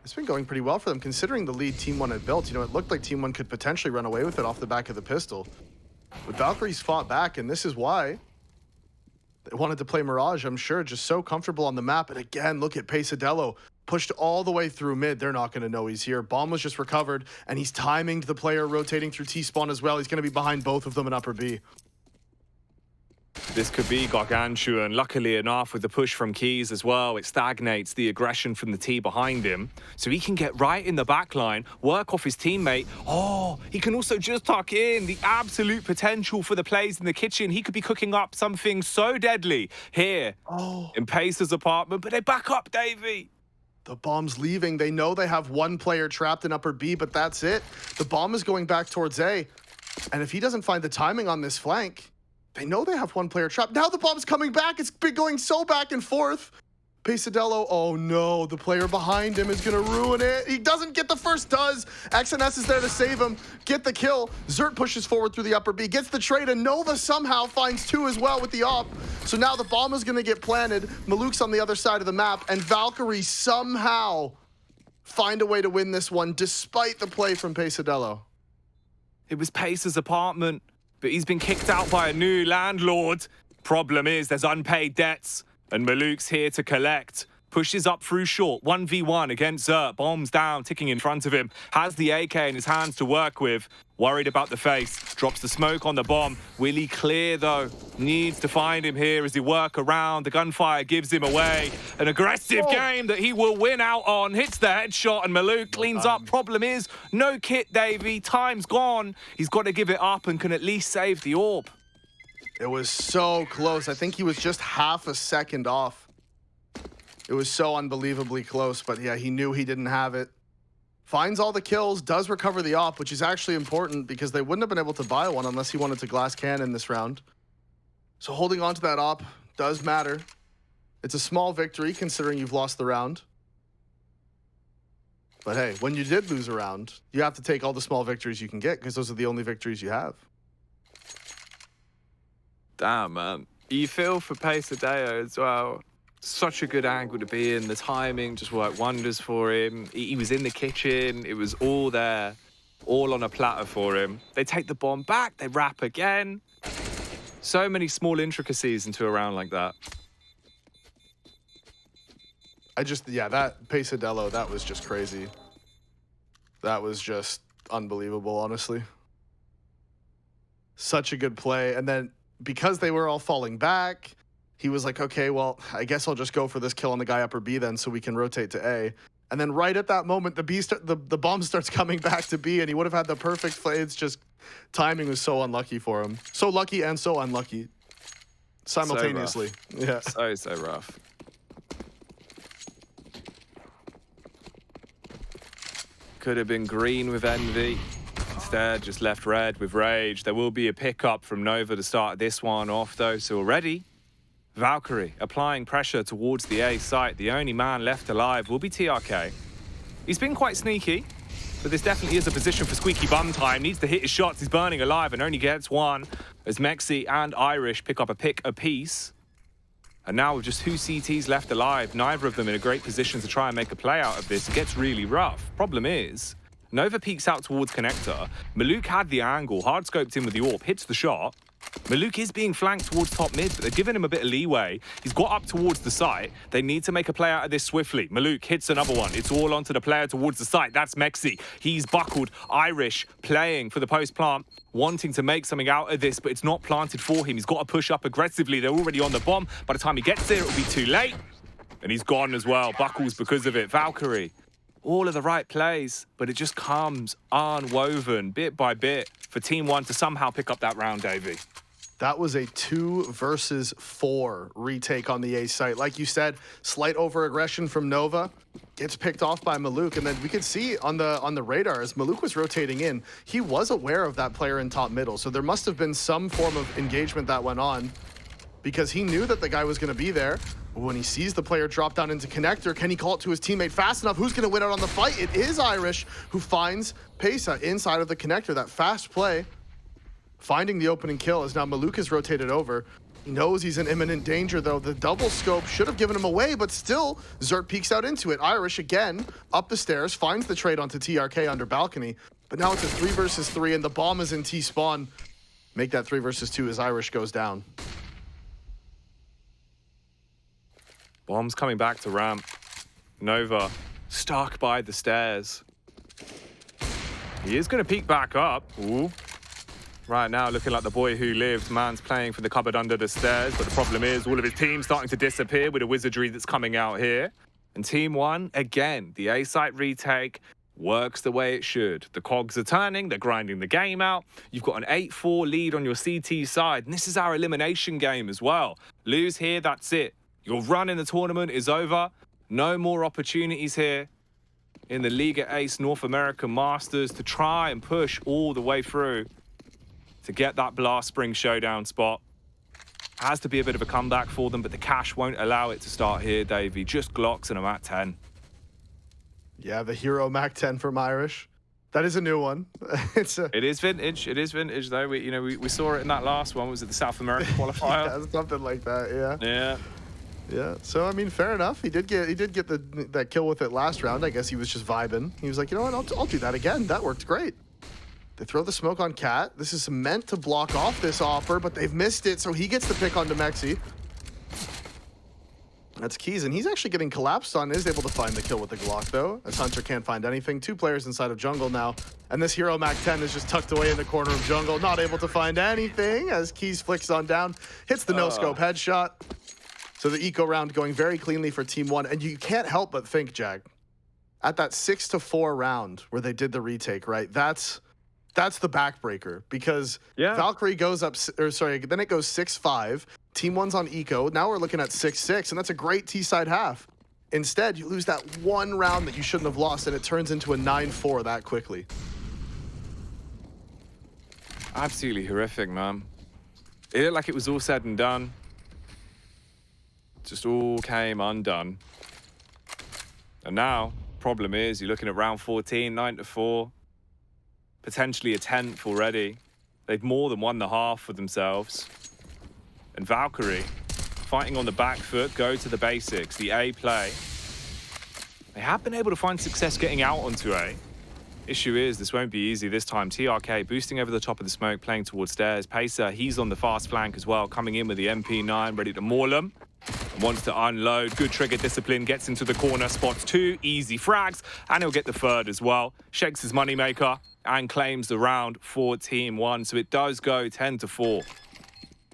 It's been going pretty well for them, considering the lead Team 1 had built. You know, it looked like Team 1 could potentially run away with it off the back of the pistol. But Valkyrie's fought back, and this is why. They wanted to play Mirage, I'm sure, just so comfortable on the map. And again, look at Pesadello. Pushed all the way through mid. They're not going to know he's here. Bomb was just recovered, and he's timing the player rotating through T-spawn as well. He's going to be behind both of them in upper B. This could be gargantuan. Luckily enough, with the push from Keys as well, it stagnates the aggression from the T behind him. So he can get right in the back line, work off his teammate. Oh, he can also just tuck in. The absolute potential for the plays in the kitchen. He could be cooking up something so deadly here in Pace's apartment. But they back up, Davey. The bomb's leaving. They know they have one player trapped in upper B, but that's it. The bomb is going back towards A. And if he doesn't find the timing on this flank, they know they have one player trapped. Now the bomb's coming back. It's been going so back and forth. Pesadello, oh no, the player behind him is going to ruin it. He doesn't get the first does. XNS is there to save him, get the kill. Zert pushes forward through the upper B, gets the trade, and Nova somehow finds 2 as well with the op. So now the bomb is going to get planted. Maluk's on the other side of the map, and Valkyrie somehow find a way to win this one despite the play from Pesadello. It was Pace's apartment, but he's been kicked out by a new landlord. Problem is, there's unpaid debts, and Maluk's here to collect. Pushes up through short, 1v1 against Zert, bombs down, ticking in front of him, has the AK in his hands to work with, worried about the face, drops the smoke on the bomb. Will he clear though? Needs to find him here as he work around, the gunfire gives him away. An aggressive game that he will win out on, hits the headshot and Maluk cleans up. Problem is, no kit, Davey, time's gone. He's got to give it up and can at least save the orb. It was so close. I think he was just half a second off. It was so unbelievably close, but yeah, he knew he didn't have it. Finds all the kills, does recover the op, which is actually important because they wouldn't have been able to buy one unless he wanted to glass cannon this round. So holding on to that op does matter. It's a small victory considering you've lost the round. But hey, when you did lose a round, you have to take all the small victories you can get because those are the only victories you have. Damn, man. You feel for Pesadeo as well. Such a good angle to be in. The timing just worked wonders for him. He was in the kitchen. It was all there, all on a platter for him. They take the bomb back. They wrap again. So many small intricacies into a round like that. That Pesadello, that was just crazy. That was just unbelievable, honestly. Such a good play. And then because they were all falling back, he was like, okay, well, I guess I'll just go for this kill on the guy upper B then so we can rotate to A. And then right at that moment, the bomb starts coming back to B and he would have had the perfect play. It's just timing was so unlucky for him. So lucky and so unlucky simultaneously. So so rough. Could have been green with envy. Instead, just left red with rage. There will be a pickup from Nova to start this one off though. So already, Valkyrie applying pressure towards the A site. The only man left alive will be TRK. He's been quite sneaky, but this definitely is a position for Squeaky Bum time. Needs to hit his shots. He's burning alive and only gets one as Mexi and Irish pick up a pick apiece. And now with just 2 CTs left alive, neither of them in a great position to try and make a play out of this. It gets really rough. Problem is, Nova peeks out towards Connector. Maluk had the angle, hard scoped in with the AWP, hits the shot. Maluk is being flanked towards top mid, but they're giving him a bit of leeway. He's got up towards the site. They need to make a play out of this swiftly. Maluk hits another one. It's all onto the player towards the site. That's Mexi. He's buckled. Irish playing for the post plant, wanting to make something out of this, but it's not planted for him. He's got to push up aggressively. They're already on the bomb. By the time he gets there, it'll be too late. And he's gone as well. Buckles because of it. Valkyrie. All of the right plays, but it just comes unwoven bit by bit for Team 1 to somehow pick up that round, Davey. That was a 2 versus 4 retake on the A site. Like you said, slight over-aggression from Nova. Gets picked off by Maluk, and then we could see on the radar as Maluk was rotating in, he was aware of that player in top middle, so there must have been some form of engagement that went on because he knew that the guy was going to be there. When he sees the player drop down into Connector, can he call it to his teammate fast enough? Who's going to win out on the fight? It is Irish who finds Pesa inside of the Connector. That fast play, finding the opening kill as now Maluk is rotated over. He knows he's in imminent danger though. The double scope should have given him away, but still Zert peeks out into it. Irish again up the stairs, finds the trade onto TRK under balcony, but now it's a 3 versus 3 and the bomb is in T-spawn. Make that 3 versus 2 as Irish goes down. Bomb's coming back to ramp. Nova stuck by the stairs. He is going to peek back up. Ooh. Right now, looking like the boy who lived. Man's playing for the cupboard under the stairs, but the problem is all of his team's starting to disappear with the wizardry that's coming out here. And Team 1, again, the A-site retake works the way it should. The cogs are turning, they're grinding the game out. You've got an 8-4 lead on your CT side, and this is our elimination game as well. Lose here, that's it. Your run in the tournament is over. No more opportunities here in the Liga Ace North American Masters to try and push all the way through to get that Blast Spring Showdown spot. Has to be a bit of a comeback for them, but the cash won't allow it to start here, Davey. Just Glocks and a MAC 10. Yeah, the hero MAC 10 from Irish. That is a new one. It is vintage. It is vintage, though. We saw it in that last one. Was it the South American qualifier? Yeah, something like that, yeah. Yeah. Yeah, so I mean, fair enough. He did get that kill with it last round. I guess he was just vibing. He was like, you know what, I'll do that again. That worked great. They throw the smoke on Cat. This is meant to block off this offer, but they've missed it, so he gets the pick onto Mexi. That's Keys, and he's actually getting collapsed on, is able to find the kill with the Glock, though, as Hunter can't find anything. 2 players inside of jungle now, and this Hero Mac 10 is just tucked away in the corner of jungle, not able to find anything, as Keys flicks on down, hits the no-scope headshot. So the eco round going very cleanly for Team 1, and you can't help but think, Jag, at that 6-4 round where they did the retake, right, that's the backbreaker, because Valkyrie goes up, then it goes 6-5. Team 1's on eco. Now we're looking at 6-6, and that's a great T-side half. Instead, you lose that one round that you shouldn't have lost, and it turns into a 9-4 that quickly. Absolutely horrific, man. It looked like it was all said and done. Just all came undone. And now, problem is, you're looking at round 14, 9-4. Potentially a 10th already. They've more than won the half for themselves. And Valkyrie, fighting on the back foot, go to the basics, the A play. They have been able to find success getting out onto A. Issue is, this won't be easy this time. TRK boosting over the top of the smoke, playing towards stairs. Pacer, he's on the fast flank as well, coming in with the MP9, ready to maul them. Wants to unload, good trigger discipline, gets into the corner, spots 2 easy frags, and he'll get the third as well. Shakes his moneymaker and claims the round for Team 1, so it does go 10-4.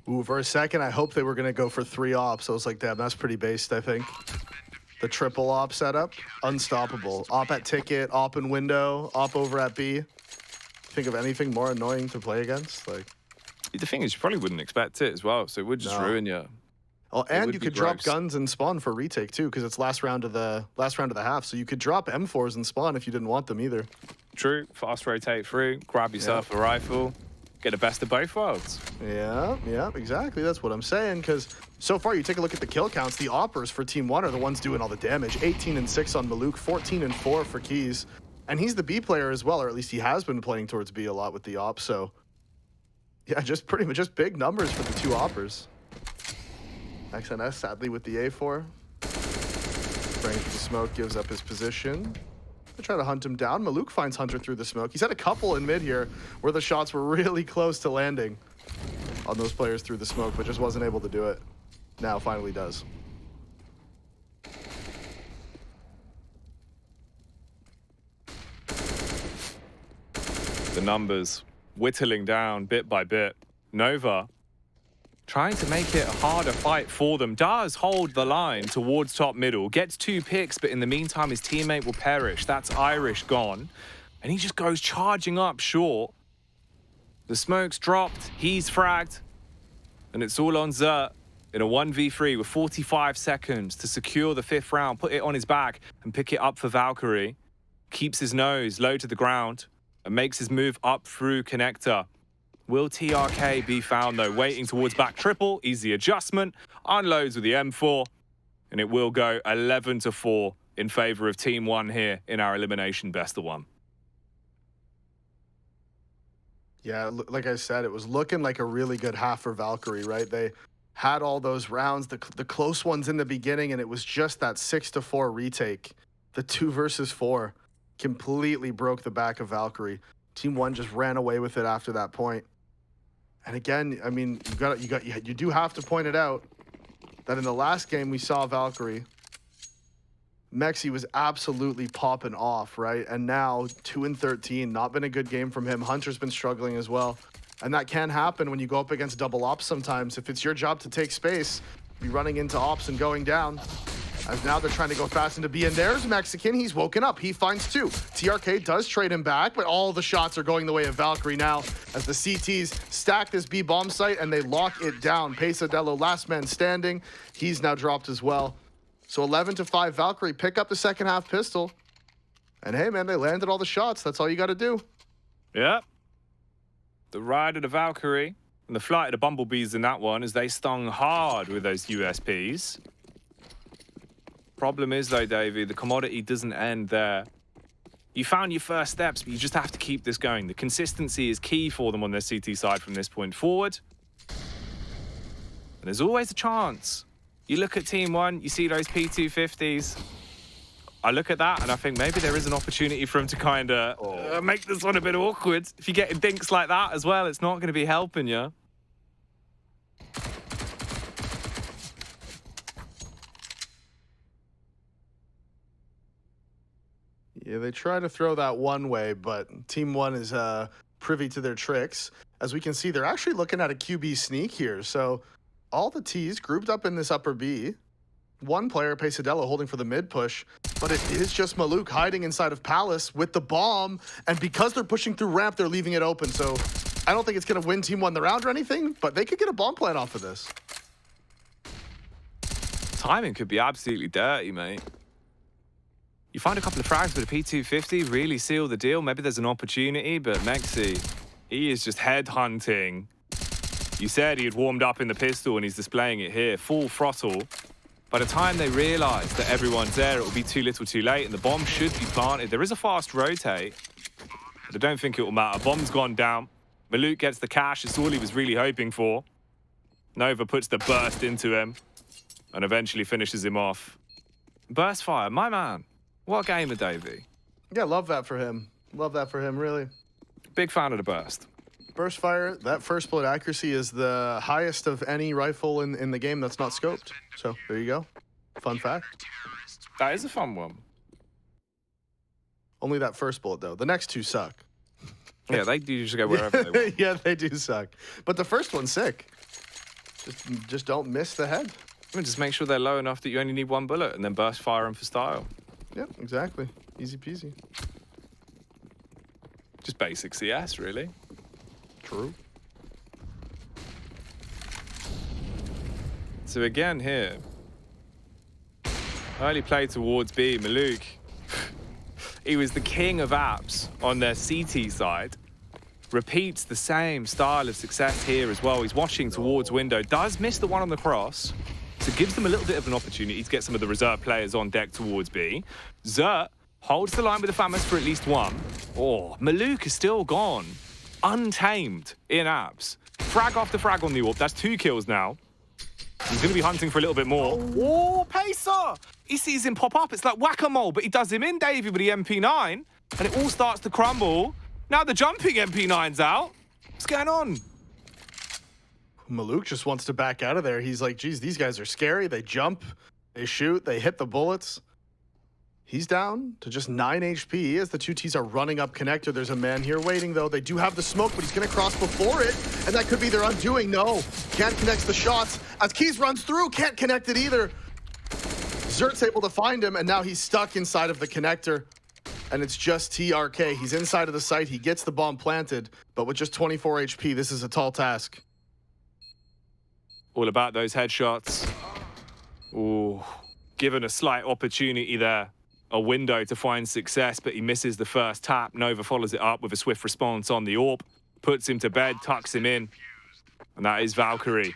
Ooh, for a second, I hoped they were going to go for 3 ops. I was like, damn, that's pretty based, I think. The triple op setup, unstoppable. Op at ticket, op in window, op over at B. Think of anything more annoying to play against? Like, the thing is, you probably wouldn't expect it as well, so it would just ruin you. Oh, and you could drop guns and spawn for retake too, because it's last round of the half. So you could drop M4s and spawn if you didn't want them either. True. Fast rotate through, grab yourself a rifle, get the best of both worlds. Yeah, exactly. That's what I'm saying. Because so far, you take a look at the kill counts. The oppers for Team 1 are the ones doing all the damage. 18-6 on Maluk, 14-4 for Keys, and he's the B player as well, or at least he has been playing towards B a lot with the op. So yeah, just pretty much just big numbers for the 2 oppers. XNS sadly with the A4. Spraying through the smoke, gives up his position. They try to hunt him down. Maluk finds Hunter through the smoke. He's had a couple in mid here where the shots were really close to landing on those players through the smoke, but just wasn't able to do it. Now finally does. The numbers whittling down bit by bit. Nova trying to make it a harder fight for them, does hold the line towards top middle, gets 2 picks, but in the meantime, his teammate will perish. That's Irish gone, and he just goes charging up short. The smoke's dropped, he's fragged, and it's all on Zert in a 1v3 with 45 seconds to secure the 5th round, put it on his back, and pick it up for Valkyrie. Keeps his nose low to the ground, and makes his move up through connector. Will TRK be found, though? Waiting towards back triple, easy adjustment, unloads with the M4, and it will go 11-4 in favor of Team 1 here in our elimination best of 1. Yeah, like I said, it was looking like a really good half for Valkyrie, right? They had all those rounds, the close ones in the beginning, and it was just that 6-4 retake. The 2 versus 4 completely broke the back of Valkyrie. Team 1 just ran away with it after that point. And again, I mean, you do have to point it out that in the last game we saw Valkyrie, Mexi was absolutely popping off, right? And now 2-13, not been a good game from him. Hunter's been struggling as well. And that can happen when you go up against double ops sometimes. If it's your job to take space, be running into ops and going down. As now they're trying to go fast into B, and there's Mexican. He's woken up. He finds 2. TRK does trade him back, but all the shots are going the way of Valkyrie now as the CTs stack this B bomb site and they lock it down. Pesadelo, last man standing. He's now dropped as well. So 11-5, Valkyrie pick up the second half pistol. And hey, man, they landed all the shots. That's all you got to do. Yeah. The ride of the Valkyrie and the flight of the Bumblebees in that one as they stung hard with those USPs. Problem is, though, Davey, the commodity doesn't end there. You found your first steps, but you just have to keep this going. The consistency is key for them on their CT side from this point forward. And there's always a chance You look at Team 1, you see those P250s. I look at that and I think maybe there is an opportunity for him to kind of make this one a bit awkward. If you get dinks like that as well, it's not going to be helping you. Yeah, they try to throw that one way, but Team 1 is privy to their tricks. As we can see, they're actually looking at a QB sneak here. So all the T's grouped up in this upper B. One player, Pesadelo, holding for the mid push, but it is just Maluk hiding inside of Palace with the bomb. And because they're pushing through ramp, they're leaving it open. So I don't think it's going to win Team 1 the round or anything, but they could get a bomb plant off of this. Timing could be absolutely dirty, mate. You find a couple of frags with a P250, really seal the deal. Maybe there's an opportunity, but Mexi, he is just headhunting. You said he had warmed up in the pistol and he's displaying it here, full throttle. By the time they realise that everyone's there, it will be too little too late and the bomb should be planted. There is a fast rotate, but I don't think it will matter. Bomb's gone down. Maluk gets the cash. It's all he was really hoping for. Nova puts the burst into him and eventually finishes him off. Burst fire, my man. What a gamer, Davey. Yeah, love that for him. Love that for him, really. Big fan of the burst. Burst fire, that first bullet accuracy is the highest of any rifle in the game that's not scoped. So there you go. Fun fact. That is a fun one. Only that first bullet, though. The next two suck. Yeah, they do just go wherever they want. Yeah, they do suck. But the first one's sick. Just don't miss the head. Just make sure they're low enough that you only need one bullet and then burst fire them for style. Yeah, exactly. Easy peasy. Just basic CS, really. True. So again here, early play towards B, Maluk. He was the king of apps on their CT side. Repeats the same style of success here as well. He's watching towards window, does miss the one on the cross. So gives them a little bit of an opportunity to get some of the reserve players on deck towards B. Zert holds the line with the Famas for at least one. Oh, Maluk is still gone. Untamed in apps. Frag after frag on the AWP. That's 2 kills now. He's going to be hunting for a little bit more. Oh, Pacer! He sees him pop up. It's like whack-a-mole, but he does him in, Davey, with the MP9. And it all starts to crumble. Now the jumping MP9's out. What's going on? Maluk just wants to back out of there. He's like, geez, these guys are scary. They jump, they shoot, they hit the bullets. He's down to just 9 HP as the two Ts are running up connector. There's a man here waiting, though. They do have the smoke, but he's going to cross before it, and that could be their undoing. No, can't connect the shots. As Keys runs through, can't connect it either. Zert's able to find him, and now he's stuck inside of the connector, and it's just TRK. He's inside of the site. He gets the bomb planted, but with just 24 HP, this is a tall task. All about those headshots. Ooh, given a slight opportunity there. A window to find success, but he misses the first tap. Nova follows it up with a swift response on the AWP. Puts him to bed, tucks him in. And that is Valkyrie.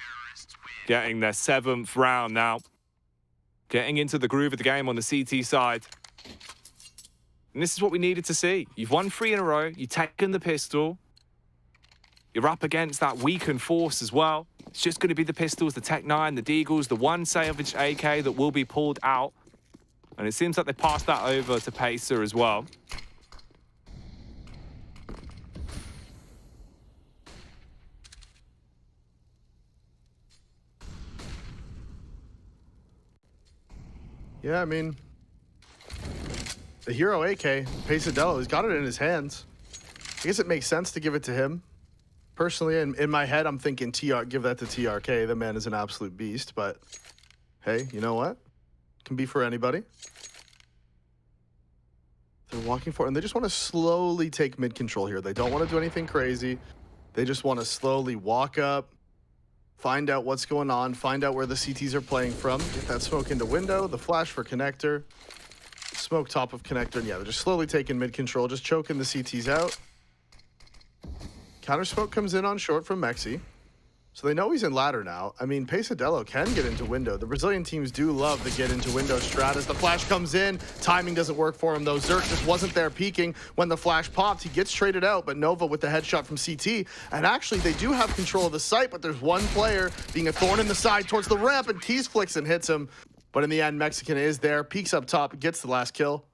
Getting their 7th round now. Getting into the groove of the game on the CT side. And this is what we needed to see. You've won 3 in a row. You've taken the pistol. You're up against that weakened force as well. It's just going to be the pistols, the Tech 9, the Deagles, the one Savage AK that will be pulled out. And it seems like they passed that over to Pacer as well. Yeah, I mean, the hero AK, Pesadelo, he's got it in his hands. I guess it makes sense to give it to him. Personally, in my head, I'm thinking give that to TRK. The man is an absolute beast, but hey, you know what? Can be for anybody. They're walking for it, and they just want to slowly take mid control here. They don't want to do anything crazy. They just want to slowly walk up, find out what's going on, find out where the CTs are playing from, get that smoke into window, the flash for connector, smoke top of connector, and yeah, they're just slowly taking mid control, just choking the CTs out. Counter smoke comes in on short from Mexi. So they know he's in ladder now. I mean, Pesadelo can get into window. The Brazilian teams do love the get into window strat. As the flash comes in, timing doesn't work for him though. Zerk just wasn't there peeking when the flash popped. He gets traded out, but Nova with the headshot from CT. And actually, they do have control of the site, but there's one player being a thorn in the side towards the ramp, and Keys flicks and hits him. But in the end, Mexican is there, peeks up top, gets the last kill.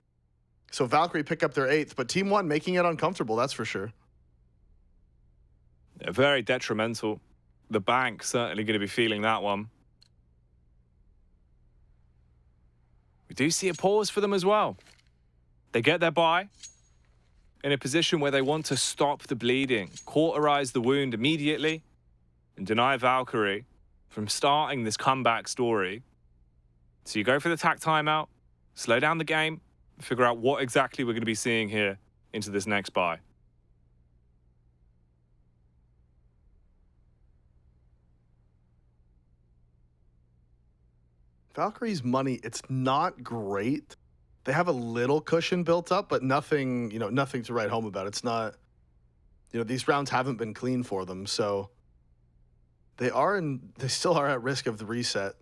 So Valkyrie pick up their 8th, but Team 1 making it uncomfortable, that's for sure. Yeah, very detrimental. The bank certainly going to be feeling that one. We do see a pause for them as well. They get their buy in a position where they want to stop the bleeding, cauterize the wound immediately, and deny Valkyrie from starting this comeback story. So you go for the tack timeout, slow down the game, figure out what exactly we're going to be seeing here into this next buy. Valkyrie's money, it's not great. They have a little cushion built up, but nothing, nothing to write home about. It's not, these rounds haven't been clean for them, so they still are at risk of the reset.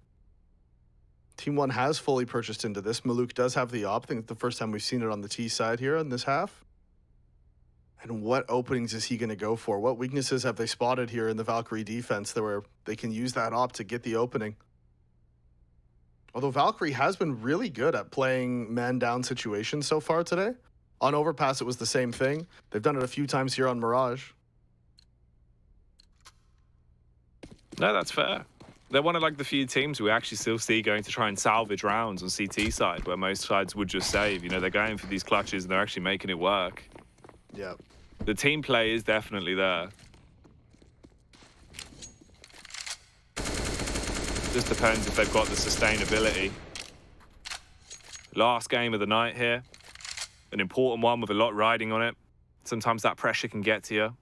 Team 1 has fully purchased into this. Maluk does have the op. I think it's the first time we've seen it on the T side here in this half. And what openings is he going to go for? What weaknesses have they spotted here in the Valkyrie defense where they can use that op to get the opening? Although Valkyrie has been really good at playing man-down situations so far today. On Overpass, it was the same thing. They've done it a few times here on Mirage. No, that's fair. They're one of the few teams we actually still see going to try and salvage rounds on CT side, where most sides would just save. They're going for these clutches and they're actually making it work. Yeah. The team play is definitely there. Just depends if they've got the sustainability. Last game of the night here. An important one with a lot riding on it. Sometimes that pressure can get to you.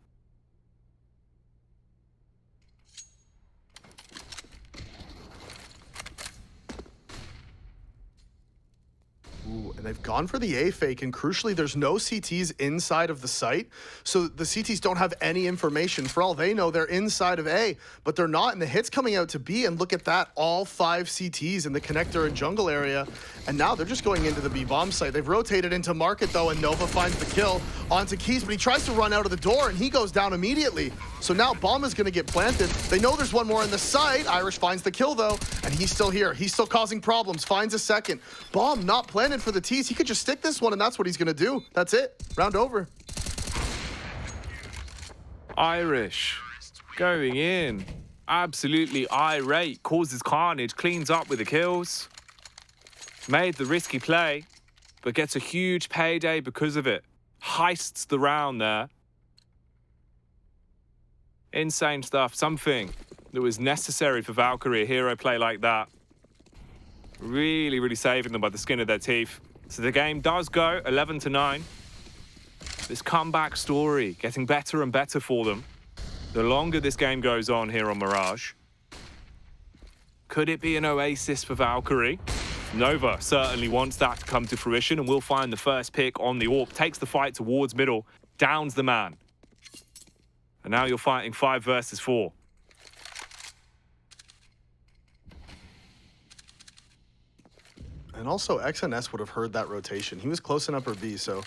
Ooh, and they've gone for the A fake, and crucially, there's no CTs inside of the site, so the CTs don't have any information. For all they know, they're inside of A, but they're not, and the hit's coming out to B, and look at that, all 5 CTs in the connector and jungle area, and now they're just going into the B bomb site. They've rotated into market, though, and Nova finds the kill onto Keys, but he tries to run out of the door, and he goes down immediately. So now bomb is going to get planted. They know there's one more in the site. Irish finds the kill, though, and he's still here. He's still causing problems, finds a second. Bomb not planted for the T's. He could just stick this one, and that's what he's going to do. That's it. Round over. Irish going in. Absolutely irate. Causes carnage. Cleans up with the kills. Made the risky play, but gets a huge payday because of it. Heists the round there. Insane stuff. Something that was necessary for Valkyrie, a hero play like that. Really, really saving them by the skin of their teeth. So the game does go 11-9. This comeback story getting better and better for them. The longer this game goes on here on Mirage. Could it be an oasis for Valkyrie? Nova certainly wants that to come to fruition, and will find the first pick on the AWP. Takes the fight towards middle, downs the man. And now you're fighting 5 versus 4. And also, XNS would have heard that rotation. He was close in upper B, so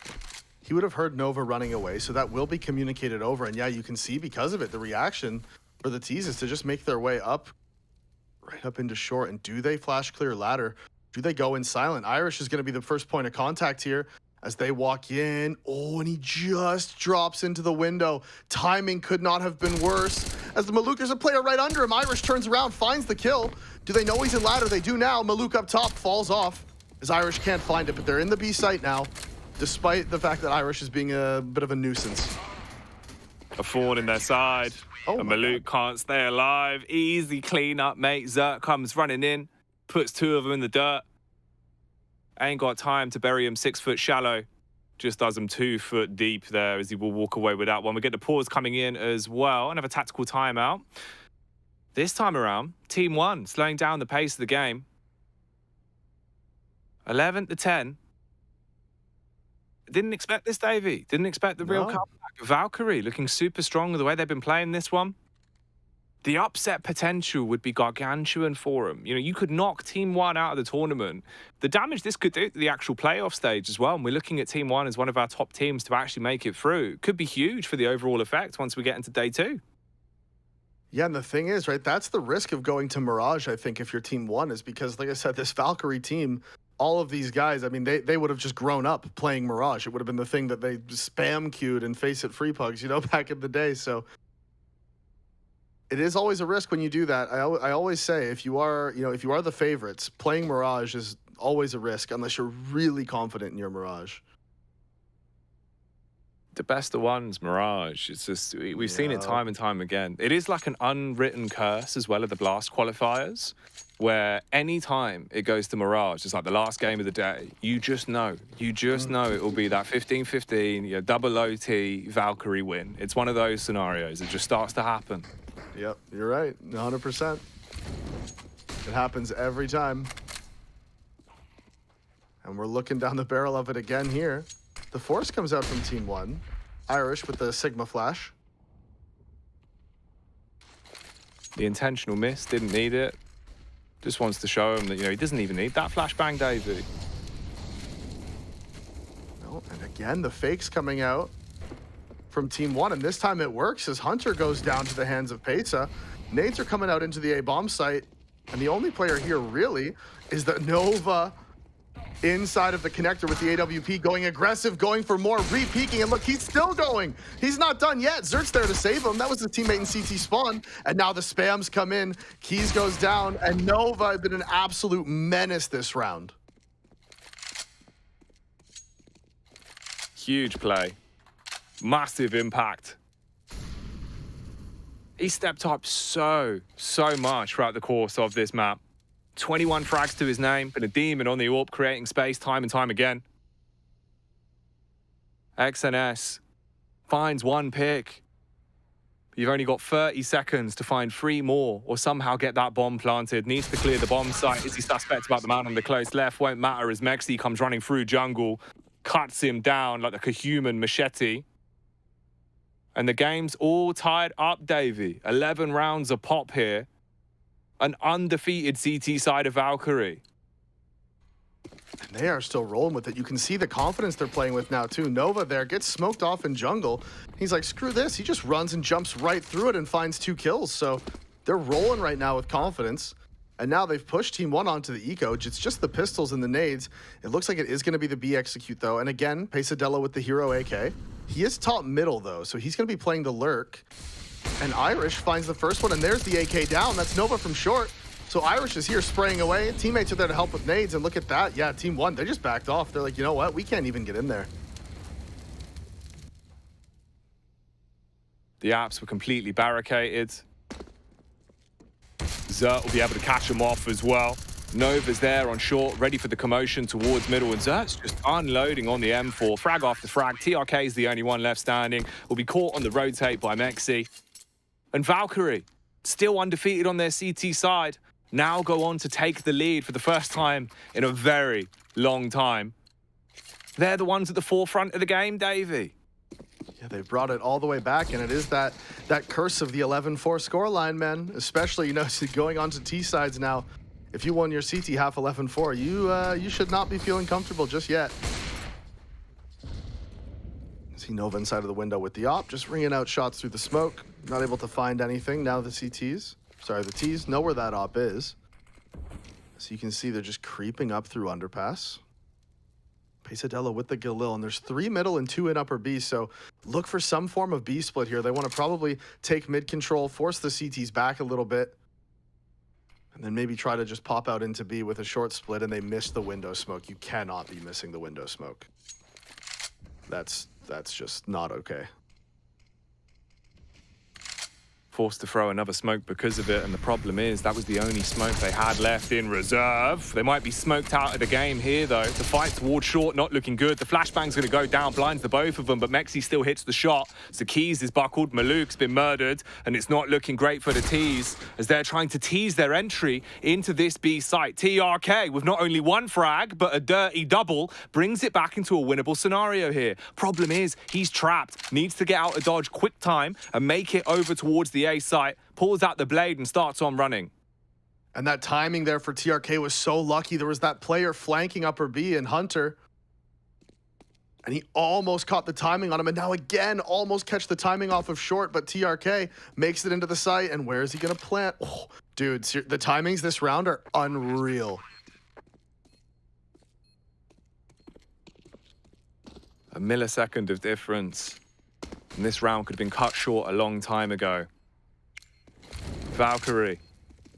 he would have heard Nova running away, so that will be communicated over. And yeah, you can see because of it, the reaction for the T's is to just make their way up, right up into short. And do they flash clear ladder? Do they go in silent? Irish is going to be the first point of contact here as they walk in. Oh, and he just drops into the window. Timing could not have been worse. As the Maluk, there's a player right under him. Irish turns around, finds the kill. Do they know he's in ladder? They do now. Maluk up top falls off as Irish can't find it, but they're in the B site now, despite the fact that Irish is being a bit of a nuisance. A thorn in their side. Oh, and Maluk can't stay alive. Easy clean up, mate. Zerk comes running in, puts 2 of them in the dirt. Ain't got time to bury him 6 foot shallow. Just does him 2 foot deep there as he will walk away with that one. We get the pause coming in as well and have a tactical timeout. This time around, Team 1 slowing down the pace of the game. 11-10. Didn't expect this, Davey. Didn't expect the real comeback. Valkyrie looking super strong with the way they've been playing this one. the upset potential would be gargantuan for them. You know, you could knock Team 1 out of the tournament. The damage this could do to the actual playoff stage as well, and we're looking at Team 1 as one of our top teams to actually make it through. Could be huge for the overall effect once we get into day 2. Yeah, and the thing is, right, that's the risk of going to Mirage, I think, if you're Team 1, is because, like I said, this Valkyrie team, all of these guys, I mean, they would have just grown up playing Mirage. It would have been the thing that they spam queued and Face It free pugs, you know, back in the day. So it is always a risk when you do that. I always say, if you are the favorites, playing Mirage is always a risk unless you're really confident in your Mirage. The best of ones, Mirage. It's just, we've seen it time and time again. It is like an unwritten curse as well of the Blast qualifiers, where any time it goes to Mirage, it's like the last game of the day, you just know it will be that 15-15, double OT Valkyrie win. It's one of those scenarios. It just starts to happen. Yep, you're right, 100%. It happens every time. And we're looking down the barrel of it again here. The Force comes out from Team 1. Irish with the Sigma Flash. The intentional miss, didn't need it. Just wants to show him that, he doesn't even need that flashbang, Davey. No, and again, the fakes coming out from Team 1, and this time it works as Hunter goes down to the hands of Pesa. Nades are coming out into the A-bomb site, and the only player here really is the Nova inside of the connector with the AWP, going aggressive, going for more, re-peeking, and look, he's still going. He's not done yet. Zert's there to save him. That was his teammate in CT spawn, and now the spams come in. Keys goes down, and Nova has been an absolute menace this round. Huge play. Massive impact. He stepped up so much throughout the course of this map. 21 frags to his name, been a demon on the AWP, creating space time and time again. XNS finds one pick. You've only got 30 seconds to find 3 more or somehow get that bomb planted. Needs to clear the bomb site. Is he suspect about the man on the close left? Won't matter as Mexi comes running through jungle, cuts him down like a human machete. And the game's all tied up, Davey. 11 rounds a pop here. An undefeated CT side of Valkyrie. And they are still rolling with it. You can see the confidence they're playing with now, too. Nova there gets smoked off in jungle. He's like, screw this. He just runs and jumps right through it and finds 2 kills. So they're rolling right now with confidence. And now they've pushed Team 1 onto the eco. It's just the pistols and the nades. It looks like it is going to be the B execute, though. And again, Pesadella with the hero AK. He is top middle, though, so he's going to be playing the lurk. And Irish finds the first one, and there's the AK down. That's Nova from short. So Irish is here spraying away. Teammates are there to help with nades, and look at that. Yeah, Team 1, they just backed off. They're like, you know what? We can't even get in there. The apps were completely barricaded. Zert will be able to catch him off as well. Nova's there on short, ready for the commotion towards middle, and Zert's just unloading on the M4. Frag after frag. TRK is the only one left standing. Will be caught on the rotate by Mexi. And Valkyrie, still undefeated on their CT side, now go on to take the lead for the first time in a very long time. They're the ones at the forefront of the game, Davey. Yeah, they brought it all the way back, and it is that curse of the 11-4 scoreline, man. Especially, going on to T sides now. If you won your CT half 11-4, you should not be feeling comfortable just yet. See Nova inside of the window with the op, just ringing out shots through the smoke. Not able to find anything. Now the T's know where that op is. So you can see they're just creeping up through underpass. Pesadella with the Galil, and there's 3 middle and 2 in upper B, so look for some form of B split here. They want to probably take mid control, force the CTs back a little bit, and then maybe try to just pop out into B with a short split, and they miss the window smoke. You cannot be missing the window smoke. That's just not okay. Forced to throw another smoke because of it, and the problem is that was the only smoke they had left in reserve. They might be smoked out of the game here, though. The fight towards short not looking good. The flashbang's going to go down, blinds the both of them, but Mexi still hits the shot. So Keys is buckled, Maluk's been murdered, and it's not looking great for the T's as they're trying to tease their entry into this B site. TRK, with not only 1 frag, but a dirty double, brings it back into a winnable scenario here. Problem is, he's trapped. Needs to get out of dodge quick time and make it over towards the A site. pulls out the blade and starts on running. And that timing there for TRK was so lucky. There was that player flanking upper B and Hunter. And he almost caught the timing on him. And now again, almost catch the timing off of short. But TRK makes it into the site. And where is he going to plant? Oh, dude, the timings this round are unreal. A millisecond of difference. And this round could have been cut short a long time ago. Valkyrie,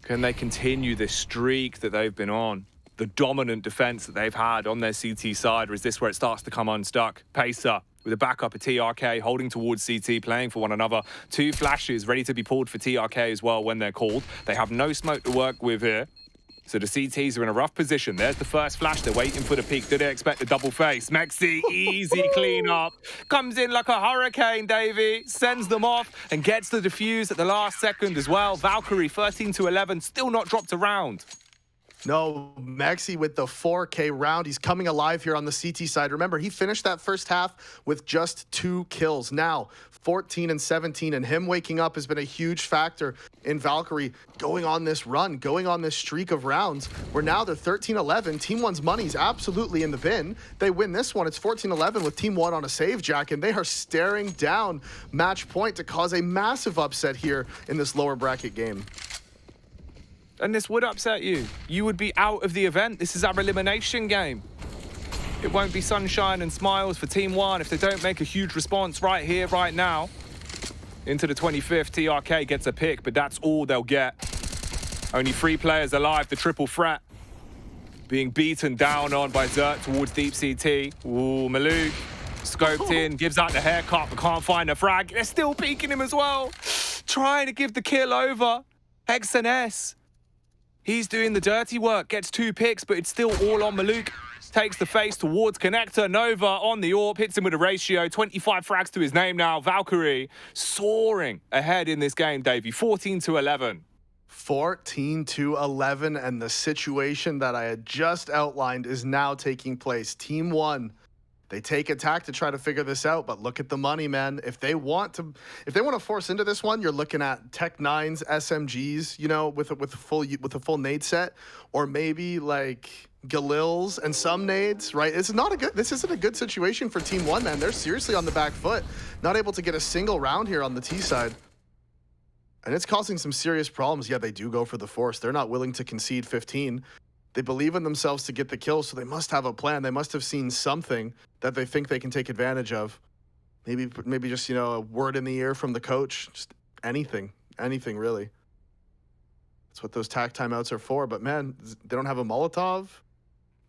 can they continue this streak that they've been on? The dominant defense that they've had on their CT side, or is this where it starts to come unstuck? Pacer with a backup of TRK holding towards CT, playing for one another. 2 flashes ready to be pulled for TRK as well when they're called. They have no smoke to work with here. So the CTs are in a rough position. There's the first flash. They're waiting for the peak. Do they expect a double face? Mexi, easy clean up. Comes in like a hurricane, Davey. Sends them off and gets the defuse at the last second as well. Valkyrie, 13-11, still not dropped a round. No, Maxi with the 4K round. He's coming alive here on the CT side. Remember, he finished that first half with just 2 kills. Now, 14 and 17, and him waking up has been a huge factor in Valkyrie going on this run, going on this streak of rounds, where now they're 13-11. Team 1's money's absolutely in the bin. They win this one. It's 14-11 with Team 1 on a save jack, and they are staring down match point to cause a massive upset here in this lower bracket game. And this would upset you. You would be out of the event. This is our elimination game. It won't be sunshine and smiles for Team 1 if they don't make a huge response right here, right now. Into the 25th, TRK gets a pick, but that's all they'll get. Only 3 players alive, the triple threat. Being beaten down on by Zert towards deep CT. Ooh, Maluk scoped in, gives out the haircut, but can't find a frag. They're still peeking him as well. Trying to give the kill over. Hex and S. He's doing the dirty work, gets 2 picks, but it's still all on Maluk. Takes the face towards Connector. Nova on the AWP, hits him with a ratio. 25 frags to his name now. Valkyrie soaring ahead in this game, Davey. 14-11. 14-11, and the situation that I had just outlined is now taking place. Team 1, they take attack to try to figure this out, but look at the money, man. If they want to force into this one, you're looking at Tech 9s, SMGs, you know, with a full nade set, or maybe like Galils and some nades, right? This isn't a good situation for Team 1, man. They're seriously on the back foot, not able to get a single round here on the T side. And it's causing some serious problems. Yeah, they do go for the force. They're not willing to concede 15. They believe in themselves to get the kills, so they must have a plan. They must have seen something that they think they can take advantage of. Maybe just, you know, a word in the ear from the coach. Just anything really. That's what those tack timeouts are for. But man, they don't have a Molotov.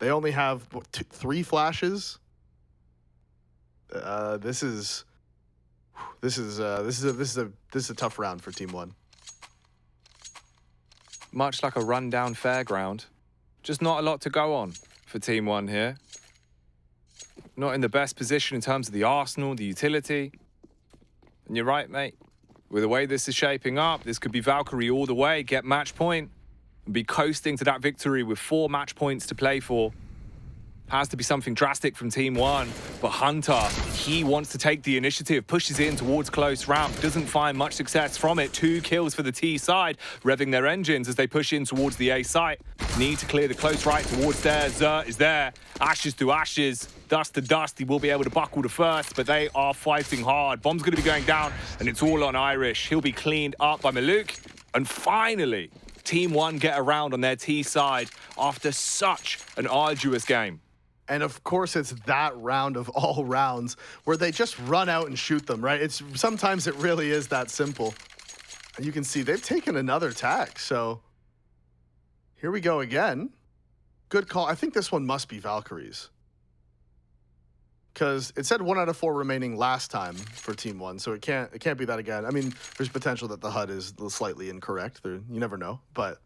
They only have 3 flashes. This is a tough round for Team 1. Much like a rundown fairground. Just not a lot to go on for Team 1 here. Not in the best position in terms of the arsenal, the utility. And you're right, mate. With the way this is shaping up, this could be Valkyrie all the way, get match point, and be coasting to that victory with 4 match points to play for. Has to be something drastic from Team 1. But Hunter, he wants to take the initiative, pushes in towards close ramp, doesn't find much success from it. 2 kills for the T side, revving their engines as they push in towards the A site. Need to clear the close right towards there. Zert is there. Ashes to ashes, dust to dust. He will be able to buckle the first, but they are fighting hard. Bomb's going to be going down, and it's all on Irish. He'll be cleaned up by Maluk. And finally, Team 1 get around on their T side after such an arduous game. And of course, it's that round of all rounds where they just run out and shoot them, right? Sometimes it really is that simple. And you can see they've taken another tack. So here we go again. Good call. I think this one must be Valkyries, because it said 1 out of 4 remaining last time for Team 1. So it can't be that again. I mean, there's potential that the HUD is slightly incorrect. You never know, but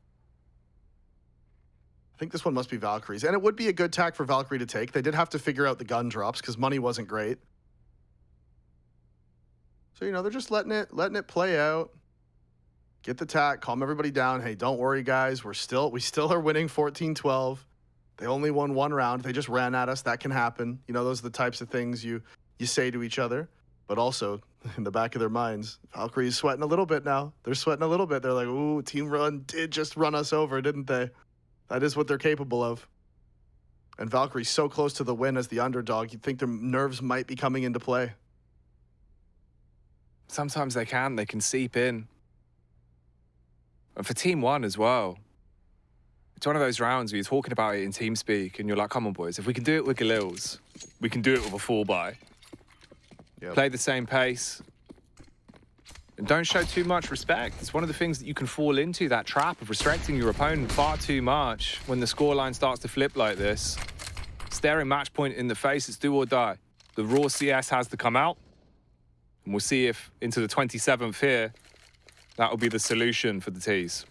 I think this one must be Valkyries. And it would be a good tack for Valkyrie to take. They did have to figure out the gun drops because money wasn't great. So, you know, they're just letting it play out. Get the tack, calm everybody down. Hey, don't worry, guys. We still are winning 14-12. They only won 1 round. They just ran at us. That can happen. You know, those are the types of things you say to each other. But also, in the back of their minds, Valkyrie's sweating a little bit now. They're sweating a little bit. They're like, ooh, Team Run did just run us over, didn't they? That is what they're capable of. And Valkyrie's so close to the win as the underdog, you'd think their nerves might be coming into play. Sometimes they can seep in. And for Team 1 as well, it's one of those rounds where you're talking about it in TeamSpeak and you're like, come on, boys, if we can do it with Galils, we can do it with a 4-buy. Yep. Play the same pace. And don't show too much respect. It's one of the things that you can fall into, that trap of respecting your opponent far too much when the scoreline starts to flip like this. Staring match point in the face, it's do or die. The raw CS has to come out. And we'll see if into the 27th here, that will be the solution for the T's.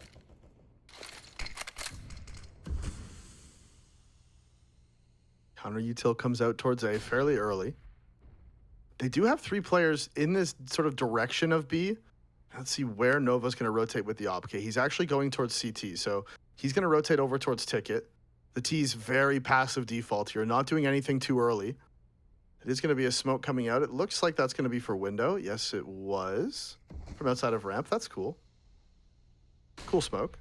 Counter util comes out towards A fairly early. They do have 3 players in this sort of direction of B. Let's see where Nova's going to rotate with the op. Okay, he's actually going towards CT, so he's going to rotate over towards Ticket. The T's very passive default here, not doing anything too early. It is going to be a smoke coming out. It looks like that's going to be for window. Yes, it was. From outside of ramp. That's cool. Cool smoke.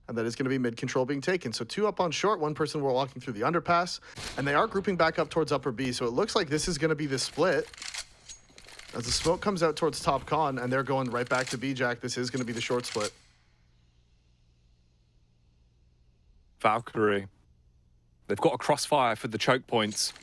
And that is going to be mid-control being taken. So 2 up on short, 1 person we're walking through the underpass, and they are grouping back up towards upper B. So it looks like this is going to be the split. As the smoke comes out towards top con, and they're going right back to B, Jack. This is going to be the short split. Valkyrie. They've got a crossfire for the choke points.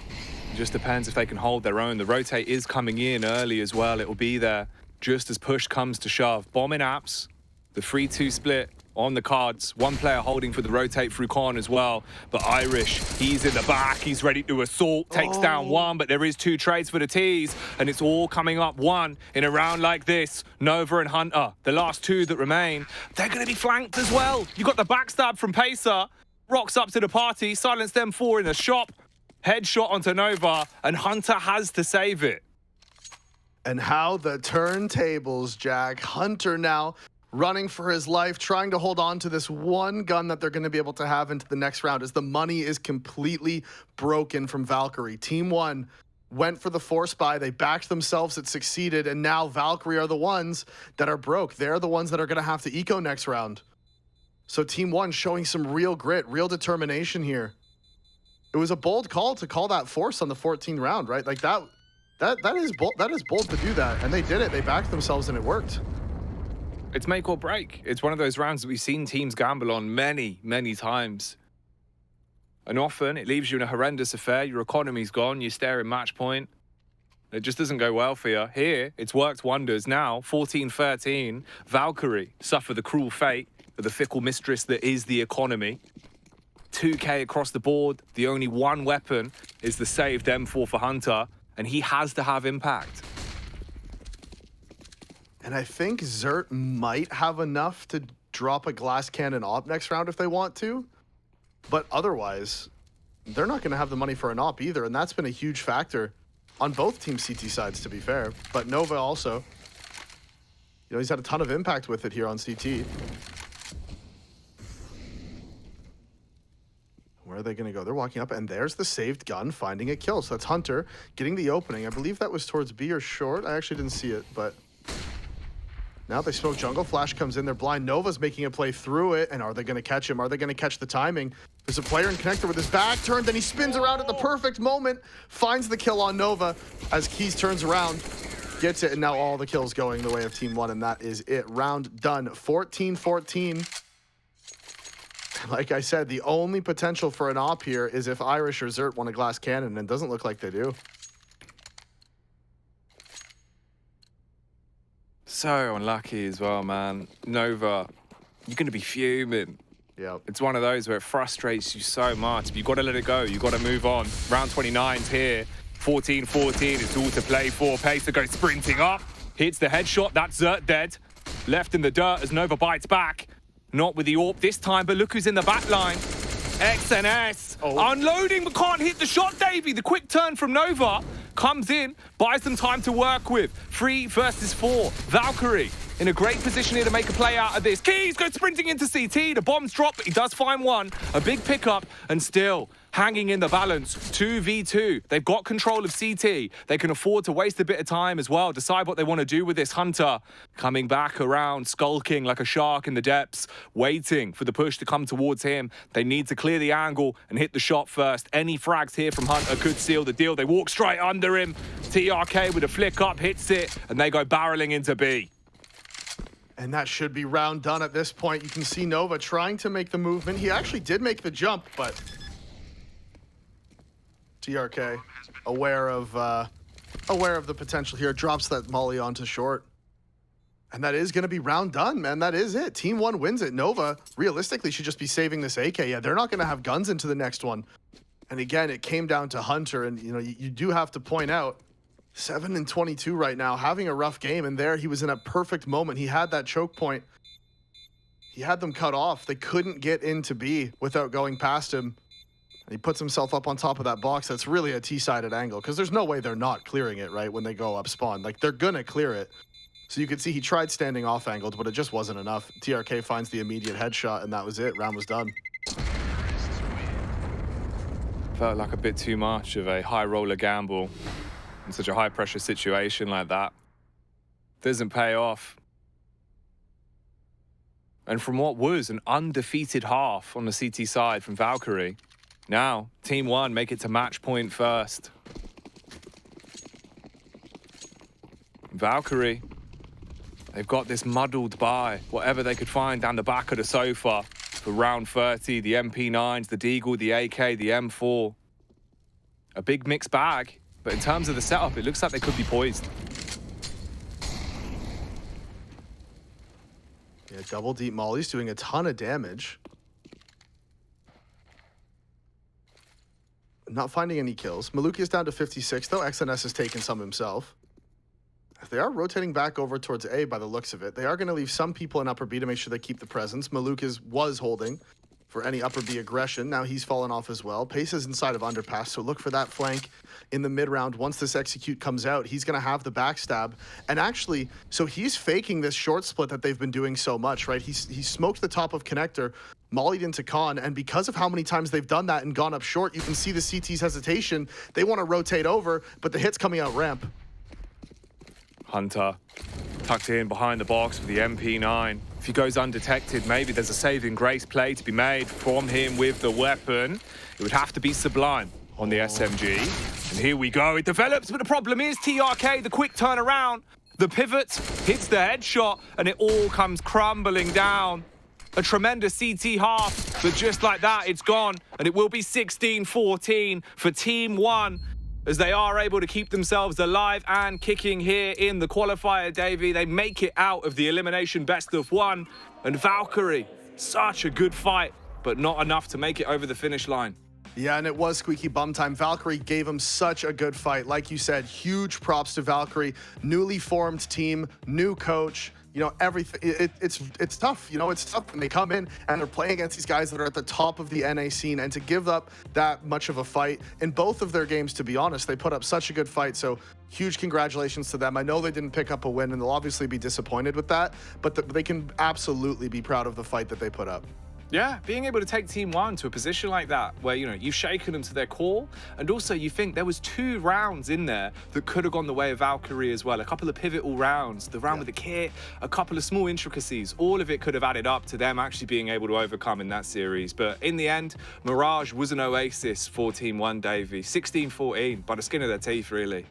It just depends if they can hold their own. The rotate is coming in early as well. It will be there just as push comes to shove. Bombing apps. The 3-2 split on the cards. 1 player holding for the rotate through con as well. But Irish, he's in the back. He's ready to assault. Takes down 1, but there is 2 trades for the T's. And it's all coming up 1 in a round like this. Nova and Hunter, the last 2 that remain. They're going to be flanked as well. You got the backstab from Pacer. Rocks up to the party. Silence them 4 in the shop. Headshot onto Nova. And Hunter has to save it. And how the turntables, Jack. Hunter now running for his life, trying to hold on to this 1 gun that they're going to be able to have into the next round as the money is completely broken from Valkyrie. Team 1 went for the force buy. They backed themselves. It succeeded. And now Valkyrie are the ones that are broke. They're the ones that are going to have to eco next round. So Team 1 showing some real grit, real determination here. It was a bold call to call that force on the 14th round, right? Like that is bold to do that. And they did it. They backed themselves and it worked. It's make or break. It's one of those rounds that we've seen teams gamble on many, many times. And often it leaves you in a horrendous affair. Your economy's gone. You stare at match point. It just doesn't go well for you. Here, it's worked wonders. Now, 14-13, Valkyrie suffer the cruel fate of the fickle mistress that is the economy. 2K across the board. The only 1 weapon is the saved M4 for Hunter, and he has to have impact. And I think Zert might have enough to drop a glass cannon op next round if they want to. But otherwise, they're not going to have the money for an op either. And that's been a huge factor on both Team CT sides, to be fair. But Nova also. You know, he's had a ton of impact with it here on CT. Where are they going to go? They're walking up, and there's the saved gun finding a kill. So that's Hunter getting the opening. I believe that was towards B or short. I actually didn't see it, but... Now they smoke jungle. Flash comes in. They're blind. Nova's making a play through it. And are they going to catch him? Are they going to catch the timing? There's a player in connector with his back turned. Then he spins around at the perfect moment. Finds the kill on Nova as Keys turns around. Gets it. And now all the kills going the way of Team 1. And that is it. Round done. 14-14. Like I said, the only potential for an op here is if Irish or Zert want a glass cannon. And it doesn't look like they do. So unlucky as well, man. Nova, you're going to be fuming. Yeah. It's one of those where it frustrates you so much, but you've got to let it go. You've got to move on. Round 29's here. 14-14, it's all to play for. Pacer goes sprinting up. Hits the headshot. That's Zert dead. Left in the dirt as Nova bites back. Not with the AWP this time, but look who's in the back line. XNS. Unloading, but can't hit the shot, Davey. The quick turn from Nova comes in, buys them time to work with. 3 versus 4. Valkyrie in a great position here to make a play out of this. Keys goes sprinting into CT. The bombs drop, but he does find one. A big pickup, and still hanging in the balance. 2v2. They've got control of CT. They can afford to waste a bit of time as well, decide what they want to do with this. Hunter coming back around, skulking like a shark in the depths, waiting for the push to come towards him. They need to clear the angle and hit the shot first. Any frags here from Hunter could seal the deal. They walk straight under him. TRK with a flick up, hits it, and they go barreling into B. And that should be round done at this point. You can see Nova trying to make the movement. He actually did make the jump, but TRK aware of the potential here, drops that molly onto short. And that is going to be round done, man. That is it. Team 1 wins it. Nova, realistically, should just be saving this AK. Yeah, they're not going to have guns into the next one. And again, it came down to Hunter. And, you know, you do have to point out, 7-22 right now, having a rough game. And there he was in a perfect moment. He had that choke point. He had them cut off. They couldn't get into B without going past him. And he puts himself up on top of that box. That's really a T-sided angle, because there's no way they're not clearing it, right, when they go up spawn. Like, they're going to clear it. So you could see he tried standing off angled, but it just wasn't enough. TRK finds the immediate headshot, and that was it. Round was done. Felt like a bit too much of a high roller gamble in such a high pressure situation like that. Doesn't pay off. And from what was an undefeated half on the CT side from Valkyrie, now Team 1 make it to match point first. Valkyrie, they've got this muddled by whatever they could find down the back of the sofa for round 30, the MP9s, the Deagle, the AK, the M4. A big mixed bag, but in terms of the setup, it looks like they could be poised. Yeah, double deep molly's doing a ton of damage. Not finding any kills. Maluki is down to 56, though. XNS has taken some himself. They are rotating back over towards A by the looks of it. They are going to leave some people in upper B to make sure they keep the presence. Maluk was holding for any upper B aggression. Now he's fallen off as well. Pace is inside of underpass, so look for that flank in the mid round. Once this execute comes out, he's going to have the backstab. And actually, so he's faking this short split that they've been doing so much, right? He smoked the top of connector, mollied into con, and because of how many times they've done that and gone up short, you can see the CT's hesitation. They want to rotate over, but the hit's coming out ramp. Hunter tucked in behind the box with the MP9. If he goes undetected, maybe there's a saving grace play to be made from him with the weapon. It would have to be Sublime on the SMG. And here we go. It develops, but the problem is TRK, the quick turnaround. The pivot hits the headshot, and it all comes crumbling down. A tremendous CT half, but just like that, it's gone. And it will be 16-14 for Team 1. As they are able to keep themselves alive and kicking here in the qualifier, Davey. They make it out of the elimination best of 1. And Valkyrie, such a good fight, but not enough to make it over the finish line. Yeah, and it was squeaky bum time. Valkyrie gave him such a good fight. Like you said, huge props to Valkyrie. Newly formed team, new coach. You know, everything, it's tough. You know, it's tough when they come in and they're playing against these guys that are at the top of the NA scene, and to give up that much of a fight in both of their games, to be honest, they put up such a good fight. So huge congratulations to them. I know they didn't pick up a win, and they'll obviously be disappointed with that, but they can absolutely be proud of the fight that they put up. Yeah, being able to take Team 1 to a position like that, where, you know, you've shaken them to their core, and also you think there was 2 rounds in there that could have gone the way of Valkyrie as well. A couple of pivotal rounds, the round with the kit, a couple of small intricacies. All of it could have added up to them actually being able to overcome in that series. But in the end, Mirage was an oasis for Team 1, Davey. 16-14, by the skin of their teeth, really.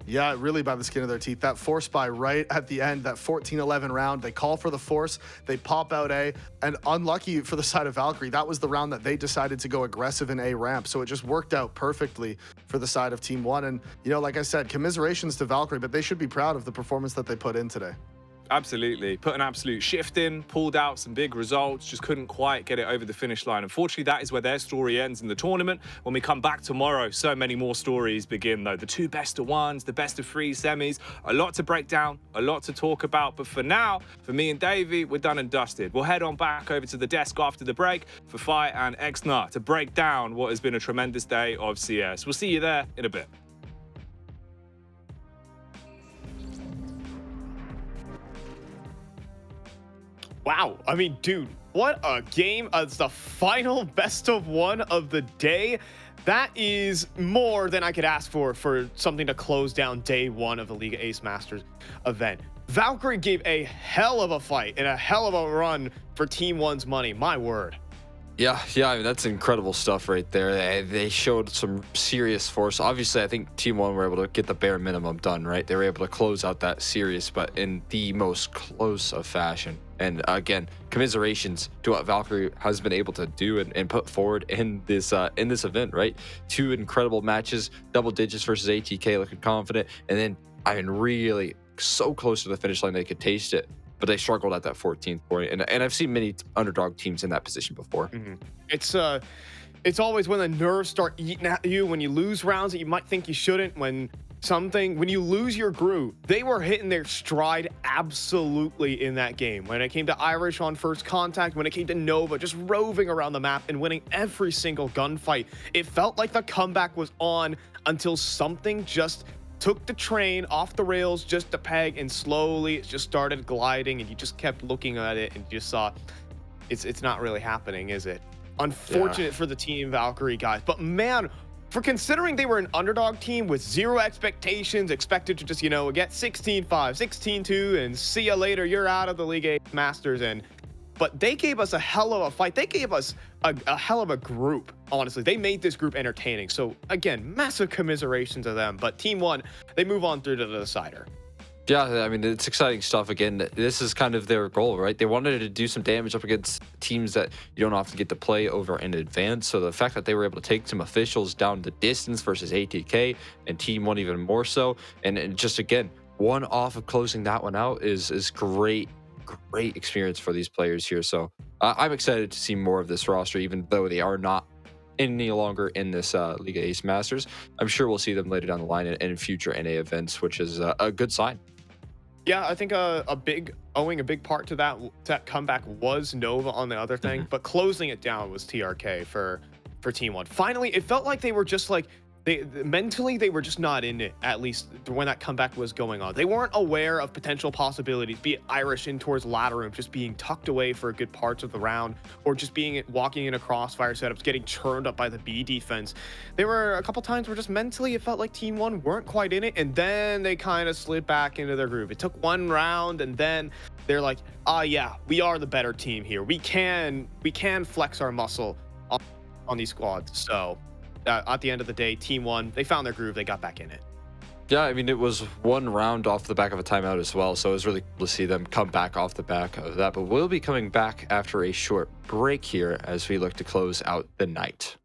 Yeah, really by the skin of their teeth. That force buy right at the end, that 14-11 round, they call for the force, they pop out A, and unlucky for the side of Valkyrie, that was the round that they decided to go aggressive in A ramp, so it just worked out perfectly for the side of Team 1. And, you know, like I said, commiserations to Valkyrie, but they should be proud of the performance that they put in today. Absolutely. Put an absolute shift in, pulled out some big results, just couldn't quite get it over the finish line. Unfortunately, that is where their story ends in the tournament. When we come back tomorrow, so many more stories begin, though. The 2 best of 1s, the best of 3 semis, a lot to break down, a lot to talk about. But for now, for me and Davey, we're done and dusted. We'll head on back over to the desk after the break for Fight and Exna to break down what has been a tremendous day of CS. We'll see you there in a bit. Wow. I mean, dude, what a game. It's the final best of one of the day. That is more than I could ask for something to close down day one of the League of Ace Masters event. Valkyrie gave a hell of a fight and a hell of a run for Team One's money. My word. Yeah, I mean, that's incredible stuff right there. They showed some serious force. Obviously, I think Team One were able to get the bare minimum done, right? They were able to close out that series, but in the most close of fashion. And again, commiserations to what Valkyrie has been able to do and put forward in this event, right? 2 incredible matches, double digits versus ATK, looking confident, and then I mean, really so close to the finish line they could taste it. But they struggled at that 14th point, and I've seen many underdog teams in that position before. It's always when the nerves start eating at you, when you lose rounds that you might think you shouldn't, when you lose your groove. They were hitting their stride absolutely in that game. When it came to Irish on first contact, when it came to Nova just roving around the map and winning every single gunfight, it felt like the comeback was on until something just took the train off the rails just a peg, and slowly it just started gliding, and you just kept looking at it and you just saw it's not really happening, is it? Unfortunate for the Team Valkyrie guys, but man, for considering they were an underdog team with 0 expectations, expected to just, get 16-5, 16-2, and see you later, you're out of the League A Masters, but they gave us a hell of a fight. They gave us a hell of a group, honestly. They made this group entertaining. So, again, massive commiseration to them. But Team One, they move on through to the decider. Yeah, I mean, it's exciting stuff. Again, this is kind of their goal, right? They wanted to do some damage up against teams that you don't often get to play over in advance. So the fact that they were able to take some officials down the distance versus ATK and Team One even more so. And just, again, one off of closing that one out is great experience for these players here. So I'm excited to see more of this roster, even though they are not any longer in this League of Ace Masters. I'm sure we'll see them later down the line in future NA events, which is a good sign. Yeah, I think owing a big part to that comeback was Nova on the other thing, but closing it down was TRK for Team One. Finally, it felt like they were just like, mentally they were just not in it, at least when that comeback was going on. They weren't aware of potential possibilities, be it Irish in towards ladder room, just being tucked away for good parts of the round, or just walking in a crossfire setups, getting churned up by the B defense. There were a couple times where just mentally it felt like Team One weren't quite in it, and then they kind of slid back into their groove. It took one round, and then they're like, yeah, we are the better team here. We can flex our muscle on these squads. So at the end of the day, Team One, they found their groove, they got back in it. Yeah, I mean, it was one round off the back of a timeout as well, so it was really cool to see them come back off the back of that. But we'll be coming back after a short break here as we look to close out the night.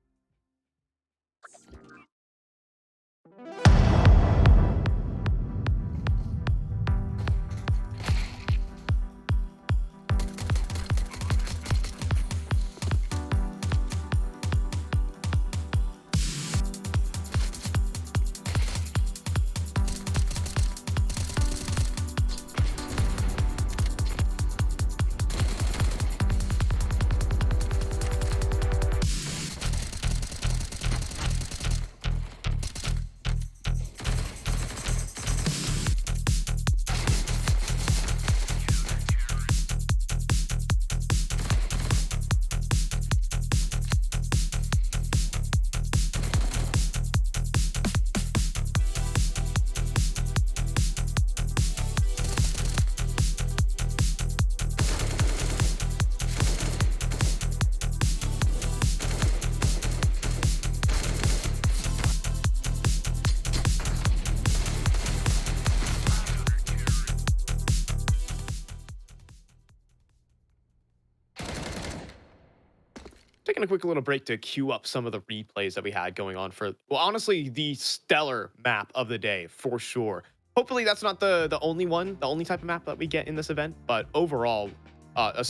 Taking a quick little break to queue up some of the replays that we had going on for, well, honestly, the stellar map of the day, for sure. Hopefully that's not the only type of map that we get in this event, but overall, a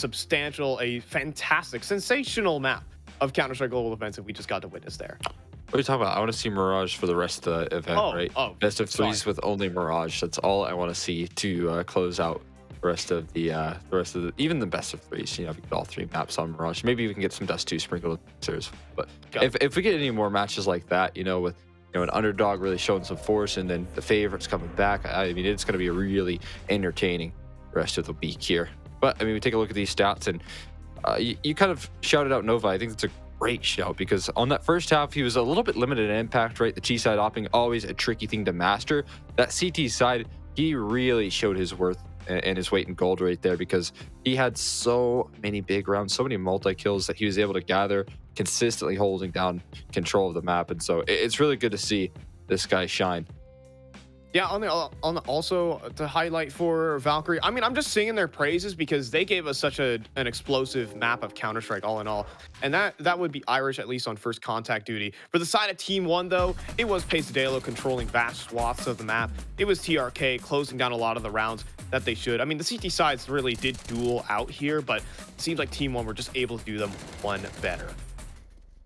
fantastic, sensational map of Counter-Strike Global events that we just got to witness there. What are you talking about? I want to see Mirage for the rest of the event, right? Best of threes with only Mirage. That's all I want to see to close out the rest of the even the best of threes. You know, if we get all 3 maps on Mirage, maybe we can get some Dust 2 sprinkled in. But if we get any more matches like that, with an underdog really showing some force and then the favorites coming back, I mean, it's going to be a really entertaining rest of the week here. But I mean, we take a look at these stats, and you kind of shouted out Nova. I think that's a great shout, because on that first half, he was a little bit limited in impact, right? The T side opping, always a tricky thing to master. That CT side, he really showed his worth and his weight in gold right there, because he had so many big rounds, so many multi-kills that he was able to gather, consistently holding down control of the map. And so it's really good to see this guy shine. Yeah, also to highlight for Valkyrie, I mean, I'm just singing their praises because they gave us such an explosive map of Counter-Strike all in all. And that would be Irish, at least on first contact duty. For the side of Team 1, though, it was Pesadelo controlling vast swaths of the map. It was TRK closing down a lot of the rounds that they should. I mean, the CT sides really did duel out here, but it seems like Team 1 were just able to do them one better.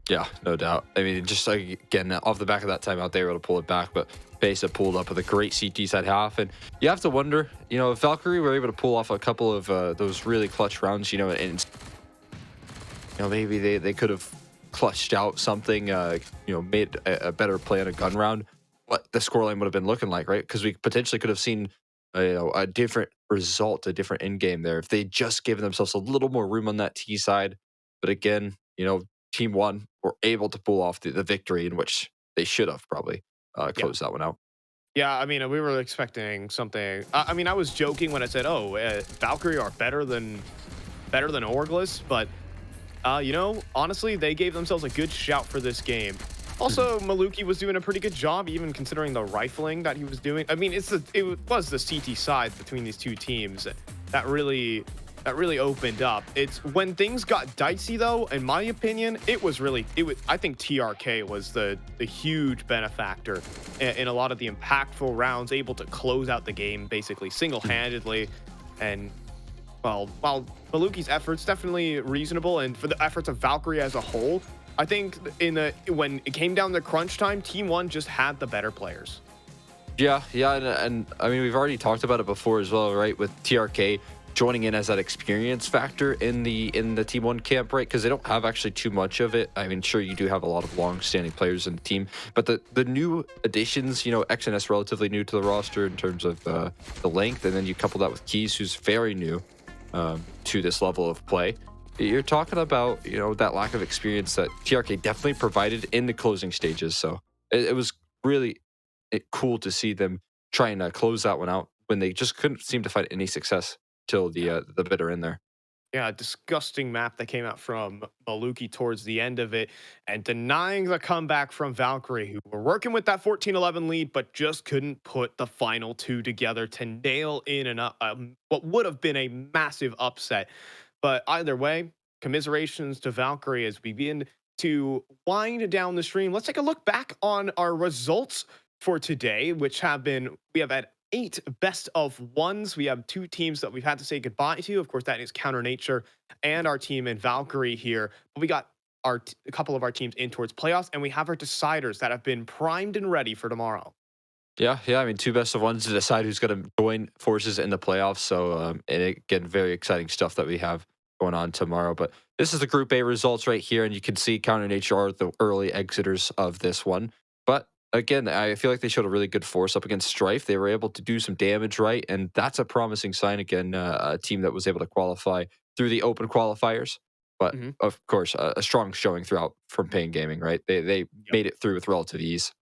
Yeah, no doubt. I mean, just like, again, off the back of that timeout, they were able to pull it back, but Besa pulled up with a great CT side half. And you have to wonder, you know, if Valkyrie were able to pull off a couple of those really clutch rounds, you know, and you know, maybe they could have clutched out something, you know, made a better play on a gun round, what the scoreline would have been looking like, right? Because we potentially could have seen a different result, a different end game there if they just given themselves a little more room on that T side. But again, you know, Team 1 were able to pull off the victory, in which they should have probably closed that one out. Yeah, I mean, we were expecting something. I mean, I was joking when I said, "Oh, Valkyrie are better than Orglis," but you know, honestly, they gave themselves a good shout for this game. Also, Maluki was doing a pretty good job, even considering the rifling that he was doing. I mean, it was the CT side between these two teams that really opened up. It's when things got dicey, though, in my opinion, I think TRK was the huge benefactor in a lot of the impactful rounds, able to close out the game basically single-handedly. And while Maluki's efforts definitely reasonable, and for the efforts of Valkyrie as a whole, I think when it came down to crunch time, Team 1 just had the better players. Yeah, and I mean, we've already talked about it before as well, right? With TRK joining in as that experience factor in the Team 1 camp, right? Because they don't have actually too much of it. I mean, sure, you do have a lot of long-standing players in the team, but the new additions, you know, XNS relatively new to the roster in terms of the length, and then you couple that with Keys, who's very new to this level of play. You're talking about, you know, that lack of experience that TRK definitely provided in the closing stages. So it was really cool to see them trying to close that one out when they just couldn't seem to find any success till the bitter end there. Yeah, a disgusting map that came out from Maluki towards the end of it, and denying the comeback from Valkyrie, who were working with that 14-11 lead, but just couldn't put the final two together to nail in what would have been a massive upset. But either way, commiserations to Valkyrie as we begin to wind down the stream. Let's take a look back on our results for today, which we have had 8 best of ones. We have 2 teams that we've had to say goodbye to. Of course, that is Counter Nature and our team in Valkyrie here. But we got a couple of our teams in towards playoffs, and we have our deciders that have been primed and ready for tomorrow. Yeah. I mean, 2 best of ones to decide who's going to join forces in the playoffs. So, and again, very exciting stuff that we have going on tomorrow. But this is the Group A results right here, and you can see Counter Nature are the early exiters of this one. But again, I feel like they showed a really good force up against Strife. They were able to do some damage, right? And that's a promising sign. Again, a team that was able to qualify through the open qualifiers. But of course, a strong showing throughout from Pain Gaming, right? They made it through with relative ease.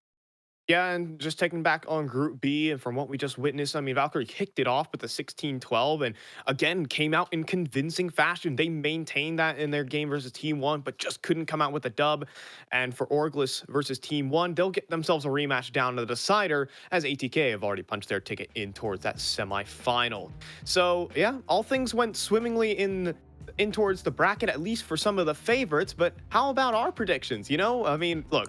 Yeah, and just taking back on Group B, and from what we just witnessed, I mean, Valkyrie kicked it off with the 16-12, and again, came out in convincing fashion. They maintained that in their game versus Team 1, but just couldn't come out with a dub. And for Orglis versus Team 1, they'll get themselves a rematch down to the decider, as ATK have already punched their ticket in towards that semifinal. So, yeah, all things went swimmingly in towards the bracket, at least for some of the favorites, but how about our predictions? You know, I mean, look,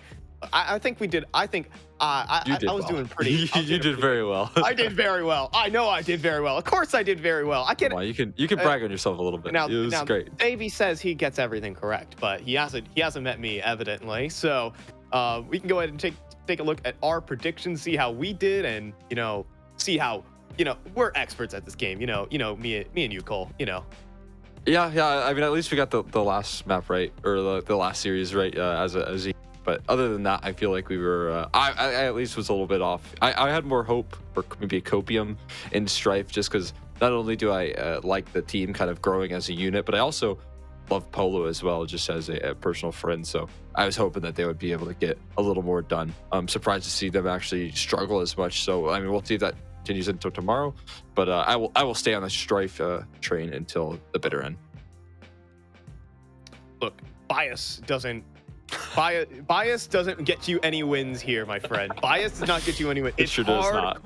I think we did. I think I was doing pretty. You did very well. I did very well. I know I did very well. Of course I did very well. I can't. Well, you can brag on yourself a little bit. It was great. Davey says he gets everything correct, but he hasn't met me evidently. So we can go ahead and take a look at our predictions, see how we did, and see how we're experts at this game. Me and you, Cole. Yeah. I mean, at least we got the last map right, or the last series right as a. But other than that, I feel like we were. I at least was a little bit off. I had more hope for maybe a Copium in Strife, just because not only do I like the team kind of growing as a unit, but I also love Polo as well, just as a personal friend. So I was hoping that they would be able to get a little more done. I'm surprised to see them actually struggle as much. So I mean, we'll see if that continues until tomorrow. But I will stay on the Strife train until the bitter end. Look, bias doesn't get you any wins here, my friend. Bias does not get you any wins. It sure does not.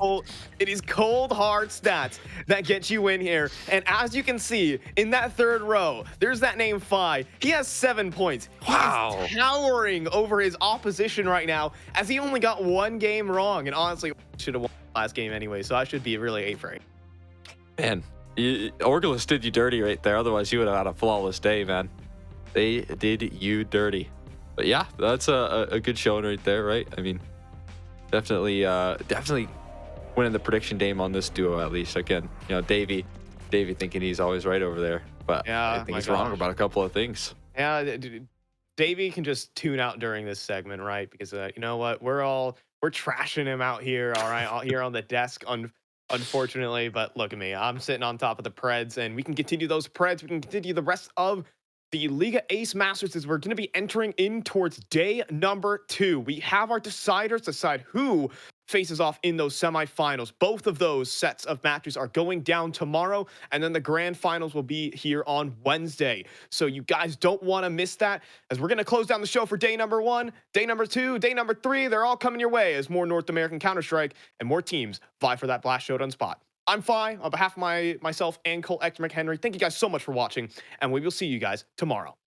It is cold, hard stats that get you in here. And as you can see, in that third row, there's that name Phi. He has 7 points. Wow. He is towering over his opposition right now, as he only got 1 game wrong. And honestly, should have won the last game anyway, so I should be really 8 for 8. Man, Orgulus did you dirty right there. Otherwise, you would have had a flawless day, man. They did you dirty. But yeah, that's a good showing right there, right? I mean, definitely winning the prediction game on this duo at least. Again, you know, Davey thinking he's always right over there, but yeah, I think he's wrong about a couple of things. Yeah, Davey can just tune out during this segment, right? Because you know what, we're trashing him out here, all right, out here on the desk, unfortunately. But look at me, I'm sitting on top of the Preds, and we can continue those Preds. We can continue the rest of the Liga Ace Masters as we're going to be entering in towards day number 2. We have our deciders decide who faces off in those semifinals. Both of those sets of matches are going down tomorrow, and then the grand finals will be here on Wednesday. So you guys don't want to miss that, as we're going to close down the show for day number 1, day number 2, day number 3. They're all coming your way as more North American Counter-Strike and more teams vie for that Blast Showdown spot. I'm Phi, on behalf of myself and Cole X McHenry. Thank you guys so much for watching, and we will see you guys tomorrow.